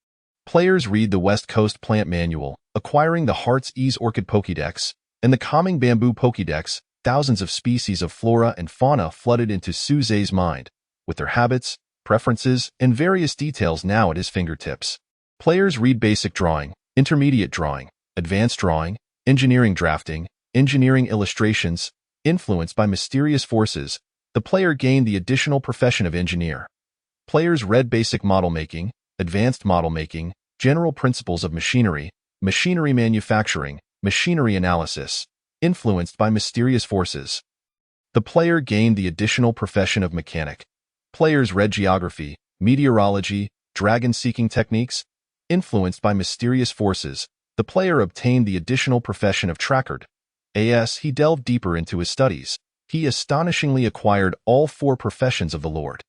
Players read the West Coast Plant Manual, acquiring the Heart's Ease Orchid Pokédex and the Calming Bamboo Pokédex. Thousands of species of flora and fauna flooded into Su Zhe's mind, with their habits, preferences, and various details now at his fingertips. Players read Basic Drawing, Intermediate Drawing, Advanced Drawing, Engineering Drafting, Engineering Illustrations. Influenced by mysterious forces, the player gained the additional profession of engineer. Players read Basic Model Making, Advanced Model Making, General Principles of Machinery, Machinery Manufacturing, Machinery Analysis. Influenced by mysterious forces, the player gained the additional profession of mechanic. Players read Geography, Meteorology, Dragon-Seeking Techniques. Influenced by mysterious forces, the player obtained the additional profession of Trackard. As he delved deeper into his studies, he astonishingly acquired all 4 professions of the Lord.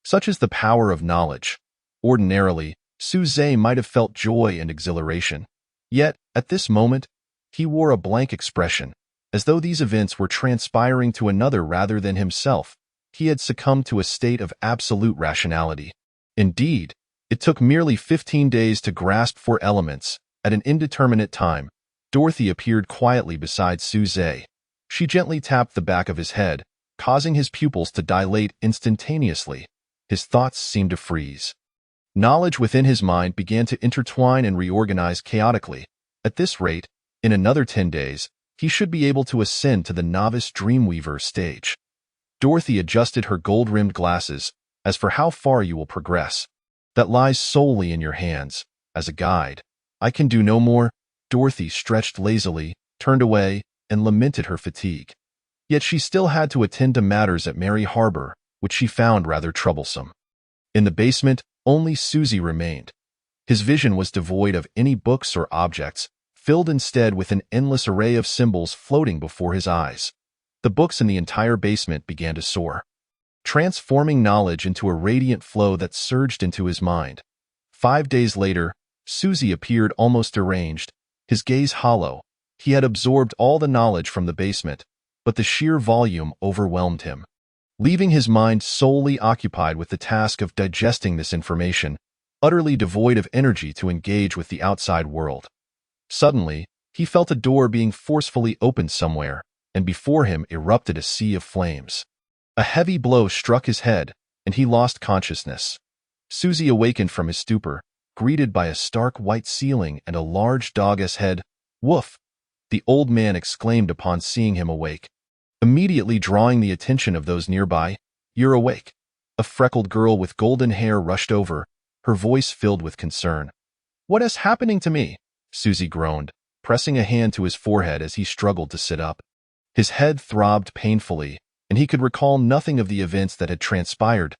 Such is the power of knowledge. Ordinarily, Su Zhe might have felt joy and exhilaration. Yet, at this moment, he wore a blank expression, as though these events were transpiring to another rather than himself. He had succumbed to a state of absolute rationality. Indeed, it took merely 15 days to grasp 4 elements. At an indeterminate time, Dorothy appeared quietly beside Suzy. She gently tapped the back of his head, causing his pupils to dilate instantaneously. His thoughts seemed to freeze. Knowledge within his mind began to intertwine and reorganize chaotically. At this rate, in another 10 days, he should be able to ascend to the novice dreamweaver stage. Dorothy adjusted her gold-rimmed glasses. As for how far you will progress, that lies solely in your hands. As a guide, I can do no more. Dorothy stretched lazily, turned away, and lamented her fatigue. Yet she still had to attend to matters at Mary Harbor, which she found rather troublesome. In the basement, only Suzy remained. His vision was devoid of any books or objects, filled instead with an endless array of symbols floating before his eyes. The books in the entire basement began to soar, transforming knowledge into a radiant flow that surged into his mind. 5 days later, Suzy appeared almost deranged, his gaze hollow. He had absorbed all the knowledge from the basement, but the sheer volume overwhelmed him. Leaving his mind solely occupied with the task of digesting this information, utterly devoid of energy to engage with the outside world. Suddenly, he felt a door being forcefully opened somewhere, and before him erupted a sea of flames. A heavy blow struck his head, and he lost consciousness. Suzy awakened from his stupor, greeted by a stark white ceiling and a large dog's head. "Woof!" the old man exclaimed upon seeing him awake, immediately drawing the attention of those nearby. "You're awake." A freckled girl with golden hair rushed over, her voice filled with concern. "What is happening to me?" Suzy groaned, pressing a hand to his forehead as he struggled to sit up. His head throbbed painfully, and he could recall nothing of the events that had transpired.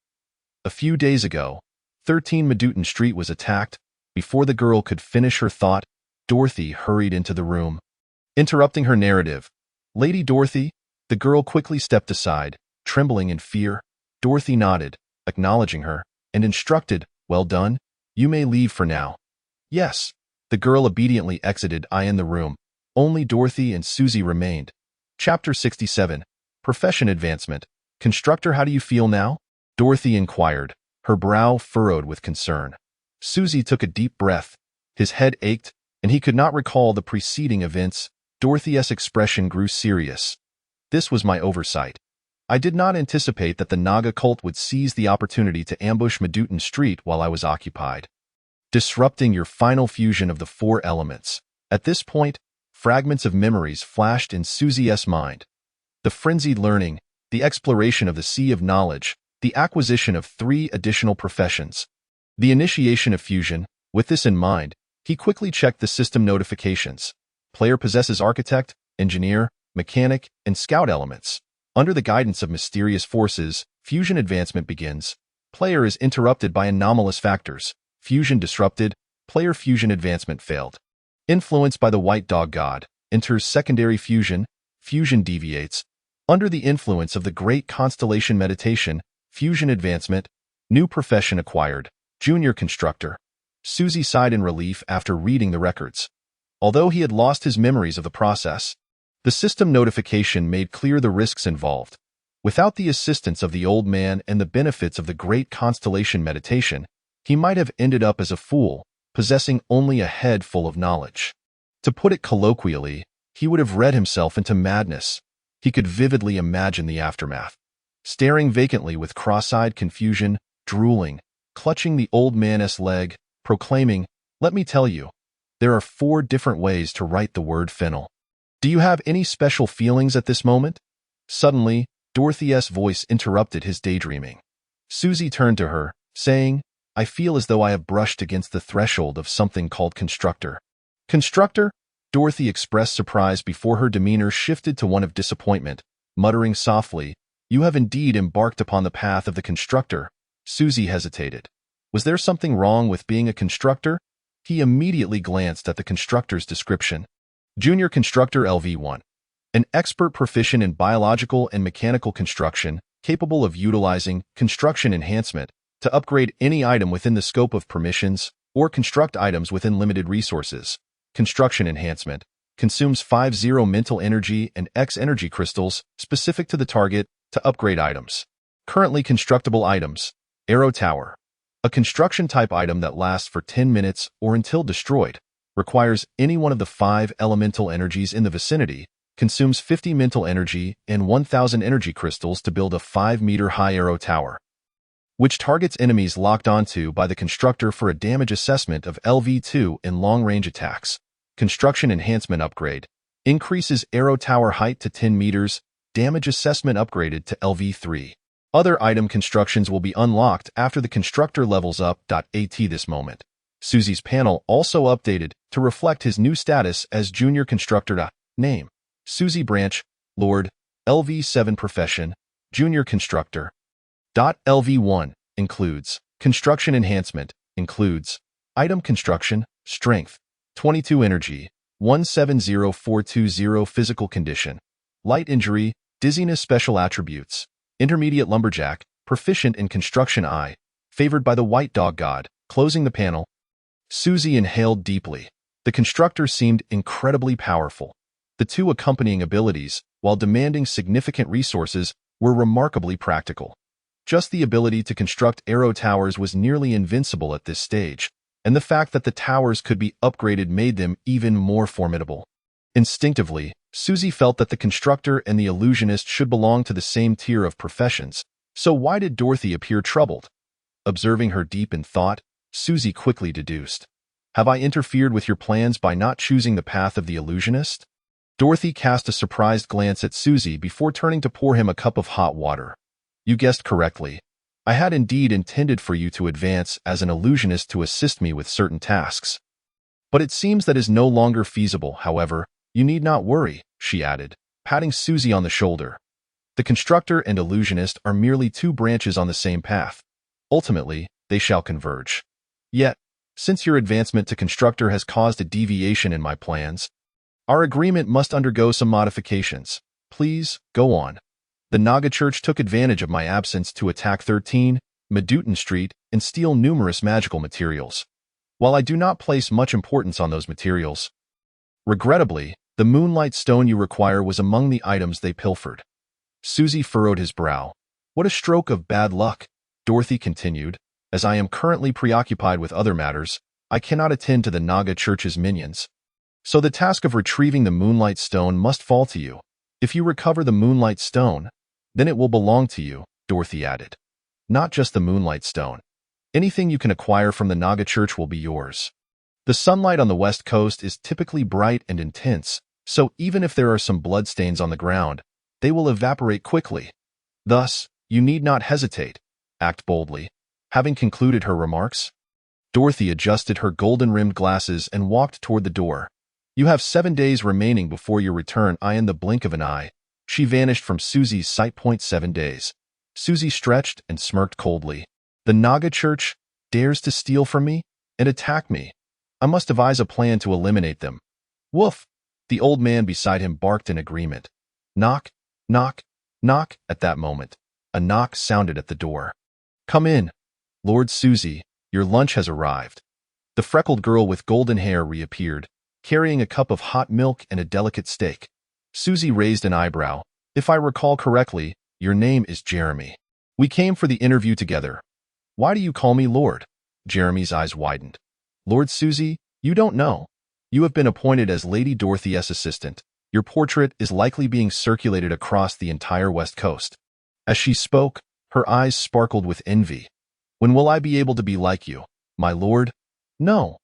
A few days ago, 13 Maduton Street was attacked. Before the girl could finish her thought, Dorothy hurried into the room, interrupting her narrative. "Lady Dorothy?" The girl quickly stepped aside, trembling in fear. Dorothy nodded, acknowledging her, and instructed, "Well done. You may leave for now." "Yes." The girl obediently exited. In the room, only Dorothy and Suzy remained. Chapter 67. Profession Advancement. "Constructor, how do you feel now?" Dorothy inquired, her brow furrowed with concern. Suzy took a deep breath. His head ached, and he could not recall the preceding events. Dorothy's expression grew serious. "This was my oversight. I did not anticipate that the Naga cult would seize the opportunity to ambush Maduton Street while I was occupied, disrupting your final fusion of the 4 elements." At this point, fragments of memories flashed in Suzy's mind. The frenzied learning, the exploration of the sea of knowledge, the acquisition of 3 additional professions, the initiation of fusion. With this in mind, he quickly checked the system notifications. Player possesses architect, engineer, mechanic, and scout elements. Under the guidance of mysterious forces, fusion advancement begins. Player is interrupted by anomalous factors. Fusion disrupted. Player fusion advancement failed. Influenced by the white dog god, enters secondary fusion. Fusion deviates. Under the influence of the great constellation meditation, fusion advancement. New profession acquired. Junior constructor. Suzy sighed in relief after reading the records. Although he had lost his memories of the process, the system notification made clear the risks involved. Without the assistance of the old man and the benefits of the great constellation meditation, he might have ended up as a fool, possessing only a head full of knowledge. To put it colloquially, he would have read himself into madness. He could vividly imagine the aftermath. Staring vacantly with cross-eyed confusion, drooling, clutching the old man's leg, proclaiming, "Let me tell you, there are 4 different ways to write the word fennel. Do you have any special feelings at this moment?" Suddenly, Dorothy's voice interrupted his daydreaming. Suzy turned to her, saying, "I feel as though I have brushed against the threshold of something called constructor." "Constructor?" Dorothy expressed surprise before her demeanor shifted to one of disappointment, muttering softly, "You have indeed embarked upon the path of the constructor." Suzy hesitated. Was there something wrong with being a constructor? He immediately glanced at the constructor's description. Junior Constructor LV1. An expert proficient in biological and mechanical construction, capable of utilizing construction enhancement to upgrade any item within the scope of permissions or construct items within limited resources. Construction Enhancement. Consumes 50 mental energy and X energy crystals specific to the target to upgrade items. Currently constructible items. Arrow Tower. A construction-type item that lasts for 10 minutes or until destroyed. Requires any one of the 5 elemental energies in the vicinity. Consumes 50 mental energy and 1,000 energy crystals to build a 5-meter-high arrow tower, which targets enemies locked onto by the constructor for a damage assessment of LV2 in long-range attacks. Construction Enhancement Upgrade. Increases arrow tower height to 10 meters, damage assessment upgraded to LV3. Other item constructions will be unlocked after the constructor levels up. At this moment, Susie's panel also updated to reflect his new status as Junior Constructor. Name: Susie Branch, Lord, LV7 Profession, Junior Constructor. LV1 includes Construction Enhancement, includes Item Construction, Strength, 22 Energy, 170420 Physical Condition, Light Injury, Dizziness. Special Attributes: Intermediate Lumberjack, Proficient in Construction. Favored by the White Dog God. Closing the panel, Susie inhaled deeply. The constructor seemed incredibly powerful. The 2 accompanying abilities, while demanding significant resources, were remarkably practical. Just the ability to construct arrow towers was nearly invincible at this stage, and the fact that the towers could be upgraded made them even more formidable. Instinctively, Susie felt that the constructor and the illusionist should belong to the same tier of professions. So why did Dorothy appear troubled? Observing her deep in thought, Susie quickly deduced. Have I interfered with your plans by not choosing the path of the illusionist? Dorothy cast a surprised glance at Susie before turning to pour him a cup of hot water. You guessed correctly. I had indeed intended for you to advance as an illusionist to assist me with certain tasks. But it seems that is no longer feasible. However, you need not worry, she added, patting Susie on the shoulder. The constructor and illusionist are merely 2 branches on the same path. Ultimately, they shall converge. Yet, since your advancement to constructor has caused a deviation in my plans, our agreement must undergo some modifications. Please, go on. The Naga Church took advantage of my absence to attack 13 Meduton Street and steal numerous magical materials. While I do not place much importance on those materials, regrettably, the Moonlight Stone you require was among the items they pilfered. Susie furrowed his brow. What a stroke of bad luck, Dorothy continued. As I am currently preoccupied with other matters, I cannot attend to the Naga Church's minions. So the task of retrieving the Moonlight Stone must fall to you. If you recover the Moonlight Stone, then it will belong to you, Dorothy added. Not just the Moonlight Stone. Anything you can acquire from the Naga Church will be yours. The sunlight on the west coast is typically bright and intense, so even if there are some bloodstains on the ground, they will evaporate quickly. Thus, you need not hesitate. Act boldly. Having concluded her remarks, Dorothy adjusted her golden-rimmed glasses and walked toward the door. You have 7 days remaining before your return. In the blink of an eye, she vanished from Susie's sight. 7 days. Susie stretched and smirked coldly. The Naga Church dares to steal from me and attack me. I must devise a plan to eliminate them. Woof! The old man beside him barked in agreement. Knock, knock, knock. At that moment, a knock sounded at the door. Come in. Lord Susie, your lunch has arrived. The freckled girl with golden hair reappeared, carrying a cup of hot milk and a delicate steak. Susie raised an eyebrow. If I recall correctly, your name is Jeremy. We came for the interview together. Why do you call me Lord? Jeremy's eyes widened. Lord Susie, you don't know. You have been appointed as Lady Dorothy's assistant. Your portrait is likely being circulated across the entire West Coast. As she spoke, her eyes sparkled with envy. When will I be able to be like you, my lord? No.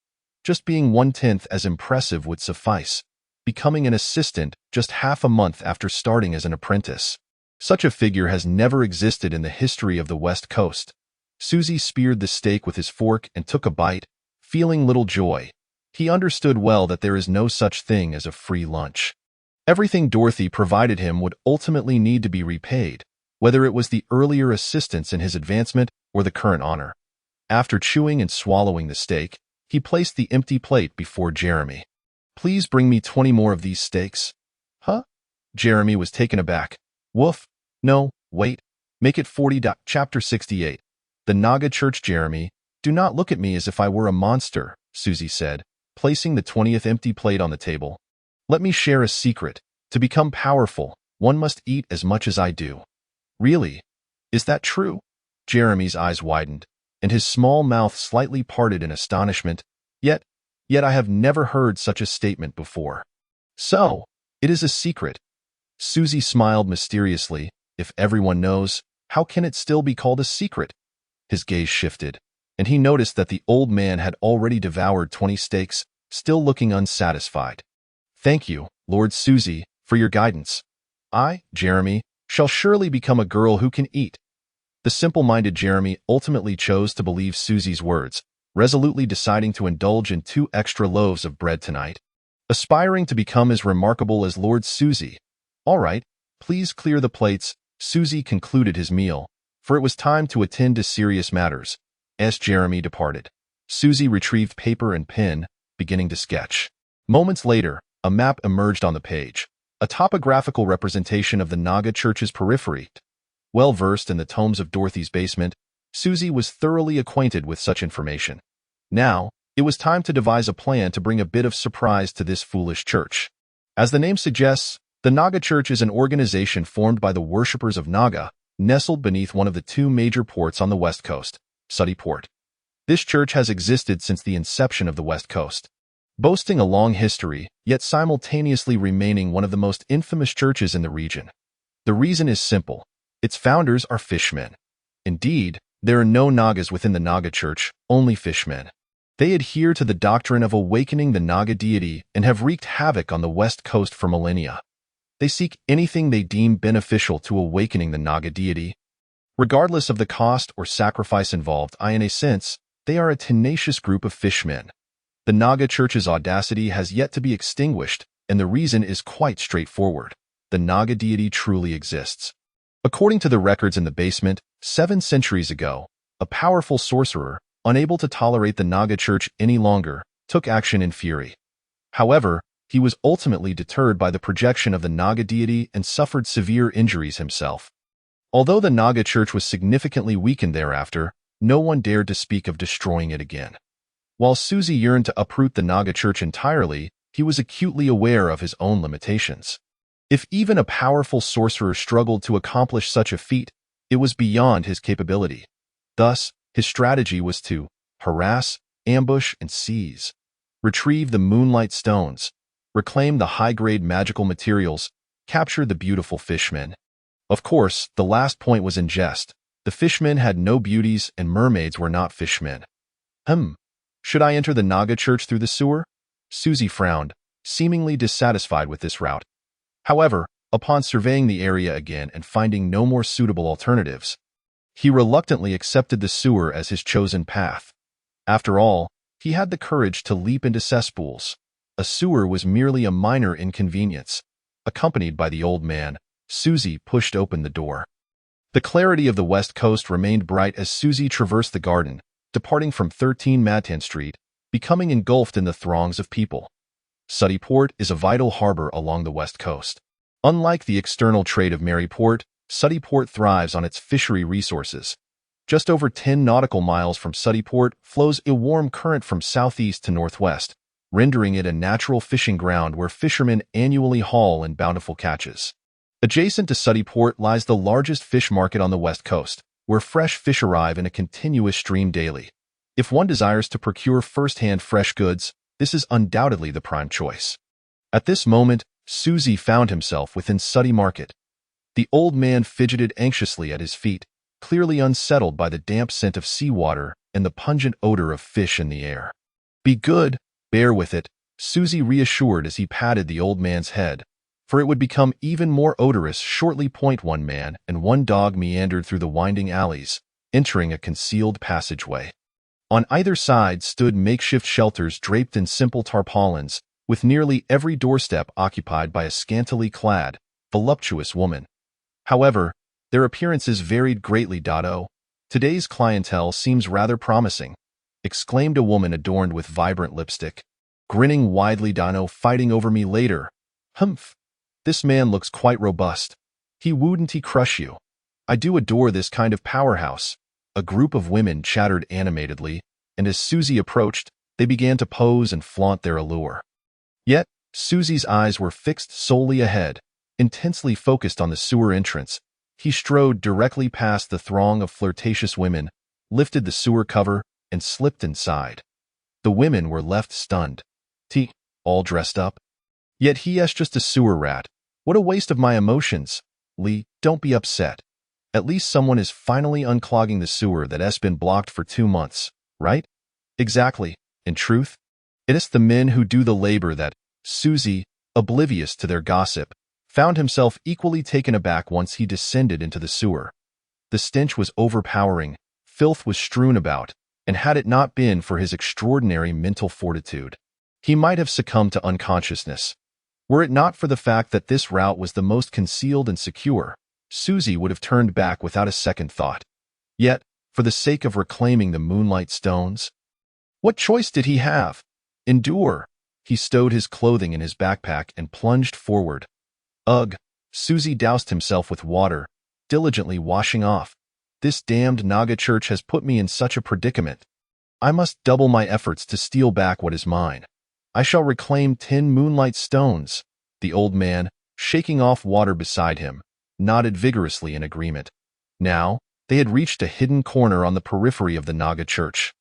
Just being 1/10 as impressive would suffice. Becoming an assistant just half a month after starting as an apprentice. Such a figure has never existed in the history of the West Coast. Susie speared the steak with his fork and took a bite, feeling little joy. He understood well that there is no such thing as a free lunch. Everything Dorothy provided him would ultimately need to be repaid, whether it was the earlier assistance in his advancement or the current honor. After chewing and swallowing the steak, he placed the empty plate before Jeremy. Please bring me 20 more of these steaks. Huh? Jeremy was taken aback. Woof. No, wait. Make it 40. Chapter 68. The Naga Church. Jeremy, do not look at me as if I were a monster, Susie said, placing the 20th empty plate on the table. Let me share a secret. To become powerful, one must eat as much as I do. Really? Is that true? Jeremy's eyes widened, and his small mouth slightly parted in astonishment. Yet I have never heard such a statement before. So, it is a secret. Susie smiled mysteriously. If everyone knows, how can it still be called a secret? His gaze shifted, and he noticed that the old man had already devoured 20 steaks, still looking unsatisfied. Thank you, Lord Susie, for your guidance. I, Jeremy, shall surely become a girl who can eat. The simple-minded Jeremy ultimately chose to believe Susie's words, resolutely deciding to indulge in 2 extra loaves of bread tonight. Aspiring to become as remarkable as Lord Susie. All right, please clear the plates. Susie concluded his meal, for it was time to attend to serious matters. As Jeremy departed, Susie retrieved paper and pen, beginning to sketch. Moments later, a map emerged on the page, a topographical representation of the Naga Church's periphery. Well versed in the tomes of Dorothy's basement, Susie was thoroughly acquainted with such information. Now, it was time to devise a plan to bring a bit of surprise to this foolish church. As the name suggests, the Naga Church is an organization formed by the worshippers of Naga, nestled beneath one of the 2 major ports on the West Coast, Suddy Port. This church has existed since the inception of the West Coast, boasting a long history, yet simultaneously remaining one of the most infamous churches in the region. The reason is simple. Its founders are fishmen. Indeed, there are no Nagas within the Naga Church, only fishmen. They adhere to the doctrine of awakening the Naga deity and have wreaked havoc on the West Coast for millennia. They seek anything they deem beneficial to awakening the Naga deity. Regardless of the cost or sacrifice involved, in a sense, they are a tenacious group of fishmen. The Naga Church's audacity has yet to be extinguished, and the reason is quite straightforward. The Naga deity truly exists. According to the records in the basement, 7 centuries ago, a powerful sorcerer, unable to tolerate the Naga Church any longer, took action in fury. However, he was ultimately deterred by the projection of the Naga deity and suffered severe injuries himself. Although the Naga Church was significantly weakened thereafter, no one dared to speak of destroying it again. While Susie yearned to uproot the Naga Church entirely, he was acutely aware of his own limitations. If even a powerful sorcerer struggled to accomplish such a feat, it was beyond his capability. Thus, his strategy was to harass, ambush, and seize, retrieve the moonlight stones, reclaim the high-grade magical materials, capture the beautiful fishmen. Of course, the last point was in jest. The fishmen had no beauties and mermaids were not fishmen. Should I enter the Naga Church through the sewer? Susie frowned, seemingly dissatisfied with this route. However, upon surveying the area again and finding no more suitable alternatives, he reluctantly accepted the sewer as his chosen path. After all, he had the courage to leap into cesspools. A sewer was merely a minor inconvenience. Accompanied by the old man, Susie pushed open the door. The clarity of the West Coast remained bright as Susie traversed the garden, departing from 13 Madton Street, becoming engulfed in the throngs of people. Suddy Port is a vital harbor along the West Coast. Unlike the external trade of Maryport, Suddy Port thrives on its fishery resources. Just over 10 nautical miles from Suddy Port flows a warm current from southeast to northwest, rendering it a natural fishing ground where fishermen annually haul in bountiful catches. Adjacent to Suddy Port lies the largest fish market on the West Coast, where fresh fish arrive in a continuous stream daily. If one desires to procure first-hand fresh goods, this is undoubtedly the prime choice. At this moment, Susie found himself within Suddy Market. The old man fidgeted anxiously at his feet, clearly unsettled by the damp scent of seawater and the pungent odor of fish in the air. Be good, bear with it, Susie reassured as he patted the old man's head, for it would become even more odorous shortly. One man and one dog meandered through the winding alleys, entering a concealed passageway. On either side stood makeshift shelters draped in simple tarpaulins, with nearly every doorstep occupied by a scantily clad, voluptuous woman. However, their appearances varied greatly. Today's clientele seems rather promising, exclaimed a woman adorned with vibrant lipstick, grinning widely. Fighting over me later. Humph. This man looks quite robust. Wouldn't he crush you? I do adore this kind of powerhouse. A group of women chattered animatedly, and as Susie approached, They began to pose and flaunt their allure. Yet, Susie's eyes were fixed solely ahead, intensely focused on the sewer entrance. He strode directly past the throng of flirtatious women, lifted the sewer cover, and slipped inside. The women were left stunned. All dressed up? Yet he's just a sewer rat. What a waste of my emotions. Lee, don't be upset. At least someone is finally unclogging the sewer that's been blocked for 2 months, right? Exactly. In truth, it is the men who do the labor that Susie, oblivious to their gossip, found himself equally taken aback once he descended into the sewer. The stench was overpowering, filth was strewn about, and had it not been for his extraordinary mental fortitude, he might have succumbed to unconsciousness. Were it not for the fact that this route was the most concealed and secure, Susie would have turned back without a second thought. Yet, for the sake of reclaiming the moonlight stones, what choice did he have? Endure. He stowed his clothing in his backpack and plunged forward. Ugh! Susie doused himself with water, diligently washing off. This damned Naga church has put me in such a predicament. I must double my efforts to steal back what is mine. I shall reclaim 10 moonlight stones. The old man, shaking off water beside him, nodded vigorously in agreement. Now, they had reached a hidden corner on the periphery of the Naga church.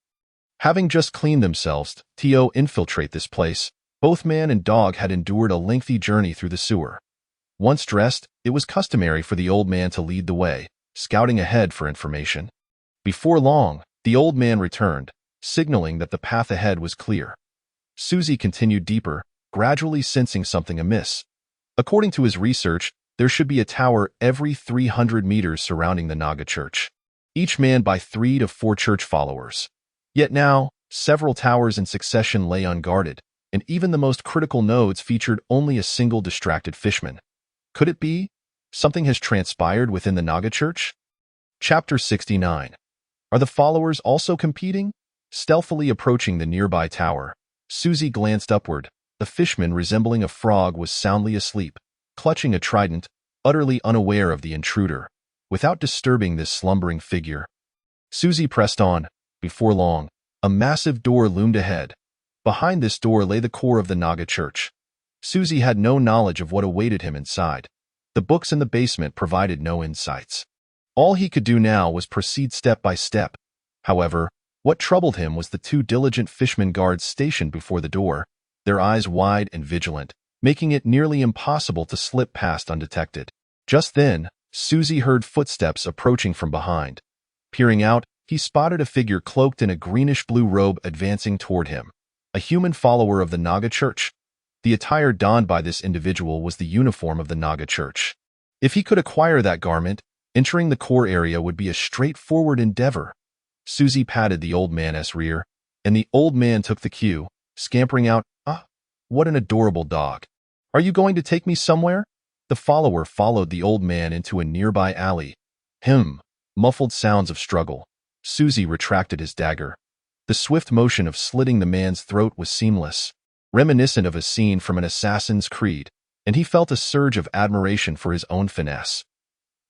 Having just cleaned themselves to infiltrate this place, both man and dog had endured a lengthy journey through the sewer. Once dressed, it was customary for the old man to lead the way, scouting ahead for information. Before long, the old man returned, signaling that the path ahead was clear. Susie continued deeper, gradually sensing something amiss. According to his research, there should be a tower every 300 meters surrounding the Naga church, each manned by 3 to 4 church followers. Yet now, several towers in succession lay unguarded, and even the most critical nodes featured only a single distracted fishman. Could it be? Something has transpired within the Naga church? Chapter 69. Are the followers also competing? Stealthily approaching the nearby tower, Susie glanced upward. The fishman, resembling a frog, was soundly asleep, clutching a trident, utterly unaware of the intruder. Without disturbing this slumbering figure, Susie pressed on. Before long, a massive door loomed ahead. Behind this door lay the core of the Naga church. Susie had no knowledge of what awaited him inside. The books in the basement provided no insights. All he could do now was proceed step by step. However, what troubled him was the 2 diligent fishermen guards stationed before the door, their eyes wide and vigilant, making it nearly impossible to slip past undetected. Just then, Susie heard footsteps approaching from behind. Peering out, he spotted a figure cloaked in a greenish-blue robe advancing toward him, a human follower of the Naga church. The attire donned by this individual was the uniform of the Naga church. If he could acquire that garment, entering the core area would be a straightforward endeavor. Susie patted the old man's rear, and the old man took the cue, scampering out. What an adorable dog. Are you going to take me somewhere? The follower followed the old man into a nearby alley. Muffled sounds of struggle. Susie retracted his dagger. The swift motion of slitting the man's throat was seamless, reminiscent of a scene from an Assassin's Creed, and he felt a surge of admiration for his own finesse.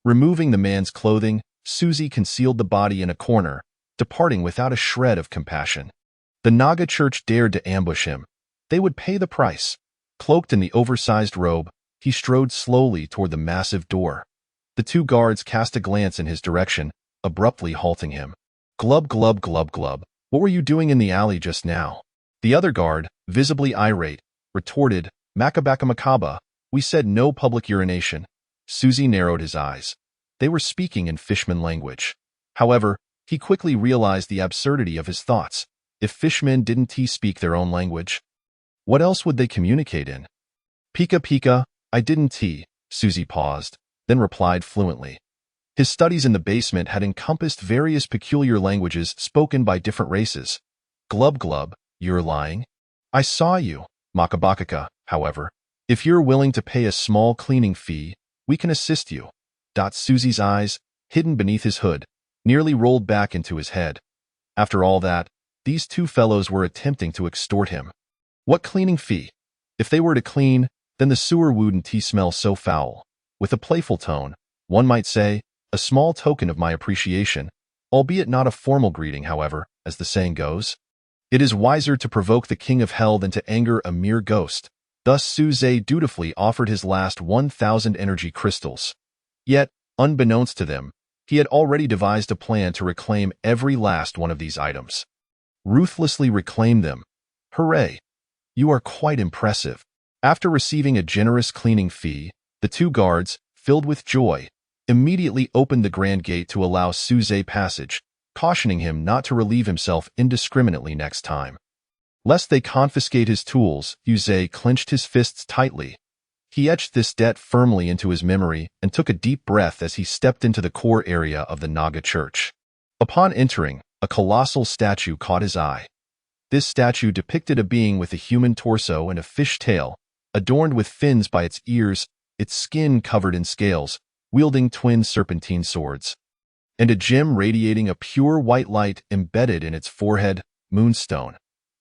Removing the man's clothing, Susie concealed the body in a corner, departing without a shred of compassion. The Naga church dared to ambush him. They would pay the price. Cloaked in the oversized robe, he strode slowly toward the massive door. The 2 guards cast a glance in his direction, abruptly halting him. Glub, glub, glub, glub. What were you doing in the alley just now? The other guard, visibly irate, retorted, Makabaka Makaba, we said no public urination. Susie narrowed his eyes. They were speaking in fishman language. However, he quickly realized the absurdity of his thoughts. If fishmen didn't speak their own language, what else would they communicate in? Pika pika, I didn't. Susie paused, then replied fluently. His studies in the basement had encompassed various peculiar languages spoken by different races. Glub glub, you're lying? I saw you, Makabakaka, however. If you're willing to pay a small cleaning fee, we can assist you. Susie's eyes, hidden beneath his hood, nearly rolled back into his head. After all that, these 2 fellows were attempting to extort him. What cleaning fee? If they were to clean, then the sewer wouldn't smell so foul. With a playful tone, one might say, a small token of my appreciation, albeit not a formal greeting, however, as the saying goes. It is wiser to provoke the king of hell than to anger a mere ghost. Thus Su Zhe dutifully offered his last 1,000 energy crystals. Yet, unbeknownst to them, he had already devised a plan to reclaim every last one of these items. Ruthlessly reclaim them. Hooray! You are quite impressive. After receiving a generous cleaning fee, the two guards, filled with joy, immediately opened the grand gate to allow Su Zhe passage, cautioning him not to relieve himself indiscriminately next time. Lest they confiscate his tools, Su Zhe clenched his fists tightly. He etched this debt firmly into his memory and took a deep breath as he stepped into the core area of the Naga church. Upon entering, a colossal statue caught his eye. This statue depicted a being with a human torso and a fish tail, adorned with fins by its ears, its skin covered in scales, wielding twin serpentine swords, and a gem radiating a pure white light embedded in its forehead, moonstone.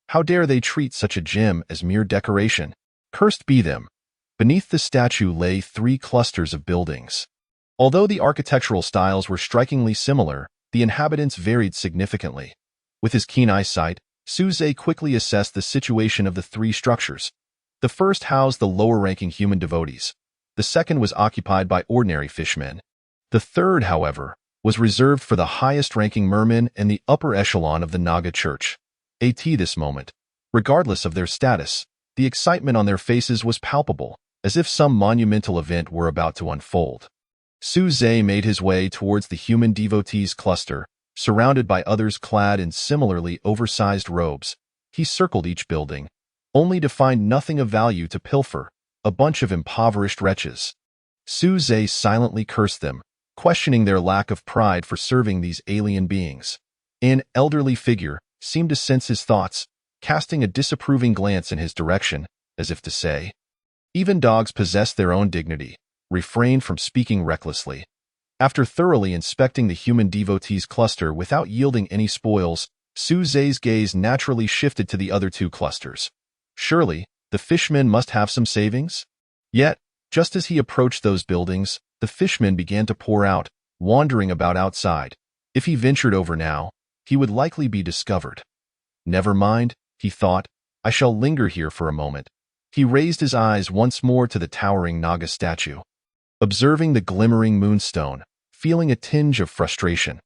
How dare they treat such a gem as mere decoration? Cursed be them! Beneath the statue lay 3 clusters of buildings. Although the architectural styles were strikingly similar, the inhabitants varied significantly. With his keen eyesight, Su Zhe quickly assessed the situation of the 3 structures. The first housed the lower-ranking human devotees. The second was occupied by ordinary fishmen. The third, however, was reserved for the highest-ranking mermen and the upper echelon of the Naga church. At this moment, regardless of their status, the excitement on their faces was palpable, as if some monumental event were about to unfold. Su Zhe made his way towards the human devotees cluster, surrounded by others clad in similarly oversized robes. He circled each building, only to find nothing of value to pilfer, a bunch of impoverished wretches. Su Zhe silently cursed them, questioning their lack of pride for serving these alien beings. An elderly figure seemed to sense his thoughts, casting a disapproving glance in his direction, as if to say, "Even dogs possess their own dignity. Refrain from speaking recklessly." After thoroughly inspecting the human devotees cluster without yielding any spoils, Su Zhe's gaze naturally shifted to the other 2 clusters. Surely, the fishmen must have some savings? Yet, just as he approached those buildings, the fishmen began to pour out, wandering about outside. If he ventured over now, he would likely be discovered. Never mind, he thought, I shall linger here for a moment. He raised his eyes once more to the towering Naga statue. Observing the glimmering moonstone, feeling a tinge of frustration,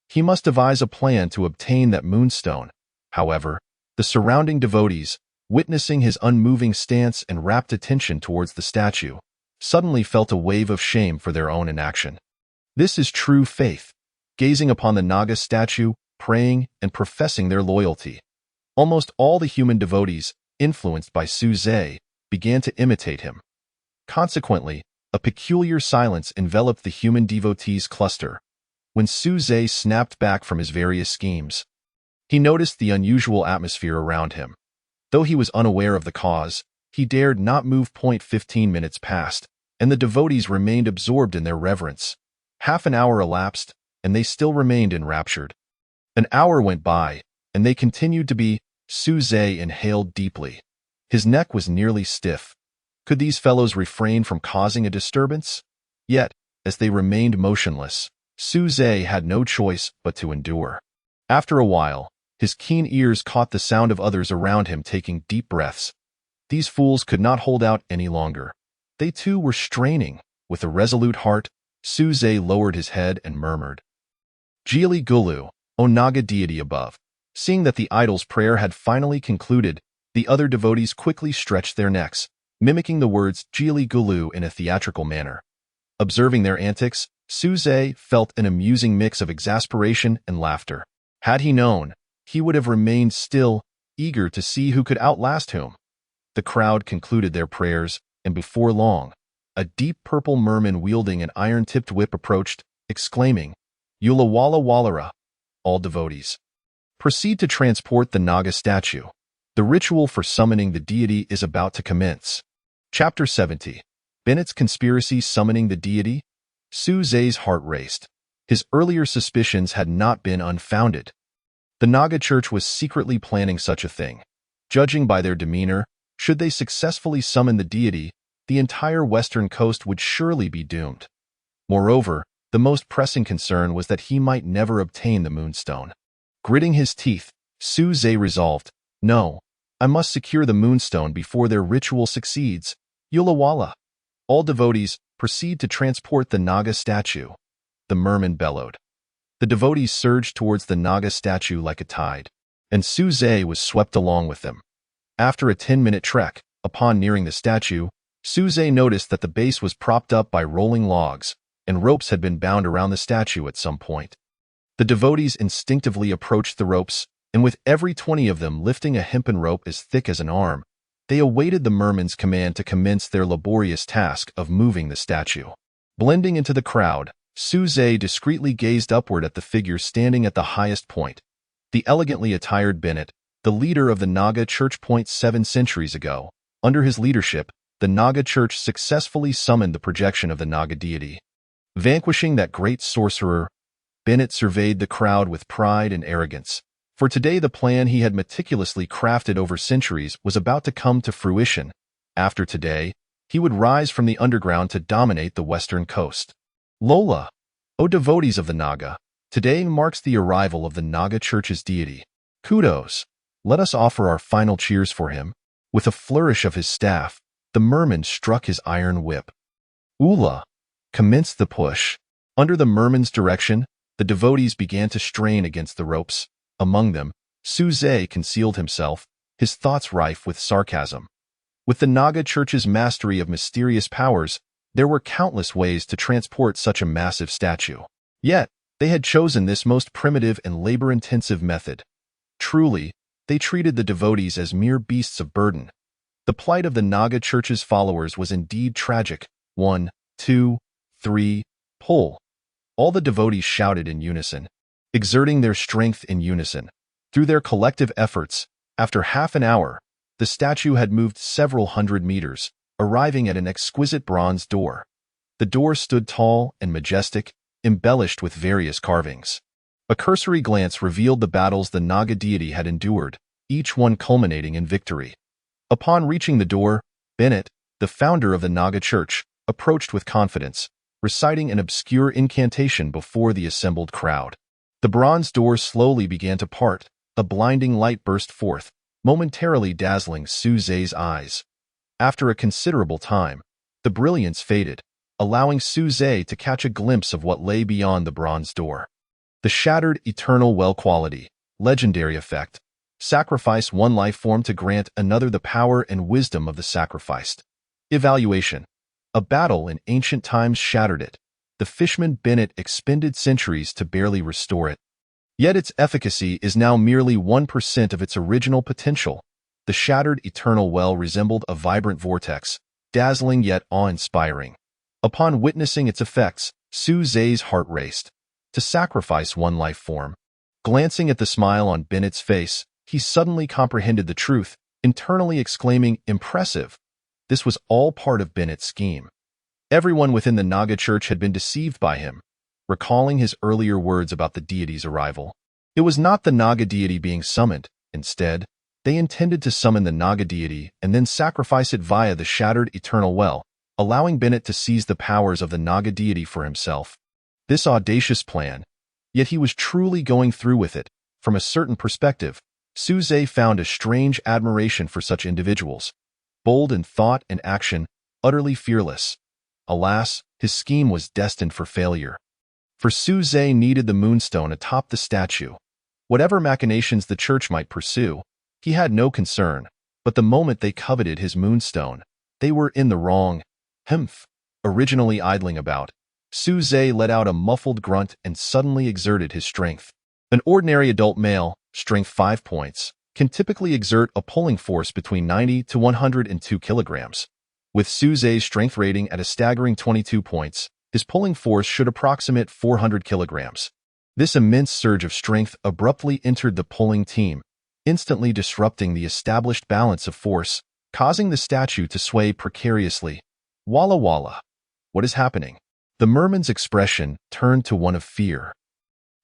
he must devise a plan to obtain that moonstone. However, the surrounding devotees, witnessing his unmoving stance and rapt attention towards the statue, suddenly felt a wave of shame for their own inaction. This is true faith, gazing upon the Naga statue, praying and professing their loyalty. Almost all the human devotees, influenced by Su Zhe, began to imitate him. Consequently, a peculiar silence enveloped the human devotees cluster. When Su Zhe snapped back from his various schemes, he noticed the unusual atmosphere around him. Though he was unaware of the cause, he dared not move. 15 minutes passed, and the devotees remained absorbed in their reverence. Half an hour elapsed, and they still remained enraptured. An hour went by, and they continued to be. Su Zhe inhaled deeply. His neck was nearly stiff. Could these fellows refrain from causing a disturbance? Yet, as they remained motionless, Su Zhe had no choice but to endure. After a while, his keen ears caught the sound of others around him taking deep breaths. These fools could not hold out any longer. They too were straining. With a resolute heart, Su Zhe lowered his head and murmured, "Jili Gulu, O Naga deity above." Seeing that the idol's prayer had finally concluded, the other devotees quickly stretched their necks, mimicking the words Jili Gulu in a theatrical manner. Observing their antics, Su Zhe felt an amusing mix of exasperation and laughter. Had he known, he would have remained still, eager to see who could outlast whom. The crowd concluded their prayers, and before long, a deep purple merman wielding an iron-tipped whip approached, exclaiming, "Yula Walla Wallara!" All devotees, proceed to transport the Naga statue. The ritual for summoning the deity is about to commence. Chapter 70. Bennett's conspiracy summoning the deity? Su Zhe's heart raced. His earlier suspicions had not been unfounded. The Naga church was secretly planning such a thing. Judging by their demeanor, should they successfully summon the deity, the entire western coast would surely be doomed. Moreover, the most pressing concern was that he might never obtain the moonstone. Gritting his teeth, Su Zhe resolved, "No, I must secure the moonstone before their ritual succeeds. Yulawala." All devotees, proceed to transport the Naga statue. The merman bellowed. The devotees surged towards the Naga statue like a tide, and Su Zhe was swept along with them. After a 10-minute trek, upon nearing the statue, Su Zhe noticed that the base was propped up by rolling logs, and ropes had been bound around the statue at some point. The devotees instinctively approached the ropes, and with every 20 of them lifting a hempen rope as thick as an arm, they awaited the merman's command to commence their laborious task of moving the statue. Blending into the crowd, Su Zhe discreetly gazed upward at the figure standing at the highest point. The elegantly attired Bennett, the leader of the Naga Church 7 centuries ago. Under his leadership, the Naga Church successfully summoned the projection of the Naga deity. Vanquishing that great sorcerer, Bennett surveyed the crowd with pride and arrogance. For today the plan he had meticulously crafted over centuries was about to come to fruition. After today, he would rise from the underground to dominate the western coast. Lola, O devotees of the Naga, today marks the arrival of the Naga Church's deity. Kudos. Let us offer our final cheers for him. With a flourish of his staff, the merman struck his iron whip. Ula commenced the push. Under the merman's direction, the devotees began to strain against the ropes. Among them, Su Zhe concealed himself, his thoughts rife with sarcasm. With the Naga Church's mastery of mysterious powers, there were countless ways to transport such a massive statue. Yet, they had chosen this most primitive and labor-intensive method. Truly, they treated the devotees as mere beasts of burden. The plight of the Naga Church's followers was indeed tragic. 1, 2, 3, pull. All the devotees shouted in unison, exerting their strength in unison. Through their collective efforts, after half an hour, the statue had moved several hundred meters, arriving at an exquisite bronze door. The door stood tall and majestic, embellished with various carvings. A cursory glance revealed the battles the Naga deity had endured, each one culminating in victory. Upon reaching the door, Bennett, the founder of the Naga Church, approached with confidence, reciting an obscure incantation before the assembled crowd. The bronze door slowly began to part, a blinding light burst forth, momentarily dazzling Su Zhe's eyes. After a considerable time, the brilliance faded, allowing Su Zhe to catch a glimpse of what lay beyond the bronze door. The shattered eternal well quality, legendary effect. Sacrifice one life form to grant another the power and wisdom of the sacrificed. Evaluation. A battle in ancient times shattered it. The fishman Bennett expended centuries to barely restore it. Yet its efficacy is now merely 1% of its original potential. The shattered eternal well resembled a vibrant vortex, dazzling yet awe-inspiring. Upon witnessing its effects, Su Zhe's heart raced. To sacrifice one life form. Glancing at the smile on Bennett's face, he suddenly comprehended the truth, internally exclaiming, "Impressive." This was all part of Bennett's scheme. Everyone within the Naga Church had been deceived by him, recalling his earlier words about the deity's arrival. It was not the Naga deity being summoned. Instead, they intended to summon the Naga deity and then sacrifice it via the shattered eternal well, allowing Bennett to seize the powers of the Naga deity for himself. This audacious plan, yet he was truly going through with it. From a certain perspective, Su Zhe found a strange admiration for such individuals, bold in thought and action, utterly fearless. Alas, his scheme was destined for failure. For Su Zhe needed the moonstone atop the statue. Whatever machinations the church might pursue, he had no concern, but the moment they coveted his moonstone, they were in the wrong. Humph! Originally idling about, Su Zhe let out a muffled grunt and suddenly exerted his strength. An ordinary adult male, strength 5 points, can typically exert a pulling force between 90 to 102 kilograms. With Su Zhe's strength rating at a staggering 22 points, his pulling force should approximate 400 kilograms. This immense surge of strength abruptly entered the pulling team, instantly disrupting the established balance of force, causing the statue to sway precariously. Walla walla. What is happening? The merman's expression turned to one of fear.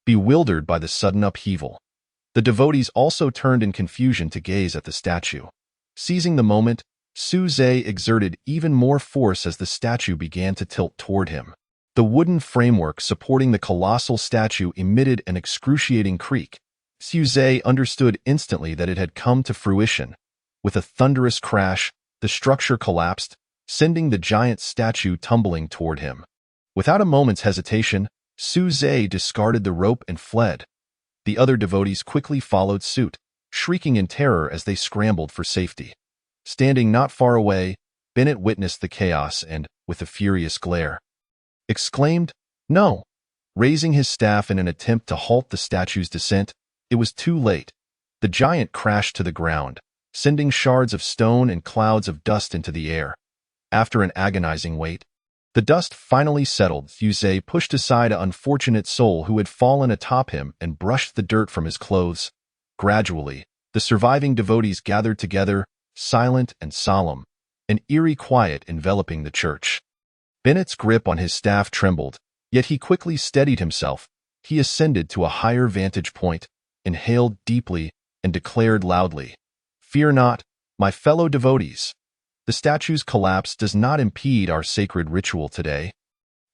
Bewildered by the sudden upheaval, the devotees also turned in confusion to gaze at the statue. Seizing the moment, Su Zhe exerted even more force as the statue began to tilt toward him. The wooden framework supporting the colossal statue emitted an excruciating creak, Suze understood instantly that it had come to fruition. With a thunderous crash, the structure collapsed, sending the giant statue tumbling toward him. Without a moment's hesitation, Suze discarded the rope and fled. The other devotees quickly followed suit, shrieking in terror as they scrambled for safety. Standing not far away, Bennett witnessed the chaos and, with a furious glare, exclaimed, "No!" Raising his staff in an attempt to halt the statue's descent, it was too late. The giant crashed to the ground, sending shards of stone and clouds of dust into the air. After an agonizing wait, the dust finally settled. Suze pushed aside an unfortunate soul who had fallen atop him and brushed the dirt from his clothes. Gradually, the surviving devotees gathered together, silent and solemn, an eerie quiet enveloping the church. Bennett's grip on his staff trembled, yet he quickly steadied himself. He ascended to a higher vantage point, inhaled deeply, and declared loudly, "Fear not, my fellow devotees. The statue's collapse does not impede our sacred ritual today.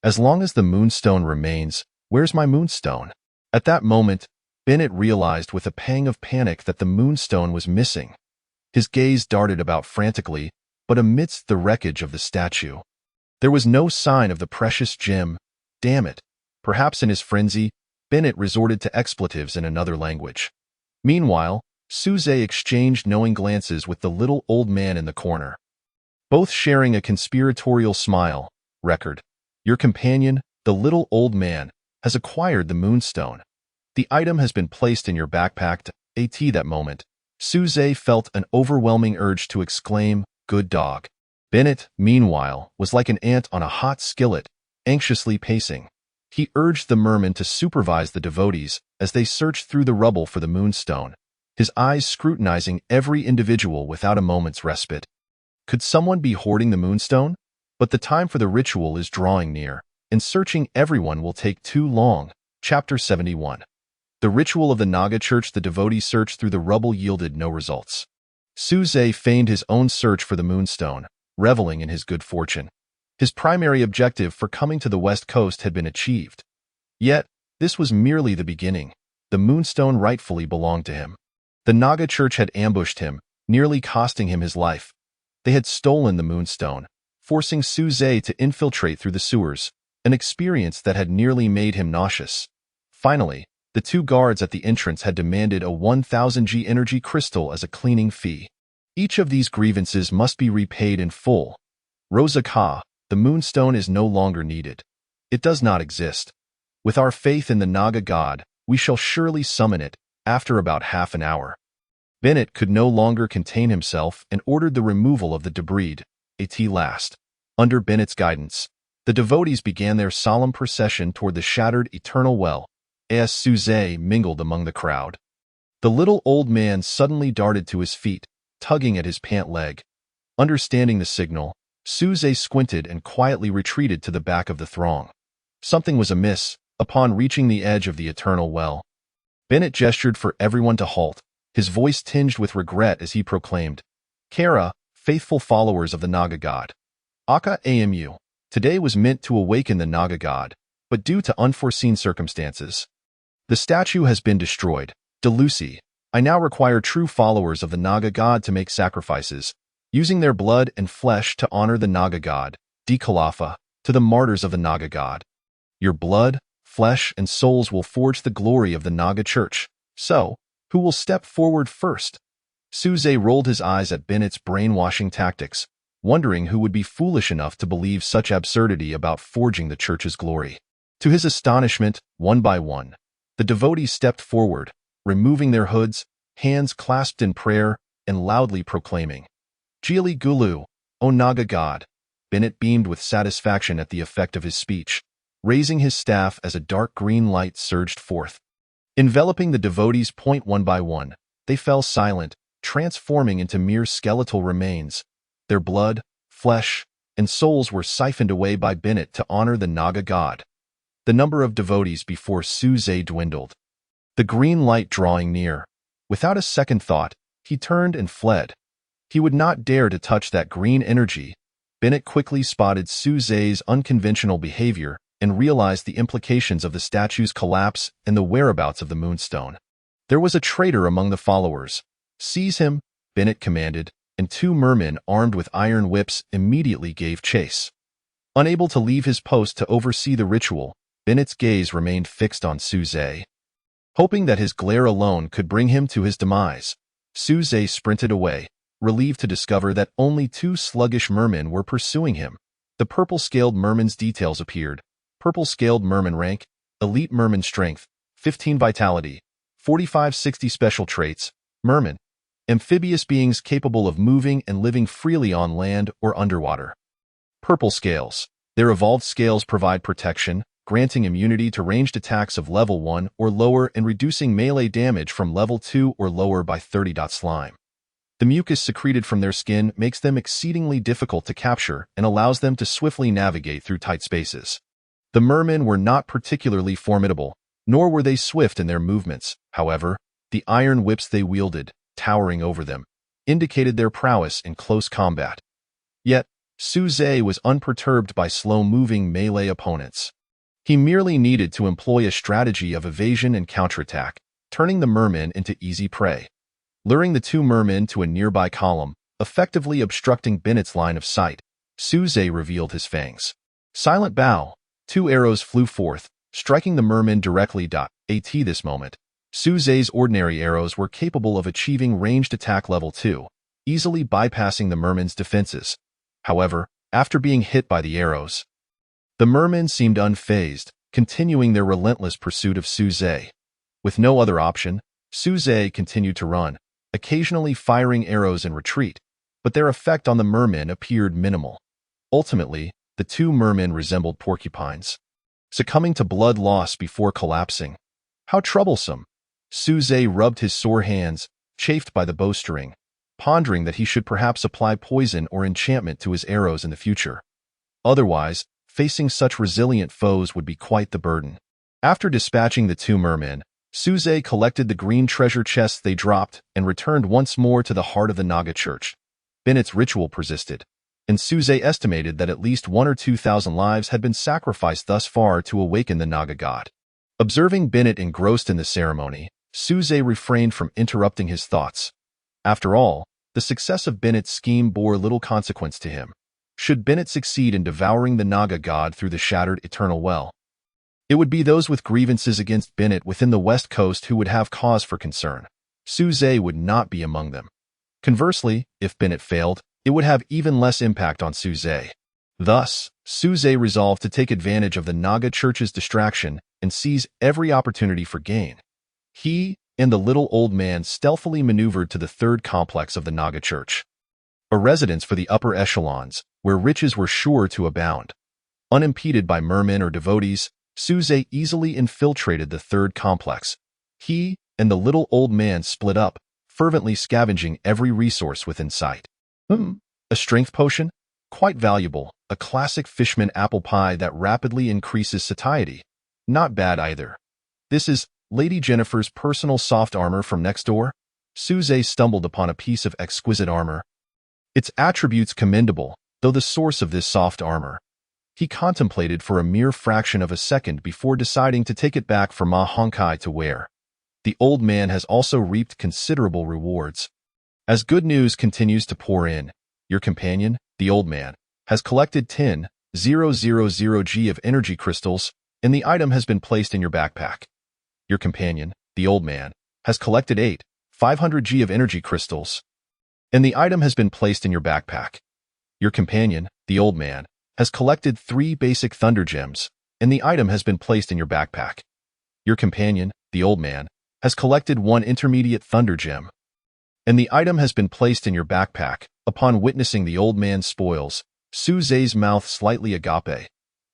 As long as the moonstone remains, where's my moonstone?" At that moment, Bennett realized with a pang of panic that the moonstone was missing. His gaze darted about frantically, but amidst the wreckage of the statue, there was no sign of the precious gem. Damn it! Perhaps in his frenzy, Bennett resorted to expletives in another language. Meanwhile, Suze exchanged knowing glances with the little old man in the corner, both sharing a conspiratorial smile. "Record. Your companion, the little old man, has acquired the moonstone. The item has been placed in your backpack." At that moment, Suze felt an overwhelming urge to exclaim, "Good dog." Bennett, meanwhile, was like an ant on a hot skillet, anxiously pacing. He urged the merman to supervise the devotees as they searched through the rubble for the moonstone, his eyes scrutinizing every individual without a moment's respite. Could someone be hoarding the moonstone? But the time for the ritual is drawing near, and searching everyone will take too long. Chapter 71. The ritual of the Naga Church. The devotee search through the rubble yielded no results. Suze feigned his own search for the moonstone, reveling in his good fortune. His primary objective for coming to the west coast had been achieved. Yet, this was merely the beginning. The moonstone rightfully belonged to him. The Naga Church had ambushed him, nearly costing him his life. They had stolen the moonstone, forcing Suze to infiltrate through the sewers, an experience that had nearly made him nauseous. Finally, the two guards at the entrance had demanded a 1000 G energy crystal as a cleaning fee. Each of these grievances must be repaid in full. Rosaka, the moonstone is no longer needed. It does not exist. With our faith in the Naga god, we shall surely summon it, after about half an hour. Bennett could no longer contain himself and ordered the removal of the debris. At last, under Bennett's guidance, the devotees began their solemn procession toward the shattered eternal well, as Suze mingled among the crowd. The little old man suddenly darted to his feet, tugging at his pant leg. Understanding the signal, Suze squinted and quietly retreated to the back of the throng. Something was amiss. Upon reaching the edge of the eternal well, Bennett gestured for everyone to halt, his voice tinged with regret as he proclaimed, "Kara, faithful followers of the Naga god. Aka Amu. Today was meant to awaken the Naga god, but due to unforeseen circumstances, the statue has been destroyed. Delusi, I now require true followers of the Naga god to make sacrifices, using their blood and flesh to honor the Naga god. Dekalafa, to the martyrs of the Naga god. Your blood, flesh, and souls will forge the glory of the Naga Church. So, who will step forward first?" Suze rolled his eyes at Bennett's brainwashing tactics, wondering who would be foolish enough to believe such absurdity about forging the church's glory. To his astonishment, one by one, the devotees stepped forward, removing their hoods, hands clasped in prayer, and loudly proclaiming, "Jili Gulu, O Naga god." Bennett beamed with satisfaction at the effect of his speech, raising his staff as a dark green light surged forth, enveloping the devotees. One by one, they fell silent, transforming into mere skeletal remains. Their blood, flesh, and souls were siphoned away by Bennett to honor the Naga god. The number of devotees before Suze dwindled, the green light drawing near. Without a second thought, he turned and fled. He would not dare to touch that green energy. Bennett quickly spotted Suze's unconventional behavior and realized the implications of the statue's collapse and the whereabouts of the moonstone. There was a traitor among the followers. "Seize him," Bennett commanded, and 2 mermen armed with iron whips immediately gave chase. Unable to leave his post to oversee the ritual, Bennett's gaze remained fixed on Suze. Hoping that his glare alone could bring him to his demise, Suze sprinted away, relieved to discover that only 2 sluggish mermen were pursuing him. The purple-scaled merman's details appeared. Purple-scaled merman rank, elite merman strength, 15 vitality, 45-60 special traits, merman, amphibious beings capable of moving and living freely on land or underwater. Purple scales. Their evolved scales provide protection, granting immunity to ranged attacks of level 1 or lower and reducing melee damage from level 2 or lower by 30. Slime. The mucus secreted from their skin makes them exceedingly difficult to capture and allows them to swiftly navigate through tight spaces. The mermen were not particularly formidable, nor were they swift in their movements. However, the iron whips they wielded, towering over them, indicated their prowess in close combat. Yet, Suze was unperturbed by slow-moving melee opponents. He merely needed to employ a strategy of evasion and counterattack, turning the mermen into easy prey. Luring the 2 mermen to a nearby column, effectively obstructing Bennett's line of sight, Suze revealed his fangs. Silent bow. 2 arrows flew forth, striking the mermen directly. At this moment, Suze's ordinary arrows were capable of achieving ranged attack level 2, easily bypassing the mermen's defenses. However, after being hit by the arrows, the mermen seemed unfazed, continuing their relentless pursuit of Suze. With no other option, Suze continued to run, occasionally firing arrows in retreat, but their effect on the mermen appeared minimal. Ultimately, the 2 mermen resembled porcupines, succumbing to blood loss before collapsing. How troublesome! Suze rubbed his sore hands, chafed by the bowstring, pondering that he should perhaps apply poison or enchantment to his arrows in the future. Otherwise, facing such resilient foes would be quite the burden. After dispatching the 2 mermen, Suze collected the green treasure chests they dropped and returned once more to the heart of the Naga church. Bennett's ritual persisted, and Suze estimated that at least 1,000 or 2,000 lives had been sacrificed thus far to awaken the Naga god. Observing Bennett engrossed in the ceremony, Suze refrained from interrupting his thoughts. After all, the success of Bennett's scheme bore little consequence to him. Should Bennett succeed in devouring the Naga god through the shattered eternal well, it would be those with grievances against Bennett within the West Coast who would have cause for concern. Suze would not be among them. Conversely, if Bennett failed, it would have even less impact on Suze. Thus, Suze resolved to take advantage of the Naga church's distraction and seize every opportunity for gain. He and the little old man stealthily maneuvered to the 3rd complex of the Naga church, a residence for the upper echelons, where riches were sure to abound. Unimpeded by mermen or devotees, Suze easily infiltrated the 3rd complex. He and the little old man split up, fervently scavenging every resource within sight. A strength potion? Quite valuable. A classic fishman apple pie that rapidly increases satiety. Not bad either. This is Lady Jennifer's personal soft armor from next door. Suze stumbled upon a piece of exquisite armor. Its attributes commendable, though the source of this soft armor. He contemplated for a mere fraction of a second before deciding to take it back for Ma Hongkai to wear. The old man has also reaped considerable rewards. As good news continues to pour in, your companion, the old man, has collected 10,000 G of energy crystals, and the item has been placed in your backpack. Your companion, the old man, has collected 8,500 G of energy crystals, and the item has been placed in your backpack. Your companion, the old man, has collected 3 basic thunder gems, and the item has been placed in your backpack. Your companion, the old man, has collected 1 intermediate thunder gem, and the item has been placed in your backpack. Upon witnessing the old man's spoils, Suze's mouth slightly agape.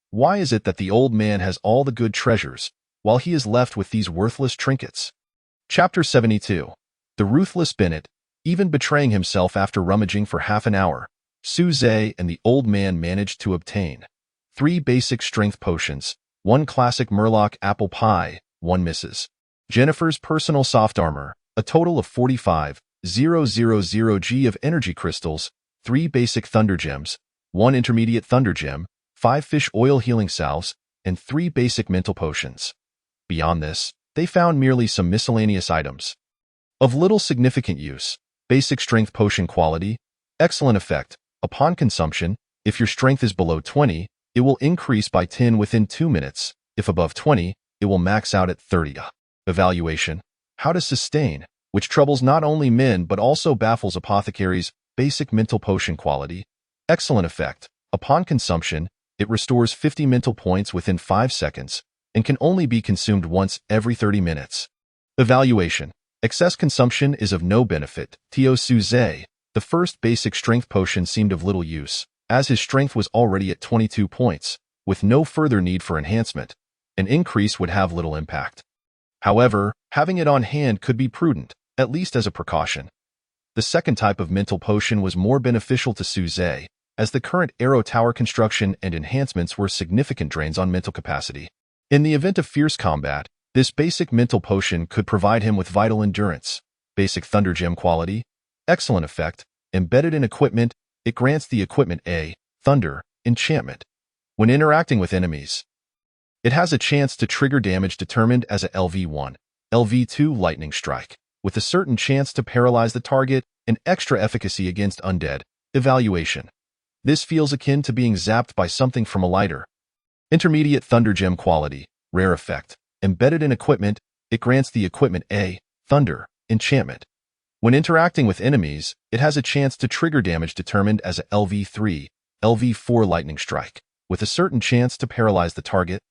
Why is it that the old man has all the good treasures, while he is left with these worthless trinkets? Chapter 72. The ruthless Bennett, even betraying himself after rummaging for half an hour, Suze and the old man managed to obtain 3 basic strength potions, 1 classic Murloc apple pie, 1 Mrs. Jennifer's personal soft armor, a total of 45,000 G of energy crystals, 3 basic thunder gems, 1 intermediate thunder gem, 5 fish oil healing salves, and 3 basic mental potions. Beyond this, they found merely some miscellaneous items. Of little significant use, basic strength potion quality, excellent effect. Upon consumption, if your strength is below 20, it will increase by 10 within 2 minutes. If above 20, it will max out at 30. Evaluation. How to sustain, which troubles not only men but also baffles apothecaries. Basic mental potion quality, excellent effect. Upon consumption, it restores 50 mental points within 5 seconds and can only be consumed once every 30 minutes. Evaluation. Excess consumption is of no benefit. Tio Suze, the first basic strength potion, seemed of little use, as his strength was already at 22 points, with no further need for enhancement. An increase would have little impact. However, having it on hand could be prudent, at least as a precaution. The second type of mental potion was more beneficial to Suze, as the current arrow tower construction and enhancements were significant drains on mental capacity. In the event of fierce combat, this basic mental potion could provide him with vital endurance. Basic Thunder Gem quality, excellent effect. Embedded in equipment, it grants the equipment a Thunder enchantment. When interacting with enemies, it has a chance to trigger damage determined as a LV1, LV2 Lightning Strike, with a certain chance to paralyze the target and extra efficacy against undead. Evaluation. This feels akin to being zapped by something from a lighter. Intermediate Thunder Gem quality, rare effect. Embedded in equipment, it grants the equipment a Thunder enchantment. When interacting with enemies, it has a chance to trigger damage determined as a LV3, LV4 Lightning Strike, with a certain chance to paralyze the target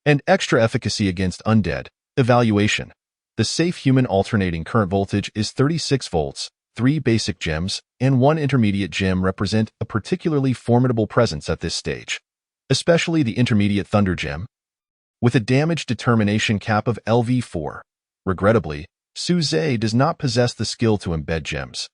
and extra efficacy against undead. Evaluation. The safe human alternating current voltage is 36 volts. 3 basic gems and 1 intermediate gem represent a particularly formidable presence at this stage, especially the intermediate Thunder Gem, with a damage determination cap of LV4. Regrettably, Suze does not possess the skill to embed gems.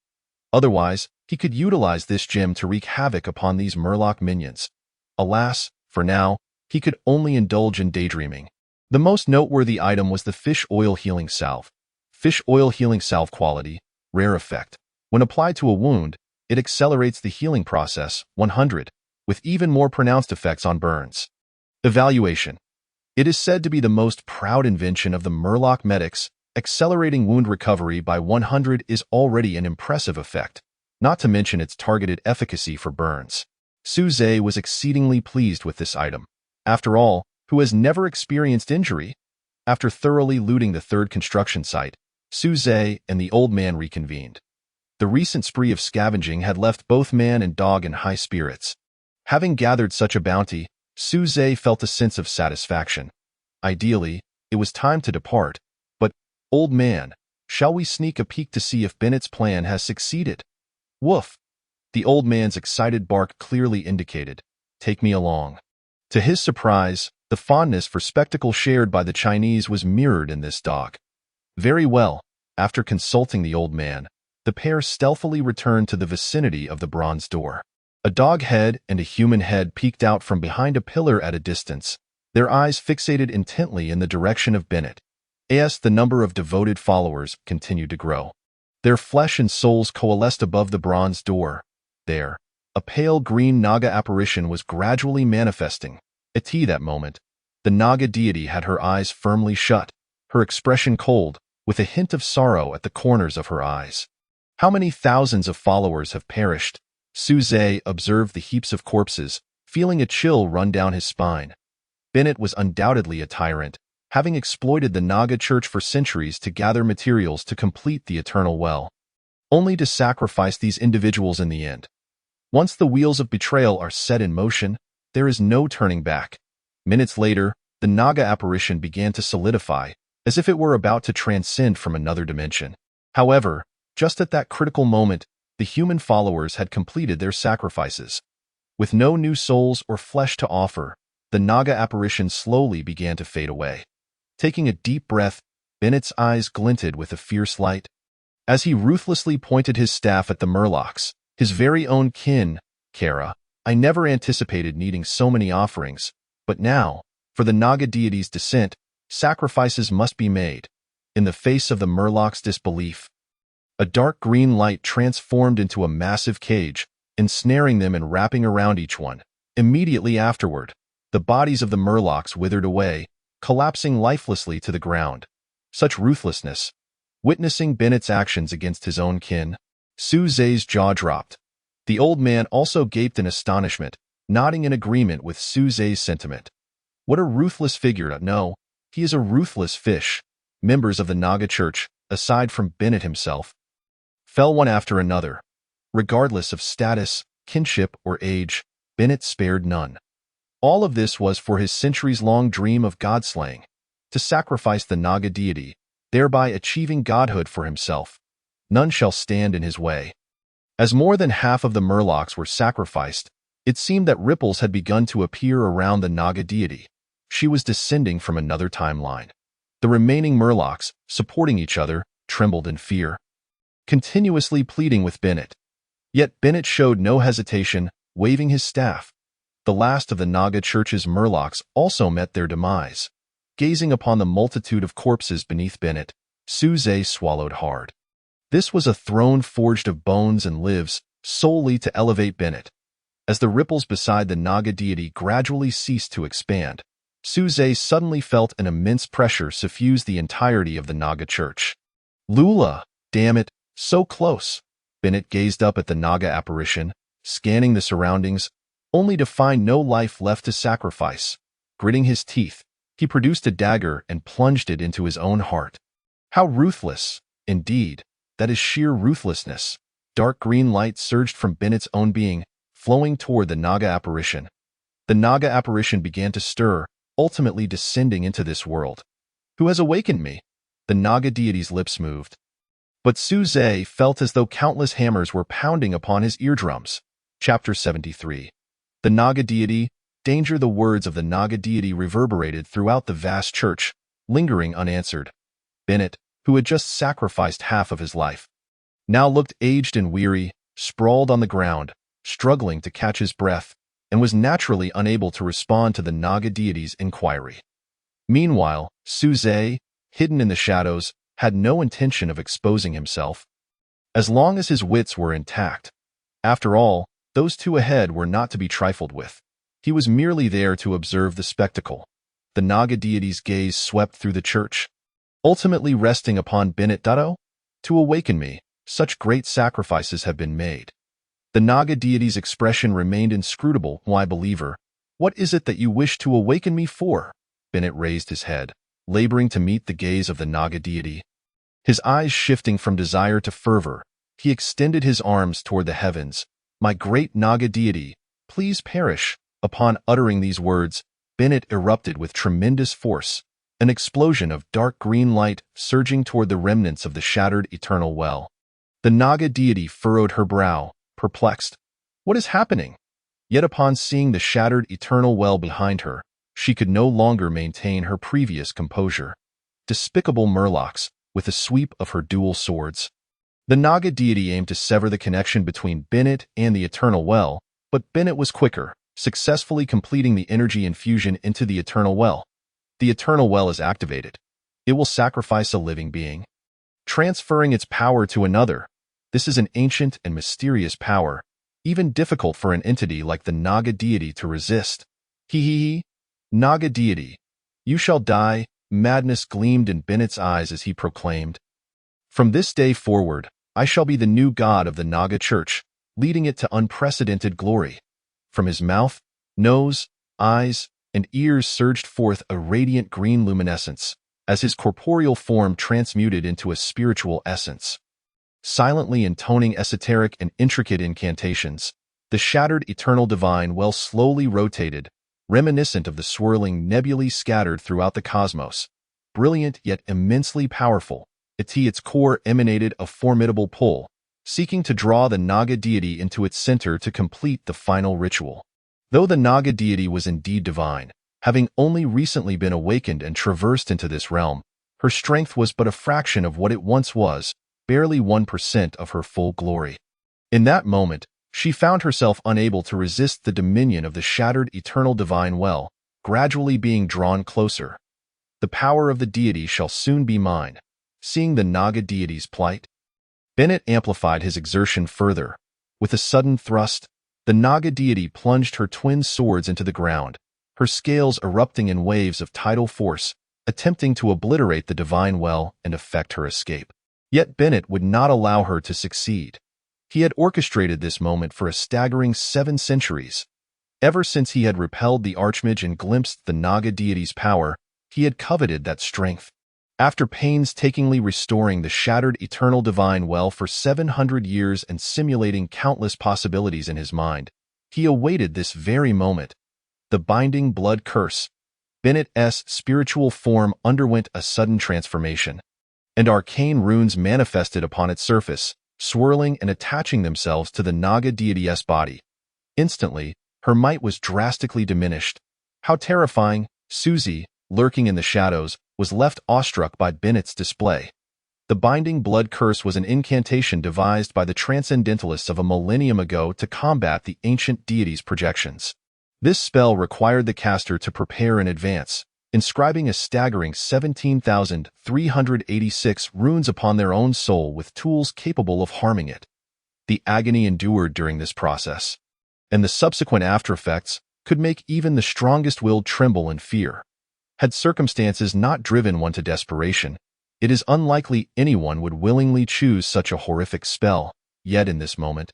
Otherwise, he could utilize this gem to wreak havoc upon these Murloc minions. Alas, for now, he could only indulge in daydreaming. The most noteworthy item was the Fish Oil Healing Salve. Fish Oil Healing Salve quality, rare effect. When applied to a wound, it accelerates the healing process 100, with even more pronounced effects on burns. Evaluation. It is said to be the most proud invention of the Murloc medics. Accelerating wound recovery by 100 is already an impressive effect, not to mention its targeted efficacy for burns. Suze was exceedingly pleased with this item. After all, who has never experienced injury? After thoroughly looting the third construction site, Suze and the old man reconvened. The recent spree of scavenging had left both man and dog in high spirits. Having gathered such a bounty, Suze felt a sense of satisfaction. Ideally, it was time to depart, but, old man, shall we sneak a peek to see if Bennett's plan has succeeded? Woof! The old man's excited bark clearly indicated, take me along. To his surprise, the fondness for spectacle shared by the Chinese was mirrored in this dog. Very well, after consulting the old man, the pair stealthily returned to the vicinity of the bronze door. A dog head and a human head peeked out from behind a pillar at a distance, their eyes fixated intently in the direction of Bennett. As the number of devoted followers continued to grow, their flesh and souls coalesced above the bronze door. There, a pale green Naga apparition was gradually manifesting. At that moment, the Naga deity had her eyes firmly shut, her expression cold, with a hint of sorrow at the corners of her eyes. How many thousands of followers have perished? Suze observed the heaps of corpses, feeling a chill run down his spine. Bennett was undoubtedly a tyrant, having exploited the Naga church for centuries to gather materials to complete the eternal well, only to sacrifice these individuals in the end. Once the wheels of betrayal are set in motion, there is no turning back. Minutes later, the Naga apparition began to solidify, as if it were about to transcend from another dimension. However, just at that critical moment, the human followers had completed their sacrifices. With no new souls or flesh to offer, the Naga apparition slowly began to fade away. Taking a deep breath, Bennett's eyes glinted with a fierce light. As he ruthlessly pointed his staff at the Murlocs, his very own kin, Kara, I never anticipated needing so many offerings, but now, for the Naga deity's descent, sacrifices must be made. In the face of the Murlocs' disbelief, a dark green light transformed into a massive cage, ensnaring them and wrapping around each one. Immediately afterward, the bodies of the Murlocs withered away, collapsing lifelessly to the ground. Such ruthlessness. Witnessing Bennett's actions against his own kin, Su Zhe's jaw dropped. The old man also gaped in astonishment, nodding in agreement with Su Zhe's sentiment. What a ruthless figure. No, he is a ruthless fish. Members of the Naga Church, aside from Bennett himself, fell one after another. Regardless of status, kinship, or age, Bennett spared none. All of this was for his centuries-long dream of godslaying, to sacrifice the Naga deity, thereby achieving godhood for himself. None shall stand in his way. As more than half of the Murlocs were sacrificed, it seemed that ripples had begun to appear around the Naga deity. She was descending from another timeline. The remaining Murlocs, supporting each other, trembled in fear, continuously pleading with Bennett. Yet Bennett showed no hesitation, waving his staff. The last of the Naga Church's Murlocs also met their demise. Gazing upon the multitude of corpses beneath Bennett, Su Zhe swallowed hard. This was a throne forged of bones and lives, solely to elevate Bennett. As the ripples beside the Naga deity gradually ceased to expand, Su Zhe suddenly felt an immense pressure suffuse the entirety of the Naga Church. Lula, damn it, so close. Bennett gazed up at the Naga apparition, scanning the surroundings, only to find no life left to sacrifice. Gritting his teeth, he produced a dagger and plunged it into his own heart. How ruthless, indeed, that is sheer ruthlessness. Dark green light surged from Bennett's own being, flowing toward the Naga apparition. The Naga apparition began to stir, ultimately descending into this world. Who has awakened me? The Naga deity's lips moved. But Su Zhe felt as though countless hammers were pounding upon his eardrums. Chapter 73. The Naga deity, danger. The words of the Naga deity reverberated throughout the vast church, lingering unanswered. Bennett, who had just sacrificed half of his life, now looked aged and weary, sprawled on the ground, struggling to catch his breath, and was naturally unable to respond to the Naga deity's inquiry. Meanwhile, Su Zhe, hidden in the shadows, had no intention of exposing himself, as long as his wits were intact. After all, those two ahead were not to be trifled with. He was merely there to observe the spectacle. The Naga deity's gaze swept through the church, ultimately resting upon Bennett. To awaken me, such great sacrifices have been made. The Naga deity's expression remained inscrutable. Why, believer, what is it that you wish to awaken me for? Bennett raised his head, laboring to meet the gaze of the Naga deity. His eyes shifting from desire to fervor, he extended his arms toward the heavens. My great Naga deity, please perish. Upon uttering these words, Bennett erupted with tremendous force, an explosion of dark green light surging toward the remnants of the shattered eternal well. The Naga deity furrowed her brow, perplexed. What is happening? Yet upon seeing the shattered eternal well behind her, she could no longer maintain her previous composure. Despicable Murlocs, with a sweep of her dual swords. The Naga deity aimed to sever the connection between Bennett and the eternal well, but Bennett was quicker, successfully completing the energy infusion into the eternal well. The eternal well is activated. It will sacrifice a living being, transferring its power to another. This is an ancient and mysterious power, even difficult for an entity like the Naga deity to resist. He. Naga deity, you shall die. Madness gleamed in Bennett's eyes as he proclaimed, from this day forward, I shall be the new god of the Naga Church, leading it to unprecedented glory. From his mouth, nose, eyes, and ears surged forth a radiant green luminescence, as his corporeal form transmuted into a spiritual essence. Silently intoning esoteric and intricate incantations, the shattered eternal divine well slowly rotated, reminiscent of the swirling nebulae scattered throughout the cosmos. Brilliant yet immensely powerful, its core emanated a formidable pull, seeking to draw the Naga deity into its center to complete the final ritual. Though the Naga deity was indeed divine, having only recently been awakened and traversed into this realm, her strength was but a fraction of what it once was, barely 1% of her full glory. In that moment, she found herself unable to resist the dominion of the shattered eternal divine well, gradually being drawn closer. The power of the deity shall soon be mine. Seeing the Naga deity's plight, Bennett amplified his exertion further. With a sudden thrust, the Naga deity plunged her twin swords into the ground, her scales erupting in waves of tidal force, attempting to obliterate the divine well and effect her escape. Yet Bennett would not allow her to succeed. He had orchestrated this moment for a staggering 7 centuries. Ever since he had repelled the Archmage and glimpsed the Naga deity's power, he had coveted that strength. After painstakingly restoring the shattered eternal divine well for 700 years and simulating countless possibilities in his mind, he awaited this very moment. The binding blood curse. Bennett's spiritual form underwent a sudden transformation, and arcane runes manifested upon its surface, swirling and attaching themselves to the Naga deity's body. Instantly, her might was drastically diminished. How terrifying! Susie, lurking in the shadows, was left awestruck by Bennett's display. The binding blood curse was an incantation devised by the transcendentalists of a millennium ago to combat the ancient deity's projections. This spell required the caster to prepare in advance, inscribing a staggering 17,386 runes upon their own soul with tools capable of harming it. The agony endured during this process, and the subsequent aftereffects, could make even the strongest will tremble in fear. Had circumstances not driven one to desperation, it is unlikely anyone would willingly choose such a horrific spell. Yet in this moment,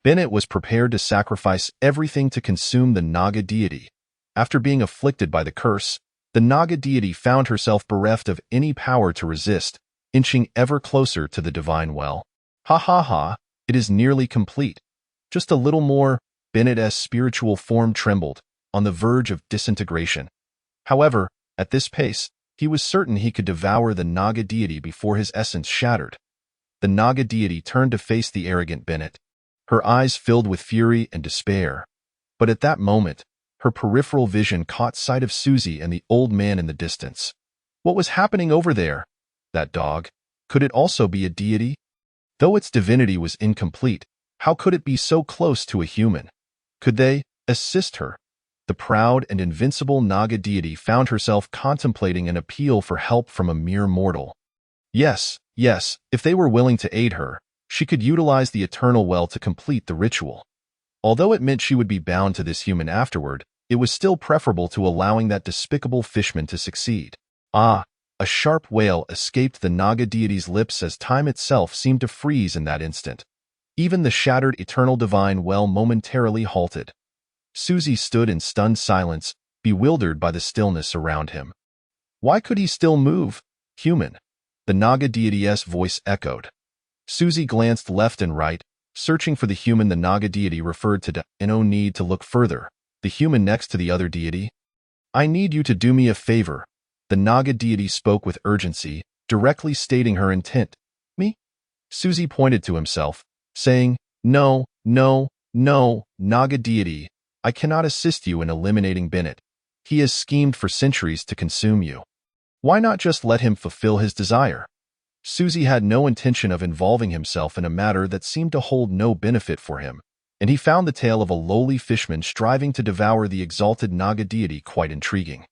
Bennett was prepared to sacrifice everything to consume the Naga deity. After being afflicted by the curse, the Naga deity found herself bereft of any power to resist, inching ever closer to the divine well. Ha ha ha, it is nearly complete. Just a little more. Bennett's spiritual form trembled, on the verge of disintegration. However, at this pace, he was certain he could devour the Naga deity before his essence shattered. The Naga deity turned to face the arrogant Bennett, her eyes filled with fury and despair. But at that moment, her peripheral vision caught sight of Susie and the old man in the distance. What was happening over there? That dog. Could it also be a deity? Though its divinity was incomplete, how could it be so close to a human? Could they assist her? The proud and invincible Naga deity found herself contemplating an appeal for help from a mere mortal. Yes, if they were willing to aid her, she could utilize the eternal well to complete the ritual. Although it meant she would be bound to this human afterward, it was still preferable to allowing that despicable fishman to succeed. Ah, a sharp wail escaped the Naga deity's lips as time itself seemed to freeze in that instant. Even the shattered eternal divine well momentarily halted. Susie stood in stunned silence, bewildered by the stillness around him. Why could he still move? Human. The Naga deity's voice echoed. Susie glanced left and right, searching for the human the Naga deity referred to. No need to look further. The human next to the other deity. I need you to do me a favor. The Naga deity spoke with urgency, directly stating her intent. Me? Susie pointed to himself, saying, No, Naga deity. I cannot assist you in eliminating Bennett. He has schemed for centuries to consume you. Why not just let him fulfill his desire? Susie had no intention of involving himself in a matter that seemed to hold no benefit for him, and he found the tale of a lowly fishman striving to devour the exalted Naga deity quite intriguing.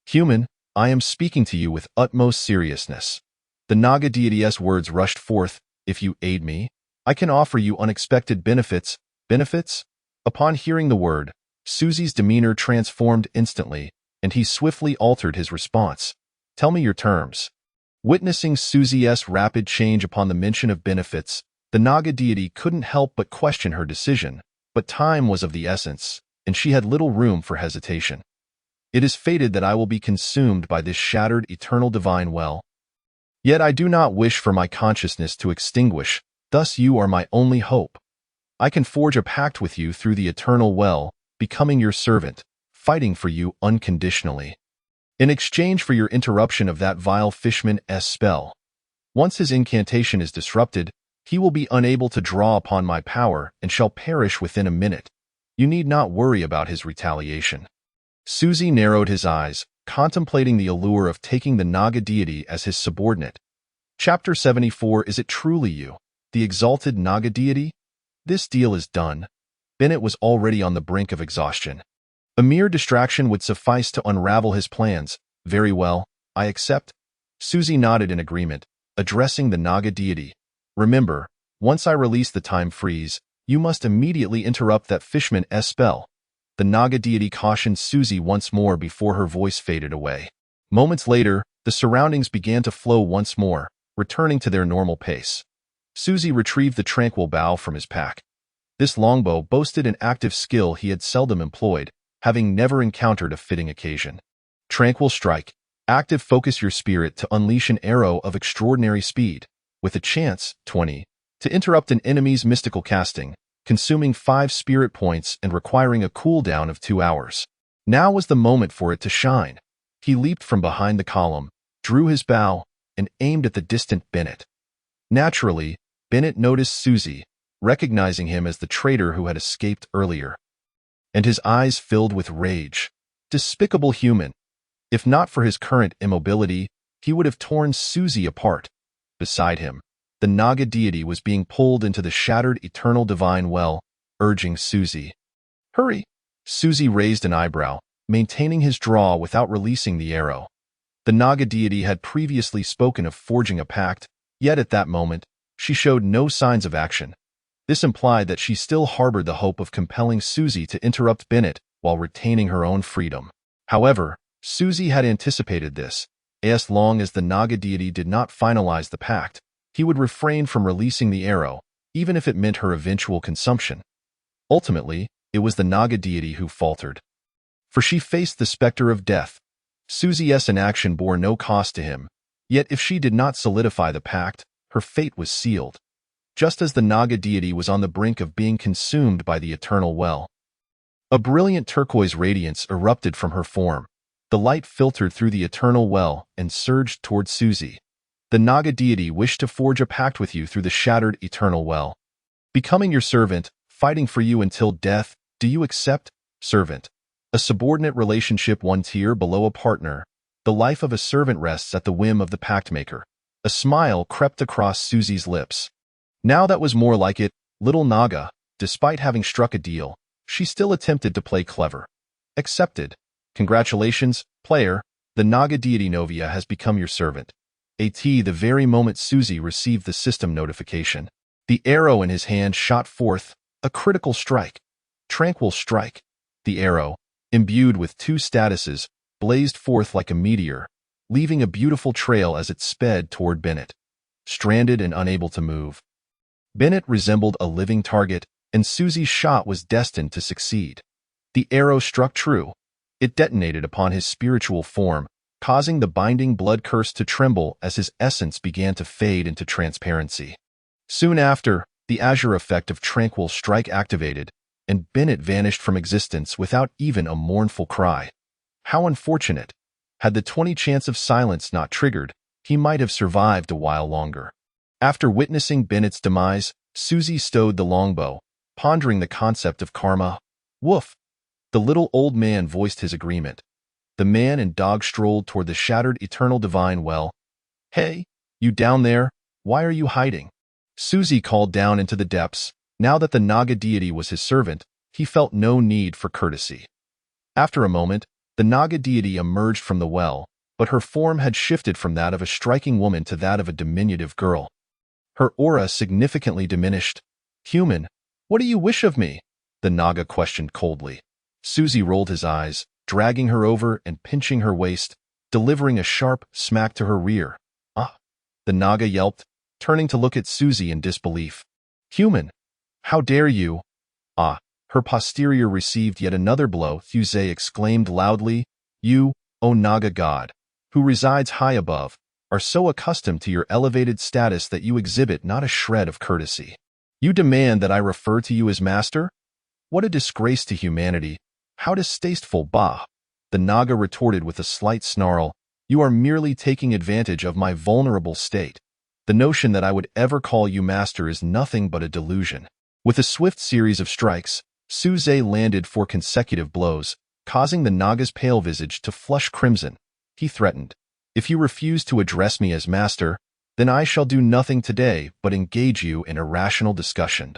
Human, I am speaking to you with utmost seriousness. The Naga deity's words rushed forth. If you aid me, I can offer you unexpected benefits. Benefits? Upon hearing the word, Susie's demeanor transformed instantly, and he swiftly altered his response. Tell me your terms. Witnessing Susie's rapid change upon the mention of benefits, the Naga deity couldn't help but question her decision, but time was of the essence, and she had little room for hesitation. It is fated that I will be consumed by this shattered eternal divine well. Yet I do not wish for my consciousness to extinguish, thus you are my only hope. I can forge a pact with you through the eternal well, becoming your servant, fighting for you unconditionally. In exchange for your interruption of that vile fishman's spell. Once his incantation is disrupted, he will be unable to draw upon my power and shall perish within a minute. You need not worry about his retaliation. Susie narrowed his eyes, contemplating the allure of taking the Naga deity as his subordinate. Chapter 74. Is it truly you, the exalted Naga deity? This deal is done. Bennett was already on the brink of exhaustion. A mere distraction would suffice to unravel his plans. Very well, I accept. Susie nodded in agreement, addressing the Naga deity. Remember, once I release the time freeze, you must immediately interrupt that fishman's spell. The Naga deity cautioned Susie once more before her voice faded away. Moments later, the surroundings began to flow once more, returning to their normal pace. Suzy retrieved the tranquil bow from his pack. This longbow boasted an active skill he had seldom employed, having never encountered a fitting occasion. Tranquil strike. Active focus your spirit to unleash an arrow of extraordinary speed, with a chance, 20, to interrupt an enemy's mystical casting, consuming 5 spirit points and requiring a cooldown of 2 hours. Now was the moment for it to shine. He leaped from behind the column, drew his bow, and aimed at the distant Bennett. Naturally, Bennett noticed Suzy, recognizing him as the traitor who had escaped earlier. And his eyes filled with rage. Despicable human. If not for his current immobility, he would have torn Suzy apart. Beside him, the Naga deity was being pulled into the shattered eternal divine well, urging Suzy. Hurry! Suzy raised an eyebrow, maintaining his draw without releasing the arrow. The Naga deity had previously spoken of forging a pact, yet at that moment, she showed no signs of action. This implied that she still harbored the hope of compelling Suzy to interrupt Bennett while retaining her own freedom. However, Suzy had anticipated this. As long as the Naga deity did not finalize the pact, he would refrain from releasing the arrow, even if it meant her eventual consumption. Ultimately, it was the Naga deity who faltered. For she faced the specter of death. Suzy's inaction bore no cost to him, yet if she did not solidify the pact, her fate was sealed. Just as the Naga deity was on the brink of being consumed by the eternal well. A brilliant turquoise radiance erupted from her form. The light filtered through the eternal well and surged toward Suzy. The Naga deity wished to forge a pact with you through the shattered eternal well. Becoming your servant, fighting for you until death, do you accept, servant? A subordinate relationship one tier below a partner. The life of a servant rests at the whim of the pact maker. A smile crept across Suzy's lips. Now that was more like it, little Naga. Despite having struck a deal, she still attempted to play clever. Accepted. Congratulations, player. The Naga deity Novia has become your servant. The very moment Suzy received the system notification, the arrow in his hand shot forth, a critical strike. Tranquil strike. The arrow, imbued with 2 statuses, blazed forth like a meteor, leaving a beautiful trail as it sped toward Bennett. Stranded and unable to move. Bennett resembled a living target, and Suzy's shot was destined to succeed. The arrow struck true. It detonated upon his spiritual form, causing the binding blood curse to tremble as his essence began to fade into transparency. Soon after, the azure effect of Tranquil Strike activated, and Bennett vanished from existence without even a mournful cry. How unfortunate. Had the 20 chance of silence not triggered, he might have survived a while longer. After witnessing Bennett's demise, Suzy stowed the longbow, pondering the concept of karma. Woof! The little old man voiced his agreement. The man and dog strolled toward the shattered eternal divine well. Hey, you down there, why are you hiding? Suzy called down into the depths. Now that the Naga deity was his servant, he felt no need for courtesy. After a moment, the Naga deity emerged from the well, but her form had shifted from that of a striking woman to that of a diminutive girl. Her aura significantly diminished. Human, what do you wish of me? The Naga questioned coldly. Suzy rolled his eyes, dragging her over and pinching her waist, delivering a sharp smack to her rear. Ah! The Naga yelped, turning to look at Suzy in disbelief. Human! How dare you? Ah! Her posterior received yet another blow. Thusei exclaimed loudly. You, O Naga god, who resides high above, are so accustomed to your elevated status that you exhibit not a shred of courtesy. You demand that I refer to you as master? What a disgrace to humanity. How distasteful, bah! The Naga retorted with a slight snarl. You are merely taking advantage of my vulnerable state. The notion that I would ever call you master is nothing but a delusion. With a swift series of strikes, Thusei landed 4 consecutive blows, causing the Naga's pale visage to flush crimson. He threatened, if you refuse to address me as master, then I shall do nothing today but engage you in a rational discussion.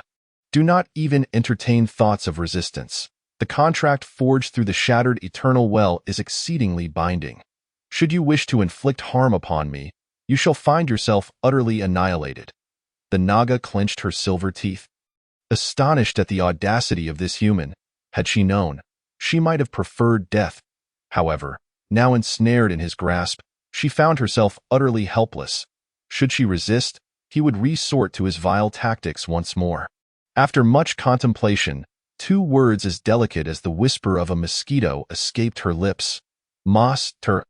Do not even entertain thoughts of resistance. The contract forged through the shattered eternal well is exceedingly binding. Should you wish to inflict harm upon me, you shall find yourself utterly annihilated. The Naga clenched her silver teeth. Astonished at the audacity of this human, had she known, she might have preferred death. However, Now ensnared in his grasp, she found herself utterly helpless. Should she resist, he would resort to his vile tactics once more. After much contemplation, 2 words as delicate as the whisper of a mosquito escaped her lips. Mas ter.